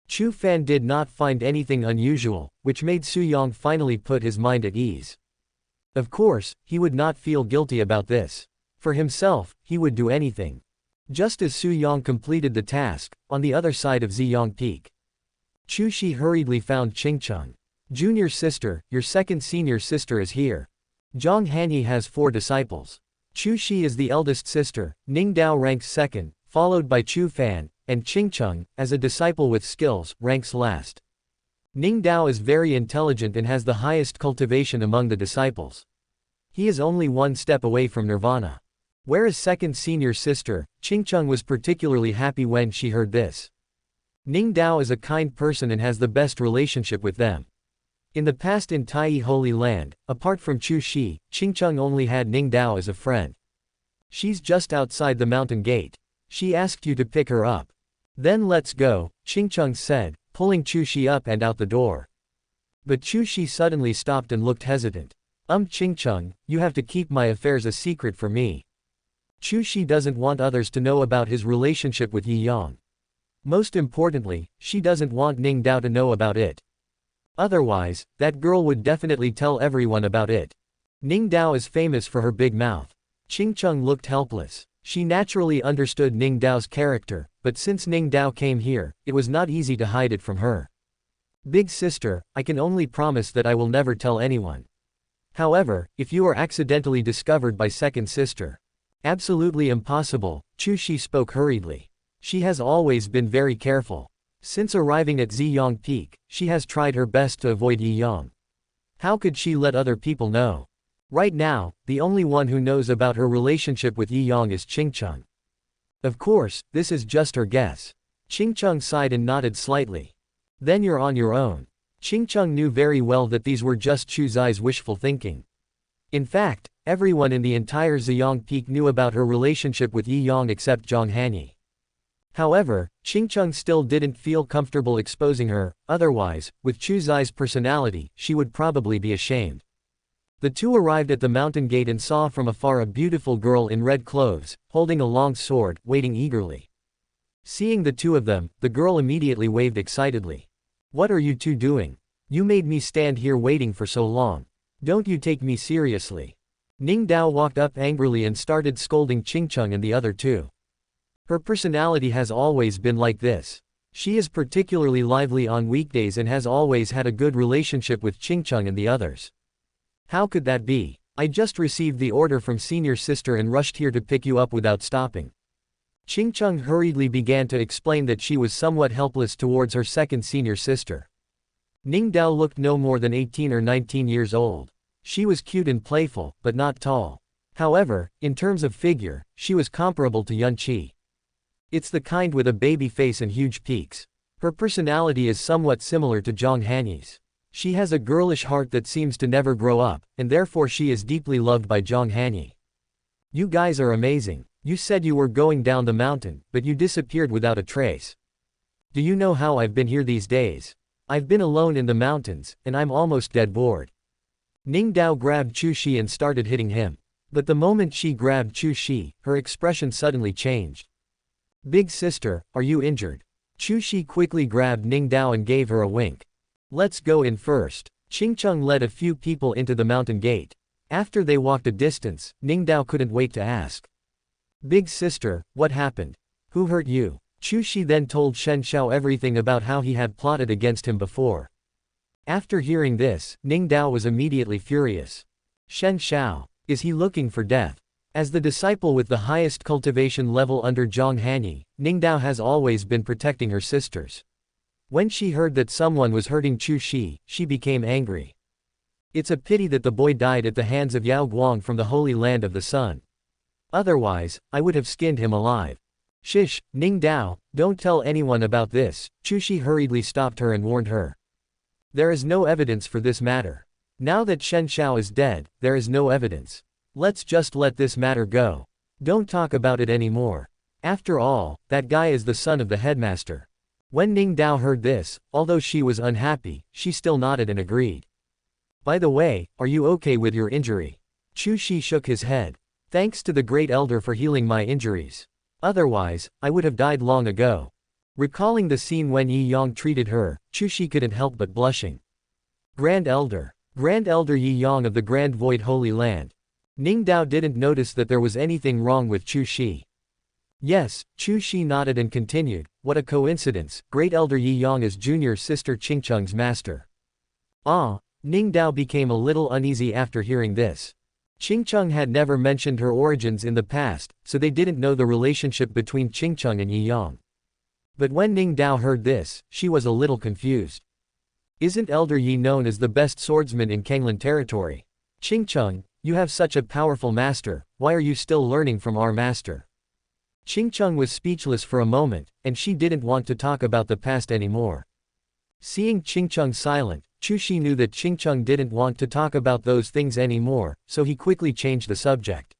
Chu Fan did not find anything unusual, which made Su Yang finally put his mind at ease. Of course, he would not feel guilty about this. For himself, he would do anything. Just as Su Yang completed the task, on the other side of Ziyang Peak, Chu Shi hurriedly found Qingcheng. Junior sister, your 2nd senior sister is here. Zhang Hanyi has 4 disciples. Chu Shi is the eldest sister, Ning Dao ranks 2nd, followed by Chu Fan, and Qingcheng, as a disciple with skills, ranks last. Ning Dao is very intelligent and has the highest cultivation among the disciples. He is only 1 step away from nirvana. Whereas 2nd senior sister, Qingcheng was particularly happy when she heard this. Ning Dao is a kind person and has the best relationship with them. In the past in Tai Holy Land, apart from Chu Shi, Qingcheng only had Ning Dao as a friend. She's just outside the mountain gate. She asked you to pick her up. Then let's go, Qingcheng said, pulling Chu Shi up and out the door. But Chu Shi suddenly stopped and looked hesitant. Qingcheng, you have to keep my affairs a secret for me. Chu Shi doesn't want others to know about his relationship with Yi Yang. Most importantly, she doesn't want Ning Dao to know about it. Otherwise, that girl would definitely tell everyone about it. Ning Dao is famous for her big mouth. Qingcheng looked helpless. She naturally understood Ning Dao's character, but since Ning Dao came here, it was not easy to hide it from her. Big sister, I can only promise that I will never tell anyone. However, if you are accidentally discovered by 2nd sister. Absolutely impossible, Chu Shi spoke hurriedly. She has always been very careful. Since arriving at Ziyang Peak, she has tried her best to avoid Yi Yang. How could she let other people know? Right now, the only one who knows about her relationship with Yi Yang is Qingcheng. Of course, this is just her guess. Qingcheng sighed and nodded slightly. Then you're on your own. Qingcheng knew very well that these were just Chu Zai's wishful thinking. In fact, Everyone in the entire Ziyang Peak knew about her relationship with Yi Yang except Zhang Hanyi. However, Qingcheng still didn't feel comfortable exposing her, otherwise, with Chu Zai's personality, she would probably be ashamed. The two arrived at the mountain gate and saw from afar a beautiful girl in red clothes, holding a long sword, waiting eagerly. Seeing the two of them, the girl immediately waved excitedly. "What are you two doing? You made me stand here waiting for so long. Don't you take me seriously?" Ning Dao walked up angrily and started scolding Qingcheng and the other two. Her personality has always been like this. She is particularly lively on weekdays and has always had a good relationship with Qingcheng and the others. "How could that be? I just received the order from senior sister and rushed here to pick you up without stopping." Qingcheng hurriedly began to explain that she was somewhat helpless towards her second senior sister. Ning Dao looked no more than 18 or 19 years old. She was cute and playful, but not tall. However, in terms of figure, she was comparable to Yun Qi. It's the kind with a baby face and huge peaks. Her personality is somewhat similar to Zhang Hanyi's. She has a girlish heart that seems to never grow up, and therefore she is deeply loved by Zhang Hanyi. "You guys are amazing. You said you were going down the mountain, but you disappeared without a trace. Do you know how I've been here these days? I've been alone in the mountains, and I'm almost dead bored." Ning Dao grabbed Chu Shi and started hitting him. But the moment she grabbed Chu Shi, her expression suddenly changed. "Big sister, are you injured?" Chu Shi quickly grabbed Ning Dao and gave her a wink. "Let's go in first." Qingcheng led a few people into the mountain gate. After they walked a distance, Ning Dao couldn't wait to ask. "Big sister, what happened? Who hurt you?" Chu Shi then told Shen Xiao everything about how he had plotted against him before. After hearing this, Ning Dao was immediately furious. Shen Xiao, is he looking for death? As the disciple with the highest cultivation level under Zhang Hanyi, Ning Dao has always been protecting her sisters. When she heard that someone was hurting Chu Shi, she became angry. It's a pity that the boy died at the hands of Yao Guang from the Holy Land of the Sun. Otherwise, I would have skinned him alive. Shish, Ning Dao, don't tell anyone about this. Chu Shi hurriedly stopped her and warned her. There is no evidence for this matter. Now that Shen Xiao is dead, there is no evidence. Let's just let this matter go. Don't talk about it anymore. After all, that guy is the son of the headmaster. When Ning Dao heard this, although she was unhappy, she still nodded and agreed. By the way, are you okay with your injury? Chu Shi shook his head. Thanks to the great elder for healing my injuries. Otherwise, I would have died long ago. Recalling the scene when Yi Yang treated her, Chu Shi couldn't help but blushing. Grand Elder Yi Yang of the Grand Void Holy Land. Ning Dao didn't notice that there was anything wrong with Chu Shi. Yes, Chu Shi nodded and continued, what a coincidence, Great Elder Yi Yang is junior sister Qingcheng's master. Ah, Ning Dao became a little uneasy after hearing this. Qingcheng had never mentioned her origins in the past, so they didn't know the relationship between Qingcheng and Yi Yang. But when Ning Dao heard this, she was a little confused. Isn't Elder Yi known as the best swordsman in Kanglan territory? Qingcheng, you have such a powerful master, why are you still learning from our master? Qingcheng was speechless for a moment, and she didn't want to talk about the past anymore. Seeing Qingcheng silent, Chu Shi knew that Qingcheng didn't want to talk about those things anymore, so he quickly changed the subject.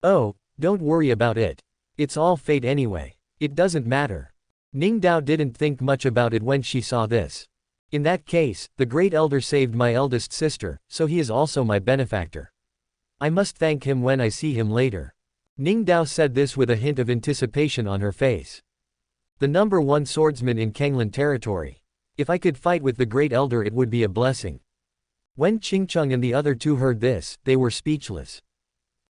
Oh, don't worry about it. It's all fate anyway. It doesn't matter. Ning Dao didn't think much about it when she saw this. In that case, the great elder saved my eldest sister, so he is also my benefactor. I must thank him when I see him later. Ning Dao said this with a hint of anticipation on her face. The number one swordsman in Kanglan territory. If I could fight with the great elder it would be a blessing. When Qingcheng and the other two heard this, they were speechless.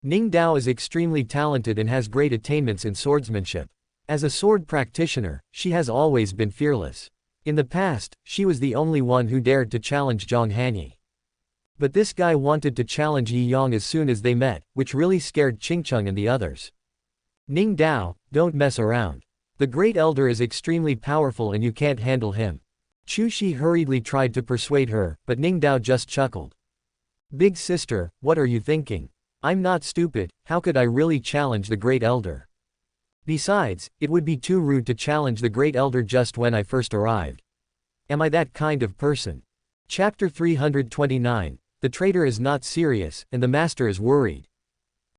Ning Dao is extremely talented and has great attainments in swordsmanship. As a sword practitioner, she has always been fearless. In the past, she was the only one who dared to challenge Zhang Hanyi. But this guy wanted to challenge Yi Yang as soon as they met, which really scared Qingcheng and the others. Ning Dao, don't mess around. The great elder is extremely powerful and you can't handle him. Chu Shi hurriedly tried to persuade her, but Ning Dao just chuckled. Big sister, what are you thinking? I'm not stupid, how could I really challenge the great elder? Besides, it would be too rude to challenge the great elder just when I first arrived. Am I that kind of person? Chapter 329, the traitor is not serious, and the master is worried.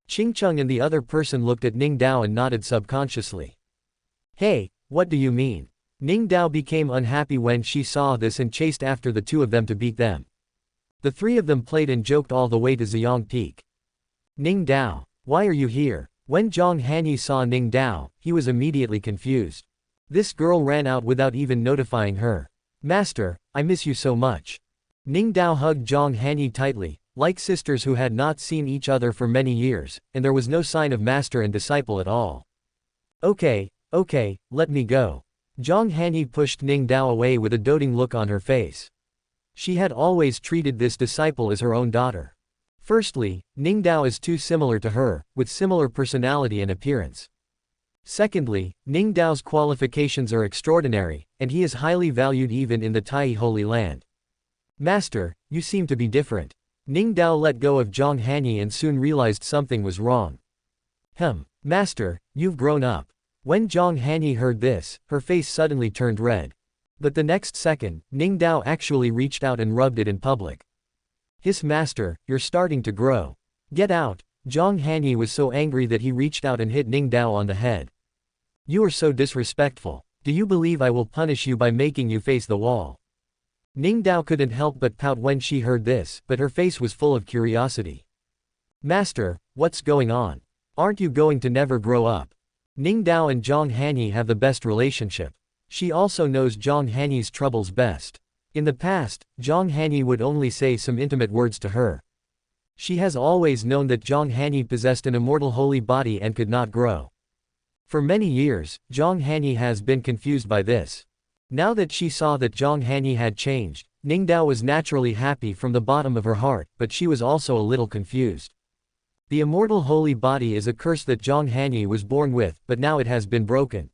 Chingcheng and the other person looked at Ning Dao and nodded subconsciously. Hey, what do you mean? Ning Dao became unhappy when she saw this and chased after the two of them to beat them. The three of them played and joked all the way to Ziyang Peak. Ning Dao, why are you here? When Zhang Hanyi saw Ning Dao, he was immediately confused. This girl ran out without even notifying her. Master, I miss you so much. Ning Dao hugged Zhang Hanyi tightly, like sisters who had not seen each other for many years, and there was no sign of master and disciple at all. Okay, let me go. Zhang Hanyi pushed Ning Dao away with a doting look on her face. She had always treated this disciple as her own daughter. Firstly, Ning Dao is too similar to her, with similar personality and appearance. Secondly, Ning Dao's qualifications are extraordinary, and he is highly valued even in the Tai Holy Land. Master, you seem to be different. Ning Dao let go of Zhang Hanyi and soon realized something was wrong. Master, you've grown up. When Zhang Hanyi heard this, her face suddenly turned red. But the next second, Ning Dao actually reached out and rubbed it in public. His master, you're starting to grow. Get out. Zhang Hanyi was so angry that he reached out and hit Ning Dao on the head. You are so disrespectful. Do you believe I will punish you by making you face the wall? Ning Dao couldn't help but pout when she heard this, but her face was full of curiosity. Master, what's going on? Aren't you going to never grow up? Ning Dao and Zhang Hanyi have the best relationship. She also knows Zhang Hanyi's troubles best. In the past, Zhang Hanyi would only say some intimate words to her. She has always known that Zhang Hanyi possessed an immortal holy body and could not grow. For many years, Zhang Hanyi has been confused by this. Now that she saw that Zhang Hanyi had changed, Ning Dao was naturally happy from the bottom of her heart, but she was also a little confused. The immortal holy body is a curse that Zhang Hanyi was born with, but now it has been broken.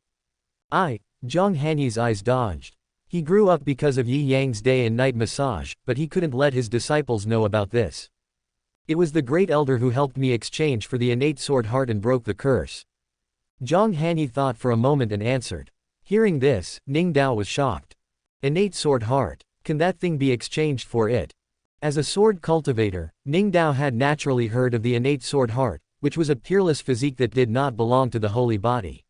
Zhang Hanyi's eyes dodged. He grew up because of Yi Yang's day and night massage, but he couldn't let his disciples know about this. It was the great elder who helped me exchange for the innate sword heart and broke the curse. Zhang Hanyi thought for a moment and answered. Hearing this, Ning Dao was shocked. Innate sword heart. Can that thing be exchanged for it? As a sword cultivator, Ning Dao had naturally heard of the innate sword heart, which was a peerless physique that did not belong to the holy body.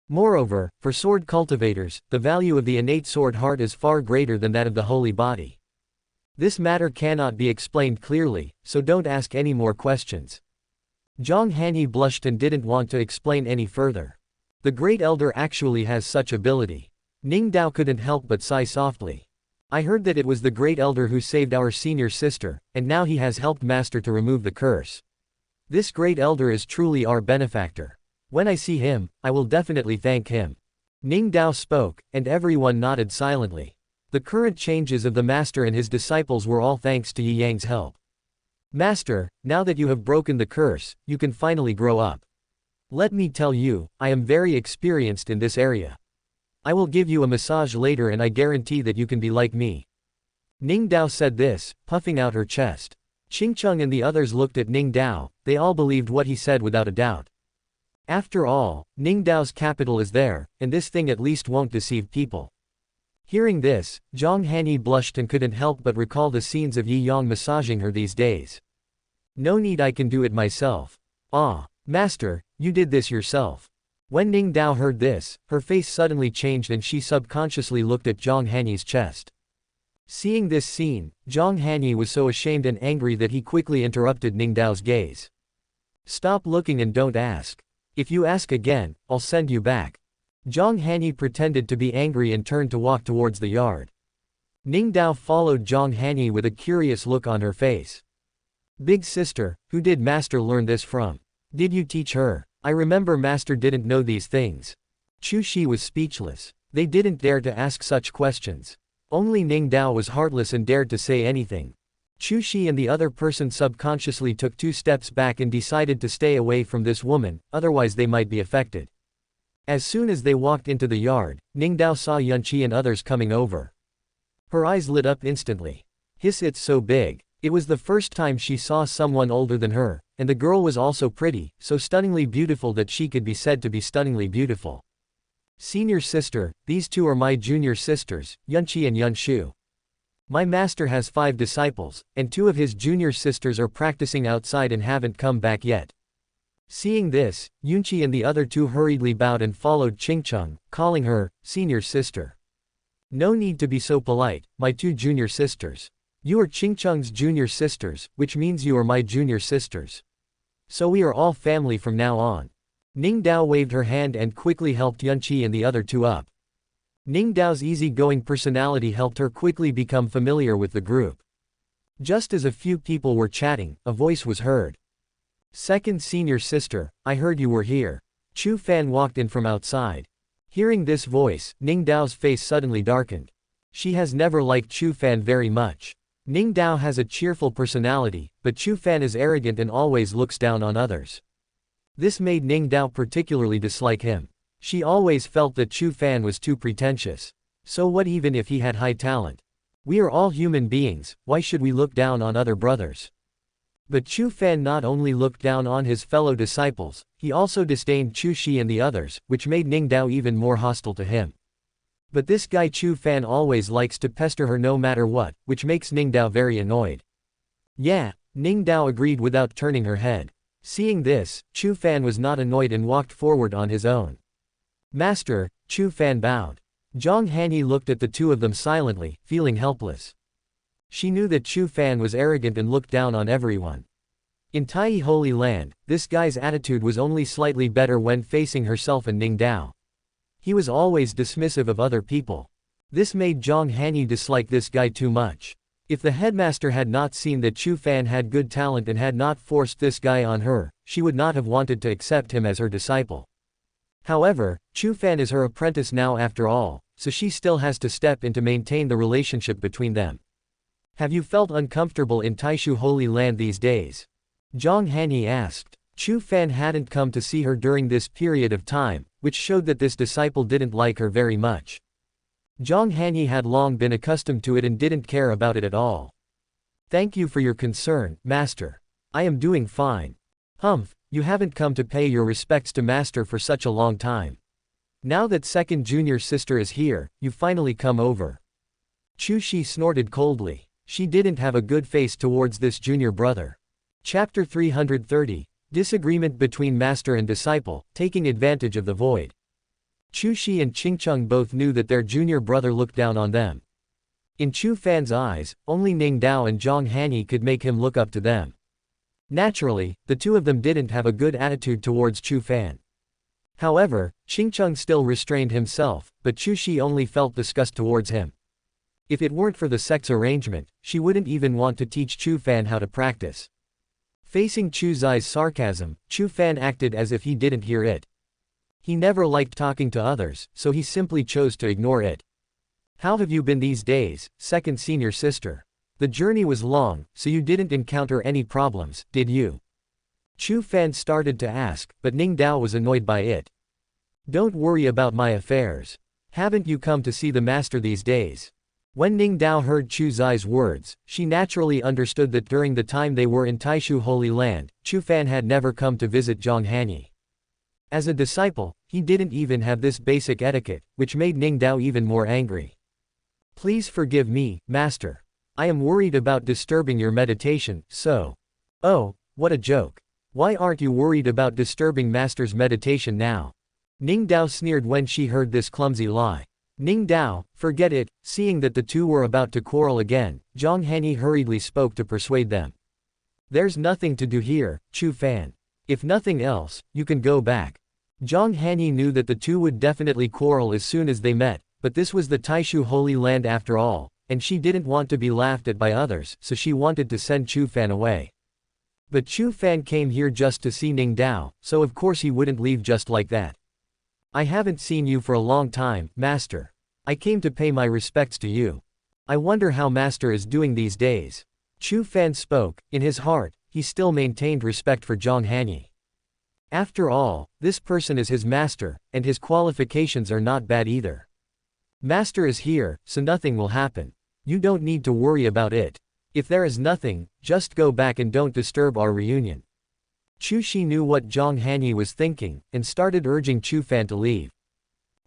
Moreover, for sword cultivators, the value of the innate sword heart is far greater than that of the holy body. This matter cannot be explained clearly, so don't ask any more questions. Zhang Hanyi blushed and didn't want to explain any further. The great elder actually has such ability. Ning Dao couldn't help but sigh softly. I heard that it was the great elder who saved our senior sister, and now he has helped master to remove the curse. This great elder is truly our benefactor. When I see him, I will definitely thank him. Ning Dao spoke, and everyone nodded silently. The current changes of the master and his disciples were all thanks to Yi Yang's help. Master, now that you have broken the curse, you can finally grow up. Let me tell you, I am very experienced in this area. I will give you a massage later and I guarantee that you can be like me. Ning Dao said this, puffing out her chest. Qingcheng and the others looked at Ning Dao, they all believed what he said without a doubt. After all, Ning Dao's capital is there, and this thing at least won't deceive people. Hearing this, Zhang Hanyi blushed and couldn't help but recall the scenes of Yi Yang massaging her these days. No need, I can do it myself. Master, you did this yourself. When Ning Dao heard this, her face suddenly changed and she subconsciously looked at Zhang Hanyi's chest. Seeing this scene, Zhang Hanyi was so ashamed and angry that he quickly interrupted Ning Dao's gaze. Stop looking and don't ask. If you ask again, I'll send you back. Zhang Hanyi pretended to be angry and turned to walk towards the yard. Ning Dao followed Zhang Hanyi with a curious look on her face. Big sister, who did master learn this from? Did you teach her? I remember master didn't know these things. Chu Shi was speechless. They didn't dare to ask such questions. Only Ning Dao was heartless and dared to say anything. Chu Shi and the other person subconsciously took 2 steps back and decided to stay away from this woman, otherwise they might be affected. As soon as they walked into the yard, Ning Dao saw Yunqi and others coming over. Her eyes lit up instantly. It's so big. It was the first time she saw someone older than her, and the girl was also pretty, so stunningly beautiful that she could be said to be stunningly beautiful. Senior sister, these two are my junior sisters, Yunqi and Yunshu. My master has 5 disciples, and 2 of his junior sisters are practicing outside and haven't come back yet. Seeing this, Yunqi and the other 2 hurriedly bowed and followed Qingcheng, calling her senior sister. No need to be so polite, my 2 junior sisters. You are Qingcheng's junior sisters, which means you are my junior sisters. So we are all family from now on. Ning Dao waved her hand and quickly helped Yunqi and the other 2 up. Ning Dao's easygoing personality helped her quickly become familiar with the group. Just as a few people were chatting, a voice was heard. Second senior sister, I heard you were here. Chu Fan walked in from outside. Hearing this voice, Ning Dao's face suddenly darkened. She has never liked Chu Fan very much. Ning Dao has a cheerful personality, but Chu Fan is arrogant and always looks down on others. This made Ning Dao particularly dislike him. She always felt that Chu Fan was too pretentious. So what even if he had high talent? We are all human beings, why should we look down on other brothers? But Chu Fan not only looked down on his fellow disciples, he also disdained Chu Shi and the others, which made Ning Dao even more hostile to him. But this guy Chu Fan always likes to pester her no matter what, which makes Ning Dao very annoyed. Yeah, Ning Dao agreed without turning her head. Seeing this, Chu Fan was not annoyed and walked forward on his own. Master, Chu Fan bowed. Zhang Hanyi looked at the 2 of them silently, feeling helpless. She knew that Chu Fan was arrogant and looked down on everyone. In Tai Holy Land, this guy's attitude was only slightly better when facing herself and Ning Dao. He was always dismissive of other people. This made Zhang Hanyi dislike this guy too much. If the headmaster had not seen that Chu Fan had good talent and had not forced this guy on her, she would not have wanted to accept him as her disciple. However, Chu Fan is her apprentice now after all, so she still has to step in to maintain the relationship between them. Have you felt uncomfortable in Taishu Holy Land these days? Zhang Hanyi asked. Chu Fan hadn't come to see her during this period of time, which showed that this disciple didn't like her very much. Zhang Hanyi had long been accustomed to it and didn't care about it at all. Thank you for your concern, Master. I am doing fine. Humph, you haven't come to pay your respects to Master for such a long time. Now that second junior sister is here, you finally come over. Chu Shi snorted coldly. She didn't have a good face towards this junior brother. Chapter 330, Disagreement between Master and Disciple, Taking Advantage of the Void. Chu Shi and Qingcheng both knew that their junior brother looked down on them. In Chu Fan's eyes, only Ning Dao and Zhang Hanyi could make him look up to them. Naturally, the 2 of them didn't have a good attitude towards Chu Fan. However, Qingcheng still restrained himself, but Chu Shi only felt disgust towards him. If it weren't for the sex arrangement, she wouldn't even want to teach Chu Fan how to practice. Facing Chu Zai's sarcasm, Chu Fan acted as if he didn't hear it. He never liked talking to others, so he simply chose to ignore it. How have you been these days, second senior sister? The journey was long, so you didn't encounter any problems, did you? Chu Fan started to ask, but Ning Dao was annoyed by it. Don't worry about my affairs. Haven't you come to see the master these days? When Ning Dao heard Chu Zai's words, she naturally understood that during the time they were in Taishu Holy Land, Chu Fan had never come to visit Zhang Hanyi. As a disciple, he didn't even have this basic etiquette, which made Ning Dao even more angry. Please forgive me, Master. I am worried about disturbing your meditation, so. Oh, what a joke. Why aren't you worried about disturbing Master's meditation now? Ning Dao sneered when she heard this clumsy lie. Ning Dao, forget it. Seeing that the 2 were about to quarrel again, Zhang Hanyi hurriedly spoke to persuade them. There's nothing to do here, Chu Fan. If nothing else, you can go back. Zhang Hanyi knew that the 2 would definitely quarrel as soon as they met, but this was the Taishu Holy Land after all, and she didn't want to be laughed at by others, so she wanted to send Chu Fan away. But Chu Fan came here just to see Ning Dao, so of course he wouldn't leave just like that. I haven't seen you for a long time, Master. I came to pay my respects to you. I wonder how Master is doing these days. Chu Fan spoke. In his heart, he still maintained respect for Zhang Hanyi. After all, this person is his master, and his qualifications are not bad either. Master is here, so nothing will happen. You don't need to worry about it. If there is nothing, just go back and don't disturb our reunion. Chu Shi knew what Zhang Hanyi was thinking, and started urging Chu Fan to leave.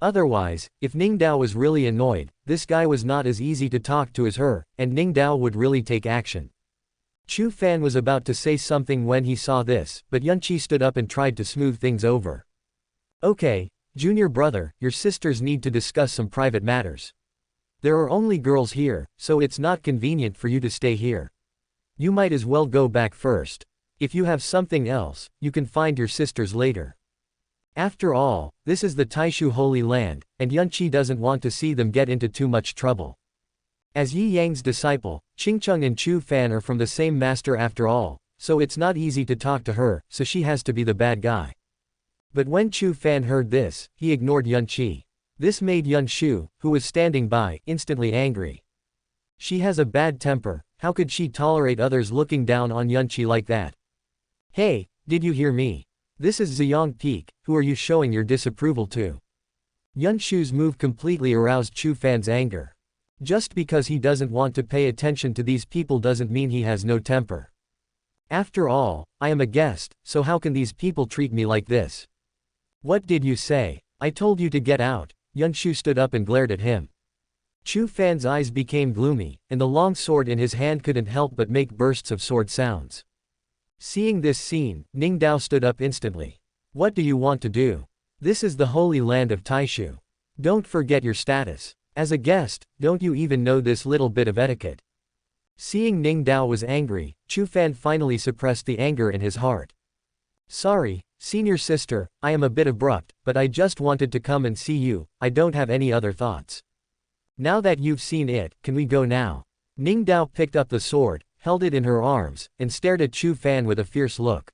Otherwise, if Ningdao was really annoyed, this guy was not as easy to talk to as her, and Ningdao would really take action. Chu Fan was about to say something when he saw this, but Yunqi stood up and tried to smooth things over. Okay, junior brother, your sisters need to discuss some private matters. There are only girls here, so it's not convenient for you to stay here. You might as well go back first. If you have something else, you can find your sisters later. After all, this is the Taishu Holy Land, and Yunqi doesn't want to see them get into too much trouble. As Yi Yang's disciple, Qingcheng and Chu Fan are from the same master after all, so it's not easy to talk to her, so she has to be the bad guy. But when Chu Fan heard this, he ignored Yunqi. This made Yunshu, who was standing by, instantly angry. She has a bad temper, how could she tolerate others looking down on Yunqi like that? Hey, did you hear me? This is Ziyang Peak, who are you showing your disapproval to? Yunshu's move completely aroused Chu Fan's anger. Just because he doesn't want to pay attention to these people doesn't mean he has no temper. After all, I am a guest, so how can these people treat me like this? What did you say? I told you to get out. Yunshu stood up and glared at him. Chu Fan's eyes became gloomy, and the long sword in his hand couldn't help but make bursts of sword sounds. Seeing this scene, Ningdao stood up instantly. What do you want to do? This is the holy land of Taishu. Don't forget your status. As a guest, don't you even know this little bit of etiquette? Seeing Ningdao was angry, Chu Fan finally suppressed the anger in his heart. Sorry, senior sister, I am a bit abrupt, but I just wanted to come and see you, I don't have any other thoughts. Now that you've seen it, can we go now? Ningdao picked up the sword, held it in her arms, and stared at Chu Fan with a fierce look.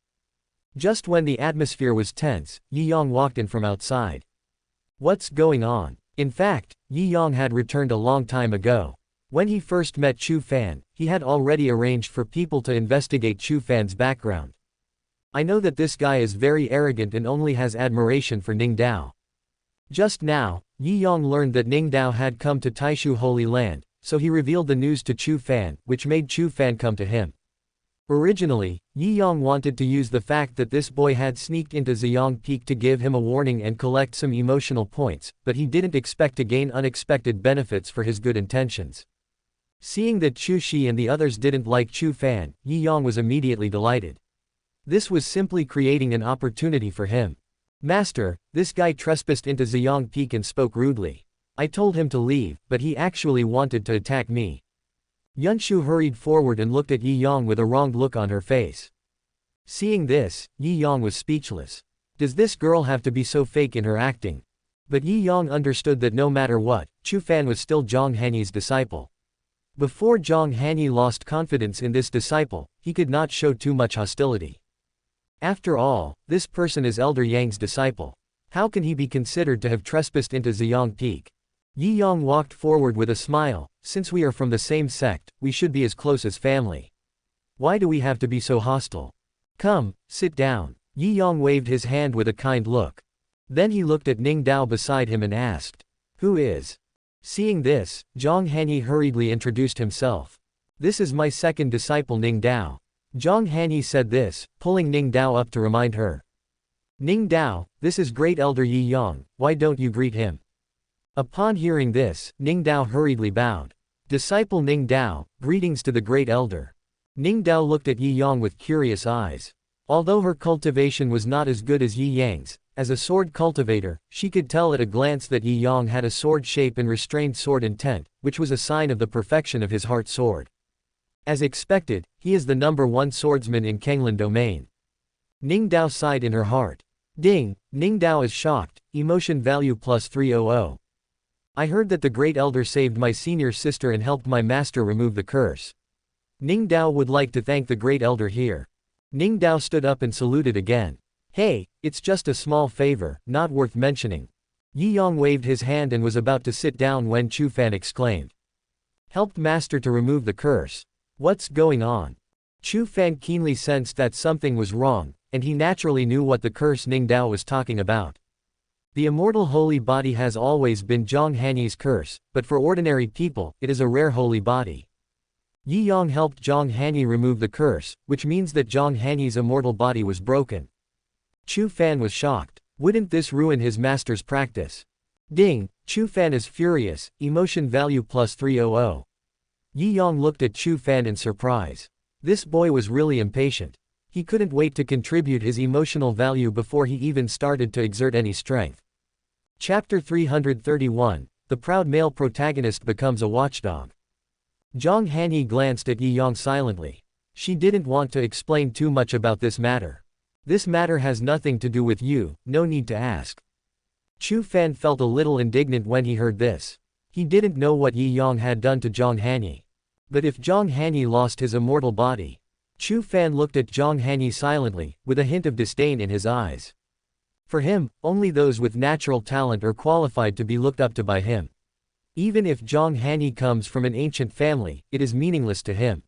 Just when the atmosphere was tense, Yi Yang walked in from outside. What's going on? In fact, Yi Yang had returned a long time ago. When he first met Chu Fan, he had already arranged for people to investigate Chu Fan's background. I know that this guy is very arrogant and only has admiration for Ningdao. Just now, Yi Yang learned that Ningdao had come to Taishu Holy Land, so he revealed the news to Chu Fan, which made Chu Fan come to him. Originally, Yi Yang wanted to use the fact that this boy had sneaked into Ziyang Peak to give him a warning and collect some emotional points, but he didn't expect to gain unexpected benefits for his good intentions. Seeing that Chu Shi and the others didn't like Chu Fan, Yi Yang was immediately delighted. This was simply creating an opportunity for him. Master, this guy trespassed into Ziyang Peak and spoke rudely. I told him to leave, but he actually wanted to attack me. Yunshu hurried forward and looked at Yi Yang with a wronged look on her face. Seeing this, Yi Yang was speechless. Does this girl have to be so fake in her acting? But Yi Yang understood that no matter what, Chu Fan was still Zhang Hanyi's disciple. Before Zhang Hanyi lost confidence in this disciple, he could not show too much hostility. After all, this person is Elder Yang's disciple. How can he be considered to have trespassed into Ziyang Peak? Yi Yang walked forward with a smile. Since we are from the same sect, we should be as close as family. Why do we have to be so hostile? Come, sit down. Yi Yang waved his hand with a kind look. Then he looked at Ningdao beside him and asked, "Who is?" Seeing this, Zhang Hanyi hurriedly introduced himself. "This is my second disciple Ningdao." Zhang Hanyi said this, pulling Ningdao up to remind her. "Ningdao, this is Great Elder Yi Yang, why don't you greet him?" Upon hearing this, Ningdao hurriedly bowed. "Disciple Ningdao, greetings to the Great Elder." Ningdao looked at Yi Yang with curious eyes. Although her cultivation was not as good as Yi Yang's, as a sword cultivator, she could tell at a glance that Yi Yang had a sword shape and restrained sword intent, which was a sign of the perfection of his heart sword. As expected, he is the #1 swordsman in Kanglan domain. Ningdao sighed in her heart. Ding, Ningdao is shocked, emotion value plus 300. I heard that the Great Elder saved my senior sister and helped my master remove the curse. Ningdao would like to thank the Great Elder here. Ningdao stood up and saluted again. Hey, it's just a small favor, not worth mentioning. Yi Yang waved his hand and was about to sit down when Chu Fan exclaimed. Helped master to remove the curse. What's going on? Chu Fan keenly sensed that something was wrong, and he naturally knew what the curse Ningdao was talking about. The immortal holy body has always been Zhang Hanyi's curse, but for ordinary people, it is a rare holy body. Yi Yang helped Zhang Hanyi remove the curse, which means that Zhang Hanyi's immortal body was broken. Chu Fan was shocked. Wouldn't this ruin his master's practice? Ding, Chu Fan is furious, emotion value plus 300. Yi Yang looked at Chu Fan in surprise. This boy was really impatient. He couldn't wait to contribute his emotional value before he even started to exert any strength. Chapter 331, The Proud Male Protagonist Becomes a Watchdog. Zhang Hanyi glanced at Yi Yang silently. She didn't want to explain too much about this matter. This matter has nothing to do with you, no need to ask. Chu Fan felt a little indignant when he heard this. He didn't know what Yi Yang had done to Zhang Hanyi. But if Zhang Hanyi lost his immortal body. Chu Fan looked at Zhang Hanyi silently, with a hint of disdain in his eyes. For him, only those with natural talent are qualified to be looked up to by him. Even if Zhang Hanyi comes from an ancient family, it is meaningless to him.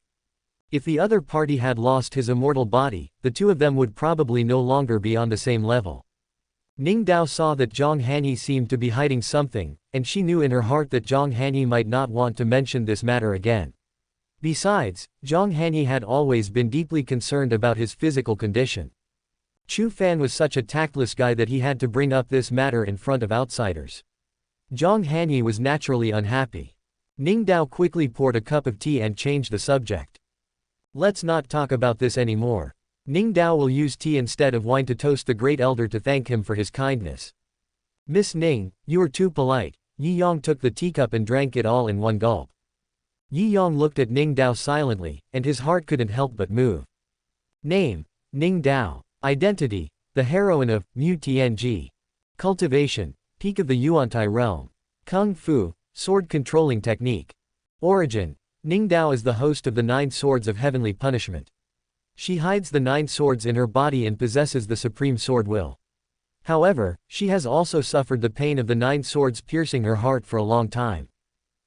If the other party had lost his immortal body, the two of them would probably no longer be on the same level. Ning Dao saw that Zhang Hanyi seemed to be hiding something, and she knew in her heart that Zhang Hanyi might not want to mention this matter again. Besides, Zhang Hanyi had always been deeply concerned about his physical condition. Chu Fan was such a tactless guy that he had to bring up this matter in front of outsiders. Zhang Hanyi was naturally unhappy. Ning Dao quickly poured a cup of tea and changed the subject. Let's not talk about this anymore. Ning Dao will use tea instead of wine to toast the great elder to thank him for his kindness. Miss Ning, you are too polite. Yi Yang took the teacup and drank it all in one gulp. Yi Yang looked at Ning Dao silently, and his heart couldn't help but move. Name, Ning Dao. Identity, the heroine of Mu Tianji. Cultivation, peak of the Yuantai realm. Kung Fu, sword controlling technique. Origin, Ning Dao is the host of the 9 swords of heavenly punishment. She hides the 9 swords in her body and possesses the supreme sword will. However, she has also suffered the pain of the 9 swords piercing her heart for a long time.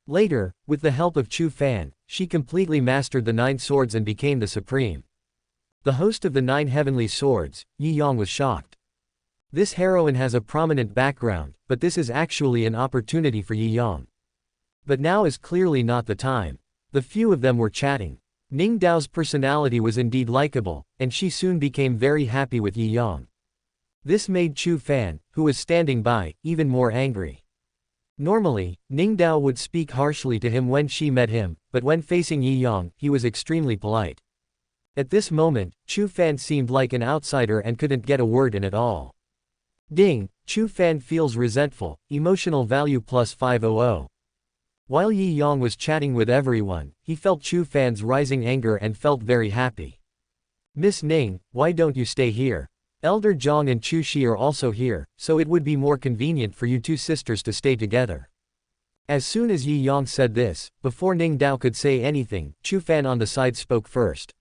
Later, with the help of Chu Fan, she completely mastered the 9 swords and became the supreme. The host of the 9 heavenly swords, Yi Yang was shocked. This heroine has a prominent background, but this is actually an opportunity for Yi Yang. But now is clearly not the time. The few of them were chatting. Ning Dao's personality was indeed likable, and she soon became very happy with Yi Yang. This made Chu Fan, who was standing by, even more angry. Normally, Ning Dao would speak harshly to him when she met him, but when facing Yi Yang, he was extremely polite. At this moment, Chu Fan seemed like an outsider and couldn't get a word in at all. Ding, Chu Fan feels resentful, emotional value plus 500. While Yi Yang was chatting with everyone, he felt Chu Fan's rising anger and felt very happy. Miss Ning, why don't you stay here? Elder Zhang and Chu Shi are also here, so it would be more convenient for you two sisters to stay together. As soon as Yi Yang said this, before Ning Dao could say anything, Chu Fan on the side spoke first.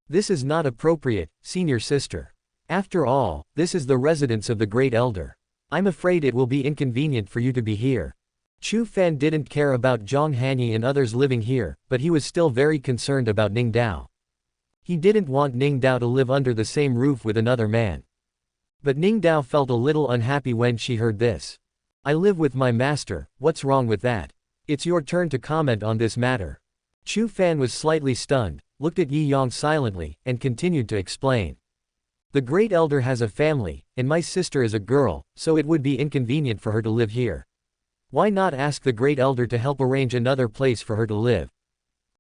This is not appropriate, senior sister. After all, this is the residence of the great elder. I'm afraid it will be inconvenient for you to be here. Chu Fan didn't care about Zhang Hanyi and others living here, but he was still very concerned about Ning Dao. He didn't want Ning Dao to live under the same roof with another man. But Ning Dao felt a little unhappy when she heard this. I live with my master, what's wrong with that? It's your turn to comment on this matter. Chu Fan was slightly stunned, looked at Yi Yang silently, and continued to explain. The great elder has a family, and my sister is a girl, so it would be inconvenient for her to live here. Why not ask the great elder to help arrange another place for her to live?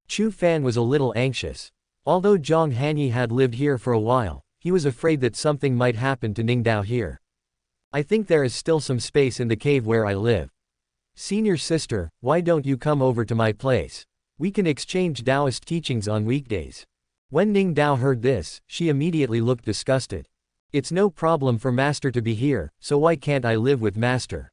Chu Fan was a little anxious. Although Zhang Hanyi had lived here for a while, he was afraid that something might happen to Ning Dao here. I think there is still some space in the cave where I live. Senior sister, why don't you come over to my place? We can exchange Taoist teachings on weekdays. When Ning Dao heard this, she immediately looked disgusted. It's no problem for master to be here, so why can't I live with master?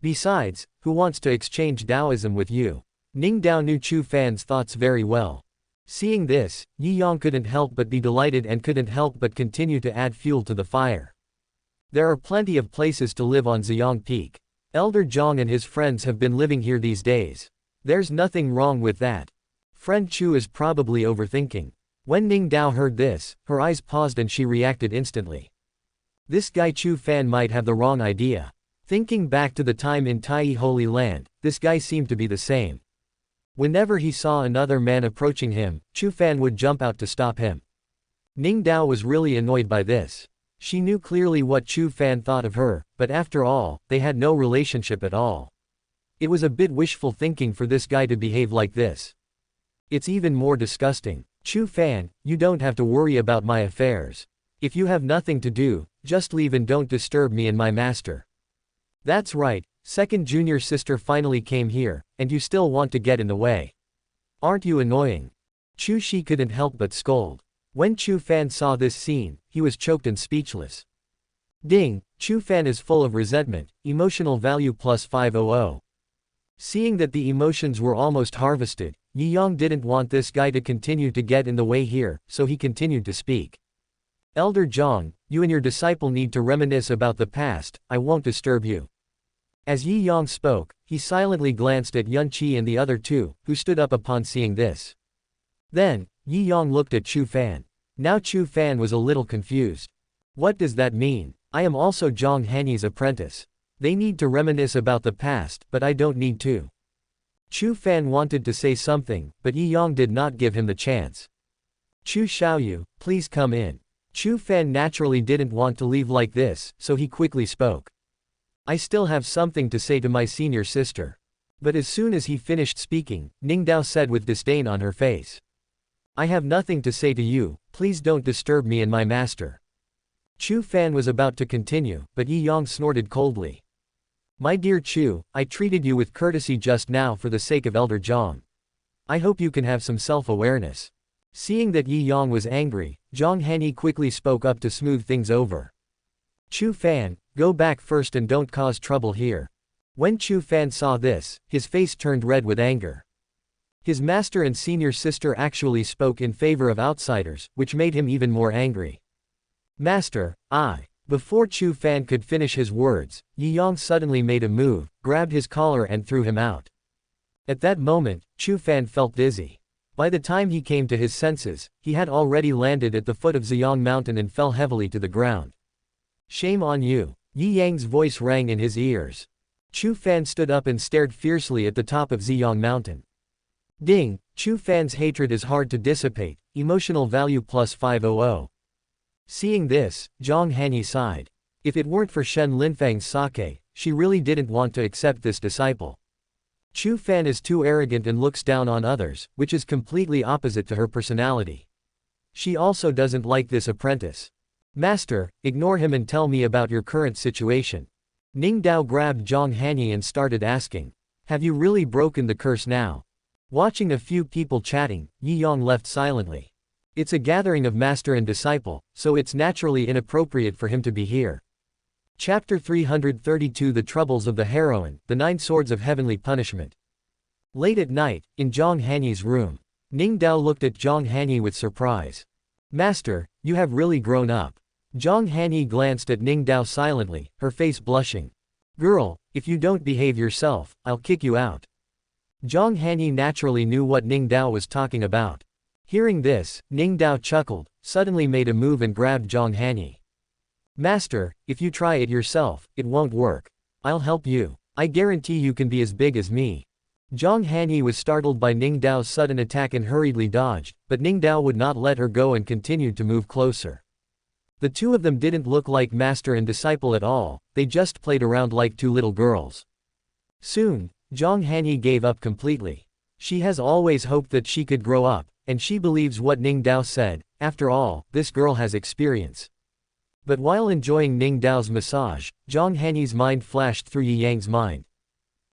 Besides, who wants to exchange Taoism with you? Ning Dao knew Chu Fan's thoughts very well. Seeing this, Yi Yang couldn't help but be delighted and couldn't help but continue to add fuel to the fire. There are plenty of places to live on Ziyang Peak. Elder Zhang and his friends have been living here these days. There's nothing wrong with that. Friend Chu is probably overthinking. When Ning Dao heard this, her eyes paused and she reacted instantly. This guy Chu Fan might have the wrong idea. Thinking back to the time in Tai Holy Land, this guy seemed to be the same. Whenever he saw another man approaching him, Chu Fan would jump out to stop him. Ning Dao was really annoyed by this. She knew clearly what Chu Fan thought of her, but after all, they had no relationship at all. It was a bit wishful thinking for this guy to behave like this. It's even more disgusting. Chu Fan, you don't have to worry about my affairs. If you have nothing to do, just leave and don't disturb me and my master. That's right, second junior sister finally came here, and you still want to get in the way. Aren't you annoying? Chu Shi couldn't help but scold. When Chu Fan saw this scene, he was choked and speechless. Ding, Chu Fan is full of resentment, emotional value plus 500. Seeing that the emotions were almost harvested, Yi Yang didn't want this guy to continue to get in the way here, so he continued to speak. Elder Zhang, you and your disciple need to reminisce about the past, I won't disturb you. As Yi Yang spoke, he silently glanced at Yun Qi and the other two, who stood up upon seeing this. Then, Yi Yang looked at Chu Fan. Now Chu Fan was a little confused. What does that mean? I am also Zhang Hanyi's apprentice. They need to reminisce about the past, but I don't need to. Chu Fan wanted to say something, but Yi Yang did not give him the chance. Chu Xiaoyu, please come in. Chu Fan naturally didn't want to leave like this, so he quickly spoke. I still have something to say to my senior sister. But as soon as he finished speaking, Ningdao said with disdain on her face. I have nothing to say to you, please don't disturb me and my master. Chu Fan was about to continue, but Yi Yang snorted coldly. My dear Chu, I treated you with courtesy just now for the sake of Elder Zhang. I hope you can have some self-awareness. Seeing that Yi Yang was angry, Zhang Hanyi quickly spoke up to smooth things over. Chu Fan, go back first and don't cause trouble here. When Chu Fan saw this, his face turned red with anger. His master and senior sister actually spoke in favor of outsiders, which made him even more angry. Master, Before Chu Fan could finish his words, Yi Yang suddenly made a move, grabbed his collar and threw him out. At that moment, Chu Fan felt dizzy. By the time he came to his senses, he had already landed at the foot of Ziyang Mountain and fell heavily to the ground. Shame on you. Yi Yang's voice rang in his ears. Chu Fan stood up and stared fiercely at the top of Ziyang Mountain. Ding, Chu Fan's hatred is hard to dissipate, emotional value plus 500. Seeing this, Zhang Hanyi sighed. If it weren't for Shen Linfang's sake, she really didn't want to accept this disciple. Chu Fan is too arrogant and looks down on others, which is completely opposite to her personality. She also doesn't like this apprentice. Master, ignore him and tell me about your current situation. Ning Dao grabbed Zhang Hanyi and started asking. Have you really broken the curse now? Watching a few people chatting, Yi Yang left silently. It's a gathering of master and disciple, so it's naturally inappropriate for him to be here. Chapter 332 The Troubles of the Heroine, The 9 Swords of Heavenly Punishment. Late at night, in Zhang Hanyi's room, Ning Dao looked at Zhang Hanyi with surprise. Master, you have really grown up. Zhang Hanyi glanced at Ning Dao silently, her face blushing. Girl, if you don't behave yourself, I'll kick you out. Zhang Hanyi naturally knew what Ning Dao was talking about. Hearing this, Ning Dao chuckled, suddenly made a move and grabbed Zhang Hanyi. Master, if you try it yourself, it won't work. I'll help you. I guarantee you can be as big as me. Zhang Hanyi was startled by Ning Dao's sudden attack and hurriedly dodged, but Ning Dao would not let her go and continued to move closer. The two of them didn't look like master and disciple at all, they just played around like two little girls. Soon, Zhang Hanyi gave up completely. She has always hoped that she could grow up, and she believes what Ning Dao said. After all, this girl has experience. But while enjoying Ning Dao's massage, Zhang Hanyi's mind flashed through Yi Yang's mind.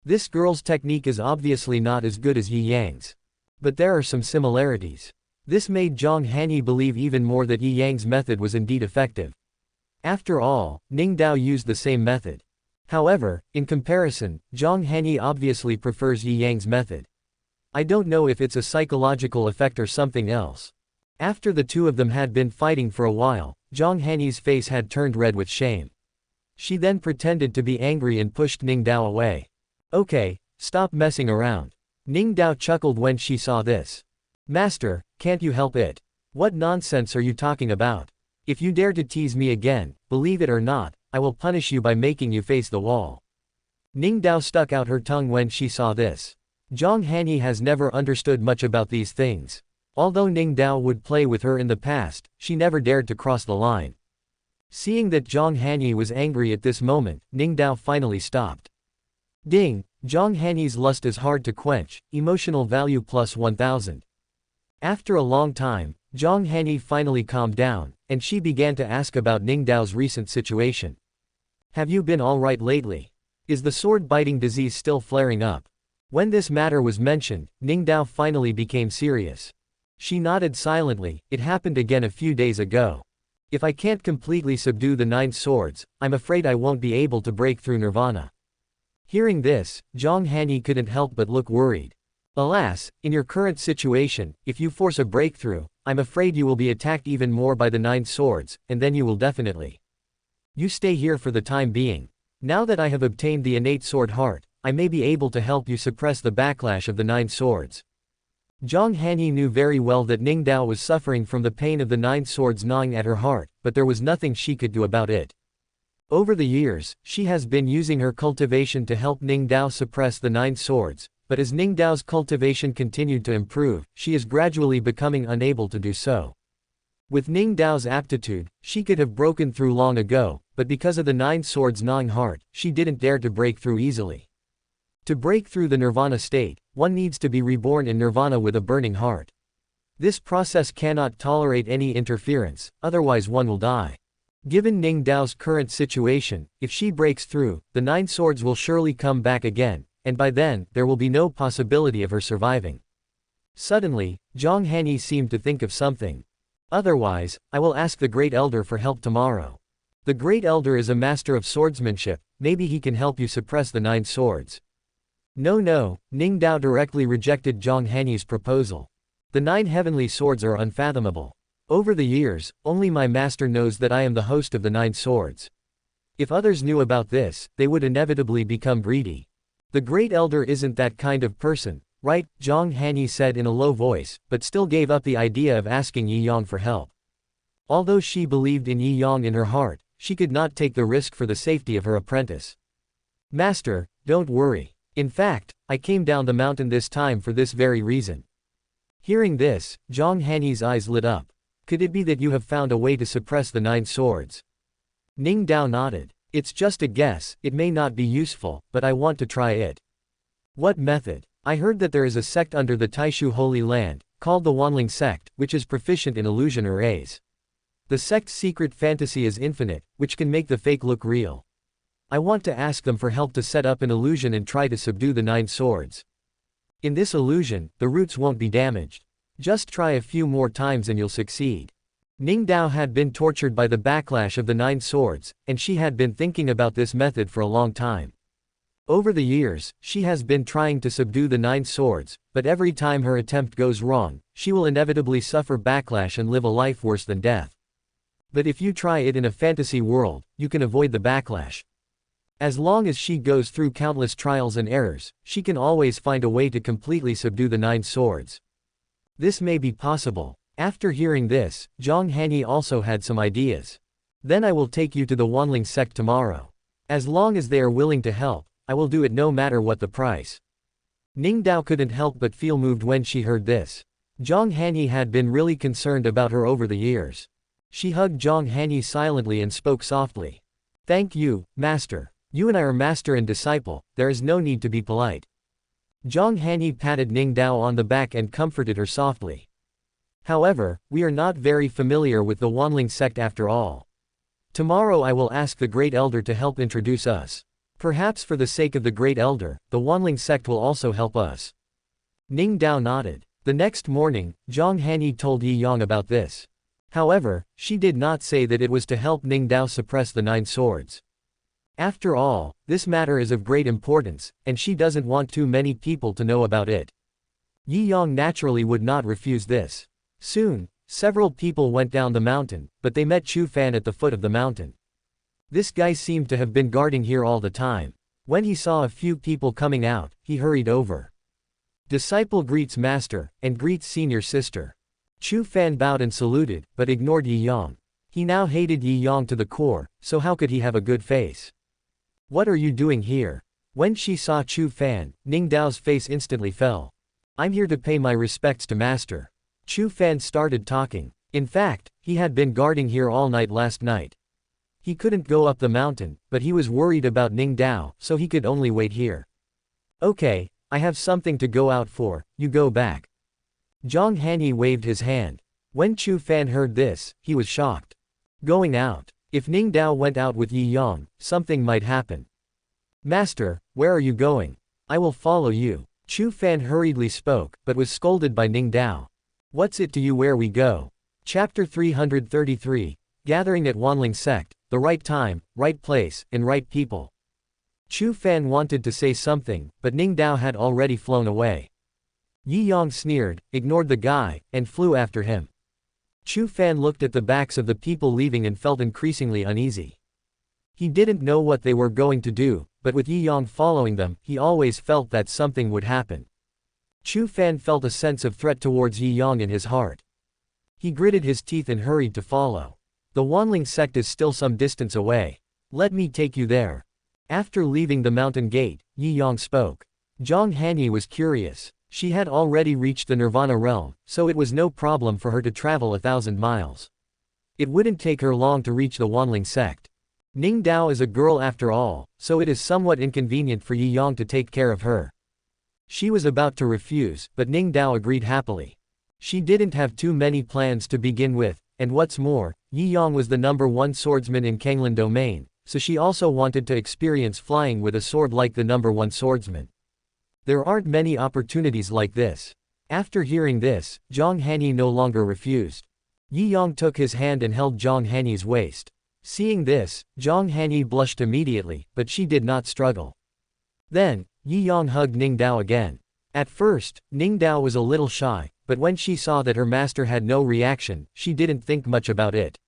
This girl's technique is obviously not as good as Yi Yang's. But there are some similarities. This made Zhang Hanyi believe even more that Yi Yang's method was indeed effective. After all, Ning Dao used the same method. However, in comparison, Zhang Hanyi obviously prefers Yi Yang's method. I don't know if it's a psychological effect or something else. After the two of them had been fighting for a while, Zhang Hanyi's face had turned red with shame. She then pretended to be angry and pushed Ning Dao away. Okay, stop messing around. Ning Dao chuckled when she saw this. Master, can't you help it? What nonsense are you talking about? If you dare to tease me again, believe it or not, I will punish you by making you face the wall. Ning Dao stuck out her tongue when she saw this. Zhang Hanyi has never understood much about these things. Although Ning Dao would play with her in the past, she never dared to cross the line. Seeing that Zhang Hanyi was angry at this moment, Ning Dao finally stopped. Ding, Zhang Hanyi's lust is hard to quench, emotional value plus 1000. After a long time, Zhang Hanyi finally calmed down, and she began to ask about Ning Dao's recent situation. Have you been alright lately? Is the sword-biting disease still flaring up? When this matter was mentioned, Ning Dao finally became serious. She nodded silently. It happened again a few days ago. If I can't completely subdue the 9 swords, I'm afraid I won't be able to break through nirvana. Hearing this, Zhang Hanyi couldn't help but look worried. Alas, in your current situation, if you force a breakthrough, I'm afraid you will be attacked even more by the 9 swords, and then you will definitely. You stay here for the time being. Now that I have obtained the innate sword heart, I may be able to help you suppress the backlash of the 9 swords. Zhang Hanyi knew very well that Ning Dao was suffering from the pain of the 9 swords gnawing at her heart, but there was nothing she could do about it. Over the years, she has been using her cultivation to help Ning Dao suppress the 9 swords, but as Ning Dao's cultivation continued to improve, she is gradually becoming unable to do so. With Ning Dao's aptitude, she could have broken through long ago, but because of the 9 swords gnawing heart, she didn't dare to break through easily. To break through the nirvana state, one needs to be reborn in nirvana with a burning heart. This process cannot tolerate any interference, otherwise one will die. Given Ning Dao's current situation, if she breaks through, the 9 swords will surely come back again, and by then, there will be no possibility of her surviving. Suddenly, Zhang Hanyi seemed to think of something. Otherwise, I will ask the Great Elder for help tomorrow. The Great Elder is a master of swordsmanship, maybe he can help you suppress the 9 swords. No, Ning Dao directly rejected Zhang Hanyi's proposal. The 9 heavenly swords are unfathomable. Over the years, only my master knows that I am the host of the 9 swords. If others knew about this, they would inevitably become greedy. The Great Elder isn't that kind of person, right? Zhang Hanyi said in a low voice, but still gave up the idea of asking Yi Yang for help. Although she believed in Yi Yang in her heart, she could not take the risk for the safety of her apprentice. Master, don't worry. In fact, I came down the mountain this time for this very reason. Hearing this, Zhang Hanyi's eyes lit up. Could it be that you have found a way to suppress the 9 swords? Ning Dao nodded. It's just a guess, it may not be useful, but I want to try it. What method? I heard that there is a sect under the Taishu Holy Land, called the Wanling sect, which is proficient in illusion arrays. The sect's secret fantasy is infinite, which can make the fake look real. I want to ask them for help to set up an illusion and try to subdue the 9 swords. In this illusion, the roots won't be damaged. Just try a few more times and you'll succeed. Ning Dao had been tortured by the backlash of the 9 swords, and she had been thinking about this method for a long time. Over the years, she has been trying to subdue the 9 swords, but every time her attempt goes wrong, she will inevitably suffer backlash and live a life worse than death. But if you try it in a fantasy world, you can avoid the backlash. As long as she goes through countless trials and errors, she can always find a way to completely subdue the 9 swords. This may be possible. After hearing this, Zhang Hanyi also had some ideas. Then I will take you to the Wanling sect tomorrow. As long as they are willing to help, I will do it no matter what the price. Ning Dao couldn't help but feel moved when she heard this. Zhang Hanyi had been really concerned about her over the years. She hugged Zhang Hanyi silently and spoke softly. Thank you, Master. You and I are master and disciple, there is no need to be polite. Zhang Hanyi patted Ning Dao on the back and comforted her softly. However, we are not very familiar with the Wanling sect after all. Tomorrow I will ask the Great Elder to help introduce us. Perhaps for the sake of the Great Elder, the Wanling sect will also help us. Ning Dao nodded. The next morning, Zhang Hanyi told Yi Yang about this. However, she did not say that it was to help Ning Dao suppress the 9 swords. After all, this matter is of great importance, and she doesn't want too many people to know about it. Yi Yang naturally would not refuse this. Soon, several people went down the mountain, but they met Chu Fan at the foot of the mountain. This guy seemed to have been guarding here all the time. When he saw a few people coming out, he hurried over. Disciple greets master, and greets senior sister. Chu Fan bowed and saluted, but ignored Yi Yang. He now hated Yi Yang to the core, so how could he have a good face? What are you doing here? When she saw Chu Fan, Ning Dao's face instantly fell. I'm here to pay my respects to master. Chu Fan started talking. In fact, he had been guarding here all night last night. He couldn't go up the mountain, but he was worried about Ning Dao, so he could only wait here. Okay, I have something to go out for, you go back. Zhang Hanyi waved his hand. When Chu Fan heard this, he was shocked. Going out. If Ning Dao went out with Yi Yang, something might happen. Master, where are you going? I will follow you. Chu Fan hurriedly spoke, but was scolded by Ning Dao. What's it to you where we go? Chapter 333. Gathering at Wanling Sect, the right time, right place, and right people. Chu Fan wanted to say something, but Ning Dao had already flown away. Yi Yang sneered, ignored the guy, and flew after him. Chu Fan looked at the backs of the people leaving and felt increasingly uneasy. He didn't know what they were going to do, but with Yi Yang following them, he always felt that something would happen. Chu Fan felt a sense of threat towards Yi Yang in his heart. He gritted his teeth and hurried to follow. The Wanling sect is still some distance away. Let me take you there. After leaving the mountain gate, Yi Yang spoke. Zhang Hanyi was curious. She had already reached the Nirvana realm, so it was no problem for her to travel 1,000 miles. It wouldn't take her long to reach the Wanling sect. Ning Dao is a girl after all, so it is somewhat inconvenient for Yi Yang to take care of her. She was about to refuse, but Ning Dao agreed happily. She didn't have too many plans to begin with, and what's more, Yi Yang was the #1 swordsman in Kanglan domain, so she also wanted to experience flying with a sword like the #1 swordsman. There aren't many opportunities like this. After hearing this, Zhang Hanyi no longer refused. Yi Yang took his hand and held Zhang Hanyi's waist. Seeing this, Zhang Hanyi blushed immediately, but she did not struggle. Then, Yi Yang hugged Ning Dao again. At first, Ning Dao was a little shy, but when she saw that her master had no reaction, she didn't think much about it.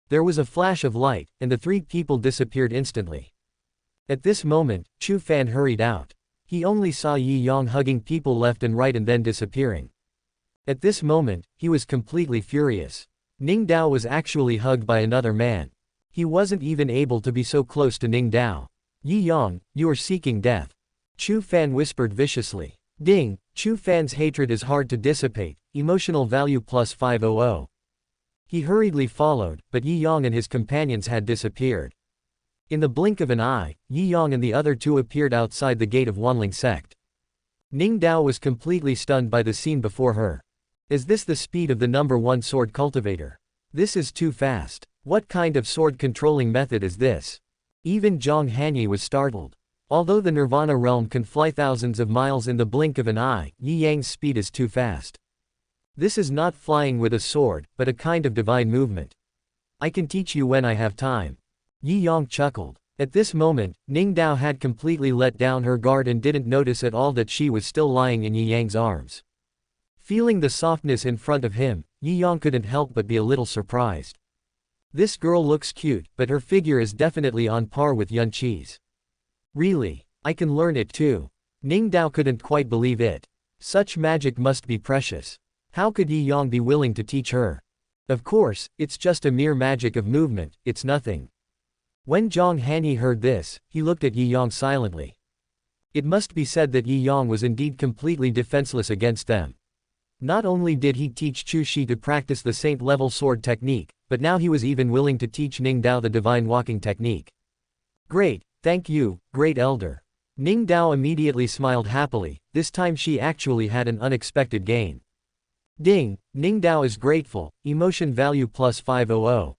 There was a flash of light, and the three people disappeared instantly. At this moment, Chu Fan hurried out. He only saw Yi Yang hugging people left and right and then disappearing. At this moment, he was completely furious. Ning Dao was actually hugged by another man. He wasn't even able to be so close to Ning Dao. Yi Yang, you are seeking death. Chu Fan whispered viciously. Ding, Chu Fan's hatred is hard to dissipate, emotional value plus 500. He hurriedly followed, but Yi Yang and his companions had disappeared. In the blink of an eye, Yi Yang and the other two appeared outside the gate of Wanling sect. Ning Dao was completely stunned by the scene before her. Is this the speed of the #1 sword cultivator? This is too fast. What kind of sword controlling method is this? Even Zhang Hanyi was startled. Although the Nirvana realm can fly thousands of miles in the blink of an eye, Yi Yang's speed is too fast. This is not flying with a sword, but a kind of divine movement. I can teach you when I have time. Yi Yang chuckled. At this moment, Ning Dao had completely let down her guard and didn't notice at all that she was still lying in Yi Yang's arms. Feeling the softness in front of him, Yi Yang couldn't help but be a little surprised. This girl looks cute, but her figure is definitely on par with Yun Qi's. Really? I can learn it too. Ning Dao couldn't quite believe it. Such magic must be precious. How could Yi Yang be willing to teach her? Of course, it's just a mere magic of movement, it's nothing. When Zhang Hanyi heard this, he looked at Yi Yang silently. It must be said that Yi Yang was indeed completely defenseless against them. Not only did he teach Chu Shi to practice the saint-level sword technique, but now he was even willing to teach Ning Dao the divine walking technique. Great, thank you, great elder. Ning Dao immediately smiled happily, this time she actually had an unexpected gain. Ding, Ning Dao is grateful, emotion value plus 500.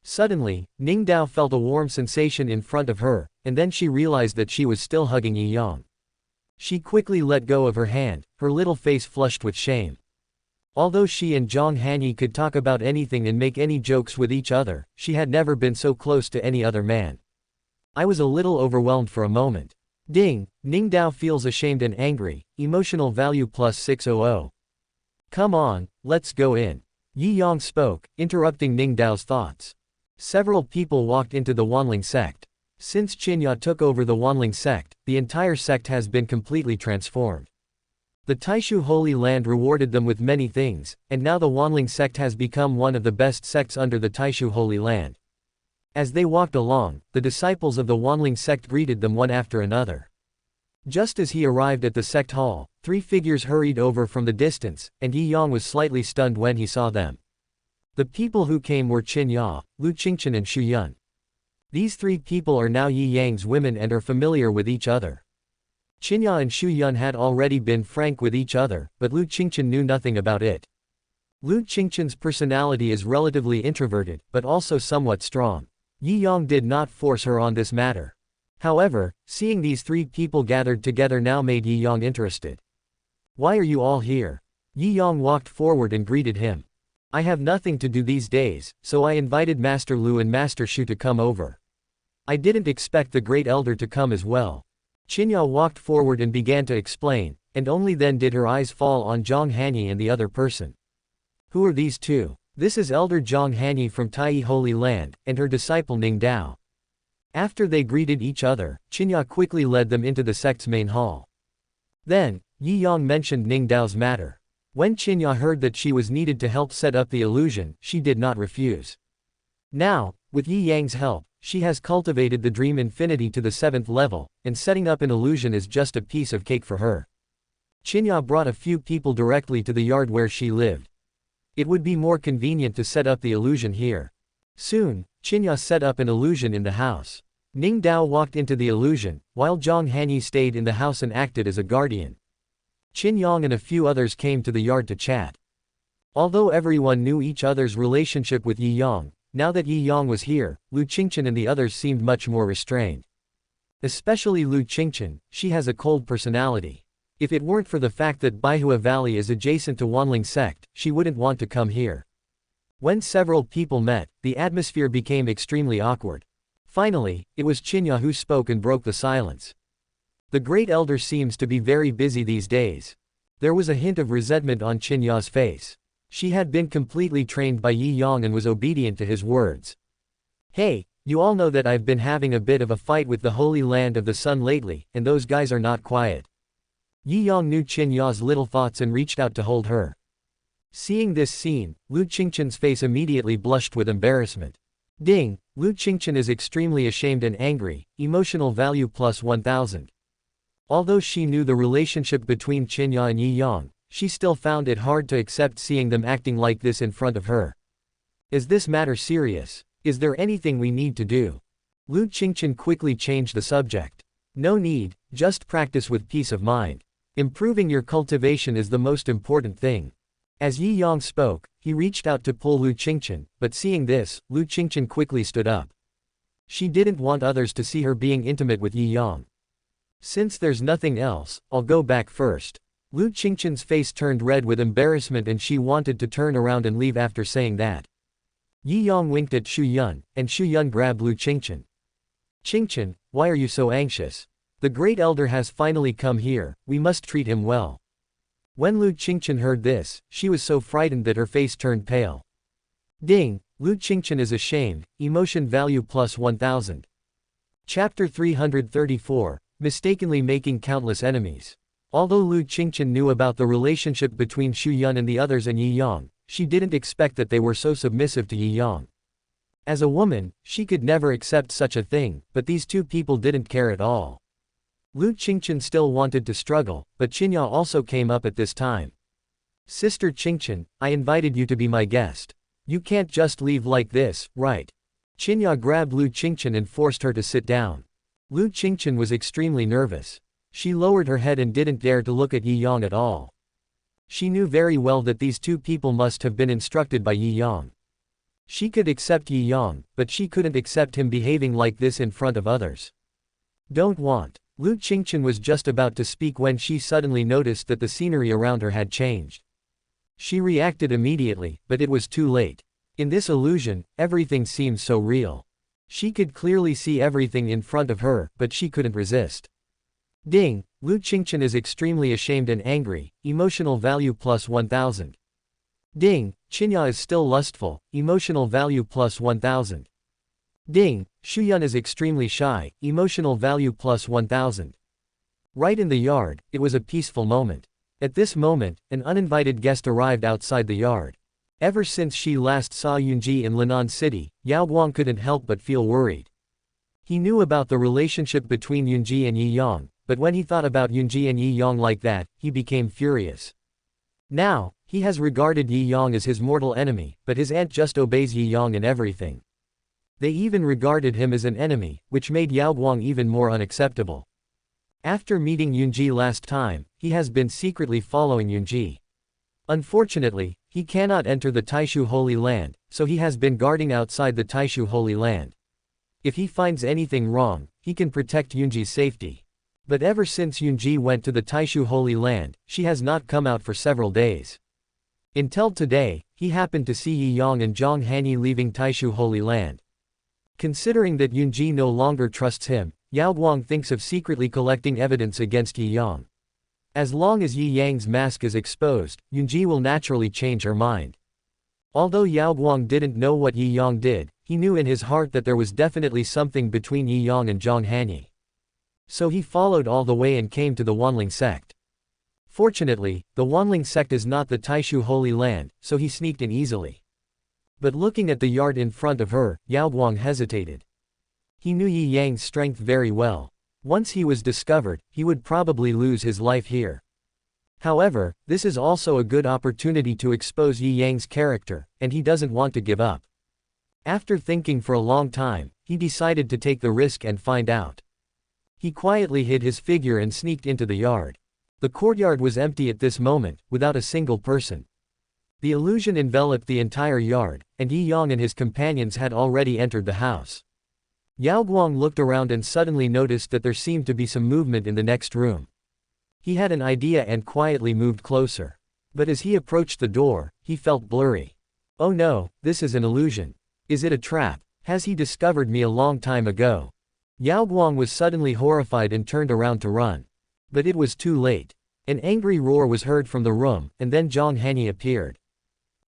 Suddenly, Ning Dao felt a warm sensation in front of her, and then she realized that she was still hugging Yi Yang. She quickly let go of her hand, her little face flushed with shame. Although she and Zhang Hanyi could talk about anything and make any jokes with each other, she had never been so close to any other man. I was a little overwhelmed for a moment. Ding, Ning Dao feels ashamed and angry, emotional value plus 600. Come on, let's go in. Yi Yang spoke, interrupting Ning Dao's thoughts. Several people walked into the Wanling sect. Since Qinya took over the Wanling sect, the entire sect has been completely transformed. The Taishu Holy Land rewarded them with many things, and now the Wanling sect has become one of the best sects under the Taishu Holy Land. As they walked along, the disciples of the Wanling sect greeted them one after another. Just as he arrived at the sect hall, three figures hurried over from the distance, and Yi Yang was slightly stunned when he saw them. The people who came were Qin Ya, Lu Qingchen and Shu Yun. These three people are now Yi Yang's women and are familiar with each other. Qinya and Xu Yun had already been frank with each other, but Lu Qingchen knew nothing about it. Lu Qingchen's personality is relatively introverted, but also somewhat strong. Yi Yang did not force her on this matter. However, seeing these three people gathered together now made Yi Yang interested. "Why are you all here?" Yi Yang walked forward and greeted him. "I have nothing to do these days, so I invited Master Lu and Master Shu to come over. I didn't expect the Great Elder to come as well." Qinya walked forward and began to explain, and only then did her eyes fall on Zhang Hanyi and the other person. "Who are these two?" "This is Elder Zhang Hanyi from Taiyi Holy Land, and her disciple Ning Dao." After they greeted each other, Qinya quickly led them into the sect's main hall. Then, Yi Yang mentioned Ning Dao's matter. When Qinya heard that she was needed to help set up the illusion, she did not refuse. Now, with Yi Yang's help, she has cultivated the dream infinity to the 7th level, and setting up an illusion is just a piece of cake for her. Qinya brought a few people directly to the yard where she lived. It would be more convenient to set up the illusion here. Soon, Qinya set up an illusion in the house. Ning Dao walked into the illusion, while Zhang Hanyi stayed in the house and acted as a guardian. Qin Yang and a few others came to the yard to chat. Although everyone knew each other's relationship with Yi Yang, now that Yi Yang was here, Lu Qingchen and the others seemed much more restrained. Especially Lu Qingchen, she has a cold personality. If it weren't for the fact that Baihua Valley is adjacent to Wanling sect, she wouldn't want to come here. When several people met, the atmosphere became extremely awkward. Finally, it was Qinya who spoke and broke the silence. "The Great Elder seems to be very busy these days." There was a hint of resentment on Qinya's face. She had been completely trained by Yi Yang and was obedient to his words. "Hey, you all know that I've been having a bit of a fight with the Holy Land of the Sun lately, and those guys are not quiet." Yi Yang knew Qinya's little thoughts and reached out to hold her. Seeing this scene, Lu Qingchen's face immediately blushed with embarrassment. Ding, Lu Qingchen is extremely ashamed and angry, emotional value plus 1000. Although she knew the relationship between Qinya and Yi Yang, she still found it hard to accept seeing them acting like this in front of her. "Is this matter serious? Is there anything we need to do?" Lu Qingchen quickly changed the subject. "No need, just practice with peace of mind. Improving your cultivation is the most important thing." As Yi Yang spoke, he reached out to pull Lu Qingchen, but seeing this, Lu Qingchen quickly stood up. She didn't want others to see her being intimate with Yi Yang. "Since there's nothing else, I'll go back first." Lu Qingchen's face turned red with embarrassment and she wanted to turn around and leave after saying that. Yi Yang winked at Xu Yun, and Xu Yun grabbed Lu Qingchen. "Qingchen, why are you so anxious? The Great Elder has finally come here, we must treat him well." When Lu Qingchen heard this, she was so frightened that her face turned pale. Ding, Lu Qingchen is ashamed, emotion value plus 1000. Chapter 334, Mistakenly Making Countless Enemies. Although Lu Qingchen knew about the relationship between Xu Yun and the others and Yi Yang, she didn't expect that they were so submissive to Yi Yang. As a woman, she could never accept such a thing, but these two people didn't care at all. Lu Qingchen still wanted to struggle, but Qinya also came up at this time. "Sister Qingchen, I invited you to be my guest. You can't just leave like this, right?" Qinya grabbed Lu Qingchen and forced her to sit down. Lu Qingchen was extremely nervous. She lowered her head and didn't dare to look at Yi Yang at all. She knew very well that these two people must have been instructed by Yi Yang. She could accept Yi Yang, but she couldn't accept him behaving like this in front of others. "Don't want." Lu Qingchen was just about to speak when she suddenly noticed that the scenery around her had changed. She reacted immediately, but it was too late. In this illusion, everything seemed so real. She could clearly see everything in front of her, but she couldn't resist. Ding, Lu Qingchen is extremely ashamed and angry, emotional value plus 1000. Ding, Qinya is still lustful, emotional value plus 1000. Ding, Xu Yun is extremely shy, emotional value plus 1000. Right in the yard, it was a peaceful moment. At this moment, an uninvited guest arrived outside the yard. Ever since she last saw Yunji in Linan City, Yao Guang couldn't help but feel worried. He knew about the relationship between Yunji and Yi Yang, but when he thought about Yunji and Yi Yang like that, he became furious. Now, he has regarded Yi Yang as his mortal enemy, but his aunt just obeys Yi Yang in everything. They even regarded him as an enemy, which made Yaoguang even more unacceptable. After meeting Yunji last time, he has been secretly following Yunji. Unfortunately, he cannot enter the Taishu Holy Land, so he has been guarding outside the Taishu Holy Land. If he finds anything wrong, he can protect Yunji's safety. But ever since Yunji went to the Taishu Holy Land, she has not come out for several days. Until today, he happened to see Yi Yang and Zhang Hanyi leaving Taishu Holy Land. Considering that Yunji no longer trusts him, Yaoguang thinks of secretly collecting evidence against Yi Yang. As long as Yi Yang's mask is exposed, Yunji will naturally change her mind. Although Yaoguang didn't know what Yi Yang did, he knew in his heart that there was definitely something between Yi Yang and Zhang Hanyi. So he followed all the way and came to the Wanling sect. Fortunately, the Wanling sect is not the Taishu Holy Land, so he sneaked in easily. But looking at the yard in front of her, Yaoguang hesitated. He knew Yi Yang's strength very well. Once he was discovered, he would probably lose his life here. However, this is also a good opportunity to expose Yi Yang's character, and he doesn't want to give up. After thinking for a long time, he decided to take the risk and find out. He quietly hid his figure and sneaked into the yard. The courtyard was empty at this moment, without a single person. The illusion enveloped the entire yard, and Yi Yang and his companions had already entered the house. Yaoguang looked around and suddenly noticed that there seemed to be some movement in the next room. He had an idea and quietly moved closer. But as he approached the door, he felt blurry. Oh no, this is an illusion. Is it a trap? Has he discovered me a long time ago? Yaoguang was suddenly horrified and turned around to run. But it was too late. An angry roar was heard from the room, and then Zhang Hanyi appeared.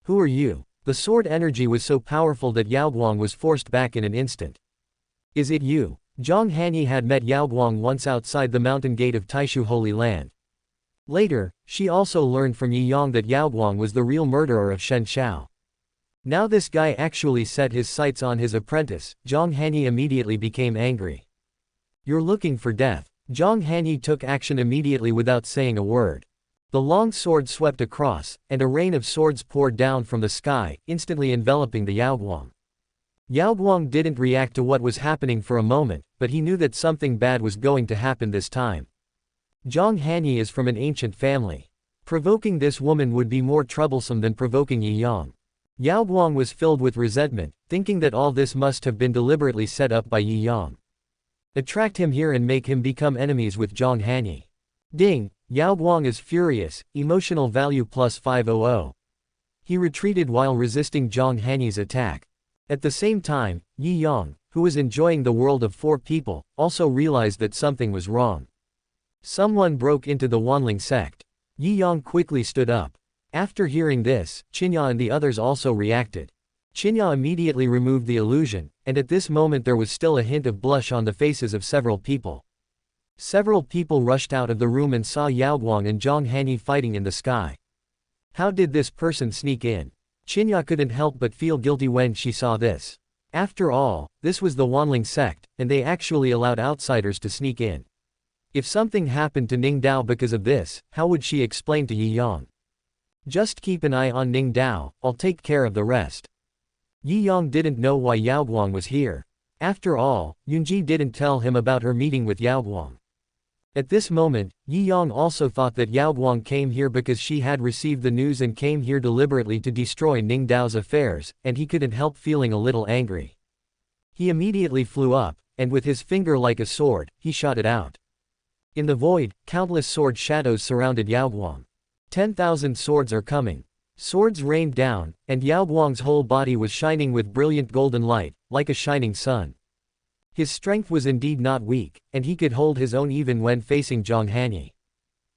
Who are you? The sword energy was so powerful that Yaoguang was forced back in an instant. Is it you? Zhang Hanyi had met Yaoguang once outside the mountain gate of Taishu Holy Land. Later, she also learned from Yi Yang that Yaoguang was the real murderer of Shen Xiao. Now this guy actually set his sights on his apprentice. Zhang Hanyi immediately became angry. You're looking for death. Zhang Hanyi took action immediately without saying a word. The long sword swept across, and a rain of swords poured down from the sky, instantly enveloping the Yaoguang. Yaoguang didn't react to what was happening for a moment, but he knew that something bad was going to happen this time. Zhang Hanyi is from an ancient family. Provoking this woman would be more troublesome than provoking Yi Yang. Yaoguang was filled with resentment, thinking that all this must have been deliberately set up by Yi Yang. Attract him here and make him become enemies with Zhang Hanyi. Ding! Yaoguang is furious, emotional value plus 500. He retreated while resisting Zhang Hanyi's attack. At the same time, Yi Yang, who was enjoying the world of 4 people, also realized that something was wrong. Someone broke into the Wanling sect. Yi Yang quickly stood up. After hearing this, Qinya and the others also reacted. Qinya immediately removed the illusion, and at this moment there was still a hint of blush on the faces of several people. Several people rushed out of the room and saw Yaoguang and Zhang Hanyi fighting in the sky. How did this person sneak in? Qinya couldn't help but feel guilty when she saw this. After all, this was the Wanling sect, and they actually allowed outsiders to sneak in. If something happened to Ning Dao because of this, how would she explain to Yi Yang? Just keep an eye on Ning Dao, I'll take care of the rest. Yi Yang didn't know why Yaoguang was here. After all, Yunji didn't tell him about her meeting with Yaoguang. At this moment, Yi Yang also thought that Yaoguang came here because she had received the news and came here deliberately to destroy Ning Dao's affairs, and he couldn't help feeling a little angry. He immediately flew up, and with his finger like a sword, he shot it out. In the void, countless sword shadows surrounded Yaoguang. 10,000 swords are coming. Swords rained down, and Yaoguang's whole body was shining with brilliant golden light, like a shining sun. His strength was indeed not weak, and he could hold his own even when facing Zhang Hanyi.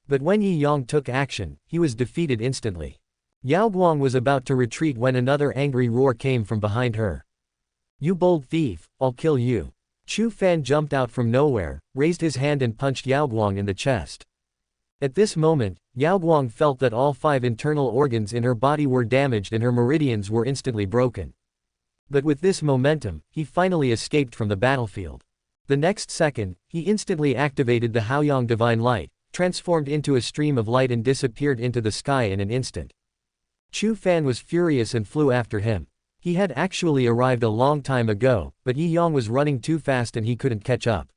But when Yi Yang took action, he was defeated instantly. Yaoguang was about to retreat when another angry roar came from behind her. You bold thief, I'll kill you. Chu Fan jumped out from nowhere, raised his hand and punched Yaoguang in the chest. At this moment, Yaoguang felt that all 5 internal organs in her body were damaged and her meridians were instantly broken. But with this momentum, he finally escaped from the battlefield. The next second, he instantly activated the Haoyang divine light, transformed into a stream of light and disappeared into the sky in an instant. Chu Fan was furious and flew after him. He had actually arrived a long time ago, but Yi Yang was running too fast and he couldn't catch up.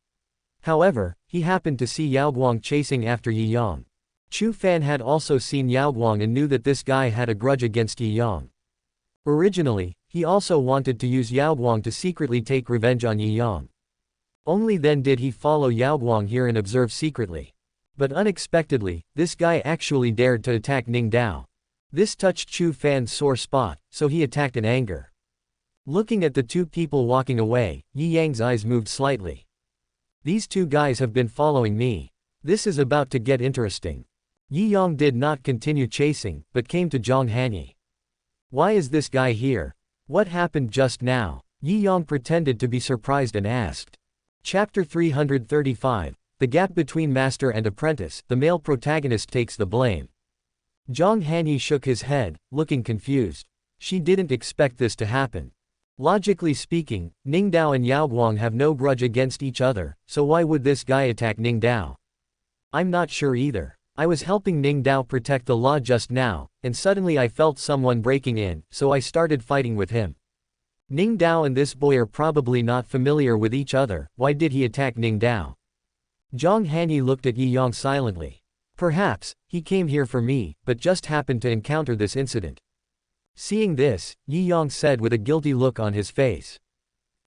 However, he happened to see Yao Guang chasing after Yi Yang. Chu Fan had also seen Yao Guang and knew that this guy had a grudge against Yi Yang. Originally, he also wanted to use Yao Guang to secretly take revenge on Yi Yang. Only then did he follow Yao Guang here and observe secretly. But unexpectedly, this guy actually dared to attack Ning Dao. This touched Chu Fan's sore spot, so he attacked in anger. Looking at the two people walking away, Yi Yang's eyes moved slightly. These two guys have been following me. This is about to get interesting. Yi Yang did not continue chasing, but came to Zhang Hanyi. Why is this guy here? What happened just now? Yi Yang pretended to be surprised and asked. Chapter 335, The Gap Between Master and Apprentice, the male protagonist takes the blame. Zhang Hanyi shook his head, looking confused. She didn't expect this to happen. Logically speaking, Ning Dao and Yao Guang have no grudge against each other, so why would this guy attack Ning Dao? I'm not sure either. I was helping Ning Dao protect the law just now, and suddenly I felt someone breaking in, so I started fighting with him. Ning Dao and this boy are probably not familiar with each other, why did he attack Ning Dao? Zhang Hanyi looked at Yi Yang silently. Perhaps, he came here for me, but just happened to encounter this incident. Seeing this, Yi Yang said with a guilty look on his face.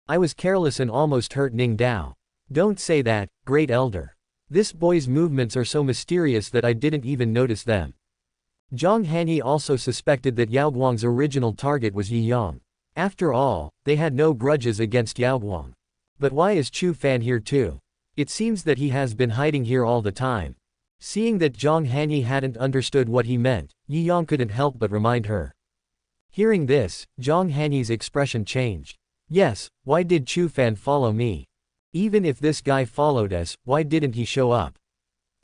I was careless and almost hurt Ning Dao. Don't say that, great elder. This boy's movements are so mysterious that I didn't even notice them. Zhang Hanyi also suspected that Yao Guang's original target was Yi Yang. After all, they had no grudges against Yao Guang. But why is Chu Fan here too? It seems that he has been hiding here all the time. Seeing that Zhang Hanyi hadn't understood what he meant, Yi Yang couldn't help but remind her. Hearing this, Zhang Hanyi's expression changed. Yes, why did Chu Fan follow me? Even if this guy followed us, why didn't he show up?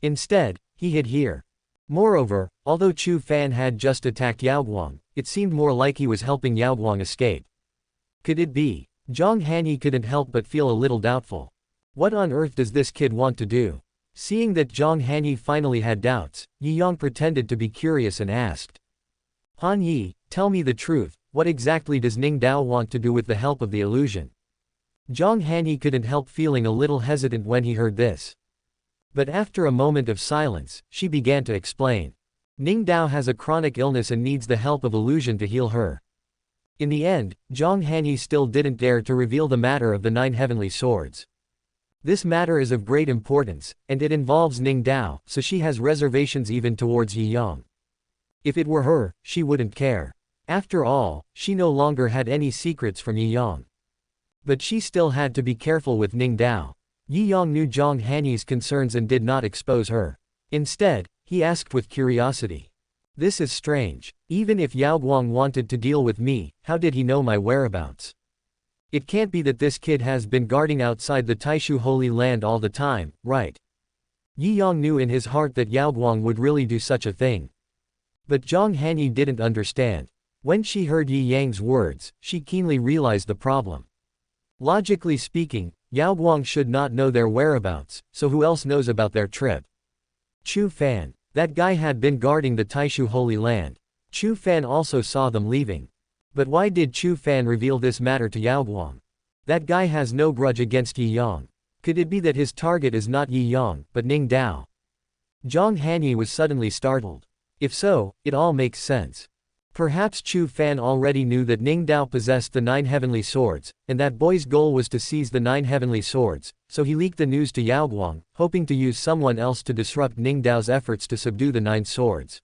Instead, he hid here. Moreover, although Chu Fan had just attacked Yao Guang, it seemed more like he was helping Yao Guang escape. Could it be? Zhang Hanyi couldn't help but feel a little doubtful. What on earth does this kid want to do? Seeing that Zhang Hanyi finally had doubts, Yi Yang pretended to be curious and asked. Han Yi, tell me the truth, what exactly does Ning Dao want to do with the help of the illusion? Zhang Hanyi couldn't help feeling a little hesitant when he heard this. But after a moment of silence, she began to explain. Ning Dao has a chronic illness and needs the help of illusion to heal her. In the end, Zhang Hanyi still didn't dare to reveal the matter of the 9 heavenly swords. This matter is of great importance, and it involves Ning Dao, so she has reservations even towards Yi Yang. If it were her, she wouldn't care. After all, she no longer had any secrets from Yi Yang. But she still had to be careful with Ning Dao. Yi Yang knew Zhang Hanyi's concerns and did not expose her. Instead, he asked with curiosity. This is strange. Even if Yao Guang wanted to deal with me, how did he know my whereabouts? It can't be that this kid has been guarding outside the Taishu Holy Land all the time, right? Yi Yang knew in his heart that Yao Guang would really do such a thing. But Zhang Hanyi didn't understand. When she heard Yi Yang's words, she keenly realized the problem. Logically speaking, Yao Guang should not know their whereabouts, so who else knows about their trip? Chu Fan. That guy had been guarding the Taishu Holy Land. Chu Fan also saw them leaving. But why did Chu Fan reveal this matter to Yao Guang? That guy has no grudge against Yi Yang. Could it be that his target is not Yi Yang, but Ning Dao? Zhang Hanyi was suddenly startled. If so, it all makes sense. Perhaps Chu Fan already knew that Ning Dao possessed the 9 heavenly swords, and that boy's goal was to seize the 9 heavenly swords, so he leaked the news to Yao Guang, hoping to use someone else to disrupt Ning Dao's efforts to subdue the 9 swords.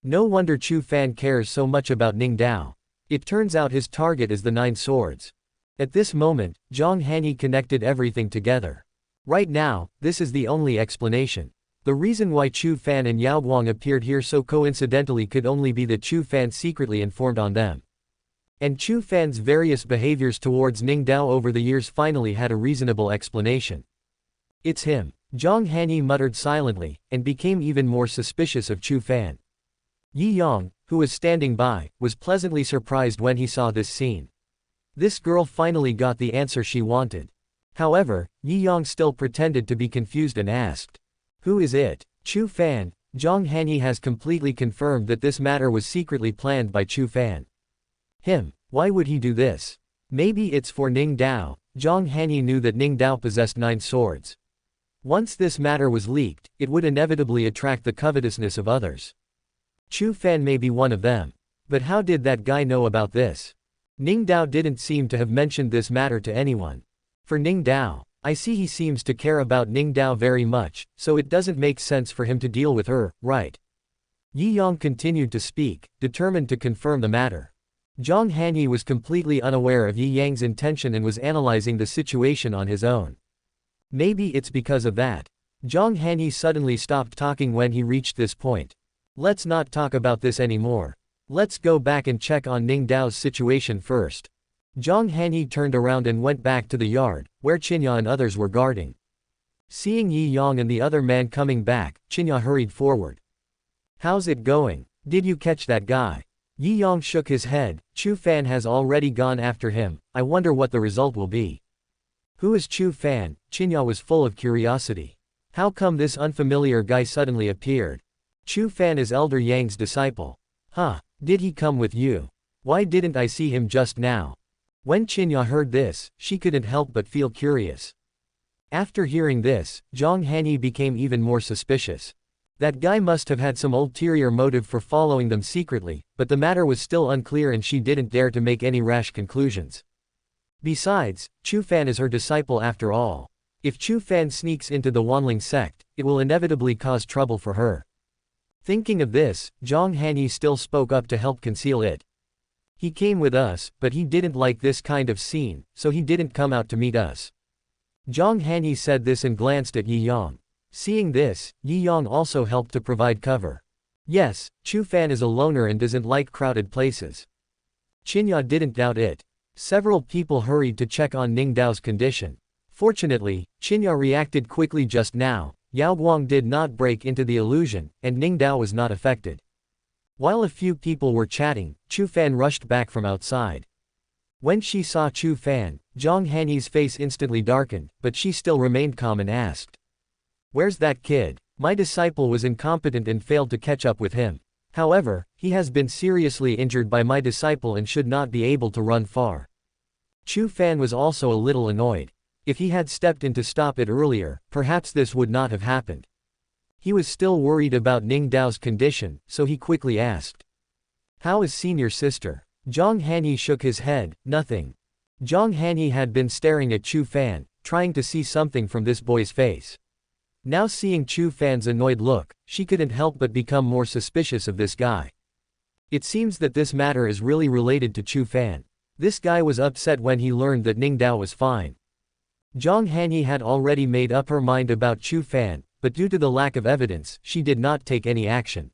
No wonder Chu Fan cares so much about Ning Dao. It turns out his target is the 9 swords. At this moment, Zhang Hanyi connected everything together. Right now, this is the only explanation. The reason why Chu Fan and Yao Guang appeared here so coincidentally could only be that Chu Fan secretly informed on them. And Chu Fan's various behaviors towards Ning Dao over the years finally had a reasonable explanation. It's him. Zhang Hanyi muttered silently, and became even more suspicious of Chu Fan. Yi Yang, who was standing by, was pleasantly surprised when he saw this scene. This girl finally got the answer she wanted. However, Yi Yang still pretended to be confused and asked. Who is it? Chu Fan. Zhang Hanyi has completely confirmed that this matter was secretly planned by Chu Fan. Him. Why would he do this? Maybe it's for Ning Dao. Zhang Hanyi knew that Ning Dao possessed 9 swords. Once this matter was leaked, it would inevitably attract the covetousness of others. Chu Fan may be one of them. But how did that guy know about this? Ning Dao didn't seem to have mentioned this matter to anyone. For Ning Dao, I see he seems to care about Ning Dao very much, so it doesn't make sense for him to deal with her, right? Yi Yang continued to speak, determined to confirm the matter. Zhang Hanyi was completely unaware of Yi Yang's intention and was analyzing the situation on his own. Maybe it's because of that. Zhang Hanyi suddenly stopped talking when he reached this point. Let's not talk about this anymore. Let's go back and check on Ning Dao's situation first. Zhang Hanyi turned around and went back to the yard, where Qinya and others were guarding. Seeing Yi Yang and the other man coming back, Qinya hurried forward. How's it going? Did you catch that guy? Yi Yang shook his head. Chu Fan has already gone after him. I wonder what the result will be. Who is Chu Fan? Qinya was full of curiosity. How come this unfamiliar guy suddenly appeared? Chu Fan is Elder Yang's disciple. Huh, did he come with you? Why didn't I see him just now? When Qinya heard this, she couldn't help but feel curious. After hearing this, Zhang Hanyi became even more suspicious. That guy must have had some ulterior motive for following them secretly, but the matter was still unclear and she didn't dare to make any rash conclusions. Besides, Chu Fan is her disciple after all. If Chu Fan sneaks into the Wanling sect, it will inevitably cause trouble for her. Thinking of this, Zhang Hanyi still spoke up to help conceal it. He came with us, but he didn't like this kind of scene, so he didn't come out to meet us. Zhang Hanyi said this and glanced at Yi Yang. Seeing this, Yi Yang also helped to provide cover. Yes, Chu Fan is a loner and doesn't like crowded places. Qinya didn't doubt it. Several people hurried to check on Ning Dao's condition. Fortunately, Qinya reacted quickly just now. Yao Guang did not break into the illusion, and Ning Dao was not affected. While a few people were chatting, Chu Fan rushed back from outside. When she saw Chu Fan, Zhang Hanyi's face instantly darkened, but she still remained calm and asked. Where's that kid? My disciple was incompetent and failed to catch up with him. However, he has been seriously injured by my disciple and should not be able to run far. Chu Fan was also a little annoyed. If he had stepped in to stop it earlier, perhaps this would not have happened. He was still worried about Ning Dao's condition, so he quickly asked. How is senior sister? Zhang Hanyi shook his head, nothing. Zhang Hanyi had been staring at Chu Fan, trying to see something from this boy's face. Now seeing Chu Fan's annoyed look, she couldn't help but become more suspicious of this guy. It seems that this matter is really related to Chu Fan. This guy was upset when he learned that Ning Dao was fine. Zhang Hanyi had already made up her mind about Chu Fan, but due to the lack of evidence, she did not take any action.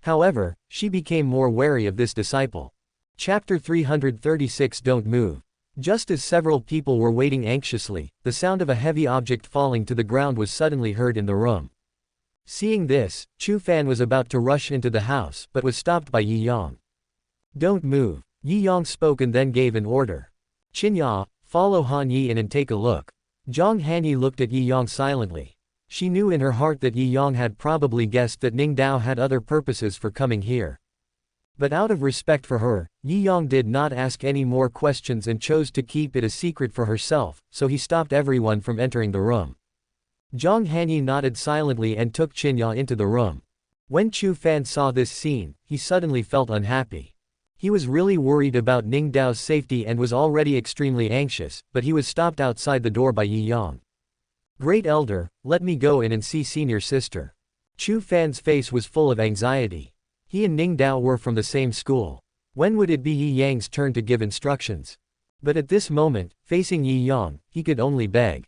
However, she became more wary of this disciple. Chapter 336 Don't Move. Just as several people were waiting anxiously, the sound of a heavy object falling to the ground was suddenly heard in the room. Seeing this, Chu Fan was about to rush into the house but was stopped by Yi Yang. Don't move. Yi Yang spoke and then gave an order. Qinya, follow Han Yi in and take a look. Zhang Hanyi looked at Yi Yang silently. She knew in her heart that Yi Yang had probably guessed that Ning Dao had other purposes for coming here. But out of respect for her, Yi Yang did not ask any more questions and chose to keep it a secret for herself, so he stopped everyone from entering the room. Zhang Hanyi nodded silently and took Qinya into the room. When Chu Fan saw this scene, he suddenly felt unhappy. He was really worried about Ning Dao's safety and was already extremely anxious, but he was stopped outside the door by Yi Yang. Great Elder, let me go in and see senior sister. Chu Fan's face was full of anxiety. He and Ning Dao were from the same school. When would it be Yi Yang's turn to give instructions? But at this moment, facing Yi Yang, he could only beg.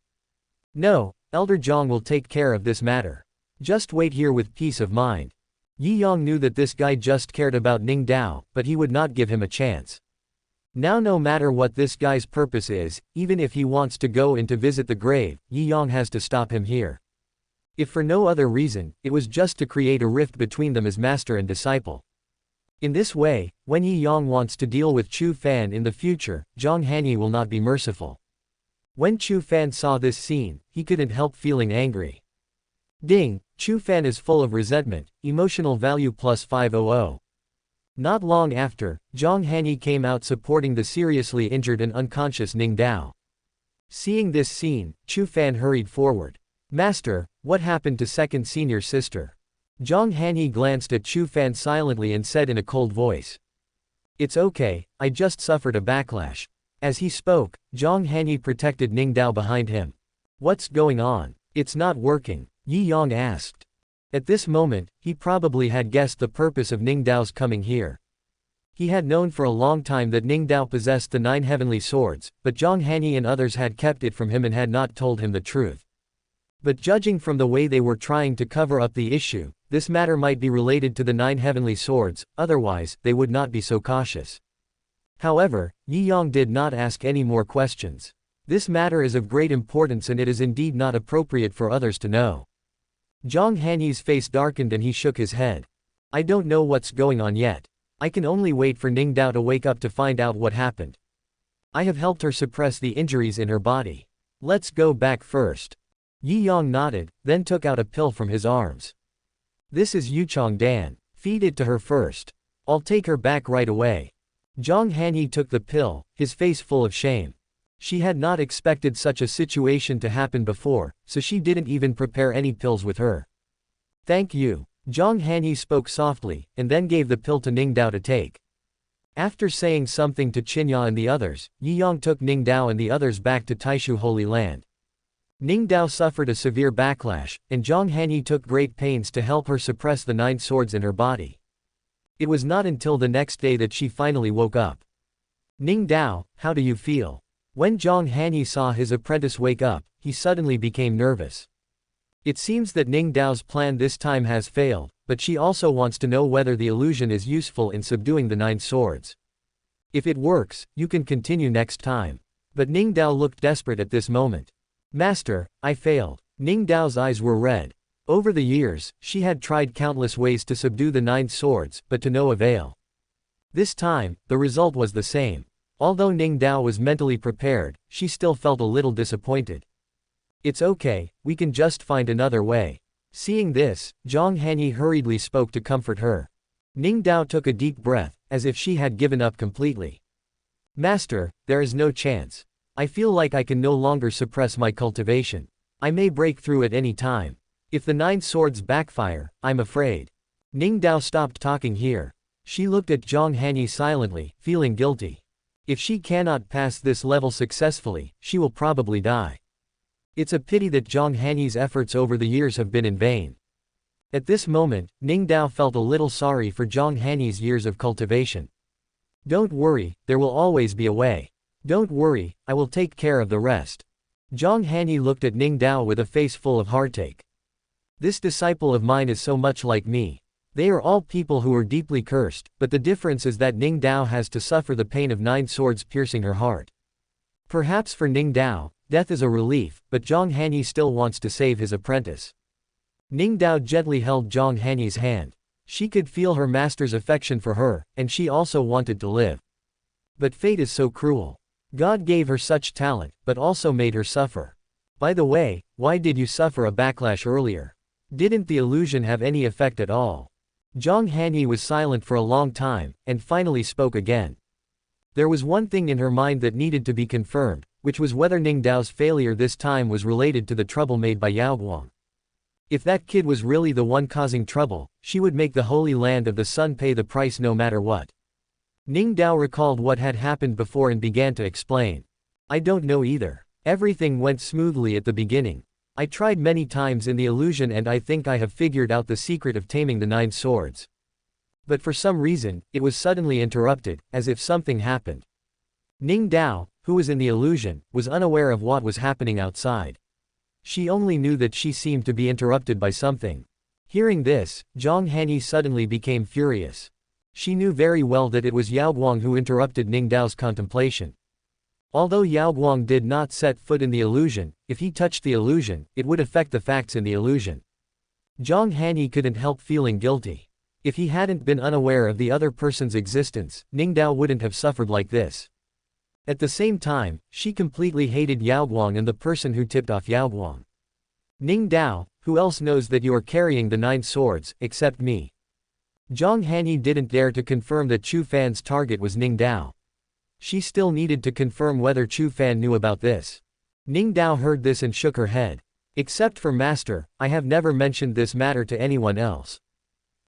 No, Elder Zhang will take care of this matter. Just wait here with peace of mind. Yi Yang knew that this guy just cared about Ning Dao, but he would not give him a chance. Now no matter what this guy's purpose is, even if he wants to go in to visit the grave, Yi Yang has to stop him here. If for no other reason, it was just to create a rift between them as master and disciple. In this way, when Yi Yang wants to deal with Chu Fan in the future, Zhang Hanyi will not be merciful. When Chu Fan saw this scene, he couldn't help feeling angry. Ding, Chu Fan is full of resentment, emotional value plus 500. Not long after, Zhang Hanyi came out supporting the seriously injured and unconscious Ning Dao. Seeing this scene, Chu Fan hurried forward. Master, what happened to second senior sister? Zhang Hanyi glanced at Chu Fan silently and said in a cold voice. It's okay, I just suffered a backlash. As he spoke, Zhang Hanyi protected Ning Dao behind him. What's going on? It's not working, Yi Yang asked. At this moment, he probably had guessed the purpose of Ning Dao's coming here. He had known for a long time that Ning Dao possessed the 9 heavenly swords, but Zhang Hanyi and others had kept it from him and had not told him the truth. But judging from the way they were trying to cover up the issue, this matter might be related to the 9 heavenly swords, otherwise, they would not be so cautious. However, Yi Yang did not ask any more questions. This matter is of great importance and it is indeed not appropriate for others to know. Zhang Hanyi's face darkened and he shook his head. I don't know what's going on yet. I can only wait for Ning Dao to wake up to find out what happened. I have helped her suppress the injuries in her body. Let's go back first. Yi Yang nodded, then took out a pill from his arms. This is Yuchong Dan. Feed it to her first. I'll take her back right away. Zhang Hanyi took the pill, his face full of shame. She had not expected such a situation to happen before, so she didn't even prepare any pills with her. Thank you. Zhang Hanyi spoke softly, and then gave the pill to Ning Dao to take. After saying something to Qinya and the others, Yi Yang took Ning Dao and the others back to Taishu Holy Land. Ning Dao suffered a severe backlash, and Zhang Hanyi took great pains to help her suppress the 9 swords in her body. It was not until the next day that she finally woke up. Ning Dao, how do you feel? When Zhang Hanyi saw his apprentice wake up, he suddenly became nervous. It seems that Ning Dao's plan this time has failed, but she also wants to know whether the illusion is useful in subduing the 9 swords. If it works, you can continue next time. But Ning Dao looked desperate at this moment. Master, I failed. Ning Dao's eyes were red. Over the years, she had tried countless ways to subdue the 9 swords, but to no avail. This time, the result was the same. Although Ning Dao was mentally prepared, she still felt a little disappointed. It's okay, we can just find another way. Seeing this, Zhang Hanyi hurriedly spoke to comfort her. Ning Dao took a deep breath, as if she had given up completely. Master, there is no chance. I feel like I can no longer suppress my cultivation. I may break through at any time. If the 9 swords backfire, I'm afraid. Ning Dao stopped talking here. She looked at Zhang Hanyi silently, feeling guilty. If she cannot pass this level successfully, she will probably die. It's a pity that Zhang Hanyi's efforts over the years have been in vain. At this moment, Ning Dao felt a little sorry for Zhang Hanyi's years of cultivation. Don't worry, there will always be a way. Don't worry, I will take care of the rest. Zhang Hanyi looked at Ning Dao with a face full of heartache. This disciple of mine is so much like me. They are all people who are deeply cursed, but the difference is that Ning Dao has to suffer the pain of 9 swords piercing her heart. Perhaps for Ning Dao, death is a relief, but Zhang Hanyi still wants to save his apprentice. Ning Dao gently held Zhang Hanyi's hand. She could feel her master's affection for her, and she also wanted to live. But fate is so cruel. God gave her such talent, but also made her suffer. By the way, why did you suffer a backlash earlier? Didn't the illusion have any effect at all? Zhang Hanyi was silent for a long time, and finally spoke again. There was one thing in her mind that needed to be confirmed, which was whether Ning Dao's failure this time was related to the trouble made by Yao Guang. If that kid was really the one causing trouble, she would make the Holy Land of the Sun pay the price no matter what. Ning Dao recalled what had happened before and began to explain. I don't know either. Everything went smoothly at the beginning. I tried many times in the illusion and I think I have figured out the secret of taming the 9 swords. But for some reason, it was suddenly interrupted, as if something happened. Ning Dao, who was in the illusion, was unaware of what was happening outside. She only knew that she seemed to be interrupted by something. Hearing this, Zhang Hanyi suddenly became furious. She knew very well that it was Yao Guang who interrupted Ning Dao's contemplation. Although Yao Guang did not set foot in the illusion, if he touched the illusion, it would affect the facts in the illusion. Zhang Hanyi couldn't help feeling guilty. If he hadn't been unaware of the other person's existence, Ning Dao wouldn't have suffered like this. At the same time, she completely hated Yao Guang and the person who tipped off Yao Guang. Ning Dao, who else knows that you are carrying the 9 swords, except me? Zhang Hanyi didn't dare to confirm that Chu Fan's target was Ning Dao. She still needed to confirm whether Chu Fan knew about this. Ning Dao heard this and shook her head. Except for Master, I have never mentioned this matter to anyone else.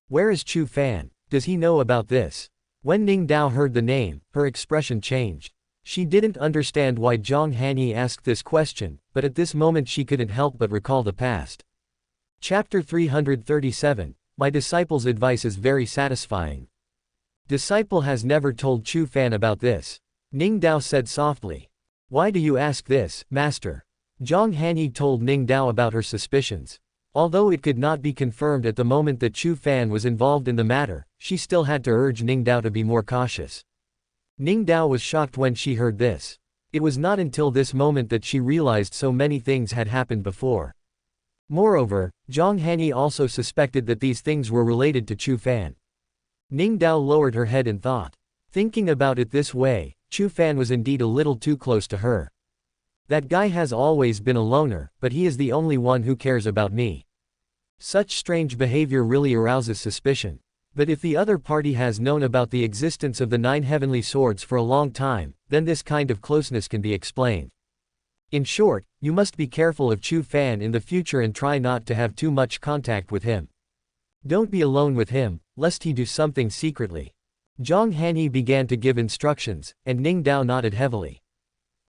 Where is Chu Fan? Does he know about this? When Ning Dao heard the name, her expression changed. She didn't understand why Zhang Hanyi asked this question, but at this moment she couldn't help but recall the past. Chapter 337, My disciple's advice is very satisfying. Disciple has never told Chu Fan about this. Ning Dao said softly. Why do you ask this, Master? Zhang Hanyi told Ning Dao about her suspicions. Although it could not be confirmed at the moment that Chu Fan was involved in the matter, she still had to urge Ning Dao to be more cautious. Ning Dao was shocked when she heard this. It was not until this moment that she realized so many things had happened before. Moreover, Zhang Hanyi also suspected that these things were related to Chu Fan. Ning Dao lowered her head in thought. Thinking about it this way, Chu Fan was indeed a little too close to her. That guy has always been a loner, but he is the only one who cares about me. Such strange behavior really arouses suspicion. But if the other party has known about the existence of the 9 heavenly swords for a long time, then this kind of closeness can be explained. In short, you must be careful of Chu Fan in the future and try not to have too much contact with him. Don't be alone with him, lest he do something secretly. Zhang Hanyi began to give instructions, and Ning Dao nodded heavily.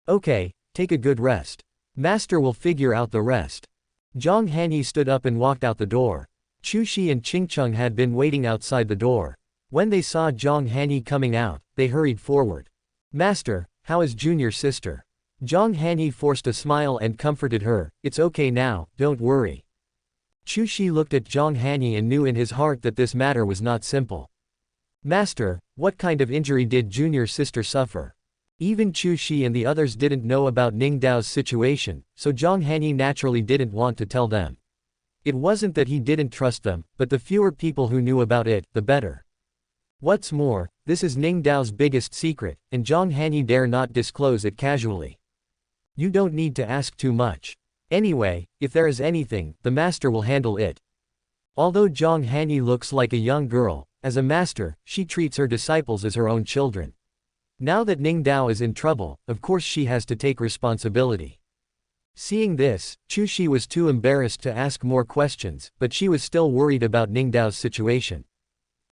Okay, take a good rest. Master will figure out the rest. Zhang Hanyi stood up and walked out the door. Chu Shi and Qingcheng had been waiting outside the door. When they saw Zhang Hanyi coming out, they hurried forward. Master, how is junior sister? Zhang Hanyi forced a smile and comforted her. It's okay now, don't worry. Chu Shi looked at Zhang Hanyi and knew in his heart that this matter was not simple. Master, what kind of injury did junior sister suffer? Even Chu Shi and the others didn't know about Ning Dao's situation, so Zhang Hanyi naturally didn't want to tell them. It wasn't that he didn't trust them, but the fewer people who knew about it, the better. What's more, this is Ning Dao's biggest secret, and Zhang Hanyi dare not disclose it casually. You don't need to ask too much. Anyway, if there is anything, the master will handle it. Although Zhang Hanyi looks like a young girl, as a master, she treats her disciples as her own children. Now that Ning Dao is in trouble, of course she has to take responsibility. Seeing this, Chu Shi was too embarrassed to ask more questions, but she was still worried about Ning Dao's situation.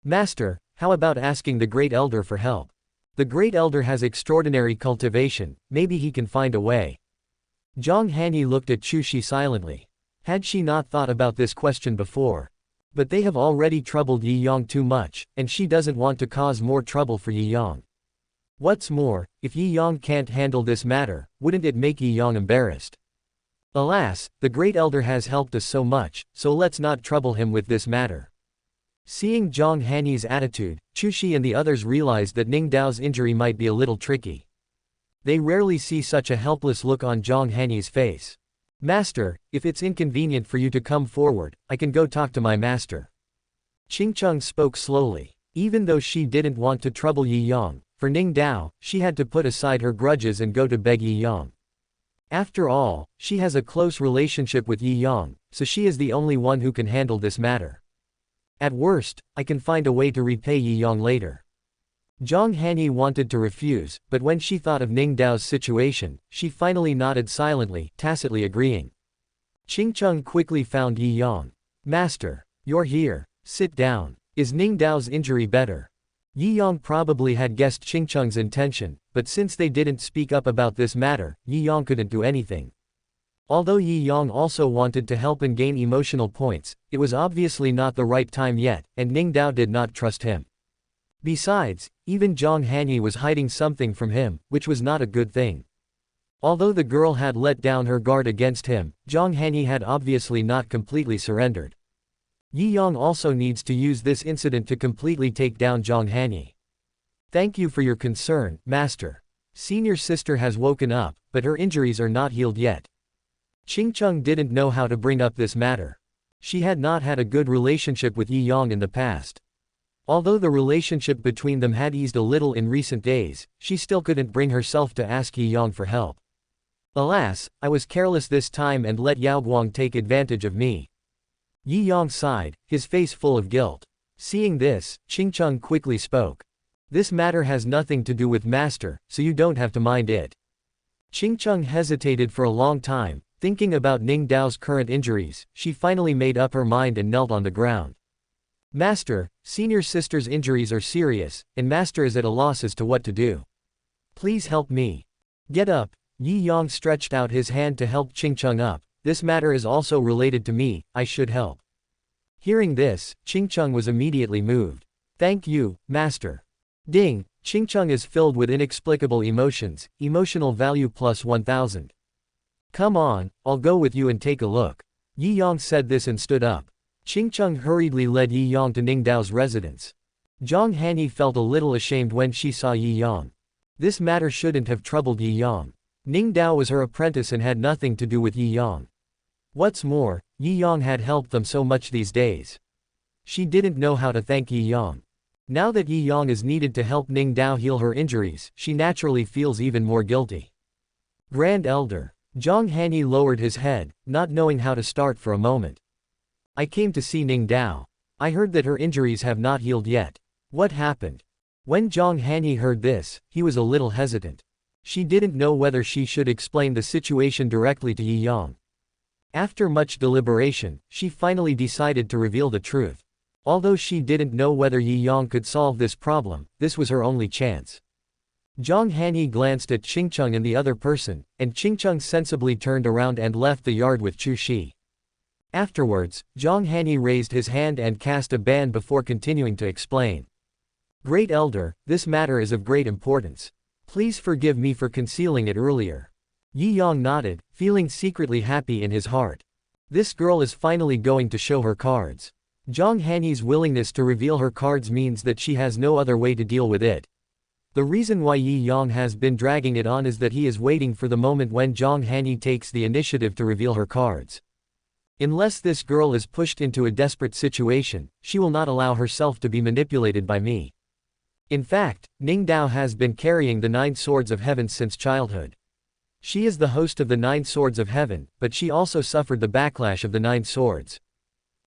Master, how about asking the Great Elder for help? The Great Elder has extraordinary cultivation, maybe he can find a way. Zhang Hanyi looked at Chu Shi silently. Had she not thought about this question before? But they have already troubled Yi Yang too much, and she doesn't want to cause more trouble for Yi Yang. What's more, if Yi Yang can't handle this matter, wouldn't it make Yi Yang embarrassed? Alas, the Great Elder has helped us so much, so let's not trouble him with this matter. Seeing Zhang Hanyi's attitude, Chu Shi and the others realized that Ning Dao's injury might be a little tricky. They rarely see such a helpless look on Zhang Hanyi's face. Master, if it's inconvenient for you to come forward, I can go talk to my master. Qingcheng spoke slowly. Even though she didn't want to trouble Yi Yang, for Ning Dao, she had to put aside her grudges and go to beg Yi Yang. After all, she has a close relationship with Yi Yang, so she is the only one who can handle this matter. At worst, I can find a way to repay Yi Yang later. Zhang Hanyi wanted to refuse, but when she thought of Ning Dao's situation, she finally nodded silently, tacitly agreeing. Qingcheng quickly found Yi Yang. Master, you're here. Sit down. Is Ning Dao's injury better? Yi Yang probably had guessed Qingcheng's intention, but since they didn't speak up about this matter, Yi Yang couldn't do anything. Although Yi Yang also wanted to help and gain emotional points, it was obviously not the right time yet, and Ning Dao did not trust him. Besides, even Zhang Hanyi was hiding something from him, which was not a good thing. Although the girl had let down her guard against him, Zhang Hanyi had obviously not completely surrendered. Yi Yang also needs to use this incident to completely take down Zhang Hanyi. Thank you for your concern, Master. Senior sister has woken up, but her injuries are not healed yet. Qingcheng didn't know how to bring up this matter. She had not had a good relationship with Yi Yang in the past. Although the relationship between them had eased a little in recent days, she still couldn't bring herself to ask Yi Yang for help. Alas, I was careless this time and let Yao Guang take advantage of me. Yi Yang sighed, his face full of guilt. Seeing this, Chingcheng quickly spoke. This matter has nothing to do with master, so you don't have to mind it. Chingcheng hesitated for a long time, thinking about Ning Dao's current injuries. She finally made up her mind and knelt on the ground. Master, senior sister's injuries are serious, and master is at a loss as to what to do. Please help me. Get up. Yi Yang stretched out his hand to help Chingcheng up. This matter is also related to me, I should help. Hearing this, Chingcheng was immediately moved. Thank you, master. Ding, Chingcheng is filled with inexplicable emotions, emotional value plus 1000. Come on, I'll go with you and take a look. Yi Yang said this and stood up. Chingcheng hurriedly led Yi Yang to Ning Dao's residence. Zhang Hanyi felt a little ashamed when she saw Yi Yang. This matter shouldn't have troubled Yi Yang. Ning Dao was her apprentice and had nothing to do with Yi Yang. What's more, Yi Yang had helped them so much these days. She didn't know how to thank Yi Yang. Now that Yi Yang is needed to help Ning Dao heal her injuries, she naturally feels even more guilty. Grand Elder. Zhang Hanyi lowered his head, not knowing how to start for a moment. I came to see Ning Dao. I heard that her injuries have not healed yet. What happened? When Zhang Hanyi heard this, he was a little hesitant. She didn't know whether she should explain the situation directly to Yi Yang. After much deliberation, she finally decided to reveal the truth. Although she didn't know whether Yi Yang could solve this problem, this was her only chance. Zhang Hanyi glanced at Chingcheng and the other person, and Chingcheng sensibly turned around and left the yard with Chu Shi. Afterwards, Zhang Hanyi raised his hand and cast a ban before continuing to explain. Great Elder, this matter is of great importance. Please forgive me for concealing it earlier. Yi Yang nodded, feeling secretly happy in his heart. This girl is finally going to show her cards. Zhang Hanyi's willingness to reveal her cards means that she has no other way to deal with it. The reason why Yi Yang has been dragging it on is that he is waiting for the moment when Zhang Hanyi takes the initiative to reveal her cards. Unless this girl is pushed into a desperate situation, she will not allow herself to be manipulated by me. In fact, Ning Dao has been carrying the 9 swords of heaven since childhood. She is the host of the 9 swords of heaven, but she also suffered the backlash of the 9 swords.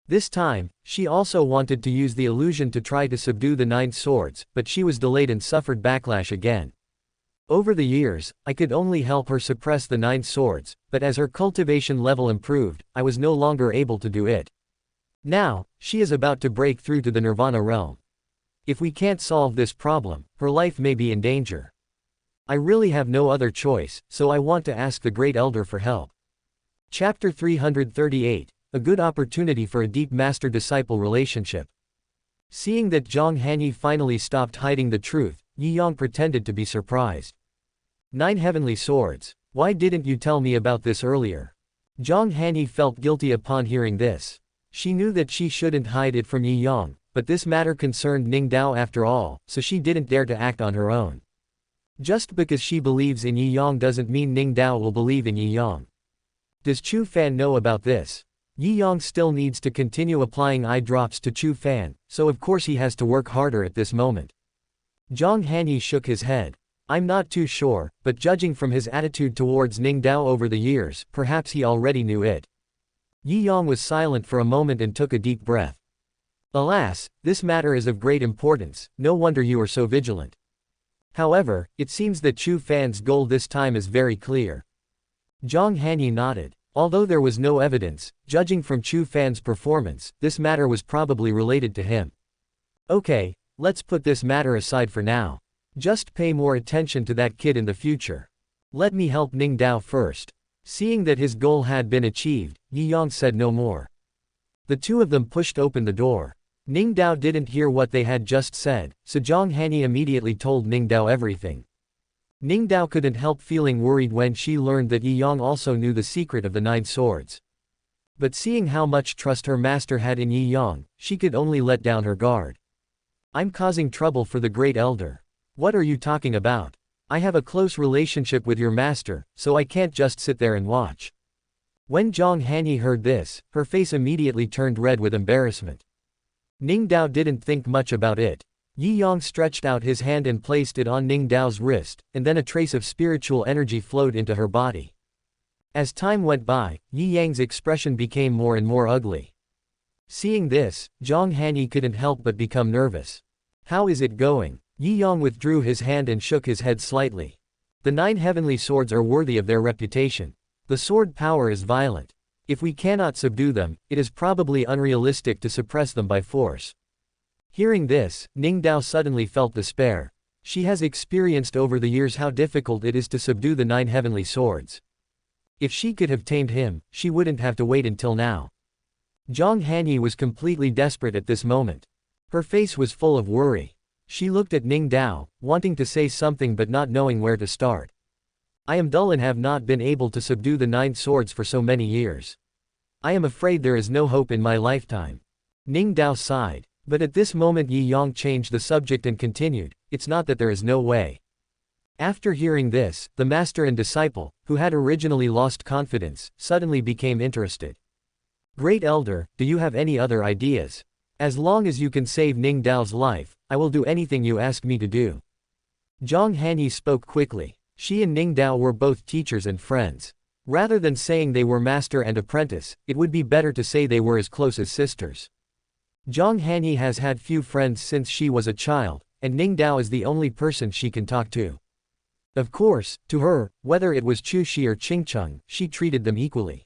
This time, she also wanted to use the illusion to try to subdue the 9 swords, but she was delayed and suffered backlash again. Over the years, I could only help her suppress the 9 swords, but as her cultivation level improved, I was no longer able to do it. Now, she is about to break through to the Nirvana realm. If we can't solve this problem, her life may be in danger. I really have no other choice, so I want to ask the Great Elder for help. Chapter 338. A good opportunity for a deep master-disciple relationship. Seeing that Zhang Hanyi finally stopped hiding the truth, Yi Yang pretended to be surprised. 9 heavenly swords. Why didn't you tell me about this earlier? Zhang Hanyi felt guilty upon hearing this. She knew that she shouldn't hide it from Yi Yang, but this matter concerned Ning Dao after all, so she didn't dare to act on her own. Just because she believes in Yi Yang doesn't mean Ning Dao will believe in Yi Yang. Does Chu Fan know about this? Yi Yang still needs to continue applying eye drops to Chu Fan, so of course he has to work harder at this moment. Zhang Hanyi shook his head. I'm not too sure, but judging from his attitude towards Ning Dao over the years, perhaps he already knew it. Yi Yang was silent for a moment and took a deep breath. Alas, this matter is of great importance, no wonder you are so vigilant. However, it seems that Chu Fan's goal this time is very clear. Zhang Hanyi nodded. Although there was no evidence, judging from Chu Fan's performance, this matter was probably related to him. Okay, let's put this matter aside for now. Just pay more attention to that kid in the future. Let me help Ning Dao first. Seeing that his goal had been achieved, Yi Yang said no more. The two of them pushed open the door. Ning Dao didn't hear what they had just said, so Zhang Hanyi immediately told Ning Dao everything. Ning Dao couldn't help feeling worried when she learned that Yi Yang also knew the secret of the 9 swords. But seeing how much trust her master had in Yi Yang, she could only let down her guard. I'm causing trouble for the Great Elder. What are you talking about? I have a close relationship with your master, so I can't just sit there and watch. When Zhang Hanyi heard this, her face immediately turned red with embarrassment. Ning Dao didn't think much about it. Yi Yang stretched out his hand and placed it on Ning Dao's wrist, and then a trace of spiritual energy flowed into her body. As time went by, Yi Yang's expression became more and more ugly. Seeing this, Zhang Hanyi couldn't help but become nervous. How is it going? Yi Yang withdrew his hand and shook his head slightly. The 9 heavenly swords are worthy of their reputation. The sword power is violent. If we cannot subdue them, it is probably unrealistic to suppress them by force. Hearing this, Ning Dao suddenly felt despair. She has experienced over the years how difficult it is to subdue the 9 heavenly swords. If she could have tamed him, she wouldn't have to wait until now. Zhang Hanyi was completely desperate at this moment. Her face was full of worry. She looked at Ning Dao, wanting to say something but not knowing where to start. I am dull and have not been able to subdue the 9 swords for so many years. I am afraid there is no hope in my lifetime. Ning Dao sighed. But at this moment Yi Yang changed the subject and continued, it's not that there is no way. After hearing this, the master and disciple, who had originally lost confidence, suddenly became interested. Great Elder, do you have any other ideas? As long as you can save Ning Dao's life, I will do anything you ask me to do. Zhang Hanyi spoke quickly. She and Ning Dao were both teachers and friends. Rather than saying they were master and apprentice, it would be better to say they were as close as sisters. Zhang Hanyi has had few friends since she was a child, and Ning Dao is the only person she can talk to. Of course, to her, whether it was Chu Shi or Qingcheng, she treated them equally.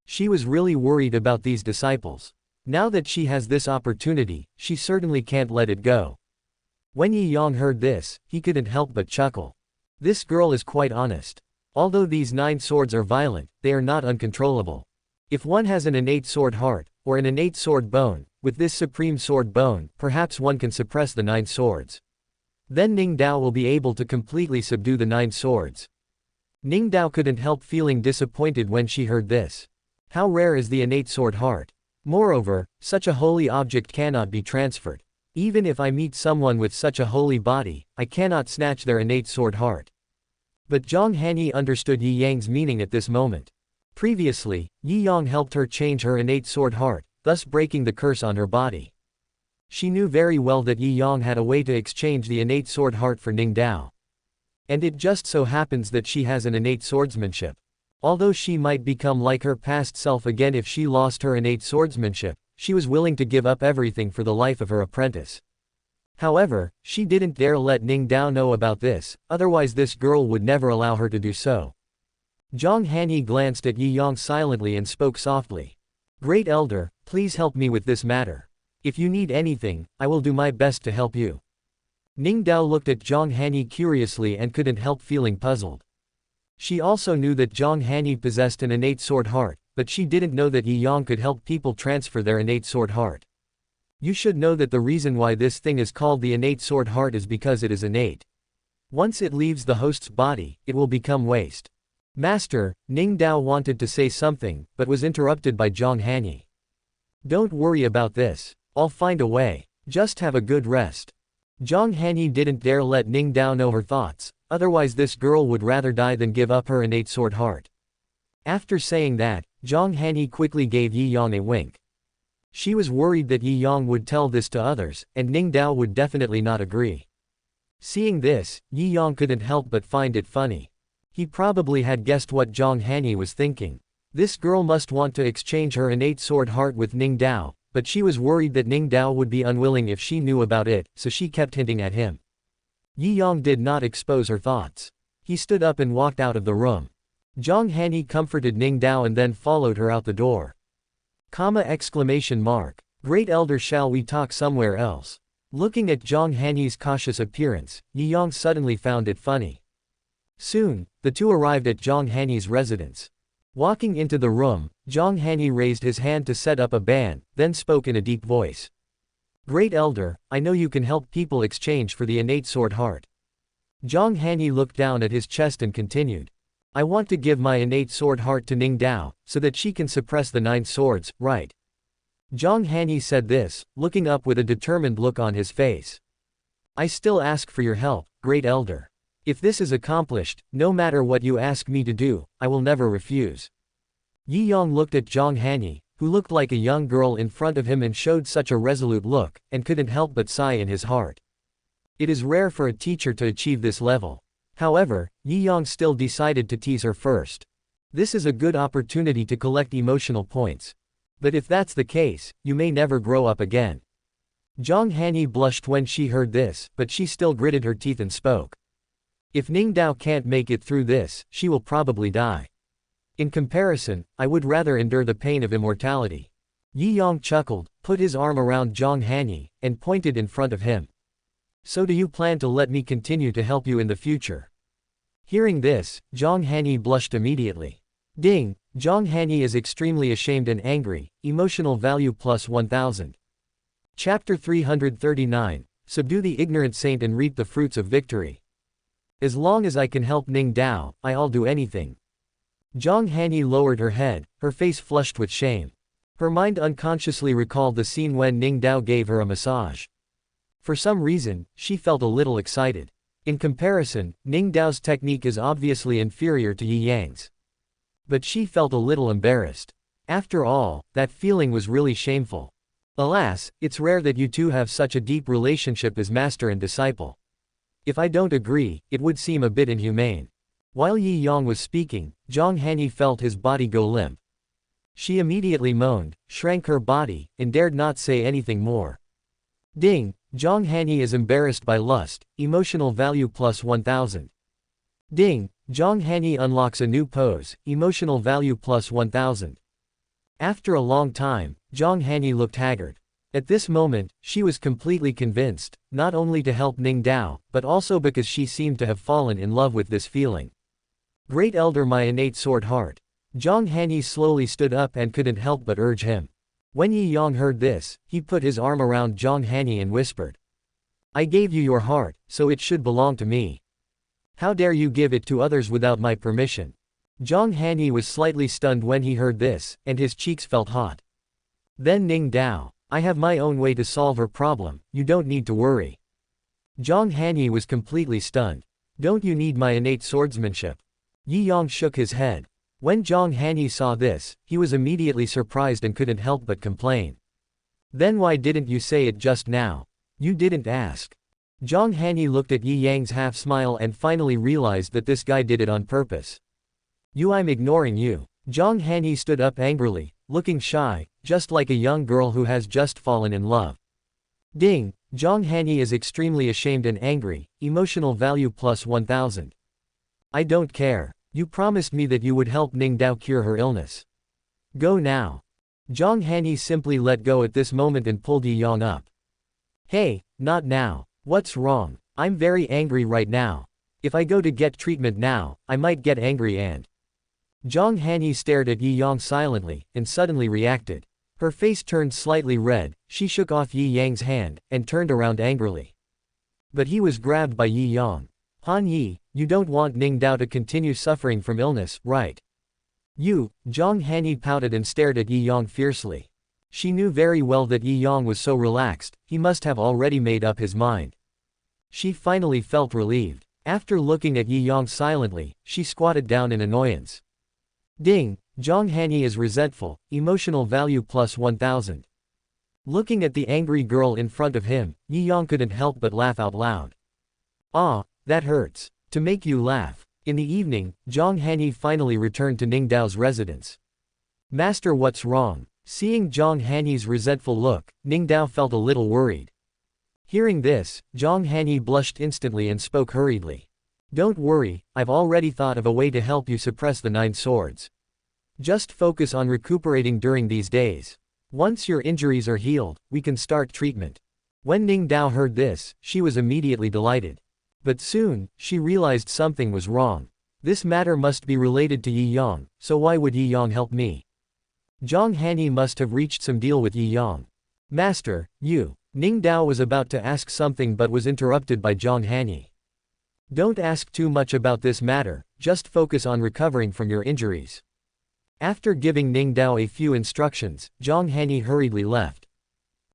She was really worried about these disciples. Now that she has this opportunity, she certainly can't let it go. When Yi Yang heard this, he couldn't help but chuckle. This girl is quite honest. Although these 9 swords are violent, they are not uncontrollable. If one has an innate sword heart, or an innate sword bone, with this supreme sword bone, perhaps one can suppress the 9 swords. Then Ning Dao will be able to completely subdue the 9 swords. Ning Dao couldn't help feeling disappointed when she heard this. How rare is the innate sword heart. Moreover, such a holy object cannot be transferred. Even if I meet someone with such a holy body, I cannot snatch their innate sword heart. But Zhang Hanyi understood Yi Yang's meaning at this moment. Previously, Yi Yang helped her change her innate sword heart, thus breaking the curse on her body. She knew very well that Yi Yang had a way to exchange the innate sword heart for Ning Dao. And it just so happens that she has an innate swordsmanship. Although she might become like her past self again if she lost her innate swordsmanship, she was willing to give up everything for the life of her apprentice. However, she didn't dare let Ning Dao know about this, otherwise this girl would never allow her to do so. Zhang Hanyi glanced at Yi Yang silently and spoke softly. Great Elder, please help me with this matter. If you need anything, I will do my best to help you. Ning Dao looked at Zhang Hanyi curiously and couldn't help feeling puzzled. She also knew that Zhang Hanyi possessed an innate sword heart, but she didn't know that Yi Yang could help people transfer their innate sword heart. You should know that the reason why this thing is called the innate sword heart is because it is innate. Once it leaves the host's body, it will become waste. Master, Ning Dao wanted to say something, but was interrupted by Zhang Hanyi. Don't worry about this. I'll find a way. Just have a good rest. Zhang Hanyi didn't dare let Ning Dao know her thoughts, otherwise this girl would rather die than give up her innate sword heart. After saying that, Zhang Hanyi quickly gave Yi Yang a wink. She was worried that Yi Yang would tell this to others, and Ning Dao would definitely not agree. Seeing this, Yi Yang couldn't help but find it funny. He probably had guessed what Zhang Hanyi was thinking. This girl must want to exchange her innate sword heart with Ning Dao, but she was worried that Ning Dao would be unwilling if she knew about it, so she kept hinting at him. Yi Yang did not expose her thoughts. He stood up and walked out of the room. Zhang Hanyi comforted Ning Dao and then followed her out the door. Great Elder, shall we talk somewhere else? Looking at Zhang Hanyi's cautious appearance, Yi Yang suddenly found it funny. Soon, the two arrived at Zhang Hanyi's residence. Walking into the room, Zhang Hanyi raised his hand to set up a ban, then spoke in a deep voice. Great Elder, I know you can help people exchange for the innate sword heart. Zhang Hanyi looked down at his chest and continued. I want to give my innate sword heart to Ning Dao, so that she can suppress the 9 swords, right? Zhang Hanyi said this, looking up with a determined look on his face. I still ask for your help, Great Elder. If this is accomplished, no matter what you ask me to do, I will never refuse. Yi Yang looked at Zhang Hanyi, who looked like a young girl in front of him and showed such a resolute look, and couldn't help but sigh in his heart. It is rare for a teacher to achieve this level. However, Yi Yang still decided to tease her first. This is a good opportunity to collect emotional points. But if that's the case, you may never grow up again. Zhang Hanyi blushed when she heard this, but she still gritted her teeth and spoke. If Ningdao can't make it through this, she will probably die. In comparison, I would rather endure the pain of immortality. Yi Yang chuckled, put his arm around Zhang Hanyi, and pointed in front of him. So do you plan to let me continue to help you in the future? Hearing this, Zhang Hanyi blushed immediately. Ding, Zhang Hanyi is extremely ashamed and angry, emotional value plus 1000. Chapter 339, Subdue the ignorant saint and reap the fruits of victory. As long as I can help Ningdao, I'll do anything. Zhang Hanyi lowered her head, her face flushed with shame. Her mind unconsciously recalled the scene when Ningdao gave her a massage. For some reason, she felt a little excited. In comparison, Ningdao's technique is obviously inferior to Yi Yang's. But she felt a little embarrassed. After all, that feeling was really shameful. Alas, it's rare that you two have such a deep relationship as master and disciple. If I don't agree, it would seem a bit inhumane. While Yi Yang was speaking, Zhang Hanyi felt his body go limp. She immediately moaned, shrank her body, and dared not say anything more. Ding, Zhang Hanyi is embarrassed by lust, emotional value plus 1000. Ding, Zhang Hanyi unlocks a new pose, emotional value plus 1000. After a long time, Zhang Hanyi looked haggard. At this moment, she was completely convinced, not only to help Ningdao, but also because she seemed to have fallen in love with this feeling. Great Elder, my innate sword heart. Zhang Hanyi slowly stood up and couldn't help but urge him. When Yi Yang heard this, he put his arm around Zhang Hanyi and whispered. I gave you your heart, so it should belong to me. How dare you give it to others without my permission? Zhang Hanyi was slightly stunned when he heard this, and his cheeks felt hot. Then Ningdao. I have my own way to solve her problem, you don't need to worry. Zhang Hanyi was completely stunned. Don't you need my innate swordsmanship? Yi Yang shook his head. When Zhang Hanyi saw this, he was immediately surprised and couldn't help but complain. Then why didn't you say it just now? You didn't ask. Zhang Hanyi looked at Yi Yang's half-smile and finally realized that this guy did it on purpose. I'm ignoring you. Zhang Hanyi stood up angrily, looking shy, just like a young girl who has just fallen in love. Ding, Zhang Hanyi is extremely ashamed and angry, emotional value plus 1000. I don't care. You promised me that you would help Ningdao cure her illness. Go now. Zhang Hanyi simply let go at this moment and pulled Yi Yang up. Hey, not now. What's wrong? I'm very angry right now. If I go to get treatment now, I might get angry and... Zhang Hanyi stared at Yi Yang silently, and suddenly reacted. Her face turned slightly red, she shook off Yi Yang's hand, and turned around angrily. But he was grabbed by Yi Yang. Han Yi, you don't want Ningdao to continue suffering from illness, right? Zhang Hanyi pouted and stared at Yi Yang fiercely. She knew very well that Yi Yang was so relaxed, he must have already made up his mind. She finally felt relieved. After looking at Yi Yang silently, she squatted down in annoyance. Ding, Zhang Hanyi is resentful, emotional value plus 1000. Looking at the angry girl in front of him, Yi Yang couldn't help but laugh out loud. Ah, that hurts. To make you laugh. In the evening, Zhang Hanyi finally returned to Ningdao's residence. Master, what's wrong? Seeing Zhang Hanyi's resentful look, Ningdao felt a little worried. Hearing this, Zhang Hanyi blushed instantly and spoke hurriedly. Don't worry, I've already thought of a way to help you suppress the 9 swords. Just focus on recuperating during these days. Once your injuries are healed, we can start treatment. When Ningdao heard this, she was immediately delighted. But soon, she realized something was wrong. This matter must be related to Yi Yang, so why would Yi Yang help me? Zhang Hanyi must have reached some deal with Yi Yang. Master, Ningdao was about to ask something but was interrupted by Zhang Hanyi. Don't ask too much about this matter, just focus on recovering from your injuries. After giving Ningdao a few instructions, Zhang Hanyi hurriedly left.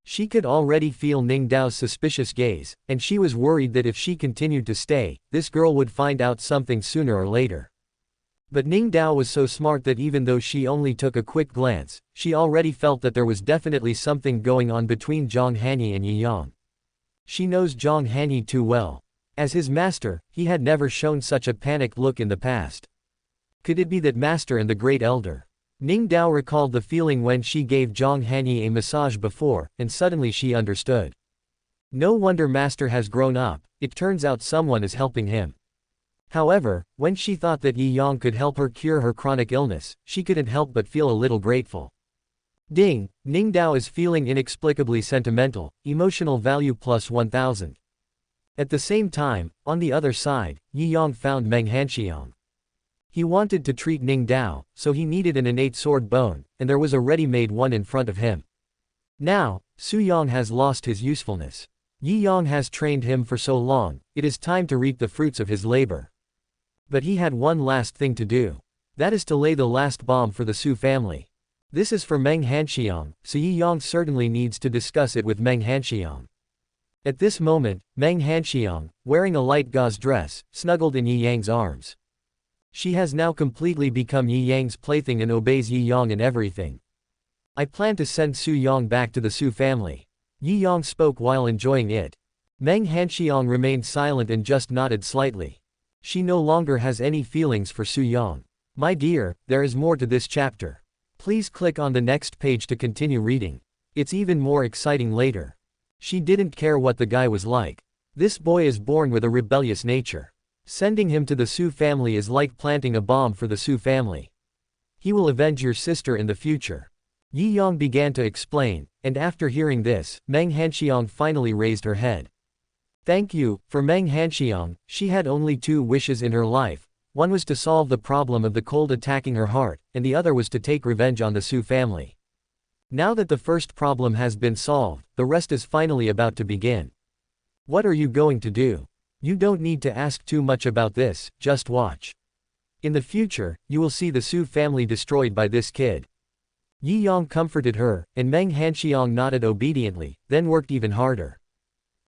She could already feel Ningdao's suspicious gaze, and she was worried that if she continued to stay, this girl would find out something sooner or later. But Ningdao was so smart that even though she only took a quick glance, she already felt that there was definitely something going on between Zhang Hanyi and Yi Yang. She knows Zhang Hanyi too well. As his master, he had never shown such a panicked look in the past. Could it be that Master and the Great Elder? Ning Dao recalled the feeling when she gave Zhang Hanyi a massage before, and suddenly she understood. No wonder Master has grown up, it turns out someone is helping him. However, when she thought that Yi Yang could help her cure her chronic illness, she couldn't help but feel a little grateful. Ding, Ning Dao is feeling inexplicably sentimental, emotional value plus 1000. At the same time, on the other side, Yi Yang found Meng Hanxiang. He wanted to treat Ning Dao, so he needed an innate sword bone, and there was a ready-made one in front of him. Now, Su Yang has lost his usefulness. Yi Yang has trained him for so long, it is time to reap the fruits of his labor. But he had one last thing to do. That is to lay the last bomb for the Su family. This is for Meng Hanxiang, so Yi Yang certainly needs to discuss it with Meng Hanxiang. At this moment, Meng Hanxiang, wearing a light gauze dress, snuggled in Yi Yang's arms. She has now completely become Yi Yang's plaything and obeys Yi Yang in everything. I plan to send Su Yang back to the Su family. Yi Yang spoke while enjoying it. Meng Hanxiang remained silent and just nodded slightly. She no longer has any feelings for Su Yang. My dear, there is more to this chapter. Please click on the next page to continue reading. It's even more exciting later. She didn't care what the guy was like. This boy is born with a rebellious nature. Sending him to the Su family is like planting a bomb for the Su family. He will avenge your sister in the future. Yi Yang began to explain, and after hearing this, Meng Hanxiang finally raised her head. Thank you. For Meng Hanxiang, she had only two wishes in her life. One was to solve the problem of the cold attacking her heart, and the other was to take revenge on the Su family. Now that the first problem has been solved, the rest is finally about to begin. What are you going to do? You don't need to ask too much about this, just watch. In the future, you will see the Su family destroyed by this kid. Yi Yang comforted her, and Meng Hanxiang nodded obediently, then worked even harder.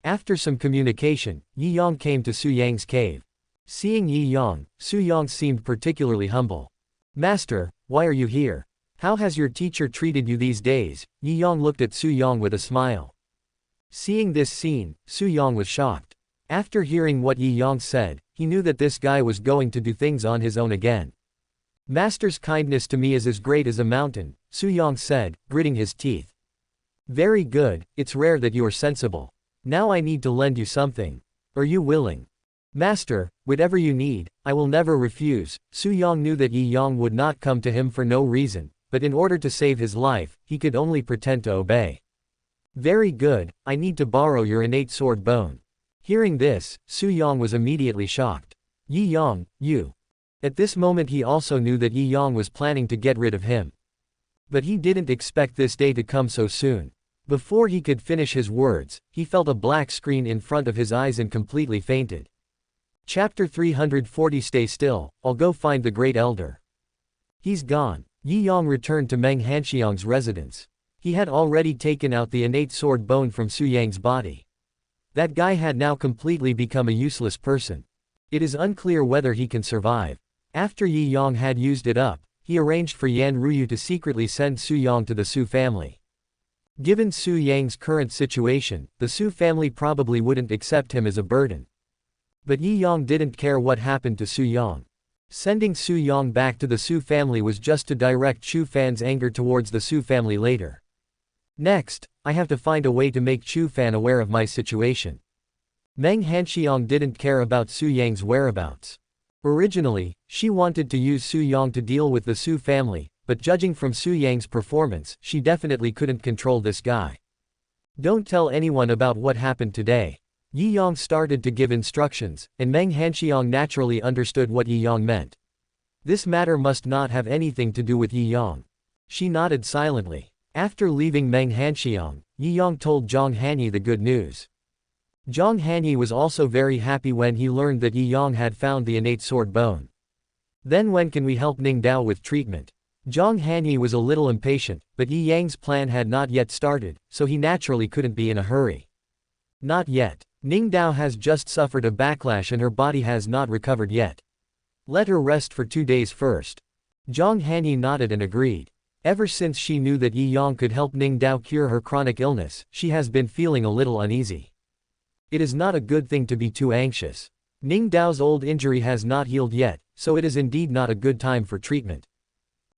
After some communication, Yi Yang came to Su Yang's cave. Seeing Yi Yang, Su Yang seemed particularly humble. Master, why are you here? How has your teacher treated you these days? Yi Yang looked at Su Yang with a smile. Seeing this scene, Su Yang was shocked. After hearing what Yi Yang said, he knew that this guy was going to do things on his own again. Master's kindness to me is as great as a mountain, Su Yang said, gritting his teeth. Very good, it's rare that you are sensible. Now I need to lend you something. Are you willing? Master, whatever you need, I will never refuse. Su Yang knew that Yi Yang would not come to him for no reason, but in order to save his life, he could only pretend to obey. Very good, I need to borrow your innate sword bone. Hearing this, Su Yang was immediately shocked. Yi Yang, you. At this moment he also knew that Yi Yang was planning to get rid of him. But he didn't expect this day to come so soon. Before he could finish his words, he felt a black screen in front of his eyes and completely fainted. Chapter 340. Stay still, I'll go find the Great Elder. He's gone. Yi Yang returned to Meng Hanxiang's residence. He had already taken out the innate sword bone from Su Yang's body. That guy had now completely become a useless person. It is unclear whether he can survive. After Yi Yang had used it up, he arranged for Yan Ruyu to secretly send Su Yang to the Su family. Given Su Yang's current situation, the Su family probably wouldn't accept him as a burden. But Yi Yang didn't care what happened to Su Yang. Sending Su Yang back to the Su family was just to direct Chu Fan's anger towards the Su family later. Next, I have to find a way to make Chu Fan aware of my situation. Meng Hanxiang didn't care about Su Yang's whereabouts. Originally, she wanted to use Su Yang to deal with the Su family, but judging from Su Yang's performance, she definitely couldn't control this guy. Don't tell anyone about what happened today. Yi Yang started to give instructions, and Meng Hanxiang naturally understood what Yi Yang meant. This matter must not have anything to do with Yi Yang. She nodded silently. After leaving Meng Hanxiang, Yi Yang told Zhang Hanyi the good news. Zhang Hanyi was also very happy when he learned that Yi Yang had found the innate sword bone. Then when can we help Ning Dao with treatment? Zhang Hanyi was a little impatient, but Yi Yang's plan had not yet started, so he naturally couldn't be in a hurry. Not yet. Ning Dao has just suffered a backlash and her body has not recovered yet. Let her rest for 2 days first. Zhang Hanyi nodded and agreed. Ever since she knew that Yi Yang could help Ning Dao cure her chronic illness, she has been feeling a little uneasy. It is not a good thing to be too anxious. Ning Dao's old injury has not healed yet, so it is indeed not a good time for treatment.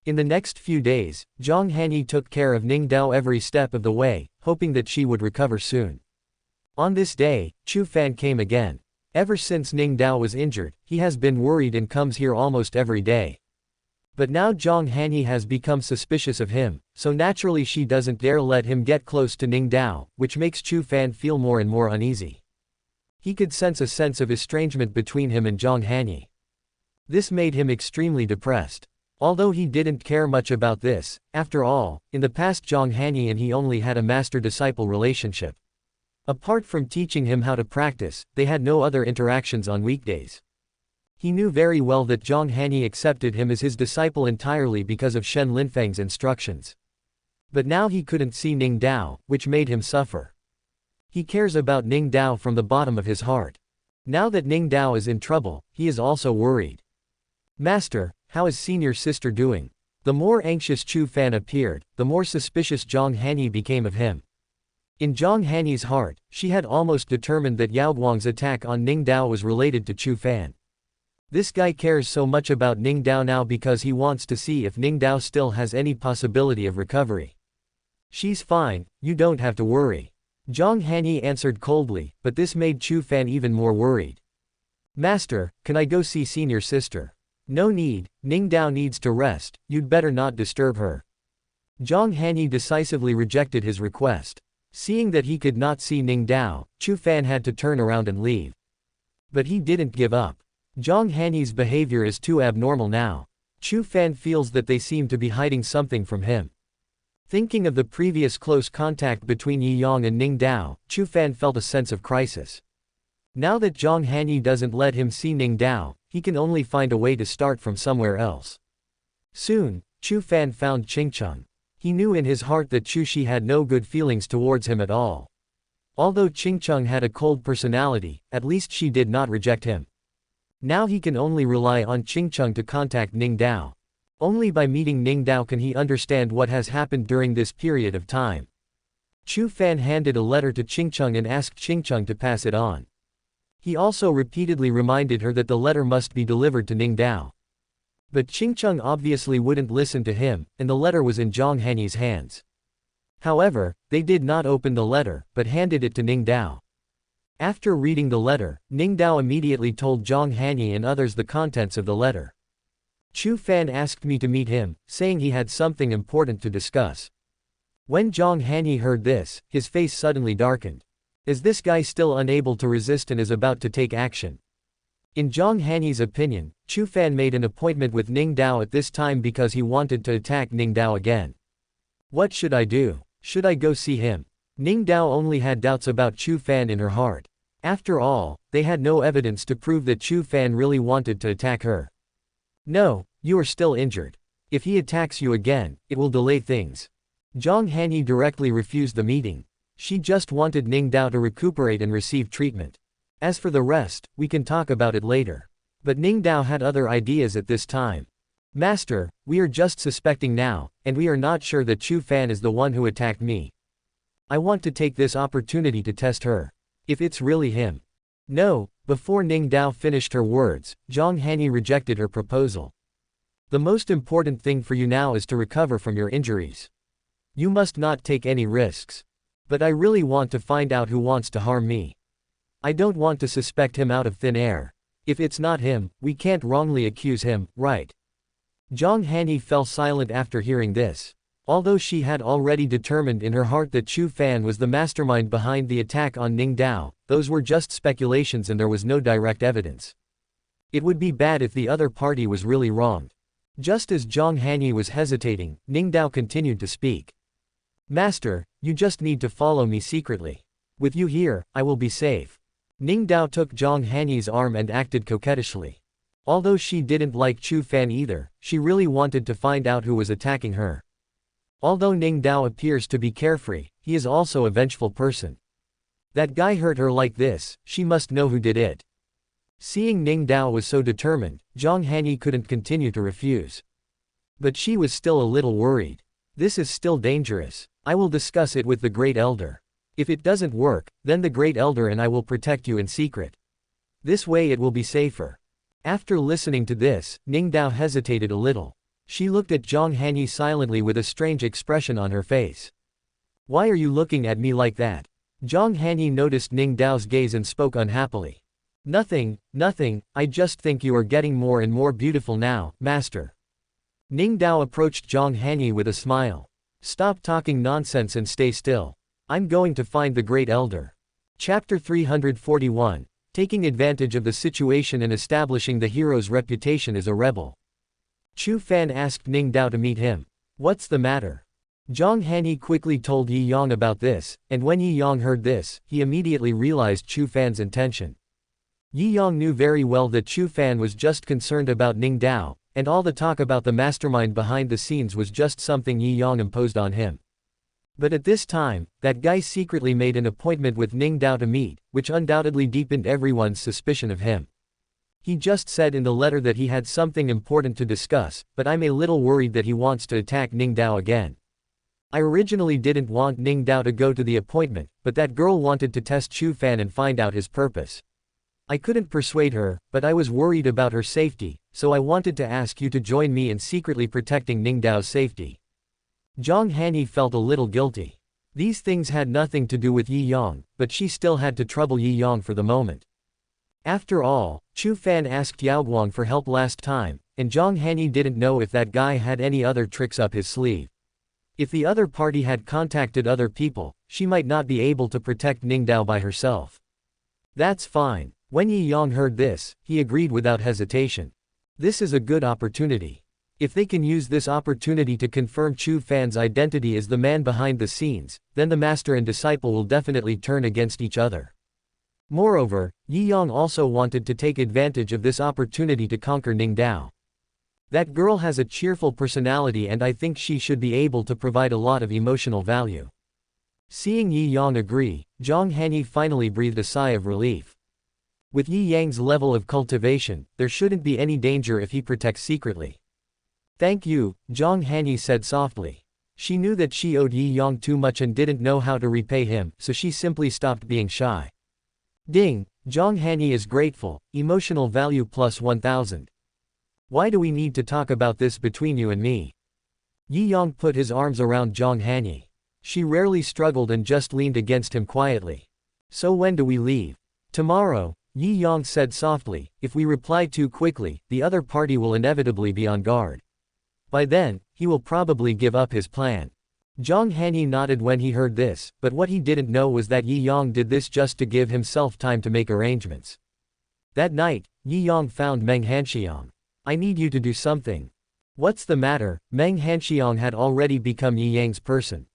In the next few days, Zhang Hanyi took care of Ning Dao every step of the way, hoping that she would recover soon. On this day, Chu Fan came again. Ever since Ning Dao was injured, he has been worried and comes here almost every day. But now Zhang Hanyi has become suspicious of him, so naturally she doesn't dare let him get close to Ning Dao, which makes Chu Fan feel more and more uneasy. He could sense a sense of estrangement between him and Zhang Hanyi. This made him extremely depressed. Although he didn't care much about this, after all, in the past Zhang Hanyi and he only had a master-disciple relationship. Apart from teaching him how to practice, they had no other interactions on weekdays. He knew very well that Zhang Hanyi accepted him as his disciple entirely because of Shen Linfeng's instructions. But now he couldn't see Ning Dao, which made him suffer. He cares about Ning Dao from the bottom of his heart. Now that Ning Dao is in trouble, he is also worried. "Master, how is senior sister doing?" The more anxious Chu Fan appeared, the more suspicious Zhang Hanyi became of him. In Zhang Hanyi's heart, she had almost determined that Yao Guang's attack on Ning Dao was related to Chu Fan. This guy cares so much about Ning Dao now because he wants to see if Ning Dao still has any possibility of recovery. "She's fine, you don't have to worry." Zhang Hanyi answered coldly, but this made Chu Fan even more worried. "Master, can I go see senior sister?" "No need, Ning Dao needs to rest, you'd better not disturb her." Zhang Hanyi decisively rejected his request. Seeing that he could not see Ning Dao, Chu Fan had to turn around and leave. But he didn't give up. Zhang Hanyi's behavior is too abnormal now. Chu Fan feels that they seem to be hiding something from him. Thinking of the previous close contact between Yi Yang and Ning Dao, Chu Fan felt a sense of crisis. Now that Zhang Hanyi doesn't let him see Ning Dao, he can only find a way to start from somewhere else. Soon, Chu Fan found Qingcheng. He knew in his heart that Chu Shi had no good feelings towards him at all. Although Qingcheng had a cold personality, at least she did not reject him. Now he can only rely on Qingcheng to contact Ning Dao. Only by meeting Ning Dao can he understand what has happened during this period of time. Chu Fan handed a letter to Qingcheng and asked Qingcheng to pass it on. He also repeatedly reminded her that the letter must be delivered to Ning Dao. But Qingcheng obviously wouldn't listen to him, and the letter was in Zhang Hanyi's hands. However, they did not open the letter, but handed it to Ning Dao. After reading the letter, Ning Dao immediately told Zhang Hanyi and others the contents of the letter. Chu Fan asked me to meet him, saying he had something important to discuss. When Zhang Hanyi heard this, his face suddenly darkened. Is this guy still unable to resist and is about to take action? In Zhang Hanyi's opinion, Chu Fan made an appointment with Ning Dao at this time because he wanted to attack Ning Dao again. What should I do? Should I go see him? Ning Dao only had doubts about Chu Fan in her heart. After all, they had no evidence to prove that Chu Fan really wanted to attack her. No, you are still injured. If he attacks you again, it will delay things. Zhang Hanyi directly refused the meeting. She just wanted Ning Dao to recuperate and receive treatment. As for the rest, we can talk about it later. But Ning Dao had other ideas at this time. Master, we are just suspecting now, and we are not sure that Chu Fan is the one who attacked me. I want to take this opportunity to test her. If it's really him. No, before Ning Dao finished her words, Zhang Hanyi rejected her proposal. The most important thing for you now is to recover from your injuries. You must not take any risks. But I really want to find out who wants to harm me. I don't want to suspect him out of thin air. If it's not him, we can't wrongly accuse him, right? Zhang Hanyi fell silent after hearing this. Although she had already determined in her heart that Chu Fan was the mastermind behind the attack on Ning Dao, those were just speculations and there was no direct evidence. It would be bad if the other party was really wronged. Just as Zhang Hanyi was hesitating, Ning Dao continued to speak. Master, you just need to follow me secretly. With you here, I will be safe. Ning Dao took Zhang Hanyi's arm and acted coquettishly. Although she didn't like Chu Fan either, she really wanted to find out who was attacking her. Although Ning Dao appears to be carefree, he is also a vengeful person. That guy hurt her like this, she must know who did it. Seeing Ning Dao was so determined, Zhang Hanyi couldn't continue to refuse. But she was still a little worried. This is still dangerous. I will discuss it with the Great Elder. If it doesn't work, then the Great Elder and I will protect you in secret. This way it will be safer. After listening to this, Ning Dao hesitated a little. She looked at Zhang Hanyi silently with a strange expression on her face. Why are you looking at me like that? Zhang Hanyi noticed Ning Dao's gaze and spoke unhappily. Nothing, nothing, I just think you are getting more and more beautiful now, master. Ning Dao approached Zhang Hanyi with a smile. Stop talking nonsense and stay still. I'm going to find the great elder. Chapter 341. Taking advantage of the situation and establishing the hero's reputation as a rebel. Chu Fan asked Ning Dao to meet him. What's the matter? Zhang Hanyi quickly told Yi Yang about this, and when Yi Yang heard this, he immediately realized Chu Fan's intention. Yi Yang knew very well that Chu Fan was just concerned about Ning Dao, and all the talk about the mastermind behind the scenes was just something Yi Yang imposed on him. But at this time, that guy secretly made an appointment with Ning Dao to meet, which undoubtedly deepened everyone's suspicion of him. He just said in the letter that he had something important to discuss, but I'm a little worried that he wants to attack Ning Dao again. I originally didn't want Ning Dao to go to the appointment, but that girl wanted to test Chu Fan and find out his purpose. I couldn't persuade her, but I was worried about her safety, so I wanted to ask you to join me in secretly protecting Ning Dao's safety. Zhang Hanyi felt a little guilty. These things had nothing to do with Yi Yang, but she still had to trouble Yi Yang for the moment. After all, Chu Fan asked Yao Guang for help last time, and Zhang Hanyi didn't know if that guy had any other tricks up his sleeve. If the other party had contacted other people, she might not be able to protect Ning Dao by herself. That's fine. When Yi Yang heard this, he agreed without hesitation. This is a good opportunity. If they can use this opportunity to confirm Chu Fan's identity as the man behind the scenes, then the master and disciple will definitely turn against each other. Moreover, Yi Yang also wanted to take advantage of this opportunity to conquer Ning Dao. That girl has a cheerful personality and I think she should be able to provide a lot of emotional value. Seeing Yi Yang agree, Zhang Hanyi finally breathed a sigh of relief. With Yi Yang's level of cultivation, there shouldn't be any danger if he protects secretly. Thank you, Zhang Hanyi said softly. She knew that she owed Yi Yang too much and didn't know how to repay him, so she simply stopped being shy. Ding, Zhang Hanyi is grateful, emotional value plus 1000. Why do we need to talk about this between you and me? Yi Yang put his arms around Zhang Hanyi. She rarely struggled and just leaned against him quietly. So when do we leave? Tomorrow, Yi Yang said softly. If we reply too quickly, the other party will inevitably be on guard. By then, he will probably give up his plan. Zhang Hanyi nodded when he heard this, but what he didn't know was that Yi Yang did this just to give himself time to make arrangements. That night, Yi Yang found Meng Hanxiang. I need you to do something. What's the matter? Meng Hanxiang had already become Yi Yang's person.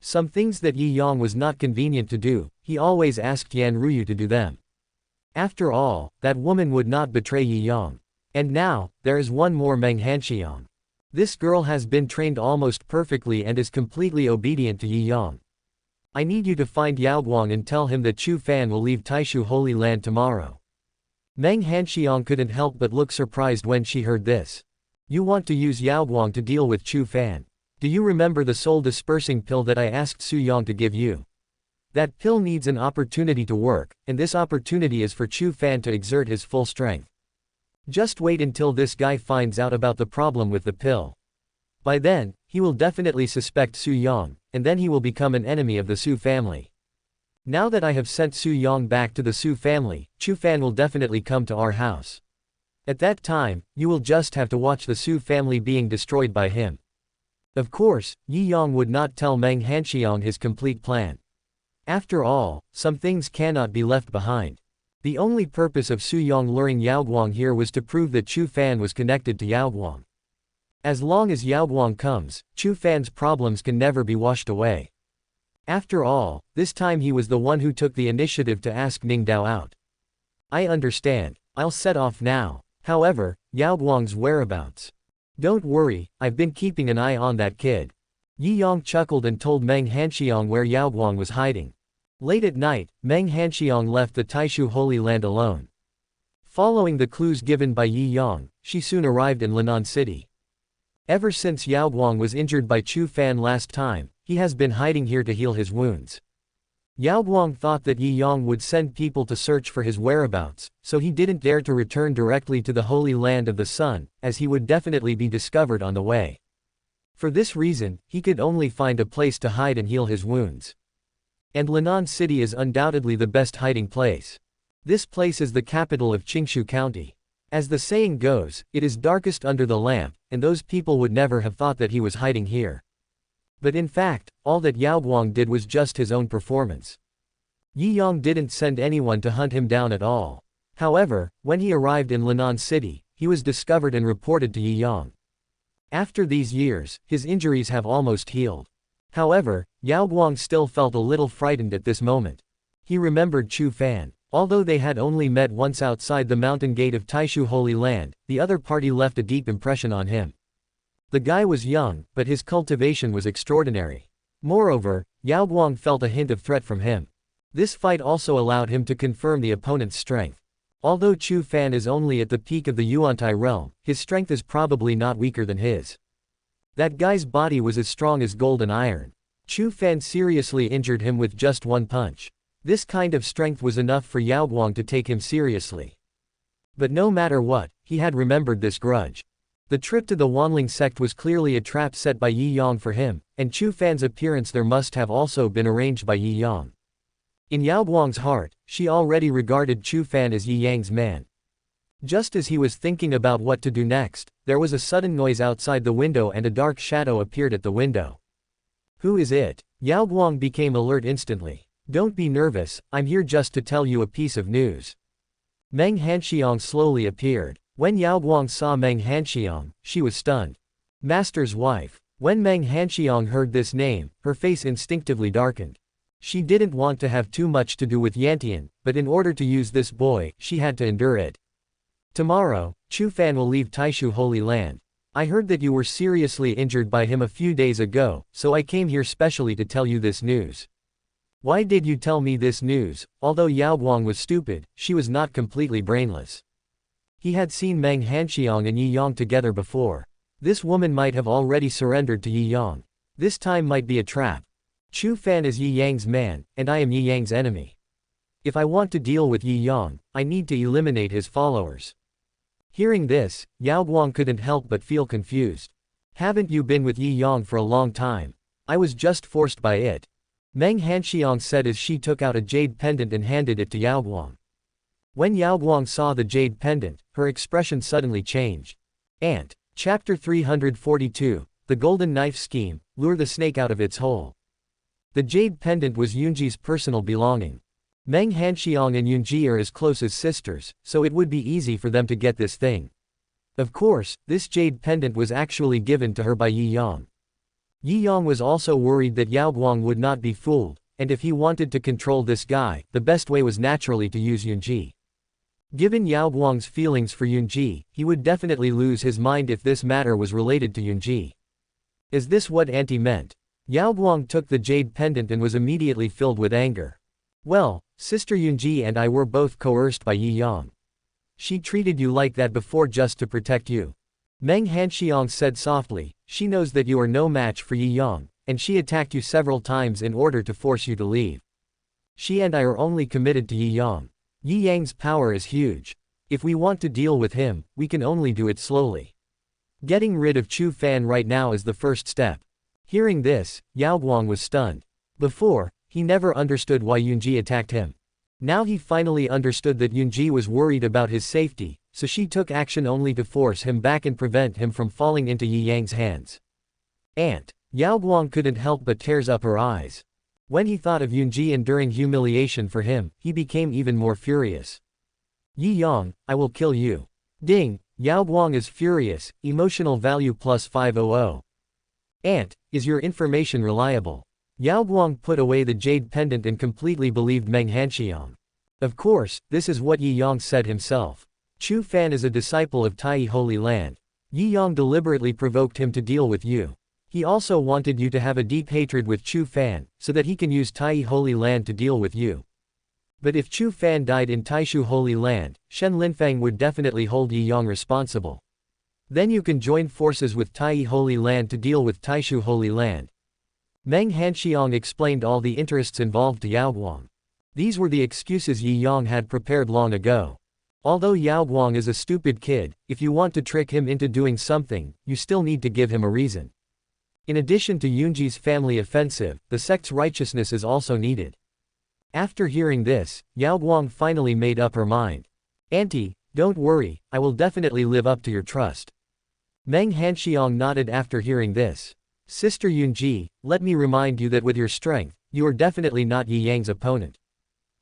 Some things that Yi Yang was not convenient to do, he always asked Yan Ruyu to do them. After all, that woman would not betray Yi Yang. And now, there is one more Meng Hanxiang. This girl has been trained almost perfectly and is completely obedient to Yi Yang. I need you to find Yao Guang and tell him that Chu Fan will leave Taishu Holy Land tomorrow. Meng Hanxiang couldn't help but look surprised when she heard this. You want to use Yao Guang to deal with Chu Fan. Do you remember the soul-dispersing pill that I asked Su Yang to give you? That pill needs an opportunity to work, and this opportunity is for Chu Fan to exert his full strength. Just wait until this guy finds out about the problem with the pill. By then, he will definitely suspect Su Yang, and then he will become an enemy of the Su family. Now that I have sent Su Yang back to the Su family, Chu Fan will definitely come to our house. At that time, you will just have to watch the Su family being destroyed by him. Of course, Yi Yang would not tell Meng Hanxiang his complete plan. After all, some things cannot be left behind. The only purpose of Su Yang luring Yao Guang here was to prove that Chu Fan was connected to Yao Guang. As long as Yao Guang comes, Chu Fan's problems can never be washed away. After all, this time he was the one who took the initiative to ask Ning Dao out. I understand, I'll set off now. However, Yao Guang's whereabouts? Don't worry, I've been keeping an eye on that kid. Yi Yang chuckled and told Meng Hanxiang where Yao Guang was hiding. Late at night, Meng Hanxiang left the Taishu Holy Land alone. Following the clues given by Yi Yang, she soon arrived in Linan City. Ever since Yao Guang was injured by Chu Fan last time, he has been hiding here to heal his wounds. Yao Guang thought that Yi Yang would send people to search for his whereabouts, so he didn't dare to return directly to the Holy Land of the Sun, as he would definitely be discovered on the way. For this reason, he could only find a place to hide and heal his wounds. And Linan City is undoubtedly the best hiding place. This place is the capital of Qingshu County. As the saying goes, it is darkest under the lamp, and those people would never have thought that he was hiding here. But in fact, all that Yao Guang did was just his own performance. Yi Yang didn't send anyone to hunt him down at all. However, when he arrived in Linan City, he was discovered and reported to Yi Yang. After these years, his injuries have almost healed. However, Yao Guang still felt a little frightened at this moment. He remembered Chu Fan. Although they had only met once outside the mountain gate of Taishu Holy Land, the other party left a deep impression on him. The guy was young, but his cultivation was extraordinary. Moreover, Yao Guang felt a hint of threat from him. This fight also allowed him to confirm the opponent's strength. Although Chu Fan is only at the peak of the Yuantai realm, his strength is probably not weaker than his. That guy's body was as strong as gold and iron. Chu Fan seriously injured him with just one punch. This kind of strength was enough for Yao Guang to take him seriously. But no matter what, he had remembered this grudge. The trip to the Wanling sect was clearly a trap set by Yi Yang for him, and Chu Fan's appearance there must have also been arranged by Yi Yang. In Yao Guang's heart, she already regarded Chu Fan as Yi Yang's man. Just as he was thinking about what to do next, there was a sudden noise outside the window and a dark shadow appeared at the window. Who is it? Yao Guang became alert instantly. Don't be nervous, I'm here just to tell you a piece of news. Meng Hanxiang slowly appeared. When Yao Guang saw Meng Hanxiang, she was stunned. Master's wife. When Meng Hanxiang heard this name, her face instinctively darkened. She didn't want to have too much to do with Yantian, but in order to use this boy, she had to endure it. Tomorrow, Chu Fan will leave Taishu Holy Land. I heard that you were seriously injured by him a few days ago, so I came here specially to tell you this news. Why did you tell me this news? Although Yao Guang was stupid, she was not completely brainless. He had seen Meng Hanxiang and Yi Yang together before. This woman might have already surrendered to Yi Yang. This time might be a trap. Chu Fan is Yi Yang's man, and I am Yi Yang's enemy. If I want to deal with Yi Yang, I need to eliminate his followers. Hearing this, Yao Guang couldn't help but feel confused. Haven't you been with Yi Yang for a long time? I was just forced by it. Meng Hanxiang said as she took out a jade pendant and handed it to Yao Guang. When Yao Guang saw the jade pendant, her expression suddenly changed. Chapter 342, The Golden Knife Scheme, Lure the Snake Out of Its Hole. The jade pendant was Yunji's personal belonging. Meng Hanxiang and Yunji are as close as sisters, so it would be easy for them to get this thing. Of course, this jade pendant was actually given to her by Yi Yang. Yi Yang was also worried that Yao Guang would not be fooled, and if he wanted to control this guy, the best way was naturally to use Yunji. Given Yao Guang's feelings for Yunji, he would definitely lose his mind if this matter was related to Yunji. Is this what Auntie meant? Yao Guang took the jade pendant and was immediately filled with anger. Well, Sister Yunji and I were both coerced by Yi Yang. She treated you like that before just to protect you. Meng Hanxiang said softly, she knows that you are no match for Yi Yang, and she attacked you several times in order to force you to leave. She and I are only committed to Yi Yang. Yi Yang's power is huge. If we want to deal with him, we can only do it slowly. Getting rid of Chu Fan right now is the first step. Hearing this, Yao Guang was stunned. Before, he never understood why Yunji attacked him. Now he finally understood that Yunji was worried about his safety, so she took action only to force him back and prevent him from falling into Yi Yang's hands. Yao Guang couldn't help but tears up her eyes. When he thought of Yunji enduring humiliation for him, he became even more furious. Yi Yang, I will kill you. Ding, Yao Guang is furious, emotional value plus 500. Is your information reliable? Yao Guang put away the jade pendant and completely believed Meng Hanxiang. Of course, this is what Yi Yang said himself. Chu Fan is a disciple of Tai Holy Land. Yi Yang deliberately provoked him to deal with you. He also wanted you to have a deep hatred with Chu Fan, so that he can use Tai Holy Land to deal with you. But if Chu Fan died in Taishu Holy Land, Shen Linfang would definitely hold Yi Yang responsible. Then you can join forces with Tai Holy Land to deal with Taishu Holy Land. Meng Hanxiang explained all the interests involved to Yaoguang. These were the excuses Yi Yang had prepared long ago. Although Yaoguang is a stupid kid, if you want to trick him into doing something, you still need to give him a reason. In addition to Yunji's family offensive, the sect's righteousness is also needed. After hearing this, Yaoguang finally made up her mind. Auntie, don't worry, I will definitely live up to your trust. Meng Hanxiang nodded after hearing this. Sister Yunji, let me remind you that with your strength, you are definitely not Yi Yang's opponent.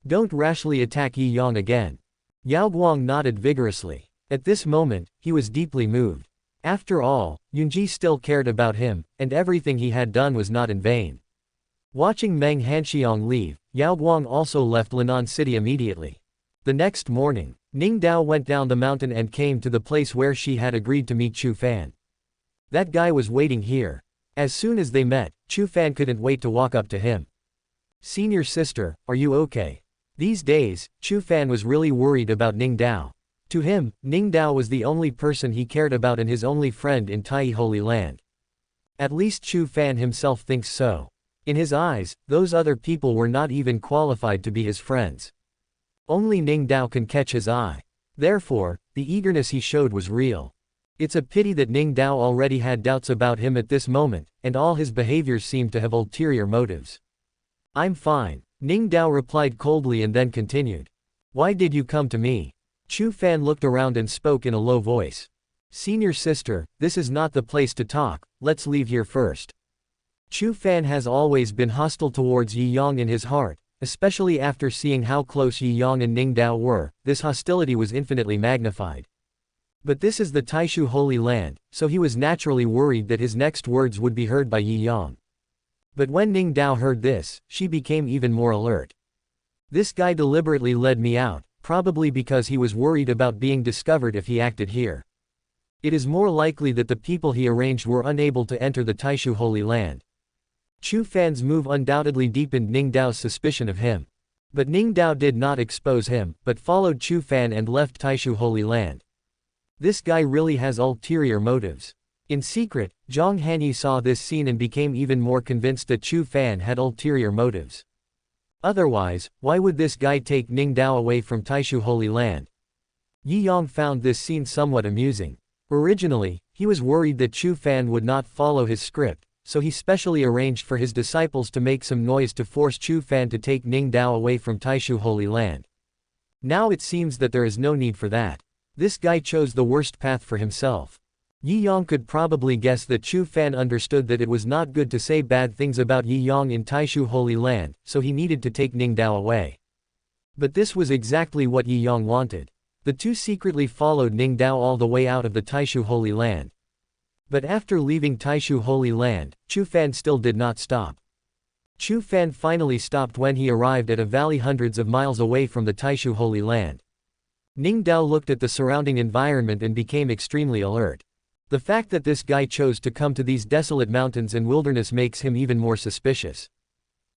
Don't rashly attack Yi Yang again. Yaoguang nodded vigorously. At this moment, he was deeply moved. After all, Yunji still cared about him, and everything he had done was not in vain. Watching Meng Hanxiang leave, Yaoguang also left Linan City immediately. The next morning, Ning Dao went down the mountain and came to the place where she had agreed to meet Chu Fan. That guy was waiting here. As soon as they met, Chu Fan couldn't wait to walk up to him. Senior sister, are you okay? These days, Chu Fan was really worried about Ning Dao. To him, Ning Dao was the only person he cared about and his only friend in Tai Holy Land. At least Chu Fan himself thinks so. In his eyes, those other people were not even qualified to be his friends. Only Ning Dao can catch his eye. Therefore, the eagerness he showed was real. It's a pity that Ning Dao already had doubts about him at this moment, and all his behaviors seemed to have ulterior motives. I'm fine, Ning Dao replied coldly and then continued. Why did you come to me? Chu Fan looked around and spoke in a low voice. Senior sister, this is not the place to talk, let's leave here first. Chu Fan has always been hostile towards Yi Yang in his heart, especially after seeing how close Yi Yang and Ning Dao were. This hostility was infinitely magnified. But this is the Taishu Holy Land, so he was naturally worried that his next words would be heard by Yi Yang. But when Ning Dao heard this, she became even more alert. This guy deliberately led me out, probably because he was worried about being discovered if he acted here. It is more likely that the people he arranged were unable to enter the Taishu Holy Land. Chu Fan's move undoubtedly deepened Ning Dao's suspicion of him. But Ning Dao did not expose him, but followed Chu Fan and left Taishu Holy Land. This guy really has ulterior motives. In secret, Zhang Hanyi saw this scene and became even more convinced that Chu Fan had ulterior motives. Otherwise, why would this guy take Ning Dao away from Taishu Holy Land? Yi Yang found this scene somewhat amusing. Originally, he was worried that Chu Fan would not follow his script, so he specially arranged for his disciples to make some noise to force Chu Fan to take Ning Dao away from Taishu Holy Land. Now it seems that there is no need for that. This guy chose the worst path for himself. Yi Yang could probably guess that Chu Fan understood that it was not good to say bad things about Yi Yang in Taishu Holy Land, so he needed to take Ning Dao away. But this was exactly what Yi Yang wanted. The two secretly followed Ning Dao all the way out of the Taishu Holy Land. But after leaving Taishu Holy Land, Chu Fan still did not stop. Chu Fan finally stopped when he arrived at a valley hundreds of miles away from the Taishu Holy Land. Ning Dao looked at the surrounding environment and became extremely alert. The fact that this guy chose to come to these desolate mountains and wilderness makes him even more suspicious.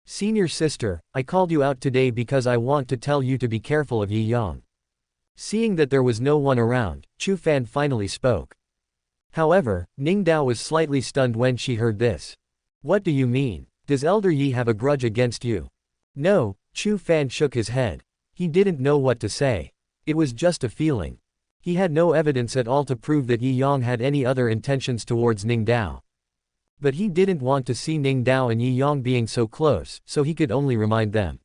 Senior sister, I called you out today because I want to tell you to be careful of Yi Yang. Seeing that there was no one around, Chu Fan finally spoke. However, Ning Dao was slightly stunned when she heard this. What do you mean? Does Elder Yi have a grudge against you? No, Chu Fan shook his head. He didn't know what to say. It was just a feeling. He had no evidence at all to prove that Yi Yang had any other intentions towards Ning Dao. But he didn't want to see Ning Dao and Yi Yang being so close, so he could only remind them.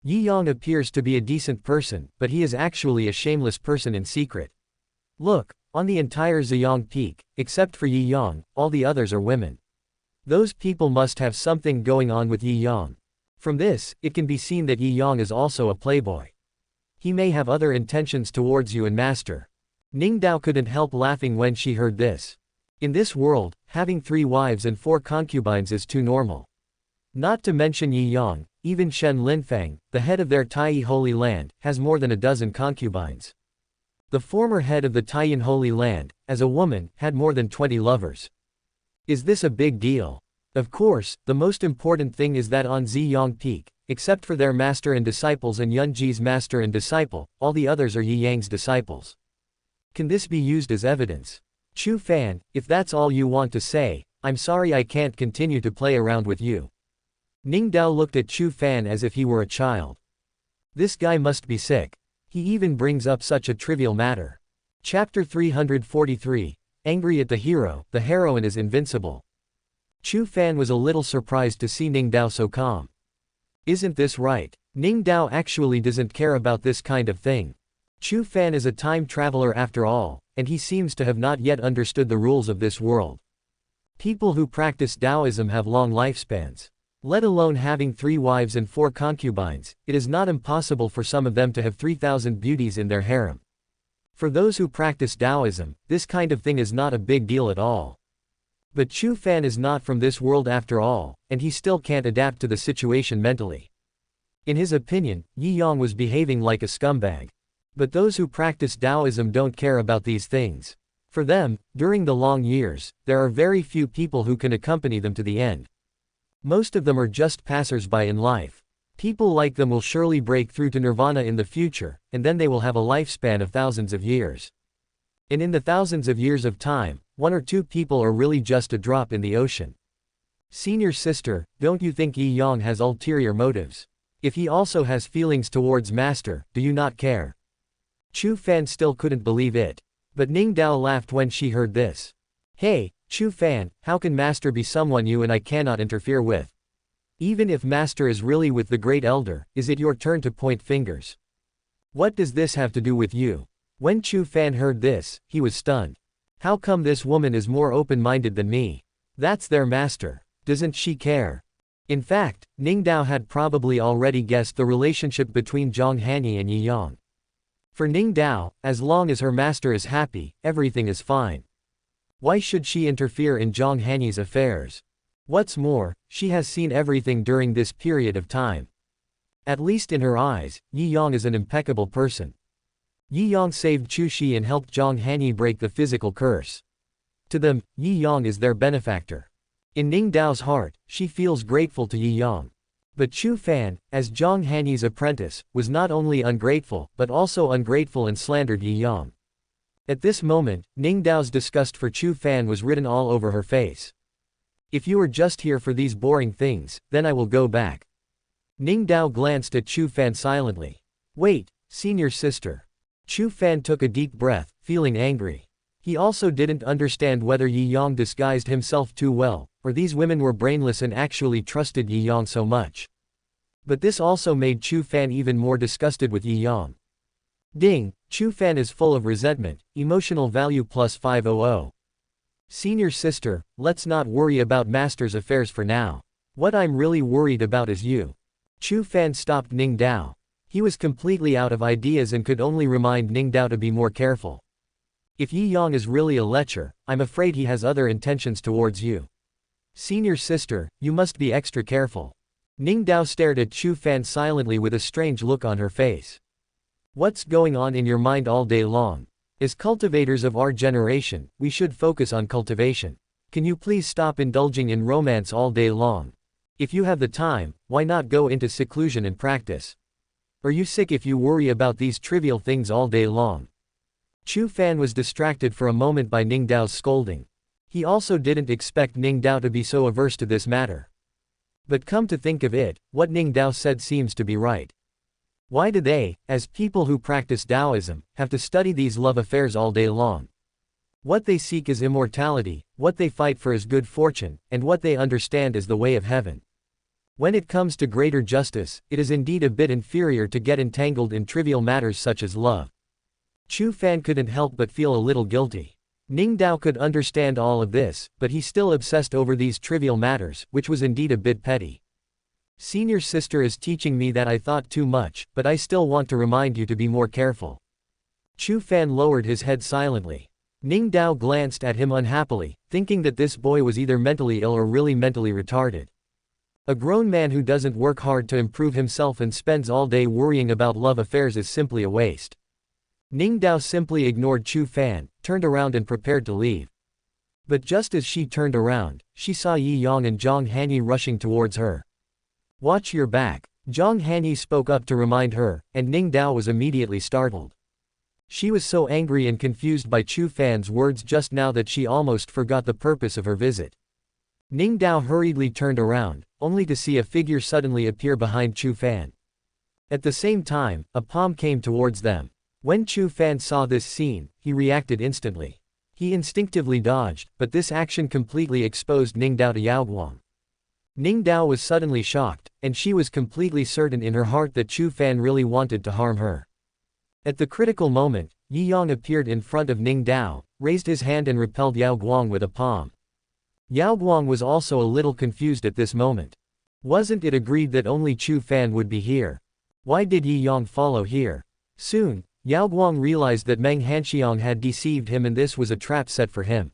Yi Yang appears to be a decent person, but he is actually a shameless person in secret. Look, on the entire Ziyang Peak, except for Yi Yang, all the others are women. Those people must have something going on with Yi Yang. From this, it can be seen that Yi Yang is also a playboy. He may have other intentions towards you and master. Ning Dao couldn't help laughing when she heard this. In this world, having 3 wives and 4 concubines is too normal. Not to mention Yi Yang, even Shen Linfang, the head of their Tai Holy Land, has more than a dozen concubines. The former head of the Taiyan Holy Land, as a woman, had more than 20 lovers. Is this a big deal? Of course, the most important thing is that on Ziyang Peak, except for their master and disciples and Yunji's master and disciple, all the others are Yi Yang's disciples. Can this be used as evidence? Chu Fan, if that's all you want to say, I'm sorry I can't continue to play around with you. Ning Dao looked at Chu Fan as if he were a child. This guy must be sick. He even brings up such a trivial matter. Chapter 343. Angry at the hero, the heroine is invincible. Chu Fan was a little surprised to see Ning Dao so calm. Isn't this right? Ning Dao actually doesn't care about this kind of thing. Chu Fan is a time traveler after all, and he seems to have not yet understood the rules of this world. People who practice Taoism have long lifespans. Let alone having 3 wives and 4 concubines, it is not impossible for some of them to have 3,000 beauties in their harem. For those who practice Taoism, this kind of thing is not a big deal at all. But Chu Fan is not from this world after all, and he still can't adapt to the situation mentally. In his opinion, Yi Yang was behaving like a scumbag. But those who practice Taoism don't care about these things. For them, during the long years, there are very few people who can accompany them to the end. Most of them are just passers-by in life. People like them will surely break through to nirvana in the future, and then they will have a lifespan of thousands of years. And in the thousands of years of time, 1 or 2 people are really just a drop in the ocean. Senior sister, don't you think Yi Yang has ulterior motives? If he also has feelings towards master, do you not care? Chu Fan still couldn't believe it. But Ning Dao laughed when she heard this. Hey, Chu Fan, how can master be someone you and I cannot interfere with? Even if master is really with the great elder, is it your turn to point fingers? What does this have to do with you? When Chu Fan heard this, he was stunned. How come this woman is more open-minded than me? That's their master. Doesn't she care? In fact, Ning Dao had probably already guessed the relationship between Zhang Hanyi and Yi Yang. For Ning Dao, as long as her master is happy, everything is fine. Why should she interfere in Zhang Hanyi's affairs? What's more, she has seen everything during this period of time. At least in her eyes, Yi Yang is an impeccable person. Yi Yang saved Chu Shi and helped Zhang Hanyi break the physical curse. To them, Yi Yang is their benefactor. In Ning Dao's heart, she feels grateful to Yi Yang. But Chu Fan, as Zhang Hanyi's apprentice, was not only ungrateful, but also ungrateful and slandered Yi Yang. At this moment, Ning Dao's disgust for Chu Fan was written all over her face. If you are just here for these boring things, then I will go back. Ning Dao glanced at Chu Fan silently. Wait, senior sister. Chu Fan took a deep breath, feeling angry. He also didn't understand whether Yi Yang disguised himself too well, or these women were brainless and actually trusted Yi Yang so much. But this also made Chu Fan even more disgusted with Yi Yang. Ding, Chu Fan is full of resentment, emotional value plus 500. Senior sister, let's not worry about master's affairs for now. What I'm really worried about is you. Chu Fan stopped Ning Dao. He was completely out of ideas and could only remind Ning Dao to be more careful. If Yi Yang is really a lecher, I'm afraid he has other intentions towards you. Senior sister, you must be extra careful. Ning Dao stared at Chu Fan silently with a strange look on her face. What's going on in your mind all day long? As cultivators of our generation, we should focus on cultivation. Can you please stop indulging in romance all day long? If you have the time, why not go into seclusion and practice? Are you sick if you worry about these trivial things all day long? Chu Fan was distracted for a moment by Ning Dao's scolding. He also didn't expect Ning Dao to be so averse to this matter. But come to think of it, what Ning Dao said seems to be right. Why do they, as people who practice Taoism, have to study these love affairs all day long? What they seek is immortality, what they fight for is good fortune, and what they understand is the way of heaven. When it comes to greater justice, it is indeed a bit inferior to get entangled in trivial matters such as love. Chu Fan couldn't help but feel a little guilty. Ning Dao could understand all of this, but he still obsessed over these trivial matters, which was indeed a bit petty. Senior sister is teaching me that I thought too much, but I still want to remind you to be more careful. Chu Fan lowered his head silently. Ning Dao glanced at him unhappily, thinking that this boy was either mentally ill or really mentally retarded. A grown man who doesn't work hard to improve himself and spends all day worrying about love affairs is simply a waste. Ning Dao simply ignored Chu Fan, turned around and prepared to leave. But just as she turned around, she saw Yi Yang and Zhang Hanyi rushing towards her. Watch your back, Zhang Hanyi spoke up to remind her, and Ning Dao was immediately startled. She was so angry and confused by Chu Fan's words just now that she almost forgot the purpose of her visit. Ning Dao hurriedly turned around, only to see a figure suddenly appear behind Chu Fan. At the same time, a palm came towards them. When Chu Fan saw this scene, he reacted instantly. He instinctively dodged, but this action completely exposed Ning Dao to Yaoguang. Ning Dao was suddenly shocked, and she was completely certain in her heart that Chu Fan really wanted to harm her. At the critical moment, Yi Yang appeared in front of Ning Dao, raised his hand and repelled Yaoguang with a palm. Yaoguang was also a little confused at this moment. Wasn't it agreed that only Chu Fan would be here? Why did Yi Yang follow here? Soon, Yaoguang realized that Meng Hanxiang had deceived him and this was a trap set for him.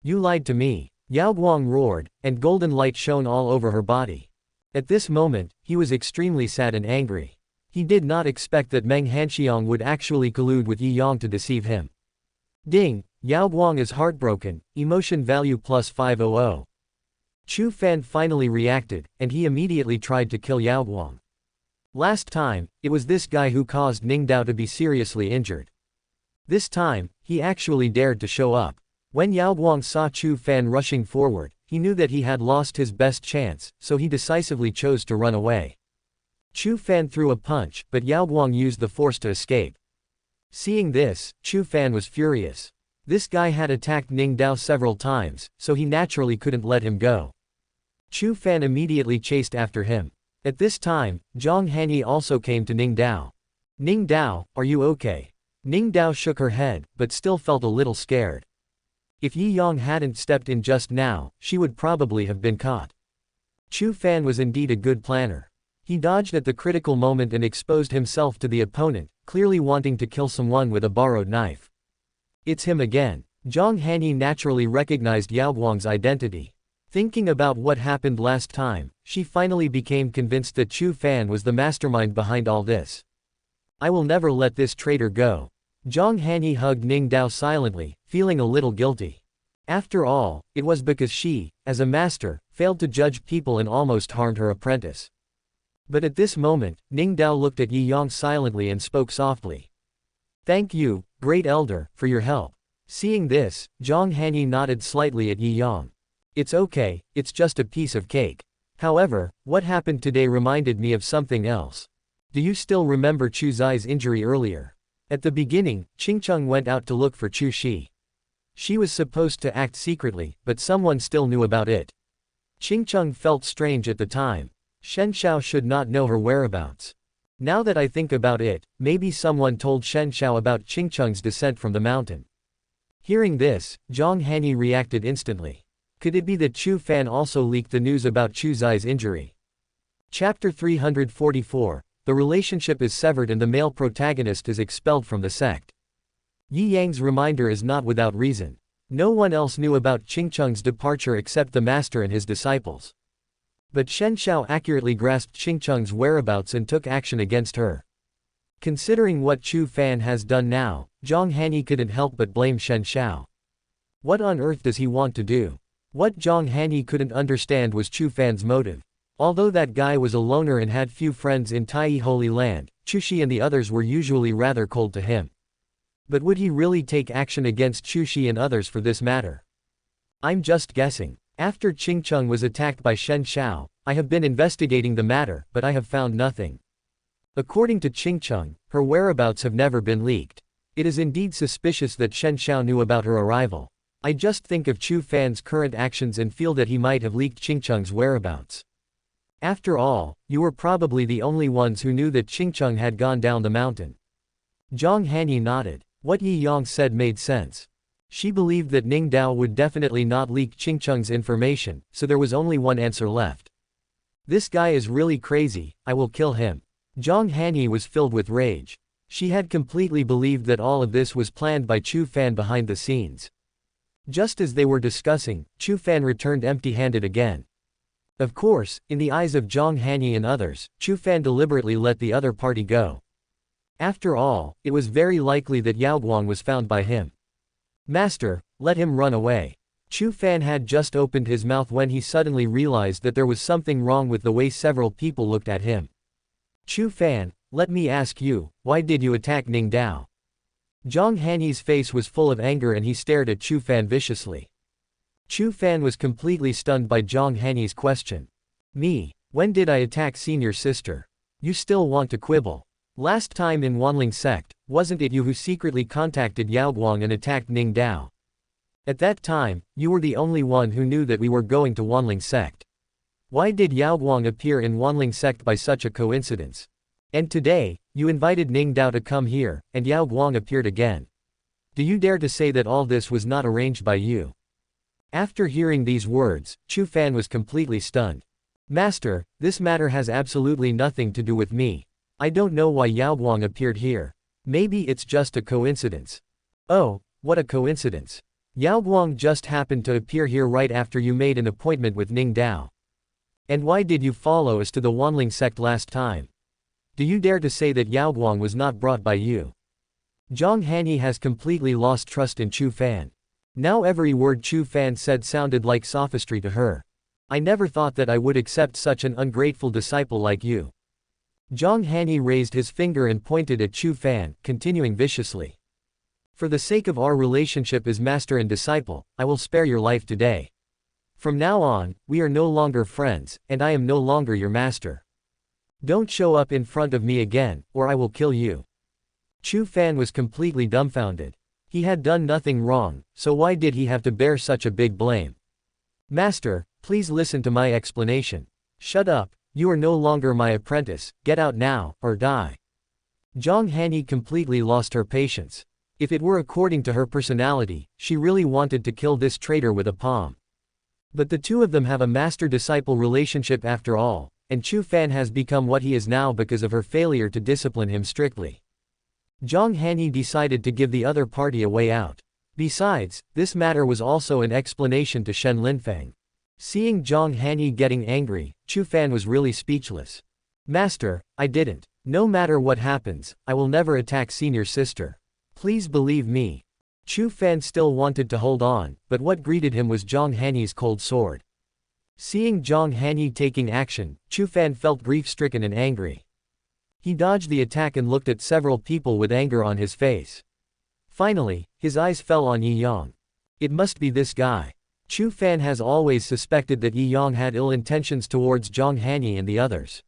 You lied to me, Yaoguang roared, and golden light shone all over her body. At this moment, he was extremely sad and angry. He did not expect that Meng Hanxiang would actually collude with Yi Yang to deceive him. Ding, Yaoguang is heartbroken, emotion value plus 500. Chu Fan finally reacted, and he immediately tried to kill Yaoguang. Last time, it was this guy who caused Ning Dao to be seriously injured. This time, he actually dared to show up. When Yaoguang saw Chu Fan rushing forward, he knew that he had lost his best chance, so he decisively chose to run away. Chu Fan threw a punch, but Yaoguang used the force to escape. Seeing this, Chu Fan was furious. This guy had attacked Ning Dao several times, so he naturally couldn't let him go. Chu Fan immediately chased after him. At this time, Zhang Hanyi also came to Ning Dao. Ning Dao, are you okay? Ning Dao shook her head, but still felt a little scared. If Yi Yang hadn't stepped in just now, she would probably have been caught. Chu Fan was indeed a good planner. He dodged at the critical moment and exposed himself to the opponent, clearly wanting to kill someone with a borrowed knife. It's him again. Zhang Hanyi naturally recognized Yaoguang's identity. Thinking about what happened last time, she finally became convinced that Chu Fan was the mastermind behind all this. I will never let this traitor go. Zhang Hanyi hugged Ning Dao silently, feeling a little guilty. After all, it was because she, as a master, failed to judge people and almost harmed her apprentice. But at this moment, Ning Dao looked at Yi Yang silently and spoke softly. Thank you, great elder, for your help. Seeing this, Zhang Hanyi nodded slightly at Yi Yang. It's okay, it's just a piece of cake. However, what happened today reminded me of something else. Do you still remember Chu Zai's injury earlier? At the beginning, Qingcheng went out to look for Chu Shi. She was supposed to act secretly, but someone still knew about it. Qingcheng felt strange at the time. Shen Xiao should not know her whereabouts. Now that I think about it, maybe someone told Shen Xiao about Qingcheng's descent from the mountain. Hearing this, Zhang Hanyi reacted instantly. Could it be that Chu Fan also leaked the news about Chu Zai's injury? Chapter 344, the relationship is severed and the male protagonist is expelled from the sect. Yi Yang's reminder is not without reason. No one else knew about Qingcheng's departure except the master and his disciples. But Shen Xiao accurately grasped Qingcheng's whereabouts and took action against her. Considering what Chu Fan has done now, Zhang Hanyi couldn't help but blame Shen Xiao. What on earth does he want to do? What Zhang Hanyi couldn't understand was Chu Fan's motive. Although that guy was a loner and had few friends in Tai Holy Land, Chu Shi and the others were usually rather cold to him. But would he really take action against Chu Shi and others for this matter? I'm just guessing. After Qingcheng was attacked by Shen Xiao, I have been investigating the matter, but I have found nothing. According to Qingcheng, her whereabouts have never been leaked. It is indeed suspicious that Shen Xiao knew about her arrival. I just think of Chu Fan's current actions and feel that he might have leaked Qingcheng's whereabouts. After all, you were probably the only ones who knew that Qingcheng had gone down the mountain. Zhang Hanyi nodded. What Yi Yang said made sense. She believed that Ning Dao would definitely not leak Qingcheng's information, so there was only one answer left. This guy is really crazy, I will kill him. Zhang Hanyi was filled with rage. She had completely believed that all of this was planned by Chu Fan behind the scenes. Just as they were discussing, Chu Fan returned empty-handed again. Of course, in the eyes of Zhang Hanyi and others, Chu Fan deliberately let the other party go. After all, it was very likely that Yaoguang was found by him. Master, let him run away. Chu Fan had just opened his mouth when he suddenly realized that there was something wrong with the way several people looked at him. Chu Fan, let me ask you, why did you attack Ning Dao? Zhang Hanyi's face was full of anger and he stared at Chu Fan viciously. Chu Fan was completely stunned by Zhang Hanyi's question. Me? When did I attack senior sister? You still want to quibble? Last time in Wanling sect, wasn't it you who secretly contacted Yao Guang and attacked Ning Dao? At that time, you were the only one who knew that we were going to Wanling sect. Why did Yao Guang appear in Wanling sect by such a coincidence? And today, you invited Ning Dao to come here, and Yao Guang appeared again. Do you dare to say that all this was not arranged by you? After hearing these words, Chu Fan was completely stunned. Master, this matter has absolutely nothing to do with me. I don't know why Yao Guang appeared here. Maybe it's just a coincidence. Oh, what a coincidence. Yao Guang just happened to appear here right after you made an appointment with Ning Dao. And why did you follow us to the Wanling sect last time? Do you dare to say that Yao Guang was not brought by you? Zhang Hanyi has completely lost trust in Chu Fan. Now every word Chu Fan said sounded like sophistry to her. I never thought that I would accept such an ungrateful disciple like you. Zhang Hanyi raised his finger and pointed at Chu Fan, continuing viciously. For the sake of our relationship as master and disciple, I will spare your life today. From now on, we are no longer friends, and I am no longer your master. Don't show up in front of me again, or I will kill you. Chu Fan was completely dumbfounded. He had done nothing wrong, so why did he have to bear such a big blame? Master, please listen to my explanation. Shut up, you are no longer my apprentice, get out now, or die. Zhang Hanyi completely lost her patience. If it were according to her personality, she really wanted to kill this traitor with a palm. But the two of them have a master-disciple relationship after all, and Chu Fan has become what he is now because of her failure to discipline him strictly. Zhang Hanyi decided to give the other party a way out. Besides, this matter was also an explanation to Shen Linfeng. Seeing Zhang Hanyi getting angry, Chu Fan was really speechless. Master, I didn't. No matter what happens, I will never attack senior sister. Please believe me. Chu Fan still wanted to hold on, but what greeted him was Zhang Hanyi's cold sword. Seeing Zhang Hanyi taking action, Chu Fan felt grief-stricken and angry. He dodged the attack and looked at several people with anger on his face. Finally, his eyes fell on Yi Yang. It must be this guy. Chu Fan has always suspected that Yi Yang had ill intentions towards Zhang Hanyi and the others.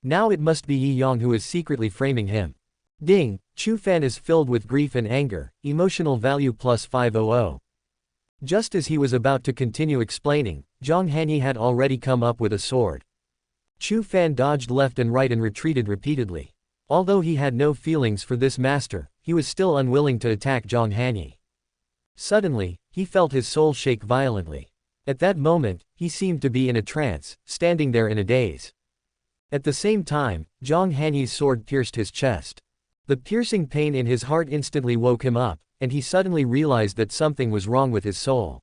Now it must be Yi Yang who is secretly framing him. Ding, Chu Fan is filled with grief and anger, emotional value plus 500. Just as he was about to continue explaining, Zhang Hanyi had already come up with a sword. Chu Fan dodged left and right and retreated repeatedly. Although he had no feelings for this master, he was still unwilling to attack Zhang Hanyi. Suddenly, he felt his soul shake violently. At that moment, he seemed to be in a trance, standing there in a daze. At the same time, Zhang Hanyi's sword pierced his chest. The piercing pain in his heart instantly woke him up, and he suddenly realized that something was wrong with his soul.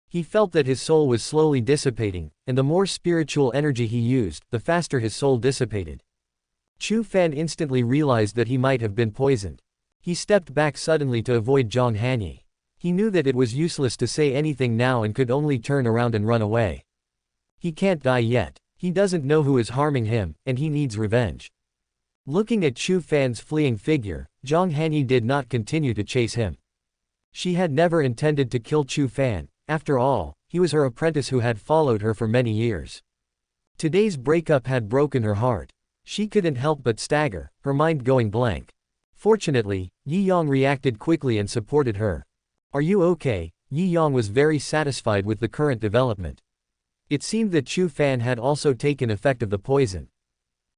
He felt that his soul was slowly dissipating, and the more spiritual energy he used, the faster his soul dissipated. Chu Fan instantly realized that he might have been poisoned. He stepped back suddenly to avoid Zhang Hanyi. He knew that it was useless to say anything now and could only turn around and run away. He can't die yet. He doesn't know who is harming him, and he needs revenge. Looking at Chu Fan's fleeing figure, Zhang Hanyi did not continue to chase him. She had never intended to kill Chu Fan. After all, he was her apprentice who had followed her for many years. Today's breakup had broken her heart. She couldn't help but stagger, her mind going blank. Fortunately, Yi Yang reacted quickly and supported her. Are you okay? Yi Yang was very satisfied with the current development. It seemed that Chu Fan had also taken effect of the poison.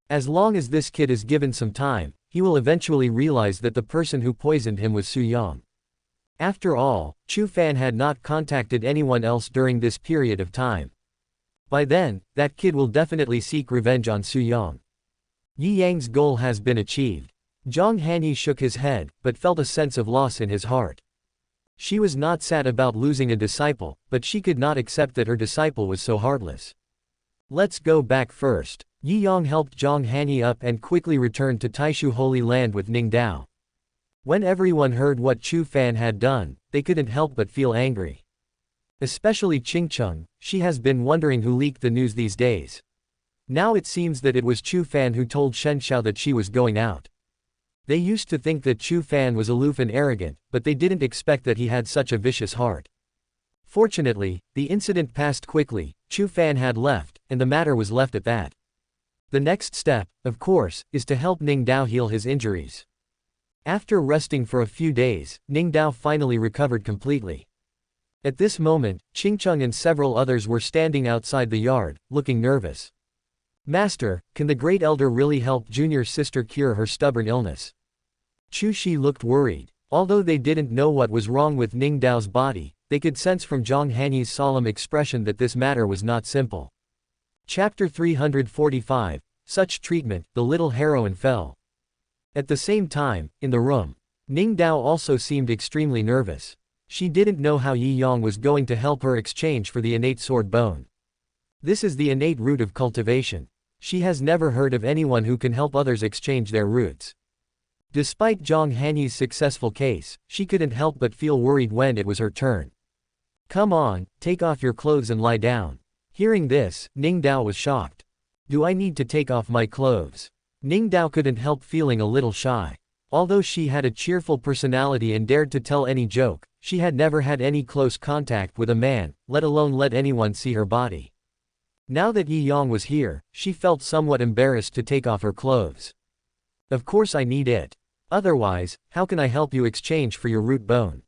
As long as this kid is given some time, he will eventually realize that the person who poisoned him was Su Yang. After all, Chu Fan had not contacted anyone else during this period of time. By then, that kid will definitely seek revenge on Su Yang. Yi Yang's goal has been achieved. Zhang Hanyi shook his head, but felt a sense of loss in his heart. She was not sad about losing a disciple, but she could not accept that her disciple was so heartless. Let's go back first. Yi Yang helped Zhang Hanyi up and quickly returned to Taishu Holy Land with Ning Dao. When everyone heard what Chu Fan had done, they couldn't help but feel angry. Especially Qingcheng, she has been wondering who leaked the news these days. Now it seems that it was Chu Fan who told Shen Xiao that she was going out. They used to think that Chu Fan was aloof and arrogant, but they didn't expect that he had such a vicious heart. Fortunately, the incident passed quickly, Chu Fan had left, and the matter was left at that. The next step, of course, is to help Ning Dao heal his injuries. After resting for a few days, Ning Dao finally recovered completely. At this moment, Qingcheng and several others were standing outside the yard, looking nervous. Master, can the Great Elder really help junior sister cure her stubborn illness? Chu Shi looked worried. Although they didn't know what was wrong with Ning Dao's body, they could sense from Zhang Hanyi's solemn expression that this matter was not simple. Chapter 345, Such Treatment, the little heroine fell. At the same time, in the room, Ning Dao also seemed extremely nervous. She didn't know how Yi Yang was going to help her exchange for the innate sword bone. This is the innate root of cultivation. She has never heard of anyone who can help others exchange their roots. Despite Zhang Hanyi's successful case, she couldn't help but feel worried when it was her turn. Come on, take off your clothes and lie down. Hearing this, Ning Dao was shocked. Do I need to take off my clothes? Ning Dao couldn't help feeling a little shy. Although she had a cheerful personality and dared to tell any joke, she had never had any close contact with a man, let alone let anyone see her body. Now that Yi Yang was here, she felt somewhat embarrassed to take off her clothes. Of course I need it. Otherwise, how can I help you exchange for your root bone?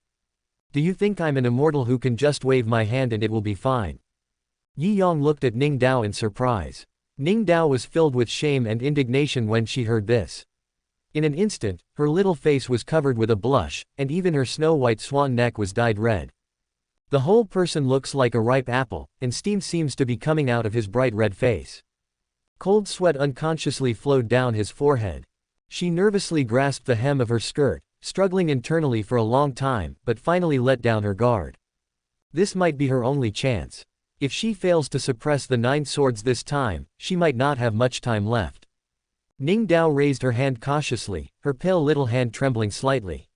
Do you think I'm an immortal who can just wave my hand and it will be fine? Yi Yang looked at Ning Dao in surprise. Ning Dao was filled with shame and indignation when she heard this. In an instant, her little face was covered with a blush, and even her snow-white swan neck was dyed red. The whole person looks like a ripe apple, and steam seems to be coming out of his bright red face. Cold sweat unconsciously flowed down his forehead. She nervously grasped the hem of her skirt, struggling internally for a long time, but finally let down her guard. This might be her only chance. If she fails to suppress the 9 swords this time, she might not have much time left. Ning Dao raised her hand cautiously, her pale little hand trembling slightly.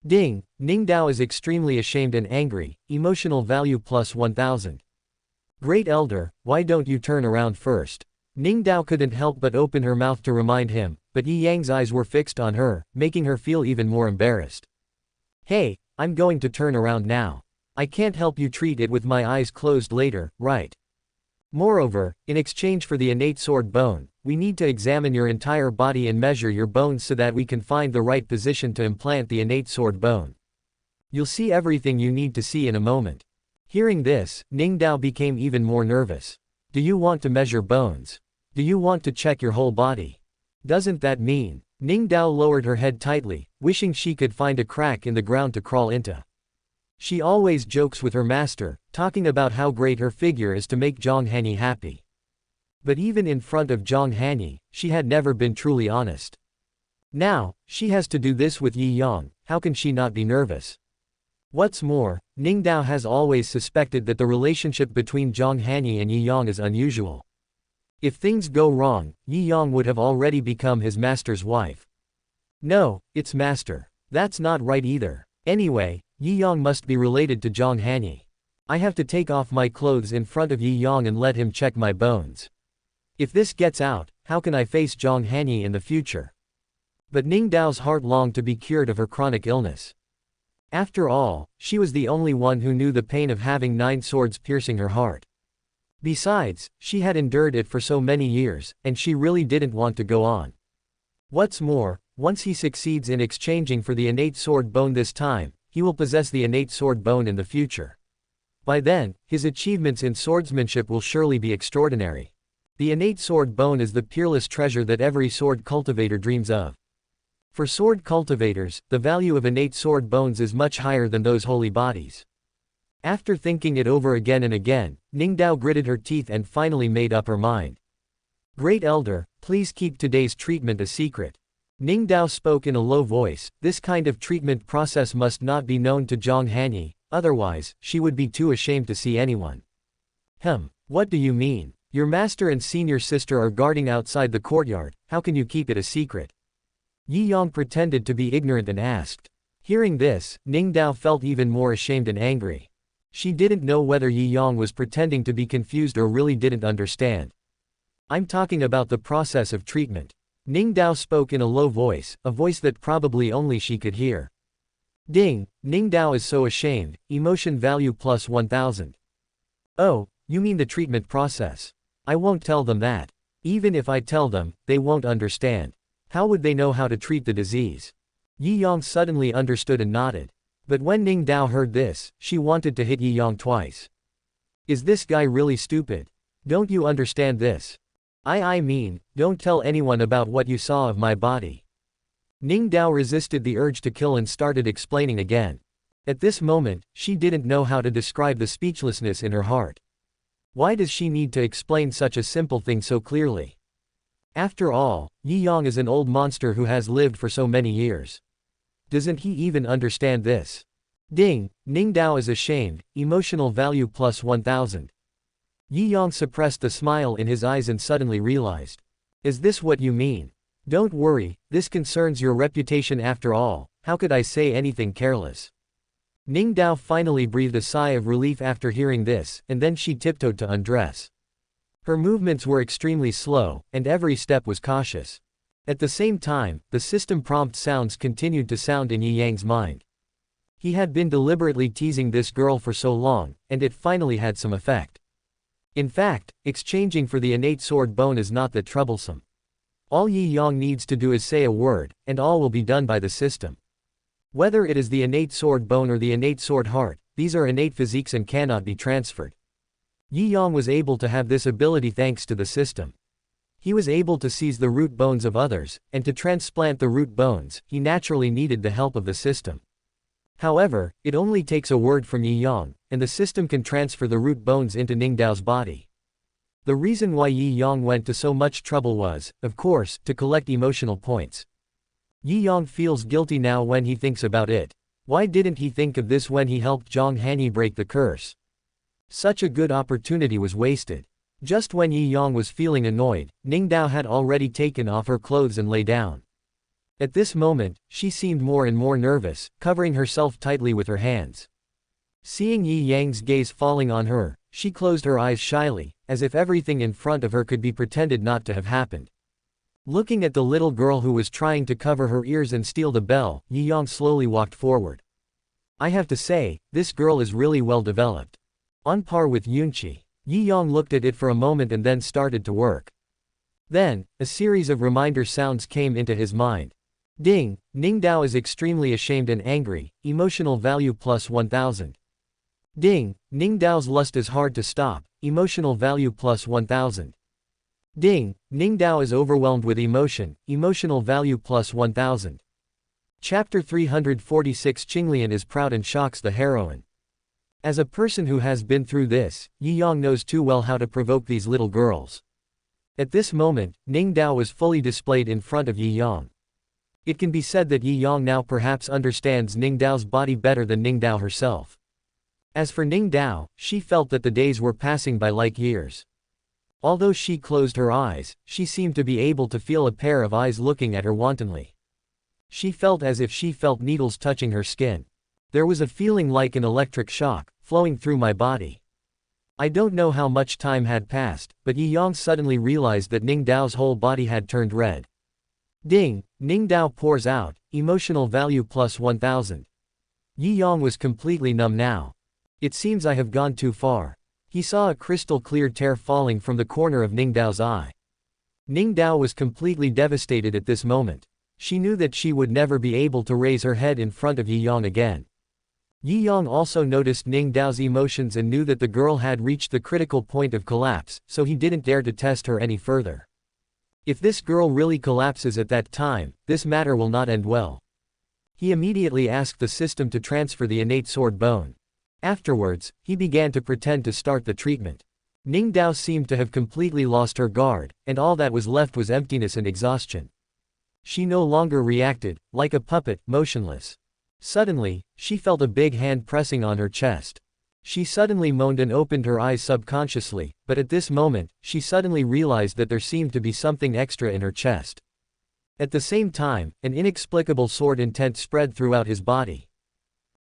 Ding! Ning Dao is extremely ashamed and angry, emotional value plus 1000. Great Elder, why don't you turn around first? Ning Dao couldn't help but open her mouth to remind him, but Yi Yang's eyes were fixed on her, making her feel even more embarrassed. Hey, I'm going to turn around now. I can't help you treat it with my eyes closed later, right? Moreover, in exchange for the innate sword bone, we need to examine your entire body and measure your bones so that we can find the right position to implant the innate sword bone. You'll see everything you need to see in a moment. Hearing this, Ning Dao became even more nervous. Do you want to measure bones? Do you want to check your whole body? Doesn't that mean? Ning Dao lowered her head tightly, wishing she could find a crack in the ground to crawl into. She always jokes with her master, talking about how great her figure is to make Zhang Hanyi happy. But even in front of Zhang Hanyi, she had never been truly honest. Now, she has to do this with Yi Yang, how can she not be nervous? What's more, Ning Dao has always suspected that the relationship between Zhang Hanyi and Yi Yang is unusual. If things go wrong, Yi Yang would have already become his master's wife. No, it's master. That's not right either. Anyway, Yi Yang must be related to Zhang Hanyi. I have to take off my clothes in front of Yi Yang and let him check my bones. If this gets out, how can I face Zhang Hanyi in the future? But Ning Dao's heart longed to be cured of her chronic illness. After all, she was the only one who knew the pain of having 9 swords piercing her heart. Besides, she had endured it for so many years, and she really didn't want to go on. What's more, once he succeeds in exchanging for the innate sword bone this time, he will possess the innate sword bone in the future. By then, his achievements in swordsmanship will surely be extraordinary. The innate sword bone is the peerless treasure that every sword cultivator dreams of. For sword cultivators, the value of innate sword bones is much higher than those holy bodies. After thinking it over again and again, Ning Dao gritted her teeth and finally made up her mind. Great Elder, please keep today's treatment a secret. Ning Dao spoke in a low voice, this kind of treatment process must not be known to Zhang Hanyi, otherwise, she would be too ashamed to see anyone. What do you mean? Your master and senior sister are guarding outside the courtyard, how can you keep it a secret? Yi Yang pretended to be ignorant and asked. Hearing this, Ning Dao felt even more ashamed and angry. She didn't know whether Yi Yang was pretending to be confused or really didn't understand. I'm talking about the process of treatment. Ning Dao spoke in a low voice, a voice that probably only she could hear. Ding, Ning Dao is so ashamed, emotion value plus 1000. Oh, you mean the treatment process. I won't tell them that. Even if I tell them, they won't understand. How would they know how to treat the disease? Yi Yang suddenly understood and nodded. But when Ning Dao heard this, she wanted to hit Yi Yang twice. Is this guy really stupid? Don't you understand this? I mean, don't tell anyone about what you saw of my body. Ning Dao resisted the urge to kill and started explaining again. At this moment, she didn't know how to describe the speechlessness in her heart. Why does she need to explain such a simple thing so clearly? After all, Yi Yang is an old monster who has lived for so many years. Doesn't he even understand this? Ding, Ning Dao is ashamed, emotional value plus 1000. Yi Yang suppressed the smile in his eyes and suddenly realized. Is this what you mean? Don't worry, this concerns your reputation after all, how could I say anything careless? Ning Dao finally breathed a sigh of relief after hearing this, and then she tiptoed to undress. Her movements were extremely slow, and every step was cautious. At the same time, the system prompt sounds continued to sound in Yi Yang's mind. He had been deliberately teasing this girl for so long, and it finally had some effect. In fact, exchanging for the innate sword bone is not that troublesome. All Yi Yang needs to do is say a word, and all will be done by the system. Whether it is the innate sword bone or the innate sword heart, these are innate physiques and cannot be transferred. Yi Yang was able to have this ability thanks to the system. He was able to seize the root bones of others, and to transplant the root bones, he naturally needed the help of the system. However, it only takes a word from Yi Yang, and the system can transfer the root bones into Ning Dao's body. The reason why Yi Yang went to so much trouble was, of course, to collect emotional points. Yi Yang feels guilty now when he thinks about it. Why didn't he think of this when he helped Zhang Hanyi break the curse? Such a good opportunity was wasted. Just when Yi Yang was feeling annoyed, Ning Dao had already taken off her clothes and lay down. At this moment, she seemed more and more nervous, covering herself tightly with her hands. Seeing Yi Yang's gaze falling on her, she closed her eyes shyly, as if everything in front of her could be pretended not to have happened. Looking at the little girl who was trying to cover her ears and steal the bell, Yi Yang slowly walked forward. I have to say, this girl is really well developed. On par with Yunqi. Yi Yang looked at it for a moment and then started to work. Then, a series of reminder sounds came into his mind. Ding, Ning Dao is extremely ashamed and angry, emotional value plus 1000. Ding, Ning Dao's lust is hard to stop, emotional value plus 1000. Ding, Ning Dao is overwhelmed with emotion, emotional value plus 1000. Chapter 346 Qinglian is proud and shocks the heroine. As a person who has been through this, Yi Yang knows too well how to provoke these little girls. At this moment, Ning Dao was fully displayed in front of Yi Yang. It can be said that Yi Yang now perhaps understands Ning Dao's body better than Ning Dao herself. As for Ning Dao, she felt that the days were passing by like years. Although she closed her eyes, she seemed to be able to feel a pair of eyes looking at her wantonly. She felt as if she felt needles touching her skin. There was a feeling like an electric shock, flowing through my body. I don't know how much time had passed, but Yi Yang suddenly realized that Ning Dao's whole body had turned red. Ding, Ning Dao pours out, emotional value plus 1000. Yi Yang was completely numb now. It seems I have gone too far. He saw a crystal clear tear falling from the corner of Ning Dao's eye. Ning Dao was completely devastated at this moment. She knew that she would never be able to raise her head in front of Yi Yang again. Yi Yang also noticed Ning Dao's emotions and knew that the girl had reached the critical point of collapse, so he didn't dare to test her any further. If this girl really collapses at that time, this matter will not end well. He immediately asked the system to transfer the innate sword bone. Afterwards, he began to pretend to start the treatment. Ning Dao seemed to have completely lost her guard, and all that was left was emptiness and exhaustion. She no longer reacted, like a puppet, motionless. Suddenly, she felt a big hand pressing on her chest. She suddenly moaned and opened her eyes subconsciously, but at this moment, she suddenly realized that there seemed to be something extra in her chest. At the same time, an inexplicable sword intent spread throughout his body.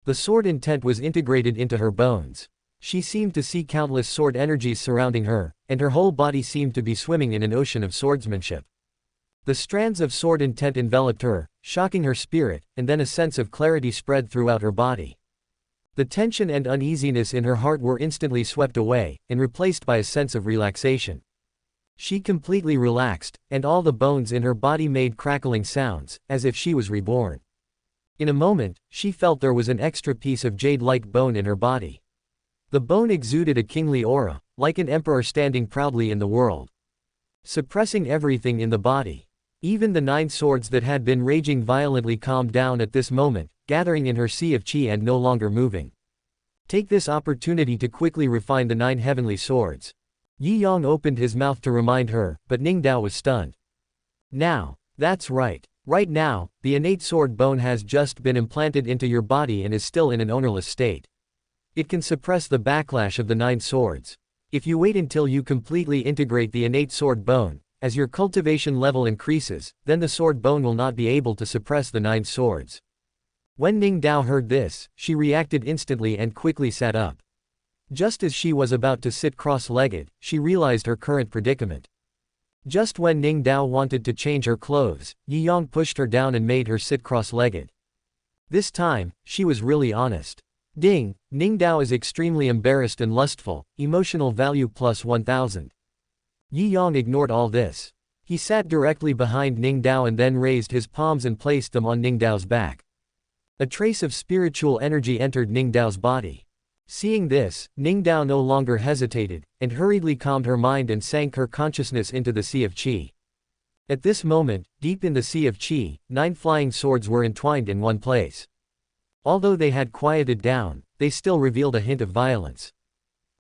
The sword intent was integrated into her bones. She seemed to see countless sword energies surrounding her, and her whole body seemed to be swimming in an ocean of swordsmanship. The strands of sword intent enveloped her, shocking her spirit, and then a sense of clarity spread throughout her body. The tension and uneasiness in her heart were instantly swept away, and replaced by a sense of relaxation. She completely relaxed, and all the bones in her body made crackling sounds, as if she was reborn. In a moment, she felt there was an extra piece of jade-like bone in her body. The bone exuded a kingly aura, like an emperor standing proudly in the world, suppressing everything in the body. Even the 9 swords that had been raging violently calmed down at this moment, gathering in her sea of chi and no longer moving. Take this opportunity to quickly refine the 9 heavenly swords. Yi Yang opened his mouth to remind her, but Ning Dao was stunned. Now, that's right. Right now, the innate sword bone has just been implanted into your body and is still in an ownerless state. It can suppress the backlash of the 9 swords. If you wait until you completely integrate the innate sword bone, as your cultivation level increases, then the sword bone will not be able to suppress the 9 swords. When Ning Dao heard this, she reacted instantly and quickly sat up. Just as she was about to sit cross-legged, she realized her current predicament. Just when Ning Dao wanted to change her clothes, Yi Yang pushed her down and made her sit cross-legged. This time, she was really honest. Ding, Ning Dao is extremely embarrassed and lustful, emotional value plus 1000. Yi Yang ignored all this. He sat directly behind Ning Dao and then raised his palms and placed them on Ning Dao's back. A trace of spiritual energy entered Ning Dao's body. Seeing this, Ning Dao no longer hesitated, and hurriedly calmed her mind and sank her consciousness into the sea of qi. At this moment, deep in the sea of qi, 9 flying swords were entwined in one place. Although they had quieted down, they still revealed a hint of violence.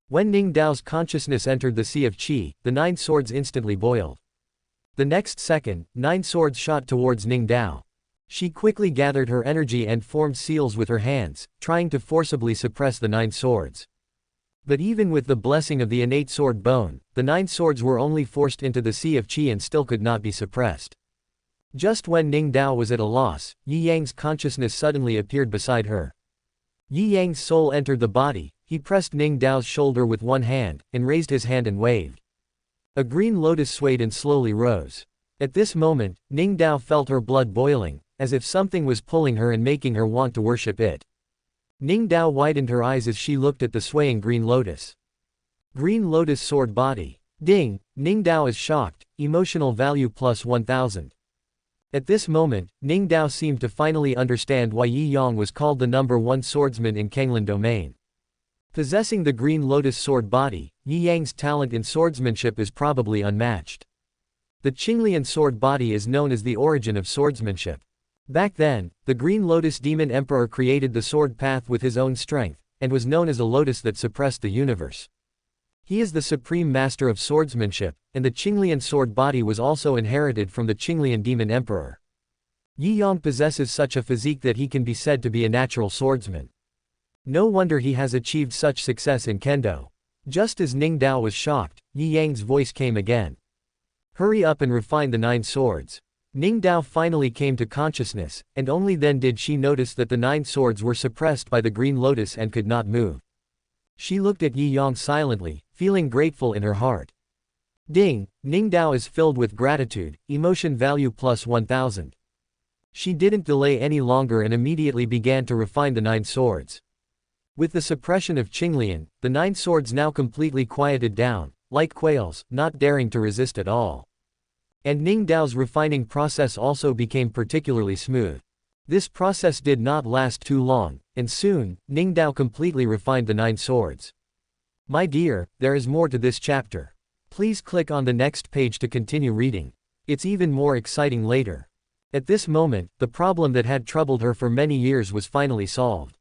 When Ning Dao's consciousness entered the sea of qi, the 9 swords instantly boiled. The next second, 9 swords shot towards Ning Dao. She quickly gathered her energy and formed seals with her hands, trying to forcibly suppress the 9 swords. But even with the blessing of the innate sword bone, the 9 swords were only forced into the sea of qi and still could not be suppressed. Just when Ning Dao was at a loss, Yi Yang's consciousness suddenly appeared beside her. Yi Yang's soul entered the body, he pressed Ning Dao's shoulder with one hand, and raised his hand and waved. A green lotus swayed and slowly rose. At this moment, Ning Dao felt her blood boiling, as if something was pulling her and making her want to worship it. Ning Dao widened her eyes as she looked at the swaying green lotus. Green lotus sword body. Ding, Ning Dao is shocked, emotional value plus 1000. At this moment, Ning Dao seemed to finally understand why Yi Yang was called the #1 swordsman in Kanglan domain. Possessing the green lotus sword body, Yi Yang's talent in swordsmanship is probably unmatched. The Qinglian sword body is known as the origin of swordsmanship. Back then, the Green Lotus Demon Emperor created the sword path with his own strength, and was known as a lotus that suppressed the universe. He is the supreme master of swordsmanship, and the Qinglian sword body was also inherited from the Qinglian Demon Emperor. Yi Yang possesses such a physique that he can be said to be a natural swordsman. No wonder he has achieved such success in kendo. Just as Ning Dao was shocked, Yi Yang's voice came again. Hurry up and refine the 9 swords. Ning Dao finally came to consciousness, and only then did she notice that the 9 swords were suppressed by the green lotus and could not move. She looked at Yi Yang silently, feeling grateful in her heart. Ding, Ning Dao is filled with gratitude, emotion value plus 1000. She didn't delay any longer and immediately began to refine the 9 swords. With the suppression of Qinglian, the 9 swords now completely quieted down, like quails, not daring to resist at all. And Ning Dao's refining process also became particularly smooth. This process did not last too long, and soon, Ning Dao completely refined the 9 swords. My dear, there is more to this chapter. Please click on the next page to continue reading. It's even more exciting later. At this moment, the problem that had troubled her for many years was finally solved.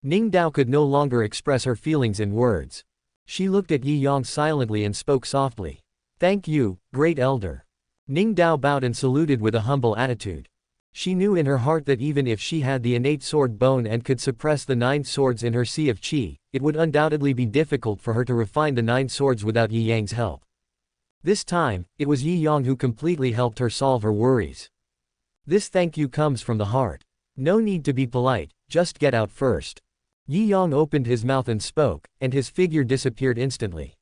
Ning Dao could no longer express her feelings in words. She looked at Yi Yang silently and spoke softly. Thank you, great elder. Ning Dao bowed and saluted with a humble attitude. She knew in her heart that even if she had the innate sword bone and could suppress the 9 swords in her sea of qi, it would undoubtedly be difficult for her to refine the 9 swords without Yi Yang's help. This time, it was Yi Yang who completely helped her solve her worries. This thank you comes from the heart. No need to be polite, just get out first. Yi Yang opened his mouth and spoke, and his figure disappeared instantly.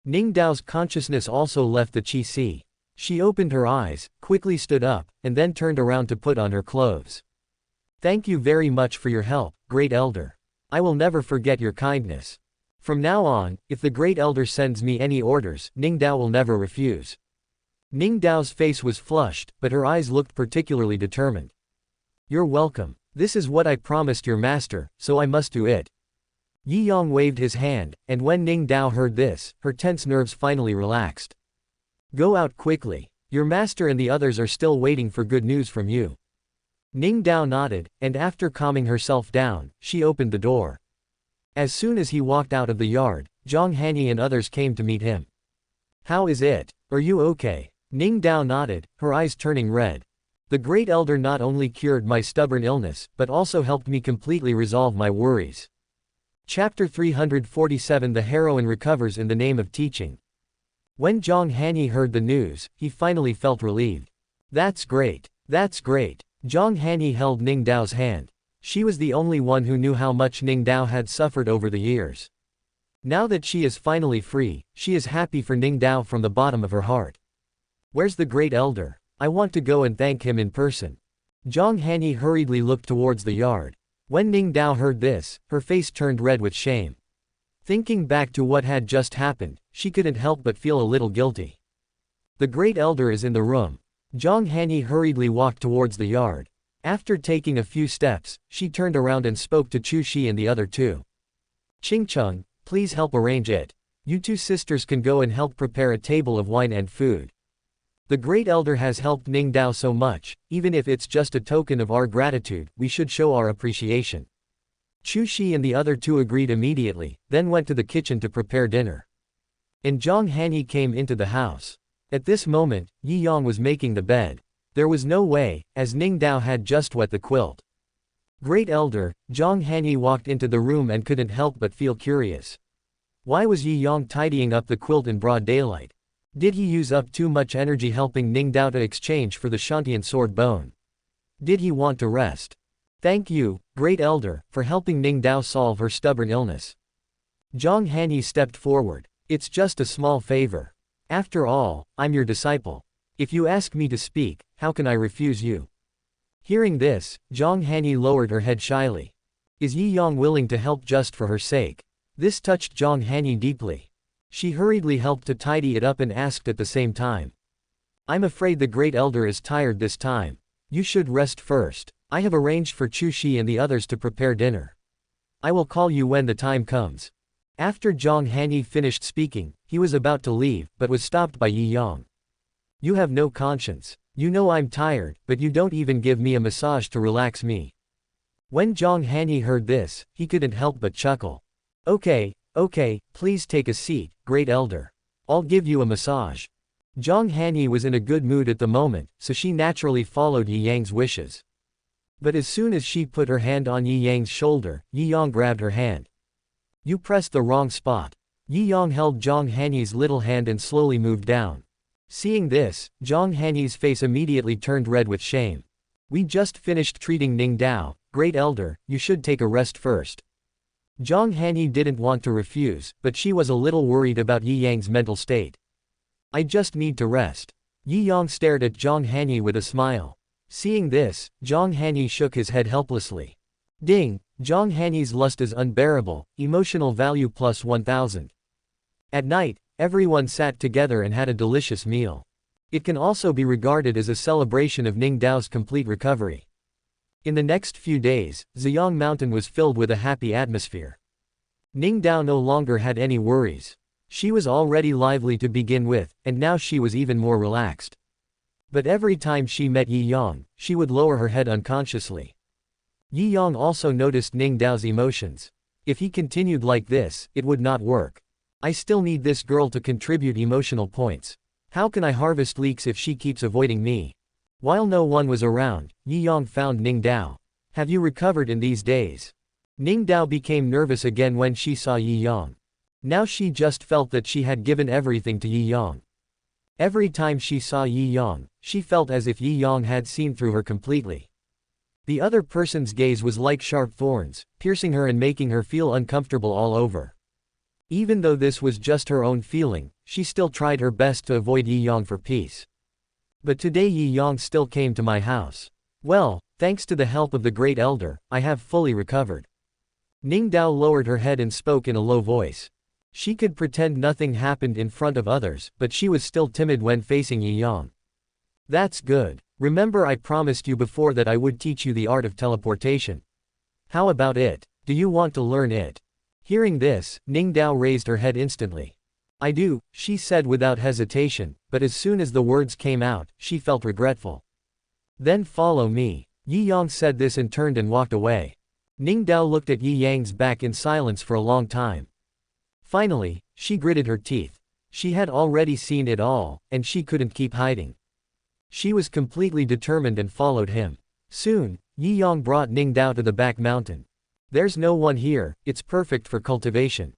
Ning Dao's consciousness also left the qi sea. She opened her eyes, quickly stood up, and then turned around to put on her clothes. Thank you very much for your help, Great Elder. I will never forget your kindness. From now on, if the Great Elder sends me any orders, Ningdao will never refuse. Ningdao's face was flushed, but her eyes looked particularly determined. You're welcome. This is what I promised your master, so I must do it. Yi Yang waved his hand, and when Ningdao heard this, her tense nerves finally relaxed. Go out quickly. Your master and the others are still waiting for good news from you. Ningdao nodded, and after calming herself down, she opened the door. As soon as he walked out of the yard, Zhang Hanyi and others came to meet him. How is it? Are you okay? Ningdao nodded, her eyes turning red. The Great Elder not only cured my stubborn illness, but also helped me completely resolve my worries. Chapter 347 The heroine recovers in the name of teaching. When Zhang Hanyi heard the news, he finally felt relieved. That's great. That's great. Zhang Hanyi held Ningdao's hand. She was the only one who knew how much Ningdao had suffered over the years. Now that she is finally free, she is happy for Ningdao from the bottom of her heart. Where's the Great Elder? I want to go and thank him in person. Zhang Hanyi hurriedly looked towards the yard. When Ningdao heard this, her face turned red with shame. Thinking back to what had just happened, she couldn't help but feel a little guilty. The Great Elder is in the room. Zhang Hanyi hurriedly walked towards the yard. After taking a few steps, she turned around and spoke to Chu Shi and the other two. Qingcheng, please help arrange it. You two sisters can go and help prepare a table of wine and food. The Great Elder has helped Ningdao so much, even if it's just a token of our gratitude, we should show our appreciation. Chu Shi and the other two agreed immediately, then went to the kitchen to prepare dinner. And Zhang Hanyi came into the house. At this moment, Yi Yang was making the bed. There was no way, as Ningdao had just wet the quilt. Great Elder, Zhang Hanyi walked into the room and couldn't help but feel curious. Why was Yi Yang tidying up the quilt in broad daylight? Did he use up too much energy helping Ningdao to exchange for the Shantian sword bone? Did he want to rest? Thank you, Great Elder, for helping Ningdao solve her stubborn illness. Zhang Hanyi stepped forward. It's just a small favor. After all, I'm your disciple. If you ask me to speak, how can I refuse you? Hearing this, Zhang Hanyi lowered her head shyly. Is Yi Yang willing to help just for her sake? This touched Zhang Hanyi deeply. She hurriedly helped to tidy it up and asked at the same time. I'm afraid the Great Elder is tired this time. You should rest first. I have arranged for Chu Shi and the others to prepare dinner. I will call you when the time comes. After Zhang Hanyi finished speaking, he was about to leave, but was stopped by Yi Yang. You have no conscience. You know I'm tired, but you don't even give me a massage to relax me. When Zhang Hanyi heard this, he couldn't help but chuckle. Okay, please take a seat, Great Elder. I'll give you a massage. Zhang Hanyi was in a good mood at the moment, so she naturally followed Yi Yang's wishes. But as soon as she put her hand on Yi Yang's shoulder, Yi Yang grabbed her hand. You pressed the wrong spot. Yi Yang held Zhang Hanyi's little hand and slowly moved down. Seeing this, Zhang Hanyi's face immediately turned red with shame. We just finished treating Ningdao, Great Elder, you should take a rest first. Zhang Hanyi didn't want to refuse, but she was a little worried about Yi Yang's mental state. I just need to rest. Yi Yang stared at Zhang Hanyi with a smile. Seeing this, Zhang Hanyi shook his head helplessly. Ding, Zhang Hanyi's lust is unbearable, emotional value plus 1000. At night, everyone sat together and had a delicious meal. It can also be regarded as a celebration of Ningdao's complete recovery. In the next few days, Ziyang Mountain was filled with a happy atmosphere. Ningdao no longer had any worries. She was already lively to begin with, and now she was even more relaxed. But every time she met Yi Yang, she would lower her head unconsciously. Yi Yang also noticed Ningdao's emotions. If he continued like this, it would not work. I still need this girl to contribute emotional points. How can I harvest leaks if she keeps avoiding me? While no one was around, Yi Yang found Ningdao. Have you recovered in these days? Ningdao became nervous again when she saw Yi Yang. Now she just felt that she had given everything to Yi Yang. Every time she saw Yi Yang, she felt as if Yi Yang had seen through her completely. The other person's gaze was like sharp thorns, piercing her and making her feel uncomfortable all over. Even though this was just her own feeling, she still tried her best to avoid Yi Yang for peace. But today Yi Yang still came to my house. Well, thanks to the help of the great elder, I have fully recovered. Ning Dao lowered her head and spoke in a low voice. She could pretend nothing happened in front of others, but she was still timid when facing Yi Yang. That's good. Remember I promised you before that I would teach you the art of teleportation. How about it? Do you want to learn it? Hearing this, Ning Dao raised her head instantly. I do, she said without hesitation, but as soon as the words came out, she felt regretful. Then follow me. Yi Yang said this and turned and walked away. Ning Dao looked at Yi Yang's back in silence for a long time. Finally, she gritted her teeth. She had already seen it all, and she couldn't keep hiding. She was completely determined and followed him. Soon, Yi Yang brought Ning Dao to the back mountain. There's no one here, it's perfect for cultivation.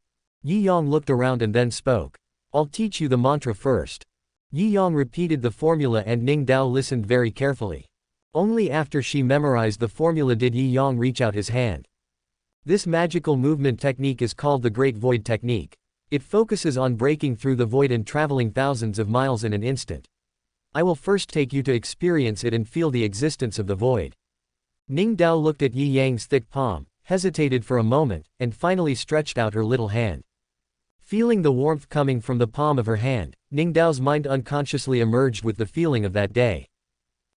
Yi Yang looked around and then spoke. I'll teach you the mantra first. Yi Yang repeated the formula and Ning Dao listened very carefully. Only after she memorized the formula did Yi Yang reach out his hand. This magical movement technique is called the Great Void Technique. It focuses on breaking through the void and traveling thousands of miles in an instant. I will first take you to experience it and feel the existence of the void. Ning Dao looked at Yi Yang's thick palm, hesitated for a moment, and finally stretched out her little hand. Feeling the warmth coming from the palm of her hand, Ning Dao's mind unconsciously emerged with the feeling of that day.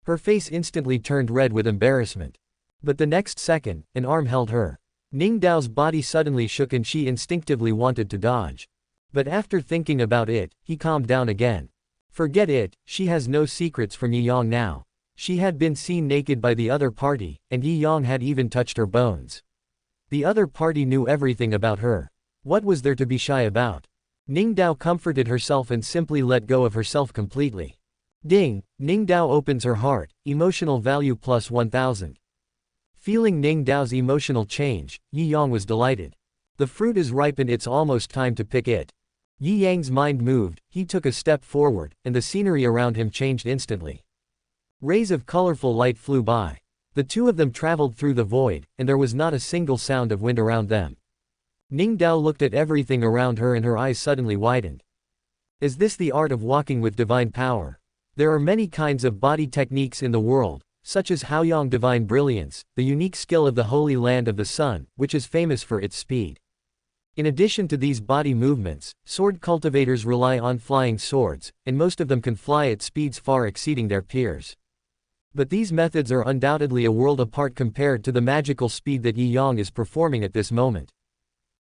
Her face instantly turned red with embarrassment. But the next second, an arm held her. Ning Dao's body suddenly shook and she instinctively wanted to dodge. But after thinking about it, he calmed down again. Forget it, she has no secrets from Yi Yang now. She had been seen naked by the other party, and Yi Yang had even touched her bones. The other party knew everything about her. What was there to be shy about? Ning Dao comforted herself and simply let go of herself completely. Ding, Ning Dao opens her heart, emotional value plus 1000. Feeling Ning Dao's emotional change, Yi Yang was delighted. The fruit is ripe and it's almost time to pick it. Yi Yang's mind moved, he took a step forward, and the scenery around him changed instantly. Rays of colorful light flew by. The two of them traveled through the void, and there was not a single sound of wind around them. Ning Dao looked at everything around her and her eyes suddenly widened. Is this the art of walking with divine power? There are many kinds of body techniques in the world, such as Haoyang divine brilliance, the unique skill of the holy land of the sun, which is famous for its speed. In addition to these body movements, sword cultivators rely on flying swords, and most of them can fly at speeds far exceeding their peers. But these methods are undoubtedly a world apart compared to the magical speed that Yi Yang is performing at this moment.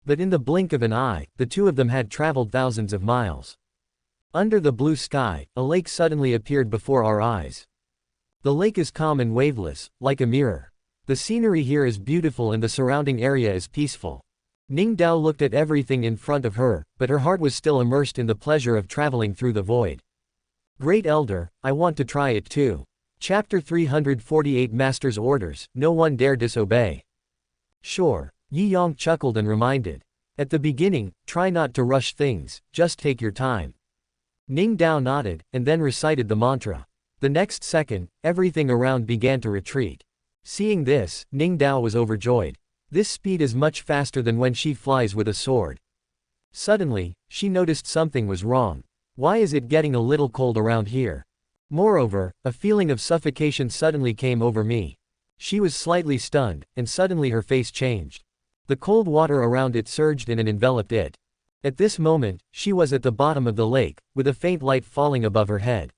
But in the blink of an eye, the two of them had traveled thousands of miles. Under the blue sky, a lake suddenly appeared before our eyes. The lake is calm and waveless, like a mirror. The scenery here is beautiful and the surrounding area is peaceful. Ning Dao looked at everything in front of her, but her heart was still immersed in the pleasure of traveling through the void. Great Elder, I want to try it too. Chapter 348 Master's Orders, no one dare disobey. Sure, Yi Yang chuckled and reminded. At the beginning, try not to rush things, just take your time. Ning Dao nodded, and then recited the mantra. The next second, everything around began to retreat. Seeing this, Ning Dao was overjoyed. This speed is much faster than when she flies with a sword. Suddenly, she noticed something was wrong. Why is it getting a little cold around here? Moreover, a feeling of suffocation suddenly came over me. She was slightly stunned, and suddenly her face changed. The cold water around it surged in and enveloped it. At this moment, she was at the bottom of the lake, with a faint light falling above her head.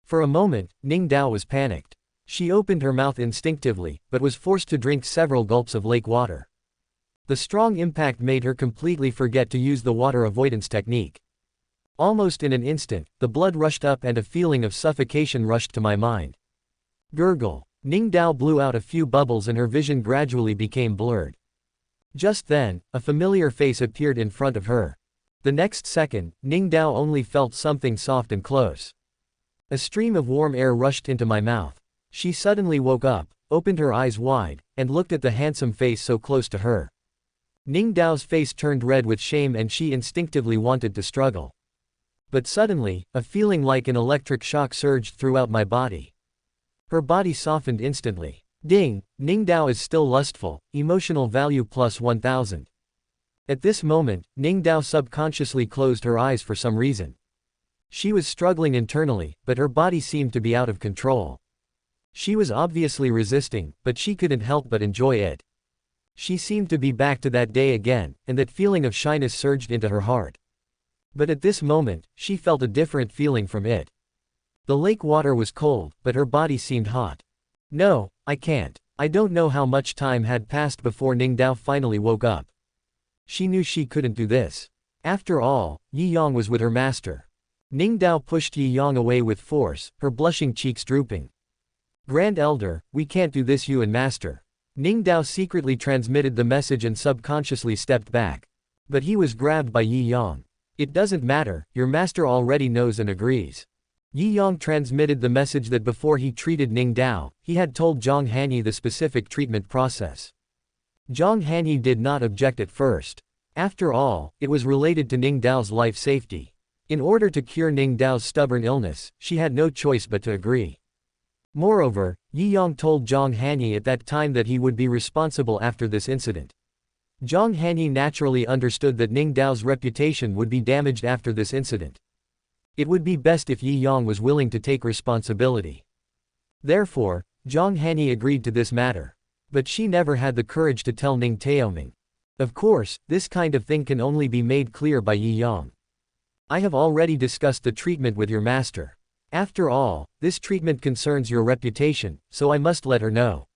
For a moment, Ning Dao was panicked. She opened her mouth instinctively, but was forced to drink several gulps of lake water. The strong impact made her completely forget to use the water avoidance technique. Almost in an instant, the blood rushed up and a feeling of suffocation rushed to my mind. Gurgle. Ning Dao blew out a few bubbles and her vision gradually became blurred. Just then, a familiar face appeared in front of her. The next second, Ning Dao only felt something soft and close. A stream of warm air rushed into my mouth. She suddenly woke up, opened her eyes wide, and looked at the handsome face so close to her. Ning Dao's face turned red with shame and she instinctively wanted to struggle. But suddenly, a feeling like an electric shock surged throughout my body. Her body softened instantly. Ding, Ning Dao is still lustful, emotional value plus 1000. At this moment, Ning Dao subconsciously closed her eyes for some reason. She was struggling internally, but her body seemed to be out of control. She was obviously resisting, but she couldn't help but enjoy it. She seemed to be back to that day again, and that feeling of shyness surged into her heart. But at this moment, she felt a different feeling from it. The lake water was cold, but her body seemed hot. No, I can't. I don't know how much time had passed before Ningdao finally woke up. She knew she couldn't do this. After all, Yi Yang was with her master. Ningdao pushed Yi Yang away with force, her blushing cheeks drooping. Grand Elder, we can't do this, you and master. Ningdao secretly transmitted the message and subconsciously stepped back. But he was grabbed by Yi Yang. It doesn't matter, your master already knows and agrees. Yi Yang transmitted the message that before he treated Ningdao, he had told Zhang Hanyi the specific treatment process. Zhang Hanyi did not object at first. After all, it was related to Ningdao's life safety. In order to cure Ningdao's stubborn illness, she had no choice but to agree. Moreover, Yi Yang told Zhang Hanyi at that time that he would be responsible after this incident. Zhang Hanyi naturally understood that Ningdao's reputation would be damaged after this incident. It would be best if Yi Yang was willing to take responsibility. Therefore, Zhang Hanyi agreed to this matter. But she never had the courage to tell Ning Taoming. Of course, this kind of thing can only be made clear by Yi Yang. I have already discussed the treatment with your master. After all, this treatment concerns your reputation, so I must let her know.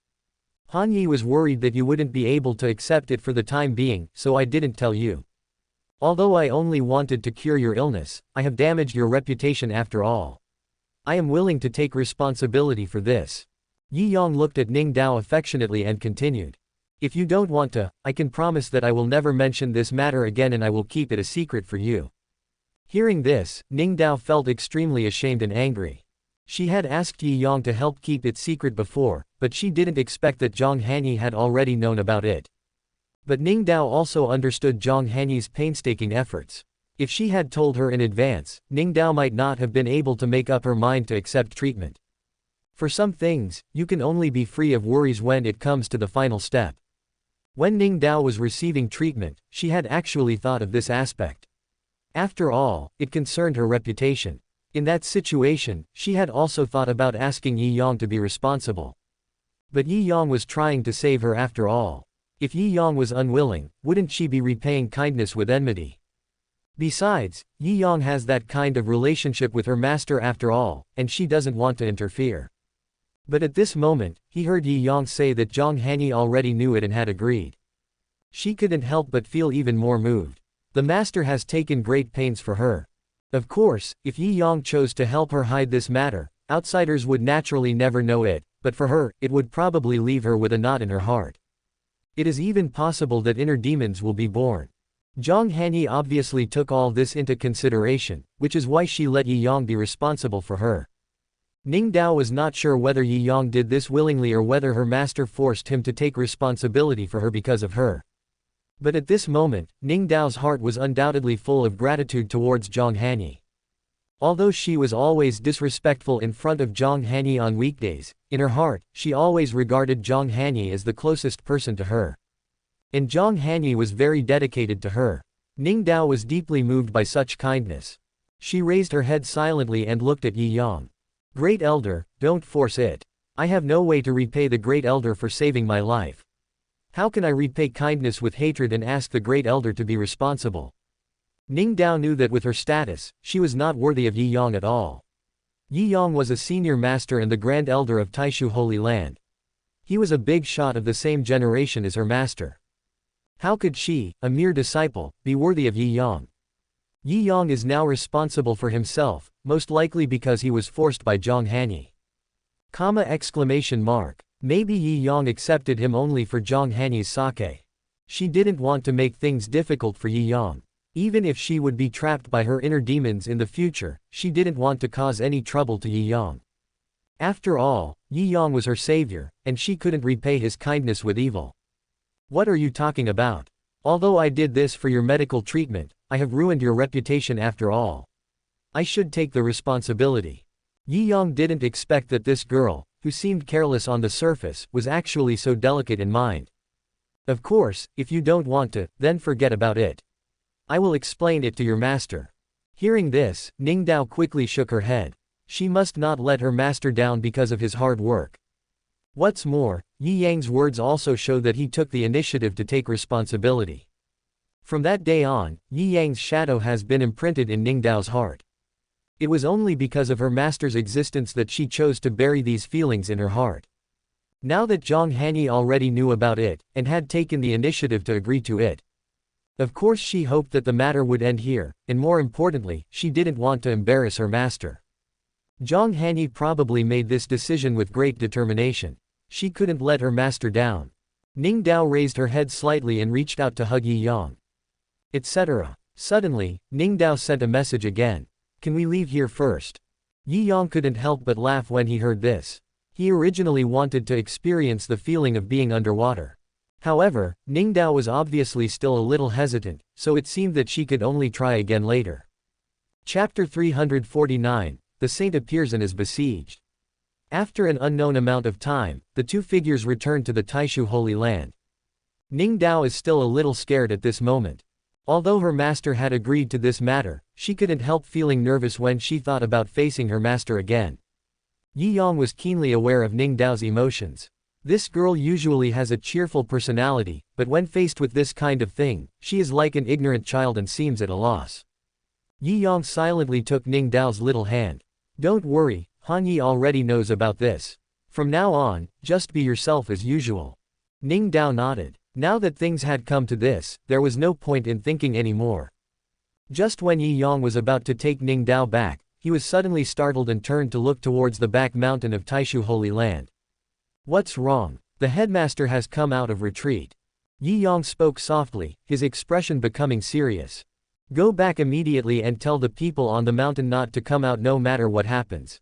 Han Yi was worried that you wouldn't be able to accept it for the time being, so I didn't tell you. Although I only wanted to cure your illness, I have damaged your reputation after all. I am willing to take responsibility for this. Yi Yang looked at Ningdao affectionately and continued. If you don't want to, I can promise that I will never mention this matter again and I will keep it a secret for you. Hearing this, Ningdao felt extremely ashamed and angry. She had asked Yi Yang to help keep it secret before, but she didn't expect that Zhang Hanyi had already known about it. But Ningdao also understood Zhang Hanyi's painstaking efforts. If she had told her in advance, Ningdao might not have been able to make up her mind to accept treatment. For some things, you can only be free of worries when it comes to the final step. When Ningdao was receiving treatment, she had actually thought of this aspect. After all, it concerned her reputation. In that situation, she had also thought about asking Yi Yang to be responsible. But Yi Yang was trying to save her after all. If Yi Yang was unwilling, wouldn't she be repaying kindness with enmity? Besides, Yi Yang has that kind of relationship with her master after all, and she doesn't want to interfere. But at this moment, he heard Yi Yang say that Zhang Hanyi already knew it and had agreed. She couldn't help but feel even more moved. The master has taken great pains for her. Of course, if Yi Yang chose to help her hide this matter, outsiders would naturally never know it, but for her, it would probably leave her with a knot in her heart. It is even possible that inner demons will be born. Zhang Hanyi obviously took all this into consideration, which is why she let Yi Yang be responsible for her. Ningdao was not sure whether Yi Yang did this willingly or whether her master forced him to take responsibility for her because of her. But at this moment, Ningdao's heart was undoubtedly full of gratitude towards Zhang Hanyi. Although she was always disrespectful in front of Zhang Hanyi on weekdays, in her heart, she always regarded Zhang Hanyi as the closest person to her. And Zhang Hanyi was very dedicated to her. Ningdao was deeply moved by such kindness. She raised her head silently and looked at Yi Yang. Great Elder, don't force it. I have no way to repay the Great Elder for saving my life. How can I repay kindness with hatred and ask the Great Elder to be responsible? Ningdao knew that with her status, she was not worthy of Yi Yang at all. Yi Yang was a senior master and the Grand Elder of Taishu Holy Land. He was a big shot of the same generation as her master. How could she, a mere disciple, be worthy of Yi Yang? Yi Yang is now responsible for himself, most likely because he was forced by Zhang Hanyi. Maybe Yi Yang accepted him only for Zhang Hanyi's sake. She didn't want to make things difficult for Yi Yang. Even if she would be trapped by her inner demons in the future, she didn't want to cause any trouble to Yi Yang. After all, Yi Yang was her savior, and she couldn't repay his kindness with evil. What are you talking about? Although I did this for your medical treatment, I have ruined your reputation after all. I should take the responsibility. Yi Yang didn't expect that this girl, who seemed careless on the surface, was actually so delicate in mind. Of course, if you don't want to, then forget about it. I will explain it to your master. Hearing this, Ningdao quickly shook her head. She must not let her master down because of his hard work. What's more, Yi Yang's words also show that he took the initiative to take responsibility. From that day on, Yi Yang's shadow has been imprinted in Ningdao's heart. It was only because of her master's existence that she chose to bury these feelings in her heart. Now that Zhang Hanyi already knew about it, and had taken the initiative to agree to it. Of course she hoped that the matter would end here, and more importantly, she didn't want to embarrass her master. Zhang Hanyi probably made this decision with great determination. She couldn't let her master down. Ningdao raised her head slightly and reached out to hug Yi Yang. Etc. Suddenly, Ningdao sent a message again. Can we leave here first? Yi Yang couldn't help but laugh when he heard this. He originally wanted to experience the feeling of being underwater. However, Ningdao was obviously still a little hesitant, so it seemed that she could only try again later. Chapter 349, The Saint appears and is besieged. After an unknown amount of time, the two figures returned to the Taishu Holy Land. Ningdao is still a little scared at this moment. Although her master had agreed to this matter, she couldn't help feeling nervous when she thought about facing her master again. Yi Yang was keenly aware of Ningdao's emotions. This girl usually has a cheerful personality, but when faced with this kind of thing, she is like an ignorant child and seems at a loss. Yi Yang silently took Ningdao's little hand. Don't worry, Hanyi already knows about this. From now on, just be yourself as usual. Ningdao nodded. Now that things had come to this, there was no point in thinking anymore. Just when Yi Yang was about to take Ningdao back, he was suddenly startled and turned to look towards the back mountain of Taishu Holy Land. What's wrong? The headmaster has come out of retreat. Yi Yang spoke softly, his expression becoming serious. Go back immediately and tell the people on the mountain not to come out no matter what happens.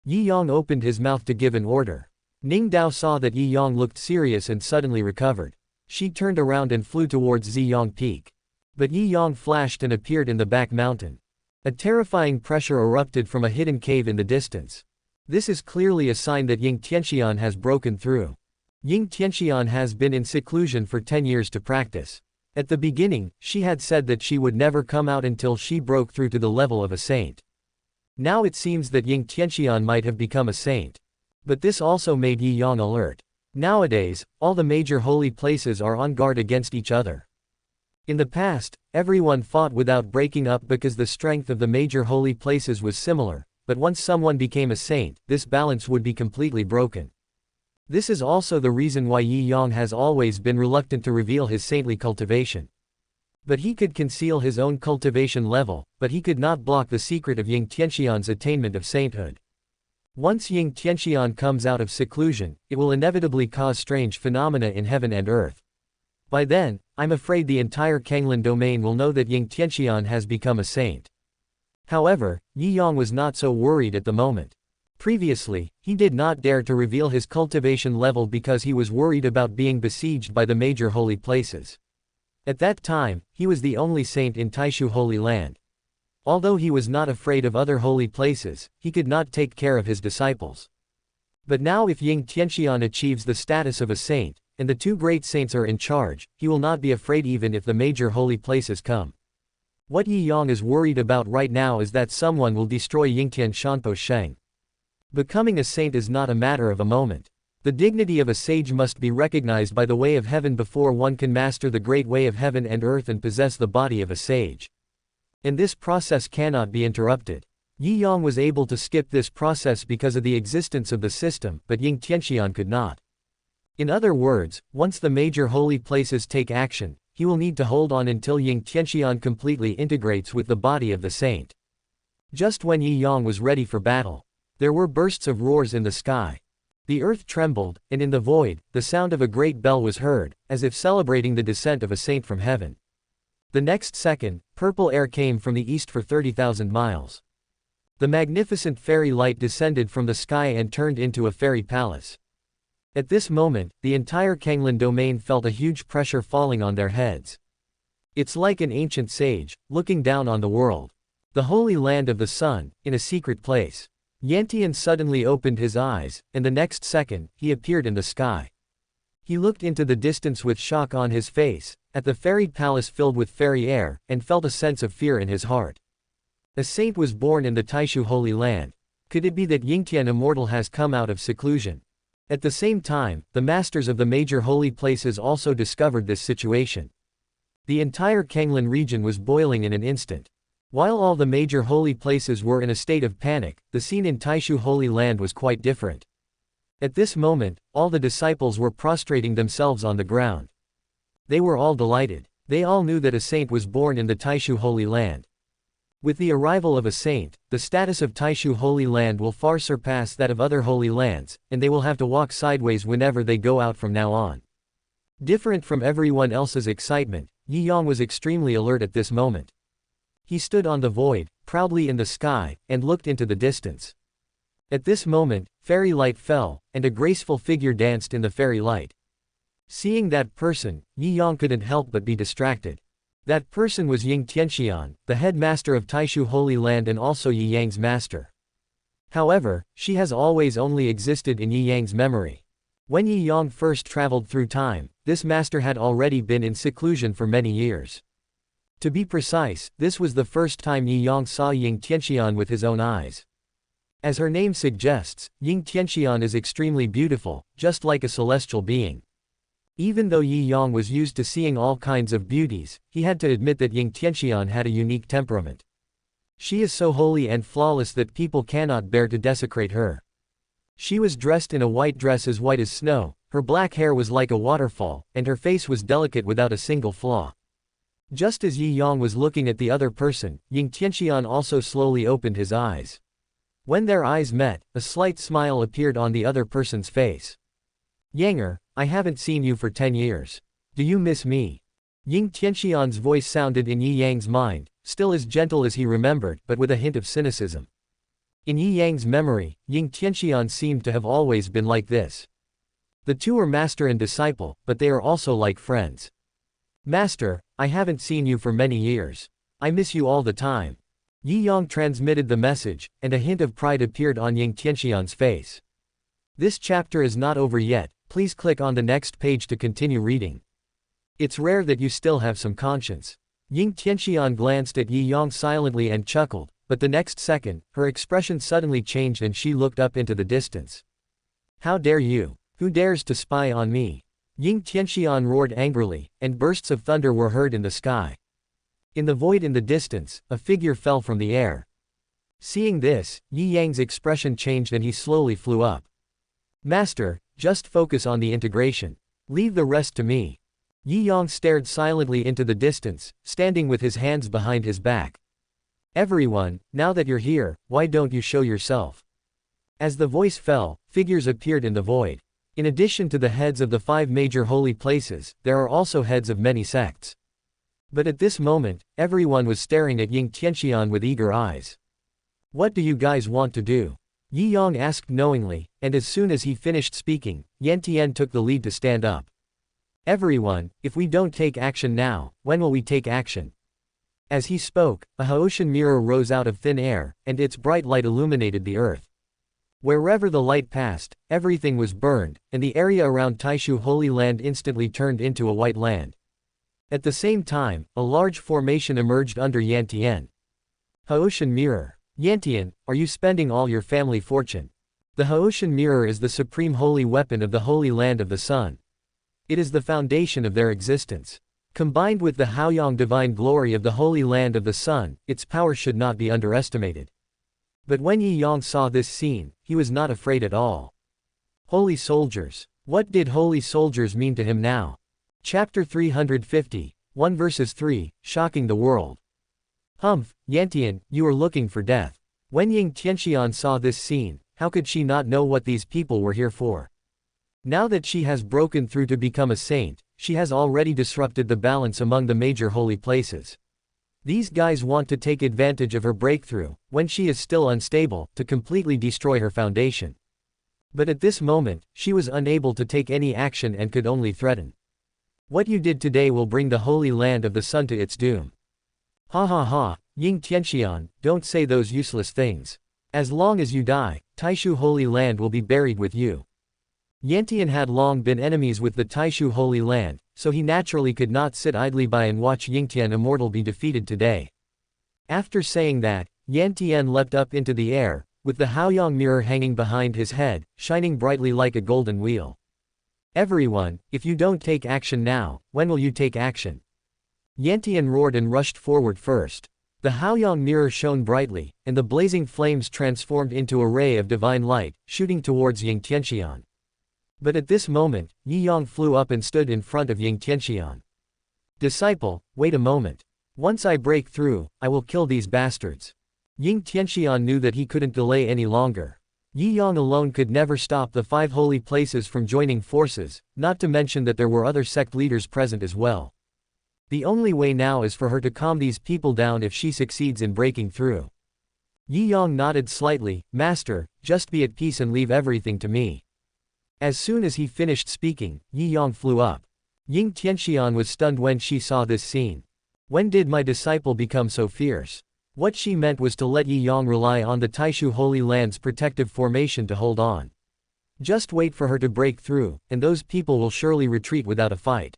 Yi Yang opened his mouth to give an order. Ningdao saw that Yi Yang looked serious and suddenly recovered. She turned around and flew towards Ziyang Peak. But Yi Yang flashed and appeared in the back mountain. A terrifying pressure erupted from a hidden cave in the distance. This is clearly a sign that Ying Tianxian has broken through. Ying Tianxian has been in seclusion for 10 years to practice. At the beginning, she had said that she would never come out until she broke through to the level of a saint. Now it seems that Ying Tianxian might have become a saint. But this also made Yi Yang alert. Nowadays, all the major holy places are on guard against each other. In the past, everyone fought without breaking up because the strength of the major holy places was similar, but once someone became a saint, this balance would be completely broken. This is also the reason why Yi Yang has always been reluctant to reveal his saintly cultivation. But he could conceal his own cultivation level, but he could not block the secret of Ying Tianxian's attainment of sainthood. Once Ying Tianxian comes out of seclusion, it will inevitably cause strange phenomena in heaven and earth. By then, I'm afraid the entire Kanglan domain will know that Ying Tianxian has become a saint. However, Yi Yang was not so worried at the moment. Previously, he did not dare to reveal his cultivation level because he was worried about being besieged by the major holy places. At that time, he was the only saint in Taishu Holy Land. Although he was not afraid of other holy places, he could not take care of his disciples. But now if Ying Tianxian achieves the status of a saint, and the two great saints are in charge, he will not be afraid even if the major holy places come. What Yi Yang is worried about right now is that someone will destroy Yingtian Shanpo Sheng. Becoming a saint is not a matter of a moment. The dignity of a sage must be recognized by the way of heaven before one can master the great way of heaven and earth and possess the body of a sage. And this process cannot be interrupted. Yi Yang was able to skip this process because of the existence of the system, but Ying Tianxian could not. In other words, once the major holy places take action, he will need to hold on until Ying Tianxian completely integrates with the body of the saint. Just when Yi Yang was ready for battle, there were bursts of roars in the sky. The earth trembled, and in the void, the sound of a great bell was heard, as if celebrating the descent of a saint from heaven. The next second, purple air came from the east for 30,000 miles. The magnificent fairy light descended from the sky and turned into a fairy palace. At this moment, the entire Kanglan domain felt a huge pressure falling on their heads. It's like an ancient sage, looking down on the world. The holy land of the sun, in a secret place. Yantian suddenly opened his eyes, and the next second, he appeared in the sky. He looked into the distance with shock on his face, at the fairy palace filled with fairy air, and felt a sense of fear in his heart. A saint was born in the Taishu Holy Land. Could it be that Yingtian immortal has come out of seclusion? At the same time, the masters of the major holy places also discovered this situation. The entire Kanglan region was boiling in an instant. While all the major holy places were in a state of panic, the scene in Taishu Holy Land was quite different. At this moment, all the disciples were prostrating themselves on the ground. They were all delighted. They all knew that a saint was born in the Taishu Holy Land. With the arrival of a saint, the status of Taishu Holy Land will far surpass that of other holy lands, and they will have to walk sideways whenever they go out from now on. Different from everyone else's excitement, Yi Yang was extremely alert at this moment. He stood on the void, proudly in the sky, and looked into the distance. At this moment, fairy light fell, and a graceful figure danced in the fairy light. Seeing that person, Yi Yang couldn't help but be distracted. That person was Ying Tianxian, the headmaster of Taishu Holy Land and also Yi Yang's master. However, she has always only existed in Yi Yang's memory. When Yi Yang first traveled through time, this master had already been in seclusion for many years. To be precise, this was the first time Yi Yang saw Ying Tianxian with his own eyes. As her name suggests, Ying Tianxian is extremely beautiful, just like a celestial being. Even though Yi Yang was used to seeing all kinds of beauties, he had to admit that Ying Tianxian had a unique temperament. She is so holy and flawless that people cannot bear to desecrate her. She was dressed in a white dress as white as snow, her black hair was like a waterfall, and her face was delicate without a single flaw. Just as Yi Yang was looking at the other person, Ying Tianxian also slowly opened his eyes. When their eyes met, a slight smile appeared on the other person's face. "Yanger, I haven't seen you for 10 years. Do you miss me?" Ying Tianxian's voice sounded in Yi Yang's mind, still as gentle as he remembered, but with a hint of cynicism. In Yi Yang's memory, Ying Tianxian seemed to have always been like this. The two are master and disciple, but they are also like friends. "Master, I haven't seen you for many years. I miss you all the time." Yi Yang transmitted the message, and a hint of pride appeared on Ying Tianxian's face. This chapter is not over yet, please click on the next page to continue reading. It's rare that you still have some conscience. Ying Tianxian glanced at Yi Yang silently and chuckled, but the next second, her expression suddenly changed and she looked up into the distance. "How dare you? Who dares to spy on me?" Ying Tianxian roared angrily, and bursts of thunder were heard in the sky. In the void in the distance, a figure fell from the air. Seeing this, Yi Yang's expression changed and he slowly flew up. "Master, just focus on the integration. Leave the rest to me." Yi Yang stared silently into the distance, standing with his hands behind his back. "Everyone, now that you're here, why don't you show yourself?" As the voice fell, figures appeared in the void. In addition to the heads of the 5 major holy places, there are also heads of many sects. But at this moment, everyone was staring at Ying Tianxian with eager eyes. "What do you guys want to do?" Yi Yang asked knowingly, and as soon as he finished speaking, Yantian took the lead to stand up. "Everyone, if we don't take action now, when will we take action?" As he spoke, a Haotian mirror rose out of thin air, and its bright light illuminated the earth. Wherever the light passed, everything was burned, and the area around Taishu Holy Land instantly turned into a white land. At the same time, a large formation emerged under Yantian. Haotian Mirror. "Yantian, are you spending all your family fortune?" The Haotian Mirror is the supreme holy weapon of the Holy Land of the Sun. It is the foundation of their existence. Combined with the Haoyang divine glory of the Holy Land of the Sun, its power should not be underestimated. But when Yi Yang saw this scene, he was not afraid at all. Holy soldiers. What did holy soldiers mean to him now? Chapter 350, 1 verses 3, shocking the world. "Humph, Yantian, you are looking for death." When Ying Tianxian saw this scene, how could she not know what these people were here for? Now that she has broken through to become a saint, she has already disrupted the balance among the major holy places. These guys want to take advantage of her breakthrough, when she is still unstable, to completely destroy her foundation. But at this moment, she was unable to take any action and could only threaten. "What you did today will bring the Holy Land of the Sun to its doom." "Ha ha ha, Ying Tianxian, don't say those useless things. As long as you die, Taishu Holy Land will be buried with you." Yantian had long been enemies with the Taishu Holy Land, so he naturally could not sit idly by and watch Yingtian Immortal be defeated today. After saying that, Yan Tian leapt up into the air, with the Haoyang mirror hanging behind his head, shining brightly like a golden wheel. Everyone, if you don't take action now, when will you take action? Yan Tian roared and rushed forward first. The Haoyang mirror shone brightly, and the blazing flames transformed into a ray of divine light, shooting towards Ying Tianxian. But at this moment, Yi Yang flew up and stood in front of Ying Tianxian. Disciple, wait a moment. Once I break through, I will kill these bastards. Ying Tianxian knew that he couldn't delay any longer. Yi Yang alone could never stop the 5 holy places from joining forces, not to mention that there were other sect leaders present as well. The only way now is for her to calm these people down if she succeeds in breaking through. Yi Yang nodded slightly. Master, just be at peace and leave everything to me. As soon as he finished speaking, Yi Yang flew up. Ying Tianxian was stunned when she saw this scene. When did my disciple become so fierce? What she meant was to let Yi Yang rely on the Taishu Holy Land's protective formation to hold on. Just wait for her to break through, and those people will surely retreat without a fight.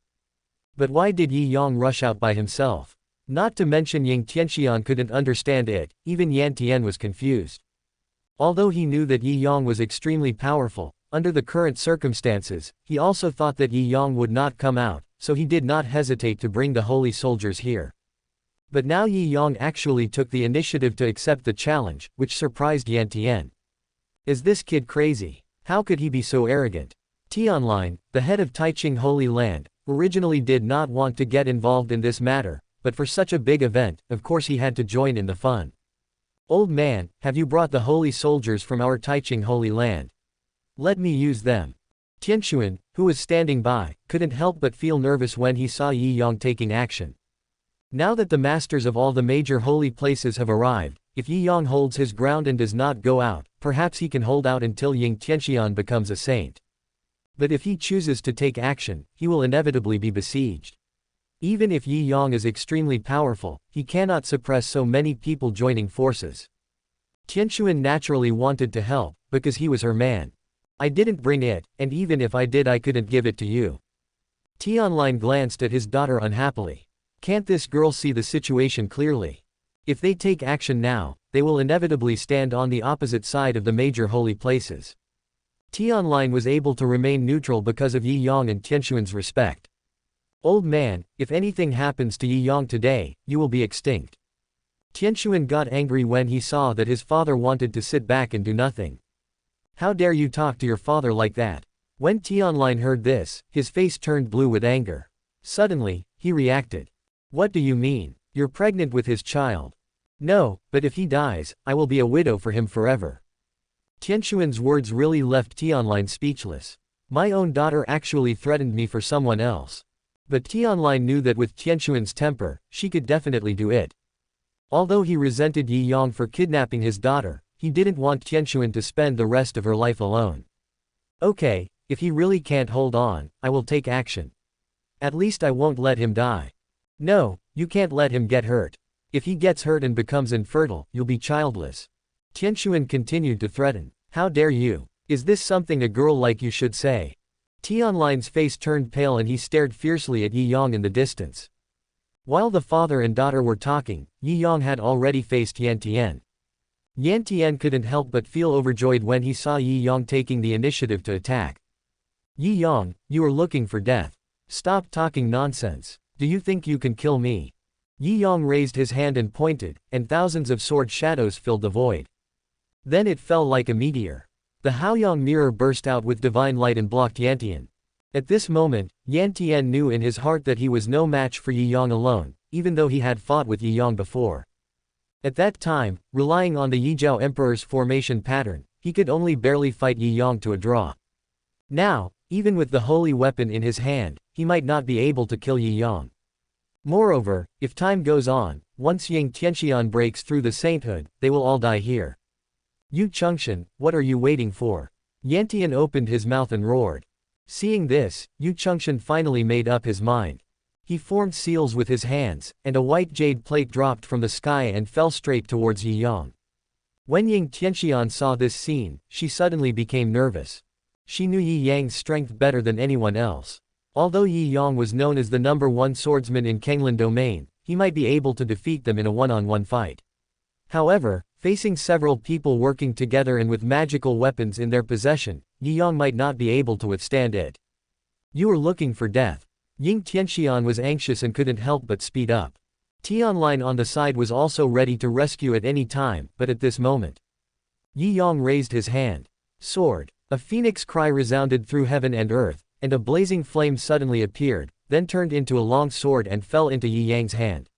But why did Yi Yang rush out by himself? Not to mention Ying Tianxian couldn't understand it, even Yan Tian was confused. Although he knew that Yi Yang was extremely powerful, under the current circumstances, he also thought that Yi Yang would not come out, so he did not hesitate to bring the holy soldiers here. But now Yi Yang actually took the initiative to accept the challenge, which surprised Yan Tian. Is this kid crazy? How could he be so arrogant? Tianlin, the head of Taiching Holy Land, originally did not want to get involved in this matter, but for such a big event, of course he had to join in the fun. Old man, have you brought the holy soldiers from our Taiching Holy Land? Let me use them. Tianxuan, who was standing by, couldn't help but feel nervous when he saw Yi Yang taking action. Now that the masters of all the major holy places have arrived, if Yi Yang holds his ground and does not go out, perhaps he can hold out until Ying Tianxian becomes a saint. But if he chooses to take action, he will inevitably be besieged. Even if Yi Yang is extremely powerful, he cannot suppress so many people joining forces. Tianxuan naturally wanted to help, because he was her man. I didn't bring it, and even if I did I couldn't give it to you. Tianlin glanced at his daughter unhappily. Can't this girl see the situation clearly? If they take action now, they will inevitably stand on the opposite side of the major holy places. Tianlin was able to remain neutral because of Yi Yang and Tianxuan's respect. Old man, if anything happens to Yi Yang today, you will be extinct. Tianxuan got angry when he saw that his father wanted to sit back and do nothing. How dare you talk to your father like that? When Tianlin heard this, his face turned blue with anger. Suddenly, he reacted. What do you mean? You're pregnant with his child. No, but if he dies, I will be a widow for him forever. Tianxuan's words really left Tianlin speechless. My own daughter actually threatened me for someone else. But Tianlin knew that with Tianxuan's temper, she could definitely do it. Although he resented Yi Yang for kidnapping his daughter, he didn't want Tianxuan to spend the rest of her life alone. Okay, if he really can't hold on, I will take action. At least I won't let him die. No, you can't let him get hurt. If he gets hurt and becomes infertile, you'll be childless. Tianxuan continued to threaten. How dare you? Is this something a girl like you should say? Tianlin's face turned pale and he stared fiercely at Yi Yang in the distance. While the father and daughter were talking, Yi Yang had already faced Yan Tian. Yan Tian couldn't help but feel overjoyed when he saw Yi Yang taking the initiative to attack. Yi Yang, you are looking for death. Stop talking nonsense. Do you think you can kill me? Yi Yang raised his hand and pointed, and thousands of sword shadows filled the void. Then it fell like a meteor. The Haoyang mirror burst out with divine light and blocked Yan Tian. At this moment, Yan Tian knew in his heart that he was no match for Yi Yang alone, even though he had fought with Yi Yang before. At that time, relying on the Yizhao Emperor's formation pattern, he could only barely fight Yi Yang to a draw. Now, even with the holy weapon in his hand, he might not be able to kill Yi Yang. Moreover, if time goes on, once Ying Tianxian breaks through the sainthood, they will all die here. Yu Chengxian, what are you waiting for? Yan Tian opened his mouth and roared. Seeing this, Yu Chengxian finally made up his mind. He formed seals with his hands, and a white jade plate dropped from the sky and fell straight towards Yi Yang. When Ying Tianxian saw this scene, she suddenly became nervous. She knew Yi Yang's strength better than anyone else. Although Yi Yang was known as the #1 swordsman in Kenglin domain, he might be able to defeat them in a one-on-one fight. However, facing several people working together and with magical weapons in their possession, Yi Yang might not be able to withstand it. You were looking for death. Ying Tianxian was anxious and couldn't help but speed up. Tianlin on the side was also ready to rescue at any time, but at this moment, Yi Yang raised his hand. Sword. A phoenix cry resounded through heaven and earth, and a blazing flame suddenly appeared, then turned into a long sword and fell into Yi Yang's hand.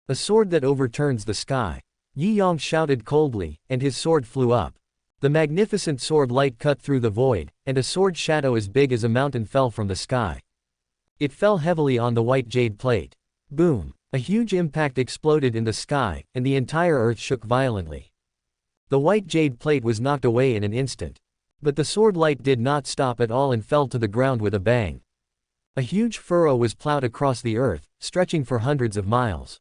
A sword that overturns the sky. Yi Yang shouted coldly, and his sword flew up. The magnificent sword light cut through the void, and a sword shadow as big as a mountain fell from the sky. It fell heavily on the white jade plate. Boom! A huge impact exploded in the sky, and the entire earth shook violently. The white jade plate was knocked away in an instant. But the sword light did not stop at all and fell to the ground with a bang. A huge furrow was plowed across the earth, stretching for hundreds of miles.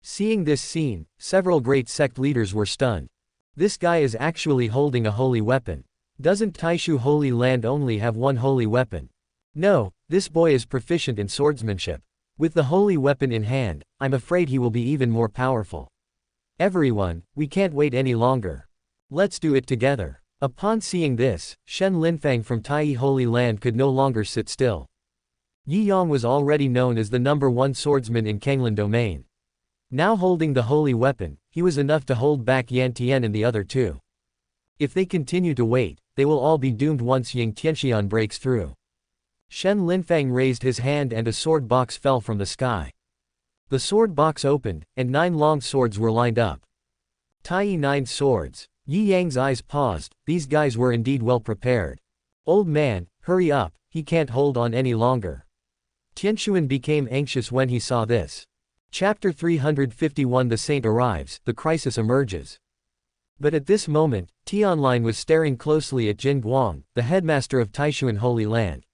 Seeing this scene, several great sect leaders were stunned. This guy is actually holding a holy weapon. Doesn't Taishu Holy Land only have one holy weapon? No, this boy is proficient in swordsmanship. With the holy weapon in hand, I'm afraid he will be even more powerful. Everyone, we can't wait any longer. Let's do it together. Upon seeing this, Shen Linfang from Tai Holy Land could no longer sit still. Yi Yang was already known as the #1 swordsman in Kanglan domain. Now holding the holy weapon, he was enough to hold back Yan Tian and the other two. If they continue to wait, they will all be doomed once Ying Tianxian breaks through. Shen Linfang raised his hand and a sword box fell from the sky. The sword box opened, and 9 long swords were lined up. Tai 9 swords. Yi Yang's eyes paused, these guys were indeed well prepared. Old man, hurry up, he can't hold on any longer. Tianshuan became anxious when he saw this. Chapter 351 The Saint arrives, the crisis emerges. But at this moment, Tianlin was staring closely at Jin Guang, the headmaster of Taishuan Holy Land.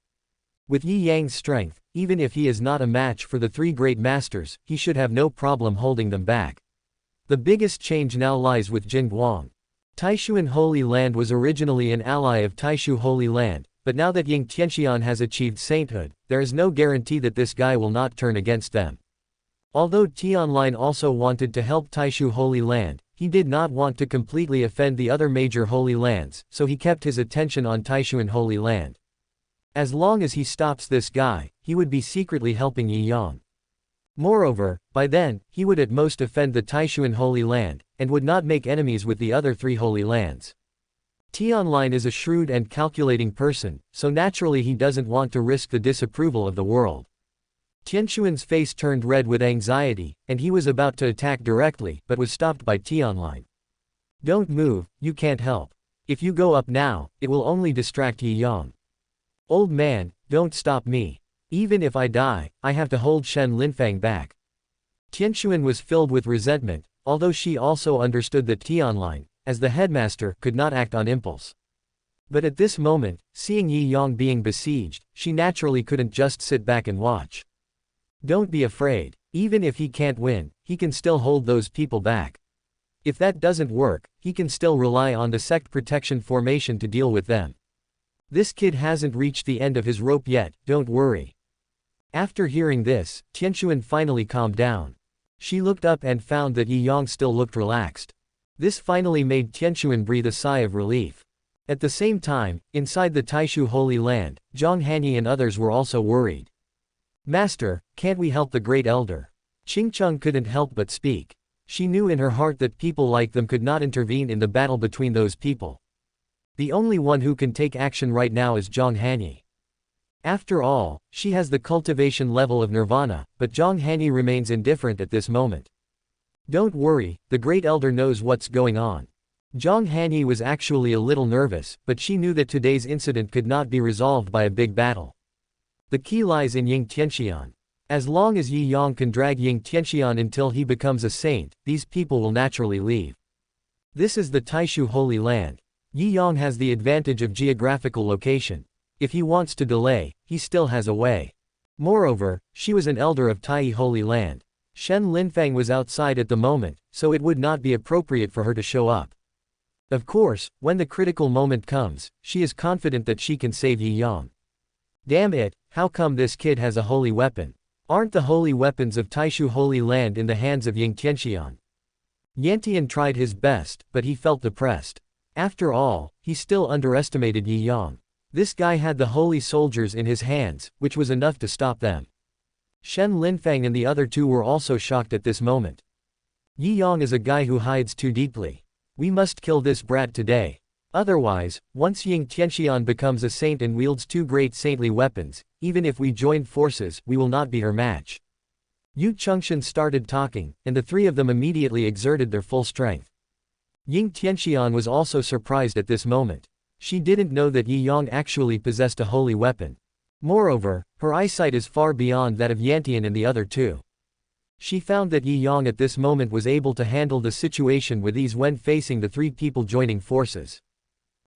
With Yi Yang's strength, even if he is not a match for the 3 great masters, he should have no problem holding them back. The biggest change now lies with Jin Guang. Taishuan Holy Land was originally an ally of Taishu Holy Land, but now that Ying Tianxian has achieved sainthood, there is no guarantee that this guy will not turn against them. Although Tianlin also wanted to help Taishu Holy Land, he did not want to completely offend the other major holy lands, so he kept his attention on Taishuan Holy Land. As long as he stops this guy, he would be secretly helping Yi Yang. Moreover, by then, he would at most offend the Taishuan Holy Land, and would not make enemies with the other 3 holy lands. Tianlin is a shrewd and calculating person, so naturally he doesn't want to risk the disapproval of the world. Tianshuan's face turned red with anxiety, and he was about to attack directly, but was stopped by Tianlin. Don't move, you can't help. If you go up now, it will only distract Yi Yang. Old man, don't stop me. Even if I die, I have to hold Shen Linfang back. Tianshuan was filled with resentment, although she also understood that Tianlin, as the headmaster, could not act on impulse. But at this moment, seeing Yi Yang being besieged, she naturally couldn't just sit back and watch. Don't be afraid. Even if he can't win, he can still hold those people back. If that doesn't work, he can still rely on the sect protection formation to deal with them. This kid hasn't reached the end of his rope yet, don't worry. After hearing this, Tianshuan finally calmed down. She looked up and found that Yi Yang still looked relaxed. This finally made Tianshuan breathe a sigh of relief. At the same time, inside the Taishu Holy Land, Zhang Hanyi and others were also worried. Master, can't we help the great elder? Qingcheng couldn't help but speak. She knew in her heart that people like them could not intervene in the battle between those people. The only one who can take action right now is Zhang Hanyi. After all, she has the cultivation level of nirvana, but Zhang Hanyi remains indifferent at this moment. Don't worry, the great elder knows what's going on. Zhang Hanyi was actually a little nervous, but she knew that today's incident could not be resolved by a big battle. The key lies in Ying Tianxian. As long as Yi Yang can drag Ying Tianxian until he becomes a saint, these people will naturally leave. This is the Taishu Holy Land. Yi Yang has the advantage of geographical location. If he wants to delay, he still has a way. Moreover, she was an elder of Tai Holy Land. Shen Linfang was outside at the moment, so it would not be appropriate for her to show up. Of course, when the critical moment comes, she is confident that she can save Yi Yang. Damn it, how come this kid has a holy weapon? Aren't the holy weapons of Taishu Holy Land in the hands of Ying Tianxian? Yantian tried his best, but he felt depressed. After all, he still underestimated Yi Yang. This guy had the holy soldiers in his hands, which was enough to stop them. Shen Linfang and the other two were also shocked at this moment. Yi Yang is a guy who hides too deeply. We must kill this brat today. Otherwise, once Ying Tianxian becomes a saint and wields two great saintly weapons, even if we join forces, we will not be her match. Yu Chengxian started talking, and the three of them immediately exerted their full strength. Ying Tianxian was also surprised at this moment. She didn't know that Yi Yang actually possessed a holy weapon. Moreover, her eyesight is far beyond that of Yantian and the other two. She found that Yi Yang at this moment was able to handle the situation with ease when facing the three people joining forces.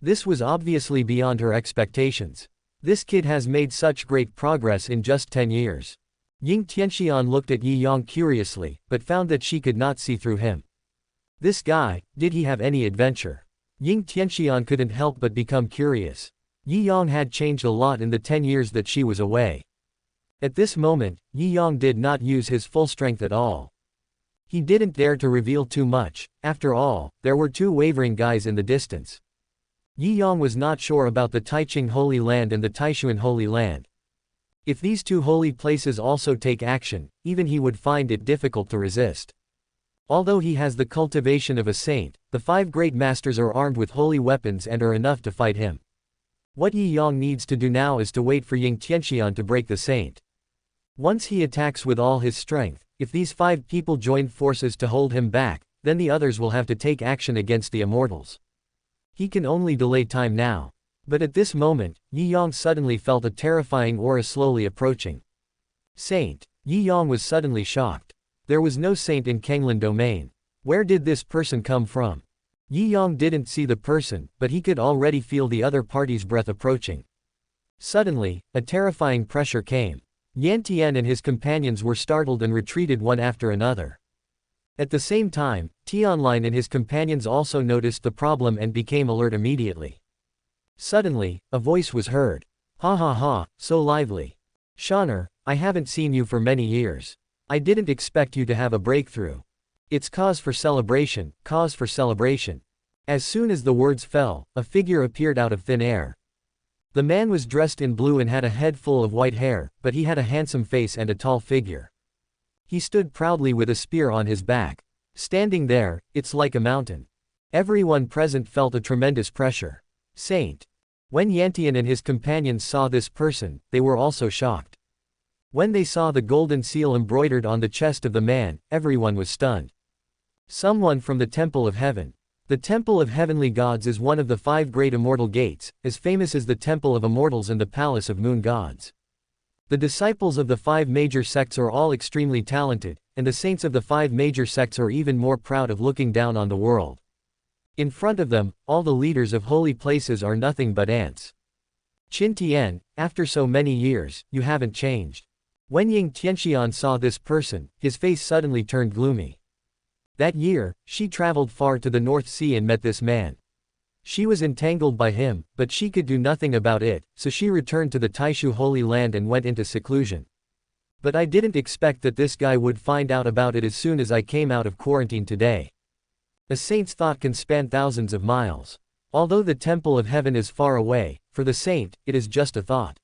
This was obviously beyond her expectations. This kid has made such great progress in just 10 years. Ying Tianxian looked at Yi Yang curiously, but found that she could not see through him. This guy, did he have any adventure? Ying Tianxian couldn't help but become curious. Yi Yang had changed a lot in the 10 years that she was away. At this moment, Yi Yang did not use his full strength at all. He didn't dare to reveal too much. After all, there were two wavering guys in the distance. Yi Yang was not sure about the Taiching Holy Land and the Taishuan Holy Land. If these two holy places also take action, even he would find it difficult to resist. Although he has the cultivation of a saint, the five great masters are armed with holy weapons and are enough to fight him. What Yi Yang needs to do now is to wait for Ying Tianxian to break the saint. Once he attacks with all his strength, if these five people join forces to hold him back, then the others will have to take action against the immortals. He can only delay time now. But at this moment, Yi Yang suddenly felt a terrifying aura slowly approaching. Saint. Yi Yang was suddenly shocked. There was no saint in Kanglan domain. Where did this person come from? Yi Yang didn't see the person, but he could already feel the other party's breath approaching. Suddenly, a terrifying pressure came. Yantian and his companions were startled and retreated one after another. At the same time, Tianlin and his companions also noticed the problem and became alert immediately. Suddenly, a voice was heard. Ha ha ha, so lively. Shaner, I haven't seen you for many years. I didn't expect you to have a breakthrough. It's cause for celebration, cause for celebration. As soon as the words fell, a figure appeared out of thin air. The man was dressed in blue and had a head full of white hair, but he had a handsome face and a tall figure. He stood proudly with a spear on his back. Standing there, it's like a mountain. Everyone present felt a tremendous pressure. Saint. When Yantian and his companions saw this person, they were also shocked. When they saw the golden seal embroidered on the chest of the man, everyone was stunned. Someone from the Temple of Heaven. The Temple of Heavenly Gods is one of the 5 great immortal gates, as famous as the Temple of Immortals and the Palace of Moon Gods. The disciples of the 5 major sects are all extremely talented, and the saints of the 5 major sects are even more proud of looking down on the world. In front of them, all the leaders of holy places are nothing but ants. Qin Tian, after so many years, you haven't changed. When Ying Tianxian saw this person, his face suddenly turned gloomy. That year, she traveled far to the North Sea and met this man. She was entangled by him, but she could do nothing about it, so she returned to the Taishu Holy Land and went into seclusion. But I didn't expect that this guy would find out about it as soon as I came out of quarantine today. A saint's thought can span thousands of miles. Although the Temple of Heaven is far away, for the saint, it is just a thought.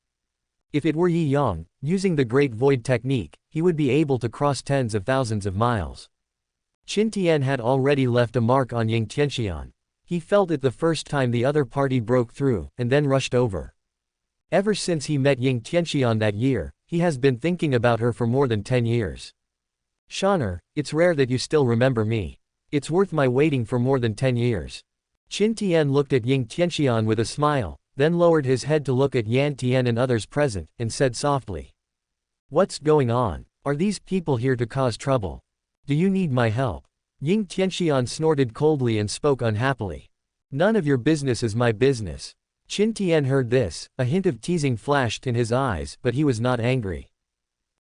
If it were Yi Yang, using the Great Void technique, he would be able to cross tens of thousands of miles. Qin Tian had already left a mark on Ying Tianxian. He felt it the first time the other party broke through, and then rushed over. Ever since he met Ying Tianxian that year, he has been thinking about her for more than 10 years. Shaner, it's rare that you still remember me. It's worth my waiting for more than 10 years. Qin Tian looked at Ying Tianxian with a smile, then lowered his head to look at Yan Tian and others present, and said softly. What's going on? Are these people here to cause trouble? Do you need my help? Ying Tianxian snorted coldly and spoke unhappily. None of your business is my business. Qin Tian heard this, a hint of teasing flashed in his eyes, but he was not angry.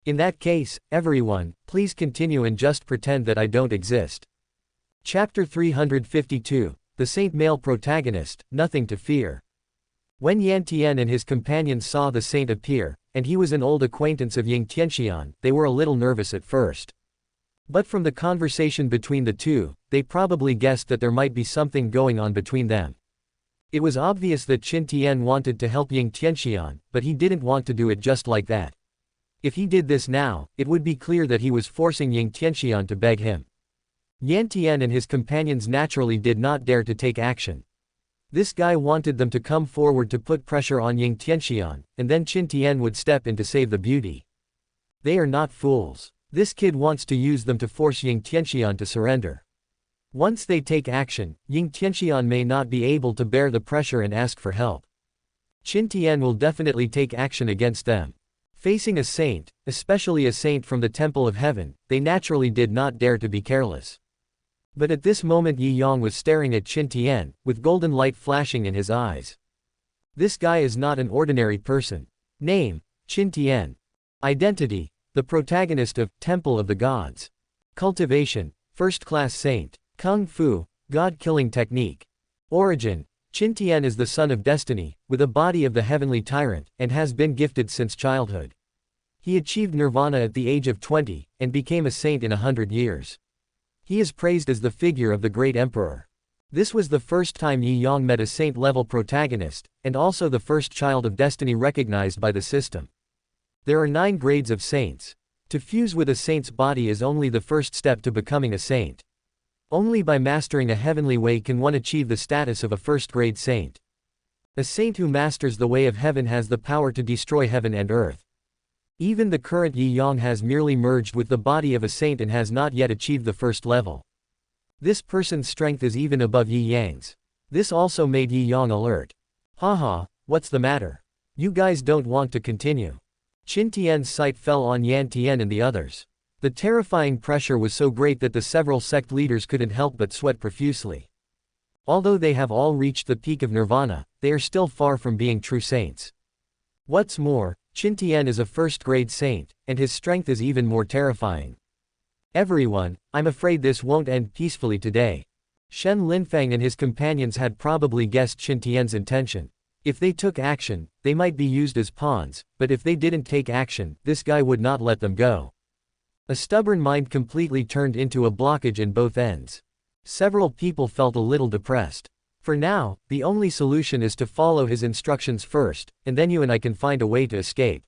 In that case, everyone, please continue and just pretend that I don't exist. Chapter 352, The Saint Male Protagonist, Nothing to Fear. When Yan Tian and his companions saw the saint appear, and he was an old acquaintance of Ying Tianxian, they were a little nervous at first. But from the conversation between the two, they probably guessed that there might be something going on between them. It was obvious that Qin Tian wanted to help Ying Tianxian, but he didn't want to do it just like that. If he did this now, it would be clear that he was forcing Ying Tianxian to beg him. Yan Tian and his companions naturally did not dare to take action. This guy wanted them to come forward to put pressure on Ying Tianxian, and then Qin Tian would step in to save the beauty. They are not fools. This kid wants to use them to force Ying Tianxian to surrender. Once they take action, Ying Tianxian may not be able to bear the pressure and ask for help. Qin Tian will definitely take action against them. Facing a saint, especially a saint from the Temple of Heaven, they naturally did not dare to be careless. But at this moment Yi Yang was staring at Qin Tian, with golden light flashing in his eyes. This guy is not an ordinary person. Name: Qin Tian. Identity: the protagonist of Temple of the Gods. Cultivation: first-class saint. Kung Fu: god-killing technique. Origin: Qin Tian is the son of destiny, with a body of the heavenly tyrant, and has been gifted since childhood. He achieved nirvana at the age of 20, and became a saint in 100 years. He is praised as the figure of the great emperor. This was the first time Yi Yang met a saint-level protagonist, and also the first child of destiny recognized by the system. There are 9 grades of saints. To fuse with a saint's body is only the first step to becoming a saint. Only by mastering a heavenly way can one achieve the status of a first-grade saint. A saint who masters the way of heaven has the power to destroy heaven and earth. Even the current Yi Yang has merely merged with the body of a saint and has not yet achieved the first level. This person's strength is even above Yi Yang's. This also made Yi Yang alert. Haha, what's the matter? You guys don't want to continue. Qin Tian's sight fell on Yan Tian and the others. The terrifying pressure was so great that the several sect leaders couldn't help but sweat profusely. Although they have all reached the peak of nirvana, they are still far from being true saints. What's more, Qin Tian is a first-grade saint, and his strength is even more terrifying. Everyone, I'm afraid this won't end peacefully today. Shen Linfang and his companions had probably guessed Qin Tian's intention. If they took action, they might be used as pawns, but if they didn't take action, this guy would not let them go. A stubborn mind completely turned into a blockage in both ends. Several people felt a little depressed. For now, the only solution is to follow his instructions first, and then you and I can find a way to escape.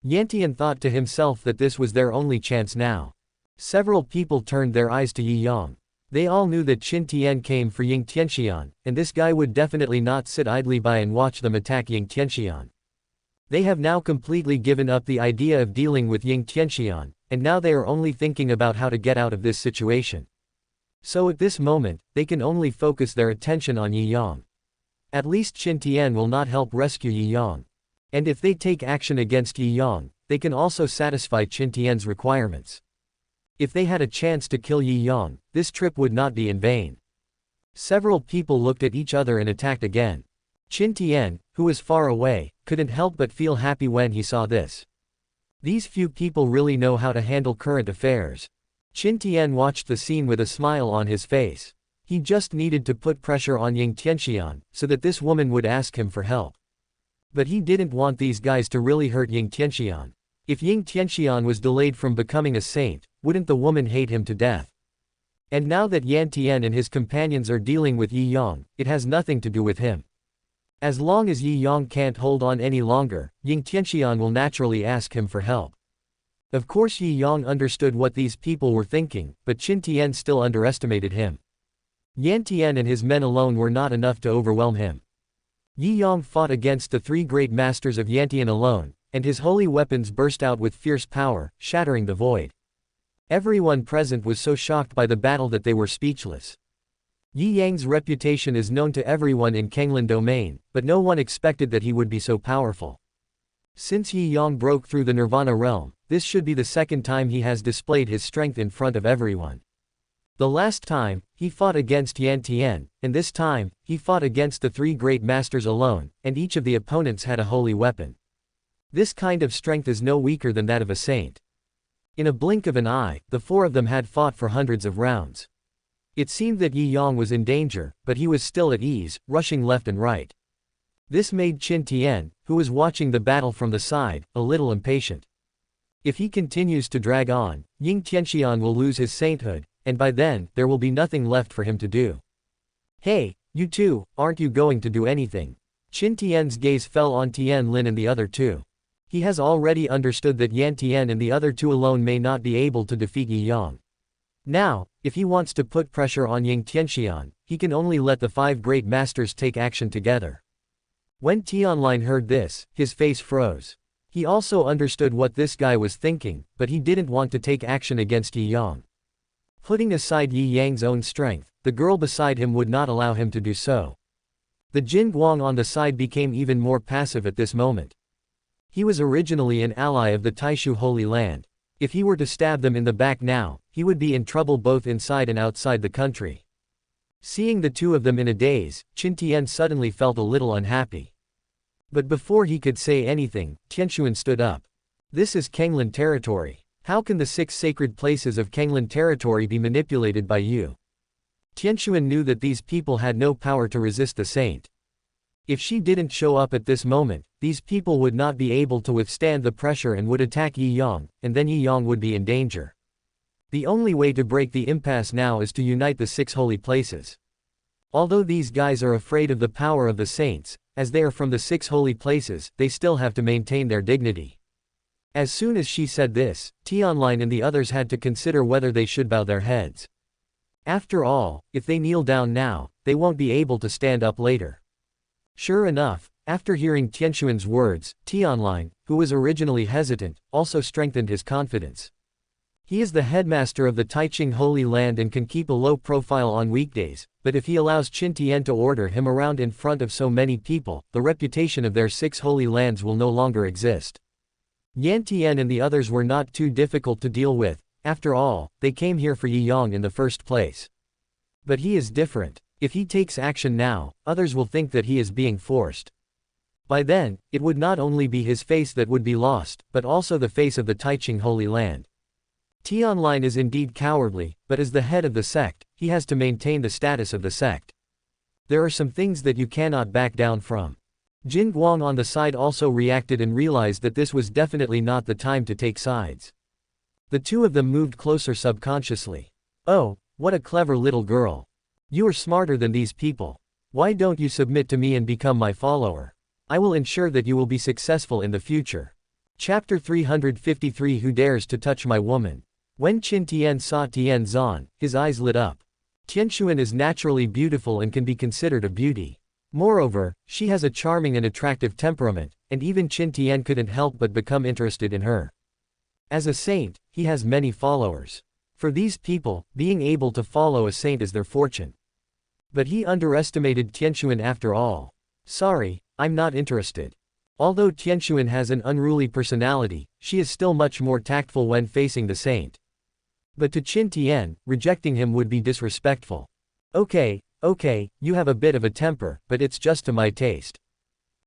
Yantian thought to himself that this was their only chance now. Several people turned their eyes to Yi Yang. They all knew that Qin Tian came for Ying Tianxian, and this guy would definitely not sit idly by and watch them attack Ying Tianxian. They have now completely given up the idea of dealing with Ying Tianxian, and now they are only thinking about how to get out of this situation. So at this moment, they can only focus their attention on Yi Yang. At least Qin Tian will not help rescue Yi Yang. And if they take action against Yi Yang, they can also satisfy Qin Tian's requirements. If they had a chance to kill Yi Yang, this trip would not be in vain. Several people looked at each other and attacked again. Qin Tian, who was far away, couldn't help but feel happy when he saw this. These few people really know how to handle current affairs. Qin Tian watched the scene with a smile on his face. He just needed to put pressure on Ying Tianxian, so that this woman would ask him for help. But he didn't want these guys to really hurt Ying Tianxian. If Ying Tianxian was delayed from becoming a saint, wouldn't the woman hate him to death? And now that Yan Tian and his companions are dealing with Yi Yang, it has nothing to do with him. As long as Yi Yang can't hold on any longer, Ying Tianxian will naturally ask him for help. Of course Yi Yang understood what these people were thinking, but Qin Tian still underestimated him. Yan Tian and his men alone were not enough to overwhelm him. Yi Yang fought against the 3 great masters of Yantian alone, and his holy weapons burst out with fierce power, shattering the void. Everyone present was so shocked by the battle that they were speechless. Yi Yang's reputation is known to everyone in Kenglin domain, but no one expected that he would be so powerful. Since Yi Yang broke through the Nirvana realm, this should be the second time he has displayed his strength in front of everyone. The last time, he fought against Yan Tian, and this time, he fought against the 3 great masters alone, and each of the opponents had a holy weapon. This kind of strength is no weaker than that of a saint. In a blink of an eye, the 4 of them had fought for hundreds of rounds. It seemed that Yi Yang was in danger, but he was still at ease, rushing left and right. This made Qin Tian, who was watching the battle from the side, a little impatient. If he continues to drag on, Ying Tianxian will lose his sainthood, and by then, there will be nothing left for him to do. Hey, you two, aren't you going to do anything? Qin Tian's gaze fell on Tian Lin and the other two. He has already understood that Yan Tian and the other two alone may not be able to defeat Yi Yang. Now, if he wants to put pressure on Ying Tianxian, he can only let the 5 great masters take action together. When Tianlin heard this, his face froze. He also understood what this guy was thinking, but he didn't want to take action against Yi Yang. Putting aside Yi Yang's own strength, the girl beside him would not allow him to do so. The Jin Guang on the side became even more passive at this moment. He was originally an ally of the Taishu Holy Land. If he were to stab them in the back now, he would be in trouble both inside and outside the country. Seeing the two of them in a daze, Qin Tian suddenly felt a little unhappy. But before he could say anything, Tianxuan stood up. This is Kenglin territory. How can the 6 sacred places of Kenglin territory be manipulated by you? Tianxuan knew that these people had no power to resist the saint. If she didn't show up at this moment, these people would not be able to withstand the pressure and would attack Yi Yang, and then Yi Yang would be in danger. The only way to break the impasse now is to unite the 6 holy places. Although these guys are afraid of the power of the saints, as they are from the 6 holy places, they still have to maintain their dignity. As soon as she said this, Tianlin and the others had to consider whether they should bow their heads. After all, if they kneel down now, they won't be able to stand up later. Sure enough, after hearing Tianxuan's words, Tianlin, who was originally hesitant, also strengthened his confidence. He is the headmaster of the Taiching Holy Land and can keep a low profile on weekdays, but if he allows Qin Tian to order him around in front of so many people, the reputation of their 6 holy lands will no longer exist. Yan Tian and the others were not too difficult to deal with. After all, they came here for Yi Yang in the first place. But he is different. If he takes action now, others will think that he is being forced. By then, it would not only be his face that would be lost, but also the face of the Taiching Holy Land. Tianlin is indeed cowardly, but as the head of the sect, he has to maintain the status of the sect. There are some things that you cannot back down from. Jin Guang on the side also reacted and realized that this was definitely not the time to take sides. The two of them moved closer subconsciously. Oh, what a clever little girl. You are smarter than these people. Why don't you submit to me and become my follower? I will ensure that you will be successful in the future. Chapter 353 Who Dares to Touch My Woman? When Qin Tian saw Tian Zhan, his eyes lit up. Tianxuan is naturally beautiful and can be considered a beauty. Moreover, she has a charming and attractive temperament, and even Qin Tian couldn't help but become interested in her. As a saint, he has many followers. For these people, being able to follow a saint is their fortune. But he underestimated Tianxuan after all. Sorry, I'm not interested. Although Tianxuan has an unruly personality, she is still much more tactful when facing the saint. But to Qin Tian, rejecting him would be disrespectful. Okay, you have a bit of a temper, but it's just to my taste.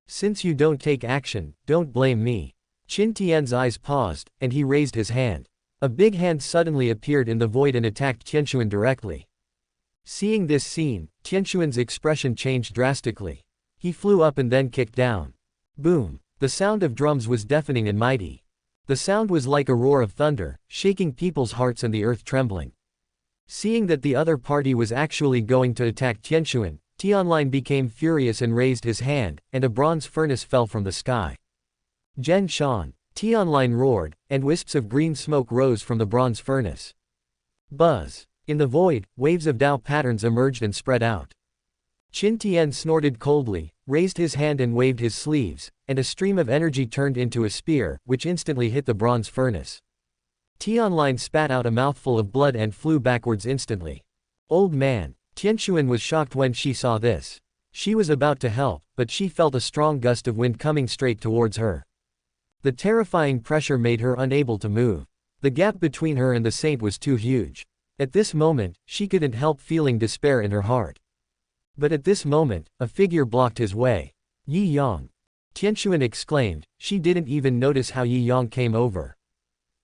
Since you don't take action, don't blame me. Qin Tian's eyes paused, and he raised his hand. A big hand suddenly appeared in the void and attacked Tianxuan directly. Seeing this scene, Tianxuan's expression changed drastically. He flew up and then kicked down. Boom! The sound of drums was deafening and mighty. The sound was like a roar of thunder, shaking people's hearts and the earth trembling. Seeing that the other party was actually going to attack Tianxuan, Tianlin became furious and raised his hand, and a bronze furnace fell from the sky. Zhen Shan! Tianlin roared, and wisps of green smoke rose from the bronze furnace. Buzz! In the void, waves of Dao patterns emerged and spread out. Qin Tian snorted coldly, raised his hand and waved his sleeves, and a stream of energy turned into a spear, which instantly hit the bronze furnace. Tianlin spat out a mouthful of blood and flew backwards instantly. Old man! Tianxuan was shocked when she saw this. She was about to help, but she felt a strong gust of wind coming straight towards her. The terrifying pressure made her unable to move. The gap between her and the saint was too huge. At this moment, she couldn't help feeling despair in her heart. But at this moment, a figure blocked his way. Yi Yang! Tianxuan exclaimed. She didn't even notice how Yi Yang came over.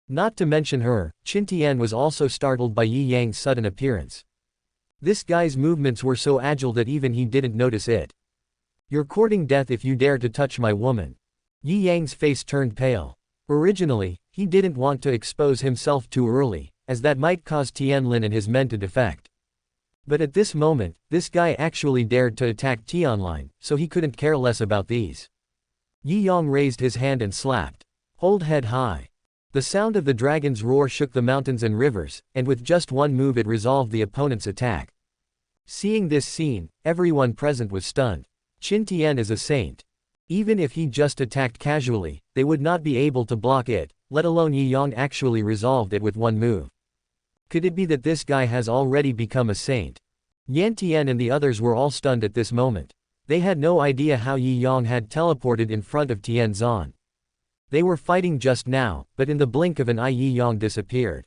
Not to mention her, Qin Tian was also startled by Yi Yang's sudden appearance. This guy's movements were so agile that even he didn't notice it. You're courting death if you dare to touch my woman. Yi Yang's face turned pale. Originally, He didn't want to expose himself too early, as that might cause Tianlin and his men to defect. But at this moment, this guy actually dared to attack Tianlin, so he couldn't care less about these. Yi Yang raised his hand and slapped. Hold head high. The sound of the dragon's roar shook the mountains and rivers, and with just one move it resolved the opponent's attack. Seeing this scene, everyone present was stunned. Qin Tian is a saint. Even if he just attacked casually, they would not be able to block it, let alone Yi Yang actually resolved it with one move. Could it be that this guy has already become a saint? Yan Tian and the others were all stunned at this moment. They had no idea how Yi Yang had teleported in front of Tian Zhan. They were fighting just now, but in the blink of an eye Yi Yang disappeared.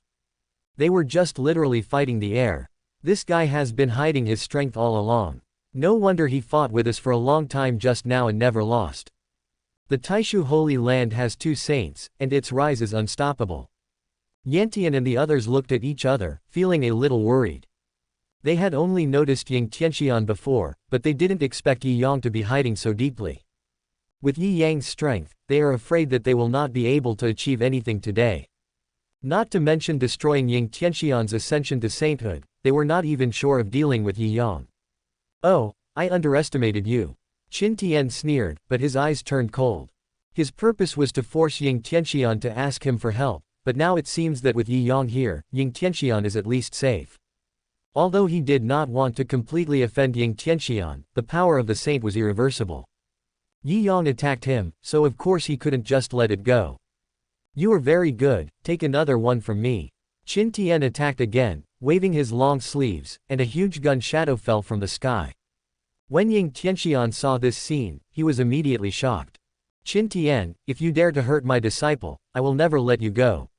They were just literally fighting the air. This guy has been hiding his strength all along. No wonder he fought with us for a long time just now and never lost. The Taishu Holy Land has two saints, and its rise is unstoppable. Yantian and the others looked at each other, feeling a little worried. They had only noticed Ying Tianxian before, but they didn't expect Yi Yang to be hiding so deeply. With Yi Yang's strength, they are afraid that they will not be able to achieve anything today. Not to mention destroying Ying Tianxian's ascension to sainthood, they were not even sure of dealing with Yi Yang. Oh, I underestimated you. Qin Tian sneered, but his eyes turned cold. His purpose was to force Ying Tianxian to ask him for help, but now it seems that with Yi Yang here, Ying Tianxian is at least safe. Although he did not want to completely offend Ying Tianxian, the power of the saint was irreversible. Yi Yang attacked him, so of course he couldn't just let it go. You are very good, take another one from me. Qin Tian attacked again, waving his long sleeves, and a huge gun shadow fell from the sky. When Ying Tianxian saw this scene, he was immediately shocked. Qin Tian, if you dare to hurt my disciple, I will never let you go.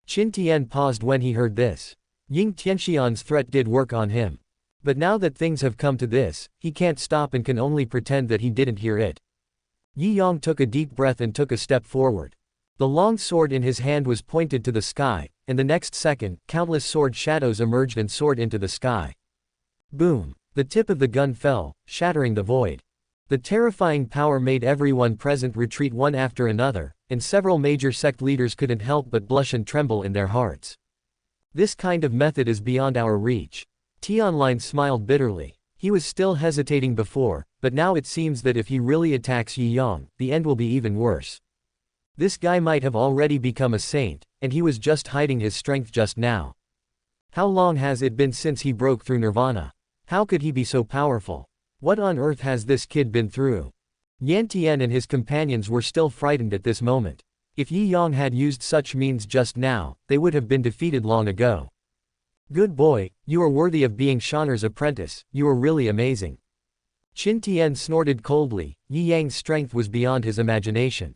Qin Tian paused when he heard this. Ying Tianxian's threat did work on him. But now that things have come to this, he can't stop and can only pretend that he didn't hear it. Yi Yang took a deep breath and took a step forward. The long sword in his hand was pointed to the sky, and the next second, countless sword shadows emerged and soared into the sky. Boom! The tip of the gun fell, shattering the void. The terrifying power made everyone present retreat one after another, and several major sect leaders couldn't help but blush and tremble in their hearts. This kind of method is beyond our reach. Tianlin smiled bitterly. He was still hesitating before, but now it seems that if he really attacks Yi Yang, the end will be even worse. This guy might have already become a saint, and he was just hiding his strength just now. How long has it been since he broke through nirvana? How could he be so powerful? What on earth has this kid been through? Yan Tian and his companions were still frightened at this moment. If Yi Yang had used such means just now, they would have been defeated long ago. Good boy, you are worthy of being Shauner's apprentice, you are really amazing. Qin Tian snorted coldly. Yi Yang's strength was beyond his imagination.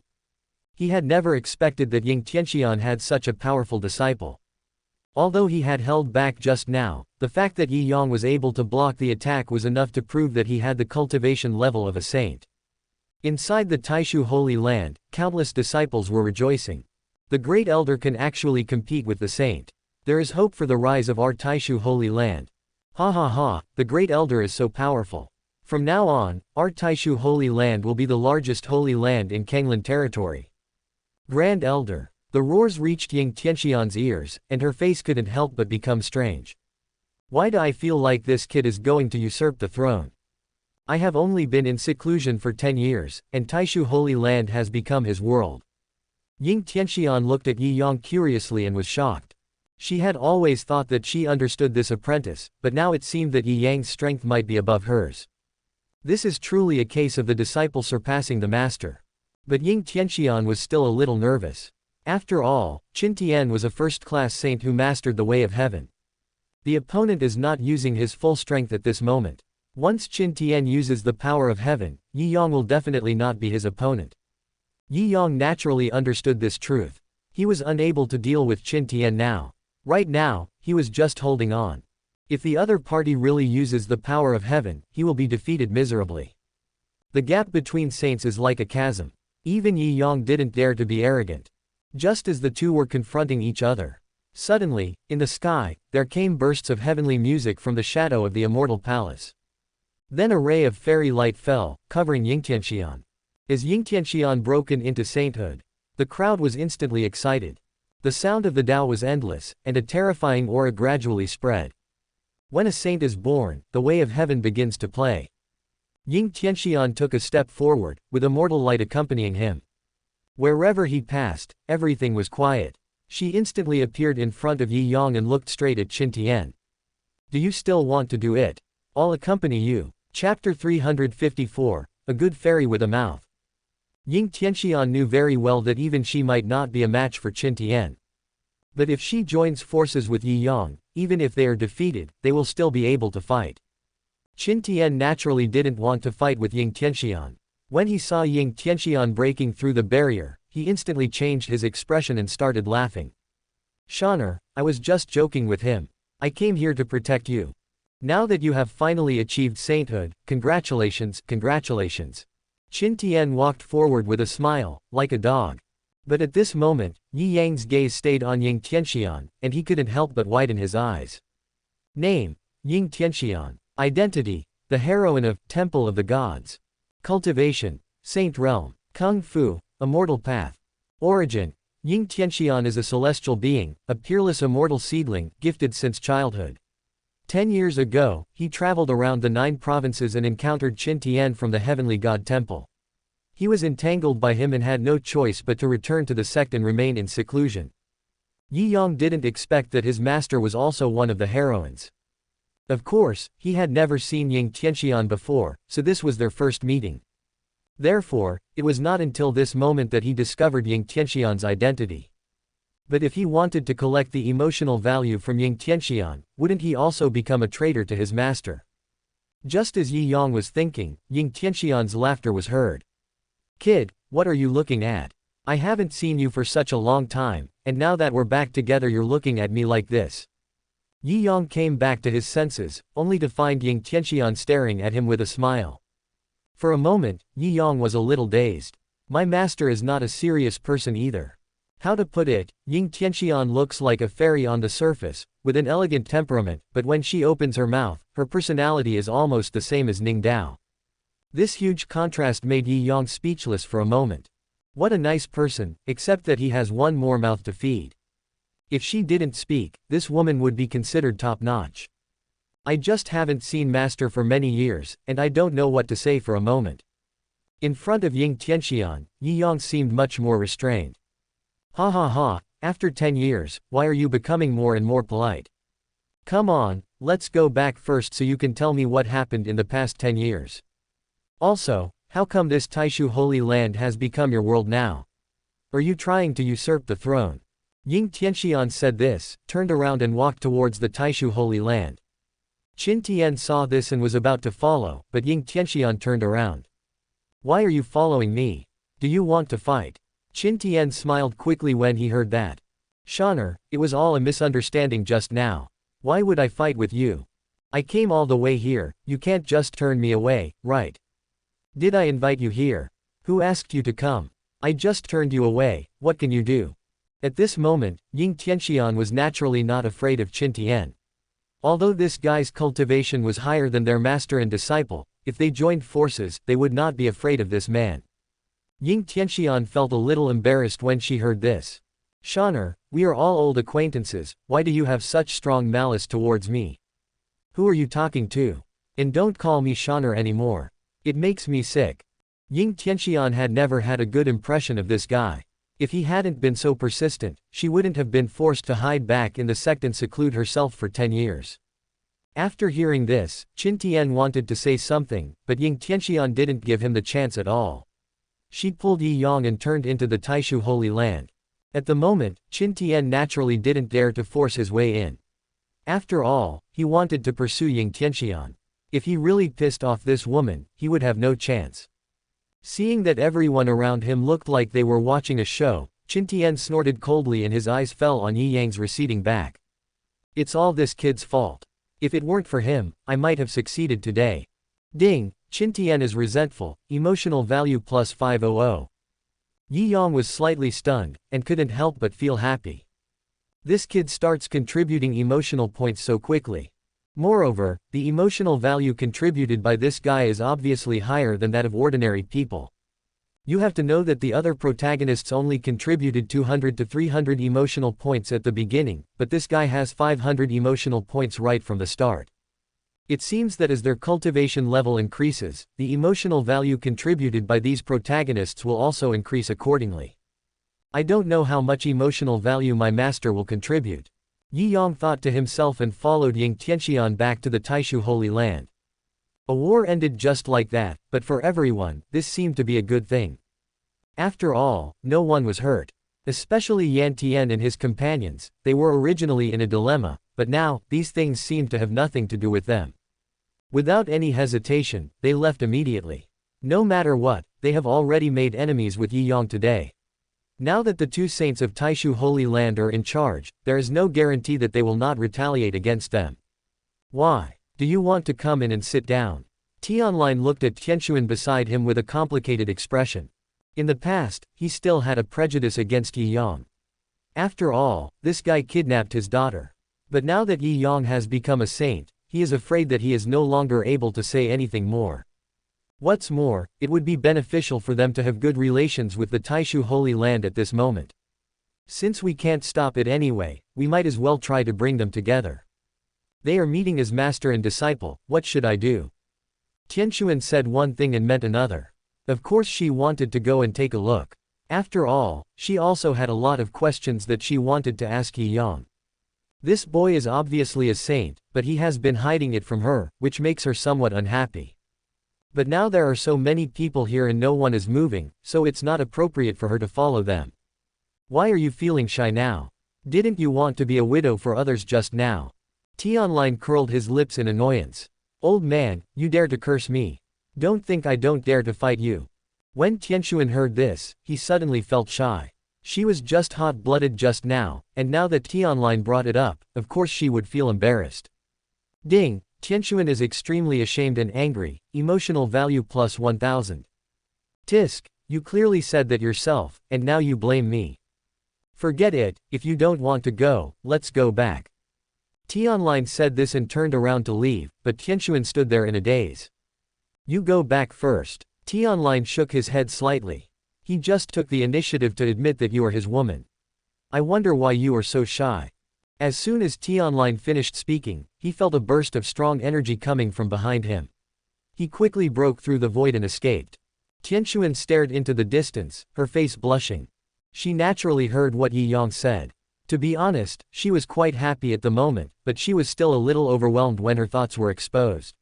He had never expected that Ying Tianxian had such a powerful disciple. Although he had held back just now, the fact that Yi Yang was able to block the attack was enough to prove that he had the cultivation level of a saint. Inside the Taishu Holy Land, countless disciples were rejoicing. The Great Elder can actually compete with the saint. There is hope for the rise of our Taishu Holy Land. Ha ha ha, the Great Elder is so powerful. From now on, our Taishu Holy Land will be the largest holy land in Kanglan territory. Grand Elder. The roars reached Ying Tianxian's ears, and her face couldn't help but become strange. Why do I feel like this kid is going to usurp the throne? I have only been in seclusion for 10 years, and Taishu Holy Land has become his world. Ying Tianxian looked at Yi Yang curiously and was shocked. She had always thought that she understood this apprentice, but now it seemed that Yi Yang's strength might be above hers. This is truly a case of the disciple surpassing the master. But Ying Tianxian was still a little nervous. After all, Qin Tian was a first-class saint who mastered the way of heaven. The opponent is not using his full strength at this moment. Once Qin Tian uses the power of heaven, Yi Yang will definitely not be his opponent. Yi Yang naturally understood this truth. He was unable to deal with Qin Tian now. Right now, he was just holding on. If the other party really uses the power of heaven, he will be defeated miserably. The gap between saints is like a chasm. Even Yi Yang didn't dare to be arrogant. Just as the two were confronting each other. Suddenly, in the sky, there came bursts of heavenly music from the shadow of the immortal palace. Then a ray of fairy light fell, covering Ying Tianxian. As Ying Tianxian broke into sainthood, the crowd was instantly excited. The sound of the Tao was endless, and a terrifying aura gradually spread. When a saint is born, the way of heaven begins to play. Ying Tianxian took a step forward, with immortal light accompanying him. Wherever he passed, everything was quiet. She instantly appeared in front of Yi Yang and looked straight at Qin Tian. Do you still want to do it? I'll accompany you. Chapter 354, A Good Fairy with a Mouth. Ying Tianxian knew very well that even she might not be a match for Qin Tian. But if she joins forces with Yi Yang, even if they are defeated, they will still be able to fight. Qin Tian naturally didn't want to fight with Ying Tianxian. When he saw Ying Tianxian breaking through the barrier, he instantly changed his expression and started laughing. Shaner, I was just joking with him. I came here to protect you. Now that you have finally achieved sainthood, congratulations, congratulations. Qin Tian walked forward with a smile, like a dog. But at this moment, Yi Yang's gaze stayed on Ying Tianxian, and he couldn't help but widen his eyes. Name, Ying Tianxian. Identity, the heroine of Temple of the Gods. Cultivation, Saint Realm. Kung Fu, Immortal Path. Origin, Ying Tianxian is a celestial being, a peerless immortal seedling, gifted since childhood. 10 years ago, he traveled around the 9 provinces and encountered Qin Tian from the Heavenly God Temple. He was entangled by him and had no choice but to return to the sect and remain in seclusion. Yi Yang didn't expect that his master was also one of the heroines. Of course, he had never seen Ying Tianxian before, so this was their first meeting. Therefore, it was not until this moment that he discovered Ying Tianxian's identity. But if he wanted to collect the emotional value from Ying Tianxian, wouldn't he also become a traitor to his master? Just as Yi Yang was thinking, Ying Tianxian's laughter was heard. Kid, what are you looking at? I haven't seen you for such a long time, and now that we're back together you're looking at me like this. Yi Yang came back to his senses, only to find Ying Tianxian staring at him with a smile. For a moment, Yi Yang was a little dazed. My master is not a serious person either. How to put it, Ying Tianxian looks like a fairy on the surface, with an elegant temperament, but when she opens her mouth, her personality is almost the same as Ning Dao. This huge contrast made Yi Yang speechless for a moment. What a nice person, except that he has one more mouth to feed. If she didn't speak, this woman would be considered top-notch. I just haven't seen master for many years, and I don't know what to say for a moment. In front of Ying Tianxian, Yi Yang seemed much more restrained. Ha ha ha, after 10 years, why are you becoming more and more polite? Come on, let's go back first so you can tell me what happened in the past 10 years. Also, how come this Taishu Holy Land has become your world now? Are you trying to usurp the throne? Ying Tianxian said this, turned around and walked towards the Taishu Holy Land. Qin Tian saw this and was about to follow, but Ying Tianxian turned around. Why are you following me? Do you want to fight? Qin Tian smiled quickly when he heard that. Shaner, it was all a misunderstanding just now. Why would I fight with you? I came all the way here, you can't just turn me away, right? Did I invite you here? Who asked you to come? I just turned you away, what can you do? At this moment, Ying Tianxian was naturally not afraid of Qin Tian. Although this guy's cultivation was higher than their master and disciple, if they joined forces, they would not be afraid of this man. Ying Tianxian felt a little embarrassed when she heard this. Shaner, we are all old acquaintances, why do you have such strong malice towards me? Who are you talking to? And don't call me Shaner anymore. It makes me sick. Ying Tianxian had never had a good impression of this guy. If he hadn't been so persistent, she wouldn't have been forced to hide back in the sect and seclude herself for 10 years. After hearing this, Qin Tian wanted to say something, but Ying Tianxian didn't give him the chance at all. She pulled Yi Yang and turned into the Taishu Holy Land. At the moment, Qin Tian naturally didn't dare to force his way in. After all, he wanted to pursue Ying Tianxian. If he really pissed off this woman, he would have no chance. Seeing that everyone around him looked like they were watching a show, Qin Tian snorted coldly and his eyes fell on Yi Yang's receding back. It's all this kid's fault. If it weren't for him, I might have succeeded today. Ding, Qin Tian is resentful, emotional value plus 500. Yi Yang was slightly stunned, and couldn't help but feel happy. This kid starts contributing emotional points so quickly. Moreover, the emotional value contributed by this guy is obviously higher than that of ordinary people. You have to know that the other protagonists only contributed 200 to 300 emotional points at the beginning, but this guy has 500 emotional points right from the start. It seems that as their cultivation level increases, the emotional value contributed by these protagonists will also increase accordingly. I don't know how much emotional value my master will contribute. Yi Yang thought to himself and followed Ying Tianxian back to the Taishu Holy Land. A war ended just like that, but for everyone, this seemed to be a good thing. After all, no one was hurt. Especially Yan Tian and his companions, they were originally in a dilemma, but now, these things seemed to have nothing to do with them. Without any hesitation, they left immediately. No matter what, they have already made enemies with Yi Yang today. Now that the two saints of Taishu Holy Land are in charge, there is no guarantee that they will not retaliate against them. Why? Do you want to come in and sit down? Tianlin looked at Tianxuan beside him with a complicated expression. In the past, he still had a prejudice against Yi Yang. After all, this guy kidnapped his daughter. But now that Yi Yang has become a saint, he is afraid that he is no longer able to say anything more. What's more, it would be beneficial for them to have good relations with the Taishu Holy Land at this moment. Since we can't stop it anyway, we might as well try to bring them together. They are meeting as master and disciple, what should I do? Tianxuan said one thing and meant another. Of course she wanted to go and take a look. After all, she also had a lot of questions that she wanted to ask Yi Yang. This boy is obviously a saint, but he has been hiding it from her, which makes her somewhat unhappy. But now there are so many people here and no one is moving, so it's not appropriate for her to follow them. Why are you feeling shy now? Didn't you want to be a widow for others just now? Tianlin curled his lips in annoyance. Old man, you dare to curse me. Don't think I don't dare to fight you. When Tianxuan heard this, he suddenly felt shy. She was just hot-blooded just now, and now that Tianlin brought it up, of course she would feel embarrassed. Ding, Tianxuan is extremely ashamed and angry, emotional value plus 1000. Tisk, you clearly said that yourself, and now you blame me. Forget it, if you don't want to go, let's go back. Tianlin said this and turned around to leave, but Tianxuan stood there in a daze. You go back first. Tianlin shook his head slightly. He just took the initiative to admit that you are his woman. I wonder why you are so shy. As soon as Tianlin finished speaking, he felt a burst of strong energy coming from behind him. He quickly broke through the void and escaped. Tianxuan stared into the distance, her face blushing. She naturally heard what Yi Yang said. To be honest, she was quite happy at the moment, but she was still a little overwhelmed when her thoughts were exposed.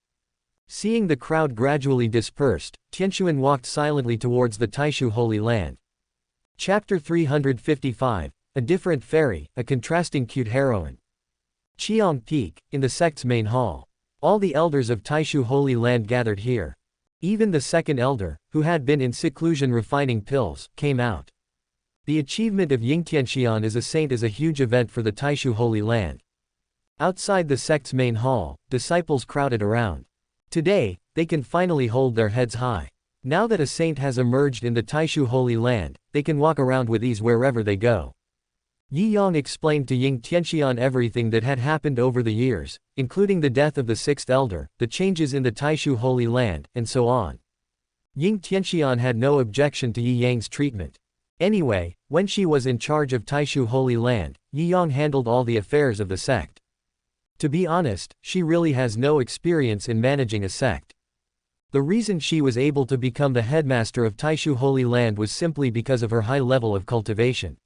Seeing the crowd gradually dispersed, Tianxuan walked silently towards the Taishu Holy Land. Chapter 355, A Different Fairy, a Contrasting Cute Heroine. Qiang Peak, in the sect's main hall. All the elders of Taishu Holy Land gathered here. Even the second elder, who had been in seclusion refining pills, came out. The achievement of Ying Tianxian as a saint is a huge event for the Taishu Holy Land. Outside the sect's main hall, disciples crowded around. Today, they can finally hold their heads high. Now that a saint has emerged in the Taishu Holy Land, they can walk around with ease wherever they go. Yi Yang explained to Ying Tianxian everything that had happened over the years, including the death of the sixth elder, the changes in the Taishu Holy Land, and so on. Ying Tianxian had no objection to Yi Yang's treatment. Anyway, when she was in charge of Taishu Holy Land, Yi Yang handled all the affairs of the sect. To be honest, she really has no experience in managing a sect. The reason she was able to become the headmaster of Taishu Holy Land was simply because of her high level of cultivation.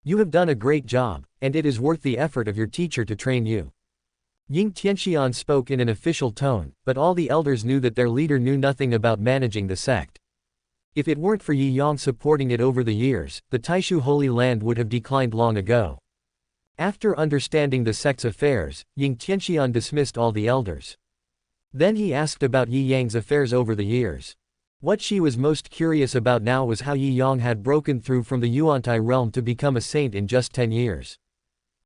You have done a great job, and it is worth the effort of your teacher to train you. Ying Tianxian spoke in an official tone, but all the elders knew that their leader knew nothing about managing the sect. If it weren't for Yi Yang supporting it over the years, the Taishu Holy Land would have declined long ago. After understanding the sect's affairs, Ying Tianxian dismissed all the elders. Then he asked about Yi Yang's affairs over the years. What she was most curious about now was how Yi Yang had broken through from the Yuantai realm to become a saint in just 10 years.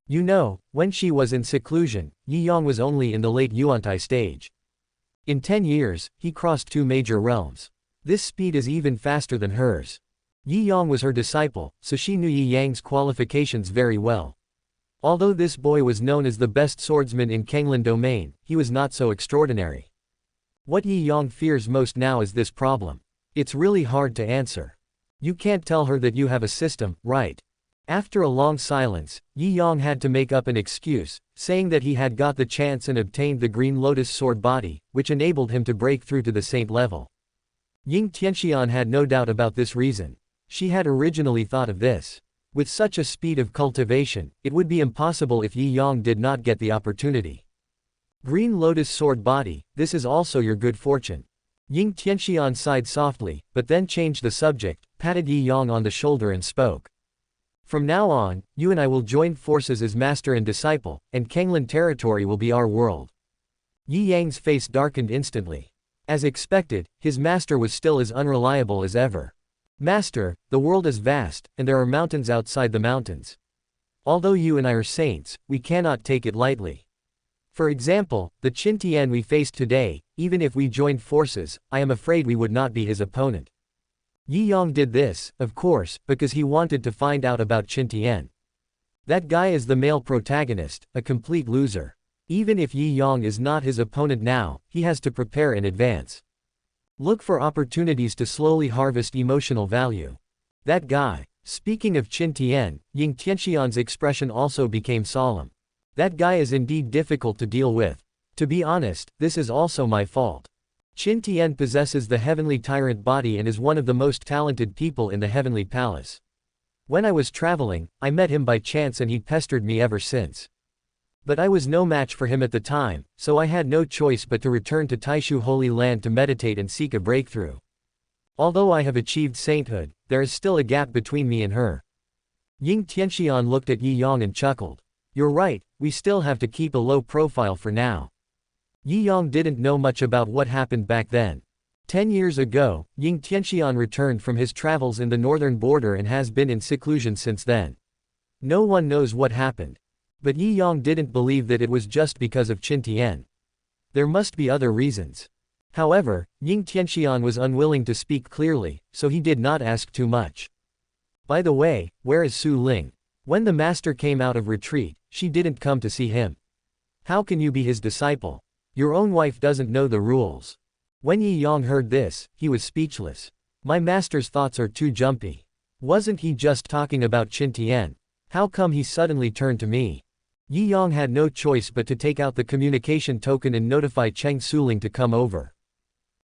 You know, when she was in seclusion, Yi Yang was only in the late Yuantai stage. In 10 years, he crossed 2 major realms. This speed is even faster than hers. Yi Yang was her disciple, so she knew Yi Yang's qualifications very well. Although this boy was known as the best swordsman in Kanglan domain, he was not so extraordinary. What Yi Yang fears most now is this problem. It's really hard to answer. You can't tell her that you have a system, right? After a long silence, Yi Yang had to make up an excuse, saying that he had got the chance and obtained the Green Lotus sword body, which enabled him to break through to the saint level. Ying Tianxian had no doubt about this reason. She had originally thought of this. With such a speed of cultivation, it would be impossible if Yi Yang did not get the opportunity. Green Lotus sword body, this is also your good fortune. Ying Tianxian sighed softly, but then changed the subject, patted Yi Yang on the shoulder and spoke. From now on, you and I will join forces as master and disciple, and Kanglan territory will be our world. Yi Yang's face darkened instantly. As expected, his master was still as unreliable as ever. Master, the world is vast, and there are mountains outside the mountains. Although you and I are saints, we cannot take it lightly. For example, the Qin Tian we faced today, even if we joined forces, I am afraid we would not be his opponent. Yi Yang did this, of course, because he wanted to find out about Qin Tian. That guy is the male protagonist, a complete loser. Even if Yi Yang is not his opponent now, he has to prepare in advance. Look for opportunities to slowly harvest emotional value. That guy. Speaking of Qin Tian, Ying Tianxian's expression also became solemn. That guy is indeed difficult to deal with. To be honest, this is also my fault. Qin Tian possesses the heavenly tyrant body and is one of the most talented people in the heavenly palace. When I was traveling, I met him by chance and he pestered me ever since. But I was no match for him at the time, so I had no choice but to return to Taishu Holy Land to meditate and seek a breakthrough. Although I have achieved sainthood, there is still a gap between me and her. Ying Tianxian looked at Yi Yang and chuckled. You're right, we still have to keep a low profile for now. Yi Yang didn't know much about what happened back then. 10 years ago, Ying Tianxian returned from his travels in the northern border and has been in seclusion since then. No one knows what happened. But Yi Yang didn't believe that it was just because of Qin Tian. There must be other reasons. However, Ying Tianxian was unwilling to speak clearly, so he did not ask too much. By the way, where is Su Ling? When the master came out of retreat, she didn't come to see him. How can you be his disciple? Your own wife doesn't know the rules. When Yi Yang heard this, he was speechless. My master's thoughts are too jumpy. Wasn't he just talking about Qin Tian? How come he suddenly turned to me? Yi Yang had no choice but to take out the communication token and notify Cheng Suling to come over.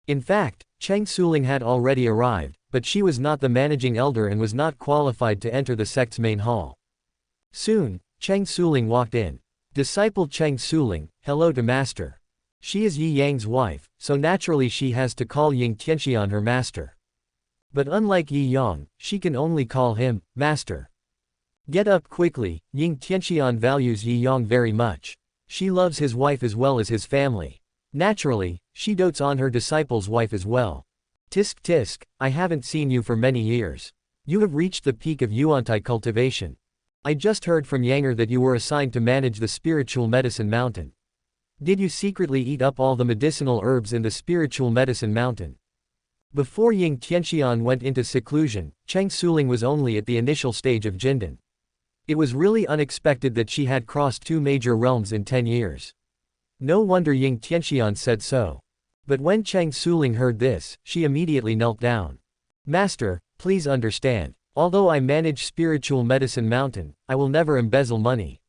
In fact, Cheng Suling had already arrived, but she was not the managing elder and was not qualified to enter the sect's main hall. Soon, Cheng Suling walked in. Disciple Cheng Suling, hello to master. She is Yi Yang's wife, so naturally she has to call Ying Tianxian her master. But unlike Yi Yang, she can only call him master. Get up quickly, Ying Tianxian values Yi Yang very much. She loves his wife as well as his family. Naturally, she dotes on her disciple's wife as well. Tisk tisk, I haven't seen you for many years. You have reached the peak of Yuantai cultivation. I just heard from Yanger that you were assigned to manage the spiritual medicine mountain. Did you secretly eat up all the medicinal herbs in the spiritual medicine mountain? Before Ying Tianxian went into seclusion, Cheng Suling was only at the initial stage of Jindan. It was really unexpected that she had crossed 2 major realms in 10 years. No wonder Ying Tianxian said so. But when Cheng Suling heard this, she immediately knelt down. Master, please understand. Although I manage spiritual medicine mountain, I will never embezzle money.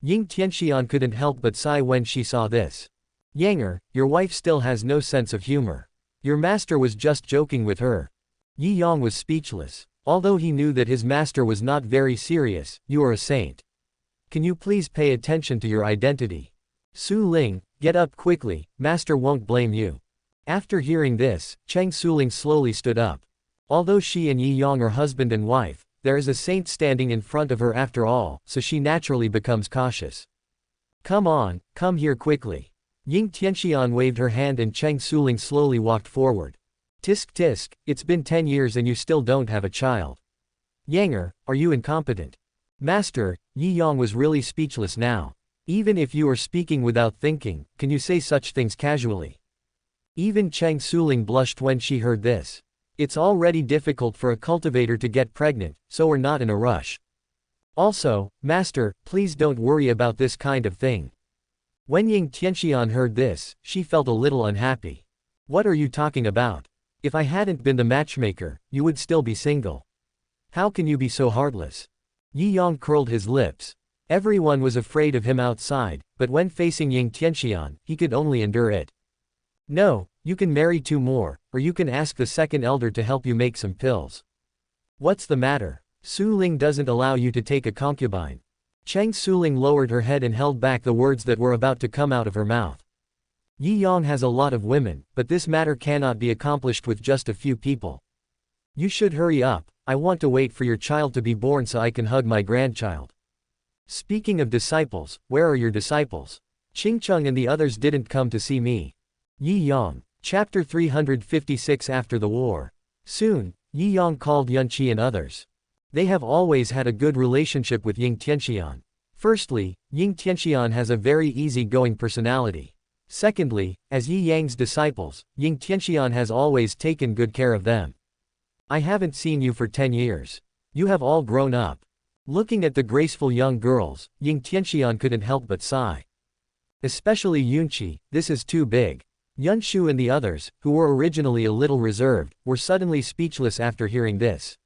Ying Tianxian couldn't help but sigh when she saw this. Yanger, your wife still has no sense of humor. Your master was just joking with her. Yi Yang was speechless. Although he knew that his master was not very serious, you are a saint. Can you please pay attention to your identity? Su Ling, get up quickly, master won't blame you. After hearing this, Cheng Suling slowly stood up. Although she and Yi Yang are husband and wife, there is a saint standing in front of her after all, so she naturally becomes cautious. Come on, come here quickly. Ying Tianxian waved her hand and Cheng Suling slowly walked forward. Tisk tisk, it's been 10 years and you still don't have a child. Yanger, are you incompetent? Master, Yi Yang was really speechless now. Even if you are speaking without thinking, can you say such things casually? Even Cheng Suling blushed when she heard this. It's already difficult for a cultivator to get pregnant, so we're not in a rush. Also, master, please don't worry about this kind of thing. When Ying Tianxian heard this, she felt a little unhappy. What are you talking about? If I hadn't been the matchmaker, you would still be single. How can you be so heartless? Yi Yang curled his lips. Everyone was afraid of him outside, but when facing Ying Tianxian, he could only endure it. No, you can marry 2 more, or you can ask the second elder to help you make some pills. What's the matter? Su Ling doesn't allow you to take a concubine. Cheng Su Ling lowered her head and held back the words that were about to come out of her mouth. Yi Yang has a lot of women, but this matter cannot be accomplished with just a few people. You should hurry up. I want to wait for your child to be born so I can hug my grandchild. Speaking of disciples, where are your disciples? Qingcheng and the others didn't come to see me. Yi Yang. Chapter 356. After the war. Soon, Yi Yang called Yunqi and others. They have always had a good relationship with Ying Tianxian. Firstly, Ying Tianxian has a very easy-going personality. Secondly, as Yi Yang's disciples, Ying Tianxian has always taken good care of them. I haven't seen you for 10 years. You have all grown up. Looking at the graceful young girls, Ying Tianxian couldn't help but sigh. Especially Yunqi, this is too big. Yunshu and the others, who were originally a little reserved, were suddenly speechless after hearing this.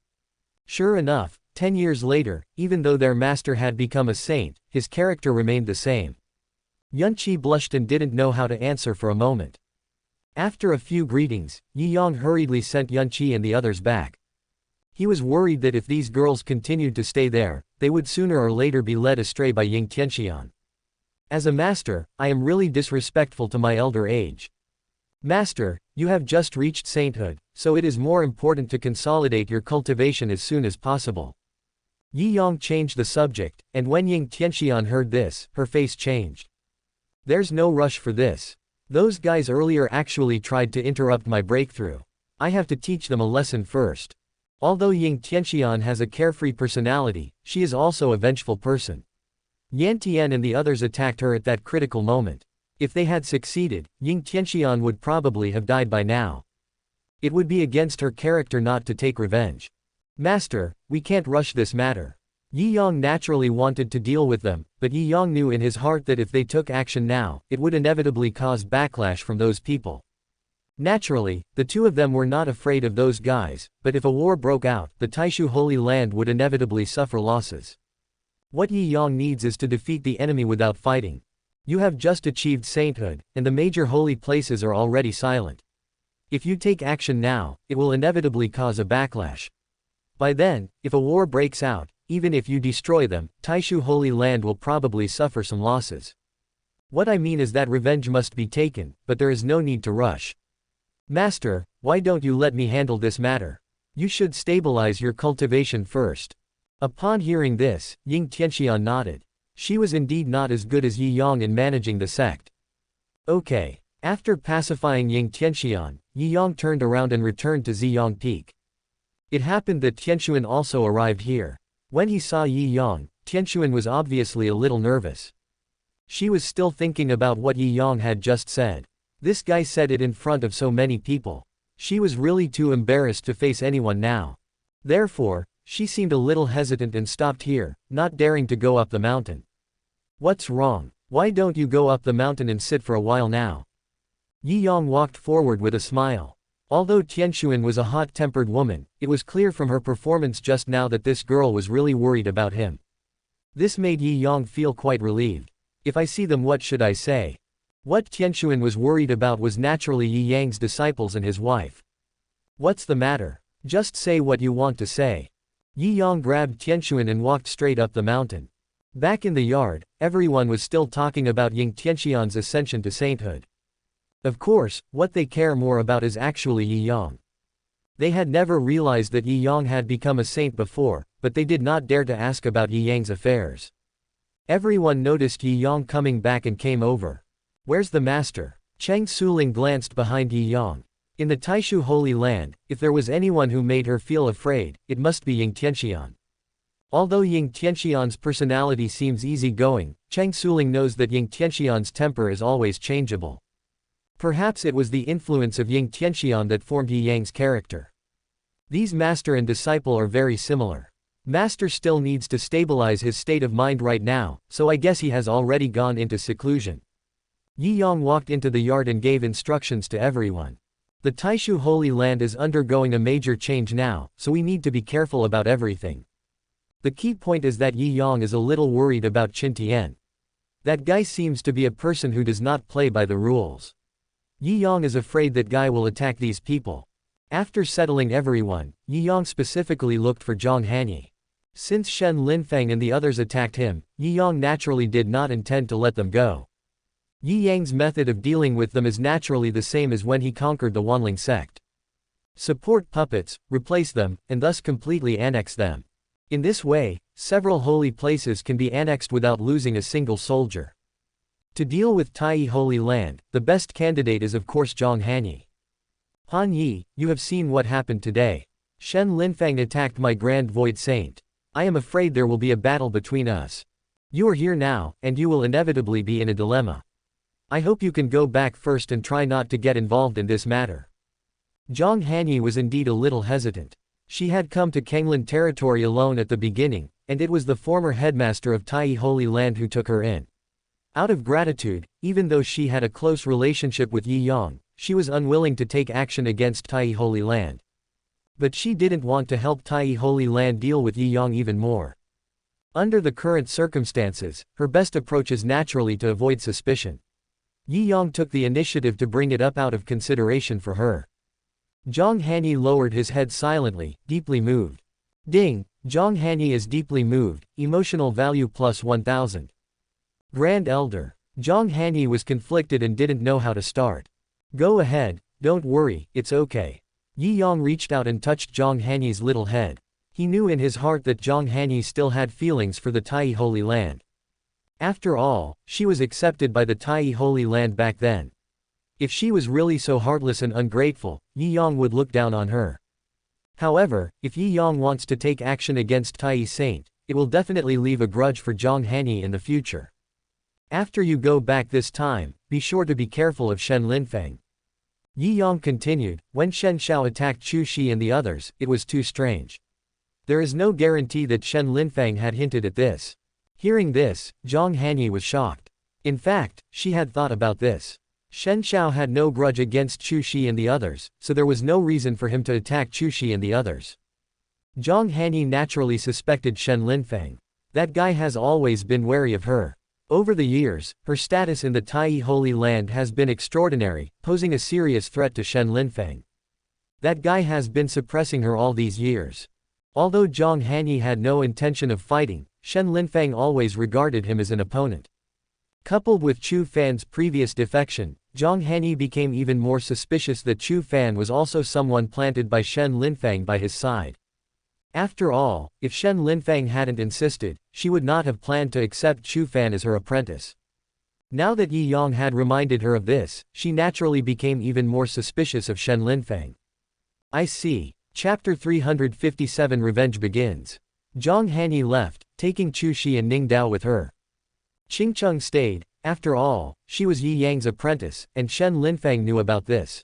Sure enough, 10 years later, even though their master had become a saint, his character remained the same. Yunqi blushed and didn't know how to answer for a moment. After a few greetings, Yi Yang hurriedly sent Yunqi and the others back. He was worried that if these girls continued to stay there, they would sooner or later be led astray by Ying Tianxian. As a master, I am really disrespectful to my elder age. Master, you have just reached sainthood, so it is more important to consolidate your cultivation as soon as possible. Yi Yang changed the subject, and when Ying Tianxian heard this, her face changed. There's no rush for this. Those guys earlier actually tried to interrupt my breakthrough. I have to teach them a lesson first. Although Ying Tianxian has a carefree personality, she is also a vengeful person. Yan Tian and the others attacked her at that critical moment. If they had succeeded, Ying Tianxian would probably have died by now. It would be against her character not to take revenge. Master, we can't rush this matter. Yi Yang naturally wanted to deal with them, but Yi Yang knew in his heart that if they took action now, it would inevitably cause backlash from those people. Naturally, the two of them were not afraid of those guys, but if a war broke out, the Taishu Holy Land would inevitably suffer losses. What Yi Yang needs is to defeat the enemy without fighting. You have just achieved sainthood, and the major holy places are already silent. If you take action now, it will inevitably cause a backlash. By then, if a war breaks out, even if you destroy them, Taishu Holy Land will probably suffer some losses. What I mean is that revenge must be taken, but there is no need to rush. Master, why don't you let me handle this matter? You should stabilize your cultivation first. Upon hearing this, Ying Tianxian nodded. She was indeed not as good as Yi Yang in managing the sect. Okay. After pacifying Ying Tianxian, Yi Yang turned around and returned to Ziyang Peak. It happened that Tianxuan also arrived here. When he saw Yi Yang, Tianxuan was obviously a little nervous. She was still thinking about what Yi Yang had just said. This guy said it in front of so many people. She was really too embarrassed to face anyone now. Therefore, she seemed a little hesitant and stopped here, not daring to go up the mountain. What's wrong? Why don't you go up the mountain and sit for a while now? Yi Yang walked forward with a smile. Although Tianxuan was a hot-tempered woman, it was clear from her performance just now that this girl was really worried about him. This made Yi Yang feel quite relieved. If I see them, what should I say? What Tianxuan was worried about was naturally Yi Yang's disciples and his wife. What's the matter? Just say what you want to say. Yi Yang grabbed Tianxuan and walked straight up the mountain. Back in the yard, everyone was still talking about Ying Tianxian's ascension to sainthood. Of course, what they care more about is actually Yi Yang. They had never realized that Yi Yang had become a saint before, but they did not dare to ask about Yi Yang's affairs. Everyone noticed Yi Yang coming back and came over. Where's the master? Cheng Suling glanced behind Yi Yang. In the Taishu Holy Land, if there was anyone who made her feel afraid, it must be Ying Tianxian. Although Ying Tianxian's personality seems easygoing, Cheng Suling knows that Ying Tianxian's temper is always changeable. Perhaps it was the influence of Ying Tianxian that formed Yi Yang's character. These master and disciple are very similar. Master still needs to stabilize his state of mind right now, so I guess he has already gone into seclusion. Yi Yang walked into the yard and gave instructions to everyone. The Taishu Holy Land is undergoing a major change now, so we need to be careful about everything. The key point is that Yi Yang is a little worried about Qin Tian. That guy seems to be a person who does not play by the rules. Yi Yang is afraid that guy will attack these people. After settling everyone, Yi Yang specifically looked for Zhang Hanyi. Since Shen Linfeng and the others attacked him, Yi Yang naturally did not intend to let them go. Yi Yang's method of dealing with them is naturally the same as when he conquered the Wanling sect. Support puppets, replace them, and thus completely annex them. In this way, several holy places can be annexed without losing a single soldier. To deal with Tai Holy Land, the best candidate is of course Zhang Hanyi. Han Yi, you have seen what happened today. Shen Linfeng attacked my Grand Void Saint. I am afraid there will be a battle between us. You are here now, and you will inevitably be in a dilemma. I hope you can go back first and try not to get involved in this matter. Zhang Hanyi was indeed a little hesitant. She had come to Kanglan territory alone at the beginning, and it was the former headmaster of Tai Holy Land who took her in. Out of gratitude, even though she had a close relationship with Yi Yang, she was unwilling to take action against Tai Holy Land. But she didn't want to help Tai Holy Land deal with Yi Yang even more. Under the current circumstances, her best approach is naturally to avoid suspicion. Yi Yang took the initiative to bring it up out of consideration for her. Zhang Hanyi lowered his head silently, deeply moved. Ding! Zhang Hanyi is deeply moved, emotional value plus 1000. Grand Elder. Zhang Hanyi was conflicted and didn't know how to start. Go ahead, don't worry, it's okay. Yi Yang reached out and touched Zhang Hanyi's little head. He knew in his heart that Zhang Hanyi still had feelings for the Tai Holy Land. After all, she was accepted by the Tai Holy Land back then. If she was really so heartless and ungrateful, Yi Yang would look down on her. However, if Yi Yang wants to take action against Tai Saint, it will definitely leave a grudge for Zhang Hanyi in the future. After you go back this time, be sure to be careful of Shen Linfeng. Yi Yang continued, when Shen Xiao attacked Chu Shi and the others, it was too strange. There is no guarantee that Shen Linfeng had hinted at this. Hearing this, Zhang Hanyi was shocked. In fact, she had thought about this. Shen Xiao had no grudge against Chu Shi and the others, so there was no reason for him to attack Chu Shi and the others. Zhang Hanyi naturally suspected Shen Linfeng. That guy has always been wary of her. Over the years, her status in the Tai Holy Land has been extraordinary, posing a serious threat to Shen Linfeng. That guy has been suppressing her all these years. Although Zhang Hanyi had no intention of fighting, Shen Linfeng always regarded him as an opponent. Coupled with Chu Fan's previous defection, Zhang Hanyi became even more suspicious that Chu Fan was also someone planted by Shen Linfeng by his side. After all, if Shen Linfeng hadn't insisted, she would not have planned to accept Chu Fan as her apprentice. Now that Yi Yang had reminded her of this, she naturally became even more suspicious of Shen Linfeng. I see. Chapter 357 Revenge begins. Zhang Hanyi left, taking Chu Shi and Ning Dao with her. Qingcheng stayed. After all, she was Yi Yang's apprentice, and Shen Linfeng knew about this.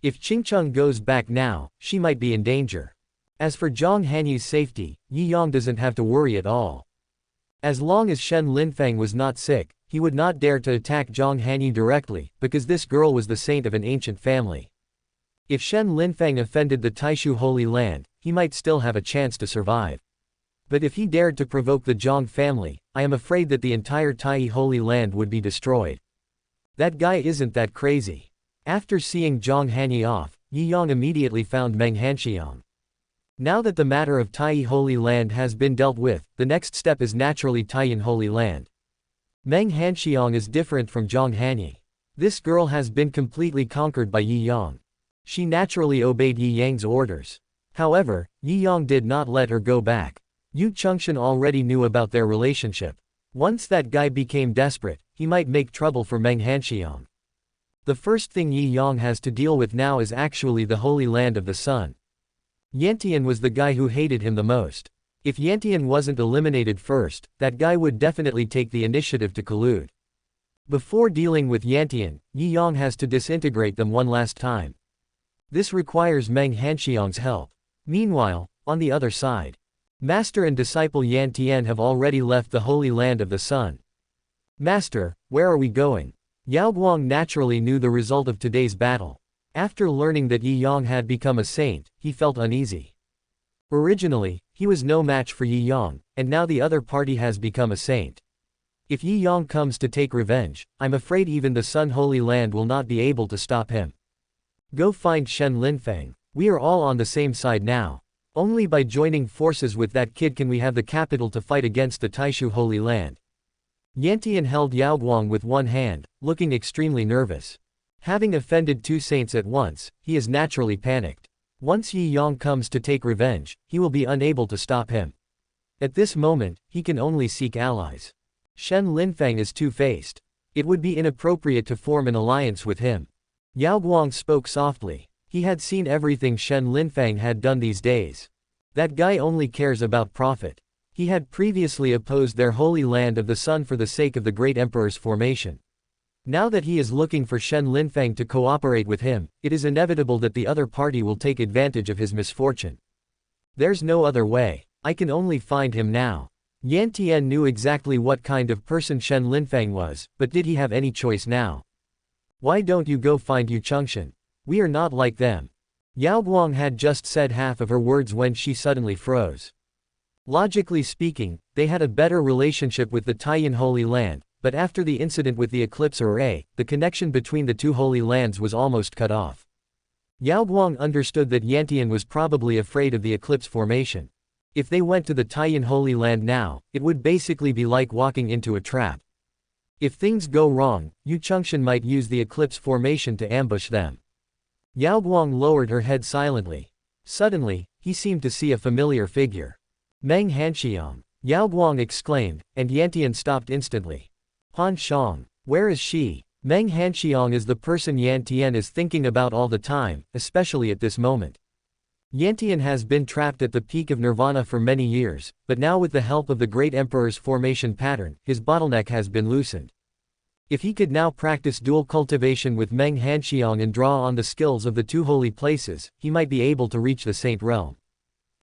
If Qingcheng goes back now, she might be in danger. As for Zhang Hanyi's safety, Yi Yang doesn't have to worry at all. As long as Shen Linfeng was not sick, he would not dare to attack Zhang Hanyi directly, because this girl was the saint of an ancient family. If Shen Linfeng offended the Taishu Holy Land, he might still have a chance to survive. But if he dared to provoke the Zhang family, I am afraid that the entire Tai Holy Land would be destroyed. That guy isn't that crazy. After seeing Zhang Hanyi off, Yi Yang immediately found Meng Hanxiang. Now that the matter of Tai Holy Land has been dealt with, the next step is naturally Taiyan Holy Land. Meng Hanxiang is different from Zhang Hanyi. This girl has been completely conquered by Yi Yang. She naturally obeyed Yi Yang's orders. However, Yi Yang did not let her go back. Yu Chengxian already knew about their relationship. Once that guy became desperate, he might make trouble for Meng Hanxiang. The first thing Yi Yang has to deal with now is actually the Holy Land of the Sun. Yantian was the guy who hated him the most. If Yantian wasn't eliminated first, that guy would definitely take the initiative to collude. Before dealing with Yantian, Yi Yang has to disintegrate them one last time. This requires Meng Hanxiang's help. Meanwhile, on the other side, Master and disciple Yan Tian have already left the Holy Land of the Sun. Master, where are we going? Yao Guang naturally knew the result of today's battle. After learning that Yi Yang had become a saint, he felt uneasy. Originally, he was no match for Yi Yang, and now the other party has become a saint. If Yi Yang comes to take revenge, I'm afraid even the Sun Holy Land will not be able to stop him. Go find Shen Linfeng. We are all on the same side now. Only by joining forces with that kid can we have the capital to fight against the Taishu Holy Land. Yantian held Yao Guang with one hand, looking extremely nervous. Having offended two saints at once, he is naturally panicked. Once Yi Yang comes to take revenge, he will be unable to stop him. At this moment, he can only seek allies. Shen Linfeng is two-faced. It would be inappropriate to form an alliance with him. Yao Guang spoke softly. He had seen everything Shen Linfeng had done these days. That guy only cares about profit. He had previously opposed their holy land of the sun for the sake of the great emperor's formation. Now that he is looking for Shen Linfeng to cooperate with him, it is inevitable that the other party will take advantage of his misfortune. There's no other way. I can only find him now. Yan Tian knew exactly what kind of person Shen Linfeng was, but did he have any choice now? Why don't you go find Yu Chengxian? We are not like them. Yao Guang had just said half of her words when she suddenly froze. Logically speaking, they had a better relationship with the Taiyan Holy Land, but after the incident with the eclipse array, the connection between the two holy lands was almost cut off. Yao Guang understood that Yantian was probably afraid of the eclipse formation. If they went to the Taiyan Holy Land now, it would basically be like walking into a trap. If things go wrong, Yu Chengxian might use the eclipse formation to ambush them. Yao Guang lowered her head silently. Suddenly, he seemed to see a familiar figure. Meng Hanxiang! Yao Guang exclaimed, and Yantian stopped instantly. Han Shang! Where is she? Meng Hanxiang is the person Yantian is thinking about all the time, especially at this moment. Yantian has been trapped at the peak of nirvana for many years, but now with the help of the great emperor's formation pattern, his bottleneck has been loosened. If he could now practice dual cultivation with Meng Hanxiang and draw on the skills of the two holy places, he might be able to reach the saint realm.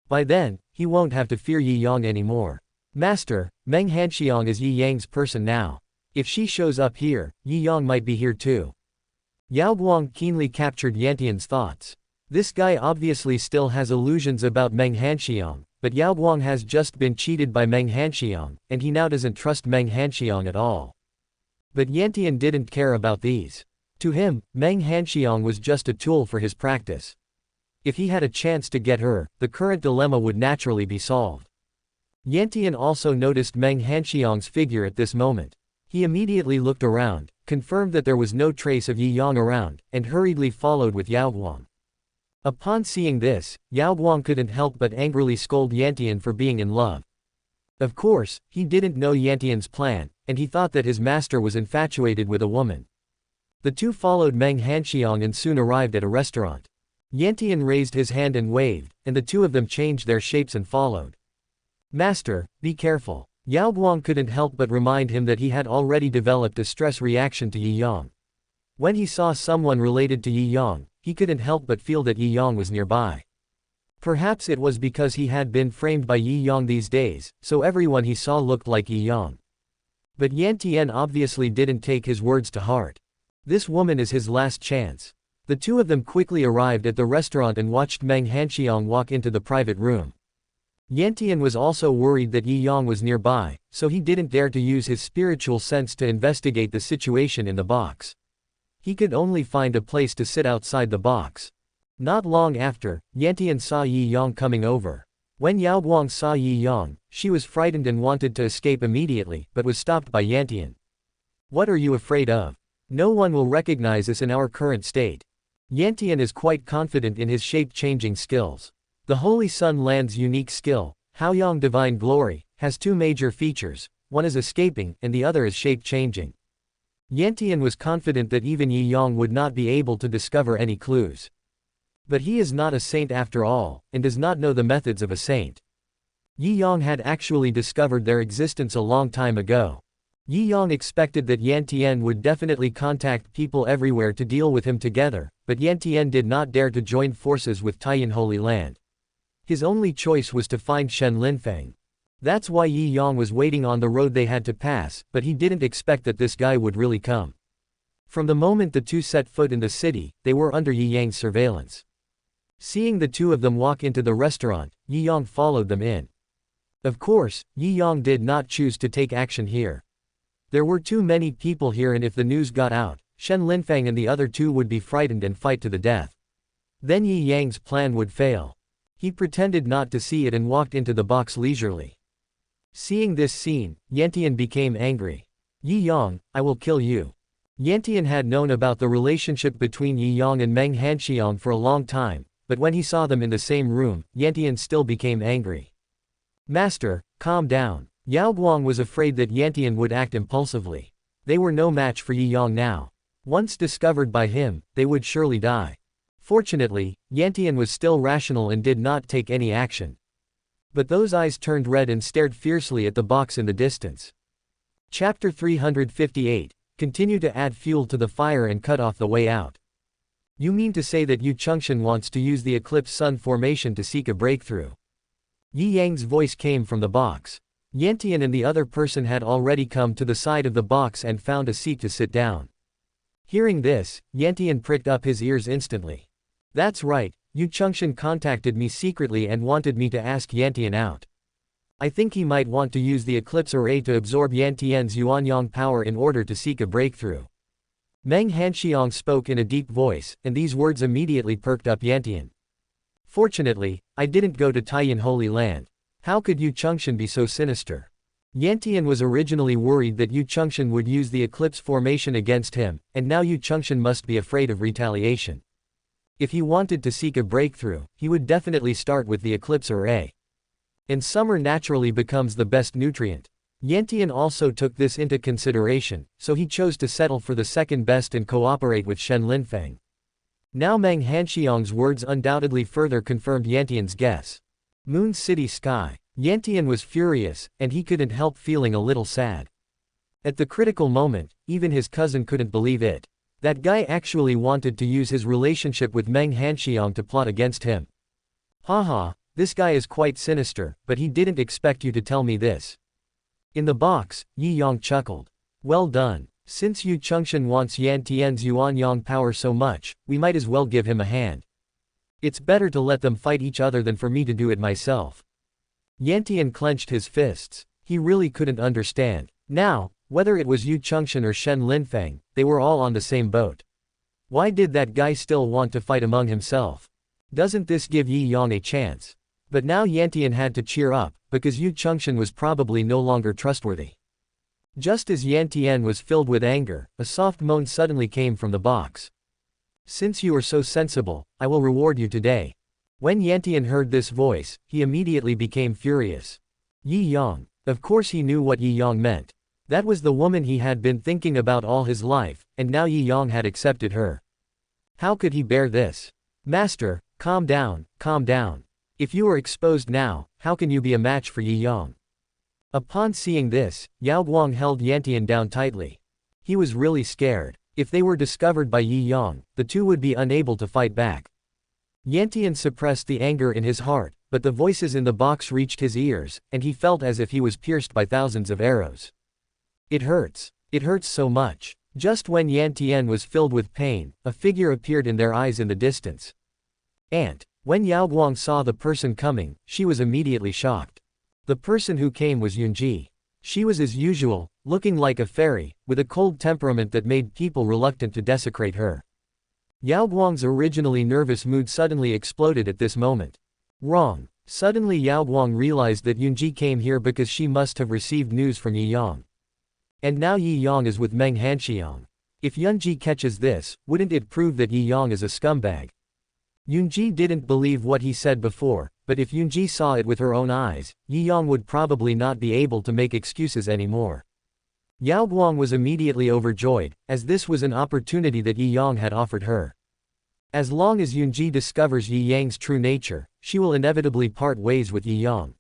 By then, he won't have to fear Yi Yang anymore. Master, Meng Hanxiang is Yi Yang's person now. If she shows up here, Yi Yang might be here too. Yao Guang keenly captured Yantian's thoughts. This guy obviously still has illusions about Meng Hanxiang, but Yao Guang has just been cheated by Meng Hanxiang, and he now doesn't trust Meng Hanxiang at all. But Yantian didn't care about these. To him, Meng Hanxiang was just a tool for his practice. If he had a chance to get her, the current dilemma would naturally be solved. Yantian also noticed Meng Hanxiang's figure at this moment. He immediately looked around, confirmed that there was no trace of Yi Yang around, and hurriedly followed with Yao Guang. Upon seeing this, Yao Guang couldn't help but angrily scold Yantian for being in love. Of course, he didn't know Yantian's plan, and he thought that his master was infatuated with a woman. The two followed Meng Hanxiang and soon arrived at a restaurant. Yantian raised his hand and waved, and the two of them changed their shapes and followed. Master, be careful. Yao Guang couldn't help but remind him that he had already developed a stress reaction to Yi Yang. When he saw someone related to Yi Yang, he couldn't help but feel that Yi Yang was nearby. Perhaps it was because he had been framed by Yi Yang these days, so everyone he saw looked like Yi Yang. But Yantian obviously didn't take his words to heart. This woman is his last chance. The two of them quickly arrived at the restaurant and watched Meng Hanxiang walk into the private room. Yantian was also worried that Yi Yang was nearby, so he didn't dare to use his spiritual sense to investigate the situation in the box. He could only find a place to sit outside the box. Not long after, Yantian saw Yi Yang coming over. When Yao Guang saw Yi Yang, she was frightened and wanted to escape immediately, but was stopped by Yantian. What are you afraid of? No one will recognize us in our current state. Yantian is quite confident in his shape-changing skills. The Holy Sun Land's unique skill, Haoyang Divine Glory, has two major features, one is escaping, and the other is shape-changing. Yantian was confident that even Yi Yang would not be able to discover any clues. But he is not a saint after all, and does not know the methods of a saint. Yi Yang had actually discovered their existence a long time ago. Yi Yang expected that Yantian would definitely contact people everywhere to deal with him together, but Yantian did not dare to join forces with Taiyan Holy Land. His only choice was to find Shen Linfeng. That's why Yi Yang was waiting on the road they had to pass, but he didn't expect that this guy would really come. From the moment the two set foot in the city, they were under Yi Yang's surveillance. Seeing the two of them walk into the restaurant, Yi Yang followed them in. Of course, Yi Yang did not choose to take action here. There were too many people here, and if the news got out, Shen Linfeng and the other two would be frightened and fight to the death. Then Yi Yang's plan would fail. He pretended not to see it and walked into the box leisurely. Seeing this scene, Yantian became angry. Yi Yang, I will kill you. Yantian had known about the relationship between Yi Yang and Meng Hanxiang for a long time, but when he saw them in the same room, Yantian still became angry. Master, calm down. Yao Guang was afraid that Yantian would act impulsively. They were no match for Yi Yang now. Once discovered by him, they would surely die. Fortunately, Yantian was still rational and did not take any action. But those eyes turned red and stared fiercely at the box in the distance. Chapter 358. Continue to add fuel to the fire and cut off the way out. You mean to say that Yu Chengxian wants to use the eclipse sun formation to seek a breakthrough? Yi Yang's voice came from the box. Yantian and the other person had already come to the side of the box and found a seat to sit down. Hearing this, Yantian pricked up his ears instantly. That's right, Yu Chengxian contacted me secretly and wanted me to ask Yantian out. I think he might want to use the eclipse array to absorb Yantian's Yuanyang power in order to seek a breakthrough. Meng Hanxiang spoke in a deep voice, and these words immediately perked up Yantian. Fortunately, I didn't go to Taiyan Holy Land. How could Yu Chengxian be so sinister? Yantian was originally worried that Yu Chengxian would use the eclipse formation against him, and now Yu Chengxian must be afraid of retaliation. If he wanted to seek a breakthrough, he would definitely start with the eclipse array. And summer naturally becomes the best nutrient. Yantian also took this into consideration, so he chose to settle for the second best and cooperate with Shen Linfeng. Now Meng Hanxiang's words undoubtedly further confirmed Yantian's guess. Moon City Sky. Yantian was furious, and he couldn't help feeling a little sad. At the critical moment, even his cousin couldn't believe it. That guy actually wanted to use his relationship with Meng Hanxiang to plot against him. Haha, this guy is quite sinister, but he didn't expect you to tell me this. In the box, Yi Yang chuckled. Well done. Since Yu Chengxian wants Yantian's Yuanyang power so much, we might as well give him a hand. It's better to let them fight each other than for me to do it myself. Yantian clenched his fists. He really couldn't understand. Now, whether it was Yu Chengxian or Shen Linfeng, they were all on the same boat. Why did that guy still want to fight among himself? Doesn't this give Yi Yang a chance? But now Yantian had to cheer up, because Yu Chengxian was probably no longer trustworthy. Just as Yantian was filled with anger, a soft moan suddenly came from the box. Since you are so sensible, I will reward you today. When Yantian heard this voice, he immediately became furious. Yi Yang. Of course he knew what Yi Yang meant. That was the woman he had been thinking about all his life, and now Yi Yang had accepted her. How could he bear this? Master, calm down, calm down. If you are exposed now, how can you be a match for Yi Yang? Upon seeing this, Yao Guang held Yantian down tightly. He was really scared. If they were discovered by Yi Yang, the two would be unable to fight back. Yantian suppressed the anger in his heart, but the voices in the box reached his ears, and he felt as if he was pierced by thousands of arrows. It hurts. It hurts so much. Just when Yantian was filled with pain, a figure appeared in their eyes in the distance. And when Yao Guang saw the person coming, she was immediately shocked. The person who came was Yunji. She was as usual, looking like a fairy, with a cold temperament that made people reluctant to desecrate her. Yao Guang's originally nervous mood suddenly exploded at this moment. Wrong. Suddenly Yao Guang realized that Yunji came here because she must have received news from Yi Yang. And now Yi Yang is with Meng Hanxiang. If Yunji catches this, wouldn't it prove that Yi Yang is a scumbag? Yunji didn't believe what he said before, but if Yunji saw it with her own eyes, Yi Yang would probably not be able to make excuses anymore. Yao Guang was immediately overjoyed, as this was an opportunity that Yi Yang had offered her. As long as Yunji discovers Yi Yang's true nature, she will inevitably part ways with Yi Yang.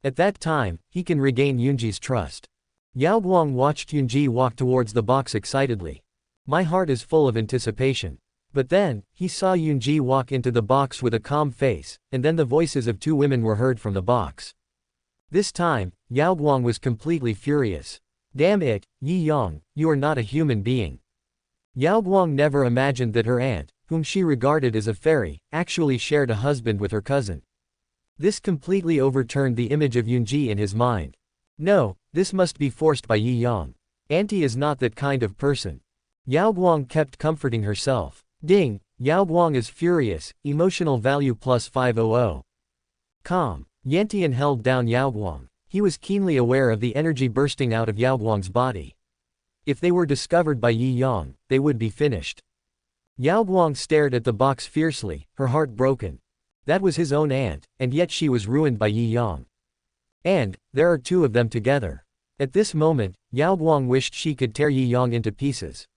At that time, he can regain Yunji's trust. Yao Guang watched Yunji walk towards the box excitedly. My heart is full of anticipation. But then, he saw Yunji walk into the box with a calm face, and then the voices of two women were heard from the box. This time, Yao Guang was completely furious. Damn it, Yi Yang, you are not a human being. Yao Guang never imagined that her aunt, whom she regarded as a fairy, actually shared a husband with her cousin. This completely overturned the image of Yunji in his mind. No, this must be forced by Yi Yang. Auntie is not that kind of person. Yao Guang kept comforting herself. Ding, Yao Guang is furious, emotional value plus 500. Calm. Yantian held down Yao Guang. He was keenly aware of the energy bursting out of Yao Guang's body. If they were discovered by Yi Yang, they would be finished. Yao Guang stared at the box fiercely, her heart broken. That was his own aunt, and yet she was ruined by Yi Yang. And, there are two of them together. At this moment, Yao Guang wished she could tear Yi Yang into pieces.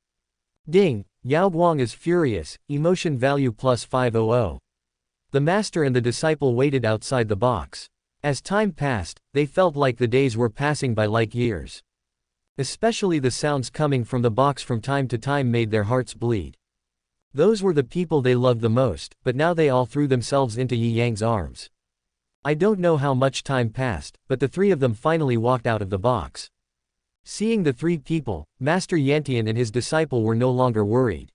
Ding, Yao Guang is furious, emotion value plus 500. The master and the disciple waited outside the box. As time passed, they felt like the days were passing by like years. Especially the sounds coming from the box from time to time made their hearts bleed. Those were the people they loved the most, but now they all threw themselves into Yi Yang's arms. I don't know how much time passed, but the three of them finally walked out of the box. Seeing the three people, Master Yantian and his disciple were no longer worried.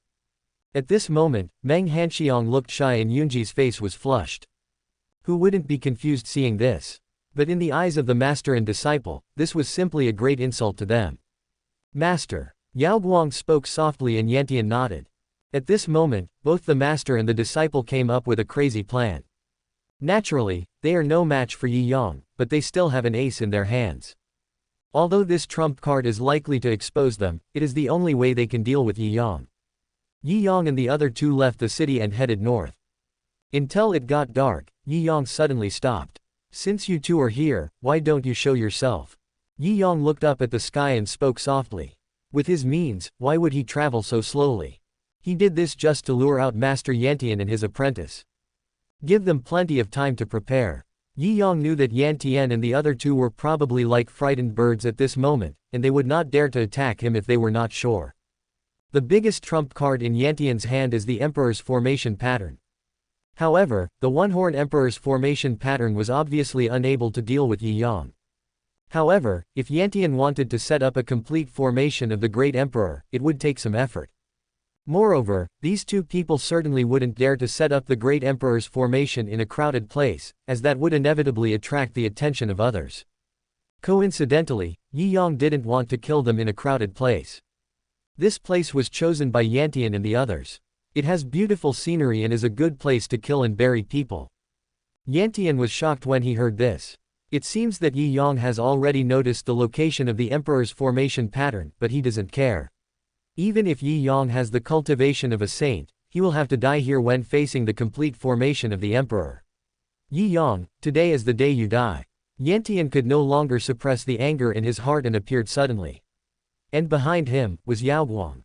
At this moment, Meng Hanxiang looked shy and Yunji's face was flushed. Who wouldn't be confused seeing this? But in the eyes of the master and disciple, this was simply a great insult to them. Master. Yao Guang spoke softly and Yantian nodded. At this moment, both the master and the disciple came up with a crazy plan. Naturally, they are no match for Yi Yang, but they still have an ace in their hands. Although this trump card is likely to expose them, it is the only way they can deal with Yi Yang. Yi Yang and the other two left the city and headed north. Until it got dark, Yi Yang suddenly stopped. Since you two are here, why don't you show yourself? Yi Yang looked up at the sky and spoke softly. With his means, why would he travel so slowly? He did this just to lure out Master Yantian and his apprentice. Give them plenty of time to prepare. Yi Yang knew that Yantian and the other two were probably like frightened birds at this moment, and they would not dare to attack him if they were not sure. The biggest trump card in Yantian's hand is the Emperor's formation pattern. However, the one-horn Emperor's formation pattern was obviously unable to deal with Yi Yang. However, if Yantian wanted to set up a complete formation of the Great Emperor, it would take some effort. Moreover, these two people certainly wouldn't dare to set up the Great Emperor's formation in a crowded place, as that would inevitably attract the attention of others. Coincidentally, Yi Yang didn't want to kill them in a crowded place. This place was chosen by Yantian and the others. It has beautiful scenery and is a good place to kill and bury people. Yantian was shocked when he heard this. It seems that Yi Yang has already noticed the location of the Emperor's formation pattern, but he doesn't care. Even if Yi Yang has the cultivation of a saint, he will have to die here when facing the complete formation of the Emperor. Yi Yang, today is the day you die. Yantian could no longer suppress the anger in his heart and appeared suddenly. And behind him, was Yao Guang.